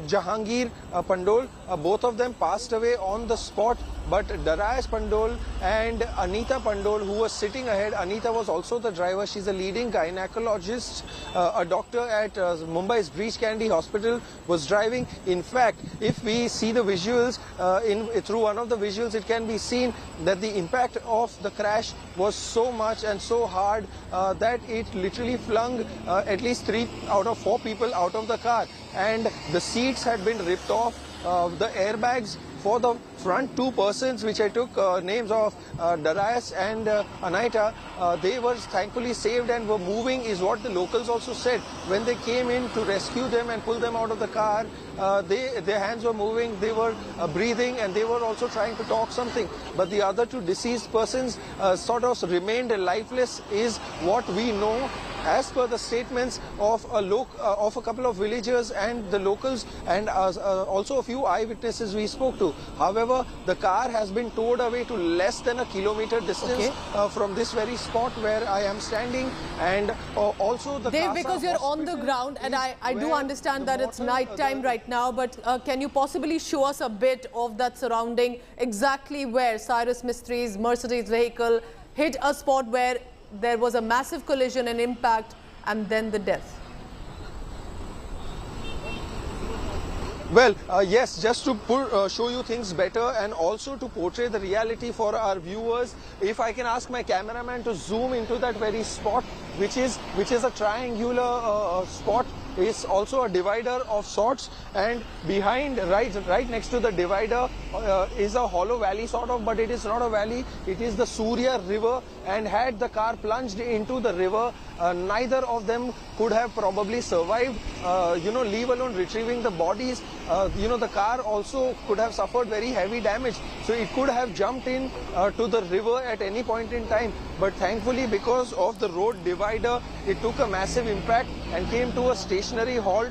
Jahangir Pandole, both of them passed away on the spot but Darius Pandole and Anita Pandole, who was sitting ahead. Anita was also the driver. She's a leading gynecologist, a doctor at Mumbai's Breach Candy Hospital, was driving. In fact, if we see the visuals, through one of the visuals, it can be seen that the impact of the crash was so much and so hard that it literally flung at least 3 out of 4 people out of the car, and the seats had been ripped off. The airbags for the front 2 persons, which I took names of, Darius and Anita, they were thankfully saved and were moving, is what the locals also said. When they came in to rescue them and pull them out of the car, their hands were moving, they were breathing, and they were also trying to talk something. But the other 2 deceased persons sort of remained lifeless, is what we know, as per the statements of a couple of villagers and the locals, and also a few eyewitnesses we spoke to. However, the car has been towed away to less than a kilometer distance from this very spot where I am standing, and also the Dave, because you're on the ground, and I do understand that it's night time right now, but can you possibly show us a bit of that surrounding, exactly where Cyrus Mistri's Mercedes vehicle hit a spot where there was a massive collision and impact, and then the death? Well, yes, just to show you things better and also to portray the reality for our viewers, if I can ask my cameraman to zoom into that very spot, which is a triangular spot. Is also a divider of sorts, and behind, right next to the divider, is a hollow valley sort of, but it is not a valley, it is the Surya river, and had the car plunged into the river, neither of them could have probably survived, leave alone retrieving the bodies. The car also could have suffered very heavy damage, so it could have jumped in to the river at any point in time, but thankfully, because of the road divider, it took a massive impact and came to a stationary halt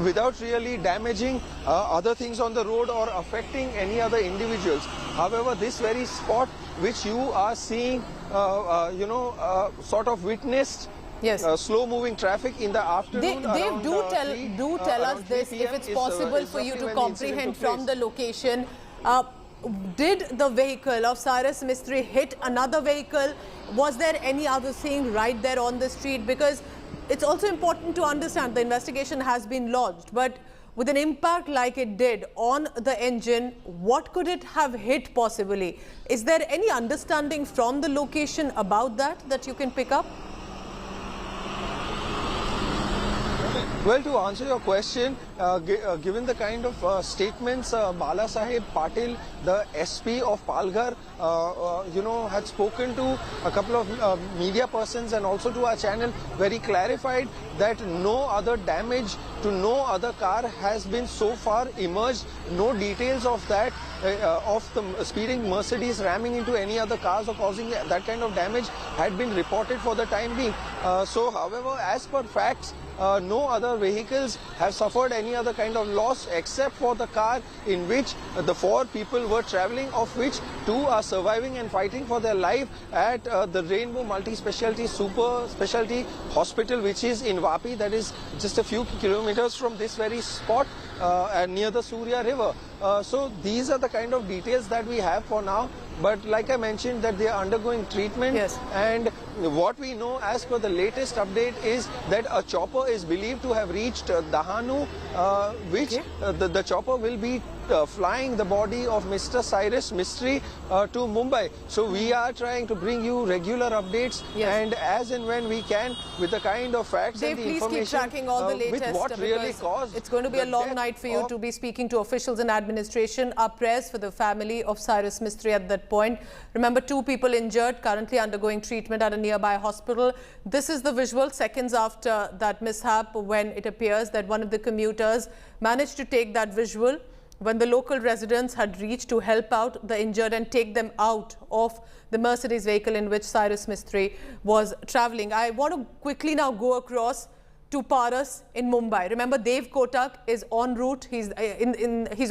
without really damaging other things on the road or affecting any other individuals. However, this very spot which you are seeing, sort of witnessed slow-moving traffic in the afternoon. Dave, do tell us this, if it's possible for you to comprehend from the location. Did the vehicle of Cyrus Mistry hit another vehicle? Was there any other thing right there on the street? Because it's also important to understand the investigation has been lodged, but with an impact like it did on the engine, what could it have hit possibly? Is there any understanding from the location about that you can pick up? Well, to answer your question, given the kind of statements Bala Saheb Patil, the SP of Palghar, had spoken to a couple of media persons and also to our channel, very clarified that no other damage to no other car has been so far emerged. No details of that, of the speeding Mercedes ramming into any other cars or causing that kind of damage had been reported for the time being. However, as per facts, no other vehicles have suffered any other kind of loss except for the car in which the 4 people were travelling, of which 2 are surviving and fighting for their life at the Rainbow Multi-Specialty Super Specialty Hospital, which is in Vapi, that is just a few kilometers from this very spot and near the Surya River. So these are the kind of details that we have for now. But like I mentioned, that they are undergoing treatment, and what we know as per the latest update is that a chopper is believed to have reached Dahanu, which the chopper will be flying the body of Mr. Cyrus Mistry to Mumbai. So we are trying to bring you regular updates, and as and when we can, with the kind of facts and the information, please keep tracking all the latest, with what really caused. It's going to be a long night for you to be speaking to officials and administration. Our prayers for the family of Cyrus Mistry at that point. Remember, 2 people injured, currently undergoing treatment at a nearby hospital. This is the visual seconds after that mishap, when it appears that one of the commuters managed to take that visual when the local residents had reached to help out the injured and take them out of the Mercedes vehicle in which Cyrus Mistry was travelling. I want to quickly now go across to Paras in Mumbai. Remember, Dev Kotak is en route. He's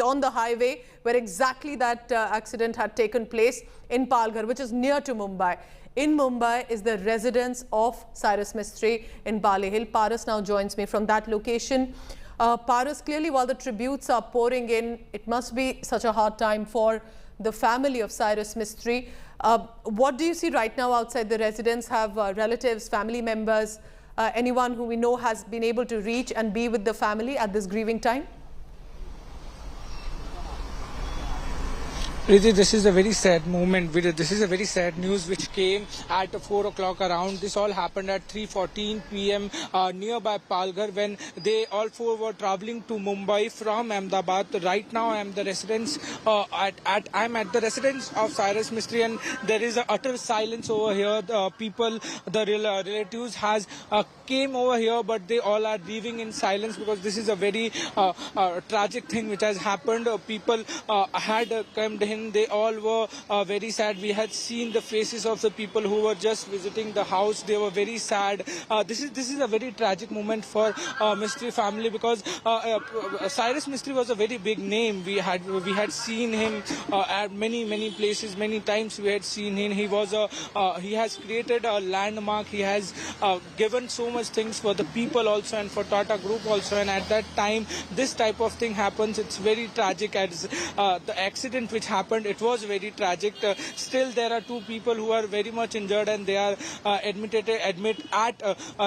on the highway where exactly that accident had taken place in Palghar, which is near to Mumbai. In Mumbai is the residence of Cyrus Mistry in Bali Hill. Paras now joins me from that location. Paras, clearly while the tributes are pouring in, it must be such a hard time for the family of Cyrus Mistry. What do you see right now outside the residence? Have relatives, family members, anyone who we know has been able to reach and be with the family at this grieving time? Riti, this is a very sad moment. This is a very sad news which came at 4 o'clock around. This all happened at 3:14 p.m. Nearby Palghar when they all four were traveling to Mumbai from Ahmedabad. Right now, I am the residence. I'm at the residence of Cyrus Mistry, and there is a utter silence over here. The people, the relatives, has came over here, but they all are leaving in silence because this is a very tragic thing which has happened. People had come in. They all were very sad. We had seen the faces of the people who were just visiting the house. They were very sad. This is a very tragic moment for Mistry family because Cyrus Mistry was a very big name. We had seen him at many places, many times. We had seen him. He has created a landmark. He has given so much things for the people also and for Tata Group also. And at that time, this type of thing happens. It's very tragic. As the accident which happened, it was very tragic. Still, there are two people who are very much injured and they are admit at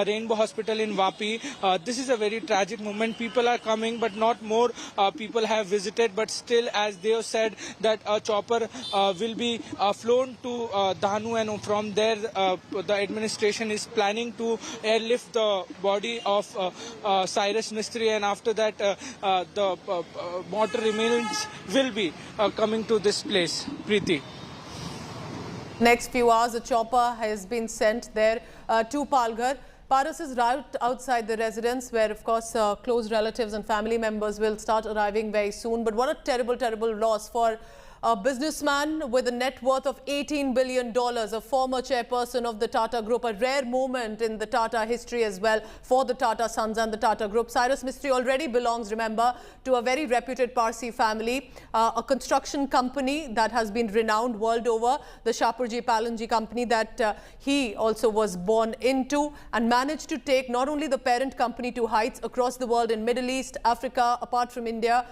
Rainbow Hospital in Vapi. This is a very tragic moment. People are coming, but not more people have visited. But still, as they have said, that a chopper will be flown to Dahanu, and from there, the administration is planning to airlift the body of Cyrus Mistry, and after that, the mortal remains will be coming to this place. Preeti. Next few hours, a chopper has been sent there to Palghar. Paras is right outside the residence where, of course, close relatives and family members will start arriving very soon. But what a terrible, terrible loss for a businessman with a net worth of $18 billion, a former chairperson of the Tata Group, a rare moment in the Tata history as well for the Tata Sons and the Tata Group. Cyrus Mistry already belongs, remember, to a very reputed Parsi family, a construction company that has been renowned world over, the Shapurji Palanji company that he also was born into, and managed to take not only the parent company to heights across the world in Middle East, Africa, apart from India.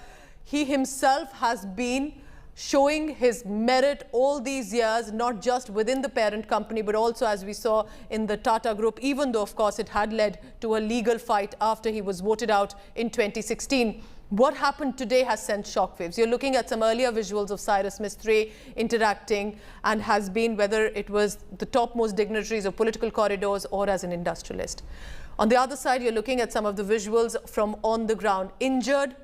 He himself has been showing his merit all these years, not just within the parent company, but also, as we saw, in the Tata Group, even though, of course, it had led to a legal fight after he was voted out in 2016. What happened today has sent shockwaves. You're looking at some earlier visuals of Cyrus Mistry interacting and has been, whether it was the topmost dignitaries of political corridors or as an industrialist. On the other side, you're looking at some of the visuals from on the ground. Injured,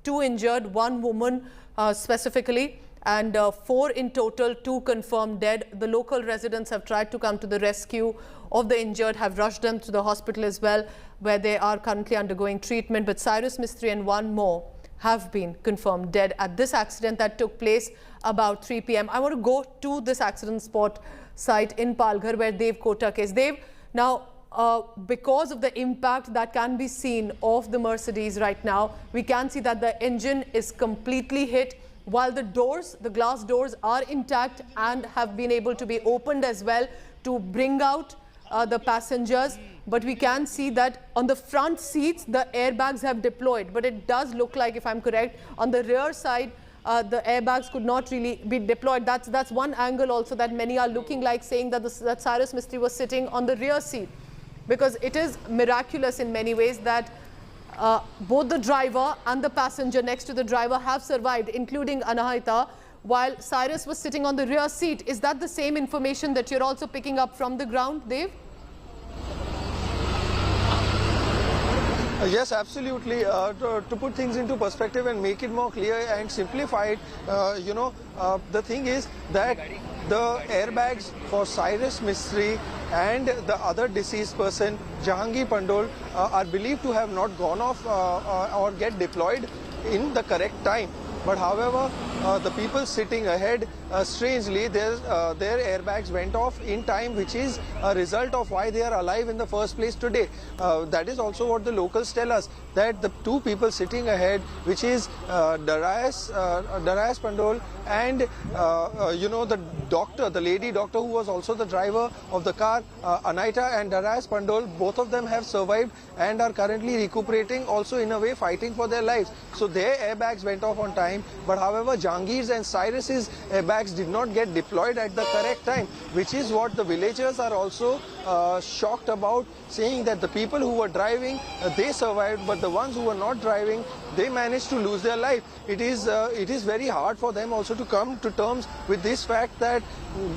2 injured, 1 woman specifically, and 4 in total, 2 confirmed dead. The local residents have tried to come to the rescue of the injured, have rushed them to the hospital as well, where they are currently undergoing treatment. But Cyrus Mistry and 1 more have been confirmed dead at this accident that took place about 3 p.m. I want to go to this accident spot site in Palghar where Dev Kotak is. Dev, now, because of the impact that can be seen of the Mercedes right now, we can see that the engine is completely hit, while the doors, the glass doors, are intact and have been able to be opened as well to bring out the passengers. But we can see that on the front seats, the airbags have deployed. But it does look like, if I'm correct, on the rear side, the airbags could not really be deployed. That's one angle also that many are looking like, saying that, that Cyrus Mistry was sitting on the rear seat. Because it is miraculous in many ways that both the driver and the passenger next to the driver have survived, including Anahita, while Cyrus was sitting on the rear seat. Is that the same information that you're also picking up from the ground, Dev? Yes, absolutely. To put things into perspective and make it more clear and simplify it, the thing is that the airbags for Cyrus Mistry and the other deceased person, Jahangir Pandol, are believed to have not gone off or get deployed in the correct time. But however, the people sitting ahead, strangely, their airbags went off in time, which is a result of why they are alive in the first place today. That is also what the locals tell us, that the 2 people sitting ahead, which is Darius Pandol and, the doctor, the lady doctor who was also the driver of the car, Anahita and Darius Pandol, both of them have survived and are currently recuperating, also in a way fighting for their lives. So their airbags went off on time. But however, Jahangir's and Cyrus's airbags did not get deployed at the correct time, which is what the villagers are also shocked about, saying that the people who were driving, they survived, but the ones who were not driving, they managed to lose their life. It is very hard for them also to come to terms with this fact that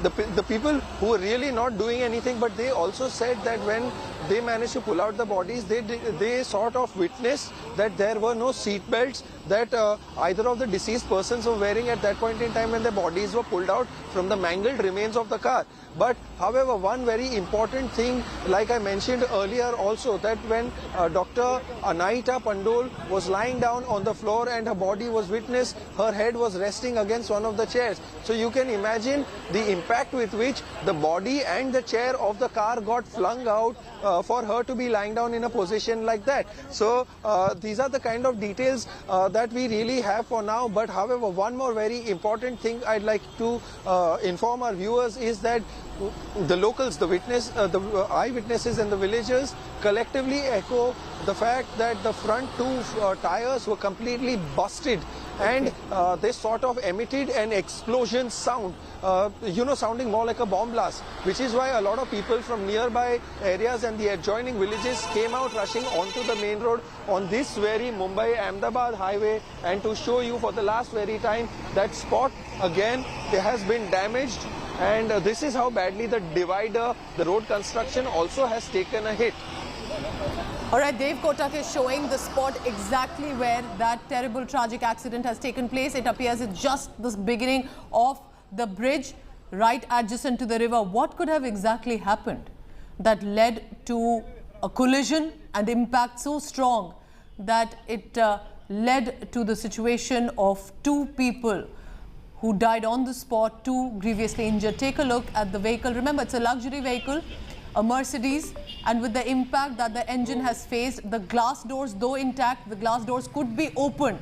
the people who were really not doing anything, but they also said that when they managed to pull out the bodies, they sort of witnessed that there were no seat belts that either of the deceased persons were wearing at that point in time when their bodies were pulled out from the mangled remains of the car. But however, one very important thing, like I mentioned earlier also, that when Dr. Anaita Pandol was lying down on the floor and her body was witnessed, her head was resting against one of the chairs. So you can imagine the impact with which the body and the chair of the car got flung out for her to be lying down in a position like that. So these are the kind of details that we really have for now. But however, one more very important thing I'd like to inform our viewers is that the locals, the eyewitnesses and the villagers collectively echo the fact that the front two tires were completely busted and they sort of emitted an explosion sound, sounding more like a bomb blast, which is why a lot of people from nearby areas and the adjoining villages came out rushing onto the main road on this very Mumbai-Ahmedabad highway, and to show you for the last very time that spot again it has been damaged. And this is how badly the divider, the road construction also has taken a hit. All right, Dev Kotak is showing the spot exactly where that terrible tragic accident has taken place. It appears it's just the beginning of the bridge right adjacent to the river. What could have exactly happened that led to a collision and impact so strong that it led to the situation of two people who died on the spot, two grievously injured? Take a look at the vehicle. Remember, it's a luxury vehicle, a Mercedes, and with the impact that the engine has faced, the glass doors, though intact, the glass doors could be open.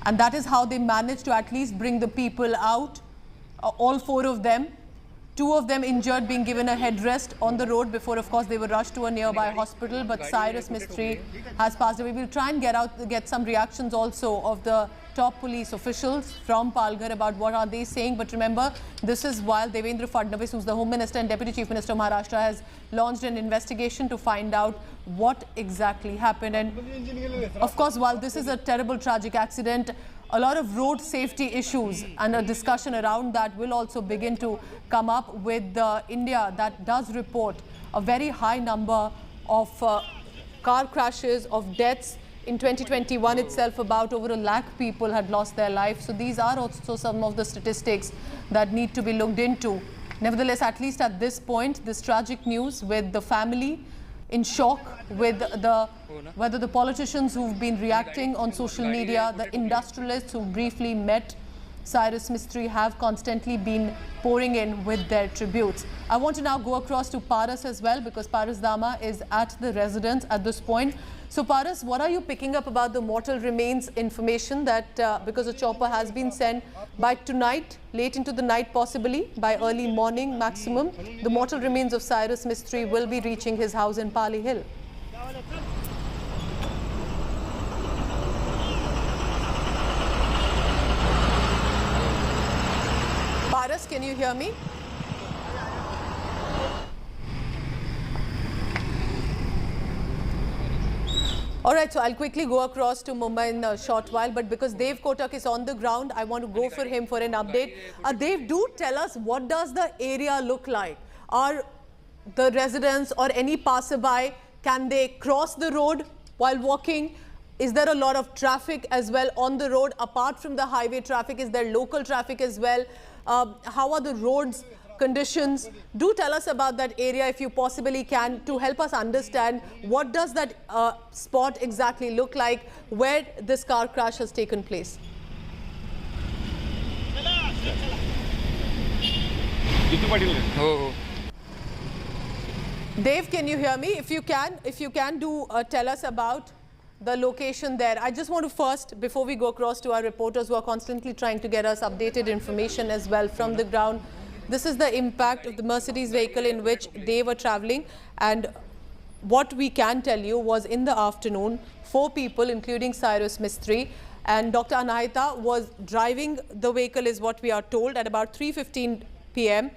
And that is how they managed to at least bring the people out, all four of them. Two of them injured, being given a headrest on the road before, of course, they were rushed to a nearby hospital. But Cyrus Mistry has passed away. We'll try and get some reactions also of the top police officials from Palghar about what are they saying. But remember, this is while Devendra Fadnavis, who's the Home Minister and Deputy Chief Minister of Maharashtra, has launched an investigation to find out what exactly happened. And of course, while this is a terrible, tragic accident, a lot of road safety issues and a discussion around that will also begin to come up with India, that does report a very high number of car crashes, of deaths. In 2021 itself, about over 1 lakh people had lost their lives. So these are also some of the statistics that need to be looked into. Nevertheless, at least at this point, this tragic news, with the family in shock, with whether the politicians who've been reacting on social media, the industrialists who briefly met Cyrus Mistry, have constantly been pouring in with their tributes. I want to now go across to Paras as well, because Paras Dama is at the residence at this point. So Paras, what are you picking up about the mortal remains information that because a chopper has been sent by tonight, late into the night possibly, by early morning maximum, the mortal remains of Cyrus Mistry will be reaching his house in Pali Hill? Paras, can you hear me? All right, so I'll quickly go across to Mumbai in a short while, but because Dev Kotak is on the ground, I want to go for him for an update. Dev, do tell us, what does the area look like? Are the residents or any passerby, can they cross the road while walking? Is there a lot of traffic as well on the road? Apart from the highway traffic, is there local traffic as well? How are the roads conditions? Do tell us about that area if you possibly can, to help us understand what does that spot exactly look like where this car crash has taken place. Dave, can you hear me? If you can do tell us about the location there. I just want to first, before we go across to our reporters who are constantly trying to get us updated information as well from the ground, this is the impact of the Mercedes vehicle in which they were traveling, and what we can tell you was in the afternoon, 4 people, including Cyrus Mistry, And Dr. Anahita was driving the vehicle, is what we are told, at about 3:15 p.m.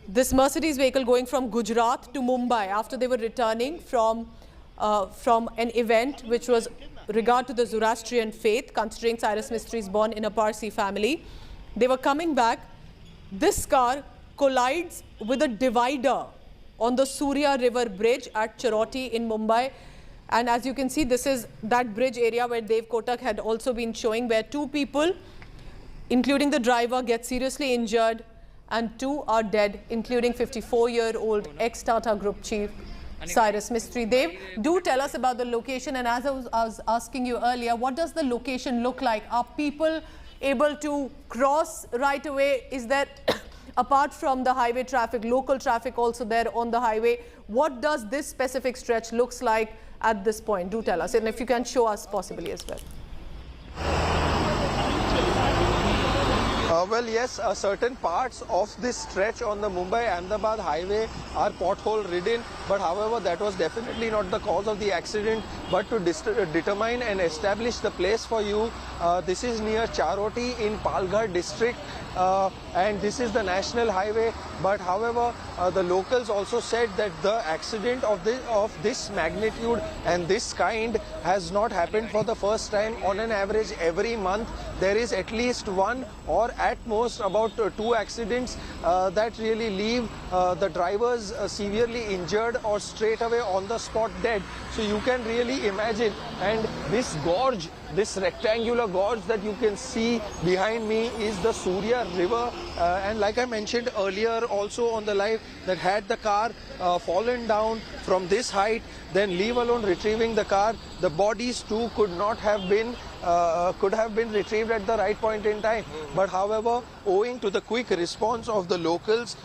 This Mercedes vehicle going from Gujarat to Mumbai after they were returning from an event which was regard to the Zoroastrian faith, considering Cyrus Mistry is born in a Parsi family. They were coming back. This car collides with a divider on the Surya River Bridge at Charoti in Mumbai. And as you can see, this is that bridge area where Dev Kotak had also been showing, where 2 people, including the driver, get seriously injured and 2 are dead, including 54-year-old ex-Tata Group chief Cyrus Mistry. Dev, do tell us about the location, and as I was asking you earlier, what does the location look like? Are people able to cross right away? Is there, apart from the highway traffic, local traffic also there on the highway? What does this specific stretch looks like at this point? Do tell us, and if you can show us possibly as well. Well, yes, certain parts of this stretch on the Mumbai-Ahmedabad highway are pothole-ridden, but however, that was definitely not the cause of the accident. But to determine and establish the place for you, this is near Charoti in Palghar district, and this is the national highway. But however, the locals also said that the accident of this magnitude and this kind has not happened for the first time. On an average, every month there is at least 1 or at most about 2 accidents that really leave the drivers severely injured or straight away on the spot dead. So you can really imagine, and this gorge, this rectangular gorge that you can see behind me is the Surya River, and like I mentioned earlier also on the live, that had the car fallen down from this height, then leave alone retrieving the car, the bodies too could have been retrieved at the right point in time. But however, owing to the quick response of the locals,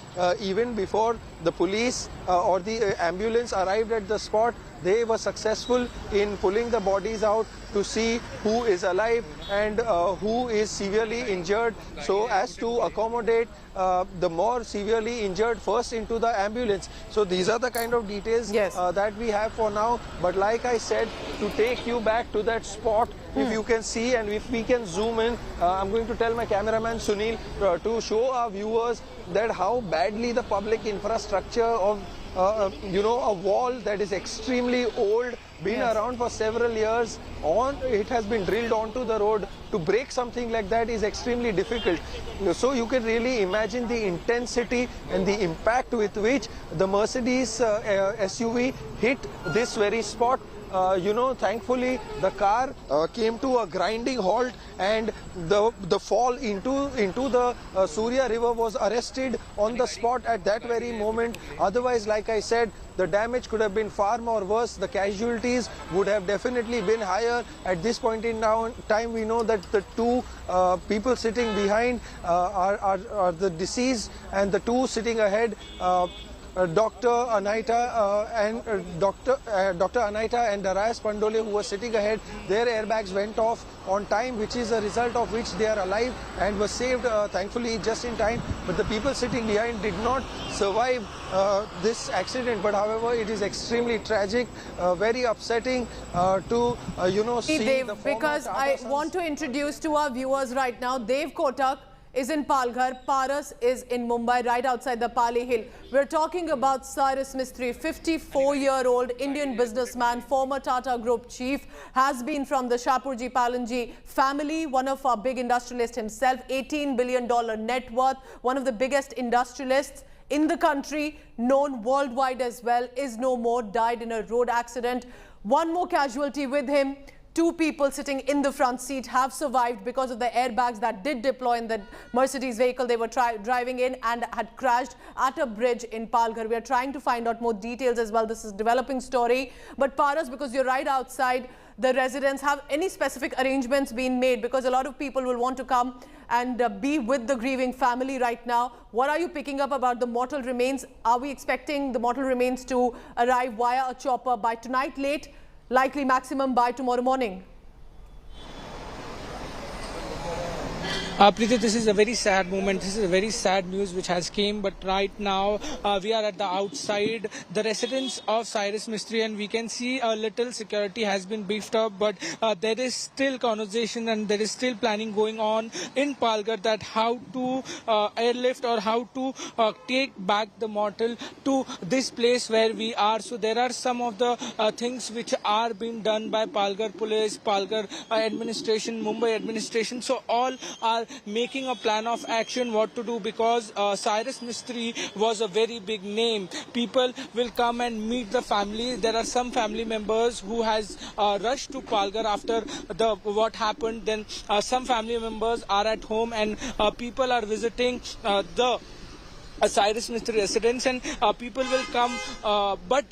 even before the police or the ambulance arrived at the spot, they were successful in pulling the bodies out to see who is alive and who is severely injured, so as to accommodate the more severely injured first into the ambulance. So these are the kind of details that we have for now. But like I said, to take you back to that spot, if you can see and if we can zoom in, I'm going to tell my cameraman Sunil to show our viewers that how badly the public infrastructure of a wall that is extremely old, been around for several years, it has been drilled onto the road. To break something like that is extremely difficult. So you can really imagine the intensity and the impact with which the Mercedes SUV hit this very spot. Thankfully the car came to a grinding halt, and the fall into the Surya River was arrested on the spot at that very moment. Otherwise, like I said, the damage could have been far more worse. The casualties would have definitely been higher. At this point in time, we know that the 2 people sitting behind are the deceased, and the 2 sitting ahead, Dr. Anahita and Darius Pandole, who were sitting ahead, their airbags went off on time, which is a result of which they are alive and were saved thankfully just in time. But the people sitting behind did not survive this accident. But however, it is extremely tragic, very upsetting to see Dev, the because I want to introduce to our viewers right now, Dev Kotak is in Palghar, Paras is in Mumbai, right outside the Pali Hill. We're talking about Cyrus Mistry, 54-year-old Indian businessman, former Tata Group chief, has been from the Shapurji Palanji family, one of our big industrialists himself, $18 billion net worth, one of the biggest industrialists in the country, known worldwide as well, is no more, died in a road accident. One more casualty with him. 2 people sitting in the front seat have survived because of the airbags that did deploy in the Mercedes vehicle they were driving in and had crashed at a bridge in Palghar. We are trying to find out more details as well. This is a developing story. But Paras, because you're right outside the residence, have any specific arrangements been made? Because a lot of people will want to come and be with the grieving family right now. What are you picking up about the mortal remains? Are we expecting the mortal remains to arrive via a chopper by tonight late? Likely maximum by tomorrow morning? Preeti, this is a very sad moment. This is a very sad news which has came. But right now we are at the outside, the residence of Cyrus Mistry, and we can see a little security has been beefed up. But there is still conversation and there is still planning going on in Palghar that how to airlift or how to take back the mortal to this place where we are. So there are some of the things which are being done by Palghar police, Palghar administration, Mumbai administration. So all are making a plan of action what to do, because Cyrus Mistry was a very big name. People will come and meet the family. There are some family members who has rushed to Palghar after what happened. Then some family members are at home and people are visiting the Cyrus Mistry residence, and people will come, but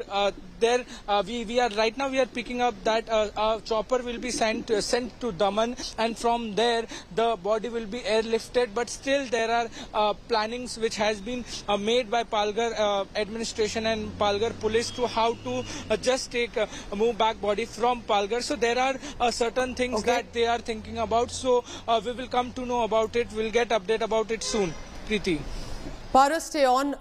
there we are right now. We are picking up that a chopper will be sent to Daman, and from there the body will be airlifted. But still there are plannings which has been made by Palghar administration and Palghar police to how to just move back body from Palghar. So there are certain things that they are thinking about. So we will come to know about it. We'll get update about it soon. Preeti. Paras, stay on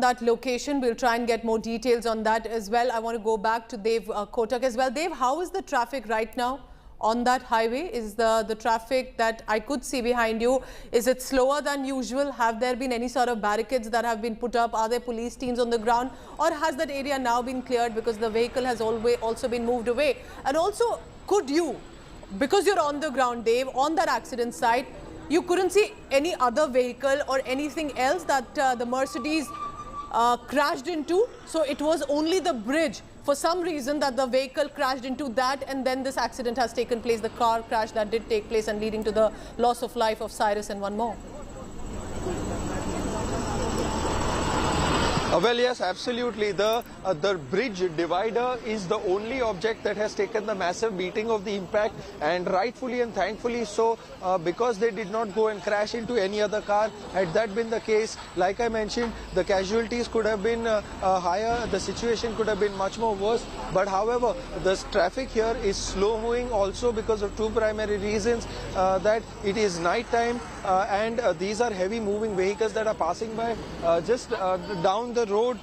that location. We'll try and get more details on that as well. I want to go back to Dev Kotak as well. Dev, how is the traffic right now on that highway? Is the traffic that I could see behind you, is it slower than usual? Have there been any sort of barricades that have been put up? Are there police teams on the ground? Or has that area now been cleared because the vehicle has also been moved away? And also, could you, because you're on the ground, Dev, on that accident site, you couldn't see any other vehicle or anything else that the Mercedes crashed into? So it was only the bridge for some reason that the vehicle crashed into that, and then this accident has taken place, the car crash that did take place and leading to the loss of life of Cyrus and one more. Well, yes, absolutely. The bridge divider is the only object that has taken the massive beating of the impact, and rightfully and thankfully so, because they did not go and crash into any other car. Had that been the case, like I mentioned, the casualties could have been higher, the situation could have been much more worse. But however, the traffic here is slow moving also because of two primary reasons, that it is night time and these are heavy moving vehicles that are passing by. Just down the road,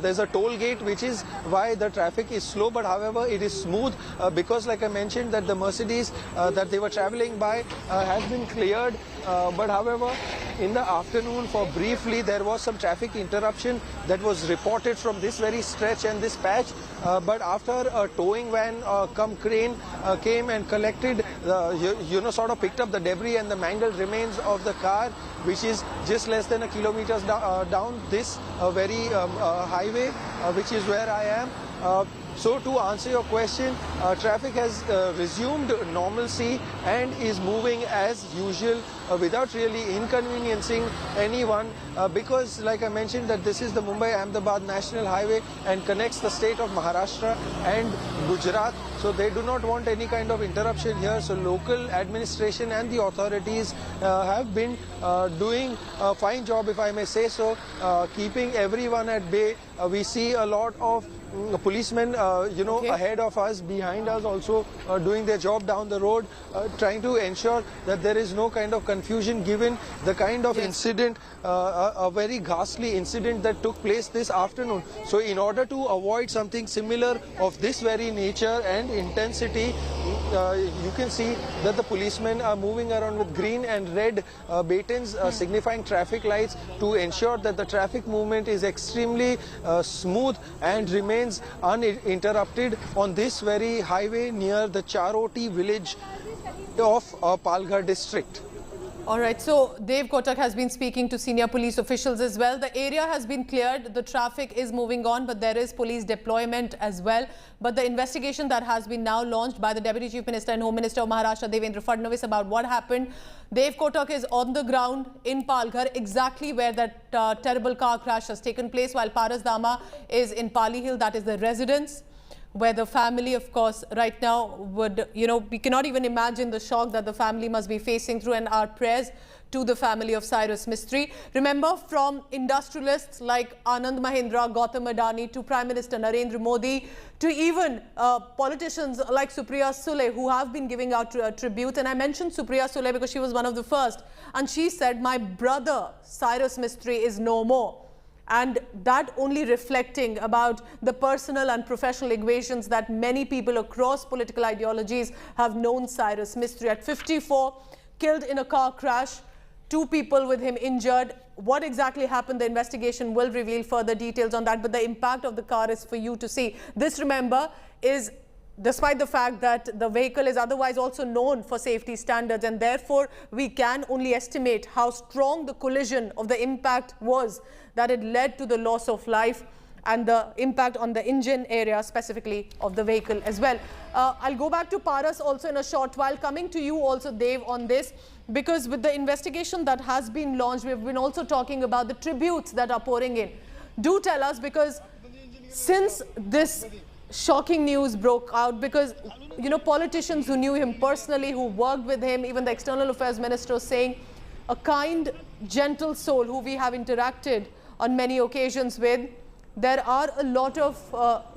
there's a toll gate, which is why the traffic is slow. But however, it is smooth because, like I mentioned, that the Mercedes that they were traveling by has been cleared. But however, in the afternoon, for briefly, there was some traffic interruption that was reported from this very stretch and this patch. But after a towing van come crane came and collected, sort of picked up the debris and the mangled remains of the car, which is just less than a kilometer down this very highway, which is where I am. So to answer your question, traffic has resumed normalcy and is moving as usual without really inconveniencing anyone, because like I mentioned that this is the Mumbai-Ahmedabad National Highway and connects the state of Maharashtra and Gujarat. So they do not want any kind of interruption here. So local administration and the authorities have been doing a fine job, if I may say so, keeping everyone at bay. We see a lot of policemen, ahead of us, behind us, also doing their job down the road, trying to ensure that there is no kind of confusion given the kind of incident, a very ghastly incident that took place this afternoon. So in order to avoid something similar of this very nature and intensity, you can see that the policemen are moving around with green and red batons signifying traffic lights to ensure that the traffic movement is extremely smooth and remains uninterrupted on this very highway near the Charoti village of Palghar district. All right, so Dev Kotak has been speaking to senior police officials as well. The area has been cleared, the traffic is moving on, but there is police deployment as well. But the investigation that has been now launched by the Deputy Chief Minister and Home Minister of Maharashtra, Devendra Fadnavis, about what happened. Dev Kotak is on the ground in Palghar, exactly where that terrible car crash has taken place, while Paras Dama is in Pali Hill, that is the residence. where the family, of course, right now would, we cannot even imagine the shock that the family must be facing through, and our prayers to the family of Cyrus Mistry. Remember, from industrialists like Anand Mahindra, Gautam Adani, to Prime Minister Narendra Modi, to even politicians like Supriya Sule, who have been giving out tribute. And I mentioned Supriya Sule because she was one of the first. And she said, my brother Cyrus Mistry is no more. And that only reflecting about the personal and professional equations that many people across political ideologies have known Cyrus Mistry. At 54, killed in a car crash, 2 people with him injured. What exactly happened, the investigation will reveal further details on that, but the impact of the car is for you to see. This, remember, is despite the fact that the vehicle is otherwise also known for safety standards, and therefore we can only estimate how strong the collision of the impact was that it led to the loss of life and the impact on the engine area specifically of the vehicle as well. I'll go back to Paras also in a short while. Coming to you also, Dev, on this, because with the investigation that has been launched, we've been also talking about the tributes that are pouring in. Do tell us, because since this shocking news broke out, because politicians who knew him personally, who worked with him, even the External Affairs Minister saying a kind, gentle soul who we have interacted on many occasions with, there are a lot of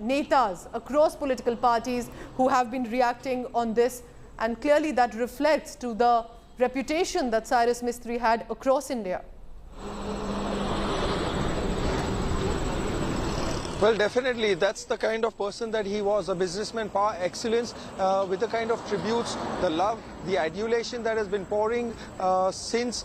netas across political parties who have been reacting on this, and clearly that reflects to the reputation that Cyrus Mistry had across India. Well, definitely, that's the kind of person that he was, a businessman par excellence, with the kind of tributes, the love, the adulation that has been pouring since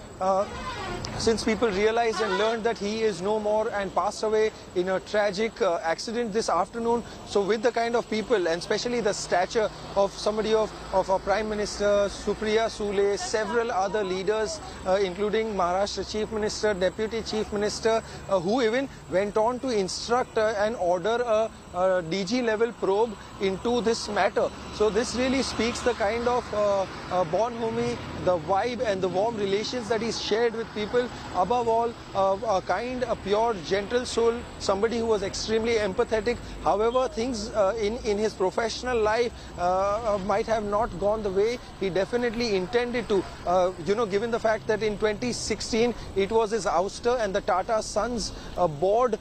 people realized and learned that he is no more and passed away in a tragic accident this afternoon. So with the kind of people, and especially the stature of somebody of our Prime Minister, Supriya Sule, several other leaders, including Maharashtra Chief Minister, Deputy Chief Minister, who even went on to instruct and order a DG level probe into this matter. So this really speaks the kind of born homie, the vibe and the warm relations that he's shared with people. Above all, a kind, a pure, gentle soul, somebody who was extremely empathetic. However, things in his professional life might have not gone the way he definitely intended to. Given the fact that in 2016 it was his ouster and the Tata Sons board,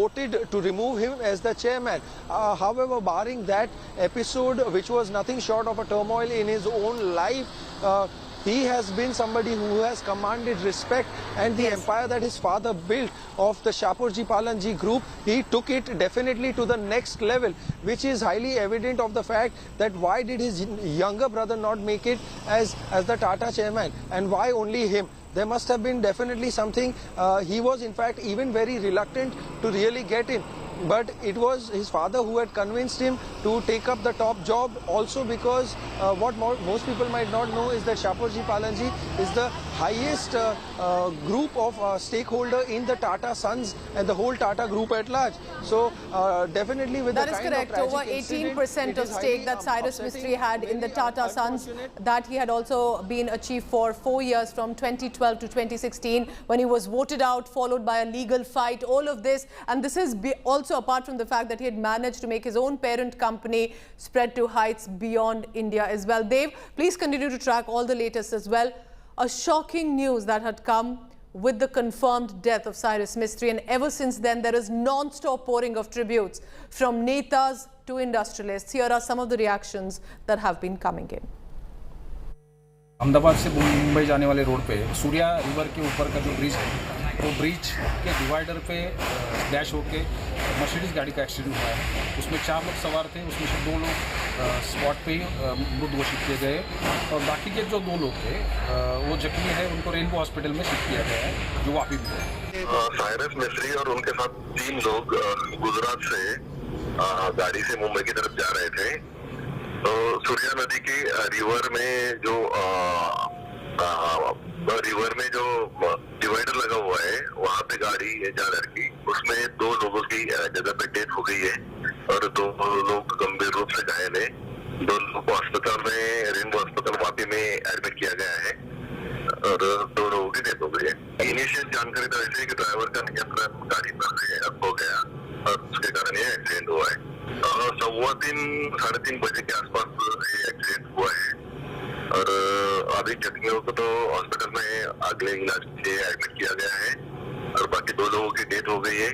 voted to remove him as the chairman. However, barring that episode, which was nothing short of a turmoil in his own life, he has been somebody who has commanded respect, and the empire that his father built of the Shapurji Palanji group, he took it definitely to the next level, which is highly evident of the fact that why did his younger brother not make it as the Tata chairman, and why only him? There must have been definitely something. He was in fact even very reluctant to really get in. But it was his father who had convinced him to take up the top job, also because what most people might not know is that Shapurji Palanji is the highest group of stakeholder in the Tata Sons and the whole Tata group at large. So definitely with that the is kind correct. of Over 18% of stake that Cyrus Mistry had in the Tata Sons, that he had also been achieved for 4 years, from 2012 to 2016, when he was voted out, followed by a legal fight, all of this. And this is also apart from the fact that he had managed to make his own parent company spread to heights beyond India as well. Dev, please continue to track all the latest as well. A shocking news that had come with the confirmed death of Cyrus Mistry, and ever since then there is non-stop pouring of tributes from netas to industrialists. Here are some of the reactions that have been coming in. Ahmedabad से मुंबई जाने वाले road पे Surya river के ऊपर का जो bridge है, वो ब्रिज के डिवाइडर पे डैश होके मर्सिडीज गाड़ी का एक्सीडेंट हुआ है। उसमें 4 लोग सवार थे, उसमें से 2 लोग स्पॉट पे ही मृत घोषित किए गए, और बाकी के जो 2 लोग थे वो जख्मी है, उनको रेनबो हॉस्पिटल में शिफ्ट किया गया है, जो वापी भी है। साइरस मिस्त्री और उनके साथ 3 लोग गुजरात से गाड़ी से मुंबई की तरफ जा रहे थे। तो सूर्या नदी की रिवर में जो डिवाइडर लगा हुआ है, वहाँ पे गाड़ी जा लड़की, उसमें 2 लोगों की जगह पे डेथ हो गई है और 2 लोग गंभीर रूप से घायल है। 2 लोगों को अस्पताल में, रेनबो अस्पताल वापी में एडमिट किया गया है और 2 लोगों की डेथ हो गई है। इनिशियल जानकारी तो ऐसे है कि ड्राइवर का नियंत्रण गाड़ी पर से खो गया और उसके कारण ये एक्सीडेंट हुआ है। और 3:30 बजे के आसपास ये एक्सीडेंट हुआ है और अभी जख्मियों को तो हॉस्पिटल में अगले इलाज के लिए एडमिट किया गया है और बाकी 2 लोगों की डेथ हो गई है।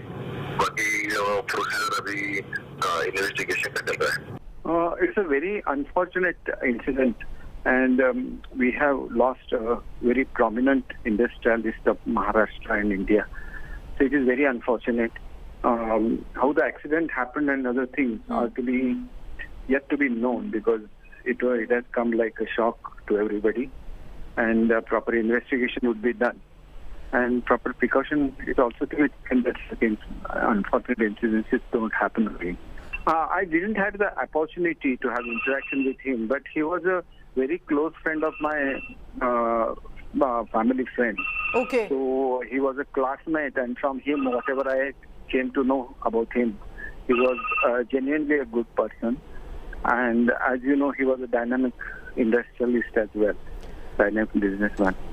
बाकी प्रोसीजर अभी इन्वेस्टिगेशन का चल रहा है। It's a very unfortunate incident, and we have lost a very prominent industrialist of Maharashtra in India. So it is very unfortunate. How the accident happened and other things are to be yet to be known, because it has come like a shock to everybody, and proper investigation would be done. And proper precaution is also to be taken that against unfortunate incidences don't happen again. I didn't have the opportunity to have interaction with him, but he was a very close friend of my family friend. Okay. So he was a classmate, and from him, whatever I came to know about him, he was genuinely a good person. And as you know, he was a dynamic industrialist as well, dynamic businessman.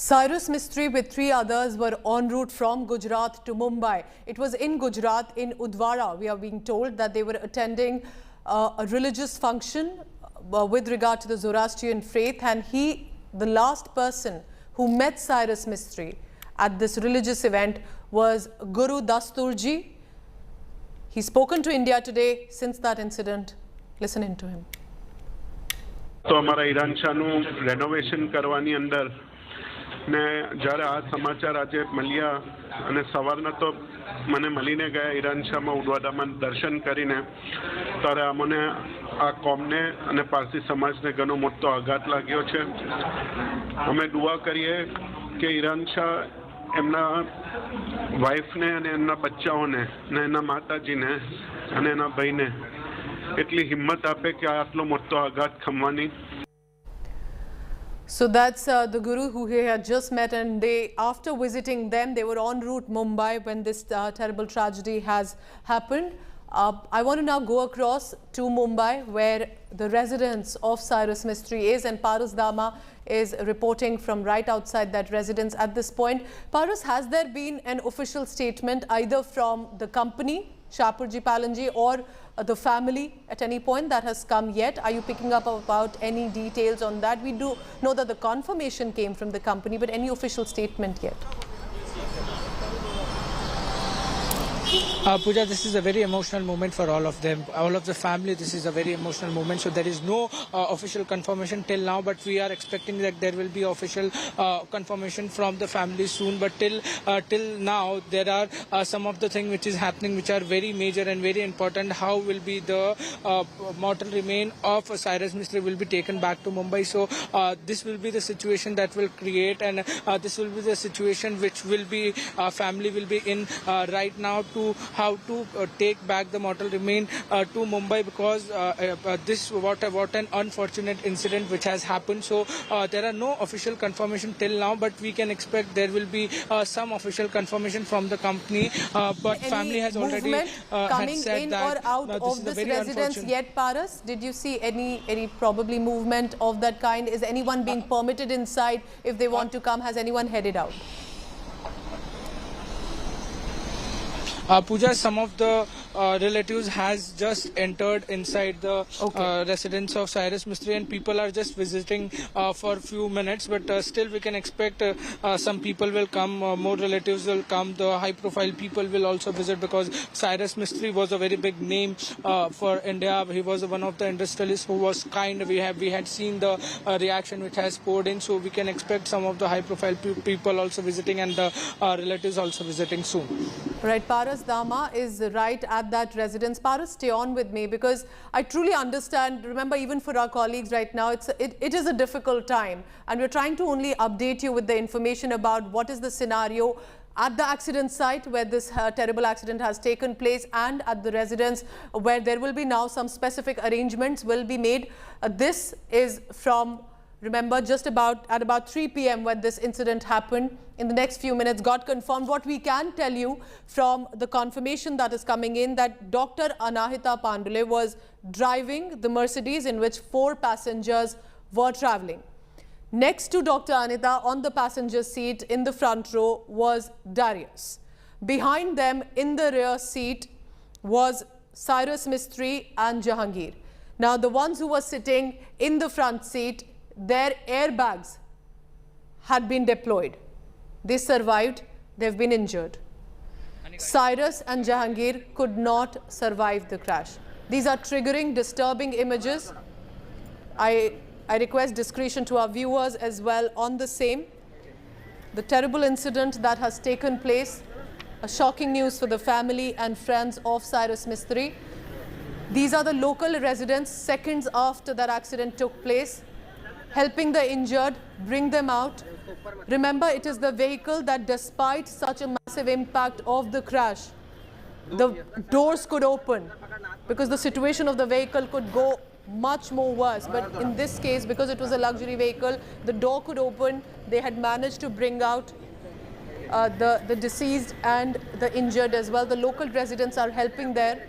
Cyrus Mistry with 3 others were en route from Gujarat to Mumbai. It was in Gujarat, in Udwara. We are being told that they were attending a religious function with regard to the Zoroastrian faith, and the last person who met Cyrus Mistry at this religious event was Guru Dasturji. He's spoken to India Today since that incident. Listen in to him. तो हमारा Iran शाहनु renovation करवानी अंदर ने જ્યારે આ સમાચાર આજે મળ્યા અને સવારના તો મને મળીને ગયા ઈરાન શાહમાં ઉડવાડામાં દર્શન કરીને ત્યારે અમને આ કોમને અને પારસી સમાજને ઘણો મોટો આઘાત लाग्यो છે। અમે દુઆ કરીએ કે ઈરાન શાહ એમના વાઈફને અને એમના બચ્ચાઓને અને એના માતાજીને અને એના ભાઈને એટલી હિંમત આપે કે આટલો મોટો આઘાત ખમવાની। So that's the Guru who he had just met, and after visiting them, they were en route Mumbai when this terrible tragedy has happened. I want to now go across to Mumbai, where the residence of Cyrus Mistry is, and Paras Dama is reporting from right outside that residence at this point. Paras, has there been an official statement either from the company, Shapurji Palanji, or the family at any point that has come yet? Are you picking up about any details on that? We do know that the confirmation came from the company, but any official statement yet? Pooja, this is a very emotional moment for all of them, all of the family. This is a very emotional moment. So there is no official confirmation till now, but we are expecting that there will be official confirmation from the family soon. But till now, there are some of the things which is happening which are very major and very important. How will be the mortal remain of Cyrus Mistry will be taken back to Mumbai? So this will be the situation that will create, and this will be the situation which will be family will be in right now, to how to take back the mortal remain to Mumbai, because this what an unfortunate incident which has happened. So there are no official confirmation till now, but we can expect there will be some official confirmation from the company. But any family has already coming said in that, or out of this residence yet, Paras? Did you see any probably movement of that kind? Is anyone being permitted inside? If they want to come, has anyone headed out? Pooja, some of the relatives has just entered inside the residence of Cyrus Mistry, and people are just visiting for a few minutes, but still we can expect some people will come, more relatives will come, the high profile people will also visit, because Cyrus Mistry was a very big name for India. He was one of the industrialists who was kind. We had seen the reaction which has poured in, so we can expect some of the high profile people also visiting, and the relatives also visiting soon. Right, Paras Dama is right at that residence. Paras, stay on with me, because I truly understand. Remember, even for our colleagues right now, it is a difficult time, and we're trying to only update you with the information about what is the scenario at the accident site where this terrible accident has taken place, and at the residence where there will be now some specific arrangements will be made. This is from, remember, just at about 3 p.m. when this incident happened. In the next few minutes got confirmed. What we can tell you from the confirmation that is coming in, that Dr. Anahita Pandole was driving the Mercedes in which 4 passengers were traveling. Next to Dr. Anita on the passenger seat in the front row was Darius. Behind them in the rear seat was Cyrus Mistry and Jahangir. Now, the ones who were sitting in the front seat, their airbags had been deployed. They survived. They've been injured. Cyrus and Jahangir could not survive the crash. These are triggering, disturbing images. I request discretion to our viewers as well on the same. The terrible incident that has taken place, a shocking news for the family and friends of Cyrus Mistry. These are the local residents seconds after that accident took place, helping the injured, bring them out. Remember, it is the vehicle that despite such a massive impact of the crash, the doors could open because the situation of the vehicle could go much more worse. But in this case, because it was a luxury vehicle, the door could open. They had managed to bring out the deceased and the injured as well. The local residents are helping there.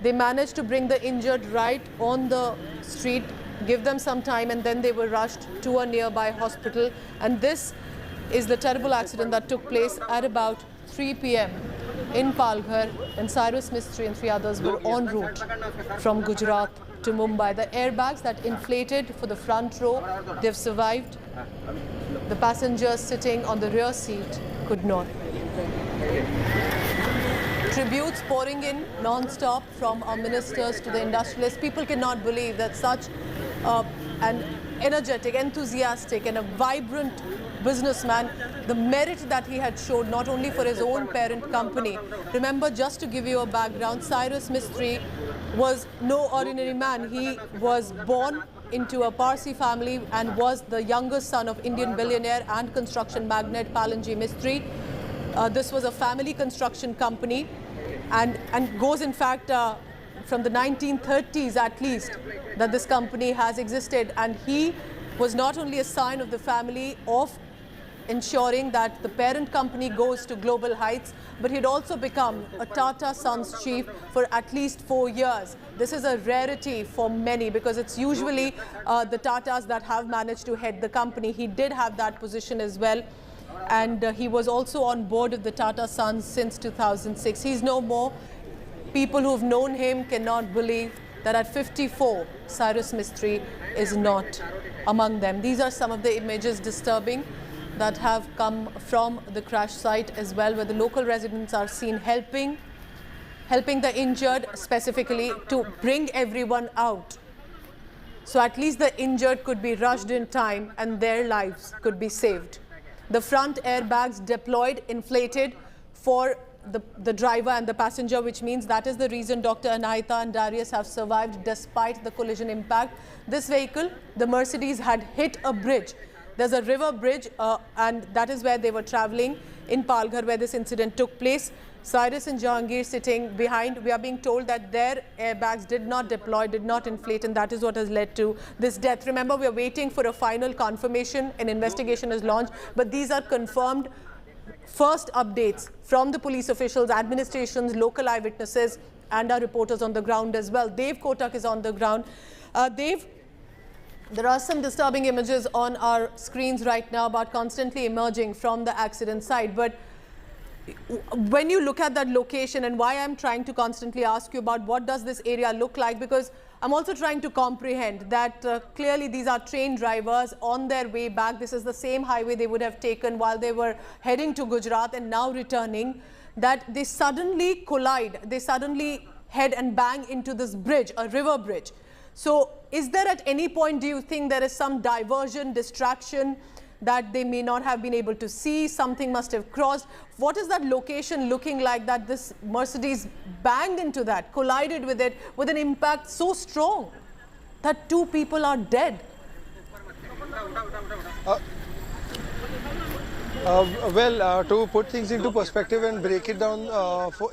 They managed to bring the injured right on the street, give them some time, and then they were rushed to a nearby hospital. And this is the terrible accident that took place at about 3 p.m. in Palghar, and Cyrus Mistry and 3 others were en route from Gujarat to Mumbai. The airbags that inflated for the front row, they've survived. The passengers sitting on the rear seat could not. Tributes pouring in non-stop from our ministers to the industrialists. People cannot believe that such an energetic, enthusiastic and a vibrant businessman, the merit that he had showed not only for his own parent company. Remember, just to give you a background, Cyrus Mistry was no ordinary man. He was born into a Parsi family and was the youngest son of Indian billionaire and construction magnate Palanji Mistry. This was a family construction company and goes in fact from the 1930s at least that this company has existed, and he was not only a sign of the family of ensuring that the parent company goes to global heights, but he'd also become a Tata Sons chief for at least 4 years. This is a rarity for many because it's usually the Tatas that have managed to head the company. He did have that position as well, and he was also on board of the Tata Sons since 2006. He's no more. People who've known him cannot believe that at 54, Cyrus Mistry is not among them. These are some of the images disturbing that have come from the crash site as well, where the local residents are seen helping the injured specifically to bring everyone out. So at least the injured could be rushed in time and their lives could be saved. The front airbags deployed, inflated for the driver and the passenger, which means that is the reason Dr. Anahita and Darius have survived despite the collision impact. This vehicle, the Mercedes, had hit a bridge. There's a river bridge and that is where they were traveling in Palghar, where this incident took place. Cyrus and Jahangir sitting behind. We are being told that their airbags did not deploy, did not inflate, and that is what has led to this death. Remember, we are waiting for a final confirmation. An investigation is launched, but these are confirmed first updates from the police officials, administrations, local eyewitnesses, and our reporters on the ground as well. Dev Kotak is on the ground. Dev, there are some disturbing images on our screens right now about constantly emerging from the accident site. But when you look at that location, and why I'm trying to constantly ask you about what does this area look like, because I'm also trying to comprehend that clearly these are train drivers on their way back. This is the same highway they would have taken while they were heading to Gujarat and now returning, that they suddenly collide, they suddenly head and bang into this bridge, a river bridge. So is there at any point, do you think there is some diversion, distraction that they may not have been able to see? Something must have crossed. What is that location looking like that this Mercedes banged into that, collided with it with an impact so strong that 2 people are dead? To put things into perspective and break it down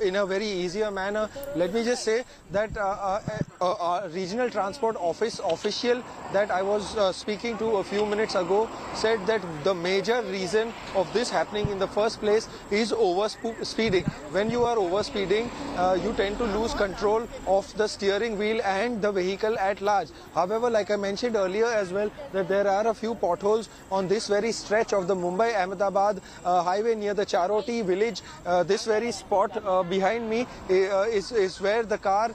in a very easier manner, let me just say that a regional transport office official that I was speaking to a few minutes ago said that the major reason of this happening in the first place is overspeeding. When you are overspeeding, you tend to lose control of the steering wheel and the vehicle at large. However, like I mentioned earlier as well, that there are a few potholes on this very stretch of the Mumbai-Ahmedabad Ahmedabad highway near the Charoti village. This very spot behind me is where the car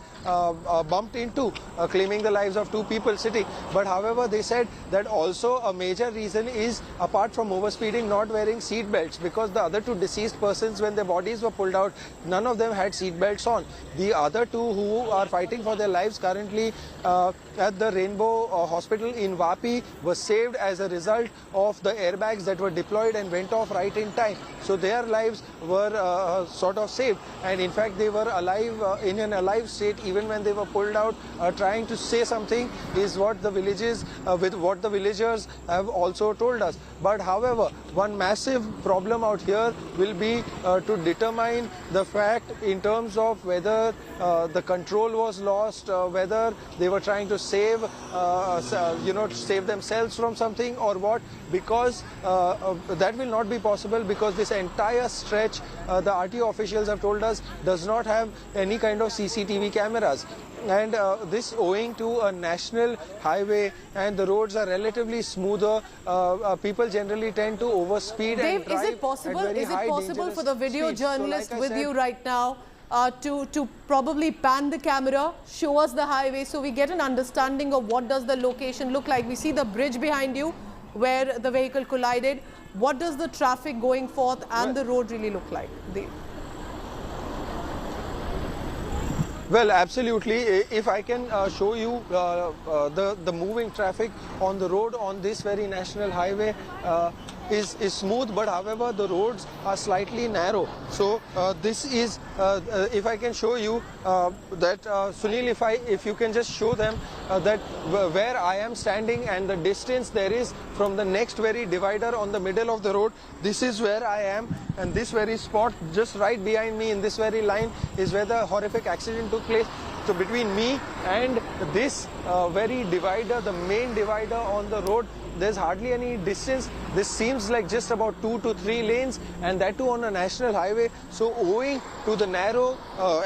bumped into, claiming the lives of 2 people sitting. But however, they said that also a major reason is, apart from overspeeding, not wearing seat belts, because the other 2 deceased persons, when their bodies were pulled out, none of them had seat belts on. The other 2 who are fighting for their lives currently at the Rainbow Hospital in Vapi were saved as a result of the airbags that were deployed and went off right in time. So their lives were sort of saved, and in fact they were alive, in an alive state even when they were pulled out, trying to say something, is what the villagers have also told us. But however, one massive problem out here will be to determine the fact in terms of whether the control was lost, whether they were trying to save save themselves from something or what, because that will not be possible, because this entire stretch, the RTO officials have told us, does not have any kind of CCTV cameras. And this owing to a national highway, and the roads are relatively smoother. People generally tend to overspeed and drive. Is it possible for the video journalist with you right now to probably pan the camera, show us the highway, so we get an understanding of what does the location look like? We see the bridge behind you where the vehicle collided. What does the traffic going forth and the road really look like? Well, absolutely. If I can show you the moving traffic on the road on this very national highway is smooth, but however the roads are slightly narrow. So this is, if I can show you that, Sunil, if you can just show them that where I am standing and the distance there is from the next very divider on the middle of the road, this is where I am, and this very spot just right behind me in this very line is where the horrific accident took place. So between me and this very divider, the main divider on the road, there's hardly any distance. This seems like just about 2 to 3 lanes, and that too on a national highway. So owing to the narrow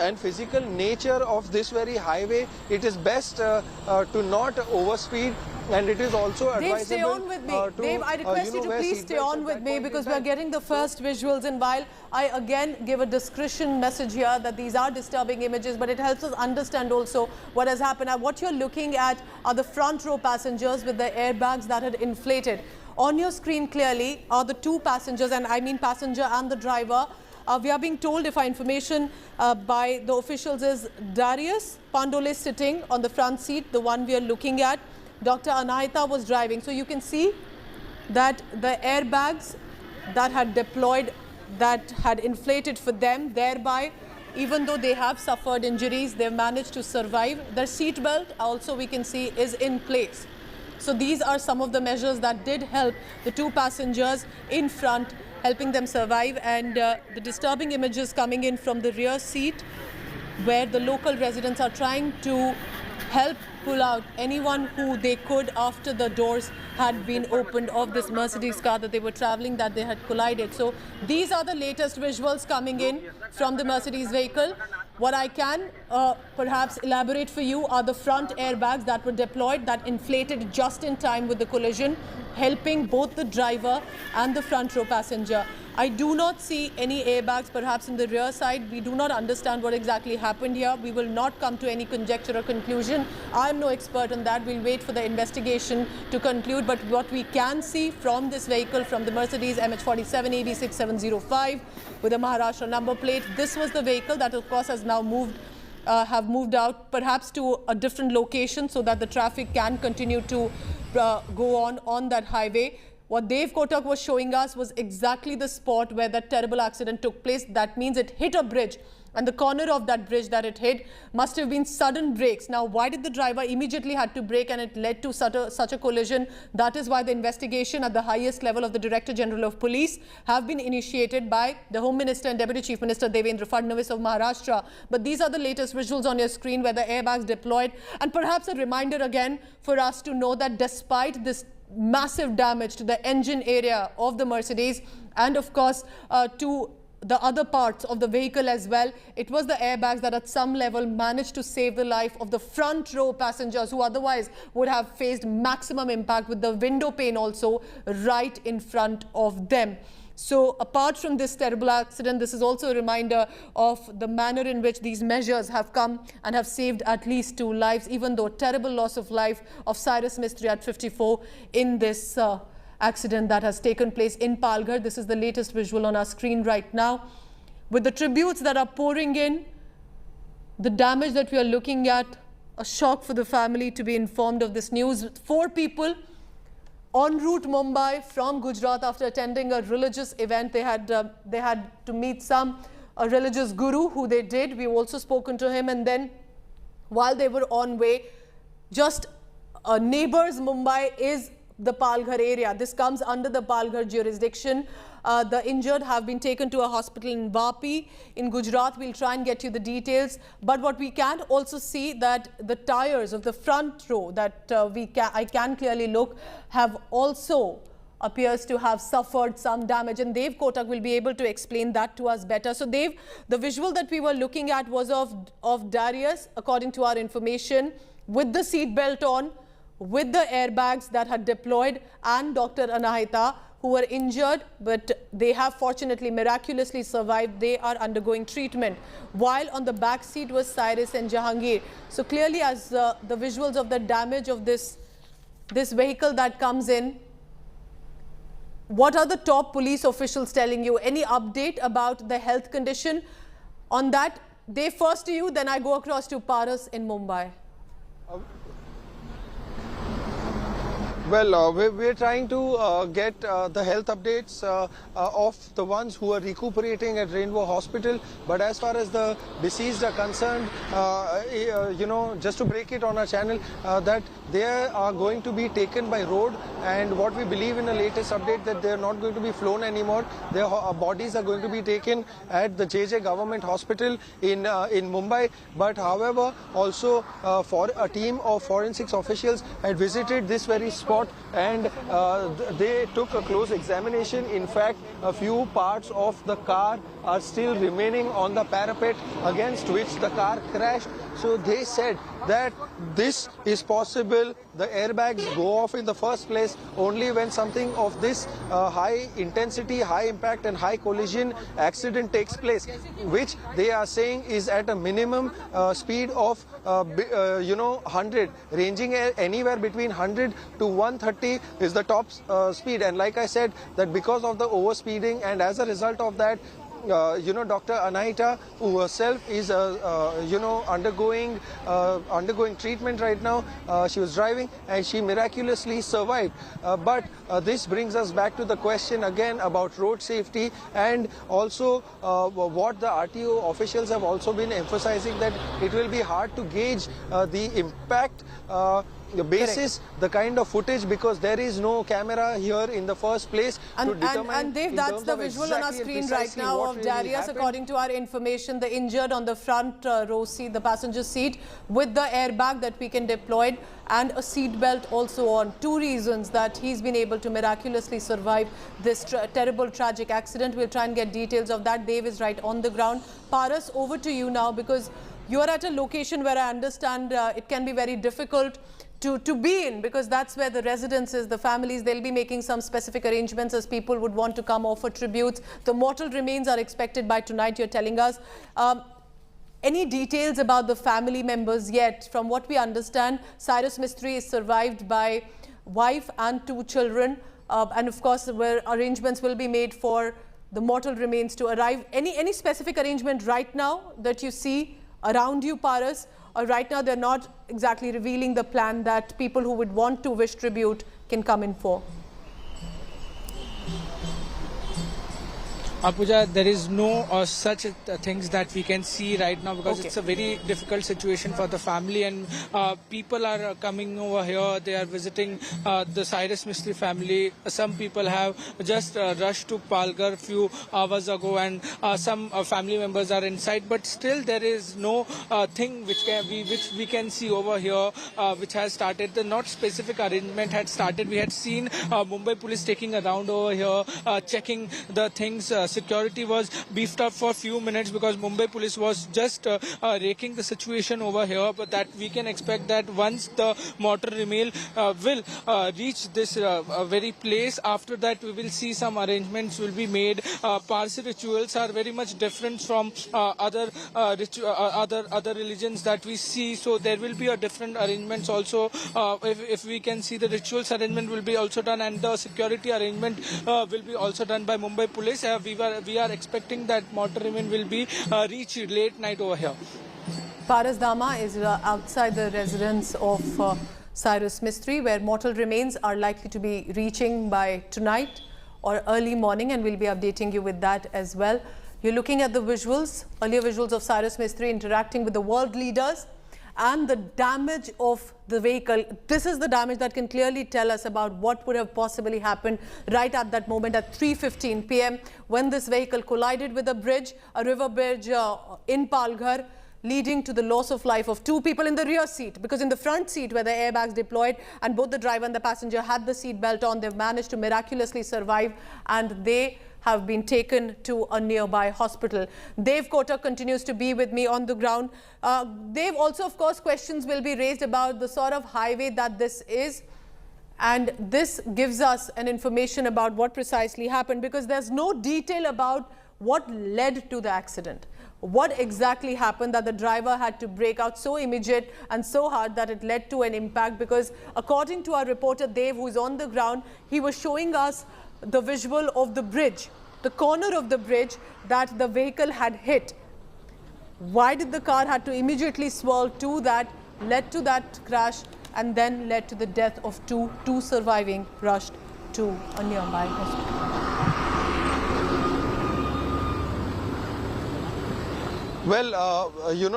and physical nature of this very highway, it is best to not overspeed. And it is also advisable. Dave, stay on with me. Dave, I request you to please stay on with me, because we are getting the first visuals. And while I again give a discretion message here that these are disturbing images, but it helps us understand also what has happened. What you're looking at are the front row passengers with the airbags that had inflated. On your screen clearly are the 2 passengers, and I mean passenger and the driver. We are being told, if our information by the officials is Darius Pandole sitting on the front seat, the one we are looking at. Dr. Anahita was driving. So you can see that the airbags that had deployed, that had inflated for them, thereby, even though they have suffered injuries, they've managed to survive. Their seat belt also, we can see, is in place. So these are some of the measures that did help the 2 passengers in front, helping them survive. And the disturbing images coming in from the rear seat, where the local residents are trying to help pull out anyone who they could after the doors had been opened of this Mercedes car that they were traveling, that they had collided. So these are the latest visuals coming in from the Mercedes vehicle. What I can perhaps elaborate for you are the front airbags that were deployed, that inflated just in time with the collision, helping both the driver and the front row passenger. I do not see any airbags perhaps in the rear side. We do not understand what exactly happened here. We will not come to any conjecture or conclusion. I'm no expert on that. We'll wait for the investigation to conclude. But what we can see from this vehicle, from the Mercedes MH47 AB6705 with a Maharashtra number plate, this was the vehicle that of course has now have moved out perhaps to a different location so that the traffic can continue to go on that highway. What Dave Kotak was showing us was exactly the spot where that terrible accident took place. That means it hit a bridge, and the corner of that bridge that it hit must have been sudden brakes. Now, why did the driver immediately had to brake and it led to such a collision? That is why the investigation at the highest level of the Director General of Police have been initiated by the Home Minister and Deputy Chief Minister Devendra Fadnavis of Maharashtra. But these are the latest visuals on your screen where the airbags deployed, and perhaps a reminder again for us to know that despite this massive damage to the engine area of the Mercedes and of course to the other parts of the vehicle as well, it was the airbags that at some level managed to save the life of the front row passengers who otherwise would have faced maximum impact, with the window pane also right in front of them. So apart from this terrible accident, this is also a reminder of the manner in which these measures have come and have saved at least 2 lives, even though terrible loss of life of Cyrus Mistry at 54 in this accident that has taken place in Palghar. This is the latest visual on our screen right now. With the tributes that are pouring in, the damage that we are looking at, a shock for the family to be informed of this news. 4 people en route Mumbai from Gujarat after attending a religious event. They had to meet a religious guru who they did. We've also spoken to him, and then while they were on way, just neighbors Mumbai is the Palghar area. This comes under the Palghar jurisdiction. The injured have been taken to a hospital in Vapi in Gujarat. We'll try and get you the details. But what we can also see that the tires of the front row that I can clearly look have also appears to have suffered some damage, and Dev Kotak will be able to explain that to us better. So Dev, the visual that we were looking at was of Darius, according to our information, with the seat belt on, with the airbags that had deployed, and Dr. Anahita, who were injured, but they have fortunately miraculously survived. They are undergoing treatment, while on the back seat was Cyrus and Jahangir. So clearly, as the visuals of the damage of this vehicle that comes in, what are the top police officials telling you? Any update about the health condition? On that, Dave, first to you, then I go across to Paras in Mumbai. Well, we're trying to get the health updates of the ones who are recuperating at Rainbow Hospital. But as far as the deceased are concerned, you know, just to break it on our channel, that they are going to be taken by road. And what we believe in the latest update, that they are not going to be flown anymore. Their bodies are going to be taken at the JJ Government Hospital in Mumbai. But however, also for a team of forensics officials had visited this very spot, and they took a close examination. In fact, a few parts of the car are still remaining on the parapet against which the car crashed. So they said that this is possible. The airbags go off in the first place only when something of this high intensity, high impact and high collision accident takes place, which they are saying is at a minimum speed of 100, ranging anywhere between 100 to 130 is the top speed. And like I said, that because of the overspeeding and as a result of that, Dr. Anahita, who herself is, undergoing treatment right now. She was driving and she miraculously survived. But this brings us back to the question again about road safety, and also what the RTO officials have also been emphasizing, that it will be hard to gauge the impact the basis, the kind of footage, because there is no camera here in the first place to determine. And Dave, that's the visual on our screen right now of Darius. According to our information, the injured on the front row seat, the passenger seat, with the airbag that we can deploy and a seat belt also on. 2 reasons that he's been able to miraculously survive this terrible, tragic accident. We'll try and get details of that. Dave is right on the ground. Paras, over to you now, because you're at a location where I understand it can be very difficult to be in, because that's where the residences, the families, they'll be making some specific arrangements as people would want to come offer tributes. The mortal remains are expected by tonight, you're telling us. Any details about the family members yet? From what we understand, Cyrus Mistry is survived by wife and 2 children. And of course, where arrangements will be made for the mortal remains to arrive. Any specific arrangement right now that you see around you, Paras? Or right now they're not exactly revealing the plan that people who would want to wish tribute can come in for? Pooja, there is no such things that we can see right now, because it's a very difficult situation for the family, and people are coming over here. They are visiting the Cyrus Mistry family. Some people have just rushed to Palghar a few hours ago, and some family members are inside. But still, there is no thing which we can see over here, which has started. The not specific arrangement had started. We had seen Mumbai police taking a round over here, checking the things security was beefed up for a few minutes because Mumbai police was just raking the situation over here. But that we can expect that once the mortar remain will reach this very place, after that we will see some arrangements will be made. Parsi rituals are very much different from other religions that we see, so there will be a different arrangements also. If we can see, the rituals arrangement will be also done, and the security arrangement will be also done by Mumbai police. We are expecting that mortar remain will be reached late night over here. Paras Dama is outside the residence of Cyrus Mistry, where mortal remains are likely to be reaching by tonight or early morning, and we'll be updating you with that as well. You're looking at the visuals, earlier visuals of Cyrus Mistry interacting with the world leaders, and the damage of the vehicle. This is the damage that can clearly tell us about what would have possibly happened right at that moment at 3:15 p.m. when this vehicle collided with a bridge, a river bridge in Palghar, leading to the loss of life of 2 people in the rear seat, because in the front seat where the airbags deployed and both the driver and the passenger had the seat belt on, they've managed to miraculously survive, and they have been taken to a nearby hospital. Dev Kotak continues to be with me on the ground. Dev, also of course questions will be raised about the sort of highway that this is, and this gives us an information about what precisely happened, because there's no detail about what led to the accident. What exactly happened that the driver had to brake out so immediate and so hard that it led to an impact? Because according to our reporter Dev, who is on the ground, he was showing us the visual of the bridge, the corner of the bridge that the vehicle had hit. Why did the car had to immediately swerve to that, led to that crash, and then led to the death of two surviving rushed to a nearby hospital? Well,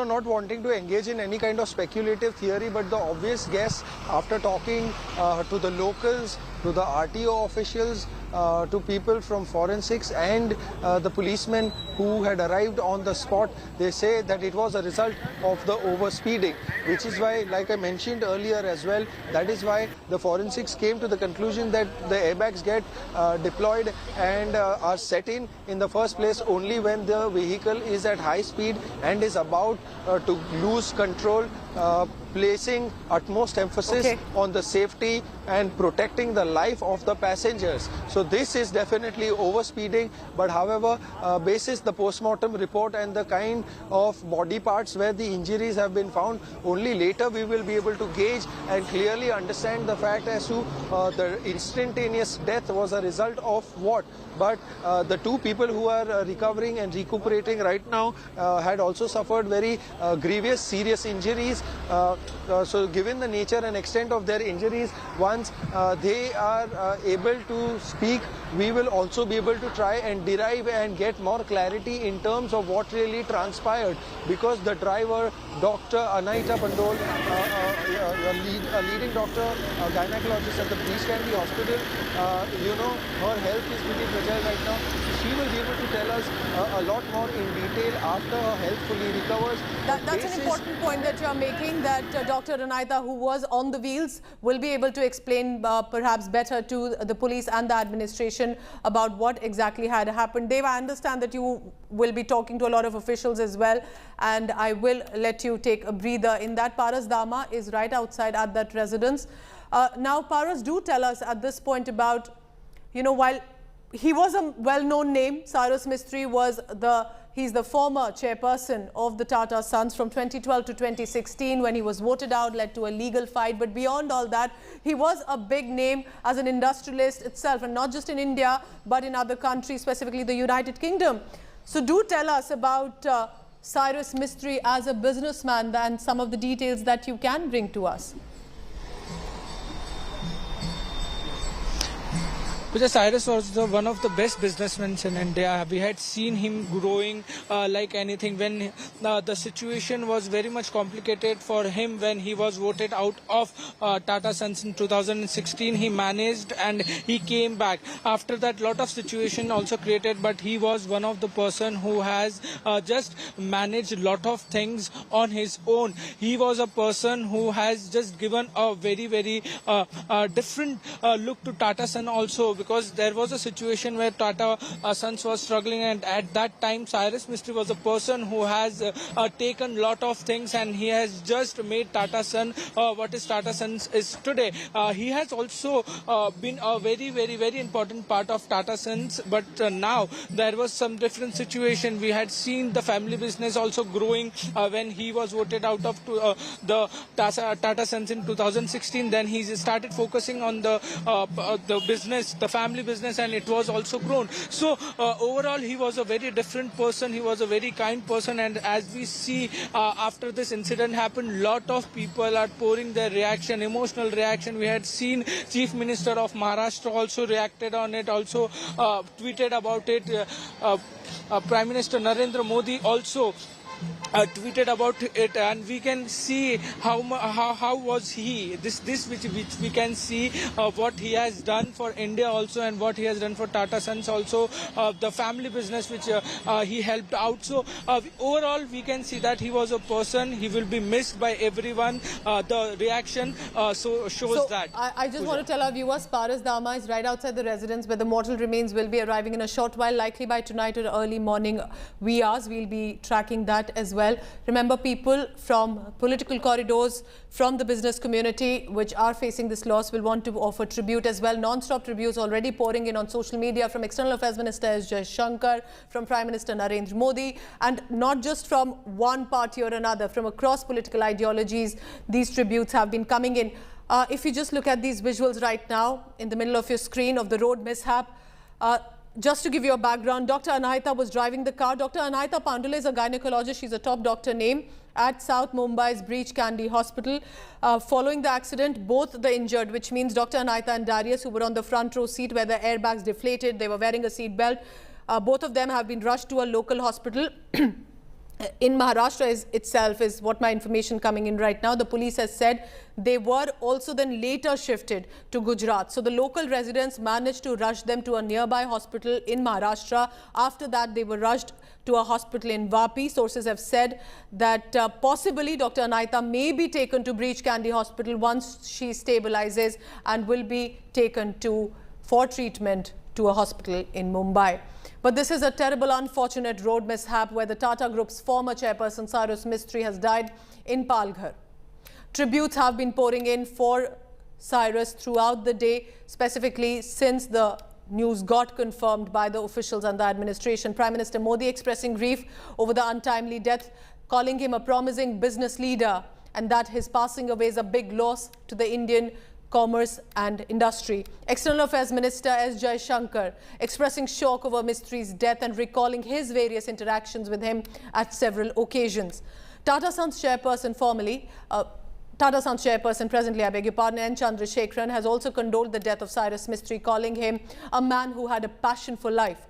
not wanting to engage in any kind of speculative theory, but the obvious guess after talking to the locals, to the RTO officials, to people from forensics and the policemen who had arrived on the spot, they say that it was a result of the overspeeding, which is why, like I mentioned earlier as well, that is why the forensics came to the conclusion that the airbags get deployed and are set in the first place only when the vehicle is at high speed and is about to lose control, placing utmost emphasis on the safety and protecting the life of the passengers. So this is definitely overspeeding, but however, basis the post-mortem report and the kind of body parts where the injuries have been found, only later we will be able to gauge and clearly understand the fact as to the instantaneous death was a result of what. But the 2 people who are recovering and recuperating right now had also suffered very grievous, serious injuries. So given the nature and extent of their injuries, once they are able to speak, we will also be able to try and derive and get more clarity in terms of what really transpired, because the driver, Dr. Anaita Pandol, a leading doctor, a gynecologist at the Breach Candy Hospital, her health is pretty fragile right now. She will be able to tell us a lot more in detail after her health fully recovers. That's an important point that you are making, that Dr. Anaita, who was on the wheels, will be able to explain perhaps better to the police and the administration about what exactly had happened. Dave, I understand that you will be talking to a lot of officials as well, and I will let you take a breather. In that, Paras Dama is right outside at that residence. Now, Paras, do tell us at this point about, while he was a well-known name, Cyrus Mistry was he's the former chairperson of the Tata Sons from 2012 to 2016, when he was voted out, led to a legal fight. But beyond all that, he was a big name as an industrialist itself, and not just in India, but in other countries, specifically the United Kingdom. So do tell us about Cyrus Mistry as a businessman and some of the details that you can bring to us. Because Cyrus was one of the best businessmen in India. We had seen him growing like anything. When the situation was very much complicated for him when he was voted out of Tata Sons in 2016, he managed and he came back. After that, lot of situation also created, but he was one of the person who has just managed lot of things on his own. He was a person who has just given a very, very different look to Tata Sons also, because there was a situation where Tata Sons was struggling, and at that time Cyrus Mistry was a person who has taken lot of things, and he has just made Tata Sons what is Tata Sons is today. He has also been a very important part of Tata Sons, but now there was some different situation. We had seen the family business also growing when he was voted out of the Tata Sons in 2016. Then he started focusing on the business, the family business, and it was also grown. So overall he was a very different person. He was a very kind person, and as we see after this incident happened, lot of people are pouring their reaction, emotional reaction. We had seen Chief Minister of Maharashtra also reacted on it, also tweeted about it. Prime Minister Narendra Modi also tweeted about it, and we can see how was he this which we can see what he has done for India also, and what he has done for Tata Sons also, the family business which he helped out. So overall we can see that he was a person, he will be missed by everyone. The reaction shows that. I just want to tell our viewers, Paras Dama is right outside the residence where the mortal remains will be arriving in a short while, likely by tonight or early morning wee hours. We'll be tracking that as well. Remember, people from political corridors, from the business community which are facing this loss will want to offer tribute as well. Non-stop tributes already pouring in on social media from External Affairs Minister S. Jaishankar, from Prime Minister Narendra Modi, and not just from one party or another, from across political ideologies, these tributes have been coming in. If you just look at these visuals right now in the middle of your screen of the road mishap, just to give you a background, Dr. Anahita was driving the car. Dr. Anahita Pandole is a gynecologist. She's a top doctor name at South Mumbai's Breach Candy Hospital. Following the accident, both the injured, which means Dr. Anahita and Darius, who were on the front row seat where the airbags deflated, they were wearing a seat belt. Both of them have been rushed to a local hospital. In Maharashtra itself is what my information coming in right now. The police has said they were also then later shifted to Gujarat. So the local residents managed to rush them to a nearby hospital in Maharashtra. After that, they were rushed to a hospital in Vapi. Sources have said that possibly Dr. Anahita may be taken to Breach Candy Hospital once she stabilizes, and will be taken for treatment to a hospital in Mumbai. But this is a terrible, unfortunate road mishap where the Tata Group's former chairperson Cyrus Mistry has died in Palghar. Tributes have been pouring in for Cyrus throughout the day, specifically since the news got confirmed by the officials and the administration. Prime Minister Modi expressing grief over the untimely death, calling him a promising business leader, and that his passing away is a big loss to the Indian commerce and industry. External Affairs Minister S. Jaishankar expressing shock over Mistry's death and recalling his various interactions with him at several occasions. Tata Sons chairperson presently, I beg your pardon, N. Chandrasekharan, has also condoled the death of Cyrus Mistry, calling him a man who had a passion for life.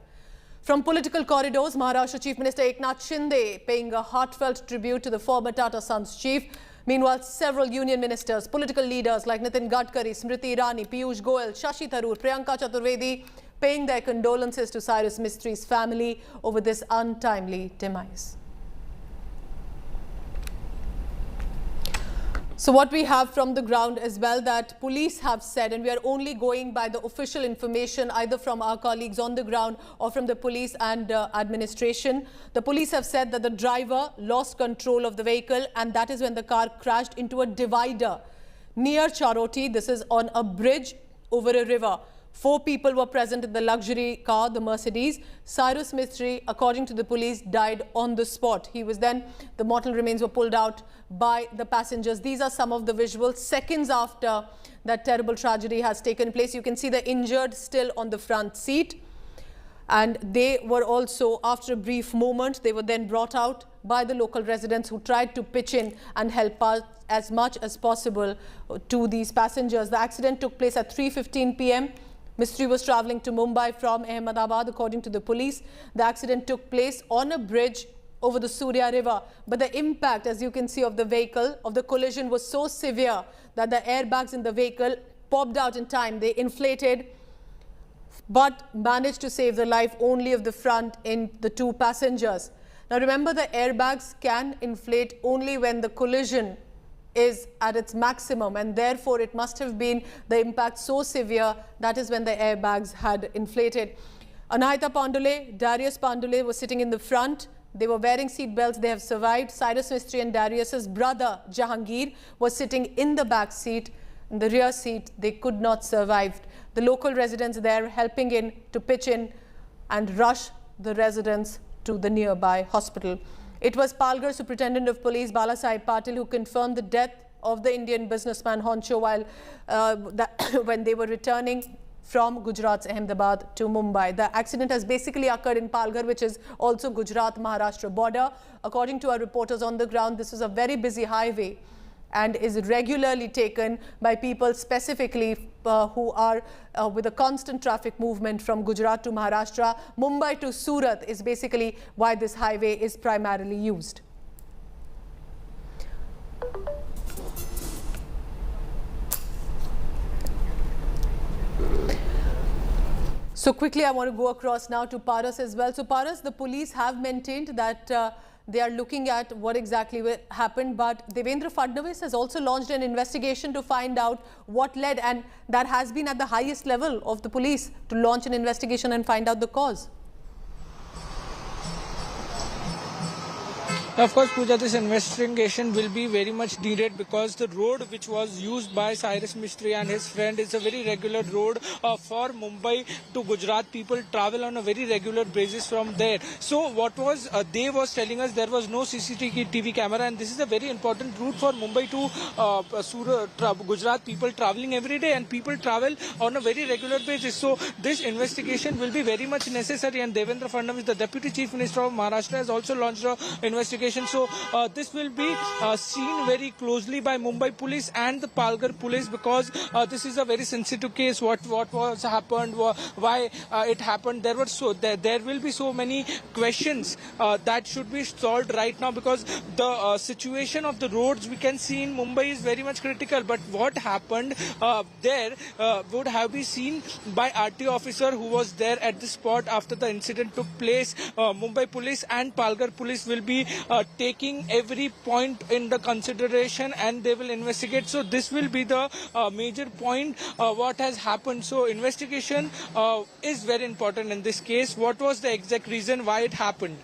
From political corridors, Maharashtra Chief Minister Eknath Shinde paying a heartfelt tribute to the former Tata Sons chief. Meanwhile, several union ministers, political leaders like Nitin Gadkari, Smriti Irani, Piyush Goyal, Shashi Tharoor, Priyanka Chaturvedi paying their condolences to Cyrus Mistry's family over this untimely demise. So what we have from the ground as well, that police have said, and we are only going by the official information either from our colleagues on the ground or from the police and administration. The police have said that the driver lost control of the vehicle, and that is when the car crashed into a divider near Charoti. This is on a bridge over a river. 4 people were present in the luxury car, the Mercedes. Cyrus Mistry, according to the police, died on the spot. He was then, the mortal remains were pulled out by the passengers. These are some of the visuals seconds after that terrible tragedy has taken place. You can see the injured still on the front seat. And they were also, after a brief moment, they were then brought out by the local residents who tried to pitch in and help out as much as possible to these passengers. The accident took place at 3:15 p.m. Mistry was travelling to Mumbai from Ahmedabad, according to the police. The accident took place on a bridge over the Surya River. But the impact, as you can see, of the vehicle, of the collision was so severe that the airbags in the vehicle popped out in time. They inflated, but managed to save the life only of the front in the 2 passengers. Now remember, the airbags can inflate only when the collision is at its maximum, and therefore it must have been the impact so severe that is when the airbags had inflated. Anahita Pandole, Darius Pandole were sitting in the front. They were wearing seat belts. They have survived. Cyrus Mistry and Darius's brother Jahangir was sitting in the back seat. In the rear seat, they could not survive. The local residents there helping in to pitch in and rush the residents to the nearby hospital. It was Palghar Superintendent of Police Balasaheb Patil who confirmed the death of the Indian businessman Honcho while when they were returning from Gujarat's Ahmedabad to Mumbai. The accident has basically occurred in Palghar, which is also Gujarat-Maharashtra border. According to our reporters on the ground, this is a very busy highway and is regularly taken by people specifically who are with a constant traffic movement from Gujarat to Maharashtra. Mumbai to Surat is basically why this highway is primarily used. So quickly, I want to go across now to Paras as well. So Paras, the police have maintained that they are looking at what exactly happened, but Devendra Fadnavis has also launched an investigation to find out what led, and that has been at the highest level of the police to launch an investigation and find out the cause. Of course, Pooja, this investigation will be very much needed because the road which was used by Cyrus Mistry and his friend is a very regular road for Mumbai to Gujarat. People travel on a very regular basis from there. So what was they was telling us, there was no CCTV camera, and this is a very important route for Mumbai to Surat, Gujarat. People traveling every day and people travel on a very regular basis. So this investigation will be very much necessary, and Devendra Fadnavis, the Deputy Chief Minister of Maharashtra, has also launched an investigation. So this will be seen very closely by Mumbai police and the Palghar police because this is a very sensitive case. What was happened, why it happened. There will be so many questions that should be solved right now because the situation of the roads we can see in Mumbai is very much critical. But what happened there would have been seen by RT officer who was there at the spot after the incident took place. Mumbai police and Palghar police will be taking every point in the consideration and they will investigate. So this will be the major point what has happened. So investigation is very important in this case. What was the exact reason why it happened?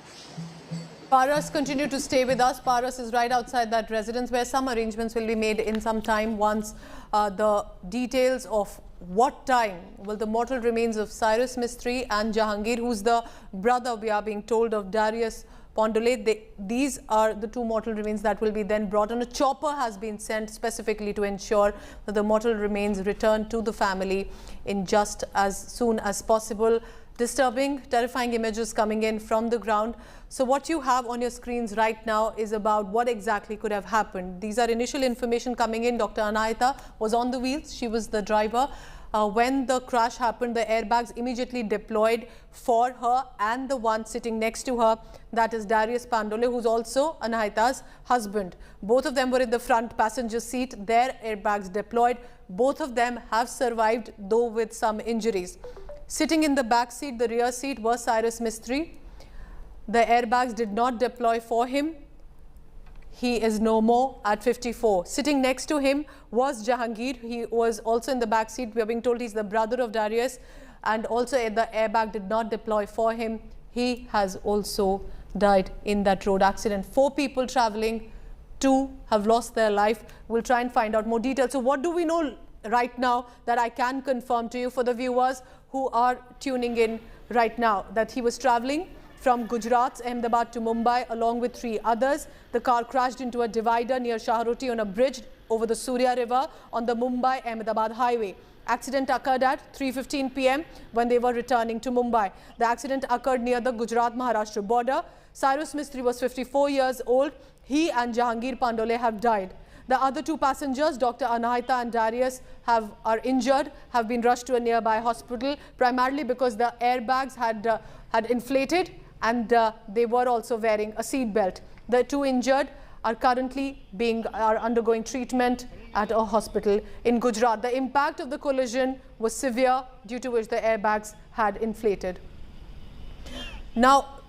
Paras, continue to stay with us. Paras is right outside that residence where some arrangements will be made in some time once the details of what time will the mortal remains of Cyrus Mistry and Jahangir, who's the brother, we are being told, of Darius Pandole. These are the two mortal remains that will be then brought on. A chopper has been sent specifically to ensure that the mortal remains return to the family in just as soon as possible. Disturbing, terrifying images coming in from the ground. So what you have on your screens right now is about what exactly could have happened. These are initial information coming in. Dr. Anahita was on the wheels. She was the driver. When the crash happened, the airbags immediately deployed for her and the one sitting next to her, that is Darius Pandole, who's also Anahita's husband. Both of them were in the front passenger seat. Their airbags deployed. Both of them have survived, though with some injuries. Sitting in the back seat, the rear seat, was Cyrus Mistry. The airbags did not deploy for him. He is no more at 54. Sitting next to him was Jahangir. He was also in the back seat. We are being told he's the brother of Darius, and also the airbag did not deploy for him. He has also died in that road accident. 4 people traveling, 2 have lost their life. We'll try and find out more details. So what do we know right now that I can confirm to you for the viewers who are tuning in right now? That he was traveling from Gujarat's Ahmedabad to Mumbai along with 3 others. The car crashed into a divider near Shahroti on a bridge over the Surya River on the Mumbai-Ahmedabad highway. Accident occurred at 3:15 p.m. when they were returning to Mumbai. The accident occurred near the Gujarat-Maharashtra border. Cyrus Mistry was 54 years old. He and Jahangir Pandole have died. The other 2 passengers, Dr. Anahita and Darius, are injured, have been rushed to a nearby hospital, primarily because the airbags had inflated and they were also wearing a seat belt. The 2 injured are currently undergoing treatment at a hospital in Gujarat. The impact of the collision was severe, due to which the airbags had inflated. Now,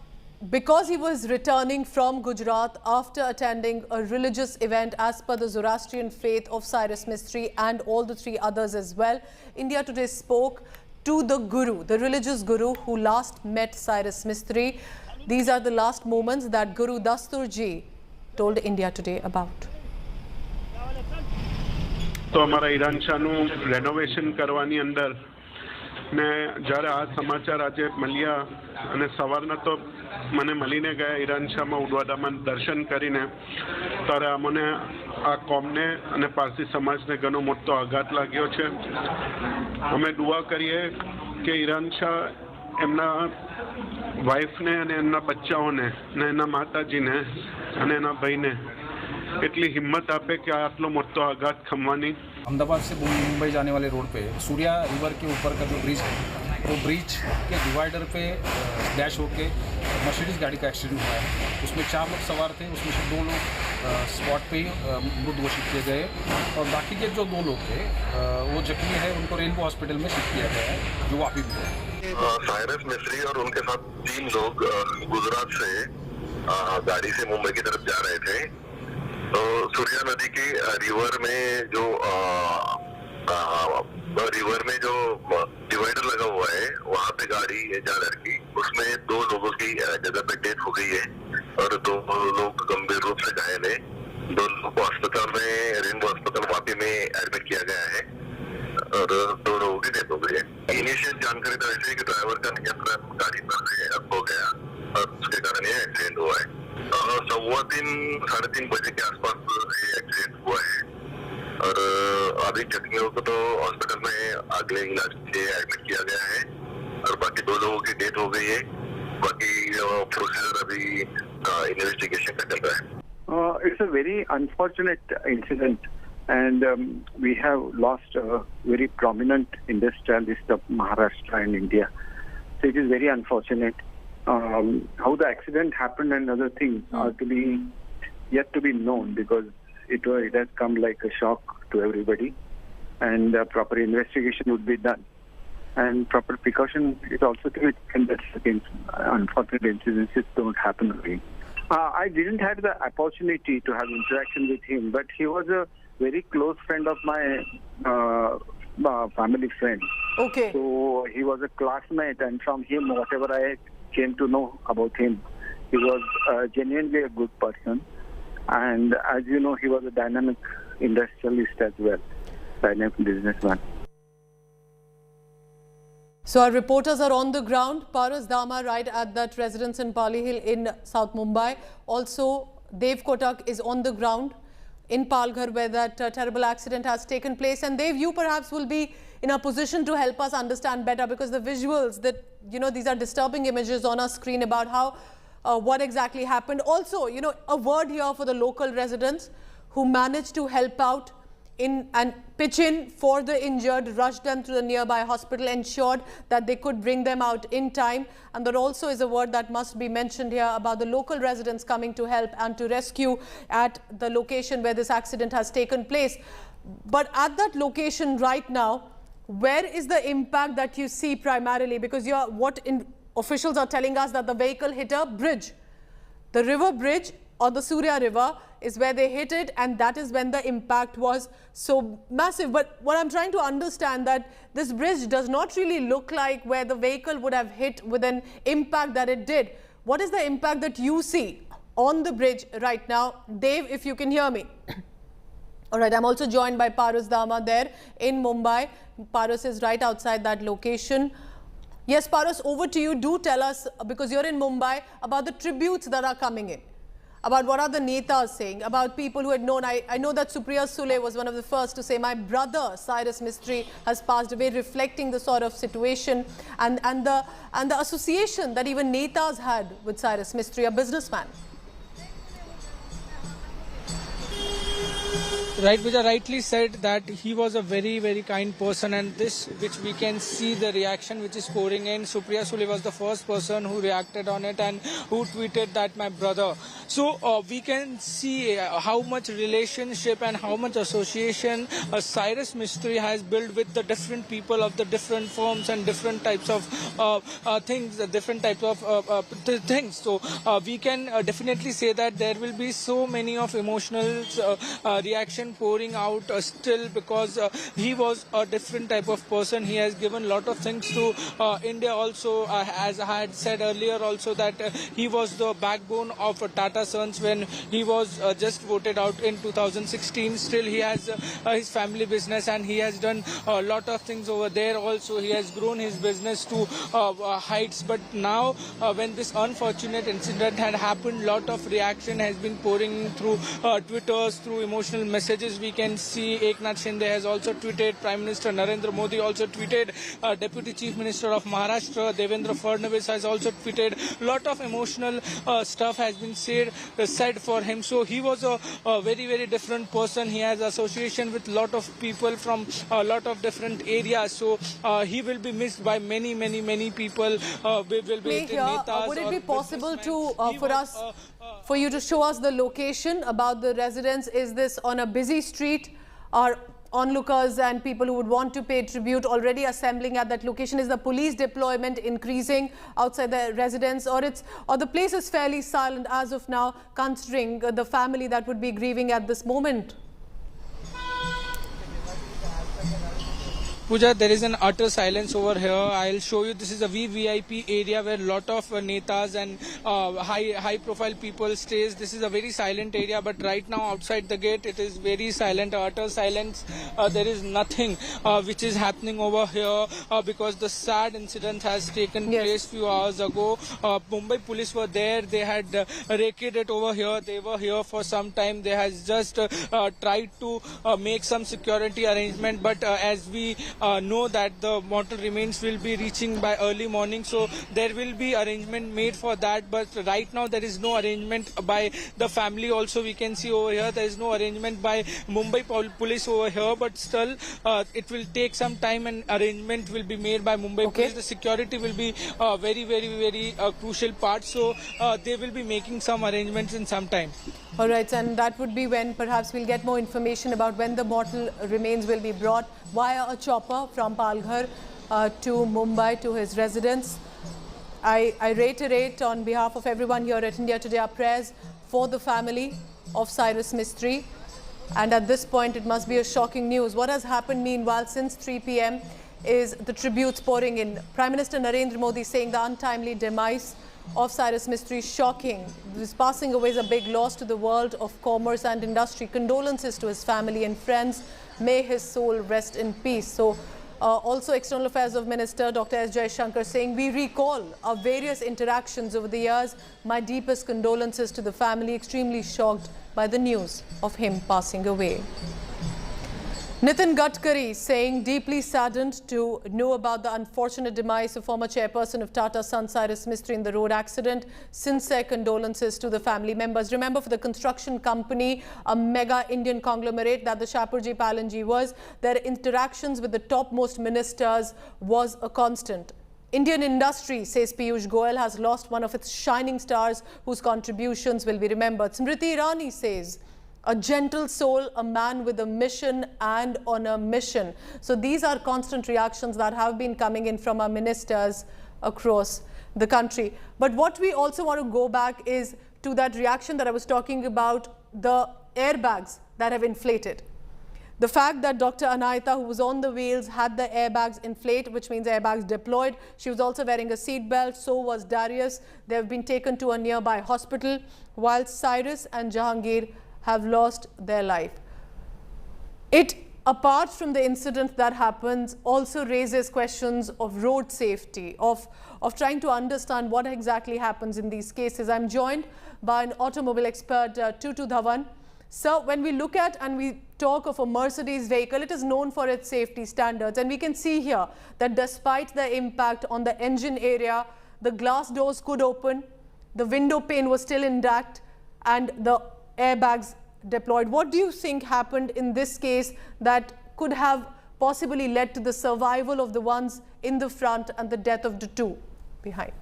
because he was returning from Gujarat after attending a religious event as per the Zoroastrian faith of Cyrus Mistry and all the three others as well. India Today spoke to the Guru, the religious Guru who last met Cyrus Mistry. These are the last moments that Guru Dasturji told India Today about. तो हमारा Iran शाहનું renovation કરવાની અંદર ને જ્યારે આ સમાચાર આજે મળ્યા અને સવારના તો મને મળીને ગયા ઈરાન શાહમાં ઉડવાડામાં દર્શન કરીને ત્યારે અમને આ કોમને અને પારસી સમાજને ઘણો મોટો આઘાત લાગ્યો છે. અમે દુઆ કરીએ કે ઈરાન શાહ એમના વાઈફને અને એમના બચ્ચાઓને ને એના માતાજીને અને એના ભાઈને એટલી हिम्मत आपे कि आटलो मोटो आघात खमवानी. अहमदाबाद से मुंबई जाने वाले रोड पे सूर्या रिवर के ऊपर का जो ब्रिज है वो ब्रिज के डिवाइडर पे डैश होके मर्सिडीज गाड़ी का एक्सीडेंट हुआ है. उसमें 4 लोग सवार थे, उसमें से 2 लोग स्पॉट पे ही मृत घोषित किए गए और बाकी के जो 2 लोग थे वो जख्मी है, उनको रेनबो हॉस्पिटल में शिफ्ट किया गया है जो वापी भी है. साइरस मिस्त्री और उनके साथ 3 लोग गुजरात से गाड़ी से मुंबई की तरफ जा रहे थे. तो सूर्या नदी के रिवर में जो डिवाइडर लगा हुआ है वहाँ पे गाड़ी जा रही, उसमें 2 लोगों की जगह पे डेथ हो गई है और 2 लोग गंभीर रूप से घायल है. 2 लोगों को अस्पताल में रेनबो अस्पताल वापी में एडमिट किया गया है और 2 लोगों की डेथ हो गई है. इनिशियल जानकारी तो ऐसे है कि ड्राइवर का नियंत्रण गाड़ी पर खो गया और उसके कारण ये एक्सीडेंट हुआ है. 3:15-3:30 बजे के आसपास ये एक्सीडेंट हुआ है और अभी जख्मियों को तो हॉस्पिटल में अगले इलाज के लिए एडमिट किया गया है और बाकी 2 लोगों की डेथ हो गई है. बाकी प्रोसीजर अभी इन्वेस्टिगेशन का चल रहा है. It's a very unfortunate incident and we have lost a very prominent industrialist of Maharashtra in India. So it is very unfortunate. How the accident happened and other things are to be yet to be known because it has come like a shock to everybody and proper investigation would be done and proper precaution is also to be taken that unfortunate incidents don't happen again. I didn't have the opportunity to have interaction with him, but he was a very close friend of my family friend. Okay. So he was a classmate and from him whatever I came to know about him, he was genuinely a good person and as you know he was a dynamic industrialist as well, dynamic businessman. So our reporters are on the ground. Paras Dama right at that residence in Pali Hill in South Mumbai. Also Dev Kotak is on the ground in Palghar where that terrible accident has taken place, and Dev, you perhaps will be in a position to help us understand better because the visuals that, you know, these are disturbing images on our screen about how what exactly happened. Also, you know, a word here for the local residents who managed to help out in and pitch in for the injured, rushed them to the nearby hospital, ensured that they could bring them out in time. And there also is a word that must be mentioned here about the local residents coming to help and to rescue at the location where this accident has taken place. But at that location right now, where is the impact that you see primarily? Because officials are telling us that the vehicle hit a bridge. The river bridge or the Surya River is where they hit it, and that is when the impact was so massive. But what I'm trying to understand that this bridge does not really look like where the vehicle would have hit with an impact that it did. What is the impact that you see on the bridge right now? Dave, if you can hear me. All right, I'm also joined by Paras Dama there in Mumbai. Paras is right outside that location. Yes, Paras, over to you. Do tell us, because you're in Mumbai, about the tributes that are coming in. About what are the netas saying, about people who had known. I know that Supriya Sule was one of the first to say, my brother Cyrus Mistry has passed away, reflecting the sort of situation and the association that even netas had with Cyrus Mistry, a businessman. Right, Vijay rightly said that he was a very, very kind person, and this, which we can see the reaction which is pouring in. Supriya Sule was the first person who reacted on it and who tweeted that my brother. So we can see how much relationship and how much association Cyrus Mistry has built with the different people of the different firms and different types of things, different types of things. So we can definitely say that there will be so many of emotional reaction pouring out still, because he was a different type of person. He has given a lot of things to India also, as I had said earlier also, that he was the backbone of Tata Sons when he was just voted out in 2016. Still he has his family business and he has done a lot of things over there also. He has grown his business to heights, but now when this unfortunate incident had happened, lot of reaction has been pouring through Twitters, through emotional messages. We can see Eknath Shinde has also tweeted, Prime Minister Narendra Modi also tweeted, Deputy Chief Minister of Maharashtra Devendra Fadnavis has also tweeted. Lot of emotional stuff has been said for him. So he was a very, very different person. He has association with lot of people from a lot of different areas. So he will be missed by many, many, many people. Would it be possible to for you to show us the location about the residence? Is this on a busy street? Are onlookers and people who would want to pay tribute already assembling at that location? Is the police deployment increasing outside the residence, or the place is fairly silent as of now, considering the family that would be grieving at this moment? Pooja, there is an utter silence over here. I'll show you. This is a VVIP area where lot of netas and high-profile people stays. This is a very silent area, but right now outside the gate, it is very silent, utter silence. There is nothing which is happening over here because the sad incident has taken place few hours ago. Mumbai police were there. They had raided it over here. They were here for some time. They has just tried to make some security arrangement, but as we know that the mortal remains will be reaching by early morning, so there will be arrangement made for that. But right now there is no arrangement by the family. Also we can see over here there is no arrangement by Mumbai police over here, but still it will take some time and arrangement will be made by Mumbai police. The security will be very, very, very crucial part, so they will be making some arrangements in some time. All right, and that would be when perhaps we'll get more information about when the mortal remains will be brought via a chopper from Palghar to Mumbai to his residence. I reiterate on behalf of everyone here at India Today, our prayers for the family of Cyrus Mistry. And at this point, it must be a shocking news. What has happened meanwhile since 3 p.m. is the tributes pouring in. Prime Minister Narendra Modi saying the untimely demise of Cyrus Mistry is shocking. His passing away is a big loss to the world of commerce and industry. Condolences to his family and friends. May his soul rest in peace. So also External Affairs of Minister Dr. S. Jaishankar saying, we recall our various interactions over the years. My deepest condolences to the family, extremely shocked by the news of him passing away. Nitin Gadkari saying deeply saddened to know about the unfortunate demise of former chairperson of Tata Sons Cyrus Mistry in the road accident. Sincere condolences to the family members. Remember, for the construction company, a mega Indian conglomerate that the Shapoorji Pallonji was, their interactions with the topmost ministers was a constant. Indian industry, says Piyush Goyal, has lost one of its shining stars whose contributions will be remembered. Smriti Irani says, a gentle soul, a man with a mission and on a mission. So these are constant reactions that have been coming in from our ministers across the country. But what we also want to go back is to that reaction that I was talking about, the airbags that have inflated. The fact that Dr. Anaita, who was on the wheels, had the airbags inflate, which means airbags deployed. She was also wearing a seatbelt, so was Darius. They have been taken to a nearby hospital, while Cyrus and Jahangir have lost their life. It, apart from the incident that happens, also raises questions of road safety, of trying to understand what exactly happens in these cases. I'm joined by an automobile expert, Tutu Dhawan. So when we look at and we talk of a Mercedes vehicle, it is known for its safety standards. And we can see here that despite the impact on the engine area, the glass doors could open, the window pane was still intact, and the airbags deployed. What do you think happened in this case that could have possibly led to the survival of the ones in the front and the death of the two behind?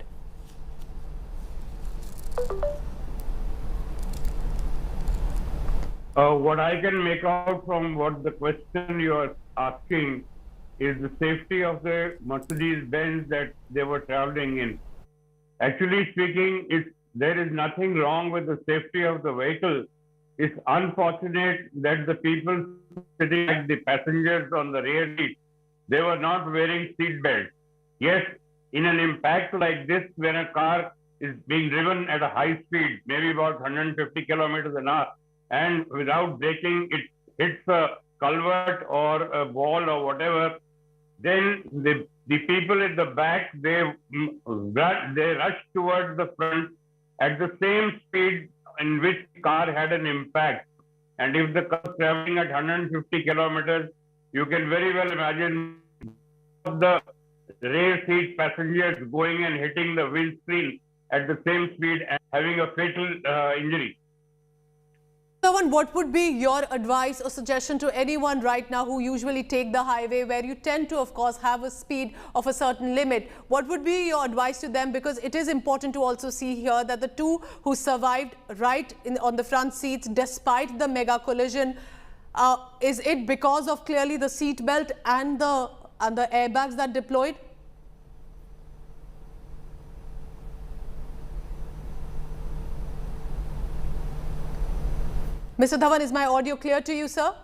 What I can make out from what the question you are asking is the safety of the Mercedes-Benz that they were traveling in. Actually speaking, there is nothing wrong with the safety of the vehicle. It's unfortunate that the people sitting like the passengers on the rear seat, they were not wearing seat belts. Yes, in an impact like this, when a car is being driven at a high speed, maybe about 150 kilometers an hour, and without braking, it hits a culvert or a wall or whatever, then the people at the back, they rush towards the front at the same speed in which the car had an impact. And if the car is traveling at 150 kilometers, you can very well imagine the rear seat passengers going and hitting the windscreen at the same speed and having a fatal injury. Someone, what would be your advice or suggestion to anyone right now who usually take the highway, where you tend to, of course, have a speed of a certain limit? What would be your advice to them? Because it is important to also see here that the two who survived on the front seats despite the mega collision, is it because of clearly the seat belt and the airbags that deployed? Mr. Dhawan, is my audio clear to you, sir?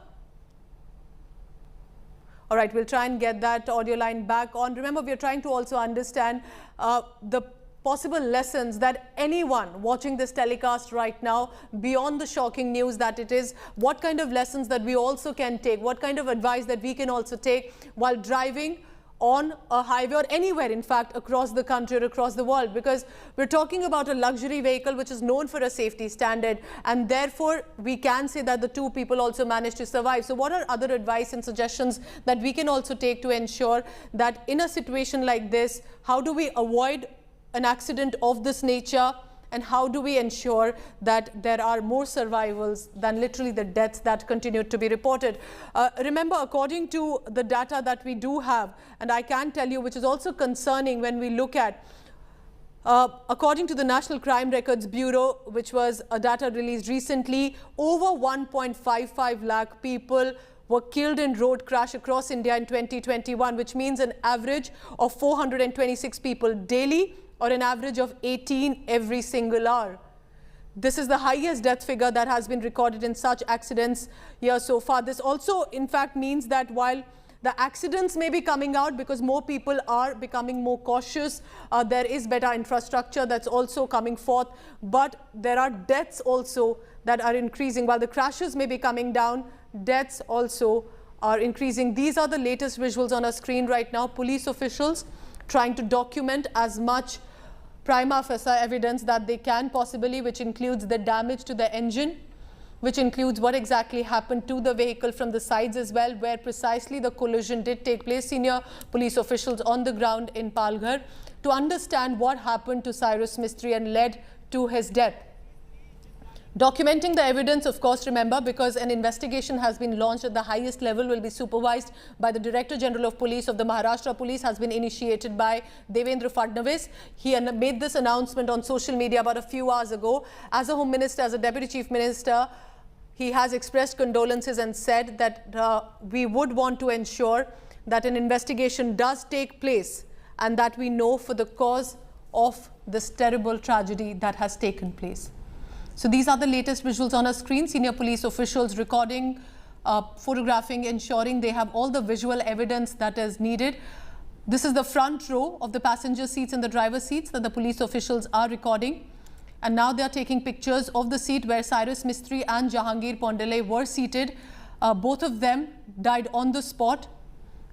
All right, we'll try and get that audio line back on. Remember, we are trying to also understand the possible lessons that anyone watching this telecast right now, beyond the shocking news that it is, what kind of lessons that we also can take, what kind of advice that we can also take while driving on a highway or anywhere, in fact, across the country or across the world, because we're talking about a luxury vehicle which is known for a safety standard, and therefore we can say that the two people also managed to survive. So what are other advice and suggestions that we can also take to ensure that in a situation like this, how do we avoid an accident of this nature, and how do we ensure that there are more survivals than literally the deaths that continue to be reported? Remember, according to the data that we do have, and I can tell you, which is also concerning when we look at, according to the National Crime Records Bureau, which was a data released recently, over 1.55 lakh people were killed in road crash across India in 2021, which means an average of 426 people daily, or an average of 18 every single hour. This is the highest death figure that has been recorded in such accidents here so far. This also, in fact, means that while the accidents may be coming out because more people are becoming more cautious, there is better infrastructure that's also coming forth, but there are deaths also that are increasing. While the crashes may be coming down, deaths also are increasing. These are the latest visuals on our screen right now. Police officials trying to document as much prima facie evidence that they can possibly, which includes the damage to the engine, which includes what exactly happened to the vehicle from the sides as well, where precisely the collision did take place. Senior police officials on the ground in Palghar to understand what happened to Cyrus Mistry and led to his death. Documenting the evidence, of course, remember, because an investigation has been launched at the highest level, will be supervised by the Director General of Police of the Maharashtra Police, has been initiated by Devendra Fadnavis. He made this announcement on social media about a few hours ago. As a Home Minister, as a Deputy Chief Minister, he has expressed condolences and said that we would want to ensure that an investigation does take place and that we know for the cause of this terrible tragedy that has taken place. So these are the latest visuals on our screen. Senior police officials recording, photographing, ensuring they have all the visual evidence that is needed. This is the front row of the passenger seats and the driver seats that the police officials are recording. And now they are taking pictures of the seat where Cyrus Mistry and Jahangir Pondale were seated. Both of them died on the spot.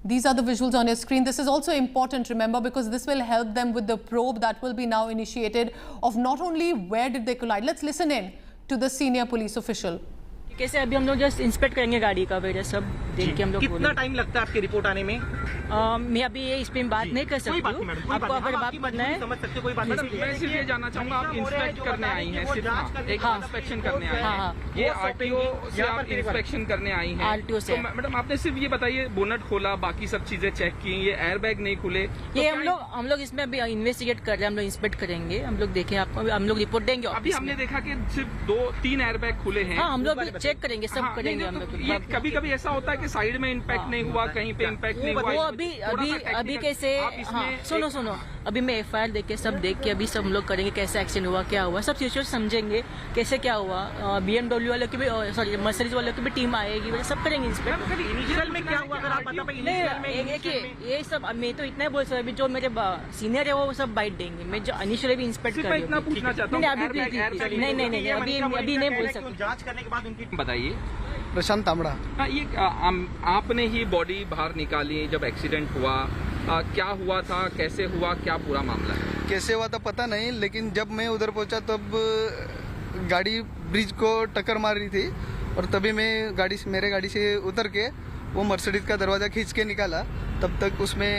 These are the visuals on your screen. This is also important, remember, because this will help them with the probe that will be now initiated of not only where did they collide. Let's listen in to the senior police official. कैसे अभी हम लोग just inspect करेंगे गाड़ी का वगैरह सब देख के हम लोग। कितना टाइम लगता है आपकी रिपोर्ट आने में? मैं अभी ये इस पे बात नहीं कर सकती हूँ। आपको अगर बात करना है समझ सकते कोई बात मैं सिर्फ ये जानना चाहूंगा, आप इंस्पेक्ट करने आई हैं, सिर्फ एक इंस्पेक्शन करने आई हैं, ये आरटीओ से आप इंस्पेक्शन करने आई हैं? आरटीओ से। मैडम आपने सिर्फ ये बताइए, बोनट खोला, बाकी सब चीजें चेक की, ये एयर बैग नहीं खुले? ये हम लोग इसमें अभी इन्वेस्टिगेट कर रहे हैं, हम लोग इंस्पेक्ट करेंगे, हम लोग देखें, आपको हम लोग रिपोर्ट देंगे। अभी हमने देखा कि सिर्फ 2-3 एयर बैग खुले हैं। हाँ, हम लोग चेक करेंगे, सब करेंगे हम लोग। ये कभी कभी ऐसा होता है कि साइड में इम्पैक्ट नहीं हुआ, कहीं पे इम्पैक्ट नहीं हुआ। वो अभी कैसे, सुनो अभी मैं एफआईआर देख के सब देख के अभी सब हम लोग करेंगे, कैसे एक्शन हुआ, क्या हुआ, सब सिचुएशन समझेंगे कैसे क्या हुआ। BMW वालों की भी, सॉरी मर्सिडीज वालों की भी टीम आएगी, सब करेंगे इंस्पेक्ट। इनिशियल में क्या हुआ अगर आप बता पाए? ये सब मैं तो इतना ही बोल सकता हूँ, अभी जो मेरे सीनियर है वो सब बाइट देंगे, मैं जो इनिशियली भी इंस्पेक्ट कर इतना पूछना चाहता हूँ। नहीं अभी नहीं बोल सकते। जांच करने के बाद उनकी बताइए। प्रशांत तांबड़ा। ये आपने ही बॉडी बाहर निकाली जब एक्सीडेंट हुआ, क्या हुआ था, कैसे हुआ, क्या पूरा मामला है? कैसे हुआ था पता नहीं, लेकिन जब मैं उधर पहुंचा तब गाड़ी ब्रिज को टक्कर मार रही थी और तभी मैं मेरे गाड़ी से उतर के वो मर्सिडीज का दरवाज़ा खींच के निकाला, तब तक उसमें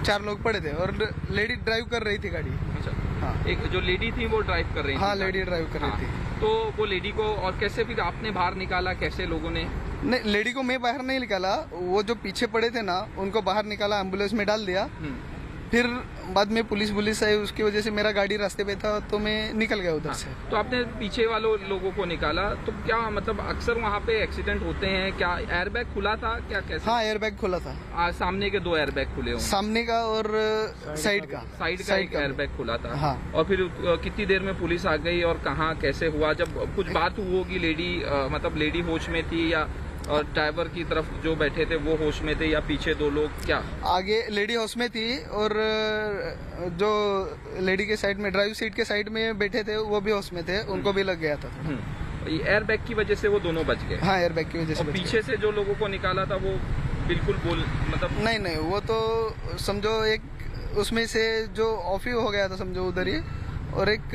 4 लोग पड़े थे और लेडी ड्राइव कर रही थी गाड़ी। अच्छा, हाँ। एक जो लेडी थी वो ड्राइव कर रही थी? हाँ, लेडी ड्राइव कर रही थी। तो वो लेडी को और कैसे फिर आपने बाहर निकाला, कैसे लोगों ने? नहीं, लेडी को मैं बाहर नहीं निकाला, वो जो पीछे पड़े थे ना उनको बाहर निकाला, एम्बुलेंस में डाल दिया। फिर बाद में पुलिस आई, उसकी वजह से मेरा गाड़ी रास्ते पे था तो मैं निकल गया उधर से। तो आपने पीछे वालों लोगों को निकाला, तो क्या मतलब अक्सर वहाँ पे एक्सीडेंट होते हैं, क्या एयरबैग खुला था, क्या कैसे? हाँ, एयरबैग खुला था। सामने के 2 एयरबैग खुले होंगे? सामने का और साइड का एक एयरबैग खुला था। हाँ। और फिर कितनी देर में पुलिस आ गई और कहाँ कैसे हुआ? जब कुछ बात हुई होगी, लेडी होश में थी या और ड्राइवर की तरफ जो बैठे थे वो होश में थे या पीछे 2 लोग? क्या आगे लेडी होश में थी और जो लेडी के साइड में, ड्राइव सीट के साइड में बैठे थे वो भी होश में थे, उनको भी लग गया था। एयर बैग की वजह से वो दोनों बच गए? हाँ, एयर बैग की वजह से। पीछे से जो लोगों को निकाला था वो बिल्कुल मतलब नहीं, वो तो समझो एक उसमें से जो ऑफ ही हो गया था समझो उधर ही, और एक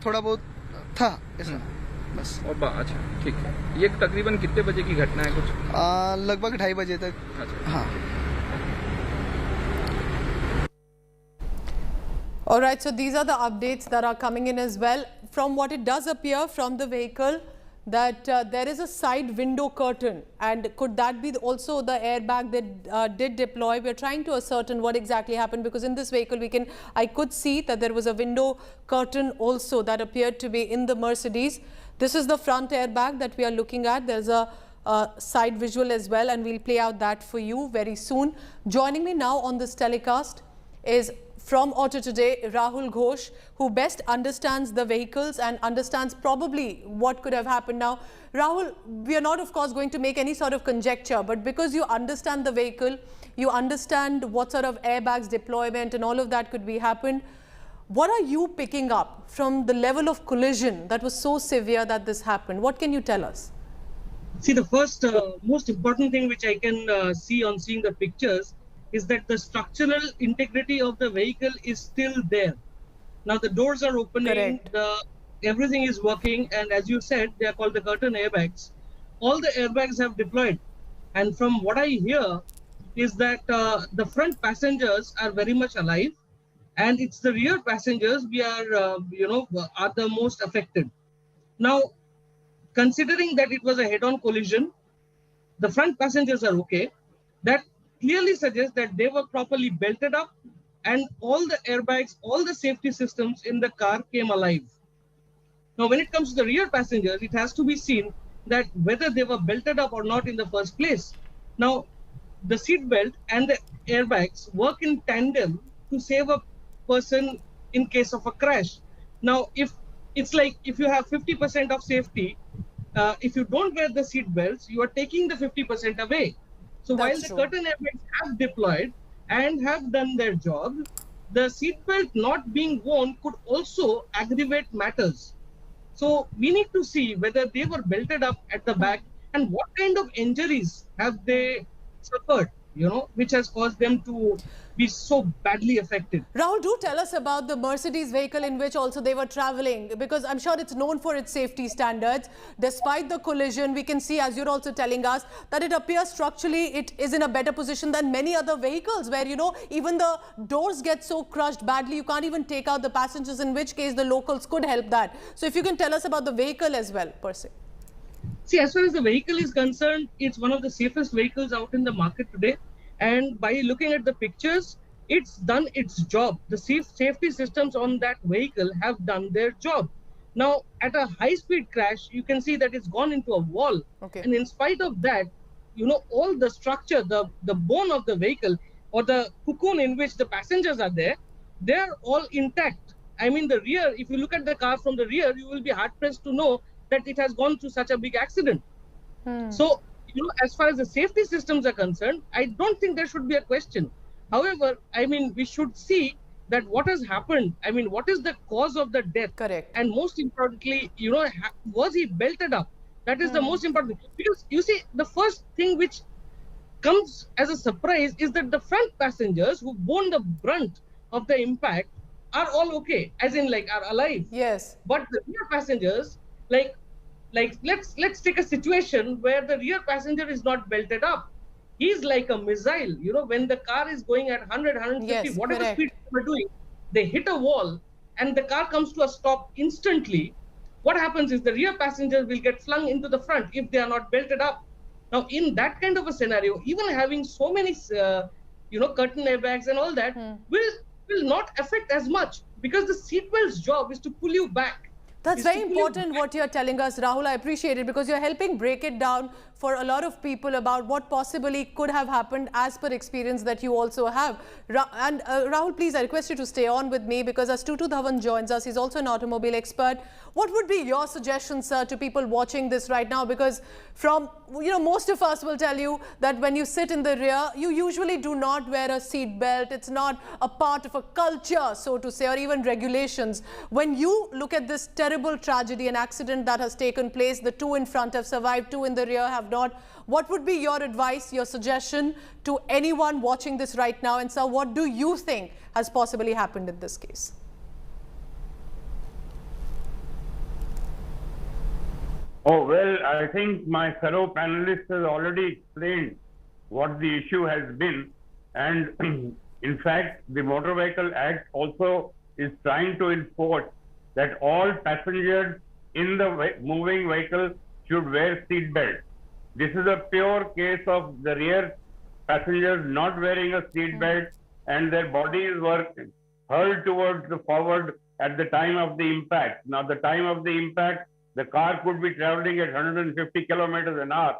थोड़ा बहुत था ऐसा बस। और अच्छा, ठीक है। ये तकरीबन कितने बजे की घटना है? कुछ लगभग 2:30 बजे तक। अच्छा। हाँ। All right, so these are the updates that are coming in as well. From what it does appear from the vehicle that there is a side window curtain, and could that be also the airbag that did deploy? We're trying to ascertain what exactly happened, because in this vehicle I could see that there was a window curtain also that appeared to be in the Mercedes. This is the front airbag that we are looking at. There's a side visual as well, and we'll play out that for you very soon. Joining me now on this telecast is from Auto Today, Rahul Ghosh, who best understands the vehicles and understands probably what could have happened. Now, Rahul, we are not, of course, going to make any sort of conjecture, but because you understand the vehicle, you understand what sort of airbags deployment and all of that could be happened. What are you picking up from the level of collision that was so severe that this happened? What can you tell us? See, the first most important thing which I can see on seeing the pictures is that the structural integrity of the vehicle is still there. Now the doors are opening, everything is working, and as you said, they are called the curtain airbags. All the airbags have deployed, and from what I hear is that the front passengers are very much alive, and it's the rear passengers we are are the most affected. Now, considering that it was a head-on collision, the front passengers are okay. That clearly suggests that they were properly belted up, and all the airbags, all the safety systems in the car came alive. Now, when it comes to the rear passengers, it has to be seen that whether they were belted up or not in the first place. Now, the seat belt and the airbags work in tandem to save a person in case of a crash. Now, if it's like if you have 50% of safety, if you don't wear the seat belts, you are taking the 50% away. So while the curtain airbags have deployed and have done their job, the seat belt not being worn could also aggravate matters. So we need to see whether they were belted up at the back and what kind of injuries have they suffered. which has caused them to be so badly affected. Rahul, do tell us about the Mercedes vehicle in which also they were traveling, because I'm sure it's known for its safety standards. Despite the collision, we can see, as you're also telling us, that it appears structurally it is in a better position than many other vehicles where, even the doors get so crushed badly, you can't even take out the passengers, in which case the locals could help that. So if you can tell us about the vehicle as well, per se. See, as far as the vehicle is concerned, it's one of the safest vehicles out in the market today. And by looking at the pictures, it's done its job. The safety systems on that vehicle have done their job. Now, at a high-speed crash, you can see that it's gone into a wall. Okay. And in spite of that, all the structure, the bone of the vehicle or the cocoon in which the passengers are there, they're all intact. I mean, the rear, if you look at the car from the rear, you will be hard-pressed to know that it has gone through such a big accident. So, as far as the safety systems are concerned, I don't think there should be a question. However, I mean, we should see that what has happened. I mean, what is the cause of the death? Correct. And most importantly, was he belted up? That is the most important thing. Because you see, the first thing which comes as a surprise is that the front passengers who borne the brunt of the impact are all okay, as in are alive. Yes. But the rear passengers, let's take a situation where the rear passenger is not belted up. He's like a missile. When the car is going at 100, 150, yes, whatever correct. speed they were doing, they hit a wall and the car comes to a stop instantly. What happens is the rear passengers will get flung into the front if they are not belted up. Now, in that kind of a scenario, even having so many, curtain airbags and all that will not affect as much, because the seatbelt's job is to pull you back. That's very important what you're telling us, Rahul. I appreciate it, because you're helping break it down for a lot of people about what possibly could have happened as per experience that you also have. Rahul, please, I request you to stay on with me, because as Tutu Dhawan joins us, he's also an automobile expert. What would be your suggestion, sir, to people watching this right now? Because most of us will tell you that when you sit in the rear, you usually do not wear a seat belt. It's not a part of a culture, so to say, or even regulations. When you look at this terrible tragedy, an accident that has taken place, the two in front have survived, two in the rear have not. What would be your advice, your suggestion to anyone watching this right now? And sir, what do you think has possibly happened in this case? Oh, well, I think my fellow panelists has already explained what the issue has been. And in fact, the Motor Vehicle Act also is trying to enforce that all passengers in the moving vehicle should wear seat belts. This is a pure case of the rear passengers not wearing a seat belt, and their bodies were hurled towards the forward at the time of the impact. Now, the time of the impact, the car could be traveling at 150 kilometers an hour,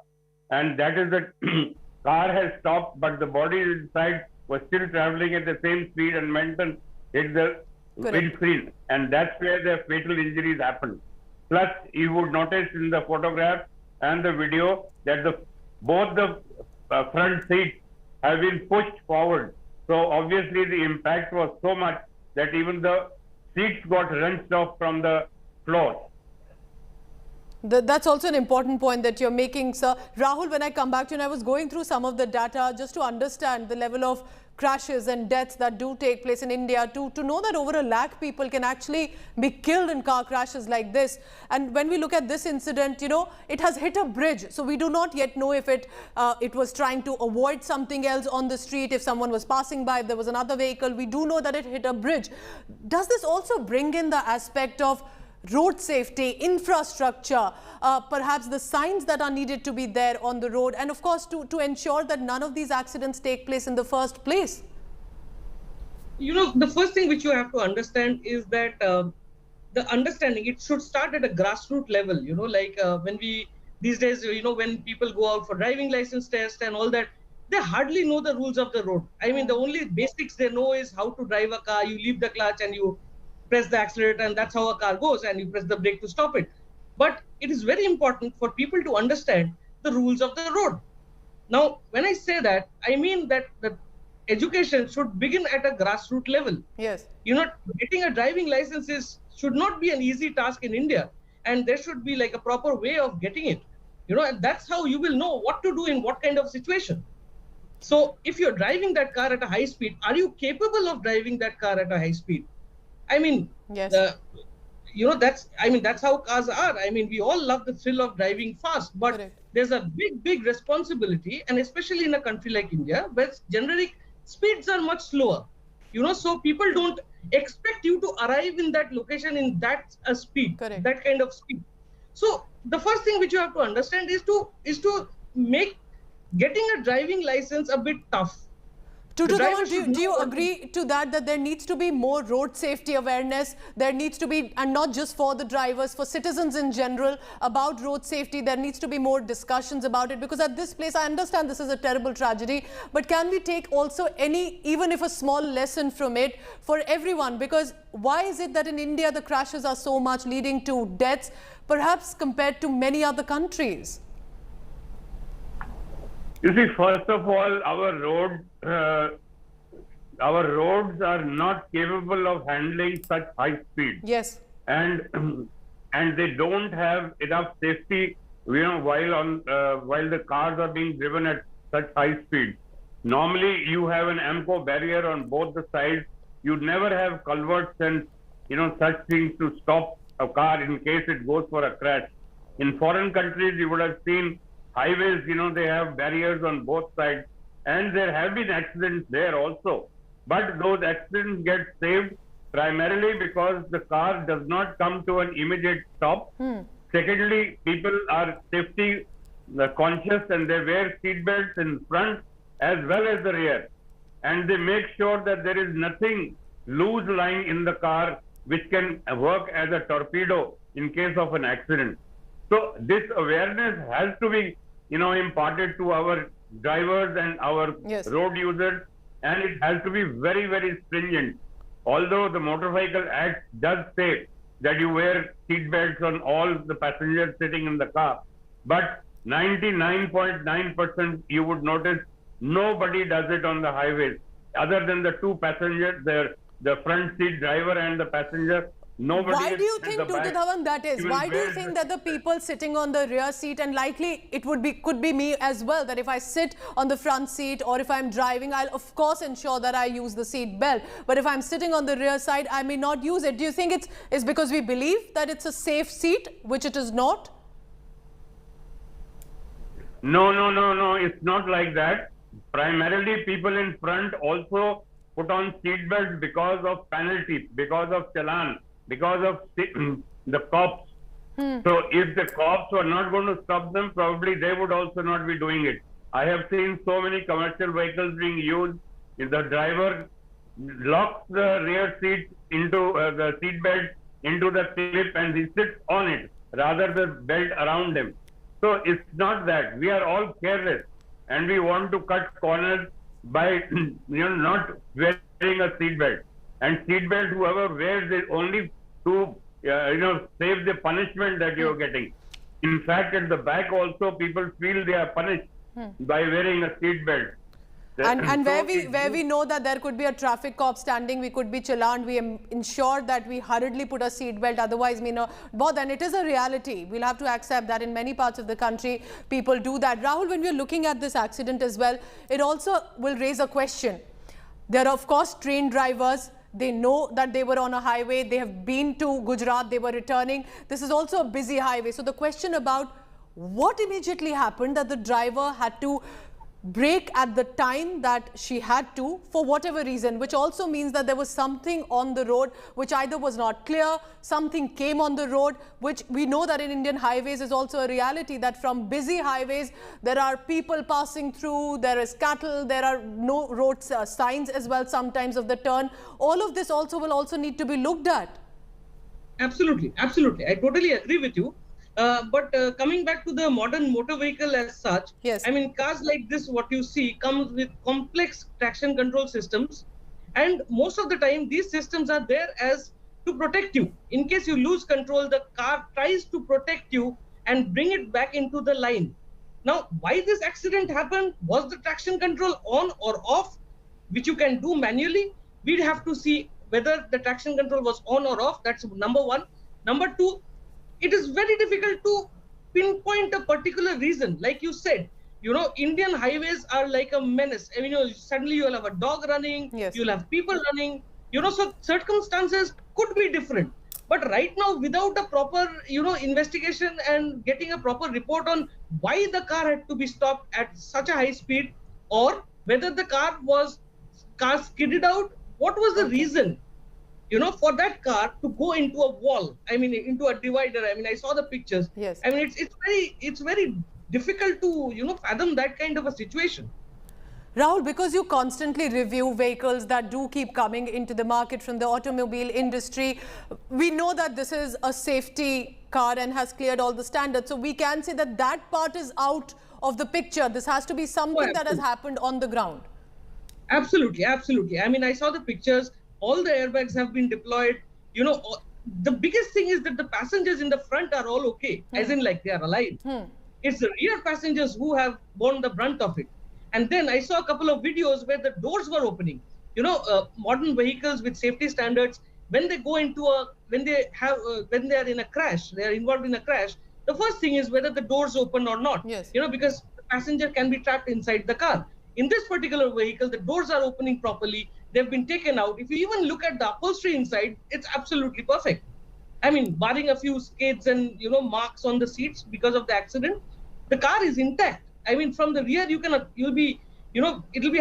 and that is the car has stopped, but the body inside was still traveling at the same speed and Menton hit the windscreen, and that's where the fatal injuries happened. Plus, you would notice in the photograph and the video that both the front seats have been pushed forward. So obviously the impact was so much that even the seats got wrenched off from the floor. That's also an important point that you're making, sir. Rahul, when I come back to you, and I was going through some of the data just to understand the level of crashes and deaths that do take place in India, to know that over 1 lakh people can actually be killed in car crashes like this. And when we look at this incident, it has hit a bridge. So we do not yet know if it was trying to avoid something else on the street, if someone was passing by, if there was another vehicle. We do know that it hit a bridge. Does this also bring in the aspect of road safety, infrastructure, perhaps the signs that are needed to be there on the road, and of course to ensure that none of these accidents take place in the first place? The first thing which you have to understand is that the understanding, it should start at a grassroots level. When we these days, when people go out for driving license test and all that, they hardly know the rules of the road. I mean, the only basics they know is how to drive a car. You leave the clutch and you press the accelerator, and that's how a car goes, and you press the brake to stop it. But it is very important for people to understand the rules of the road. Now, when I say that, I mean that the education should begin at a grassroots level. Yes. Getting a driving license should not be an easy task in India, and there should be like a proper way of getting it. And that's how you will know what to do in what kind of situation. So if you're driving that car at a high speed, are you capable of driving that car at a high speed? I mean, yes. That's how cars are. I mean, we all love the thrill of driving fast, but there's a big responsibility, and especially in a country like India, where generally speeds are much slower. So people don't expect you to arrive in that location in that speed, that kind of speed. So the first thing which you have to understand is to make getting a driving license a bit tough. Do you agree to that there needs to be more road safety awareness? There needs to be, and not just for the drivers, for citizens in general, about road safety. There needs to be more discussions about it, because at this place, I understand this is a terrible tragedy, but can we take also even if a small lesson from it for everyone? Because why is it that in India the crashes are so much, leading to deaths, perhaps compared to many other countries? You see, first of all, our roads are not capable of handling such high speed. Yes. And they don't have enough safety, while the cars are being driven at such high speed. Normally, you have an AMCO barrier on both the sides. You never have culverts and such things to stop a car in case it goes for a crash. In foreign countries, you would have seen highways, they have barriers on both sides, and there have been accidents there also. But those accidents get saved primarily because the car does not come to an immediate stop. Secondly, people are safety conscious, and they wear seat belts in front as well as the rear. And they make sure that there is nothing loose lying in the car which can work as a torpedo in case of an accident. So this awareness has to be, imparted to our drivers and our road users, and it has to be very, very stringent. Although the Motor Vehicle Act does say that you wear seat belts on all the passengers sitting in the car, but 99.9% you would notice nobody does it on the highways, other than the two passengers, the front seat driver and the passenger. Nobody. Why do you think, Dr. Dhawan, that is? Why do you think that the people sitting on the rear seat, and likely it could be me as well, that if I sit on the front seat or if I'm driving, I'll of course ensure that I use the seat belt. But if I'm sitting on the rear side, I may not use it. Do you think it's because we believe that it's a safe seat, which it is not? No. It's not like that. Primarily, people in front also put on seat belts because of penalty, because of challan, because of the cops. So if the cops were not going to stop them, probably they would also not be doing it. I have seen so many commercial vehicles being used. If the driver locks the rear seat into the seat belt into the clip and he sits on it rather than belt around him. So it's not that. We are all careless and we want to cut corners by not wearing a seat belt. And seat belt, whoever wears it only to save the punishment that you're getting. In fact, at the back also, people feel they are punished by wearing a seat belt. And where we know that there could be a traffic cop standing, we could be challaned, we ensure that we hurriedly put a seat belt, otherwise we know both. And it is a reality. We'll have to accept that in many parts of the country, people do that. Rahul, when we're looking at this accident as well, it also will raise a question. There are, of course, trained drivers. They know that they were on a highway. They have been to Gujarat. They were returning. This is also a busy highway. So the question about what immediately happened, that the driver had to brake at the time that she had to, for whatever reason, which also means that there was something on the road which either was not clear, something came on the road, which we know that in Indian highways is also a reality, that from busy highways there are people passing through, there is cattle, there are no road signs as well sometimes of the turn. All of this also will also need to be looked at. Absolutely, absolutely. I totally agree with you. But coming back to the modern motor vehicle as such, yes. I mean, cars like this, what you see, comes with complex traction control systems. And most of the time, these systems are there as to protect you. In case you lose control, the car tries to protect you and bring it back into the line. Now, why this accident happened? Was the traction control on or off, which you can do manually? We'd have to see whether the traction control was on or off. That's number one. Number two, it is very difficult to pinpoint a particular reason. Like you said, Indian highways are like a menace. I mean, suddenly you'll have a dog running, you'll have people running, so circumstances could be different. But right now, without a proper, investigation and getting a proper report on why the car had to be stopped at such a high speed, or whether the car skidded out, what was the reason, for that car to go into a wall? I mean, into a divider. I mean, I saw the pictures. Yes. I mean, it's very difficult to, fathom that kind of a situation. Rahul, because you constantly review vehicles that do keep coming into the market from the automobile industry, we know that this is a safety car and has cleared all the standards. So we can say that that part is out of the picture. This has to be something that has happened on the ground. Absolutely, absolutely. I mean, I saw the pictures. All the airbags have been deployed. The biggest thing is that the passengers in the front are all okay, as in like they are alive. It's the rear passengers who have borne the brunt of it. And then I saw a couple of videos where the doors were opening. Modern vehicles with safety standards, when they go into when they are in a crash, they are involved in a crash, the first thing is whether the doors open or not. Yes. Because the passenger can be trapped inside the car. In this particular vehicle, the doors are opening properly. They've been taken out. If you even look at the upholstery inside, it's absolutely perfect. I mean, barring a few skids and, marks on the seats because of the accident, the car is intact. I mean, from the rear, it'll be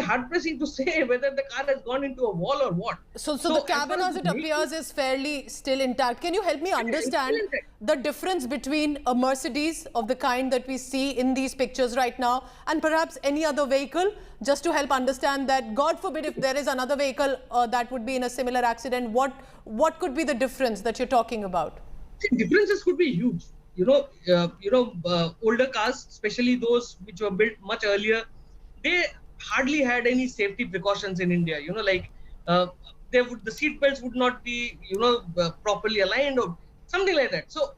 hard-pressing to say whether the car has gone into a wall or what. So the cabin, as it appears, is fairly still intact. Can you help me understand the difference between a Mercedes of the kind that we see in these pictures right now and perhaps any other vehicle, just to help understand that, God forbid, if there is another vehicle that would be in a similar accident, what could be the difference that you're talking about? See, differences could be huge. Older cars, especially those which were built much earlier, they hardly had any safety precautions in India. The seat belts would not be, properly aligned or something like that. So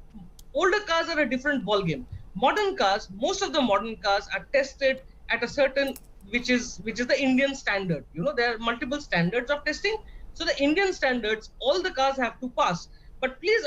older cars are a different ballgame. Modern cars, most of the modern cars are tested at a certain, which is the Indian standard. There are multiple standards of testing. So the Indian standards, all the cars have to pass. But please